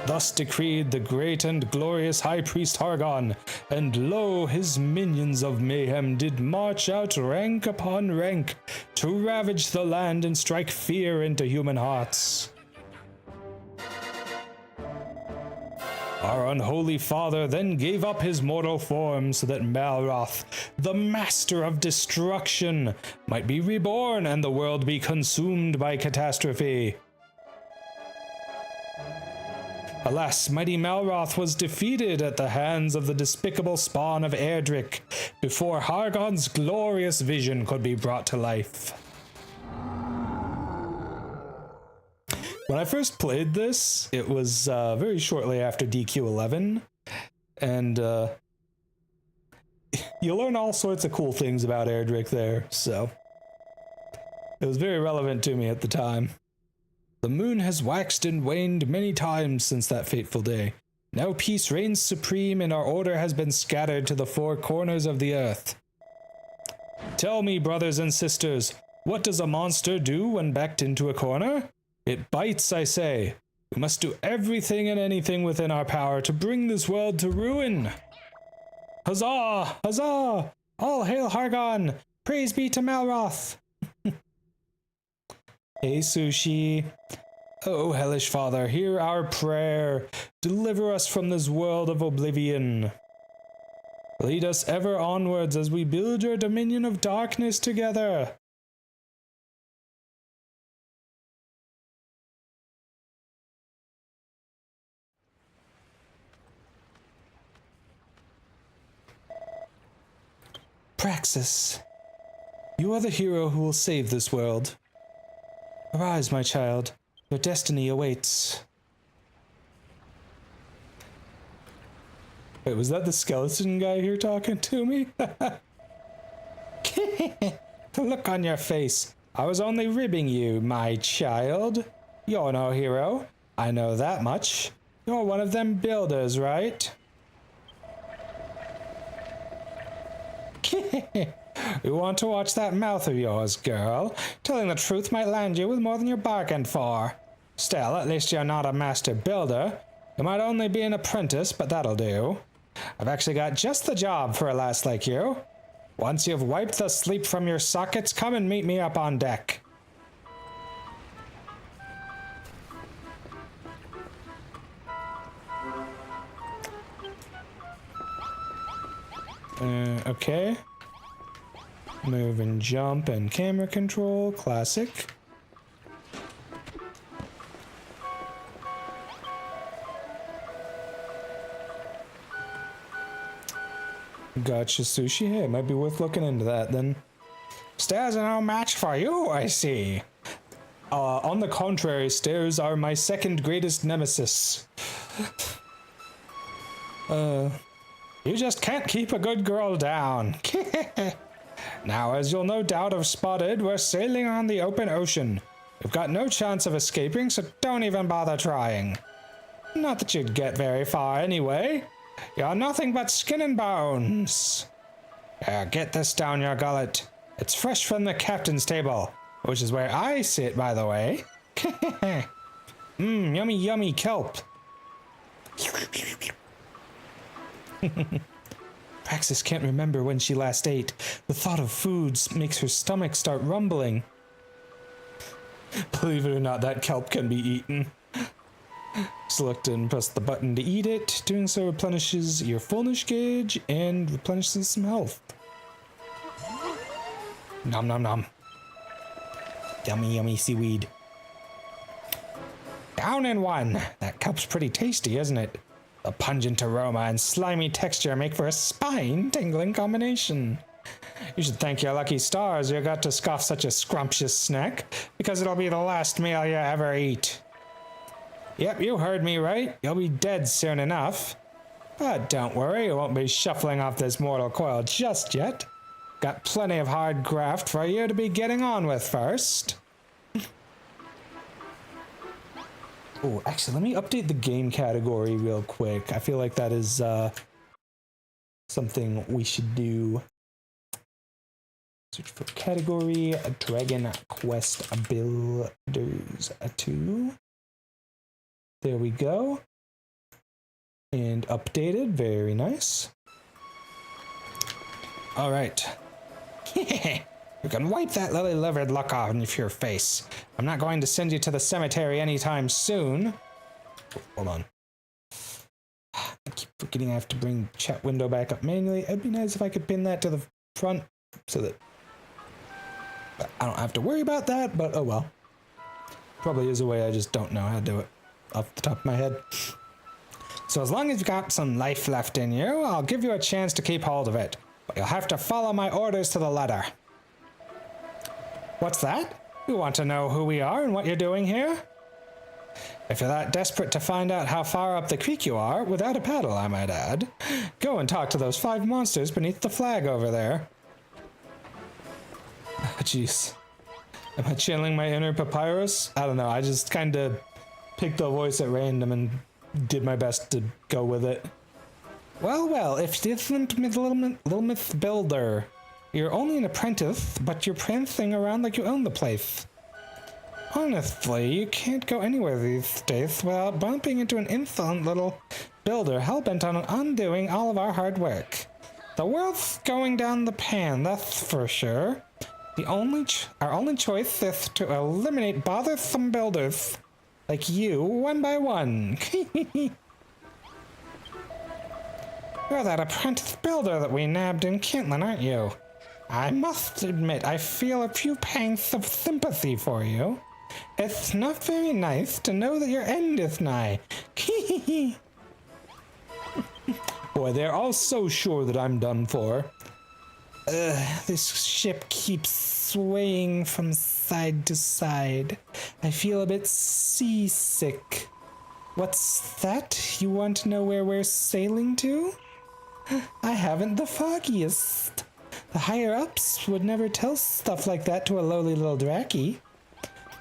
Thus decreed the great and glorious High Priest Hargon, and lo, his minions of mayhem did march out rank upon rank to ravage the land and strike fear into human hearts. Our unholy father then gave up his mortal form so that Malroth, the master of destruction, might be reborn and the world be consumed by catastrophe. Alas, mighty Malroth was defeated at the hands of the despicable spawn of Erdrick before Hargon's glorious vision could be brought to life. When I first played this, it was very shortly after DQ11, and you learn all sorts of cool things about Erdrick there, so it was very relevant to me at the time. The moon has waxed and waned many times since that fateful day. Now peace reigns supreme and our order has been scattered to the four corners of the earth. Tell me, brothers and sisters, what does a monster do when backed into a corner? It bites, I say. We must do everything and anything within our power to bring this world to ruin. Huzzah! Huzzah! All hail Hargon! Praise be to Malroth! Hey, Sushi. Oh, hellish father, hear our prayer. Deliver us from this world of oblivion. Lead us ever onwards as we build your dominion of darkness together. Praxis, you are the hero who will save this world. Arise, my child. Your destiny awaits. Wait, was that the skeleton guy here talking to me? The look on your face. I was only ribbing you, my child. You're no hero. I know that much. You're one of them builders, right? You want to watch that mouth of yours, girl? Telling the truth might land you with more than you bargained for. Still, at least you're not a master builder. You might only be an apprentice, but that'll do. I've actually got just the job for a lass like you. Once you've wiped the sleep from your sockets, come and meet me up on deck. Okay. Move and jump and camera control, classic. Gotcha, Sushi. Hey, it might be worth looking into that then. Stairs are no match for you, I see. On the contrary, stairs are my second greatest nemesis. You just can't keep a good girl down. Now, as you'll no doubt have spotted, we're sailing on the open ocean. You've got no chance of escaping, so don't even bother trying. Not that you'd get very far anyway. You're nothing but skin and bones. Get this down your gullet. It's fresh from the captain's table, which is where I sit, by the way. Yummy, yummy kelp. Praxis can't remember when she last ate. The thought of foods makes her stomach start rumbling. Believe it or not, that kelp can be eaten. Select and press the button to eat it. Doing so replenishes your fullness gauge and replenishes some health. Nom nom nom. Yummy, yummy seaweed. Down in one. That kelp's pretty tasty, isn't it? The pungent aroma and slimy texture make for a spine-tingling combination. You should thank your lucky stars you got to scoff such a scrumptious snack, because it'll be the last meal you ever eat. Yep, you heard me right. You'll be dead soon enough. But don't worry, you won't be shuffling off this mortal coil just yet. Got plenty of hard graft for you to be getting on with first. Oh, actually, let me update the game category real quick. I feel like that is something we should do. Search for category, Dragon Quest Builders 2. There we go. And updated, very nice. All right. You can wipe that lily-livered look off your face. I'm not going to send you to the cemetery anytime soon. Oh, hold on. I keep forgetting I have to bring the chat window back up manually. It'd be nice if I could pin that to the front so that I don't have to worry about that, but oh well. Probably is a way, I just don't know how to do it off the top of my head. So as long as you've got some life left in you, I'll give you a chance to keep hold of it. But you'll have to follow my orders to the letter. What's that? You want to know who we are and what you're doing here? If you're that desperate to find out how far up the creek you are, without a paddle, I might add, go and talk to those 5 monsters beneath the flag over there. Jeez. Am I channeling my inner papyrus? I don't know, I just kind of picked the voice at random and did my best to go with it. Well, well, if you isn't Little Myth Builder, you're only an apprentice, but you're prancing around like you own the place. Honestly, you can't go anywhere these days without bumping into an insolent little builder hell-bent on undoing all of our hard work. The world's going down the pan, that's for sure. Our only choice is to eliminate bothersome builders like you, one by one. You're that apprentice builder that we nabbed in Kentland, aren't you? I must admit, I feel a few pangs of sympathy for you. It's not very nice to know that your end is nigh. Boy, they're all so sure that I'm done for. This ship keeps swaying from side to side. I feel a bit seasick. What's that? You want to know where we're sailing to? I haven't the foggiest. The higher-ups would never tell stuff like that to a lowly little Draki.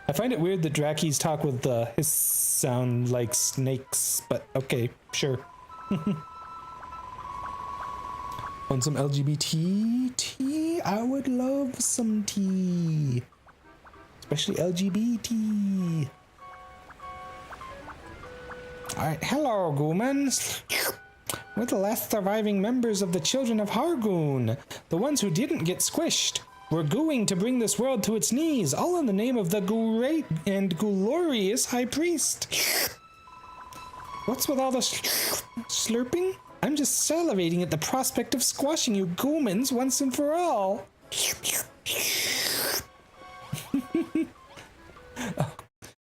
I find it weird that Drakis talk with his sound like snakes, but okay, sure. Want some LGBT tea? I would love some tea. Especially LGBT. Alright, hello, Goomans. We're the last surviving members of the Children of Hargoon, the ones who didn't get squished. We're gooing to bring this world to its knees, all in the name of the great and glorious High Priest. What's with all the slurping? I'm just salivating at the prospect of squashing you Goomans once and for all.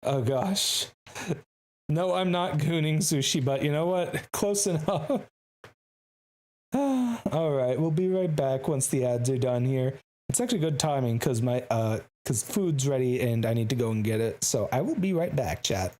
Oh gosh. No, I'm not gooning Sushi, but you know what? Close enough. All right, we'll be right back once the ads are done here. It's actually good timing because my because food's ready and I need to go and get it. So I will be right back, chat.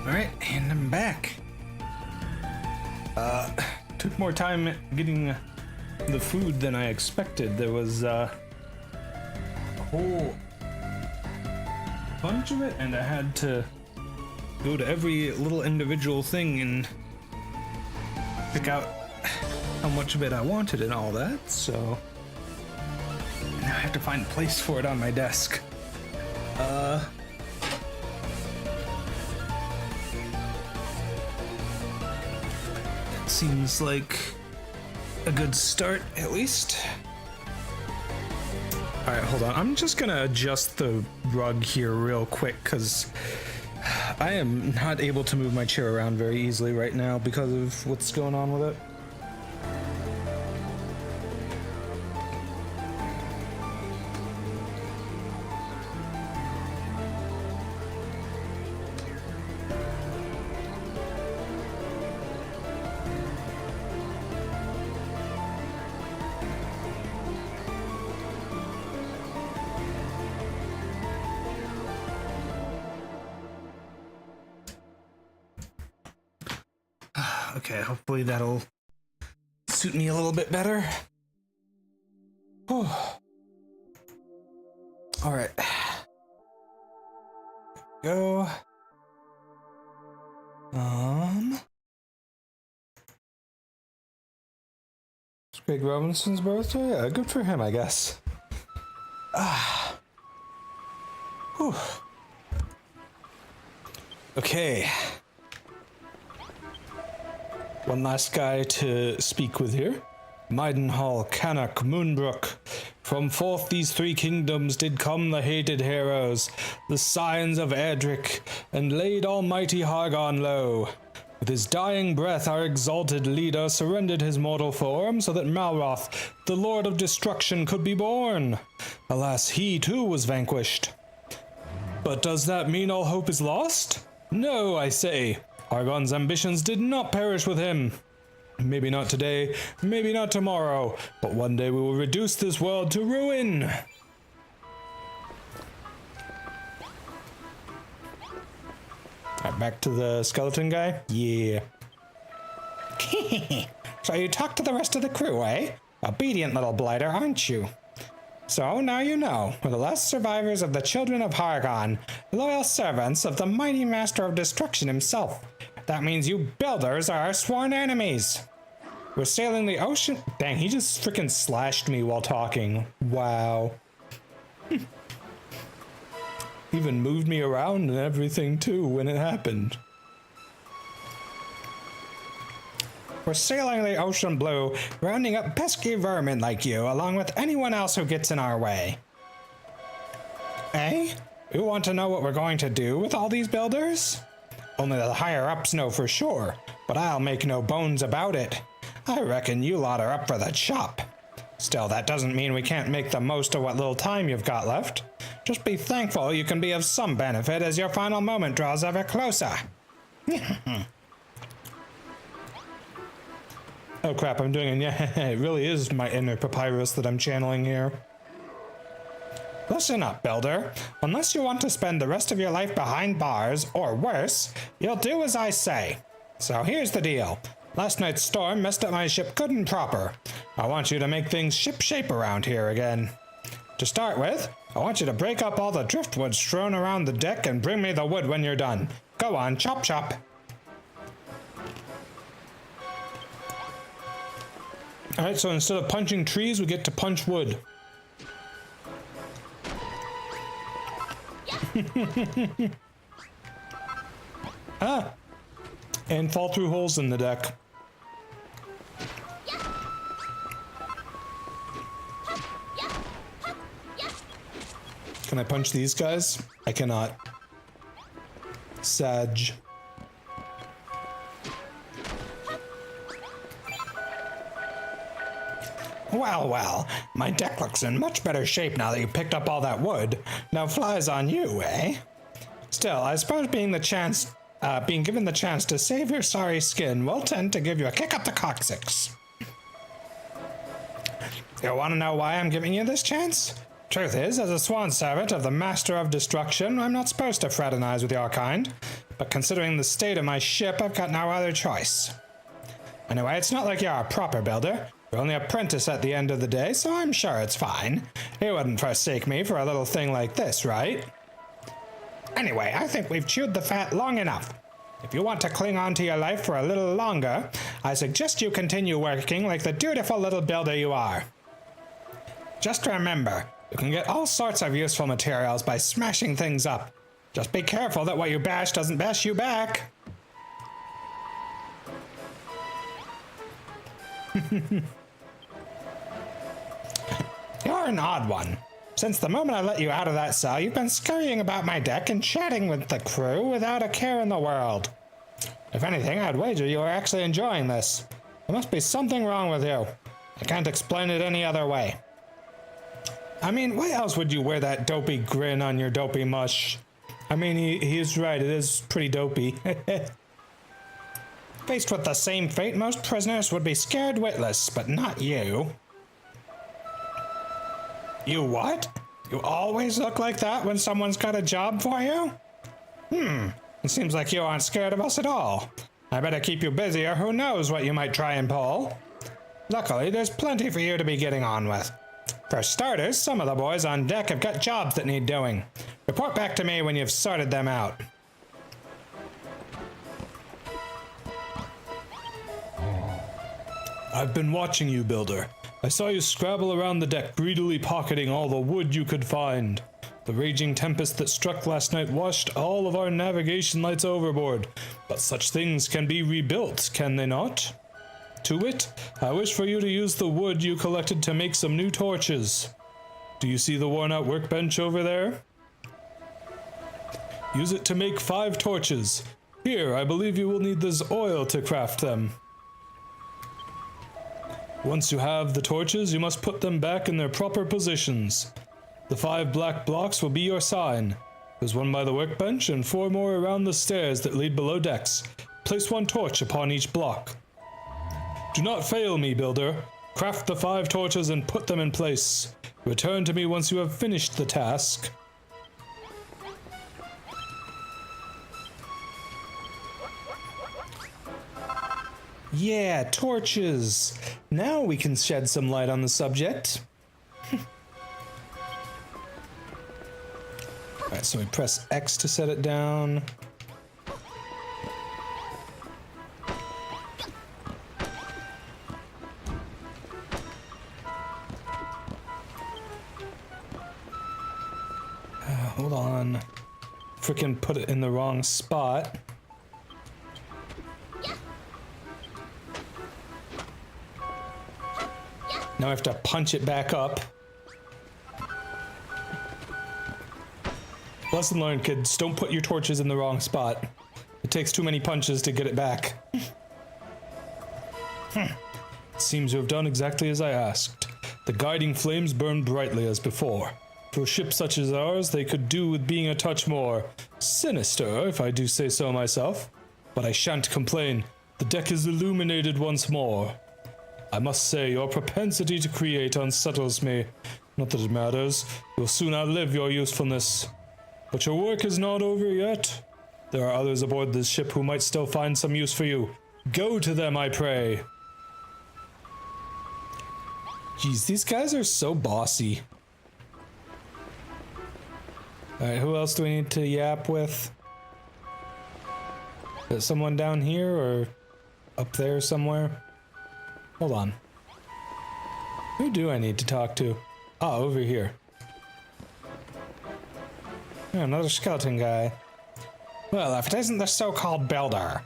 Alright, and I'm back. Took more time getting the food than I expected. There was a whole bunch of it, and I had to go to every little individual thing and pick out how much of it I wanted and all that, so now I have to find a place for it on my desk. Seems like a good start, at least. Alright, hold on. I'm just gonna adjust the rug here real quick, because I am not able to move my chair around very easily right now because of what's going on with it. Okay, hopefully that'll suit me a little bit better. Whew. All right. Go. It's Greg Robinson's birthday? Yeah, good for him, I guess. Whew. Okay. One last guy to speak with here. Maidenhall, Cannock, Moonbrook. From forth these three kingdoms did come the hated heroes, the scions of Edric, and laid almighty Hargon low. With his dying breath our exalted leader surrendered his mortal form so that Malroth, the lord of destruction, could be born. Alas, he too was vanquished. But does that mean all hope is lost? No, I say. Hargon's ambitions did not perish with him. Maybe not today, maybe not tomorrow, but one day we will reduce this world to ruin. Alright, back to the skeleton guy? Yeah. So you talked to the rest of the crew, eh? Obedient little blighter, aren't you? So now you know, we're the last survivors of the children of Hargon, loyal servants of the mighty master of destruction himself. That means you builders are our sworn enemies. We're sailing the ocean. Dang, he just freaking slashed me while talking. Wow. Even moved me around and everything too when it happened. We're sailing the ocean blue, rounding up pesky vermin like you, along with anyone else who gets in our way. Eh? You want to know what we're going to do with all these builders? Only the higher-ups know for sure, but I'll make no bones about it. I reckon you lot are up for the chop. Still, that doesn't mean we can't make the most of what little time you've got left. Just be thankful you can be of some benefit as your final moment draws ever closer. Oh crap, I'm doing it really is my inner papyrus that I'm channeling here. Listen up, builder. Unless you want to spend the rest of your life behind bars, or worse, you'll do as I say. So here's the deal. Last night's storm messed up my ship good and proper. I want you to make things ship-shape around here again. To start with, I want you to break up all the driftwood strewn around the deck and bring me the wood when you're done. Go on, chop chop. Alright, so instead of punching trees, we get to punch wood. Ah! And fall through holes in the deck. Can I punch these guys? I cannot. Sag. Well, well, my deck looks in much better shape now that you picked up all that wood. Now flies on you, eh? Still, I suppose being given the chance to save your sorry skin will tend to give you a kick up the coccyx. You want to know why I'm giving you this chance? Truth is, as a sworn servant of the Master of Destruction, I'm not supposed to fraternize with your kind, but considering the state of my ship, I've got no other choice. Anyway, it's not like you're a proper builder. You're only an apprentice at the end of the day, so I'm sure it's fine. You wouldn't forsake me for a little thing like this, right? Anyway, I think we've chewed the fat long enough. If you want to cling on to your life for a little longer, I suggest you continue working like the dutiful little builder you are. Just remember, you can get all sorts of useful materials by smashing things up. Just be careful that what you bash doesn't bash you back. You're an odd one. Since the moment I let you out of that cell, you've been scurrying about my deck and chatting with the crew without a care in the world. If anything, I'd wager you are actually enjoying this. There must be something wrong with you. I can't explain it any other way. I mean, why else would you wear that dopey grin on your dopey mush? I mean, he's right, it is pretty dopey. Faced with the same fate, most prisoners would be scared witless, but not you. You what? You always look like that when someone's got a job for you? It seems like you aren't scared of us at all. I better keep you busy or who knows what you might try and pull. Luckily, there's plenty for you to be getting on with. For starters, some of the boys on deck have got jobs that need doing. Report back to me when you've sorted them out. I've been watching you, Builder. I saw you scrabble around the deck, greedily pocketing all the wood you could find. The raging tempest that struck last night washed all of our navigation lights overboard, but such things can be rebuilt, can they not? To wit, I wish for you to use the wood you collected to make some new torches. Do you see the worn-out workbench over there? Use it to make 5 torches. Here, I believe you will need this oil to craft them. Once you have the torches, you must put them back in their proper positions. The 5 black blocks will be your sign. There's 1 by the workbench and 4 more around the stairs that lead below decks. Place 1 torch upon each block. Do not fail me, Builder. Craft the 5 torches and put them in place. Return to me once you have finished the task. Yeah, torches. Now we can shed some light on the subject. Alright, so we press X to set it down. Hold on. Frickin' put it in the wrong spot. Now I have to punch it back up. Lesson learned, kids. Don't put your torches in the wrong spot. It takes too many punches to get it back. Seems to have done exactly as I asked. The guiding flames burn brightly as before. For a ship such as ours, they could do with being a touch more sinister, if I do say so myself. But I shan't complain. The deck is illuminated once more. I must say, your propensity to create unsettles me. Not that it matters. You'll soon outlive your usefulness. But your work is not over yet. There are others aboard this ship who might still find some use for you. Go to them, I pray. Jeez, these guys are so bossy. Alright, who else do we need to yap with? Is there someone down here or up there somewhere? Hold on. Who do I need to talk to? Ah, over here. Yeah, another skeleton guy. Well, if it isn't the so-called builder.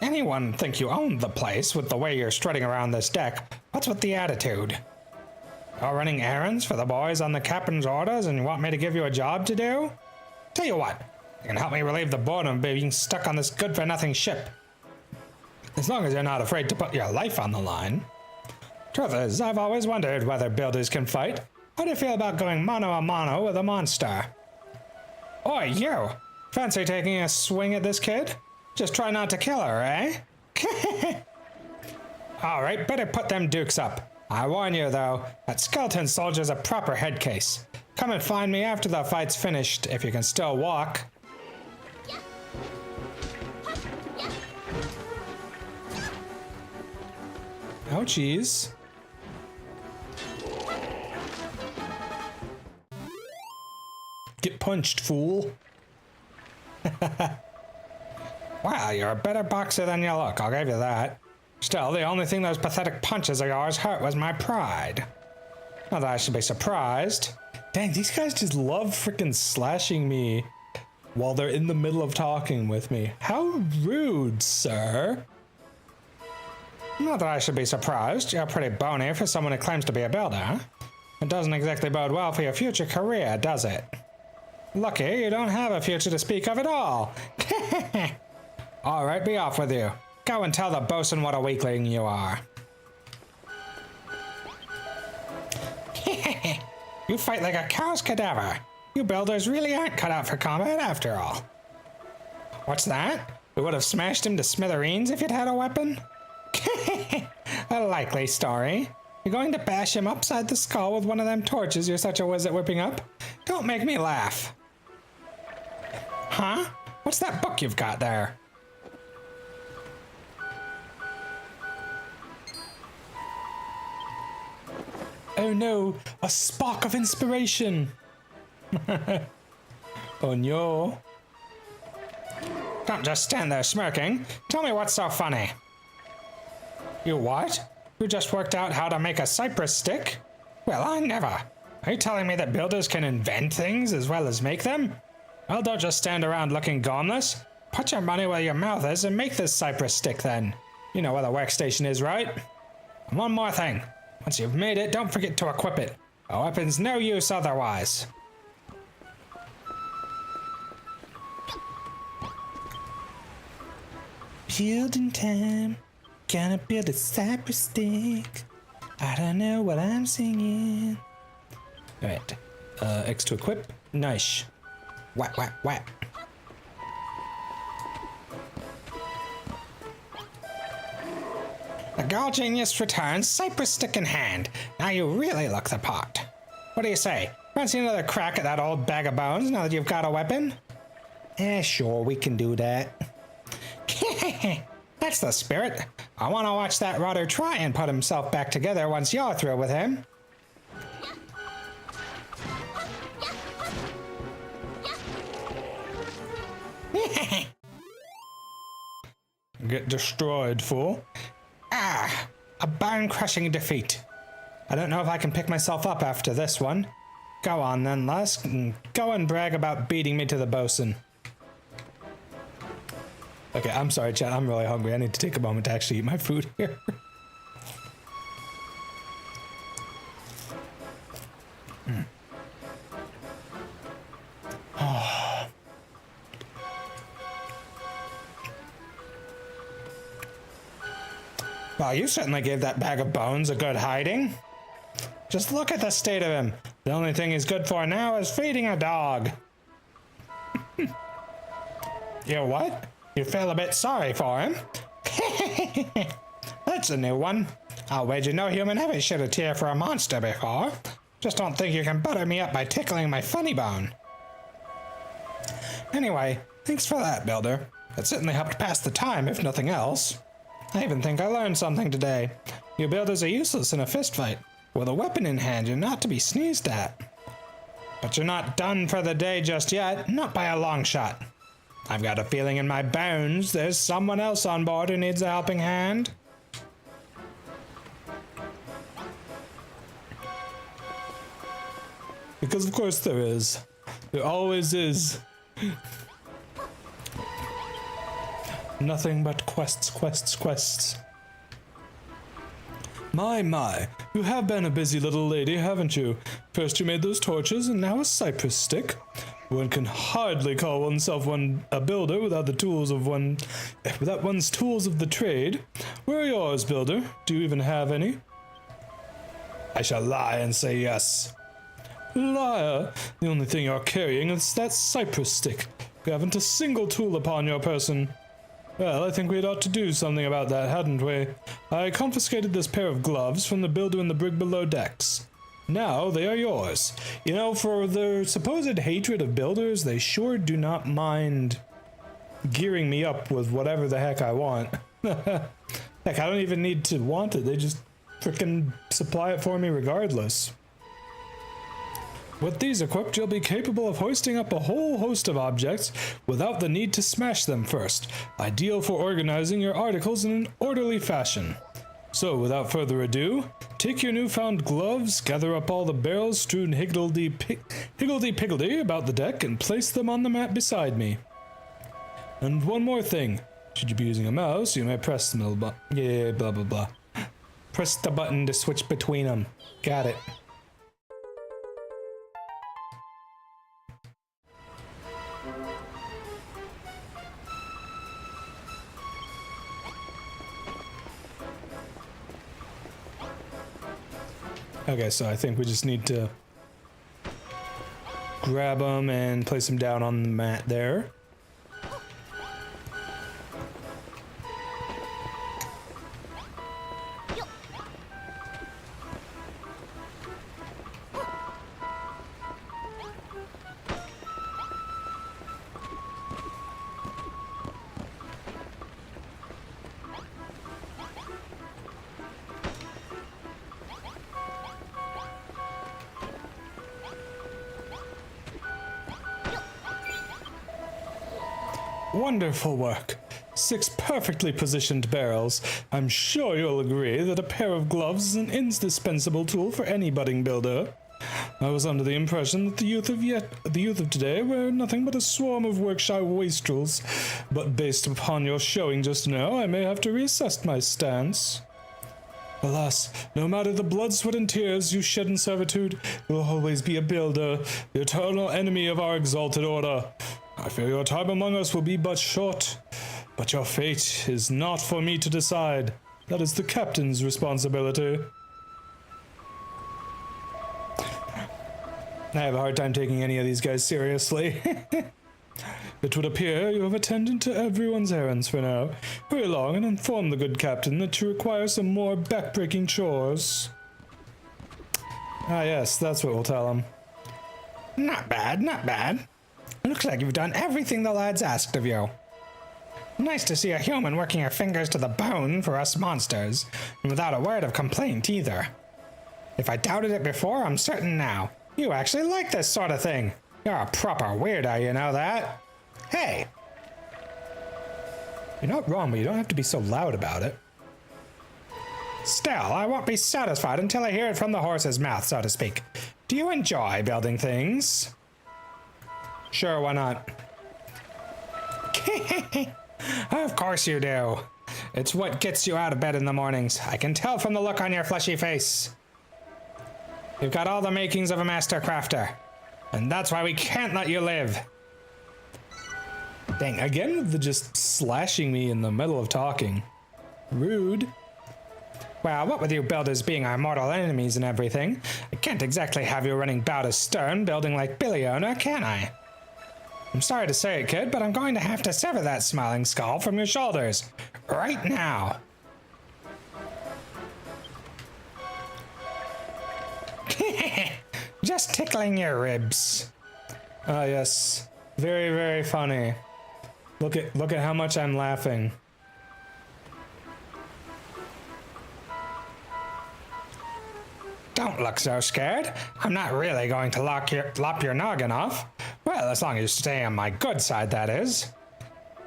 Anyone think you own the place with the way you're strutting around this deck? What's with the attitude? You're running errands for the boys on the captain's orders and you want me to give you a job to do? Tell you what, you can help me relieve the boredom of being stuck on this good-for-nothing ship. As long as you're not afraid to put your life on the line. Truth is, I've always wondered whether builders can fight. How do you feel about going mano-a-mano with a monster? Oi, you! Fancy taking a swing at this kid? Just try not to kill her, eh? Alright, better put them dukes up. I warn you, though, that skeleton soldier's a proper head case. Come and find me after the fight's finished, if you can still walk. Ouchies. Get punched, fool. Well, you're a better boxer than you look, I'll give you that. Still, the only thing those pathetic punches of yours hurt was my pride. Not that I should be surprised. Dang, these guys just love freaking slashing me while they're in the middle of talking with me. How rude, sir. Not that I should be surprised. You're pretty bony for someone who claims to be a builder. It doesn't exactly bode well for your future career, does it? Lucky you don't have a future to speak of at all. Alright, be off with you. Go and tell the bosun what a weakling you are. You fight like a cow's cadaver. You builders really aren't cut out for combat after all. What's that? We would have smashed him to smithereens if you'd had a weapon? A likely story. You're going to bash him upside the skull with one of them torches you're such a whiz at whipping up? Don't make me laugh. Huh? What's that book you've got there? Oh no, a spark of inspiration. Oh no. Don't just stand there smirking. Tell me what's so funny. You what? You just worked out how to make a cypress stick? Well, I never. Are you telling me that builders can invent things as well as make them? Well, don't just stand around looking goneless. Put your money where your mouth is and make this cypress stick then. You know where the workstation is, right? And one more thing. Once you've made it, don't forget to equip it. A weapon's no use otherwise. Building time. Gonna build a cypress stick. I don't know what I'm singing. Alright. X to equip. Nice. Whap, whap, whap. The girl genius returns, cypress stick in hand. Now you really look the part. What do you say? Fancy another crack at that old bag of bones now that you've got a weapon? Sure, we can do that. That's the spirit. I want to watch that rotter try and put himself back together once you're through with him. Get destroyed, fool. Ah, a bone-crushing defeat. I don't know if I can pick myself up after this one. Go on then, Lusk. Go and brag about beating me to the bosun. Okay, I'm sorry, chat. I'm really hungry. I need to take a moment to actually eat my food here. Well, you certainly gave that bag of bones a good hiding. Just look at the state of him. The only thing he's good for now is feeding a dog. You what? You feel a bit sorry for him? That's a new one. I'll wager no human ever shed a tear for a monster before. Just don't think you can butter me up by tickling my funny bone. Anyway, thanks for that, Builder. It certainly helped pass the time, if nothing else. I even think I learned something today. You builders are useless in a fistfight. With a weapon in hand, you're not to be sneezed at. But you're not done for the day just yet, not by a long shot. I've got a feeling in my bones there's someone else on board who needs a helping hand. Because of course there is. There always is. Nothing but quests, quests, quests. My, you have been a busy little lady, haven't you? First you made those torches, and now a cypress stick. One can hardly call oneself a builder without one's tools of the trade. Where are yours, builder? Do you even have any? I shall lie and say yes. Liar! The only thing you're carrying is that cypress stick. You haven't a single tool upon your person. Well, I think we'd ought to do something about that, hadn't we? I confiscated this pair of gloves from the builder in the brig below decks. Now they are yours. You know, for their supposed hatred of builders, they sure do not mind gearing me up with whatever the heck I want. Heck, I don't even need to want it. They just frickin' supply it for me regardless. With these equipped, you'll be capable of hoisting up a whole host of objects without the need to smash them first, ideal for organizing your articles in an orderly fashion. So, without further ado, take your newfound gloves, gather up all the barrels strewn higgledy-piggledy about the deck, and place them on the mat beside me. And one more thing. Should you be using a mouse, you may press the middle button. Yeah, blah blah blah. Press the button to switch between them. Got it. Okay, so I think we just need to grab them and place them down on the mat there. Wonderful work. 6 perfectly positioned barrels. I'm sure you'll agree that a pair of gloves is an indispensable tool for any budding builder. I was under the impression that the youth of today were nothing but a swarm of work-shy wastrels, but based upon your showing just now, I may have to reassess my stance. Alas, no matter the blood, sweat, and tears you shed in servitude, you will always be a builder, the eternal enemy of our exalted order. I fear your time among us will be but short, but your fate is not for me to decide. That is the captain's responsibility. I have a hard time taking any of these guys seriously. It would appear you have attended to everyone's errands for now. Hurry along and inform the good captain that you require some more back-breaking chores. Ah yes, that's what we'll tell him. Not bad, not bad. Looks like you've done everything the lads asked of you. Nice to see a human working her fingers to the bone for us monsters, and without a word of complaint either. If I doubted it before, I'm certain now. You actually like this sort of thing. You're a proper weirdo, you know that? Hey! You're not wrong, but you don't have to be so loud about it. Still, I won't be satisfied until I hear it from the horse's mouth, so to speak. Do you enjoy building things? Sure, why not? Of course you do. It's what gets you out of bed in the mornings. I can tell from the look on your fleshy face. You've got all the makings of a master crafter. And that's why we can't let you live. Dang, again with the just slashing me in the middle of talking. Rude. Well, what with you builders being our mortal enemies and everything, I can't exactly have you running bow to stern building like Billy Owner, can I? I'm sorry to say it, kid, but I'm going to have to sever that smiling skull from your shoulders. Right now. Just tickling your ribs. Ah, yes. Very, very funny. Look at how much I'm laughing. Don't look so scared. I'm not really going to lop your noggin off. Well, as long as you stay on my good side, that is.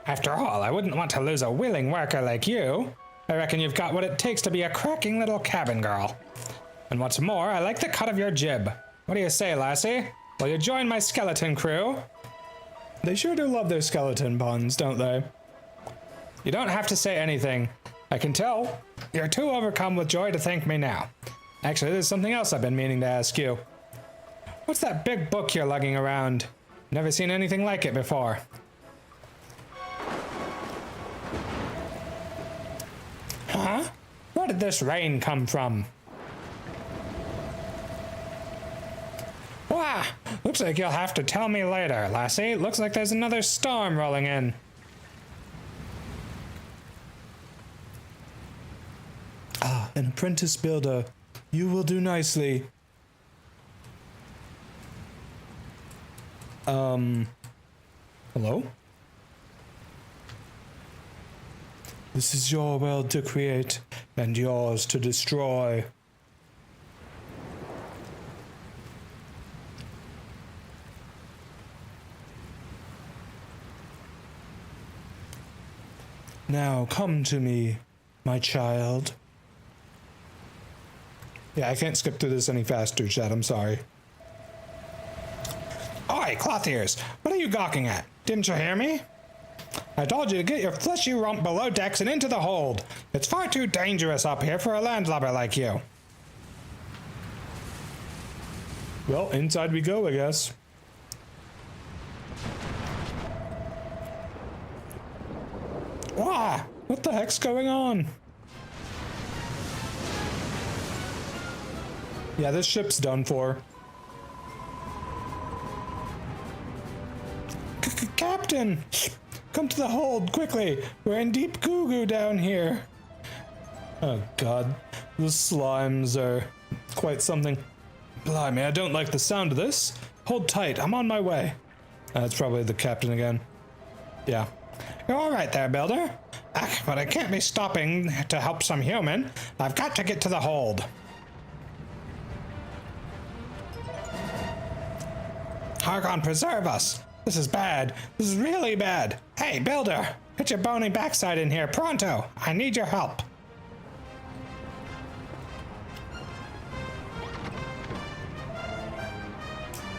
After all, I wouldn't want to lose a willing worker like you. I reckon you've got what it takes to be a cracking little cabin girl. And what's more, I like the cut of your jib. What do you say, lassie? Will you join my skeleton crew? They sure do love their skeleton puns, don't they? You don't have to say anything. I can tell. You're too overcome with joy to thank me now. Actually, there's something else I've been meaning to ask you. What's that big book you're lugging around? Never seen anything like it before. Huh? Where did this rain come from? Wow, looks like you'll have to tell me later, lassie. Looks like there's another storm rolling in. Ah, an apprentice builder. You will do nicely. Hello? This is your world to create, and yours to destroy. Now come to me, my child. Yeah, I can't skip through this any faster, Chad. I'm sorry. Oi, cloth ears! What are you gawking at? Didn't you hear me? I told you to get your fleshy rump below decks and into the hold. It's far too dangerous up here for a landlubber like you. Well, inside we go, I guess. Wah! What the heck's going on? Yeah, this ship's done for. Captain! Come to the hold, quickly! We're in deep goo-goo down here. Oh god, the slimes are quite something. Blimey, I don't like the sound of this. Hold tight, I'm on my way. That's probably the captain again. Yeah. You're all right there, builder. But I can't be stopping to help some human. I've got to get to the hold. Hargon, preserve us. This is bad. This is really bad. Hey, builder, get your bony backside in here, pronto. I need your help.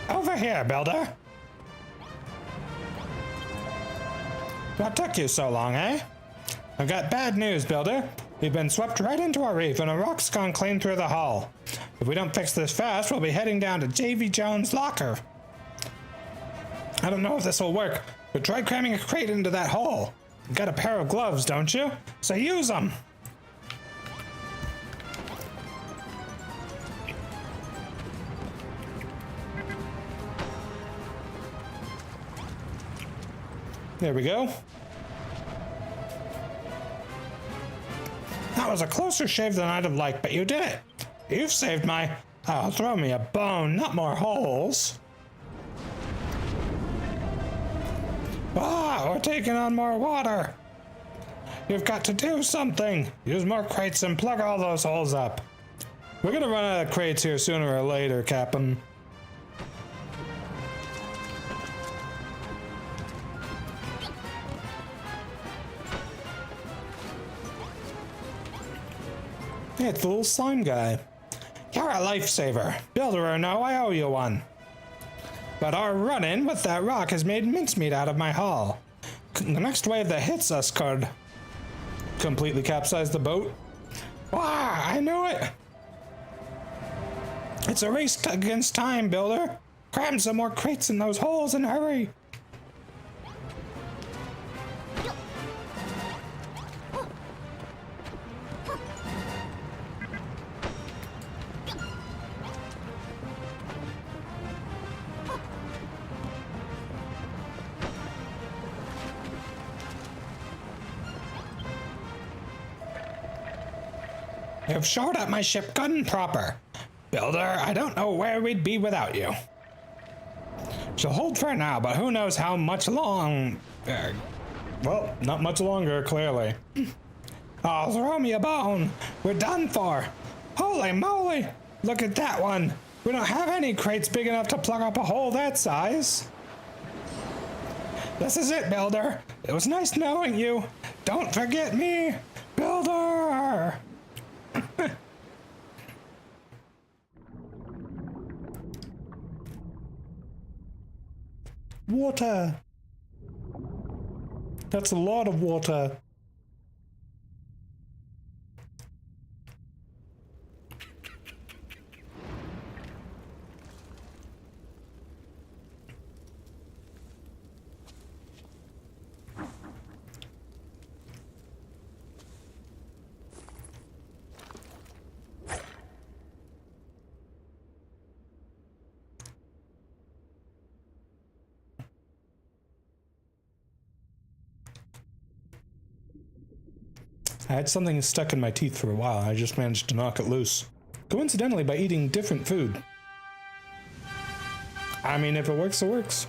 Over here, builder. What took you so long, eh? I've got bad news, builder. We've been swept right into a reef and a rock's gone clean through the hull. If we don't fix this fast, we'll be heading down to J.V. Jones' locker. I don't know if this will work, but try cramming a crate into that hole. You got a pair of gloves, don't you? So use them. There we go. That was a closer shave than I'd have liked, but you did it. You've saved my... Oh, throw me a bone, not more holes. Ah, we're taking on more water. You've got to do something. Use more crates and plug all those holes up. We're gonna run out of crates here sooner or later, Captain. Hey, it's the little slime guy. You're a lifesaver. Builder or no, I owe you one. But our run-in with that rock has made mincemeat out of my hull. The next wave that hits us could completely capsize the boat. Wow, I knew it. It's a race against time, builder. Cram some more crates in those holes and hurry. You've shored up my ship good and proper. Builder, I don't know where we'd be without you. She'll hold for now, but who knows how much well, not much longer, clearly. Oh, throw me a bone. We're done for. Holy moly. Look at that one. We don't have any crates big enough to plug up a hole that size. This is it, Builder. It was nice knowing you. Don't forget me, Builder. Water. That's a lot of water. I had something stuck in my teeth for a while. I just managed to knock it loose. Coincidentally, by eating different food. I mean, if it works, it works.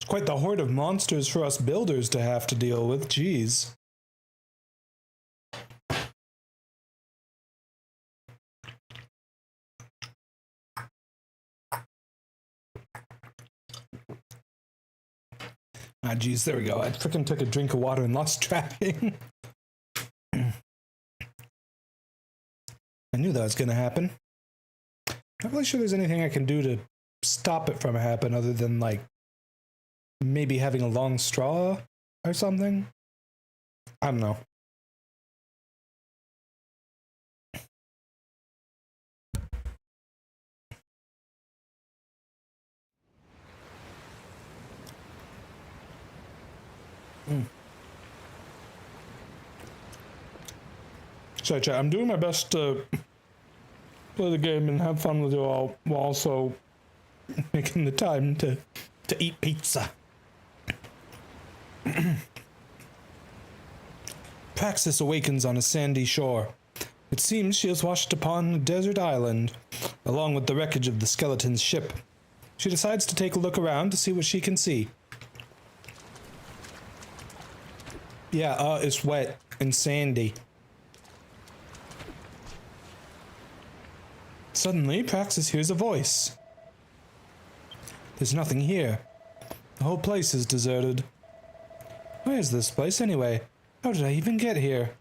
It's quite the horde of monsters for us builders to have to deal with, geez. Ah, geez, there we go. I freaking took a drink of water and lost tracking. I knew that was gonna happen. Not really sure there's anything I can do to stop it from happening other than, like, maybe having a long straw or something. I don't know. So, chat, I'm doing my best to play the game and have fun with you all while also making the time to eat pizza. Praxis awakens on a sandy shore. It seems she has washed upon a desert island, along with the wreckage of the skeleton's ship. She decides to take a look around to see what she can see. Yeah, it's wet and sandy. Suddenly, Praxis hears a voice. There's nothing here. The whole place is deserted. Where is this place anyway? How did I even get here?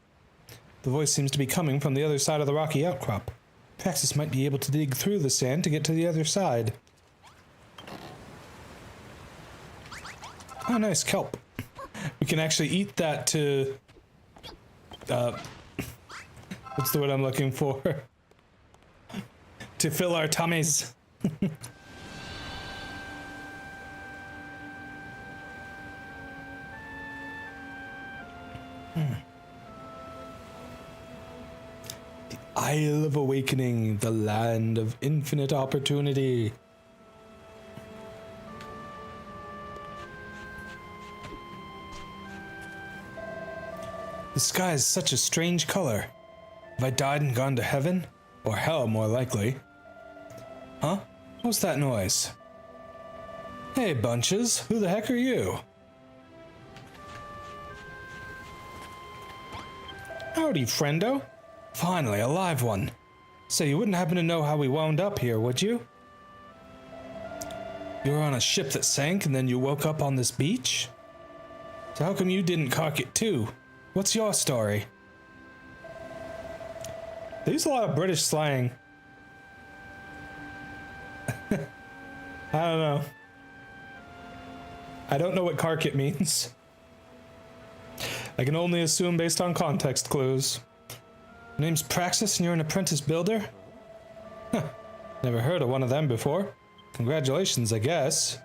The voice seems to be coming from the other side of the rocky outcrop. Praxis might be able to dig through the sand to get to the other side. Oh, nice kelp. We can actually eat that to... what's the word I'm looking for? To fill our tummies. The Isle of Awakening, the land of infinite opportunity. The sky is such a strange color. Have I died and gone to heaven? Or hell, more likely. Huh? What's that noise? Hey, Bunches, who the heck are you? Howdy, friendo. Finally, a live one. So you wouldn't happen to know how we wound up here, would you? You were on a ship that sank and then you woke up on this beach? So how come you didn't cark it too? What's your story? They use a lot of British slang. I don't know. I don't know what cark it means. I can only assume based on context clues. Your name's Praxis and you're an apprentice builder? Huh. Never heard of one of them before. Congratulations, I guess.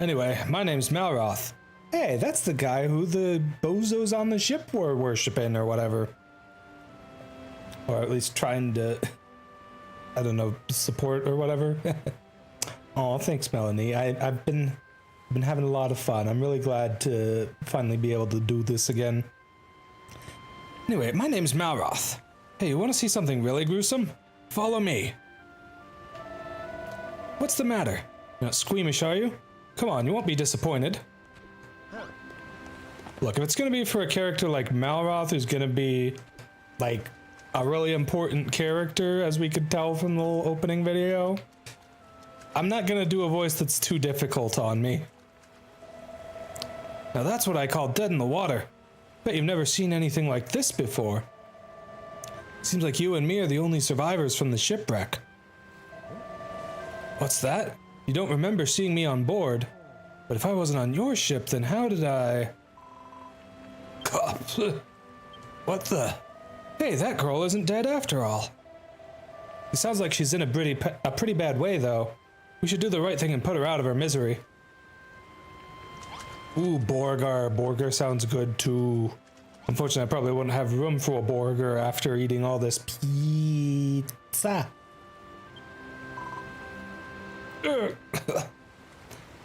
Anyway, my name's Malroth. Hey, that's the guy who the bozos on the ship were worshipping or whatever. Or at least trying to, I don't know, support or whatever. Oh, thanks, Melanie. I've been having a lot of fun. I'm really glad to finally be able to do this again. Anyway, my name's Malroth. Hey, you want to see something really gruesome? Follow me. What's the matter? You're not squeamish, are you? Come on, you won't be disappointed. Look, if it's gonna be for a character like Malroth, who's gonna be, like, a really important character, as we could tell from the little opening video, I'm not gonna do a voice that's too difficult on me. Now that's what I call dead in the water. Bet you've never seen anything like this before. Seems like you and me are the only survivors from the shipwreck. What's that? You don't remember seeing me on board. But if I wasn't on your ship, then how did I... What the... Hey, that girl isn't dead after all. It sounds like she's in a pretty bad way, though. We should do the right thing and put her out of her misery. Ooh, Borgar. Borgar sounds good, too. Unfortunately, I probably wouldn't have room for a Borgar after eating all this pizza.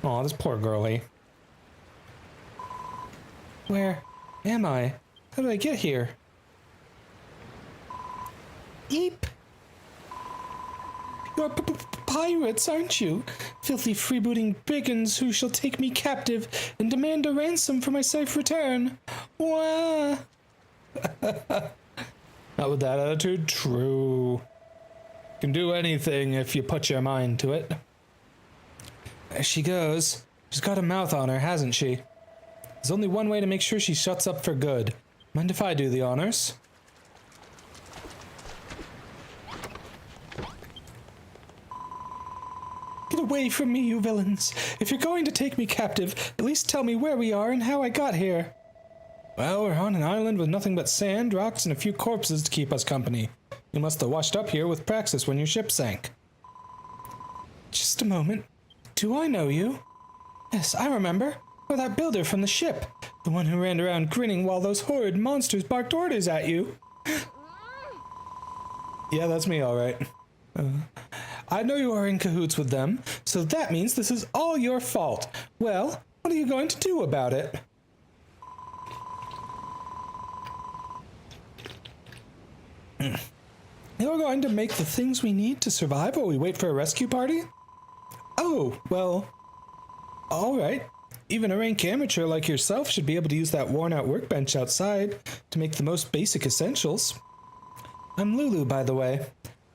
Aw, this poor girlie. Where am I? How did I get here? Eep! You're pirates, aren't you? Filthy freebooting brigands who shall take me captive and demand a ransom for my safe return. Wah! Not with that attitude, true. You can do anything if you put your mind to it. There she goes. She's got a mouth on her, hasn't she? There's only one way to make sure she shuts up for good. Mind if I do the honors? Get away from me, you villains. If you're going to take me captive, at least tell me where we are and how I got here. Well, we're on an island with nothing but sand, rocks, and a few corpses to keep us company. You must have washed up here with Praxis when your ship sank. Just a moment. Do I know you? Yes, I remember. You're that builder from the ship. The one who ran around grinning while those horrid monsters barked orders at you. Yeah, that's me, all right. I know you are in cahoots with them, so that means this is all your fault. Well, what are you going to do about it? You're going to make the things we need to survive while we wait for a rescue party? Oh, well, all right. Even a rank amateur like yourself should be able to use that worn-out workbench outside to make the most basic essentials. I'm Lulu, by the way.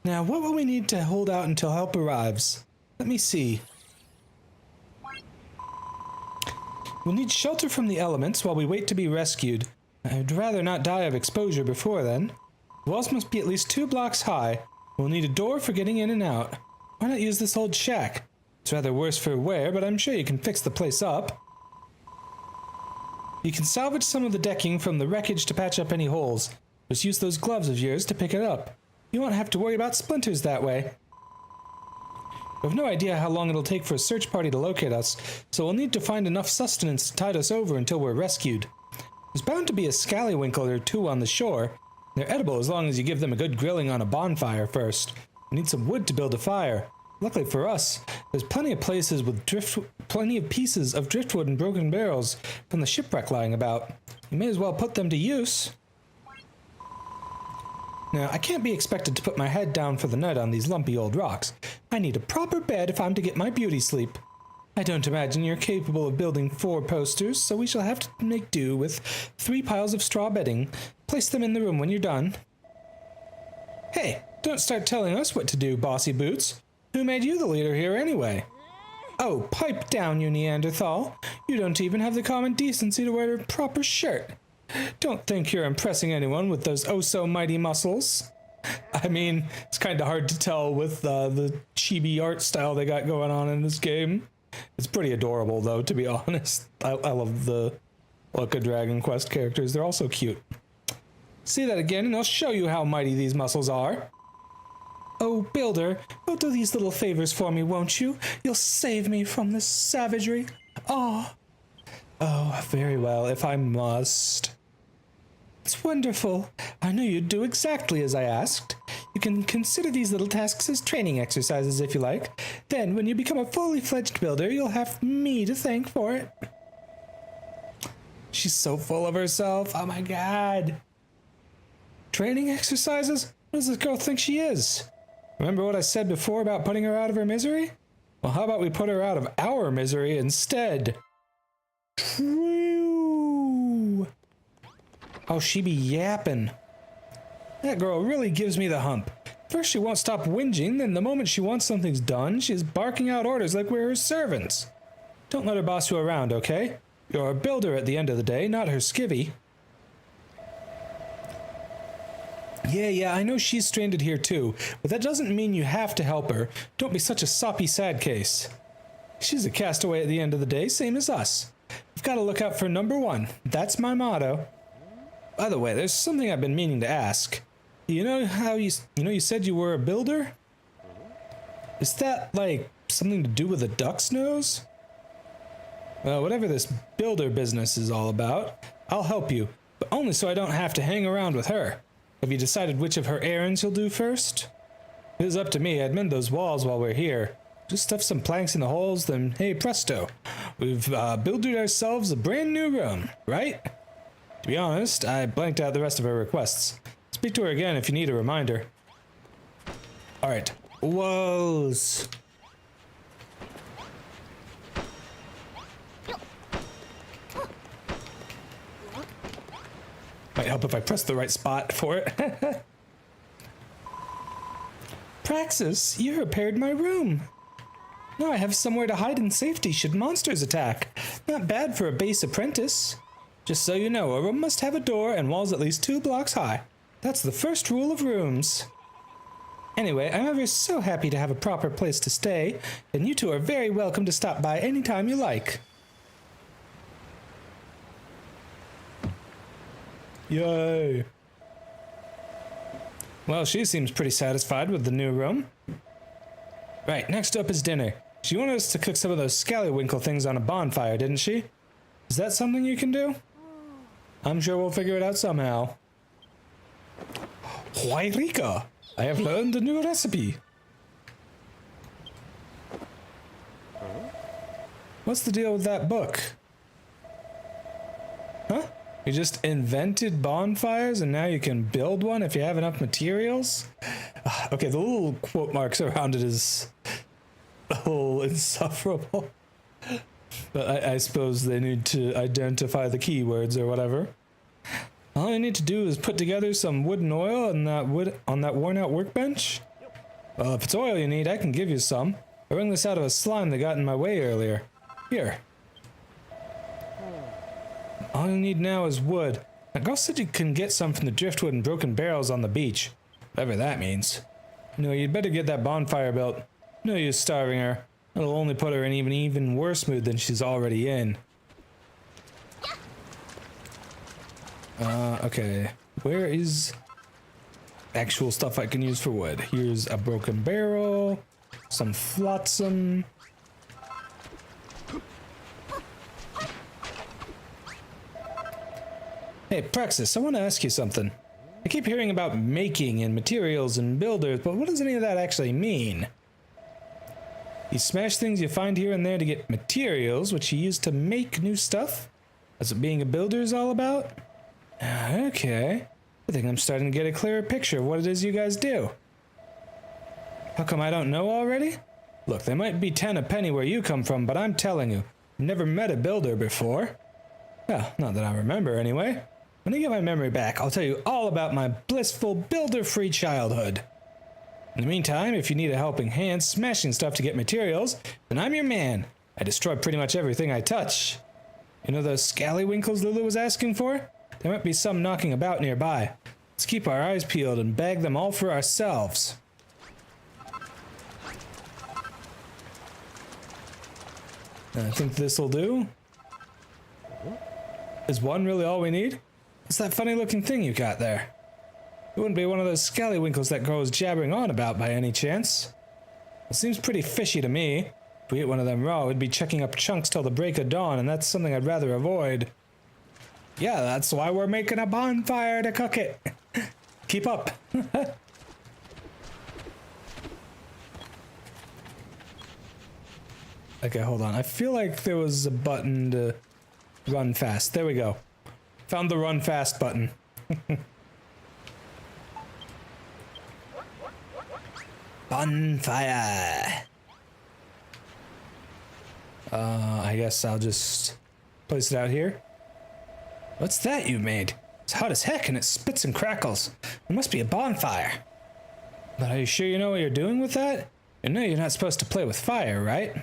Now, what will we need to hold out until help arrives? Let me see. We'll need shelter from the elements while we wait to be rescued. I'd rather not die of exposure before then. The walls must be at least 2 blocks high. We'll need a door for getting in and out. Why not use this old shack? It's rather worse for wear, but I'm sure you can fix the place up. You can salvage some of the decking from the wreckage to patch up any holes. Just use those gloves of yours to pick it up. You won't have to worry about splinters that way. We have no idea how long it'll take for a search party to locate us, so we'll need to find enough sustenance to tide us over until we're rescued. There's bound to be a scallywinkle or 2 on the shore. They're edible as long as you give them a good grilling on a bonfire first. We need some wood to build a fire. Luckily for us, there's plenty of pieces of driftwood and broken barrels from the shipwreck lying about. You may as well put them to use. Now, I can't be expected to put my head down for the night on these lumpy old rocks. I need a proper bed if I'm to get my beauty sleep. I don't imagine you're capable of building 4 posters, so we shall have to make do with 3 piles of straw bedding. Place them in the room when you're done. Hey, don't start telling us what to do, Bossy Boots. Who made you the leader here anyway? Oh, pipe down, you Neanderthal. You don't even have the common decency to wear a proper shirt. Don't think you're impressing anyone with those oh-so-mighty muscles. I mean, it's kind of hard to tell with the chibi art style they got going on in this game. It's pretty adorable, though, to be honest. I love the look of Dragon Quest characters. They're all so cute. See that again, and I'll show you how mighty these muscles are. Oh, Builder, you'll do these little favors for me, won't you? You'll save me from this savagery. Oh, very well, if I must. It's wonderful. I knew you'd do exactly as I asked. You can consider these little tasks as training exercises if you like. Then, when you become a fully fledged builder, you'll have me to thank for it. She's so full of herself. Oh my god. Training exercises? What does this girl think she is? Remember what I said before about putting her out of her misery? Well, how about we put her out of our misery instead? True. Oh, she be yapping. That girl really gives me the hump. First she won't stop whinging, then the moment she wants something's done, she's barking out orders like we're her servants. Don't let her boss you around, okay? You're a builder at the end of the day, not her skivvy. Yeah, I know she's stranded here too, but that doesn't mean you have to help her. Don't be such a soppy sad case. She's a castaway at the end of the day, same as us. We've got to look out for number 1. That's my motto. By the way, there's something I've been meaning to ask. You know how you said you were a builder? Is that, like, something to do with a duck's nose? Well, whatever this builder business is all about, I'll help you, but only so I don't have to hang around with her. Have you decided which of her errands you'll do first? If it was up to me, I'd mend those walls while we're here. Just stuff some planks in the holes, then hey presto, we've builded ourselves a brand new room, right? To be honest, I blanked out the rest of her requests. Speak to her again if you need a reminder. Alright. Woes. Might help if I press the right spot for it. Praxis, you repaired my room. Now I have somewhere to hide in safety should monsters attack. Not bad for a base apprentice. Just so you know, a room must have a door and walls at least 2 blocks high. That's the first rule of rooms. Anyway, I'm ever so happy to have a proper place to stay, and you two are very welcome to stop by anytime you like. Yay. Well, she seems pretty satisfied with the new room. Right, next up is dinner. She wanted us to cook some of those scallywinkle things on a bonfire, didn't she? Is that something you can do? I'm sure we'll figure it out somehow. Why, Rika, I have learned a new recipe. What's the deal with that book? Huh? You just invented bonfires and now you can build one if you have enough materials? Okay, the little quote marks around it is a little insufferable. But I suppose they need to identify the keywords or whatever. All I need to do is put together some wood and oil and that wood on that worn out workbench. Well, if it's oil you need, I can give you some. I wrung this out of a slime that got in my way earlier. Here. All you need now is wood. That girl said you can get some from the driftwood and broken barrels on the beach. Whatever that means. No, you'd better get that bonfire built. No use starving her. It'll only put her in even worse mood than she's already in. Okay. Where is actual stuff I can use for wood? Here's a broken barrel, some flotsam. Hey, Praxis, I want to ask you something. I keep hearing about making and materials and builders, but what does any of that actually mean? You smash things you find here and there to get materials, which you use to make new stuff? That's what being a builder is all about? Okay. I think I'm starting to get a clearer picture of what it is you guys do. How come I don't know already? Look, they might be 10 a penny where you come from, but I'm telling you, I've never met a builder before. Well, not that I remember anyway. When I get my memory back, I'll tell you all about my blissful builder-free childhood. In the meantime, if you need a helping hand smashing stuff to get materials, then I'm your man. I destroy pretty much everything I touch. You know those scallywinkles Lulu was asking for? There might be some knocking about nearby. Let's keep our eyes peeled and bag them all for ourselves. I think this'll do. Is one really all we need? What's that funny looking thing you got there? It wouldn't be one of those scallywinkles that girl was jabbering on about by any chance. It seems pretty fishy to me. If we ate one of them raw, we'd be chucking up chunks till the break of dawn, and that's something I'd rather avoid. Yeah, that's why we're making a bonfire to cook it. Keep up. Okay, hold on. I feel like there was a button to run fast. There we go. Found the run fast button. Bonfire. I guess I'll just place it out here. What's that you made? It's hot as heck and it spits and crackles. It must be a bonfire. But are you sure you know what you're doing with that? You know you're not supposed to play with fire, right?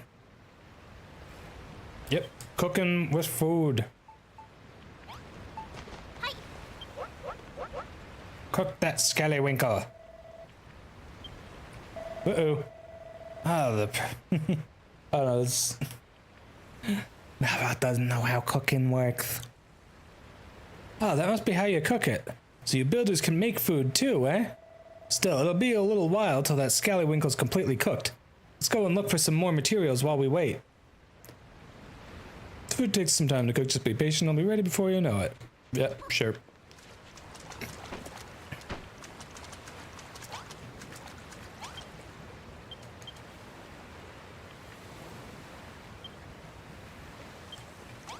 Yep, cooking with food. Hi. Cook that scallywinkle. Uh-oh. Oh, the... oh, no, it's... Nava doesn't know how cooking works. Oh, that must be how you cook it. So you builders can make food too, eh? Still, it'll be a little while till that scallywinkle's completely cooked. Let's go and look for some more materials while we wait. The food takes some time to cook, just be patient, I'll be ready before you know it. Yep, sure.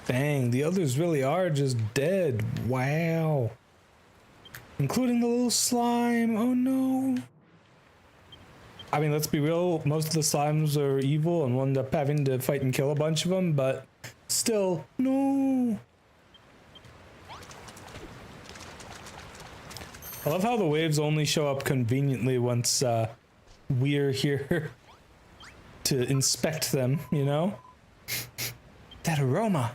Dang, the others really are just dead. Wow. Including the little slime. Oh no. I mean, let's be real. Most of the slimes are evil and we'll end up having to fight and kill a bunch of them, but still, no. I love how the waves only show up conveniently once we're here to inspect them, you know? That aroma.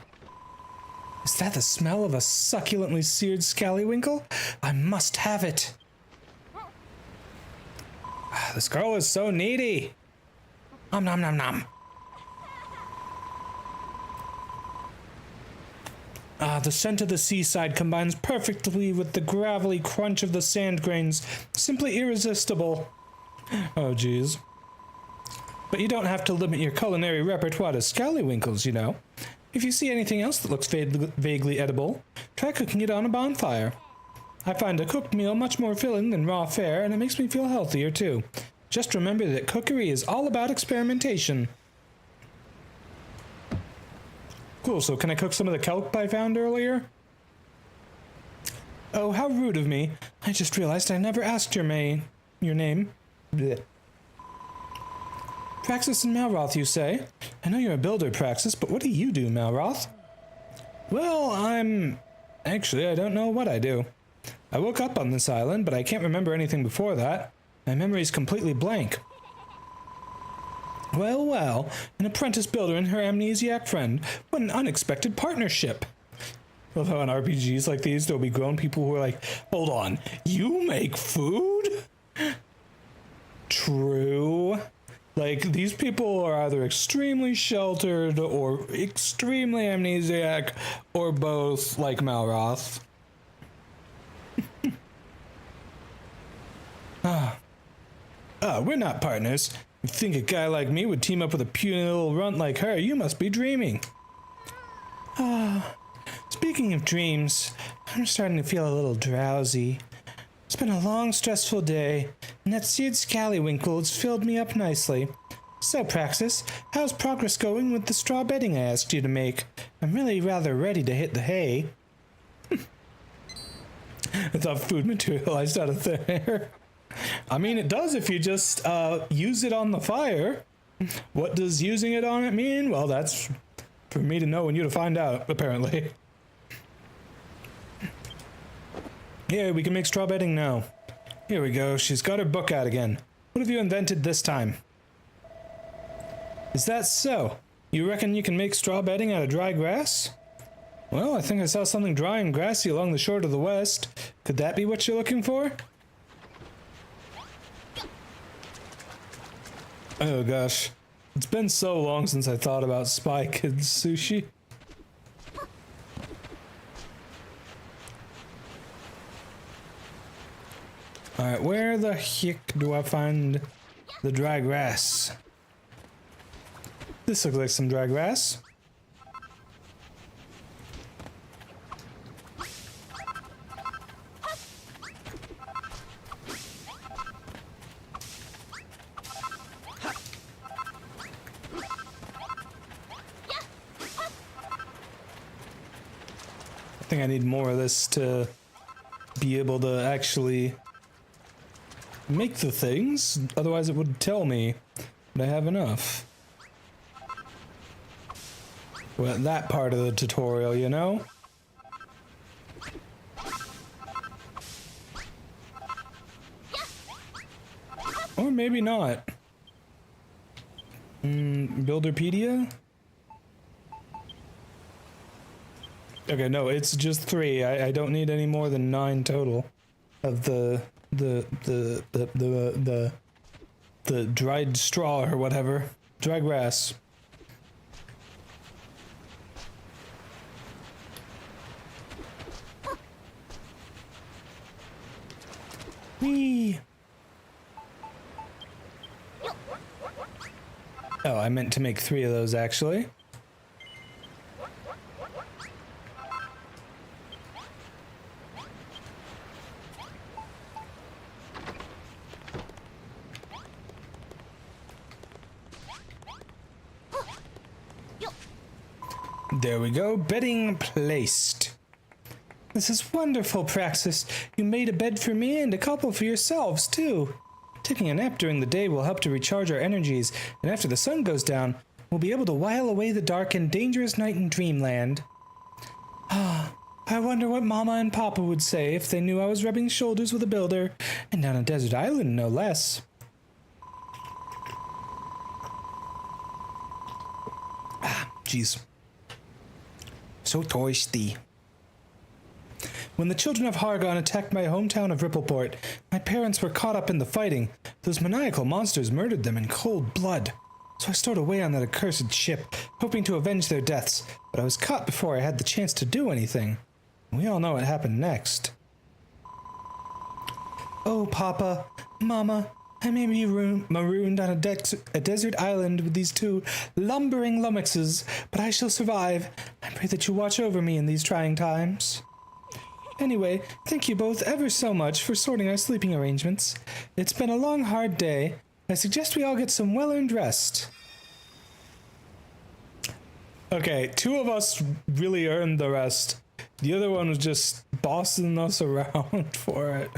Is that the smell of a succulently seared scallywinkle? I must have it. This girl is so needy. Nom nom nom nom. The scent of the seaside combines perfectly with the gravelly crunch of the sand grains. Simply irresistible. Oh, geez. But you don't have to limit your culinary repertoire to scallywinkles, you know. If you see anything else that looks vaguely edible, try cooking it on a bonfire. I find a cooked meal much more filling than raw fare, and it makes me feel healthier, too. Just remember that cookery is all about experimentation. Cool, so can I cook some of the kelp I found earlier? Oh, how rude of me. I just realized I never asked your name. Blech. Praxis and Malroth, you say? I know you're a builder, Praxis, but what do you do, Malroth? Well, Actually, I don't know what I do. I woke up on this island, but I can't remember anything before that. My memory's completely blank. Well, well, an apprentice builder and her amnesiac friend. What an unexpected partnership. I love how in RPGs like these, there'll be grown people who are like, hold on, you make food? True. Like, these people are either extremely sheltered or extremely amnesiac or both, like Malroth. We're not partners. You think a guy like me would team up with a puny little runt like her? You must be dreaming. Speaking of dreams, I'm starting to feel a little drowsy. It's been a long, stressful day, and that seared scallywinkle has filled me up nicely. So, Praxis, how's progress going with the straw bedding I asked you to make? I'm really rather ready to hit the hay. I thought food materialized out of thin air. I mean, it does if you just use it on the fire. What does using it on it mean? Well, that's for me to know and you to find out, apparently. Yeah, we can make straw bedding now. Here we go. She's got her book out again. What have you invented this time? Is that so? You reckon you can make straw bedding out of dry grass? Well, I think I saw something dry and grassy along the shore to the west. Could that be what you're looking for? Oh gosh. It's been so long since I thought about Spy Kids sushi. Alright, where the heck do I find the dry grass? This looks like some dry grass. I think I need more of this to be able to actually make the things, otherwise it would tell me that I have enough. Well, that part of the tutorial, you know? Or maybe not. Builderpedia? Okay, no, it's just 3. I don't need any more than 9 total of the dried straw or whatever. Dry grass. Whee! Oh, I meant to make 3 of those actually. There we go, bedding placed. This is wonderful, Praxis. You made a bed for me and a couple for yourselves, too. Taking a nap during the day will help to recharge our energies, and after the sun goes down, we'll be able to while away the dark and dangerous night in Dreamland. I wonder what Mama and Papa would say if they knew I was rubbing shoulders with a builder, and on a desert island, no less. Jeez. So thirsty. When the children of Hargon attacked my hometown of Rippleport, my parents were caught up in the fighting. Those maniacal monsters murdered them in cold blood. So I stowed away on that accursed ship, hoping to avenge their deaths, but I was caught before I had the chance to do anything. We all know what happened next. Oh, Papa, Mama, I may be marooned on a desert island with these two lumbering lummoxes, but I shall survive. I pray that you watch over me in these trying times. Anyway, thank you both ever so much for sorting our sleeping arrangements. It's been a long, hard day. I suggest we all get some well-earned rest. Okay, 2 of us really earned the rest. The other one was just bossing us around for it.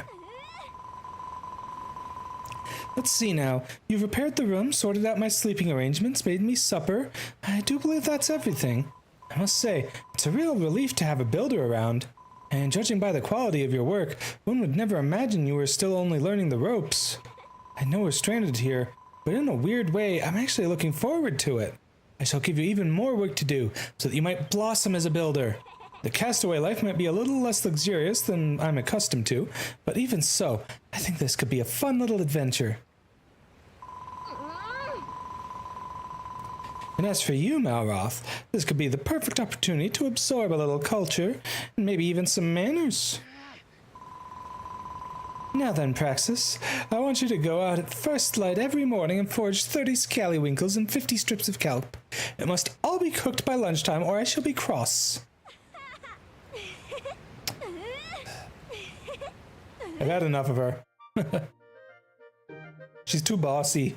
Let's see now. You've repaired the room, sorted out my sleeping arrangements, made me supper. I do believe that's everything. I must say, it's a real relief to have a builder around. And judging by the quality of your work, one would never imagine you were still only learning the ropes. I know we're stranded here, but in a weird way, I'm actually looking forward to it. I shall give you even more work to do, so that you might blossom as a builder. The castaway life might be a little less luxurious than I'm accustomed to, but even so, I think this could be a fun little adventure. And as for you, Malroth, this could be the perfect opportunity to absorb a little culture, and maybe even some manners. Now then, Praxis, I want you to go out at first light every morning and forge 30 scallywinkles and 50 strips of kelp. It must all be cooked by lunchtime, or I shall be cross. I've had enough of her. She's too bossy.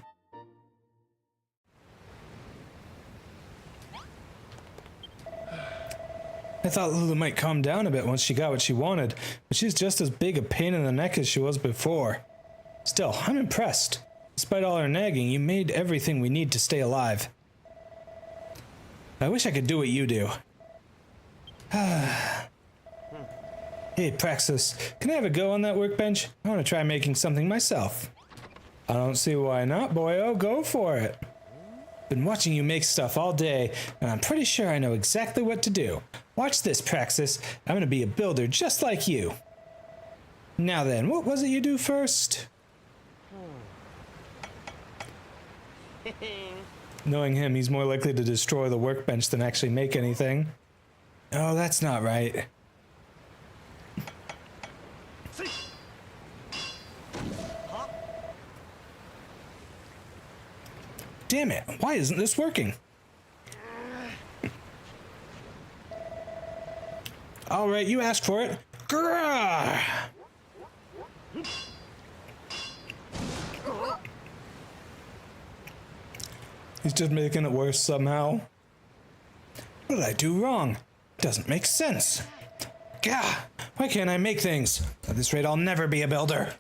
I thought Lulu might calm down a bit once she got what she wanted, but she's just as big a pain in the neck as she was before. Still, I'm impressed. Despite all her nagging, you made everything we need to stay alive. I wish I could do what you do. Hey, Praxis, can I have a go on that workbench? I want to try making something myself. I don't see why not, boyo. Go for it. Been watching you make stuff all day, and I'm pretty sure I know exactly what to do. Watch this, Praxis. I'm gonna be a builder just like you. Now then, what was it you do first? Knowing him, he's more likely to destroy the workbench than actually make anything. Oh, that's not right. Damn it, why isn't this working? Alright, you asked for it. Grrrr! He's just making it worse somehow. What did I do wrong? It doesn't make sense. Gah! Why can't I make things? At this rate, I'll never be a builder.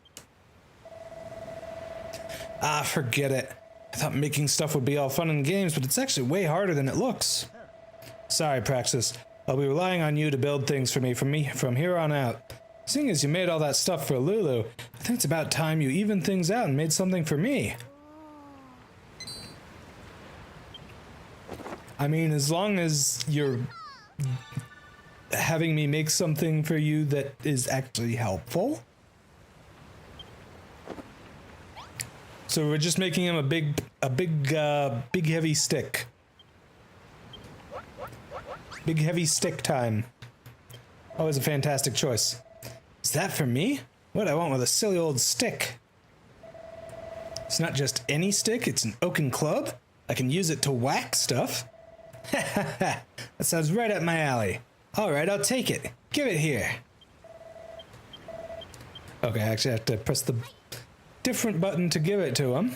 Ah, forget it. I thought making stuff would be all fun and games, but it's actually way harder than it looks. Sorry, Praxis. I'll be relying on you to build things for me from here on out. Seeing as you made all that stuff for Lulu, I think it's about time you evened things out and made something for me. I mean, as long as you're having me make something for you that is actually helpful. So we're just making him a big heavy stick. Big heavy stick time. Always a fantastic choice. Is that for me? What I want with a silly old stick? It's not just any stick, it's an oaken club. I can use it to whack stuff. That sounds right up my alley. Alright, I'll take it. Give it here. Okay, I actually have to press the different button to give it to him.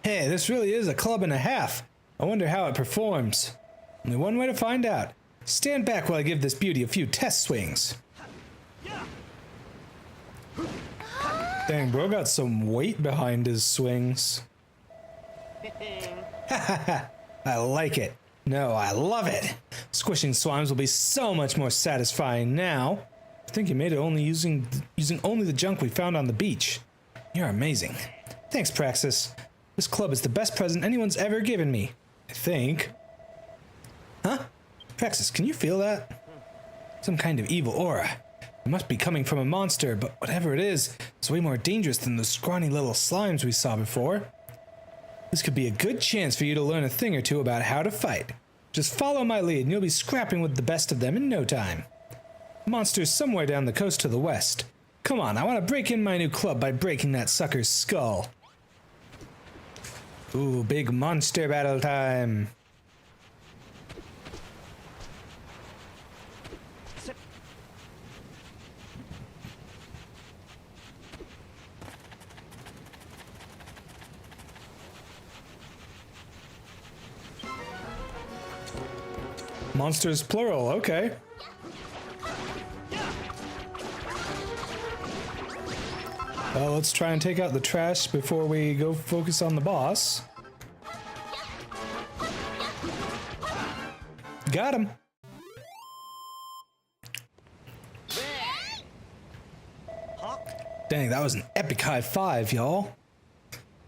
Hey, this really is a club and a half. I wonder how it performs. Only one way to find out. Stand back while I give this beauty a few test swings. Dang, bro got some weight behind his swings. I like it. No, I love it. Squishing slimes will be so much more satisfying now. I think you made it only using only the junk we found on the beach. You're amazing. Thanks, Praxis. This club is the best present anyone's ever given me. I think. Huh? Praxis, can you feel that? Some kind of evil aura. It must be coming from a monster, but whatever it is, it's way more dangerous than those scrawny little slimes we saw before. This could be a good chance for you to learn a thing or two about how to fight. Just follow my lead and you'll be scrapping with the best of them in no time. Monster's somewhere down the coast to the west. Come on, I want to break in my new club by breaking that sucker's skull. Ooh, big monster battle time. Monsters plural, okay. Well, let's try and take out the trash before we go focus on the boss. Got him. Dang, that was an epic high five, y'all.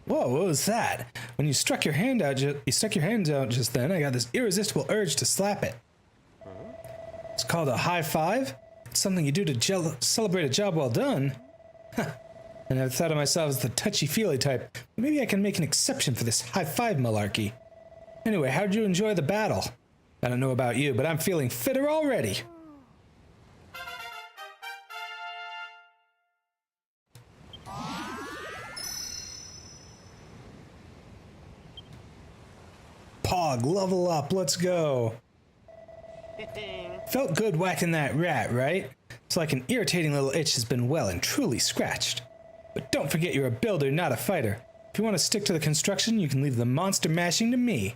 Whoa, what was that? When you stuck your hands out just then, I got this irresistible urge to slap it. It's called a high five. It's something you do to celebrate a job well done. Huh. I never thought of myself as the touchy-feely type, but maybe I can make an exception for this high five malarkey. Anyway, how'd you enjoy the battle? I don't know about you, but I'm feeling fitter already. Pog, level up, let's go. Felt good whacking that rat, right? It's like an irritating little itch has been well and truly scratched. But don't forget you're a builder, not a fighter. If you want to stick to the construction, you can leave the monster mashing to me.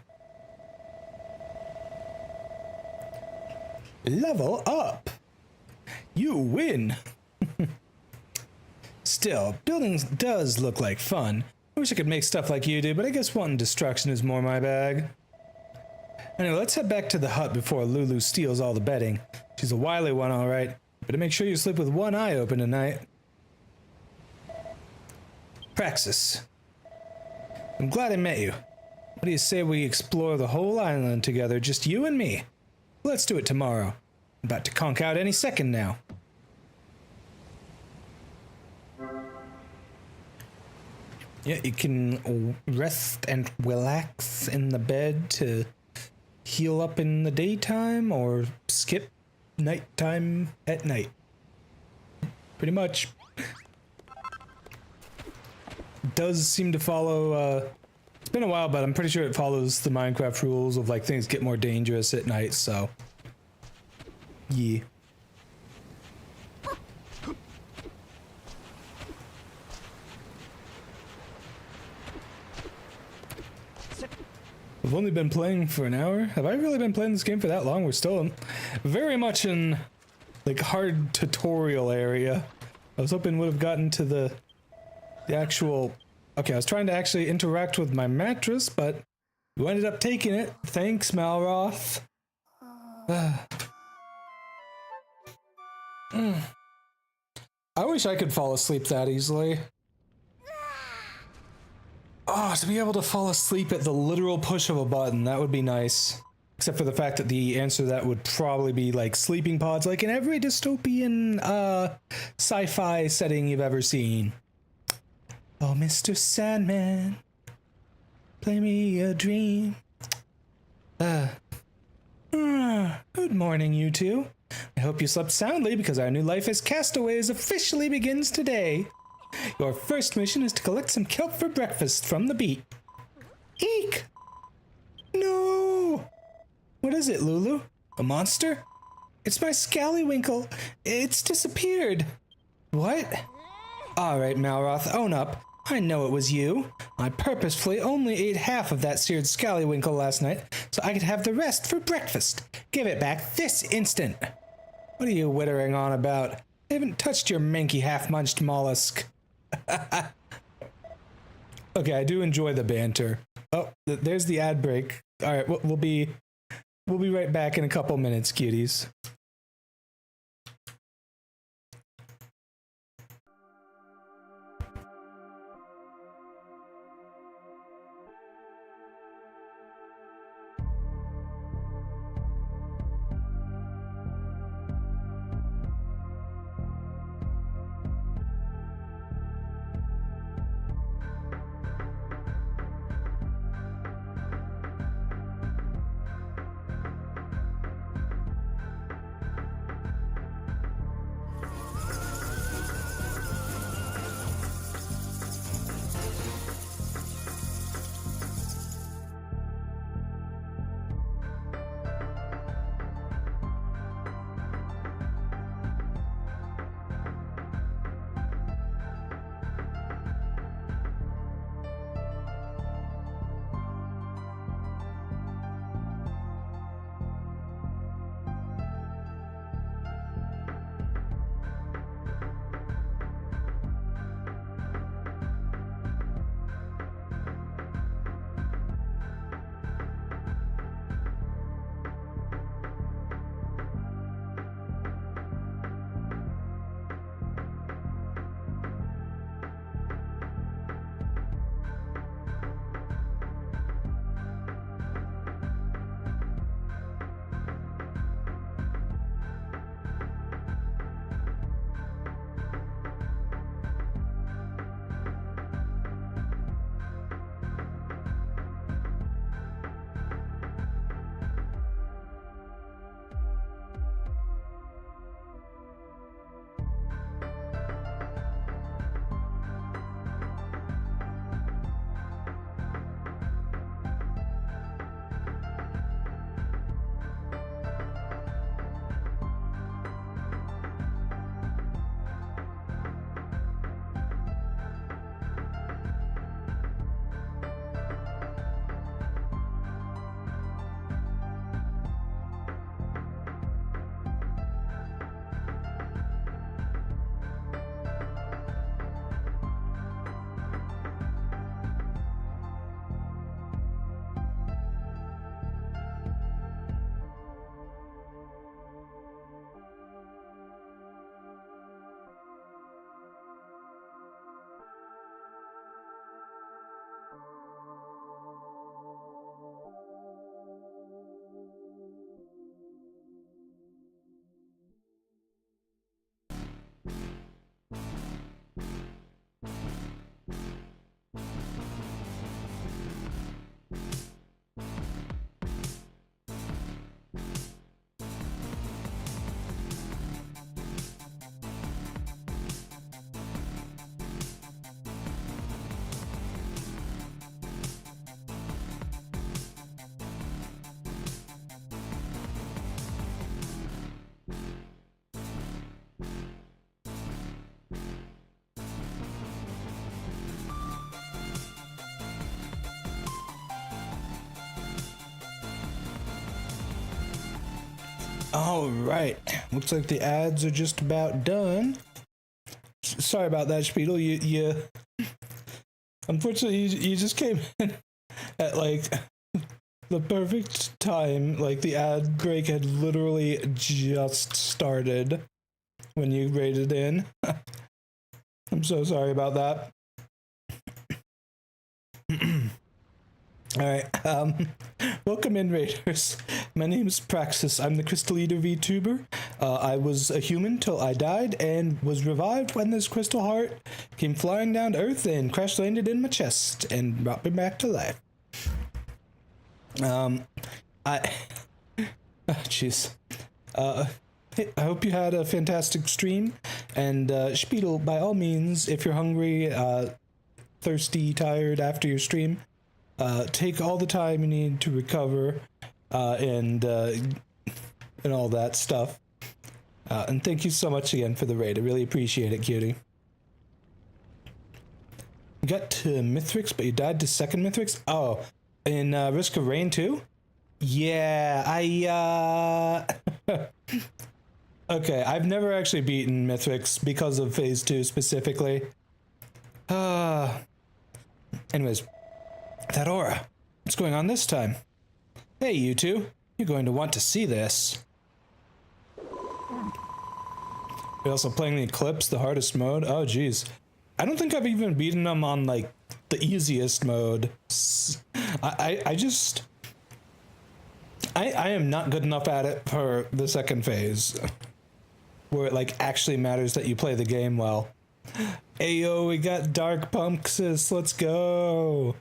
Level up. You win. Still, building does look like fun. I wish I could make stuff like you do, but I guess wanting destruction is more my bag. Anyway, let's head back to the hut before Lulu steals all the bedding. She's a wily one, all right. Better make sure you sleep with one eye open tonight. Praxis. I'm glad I met you. What do you say we explore the whole island together, just you and me? Let's do it tomorrow. I'm about to conk out any second now. Yeah, you can rest and relax in the bed to heal up in the daytime or skip nighttime at night. Pretty much. Does seem to follow, it's been a while, but I'm pretty sure it follows the Minecraft rules of like things get more dangerous at night, so. Yeah. I've only been playing for an hour. Have I really been playing this game for that long? We're still very much in like hard tutorial area. I was hoping would have gotten to the actual. Okay, I was trying to actually interact with my mattress, but you ended up taking it. Thanks, Malroth. I wish I could fall asleep that easily. Oh, to be able to fall asleep at the literal push of a button, that would be nice. Except for the fact that the answer to that would probably be like sleeping pods, like in every dystopian sci-fi setting you've ever seen. Oh, Mr. Sandman, play me a dream. Good morning, you two. I hope you slept soundly because our new life as castaways officially begins today. Your first mission is to collect some kelp for breakfast from the beach. Eek! No! What is it, Lulu? A monster? It's my scallywinkle. It's disappeared. What? Alright, Malroth, own up. I know it was you. I purposefully only ate half of that seared scallywinkle last night so I could have the rest for breakfast. Give it back this instant. What are you wittering on about? I haven't touched your manky half-munched mollusk. Okay, I do enjoy the banter. Oh, there's the ad break. All right, we'll be right back in a couple minutes, cuties. All right. Looks like the ads are just about done. Sorry about that, Spiedel. You unfortunately, you just came in at like the perfect time. Like the ad break had literally just started when you raided in. I'm so sorry about that. All right, welcome in, Raiders. My name is Praxis. I'm the Crystal Eater VTuber. I was a human till I died and was revived when this crystal heart came flying down to Earth and crash landed in my chest and brought me back to life. Jeez. Hey, I hope you had a fantastic stream. And Spiedel, by all means, if you're hungry, thirsty, tired after your stream, take all the time you need to recover, and all that stuff. And thank you so much again for the raid. I really appreciate it, cutie. You got to Mithrix, but you died to second Mithrix? Oh, in Risk of Rain too? Yeah, Okay, I've never actually beaten Mithrix because of Phase 2 specifically. Anyways. That aura. What's going on this time? Hey, you two. You're going to want to see this. We're also playing the Eclipse, the hardest mode. Oh, geez. I don't think I've even beaten them on, like, the easiest mode. I am not good enough at it for the second phase. Where it, like, actually matters that you play the game well. Ayo, we got Dark Pumpkins. Let's go.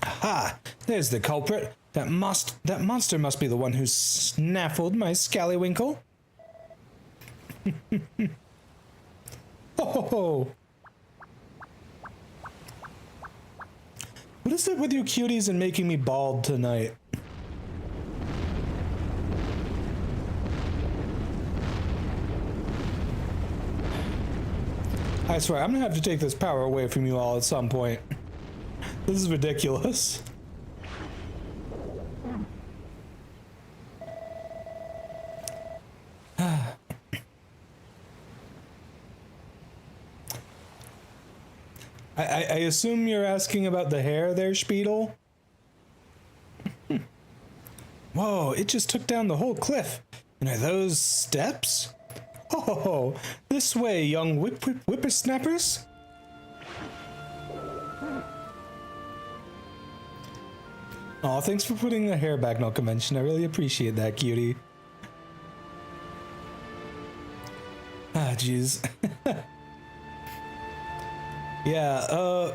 Aha! There's the culprit. That monster must be the one who snaffled my scallywinkle. Oh! What is it with you cuties and making me bald tonight? I swear, I'm gonna have to take this power away from you all at some point. This is ridiculous. I assume you're asking about the hair there, Spiedel? Whoa, it just took down the whole cliff. And are those steps? Oh, this way, young whippersnappers. Aw, thanks for putting the hair back, no convention. I really appreciate that, cutie. Ah, jeez. Yeah,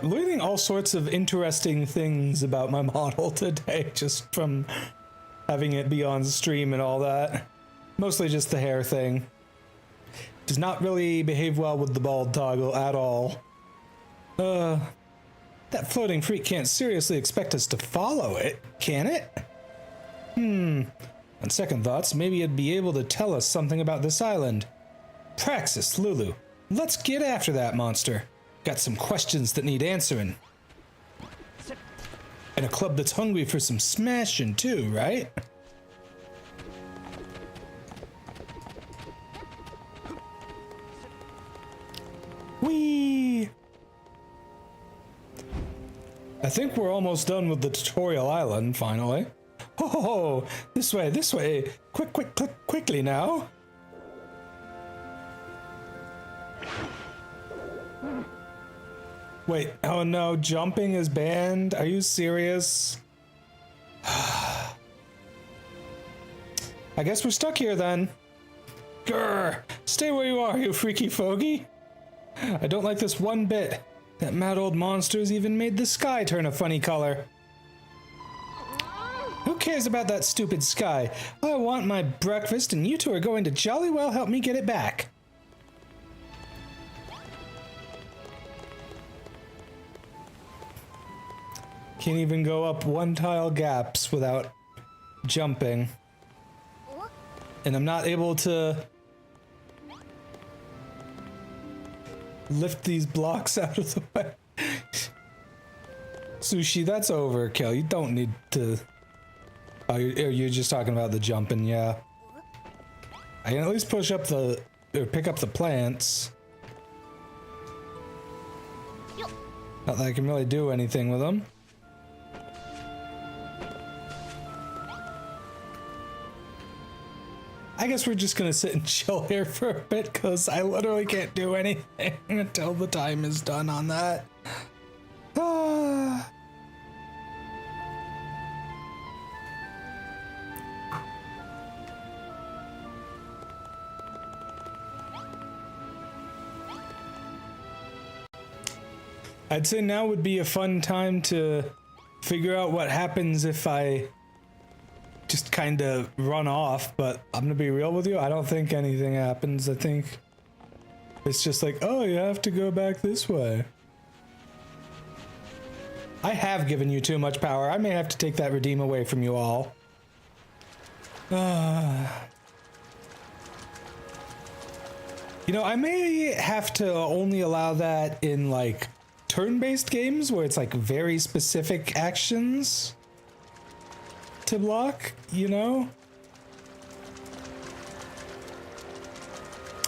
learning all sorts of interesting things about my model today, just from having it be on stream and all that. Mostly just the hair thing. Does not really behave well with the bald toggle at all. That floating freak can't seriously expect us to follow it, can it? On second thoughts, maybe it'd be able to tell us something about this island. Praxis, Lulu, let's get after that monster. Got some questions that need answering. And a club that's hungry for some smashing too, right? Whee! I think we're almost done with the tutorial island, finally. Oh, this way. Quickly now. Wait, oh no, jumping is banned? Are you serious? I guess we're stuck here then. Grr! Stay where you are, you freaky fogey. I don't like this one bit. That mad old monster's even made the sky turn a funny color. Who cares about that stupid sky? I want my breakfast and you two are going to jolly well help me get it back. Can't even go up one tile gaps without jumping. And I'm not able to lift these blocks out of the way. Sushi, that's overkill. You don't need to Oh, you're just talking about the jumping, yeah. I can at least push up the, or pick up the plants. Not that I can really do anything with them. I guess we're just gonna sit and chill here for a bit, because I literally can't do anything until the time is done on that. Ah. I'd say now would be a fun time to figure out what happens if I just kind of run off, but I'm gonna be real with you, I don't think anything happens. I think it's just like, oh, you have to go back this way. I have given you too much power. I may have to take that redeem away from you all. You know, I may have to only allow that in like turn-based games where it's like very specific actions to block, you know?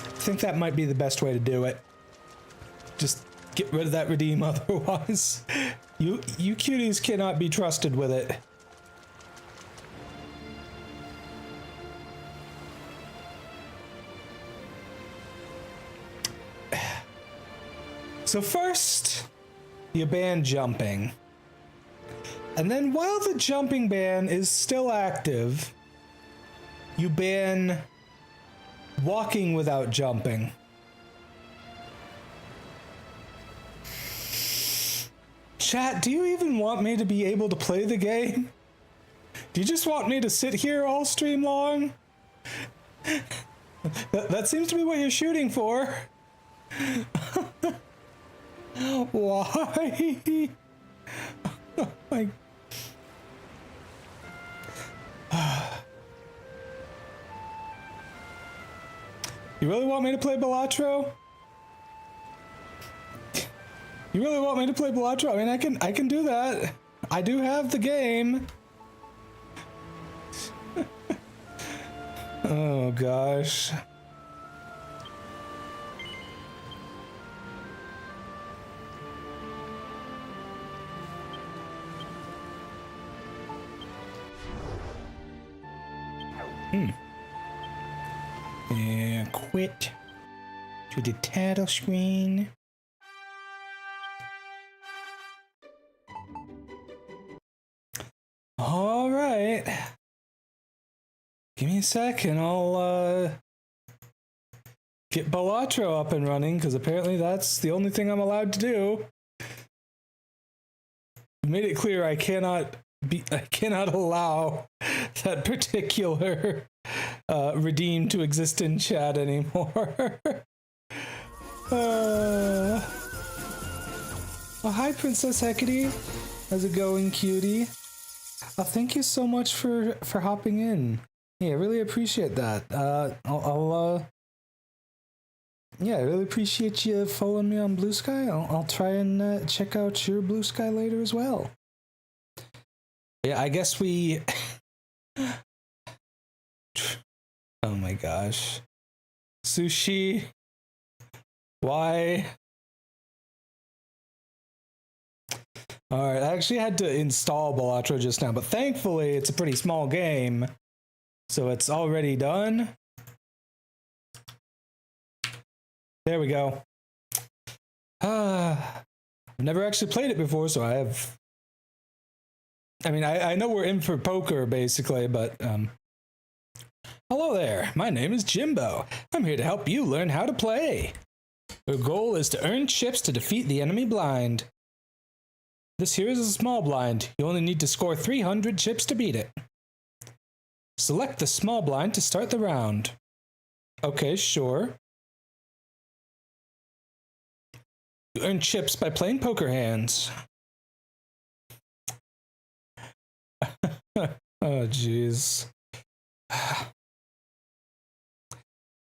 I think that might be the best way to do it. Just get rid of that redeem, otherwise you cuties cannot be trusted with it. So first, you ban jumping. And then while the jumping ban is still active, you ban walking without jumping. Chat, do you even want me to be able to play the game? Do you just want me to sit here all stream long? That seems to be what you're shooting for. Why? Like, you really want me to play Balatro? You really want me to play Balatro? I mean, I can do that. I do have the game. Oh gosh. And quit to the title screen. All right. Give me a second. I'll get Balatro up and running, because apparently that's the only thing I'm allowed to do. I made it clear I cannot allow that particular redeem to exist in chat anymore. Oh, hi, Princess Hecate. How's it going, cutie? Thank you so much for hopping in. Yeah, I really appreciate that. Yeah, I really appreciate you following me on Blue Sky. I'll try and check out your Blue Sky later as well. Yeah, I guess we... Oh my gosh. Sushi. Why? Alright, I actually had to install Balatro just now, but thankfully it's a pretty small game. So it's already done. There we go. I've never actually played it before, so I mean, I know we're in for poker, basically, but, Hello there, my name is Jimbo. I'm here to help you learn how to play. Your goal is to earn chips to defeat the enemy blind. This here is a small blind. You only need to score 300 chips to beat it. Select the small blind to start the round. Okay, sure. You earn chips by playing poker hands. Oh, jeez.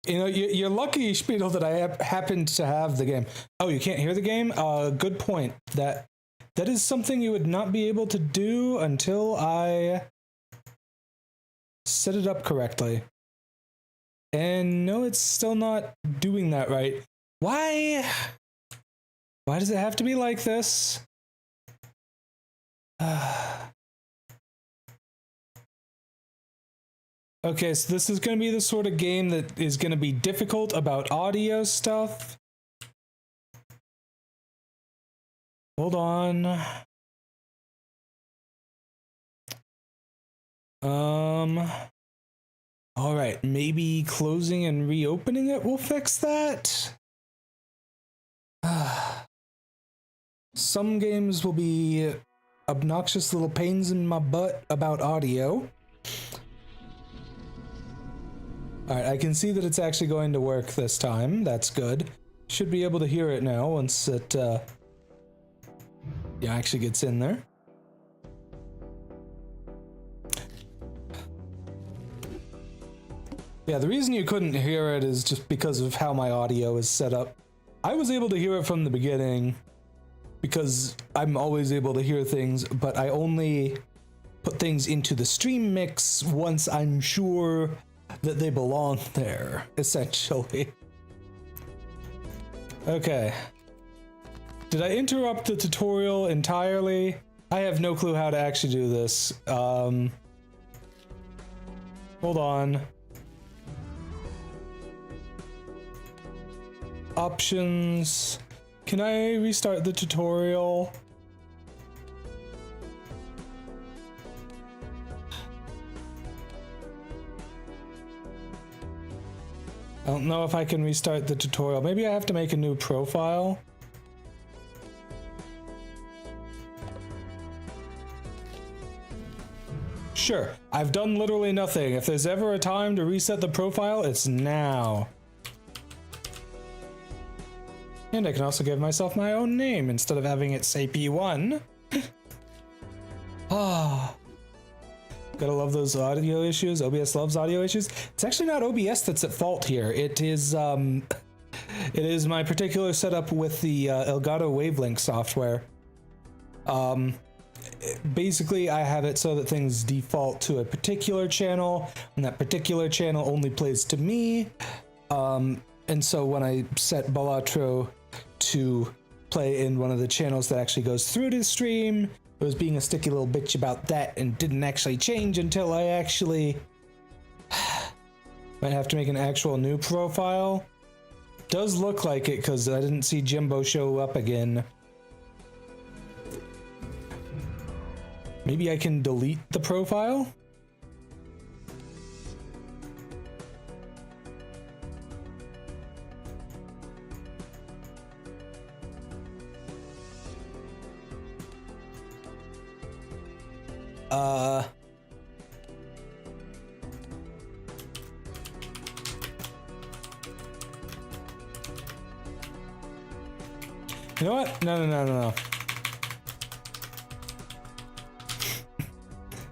You know, you're lucky, Spiedel, that I happened to have the game. Oh, you can't hear the game? Good point. That is something you would not be able to do until I set it up correctly. And no, it's still not doing that right. Why? Why does it have to be like this? Okay, so this is going to be the sort of game that is going to be difficult about audio stuff. Hold on. All right, maybe closing and reopening it will fix that. Some games will be obnoxious little pains in my butt about audio. All right, I can see that it's actually going to work this time. That's good. Should be able to hear it now once it actually gets in there. Yeah, the reason you couldn't hear it is just because of how my audio is set up. I was able to hear it from the beginning because I'm always able to hear things, but I only put things into the stream mix once I'm sure that they belong there, essentially. Okay. Did I interrupt the tutorial entirely? I have no clue how to actually do this. Hold on. Options. Can I restart the tutorial? I don't know if I can restart the tutorial. Maybe I have to make a new profile. Sure, I've done literally nothing. If there's ever a time to reset the profile, it's now. And I can also give myself my own name instead of having it say P1. Ah. Gotta love those audio issues. OBS loves audio issues. It's actually not OBS that's at fault here. It is my particular setup with the Elgato Wavelink software. Basically, I have it so that things default to a particular channel, and that particular channel only plays to me. And so when I set Balatro to play in one of the channels that actually goes through to the stream, it was being a sticky little bitch about that and didn't actually change until I actually might have to make an actual new profile. Does look like it because I didn't see Jimbo show up again. Maybe I can delete the profile? You know what? No.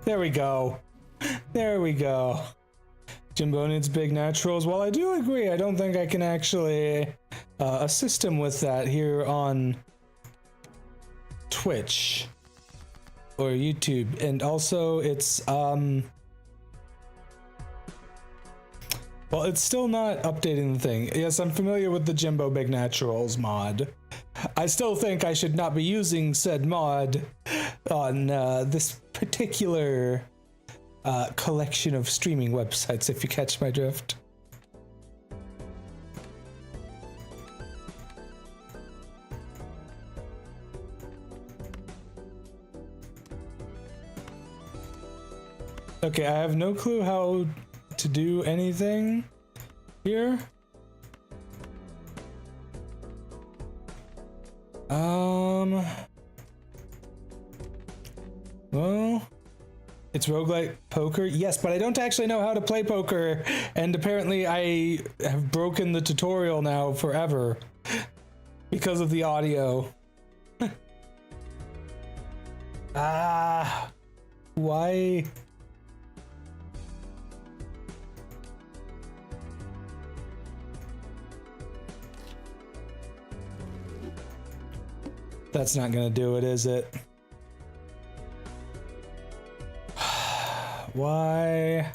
There we go. There we go. Jimbo needs big naturals. Well, I do agree. I don't think I can actually assist him with that here on Twitch or YouTube. And also it's well, it's still not updating the thing. Yes, I'm familiar with the Jimbo Big Naturals mod. I still think I should not be using said mod on this particular collection of streaming websites, if you catch my drift. Okay, I have no clue how to do anything here. Well, it's roguelike poker. Yes, but I don't actually know how to play poker, and apparently I have broken the tutorial now forever because of the audio. Why? That's not gonna do it, is it? Why?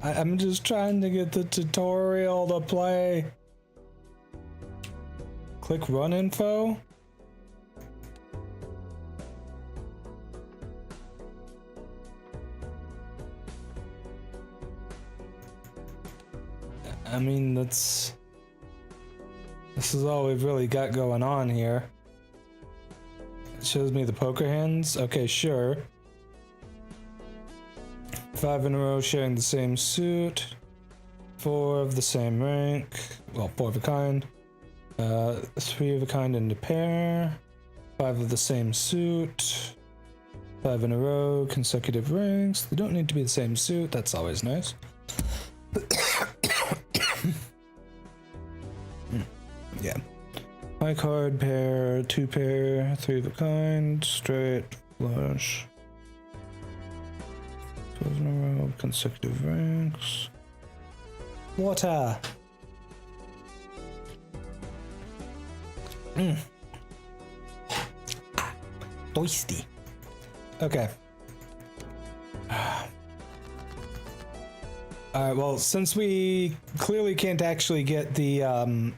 I'm just trying to get the tutorial to play. Click run info. I mean, this is all we've really got going on here. It shows me the poker hands. Okay, sure. 5 in a row sharing the same suit. 4 of the same rank. Well, 4 of a kind. 3 of a kind in a pair. 5 of the same suit. 5 in a row, consecutive ranks. They don't need to be the same suit. That's always nice. Yeah. High card, pair, 2 pair, 3 of a kind, straight, flush. 12 in a row, consecutive ranks. Water. Toasty. Okay. Alright, well, since we clearly can't actually get the,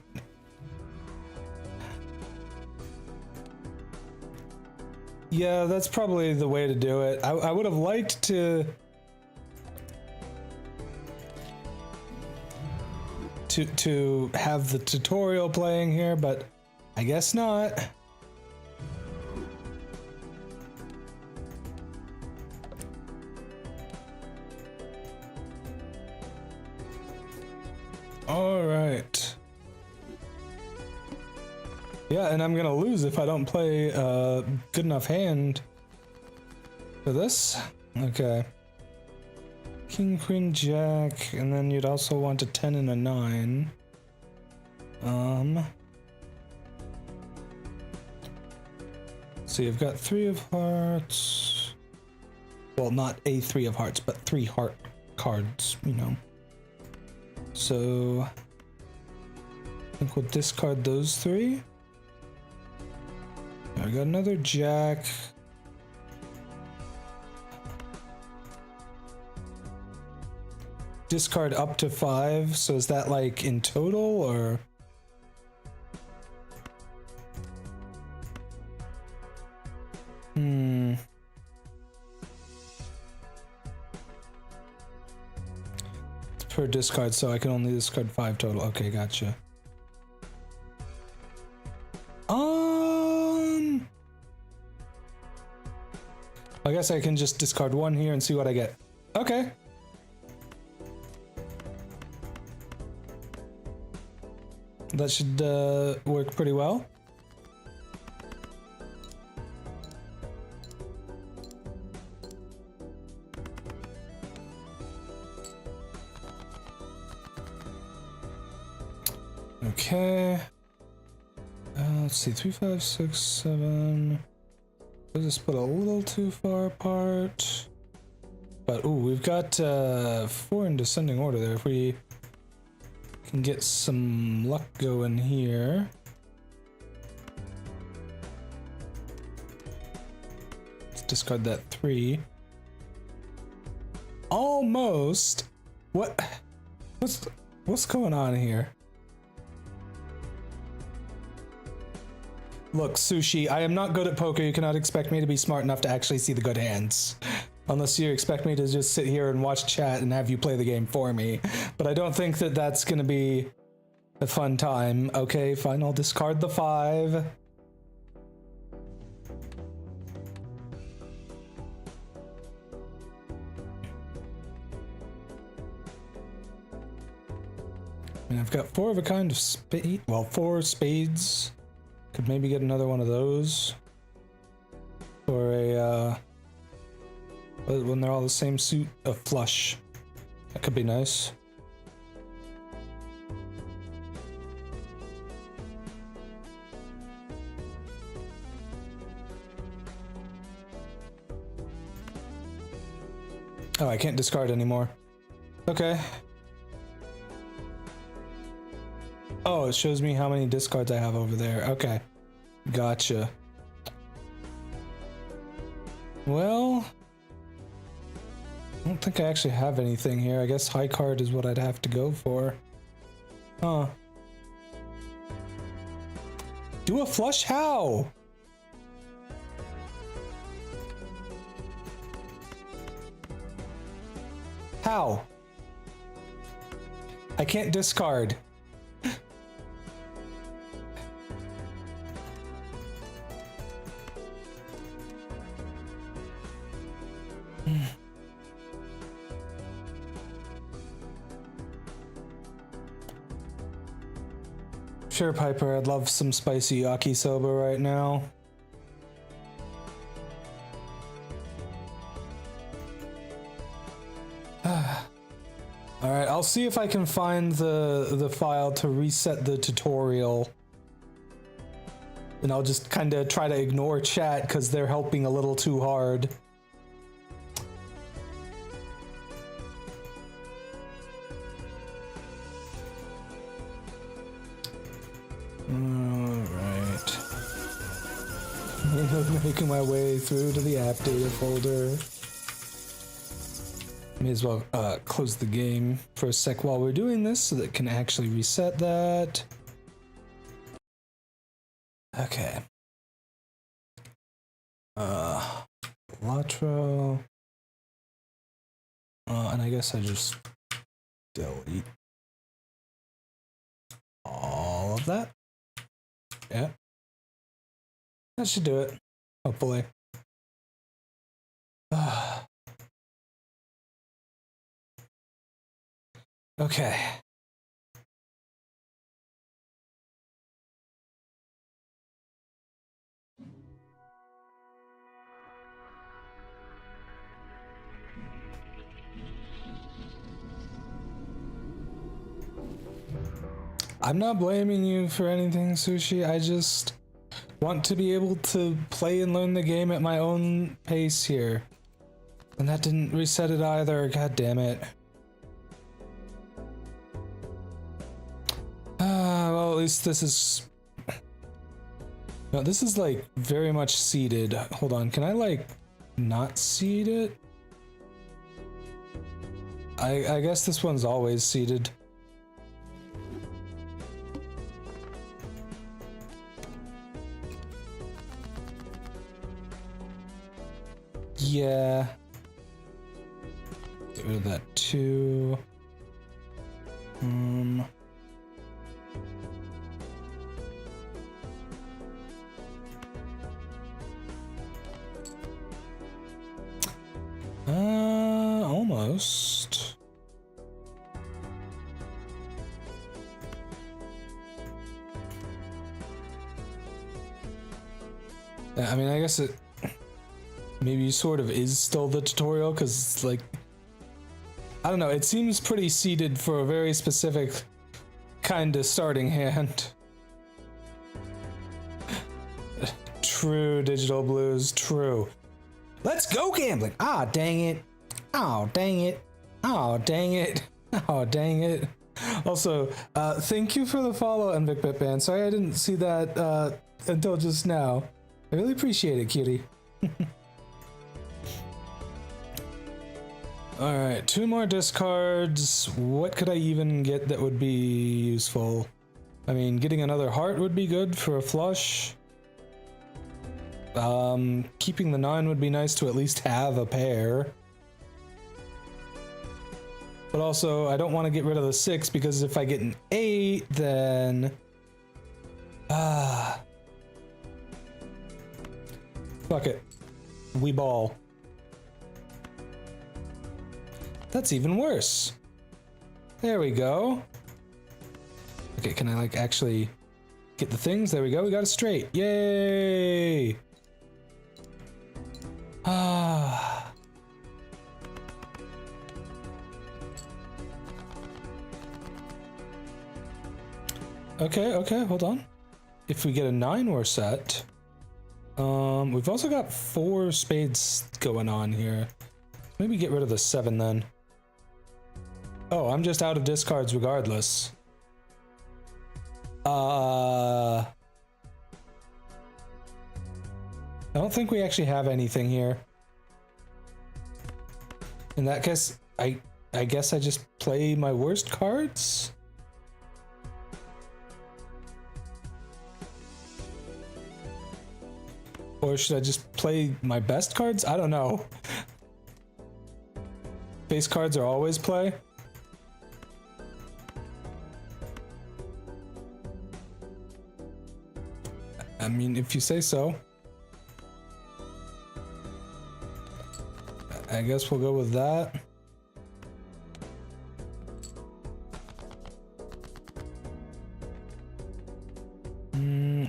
yeah, that's probably the way to do it. I would have liked to have the tutorial playing here, but I guess not. All right. Yeah, and I'm gonna lose if I don't play a good enough hand for this. Okay. King, queen, jack, and then you'd also want a 10 and a 9. So you've got 3 of hearts. Well, not a 3 of hearts, but 3 heart cards, you know. So I think we'll discard those 3. I got another jack. Discard up to 5, so is that like in total or? It's per discard, so I can only discard 5 total. Okay, gotcha. I guess I can just discard 1 here and see what I get. Okay. That should work pretty well. Okay. Let's see, 3, 5, 6, 7. We'll just put a little too far apart. But ooh, we've got 4 in descending order there. If we can get some luck going here. Let's discard that 3. Almost. What's going on here? Look, Sushi, I am not good at poker. You cannot expect me to be smart enough to actually see the good hands. Unless you expect me to just sit here and watch chat and have you play the game for me. But I don't think that that's gonna be a fun time. Okay, fine, I'll discard the 5. And I've got 4 of a kind of spade. Well, 4 spades. Could maybe get another one of those. Or a, when they're all the same suit, a flush. That could be nice. Oh, I can't discard anymore. Okay. Oh, it shows me how many discards I have over there. Okay. Gotcha. I don't think I actually have anything here. I guess high card is what I'd have to go for. Huh. Do a flush? How? How? I can't discard. Sure, Piper, I'd love some spicy yakisoba right now. Alright, I'll see if I can find the file to reset the tutorial. And I'll just kind of try to ignore chat because they're helping a little too hard. Alright. Making my way through to the app data folder. May as well close the game for a sec while we're doing this so that it can actually reset that. Okay. Latro. And I guess I just delete all of that. Yeah. That should do it. Hopefully. Okay. I'm not blaming you for anything, Sushi. I just want to be able to play and learn the game at my own pace here. And that didn't reset it either. God damn it. Well, at least this is... No, this is like very much seeded. Hold on, can I like not seed it? I guess this one's always seeded. Yeah. Get rid of that too. Almost. I mean, I guess it maybe sort of is still the tutorial, because, like, I don't know, it seems pretty seeded for a very specific kind of starting hand. True, Digital Blues, true. Let's go gambling! Ah, dang it. Oh, dang it. Oh, dang it. Oh, dang it. Also, thank you for the follow, NVicBitBand. Sorry I didn't see that until just now. I really appreciate it, cutie. Alright, 2 more discards. What could I even get that would be useful? I mean, getting another heart would be good for a flush. Keeping the 9 would be nice to at least have a pair. But also, I don't want to get rid of the 6 because if I get an 8, then... Fuck it. We ball. That's even worse. There we go. Okay, can I like actually get the things? There we go, we got it straight. Yay! Ah. Okay, okay, hold on. If we get a 9, we're set. We've also got 4 spades going on here. Maybe get rid of the 7 then. Oh, I'm just out of discards regardless. I don't think we actually have anything here. In that case, I guess I just play my worst cards? Or should I just play my best cards? I don't know. Base cards are always play. I mean, if you say so. I guess we'll go with that.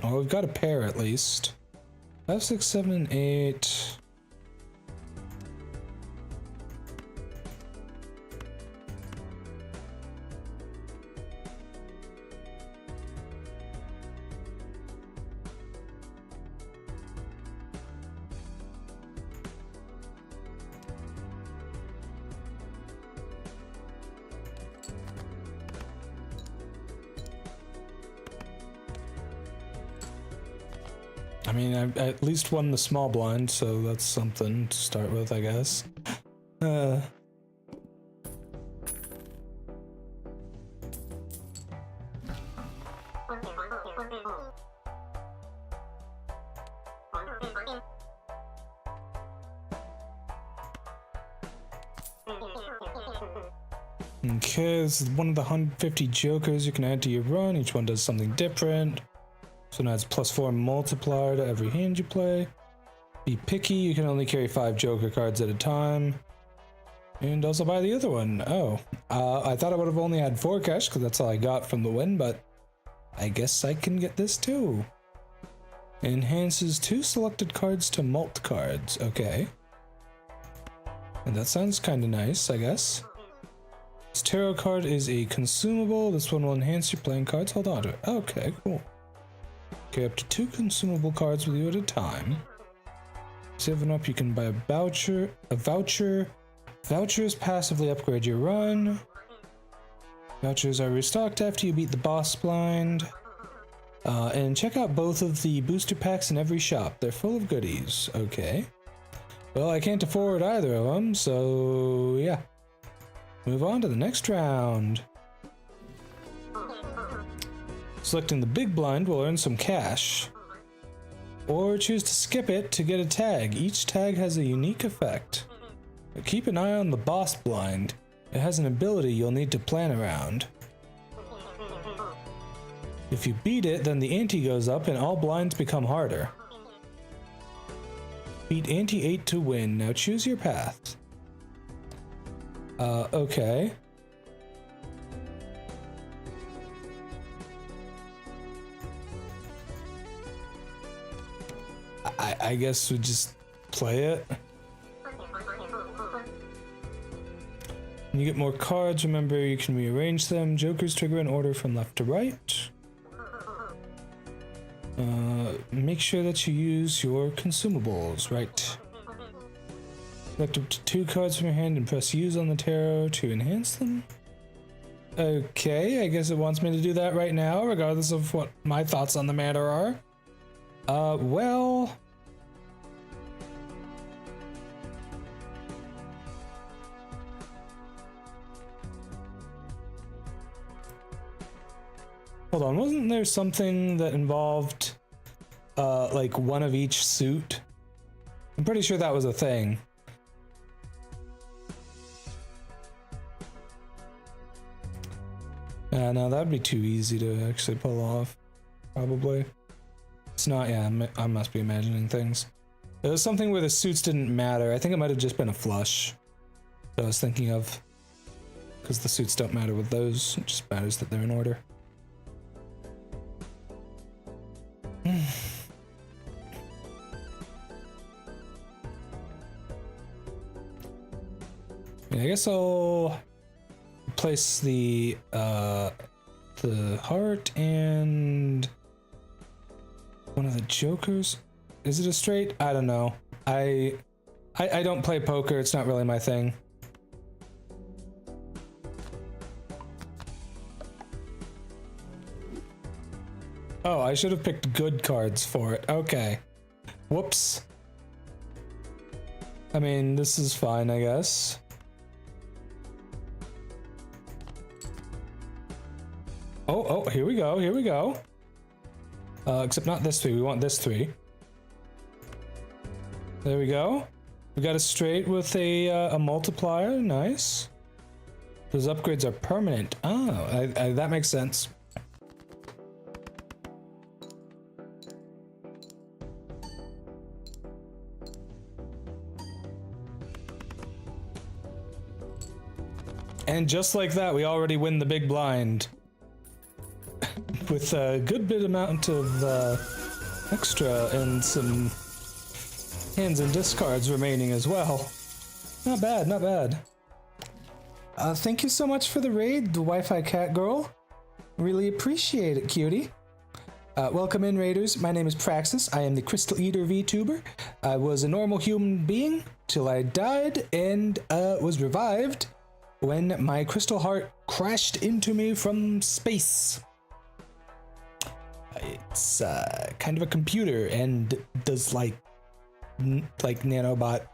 Oh, we've got a pair at least. 5, 6, 7, and 8. I mean, I at least won the small blind, so that's something to start with, I guess. Okay, this is one of the 150 jokers you can add to your run. Each one does something different. So now it's +4 multiplier to every hand you play. Be picky, you can only carry 5 joker cards at a time. And also buy the other one. Oh, I thought I would have only had 4 cash because that's all I got from the win, but I guess I can get this too. Enhances 2 selected cards to mult cards. Okay. And that sounds kind of nice, I guess. This tarot card is a consumable. This one will enhance your playing cards. Hold on to it. Okay, cool. Okay, up to 2 consumable cards with you at a time. Saving up, you can buy a voucher. Vouchers passively upgrade your run. Vouchers are restocked after you beat the boss blind. And check out both of the booster packs in every shop. They're full of goodies. Okay. Well, I can't afford either of them, so yeah. Move on to the next round. Selecting the big blind will earn some cash. Or choose to skip it to get a tag. Each tag has a unique effect. But keep an eye on the boss blind. It has an ability you'll need to plan around. If you beat it, then the ante goes up and all blinds become harder. Beat ante 8 to win. Now choose your path. Okay. I guess we just play it. When you get more cards, remember you can rearrange them. Jokers trigger in order from left to right. Make sure that you use your consumables, right? Select up to 2 cards from your hand and press use on the tarot to enhance them. Okay, I guess it wants me to do that right now, regardless of what my thoughts on the matter are. Well... Hold on, wasn't there something that involved, like one of each suit? I'm pretty sure that was a thing. No, that'd be too easy to actually pull off, probably. It's not, yeah, I must be imagining things. It was something where the suits didn't matter. I think it might have just been a flush that I was thinking of. Because the suits don't matter with those, it just matters that they're in order. I guess I'll place the heart and one of the jokers. Is it a straight? I don't know. I don't play poker. It's not really my thing. Oh, I should have picked good cards for it. Okay. Whoops. I mean, this is fine, I guess. Oh, here we go, here we go. Except not this 3, we want this 3. There we go. We got a straight with a multiplier, nice. Those upgrades are permanent. Oh, that makes sense. And just like that, we already win the big blind. With a good bit amount of extra and some hands and discards remaining as well. Not bad, not bad. Thank you so much for the raid, the Wi-Fi cat girl. Really appreciate it, cutie. Welcome in, raiders. My name is Praxis. I am the Crystal Eater VTuber. I was a normal human being till I died and was revived when my crystal heart crashed into me from space. It's kind of a computer and does like nanobot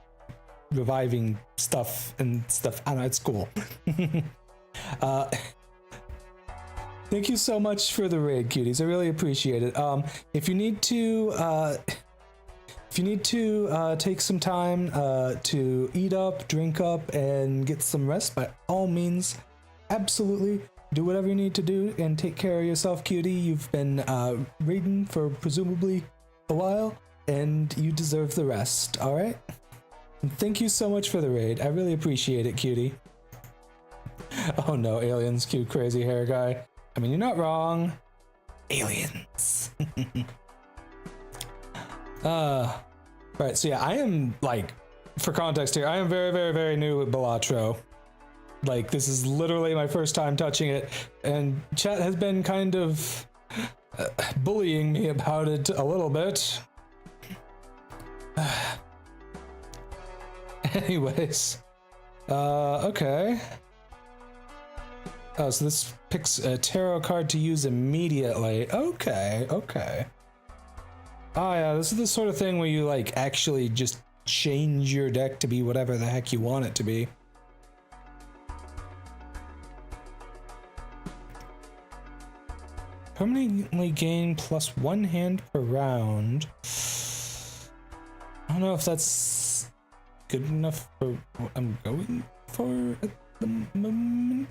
reviving stuff and stuff. I don't know, it's cool. Thank you so much for the raid, cuties. I really appreciate it. If you need to take some time to eat up, drink up, and get some rest, by all means, absolutely do whatever you need to do and take care of yourself, cutie. You've been raiding for presumably a while, and you deserve the rest. All right. And thank you so much for the raid. I really appreciate it, cutie. Oh no, aliens, cute crazy hair guy. I mean, you're not wrong. Aliens. Right, so yeah, I am, like, for context here, I am very, very, very new with Balatro. Like, this is literally my first time touching it, and chat has been kind of bullying me about it a little bit. Anyways, okay. Oh, so this picks a tarot card to use immediately. Okay, okay. Oh yeah, this is the sort of thing where you like actually just change your deck to be whatever the heck you want it to be. Permanently gain +1 hand per round. I don't know if that's good enough for what I'm going for at the moment.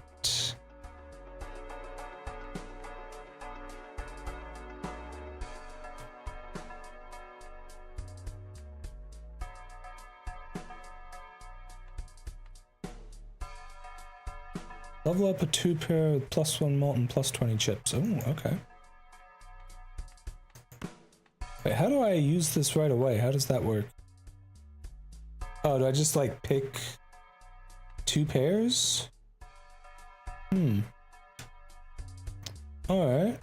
Level up a 2-pair with +1 malt and +20 chips. Oh, okay. Wait, how do I use this right away? How does that work? Oh, do I just like pick 2 pairs? Alright.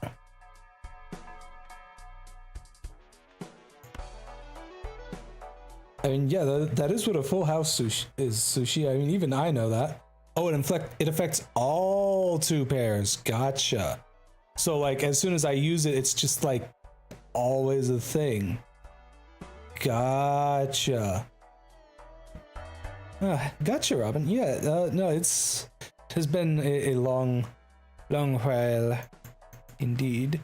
I mean, yeah, that is what a full house is, Sushi. I mean, even I know that. Oh, it affects all 2 pairs. Gotcha. So, like, as soon as I use it, it's just, like, always a thing. Gotcha. Gotcha, Robin. Yeah, no, it has been a long while indeed.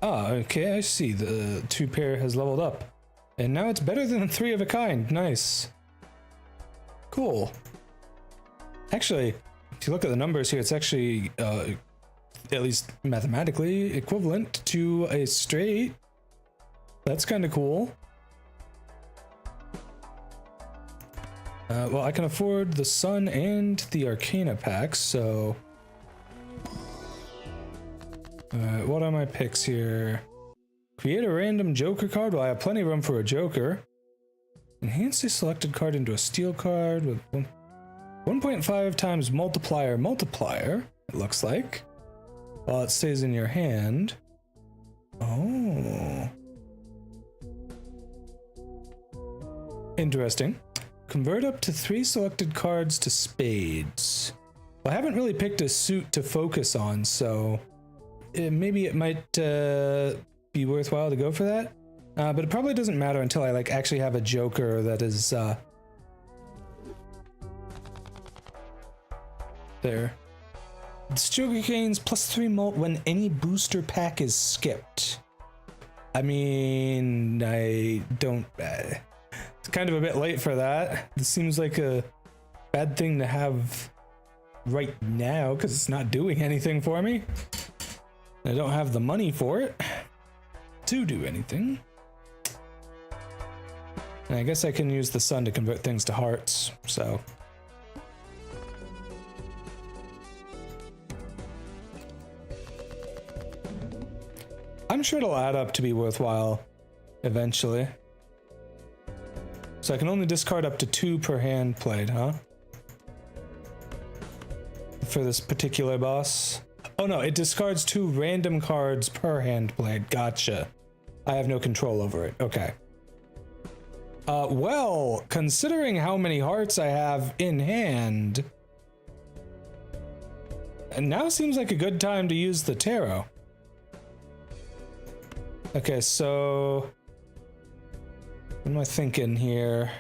Ah, okay, I see. The 2-pair has leveled up. And now it's better than 3 of a kind. Nice. Cool. Actually, if you look at the numbers here, it's actually, at least mathematically, equivalent to a straight. That's kind of cool. Well, I can afford the Sun and the Arcana packs, so... what are my picks here? Create a random Joker card. Well, I have plenty of room for a Joker. Enhance the selected card into a steel card with 1.5 times multiplier, it looks like. While it stays in your hand. Oh. Interesting. Convert up to 3 selected cards to spades. Well, I haven't really picked a suit to focus on, so... maybe it might be worthwhile to go for that, but it probably doesn't matter until I like actually have a Joker that is there. Sugar gains +3 mult when any booster pack is skipped. I mean, I don't... it's kind of a bit late for that. This seems like a bad thing to have right now because it's not doing anything for me. I don't have the money for it to do anything. And I guess I can use the sun to convert things to hearts, so... I'm sure it'll add up to be worthwhile eventually. So I can only discard up to 2 per hand played, huh? For this particular boss. Oh no, it discards 2 random cards per hand played. Gotcha. I have no control over it. Okay. Well, considering how many hearts I have in hand, and now seems like a good time to use the tarot. Okay, so what am I thinking here?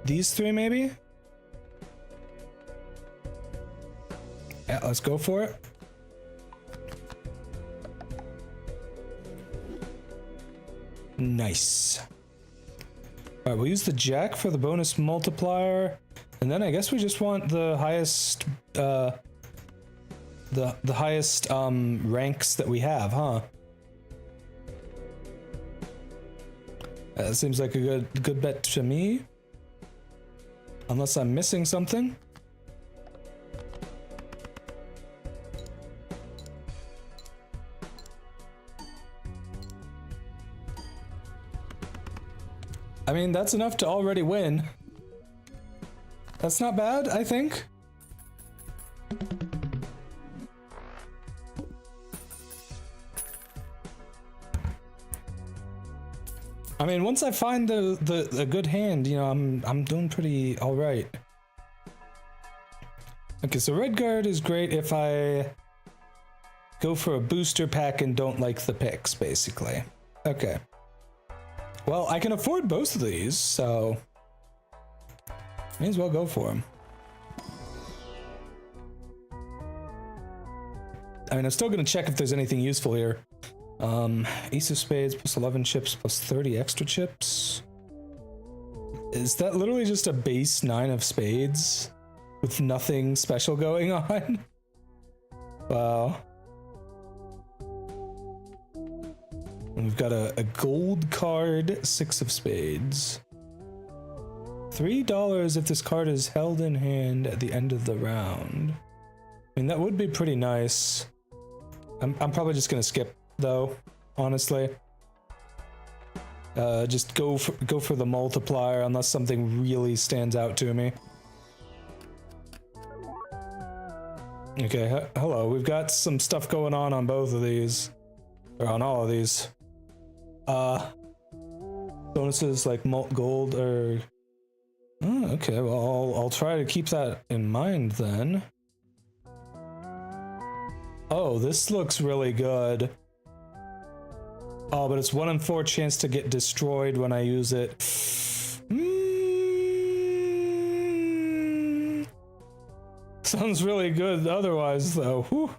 These 3 maybe? Yeah, let's go for it. Nice. All right, we'll use the jack for the bonus multiplier, and then I guess we just want the highest, the highest ranks that we have, huh? That seems like a good bet to me. Unless I'm missing something. I mean, that's enough to already win. That's not bad, I think. I mean, once I find the good hand, you know, I'm doing pretty all right. Okay, so red guard is great if I go for a booster pack and don't like the picks, basically. Okay. Well, I can afford both of these, so may as well go for them. I mean, I'm still gonna check if there's anything useful here. Ace of spades plus 11 chips plus 30 extra chips. Is that literally just a base 9 of spades with nothing special going on? Wow. And we've got a gold card, 6 of spades. $3 if this card is held in hand at the end of the round. I mean, that would be pretty nice. I'm probably just gonna skip though, honestly. Just go for the multiplier unless something really stands out to me. Okay, hello. We've got some stuff going on both of these, or on all of these. Bonuses like mult gold or... Oh, okay, well, I'll try to keep that in mind then. Oh, this looks really good. Oh, but it's 1 in 4 chance to get destroyed when I use it. Sounds really good otherwise, though. Whew.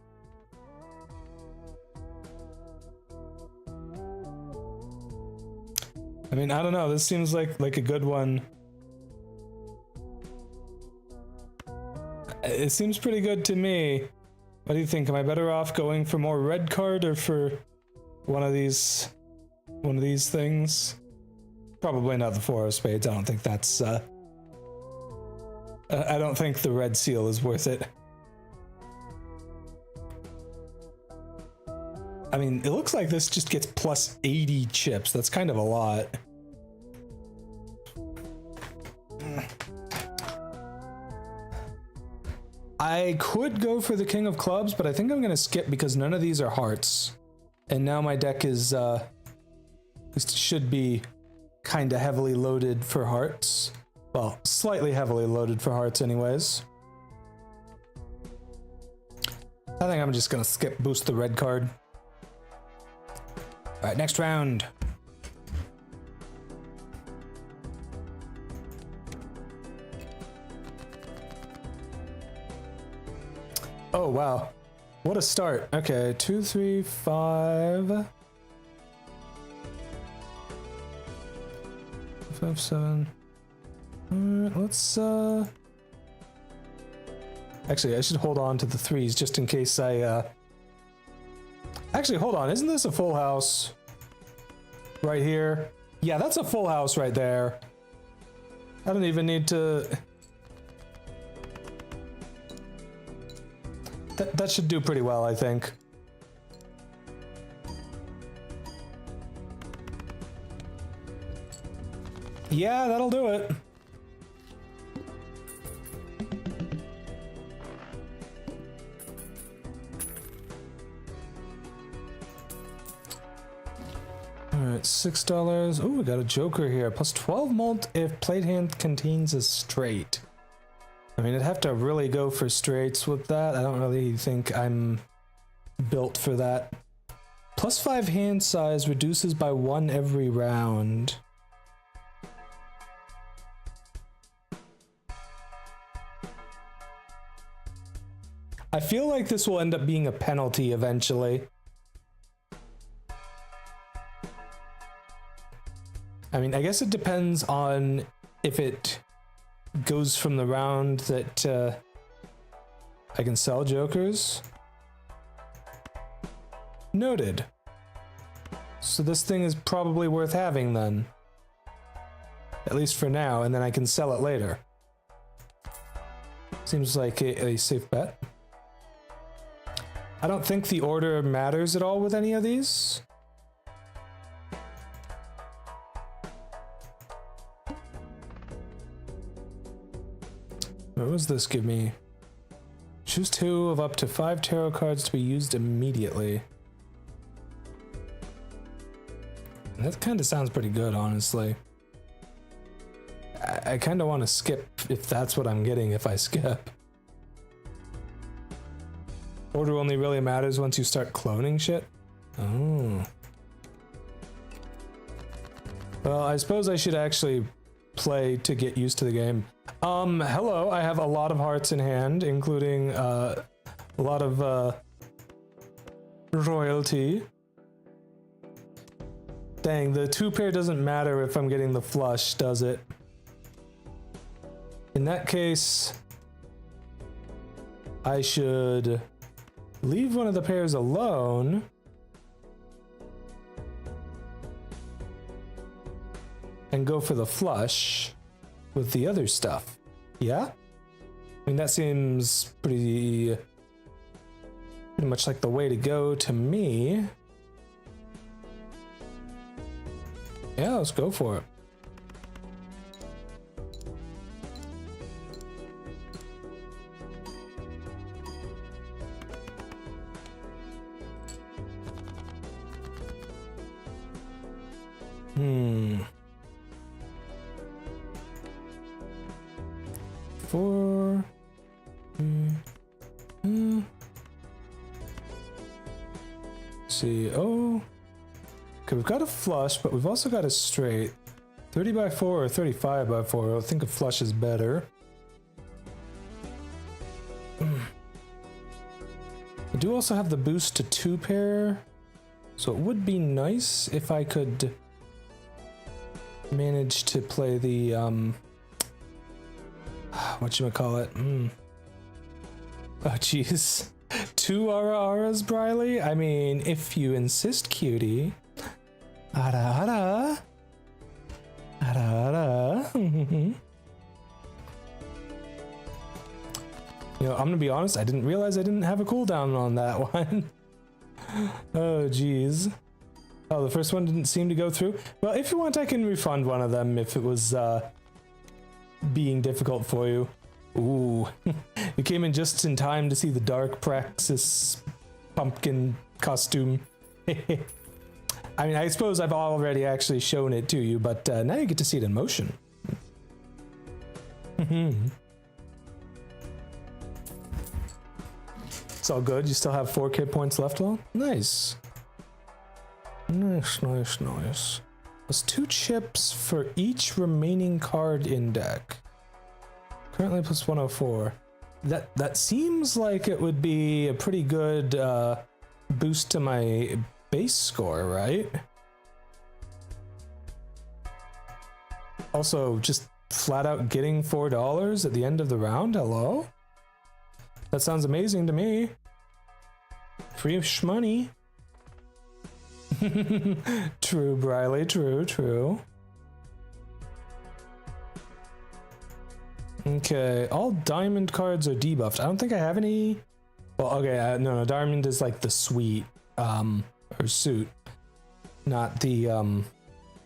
I mean, I don't know. This seems like a good one. It seems pretty good to me. What do you think? Am I better off going for more red card or for one of these things? Probably not the 4 of spades. I don't think that's I don't think the red seal is worth it. I mean, it looks like this just gets plus 80 chips. That's kind of a lot. I could go for the king of clubs, but I think I'm gonna skip because none of these are hearts. And now my deck is, should be kind of heavily loaded for hearts. Well, slightly heavily loaded for hearts anyways. I think I'm just gonna skip boost the red card. All right, next round. Oh, wow. What a start. Okay, 2, 3, 5. 5, 7. Alright, let's, Actually, I should hold on to the 3s just in case I, Actually, hold on. Isn't this a full house? Right here? Yeah, that's a full house right there. I don't even need to... That should do pretty well, I think. Yeah, that'll do it. Alright, $6. Oh, we got a joker here. Plus 12 mult if plate hand contains a straight. I mean, I'd have to really go for straights with that. I don't really think I'm built for that. Plus 5 hand size reduces by 1 every round. I feel like this will end up being a penalty eventually. I mean, I guess it depends on if it goes from the round that I can sell jokers. Noted. So this thing is probably worth having then. At least for now, and then I can sell it later. Seems like a safe bet. I don't think the order matters at all with any of these. What does this give me? Choose 2 of up to 5 tarot cards to be used immediately. That kind of sounds pretty good, honestly. I kind of want to skip if that's what I'm getting if I skip. Order only really matters once you start cloning shit? Oh. Well, I suppose I should actually play to get used to the game. Hello, I have a lot of hearts in hand, including a lot of royalty. Dang, the 2 pair doesn't matter if I'm getting the flush, does it? In that case, I should leave one of the pairs alone. And go for the flush with the other stuff. Yeah? I mean, that seems pretty much like the way to go to me. Yeah, let's go for it. Four. See, oh. Okay, we've got a flush, but we've also got a straight. 30 by 4 or 35 by 4. I think a flush is better. I do also have the boost to 2 pair, so it would be nice if I could manage to play the whatchamacallit? Oh jeez. 2 Aras, Briley? I mean, if you insist, cutie. Ara. You know, I'm gonna be honest, I didn't realize I didn't have a cooldown on that one. Oh jeez. Oh, the first one didn't seem to go through. Well, if you want, I can refund one of them if it was being difficult for you. Ooh. You came in just in time to see the dark Praxis pumpkin costume. I mean, I suppose I've already actually shown it to you, but now you get to see it in motion. It's all good. You still have 4 kid points left, well? Nice. Nice. There's 2 chips for each remaining card in deck. Currently plus 104. that seems like it would be a pretty good boost to my base score, right? Also, just flat out getting $4 at the end of the round. Hello? That sounds amazing to me. Free shmoney. True, Briley. True. Okay, all diamond cards are debuffed. I don't think I have any. Well, okay, no, diamond is like the suite, or suit, not the,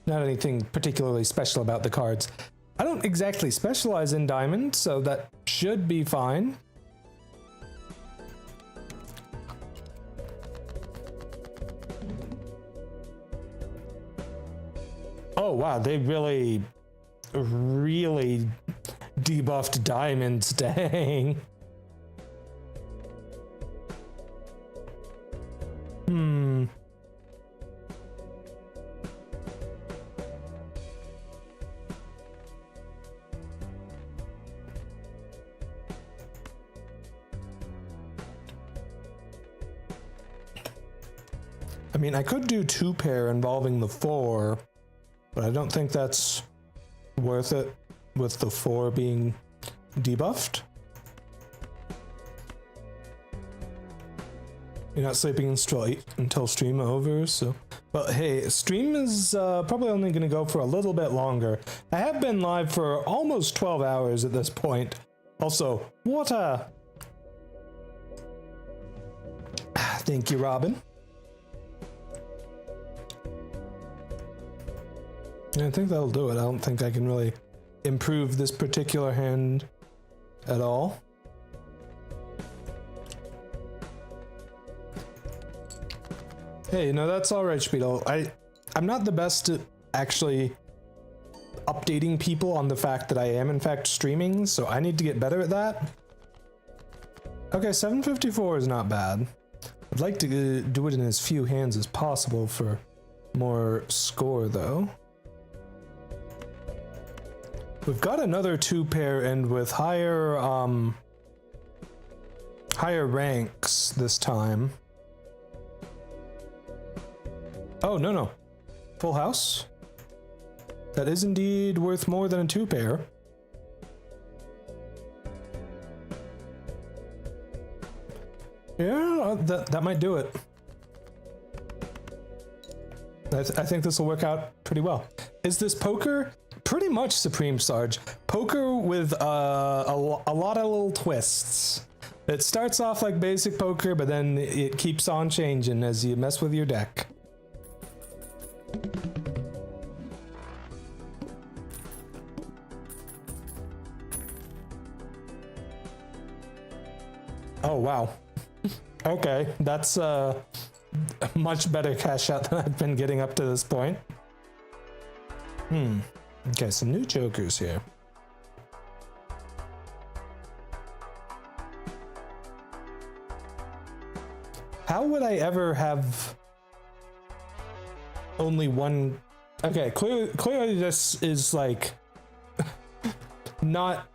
not anything particularly special about the cards. I don't exactly specialize in diamond, so that should be fine. Oh wow, they really debuffed diamonds, dang. I mean, I could do 2-pair involving the 4, but I don't think that's worth it with the 4 being debuffed. You're not sleeping until stream over, so... But hey, stream is probably only going to go for a little bit longer. I have been live for almost 12 hours at this point. Also, what a... Thank you, Robin. I think that'll do it. I don't think I can really improve this particular hand at all. Hey, no, that's all right, Speedo. I'm not the best at actually updating people on the fact that I am in fact streaming, so I need to get better at that. Okay, 754 is not bad. I'd like to do it in as few hands as possible for more score, though. We've got another 2-pair and with higher ranks this time. Oh, no. Full house? That is indeed worth more than a 2-pair. Yeah, that might do it. I think this will work out pretty well. Is this poker? Pretty much, Supreme Sarge. Poker with a lot of little twists. It starts off like basic poker, but then it keeps on changing as you mess with your deck. Oh, wow. Okay, that's a much better cash out than I've been getting up to this point. Okay, some new jokers here. How would I ever have only one? Okay, clearly this is like not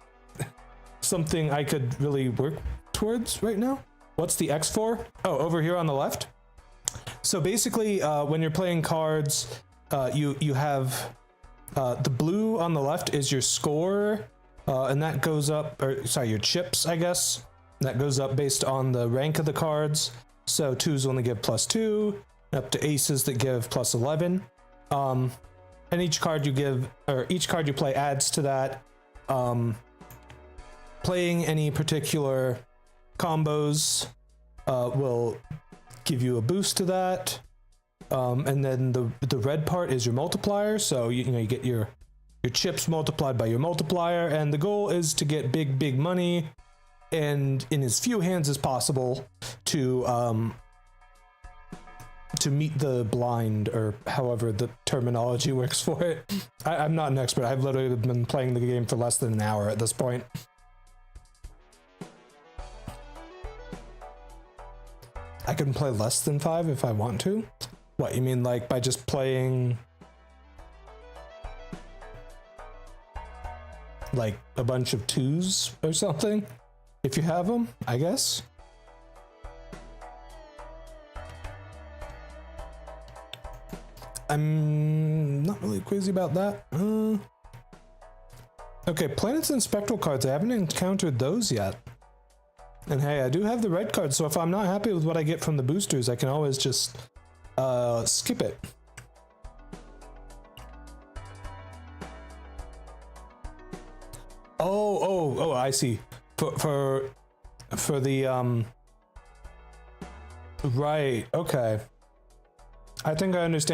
something I could really work towards right now. What's the X for? Oh, over here on the left. So basically, when you're playing cards, you have the blue on the left is your score, and that goes up, or sorry, your chips, I guess. That goes up based on the rank of the cards. So 2s only give +2, up to aces that give +11. And each card you give, or each card you play adds to that. Playing any particular combos will give you a boost to that. And then the red part is your multiplier, so you get your chips multiplied by your multiplier, and the goal is to get big money and in as few hands as possible to meet the blind, or however the terminology works for it. I'm not an expert. I've literally been playing the game for less than an hour at this point. I can play less than 5 if I want to. What, you mean like by just playing like a bunch of 2s or something? If you have them, I guess. I'm not really crazy about that. Okay, planets and spectral cards. I haven't encountered those yet. And hey, I do have the red card, so if I'm not happy with what I get from the boosters, I can always just skip it. Oh, I see. For the right, okay. I think I understand.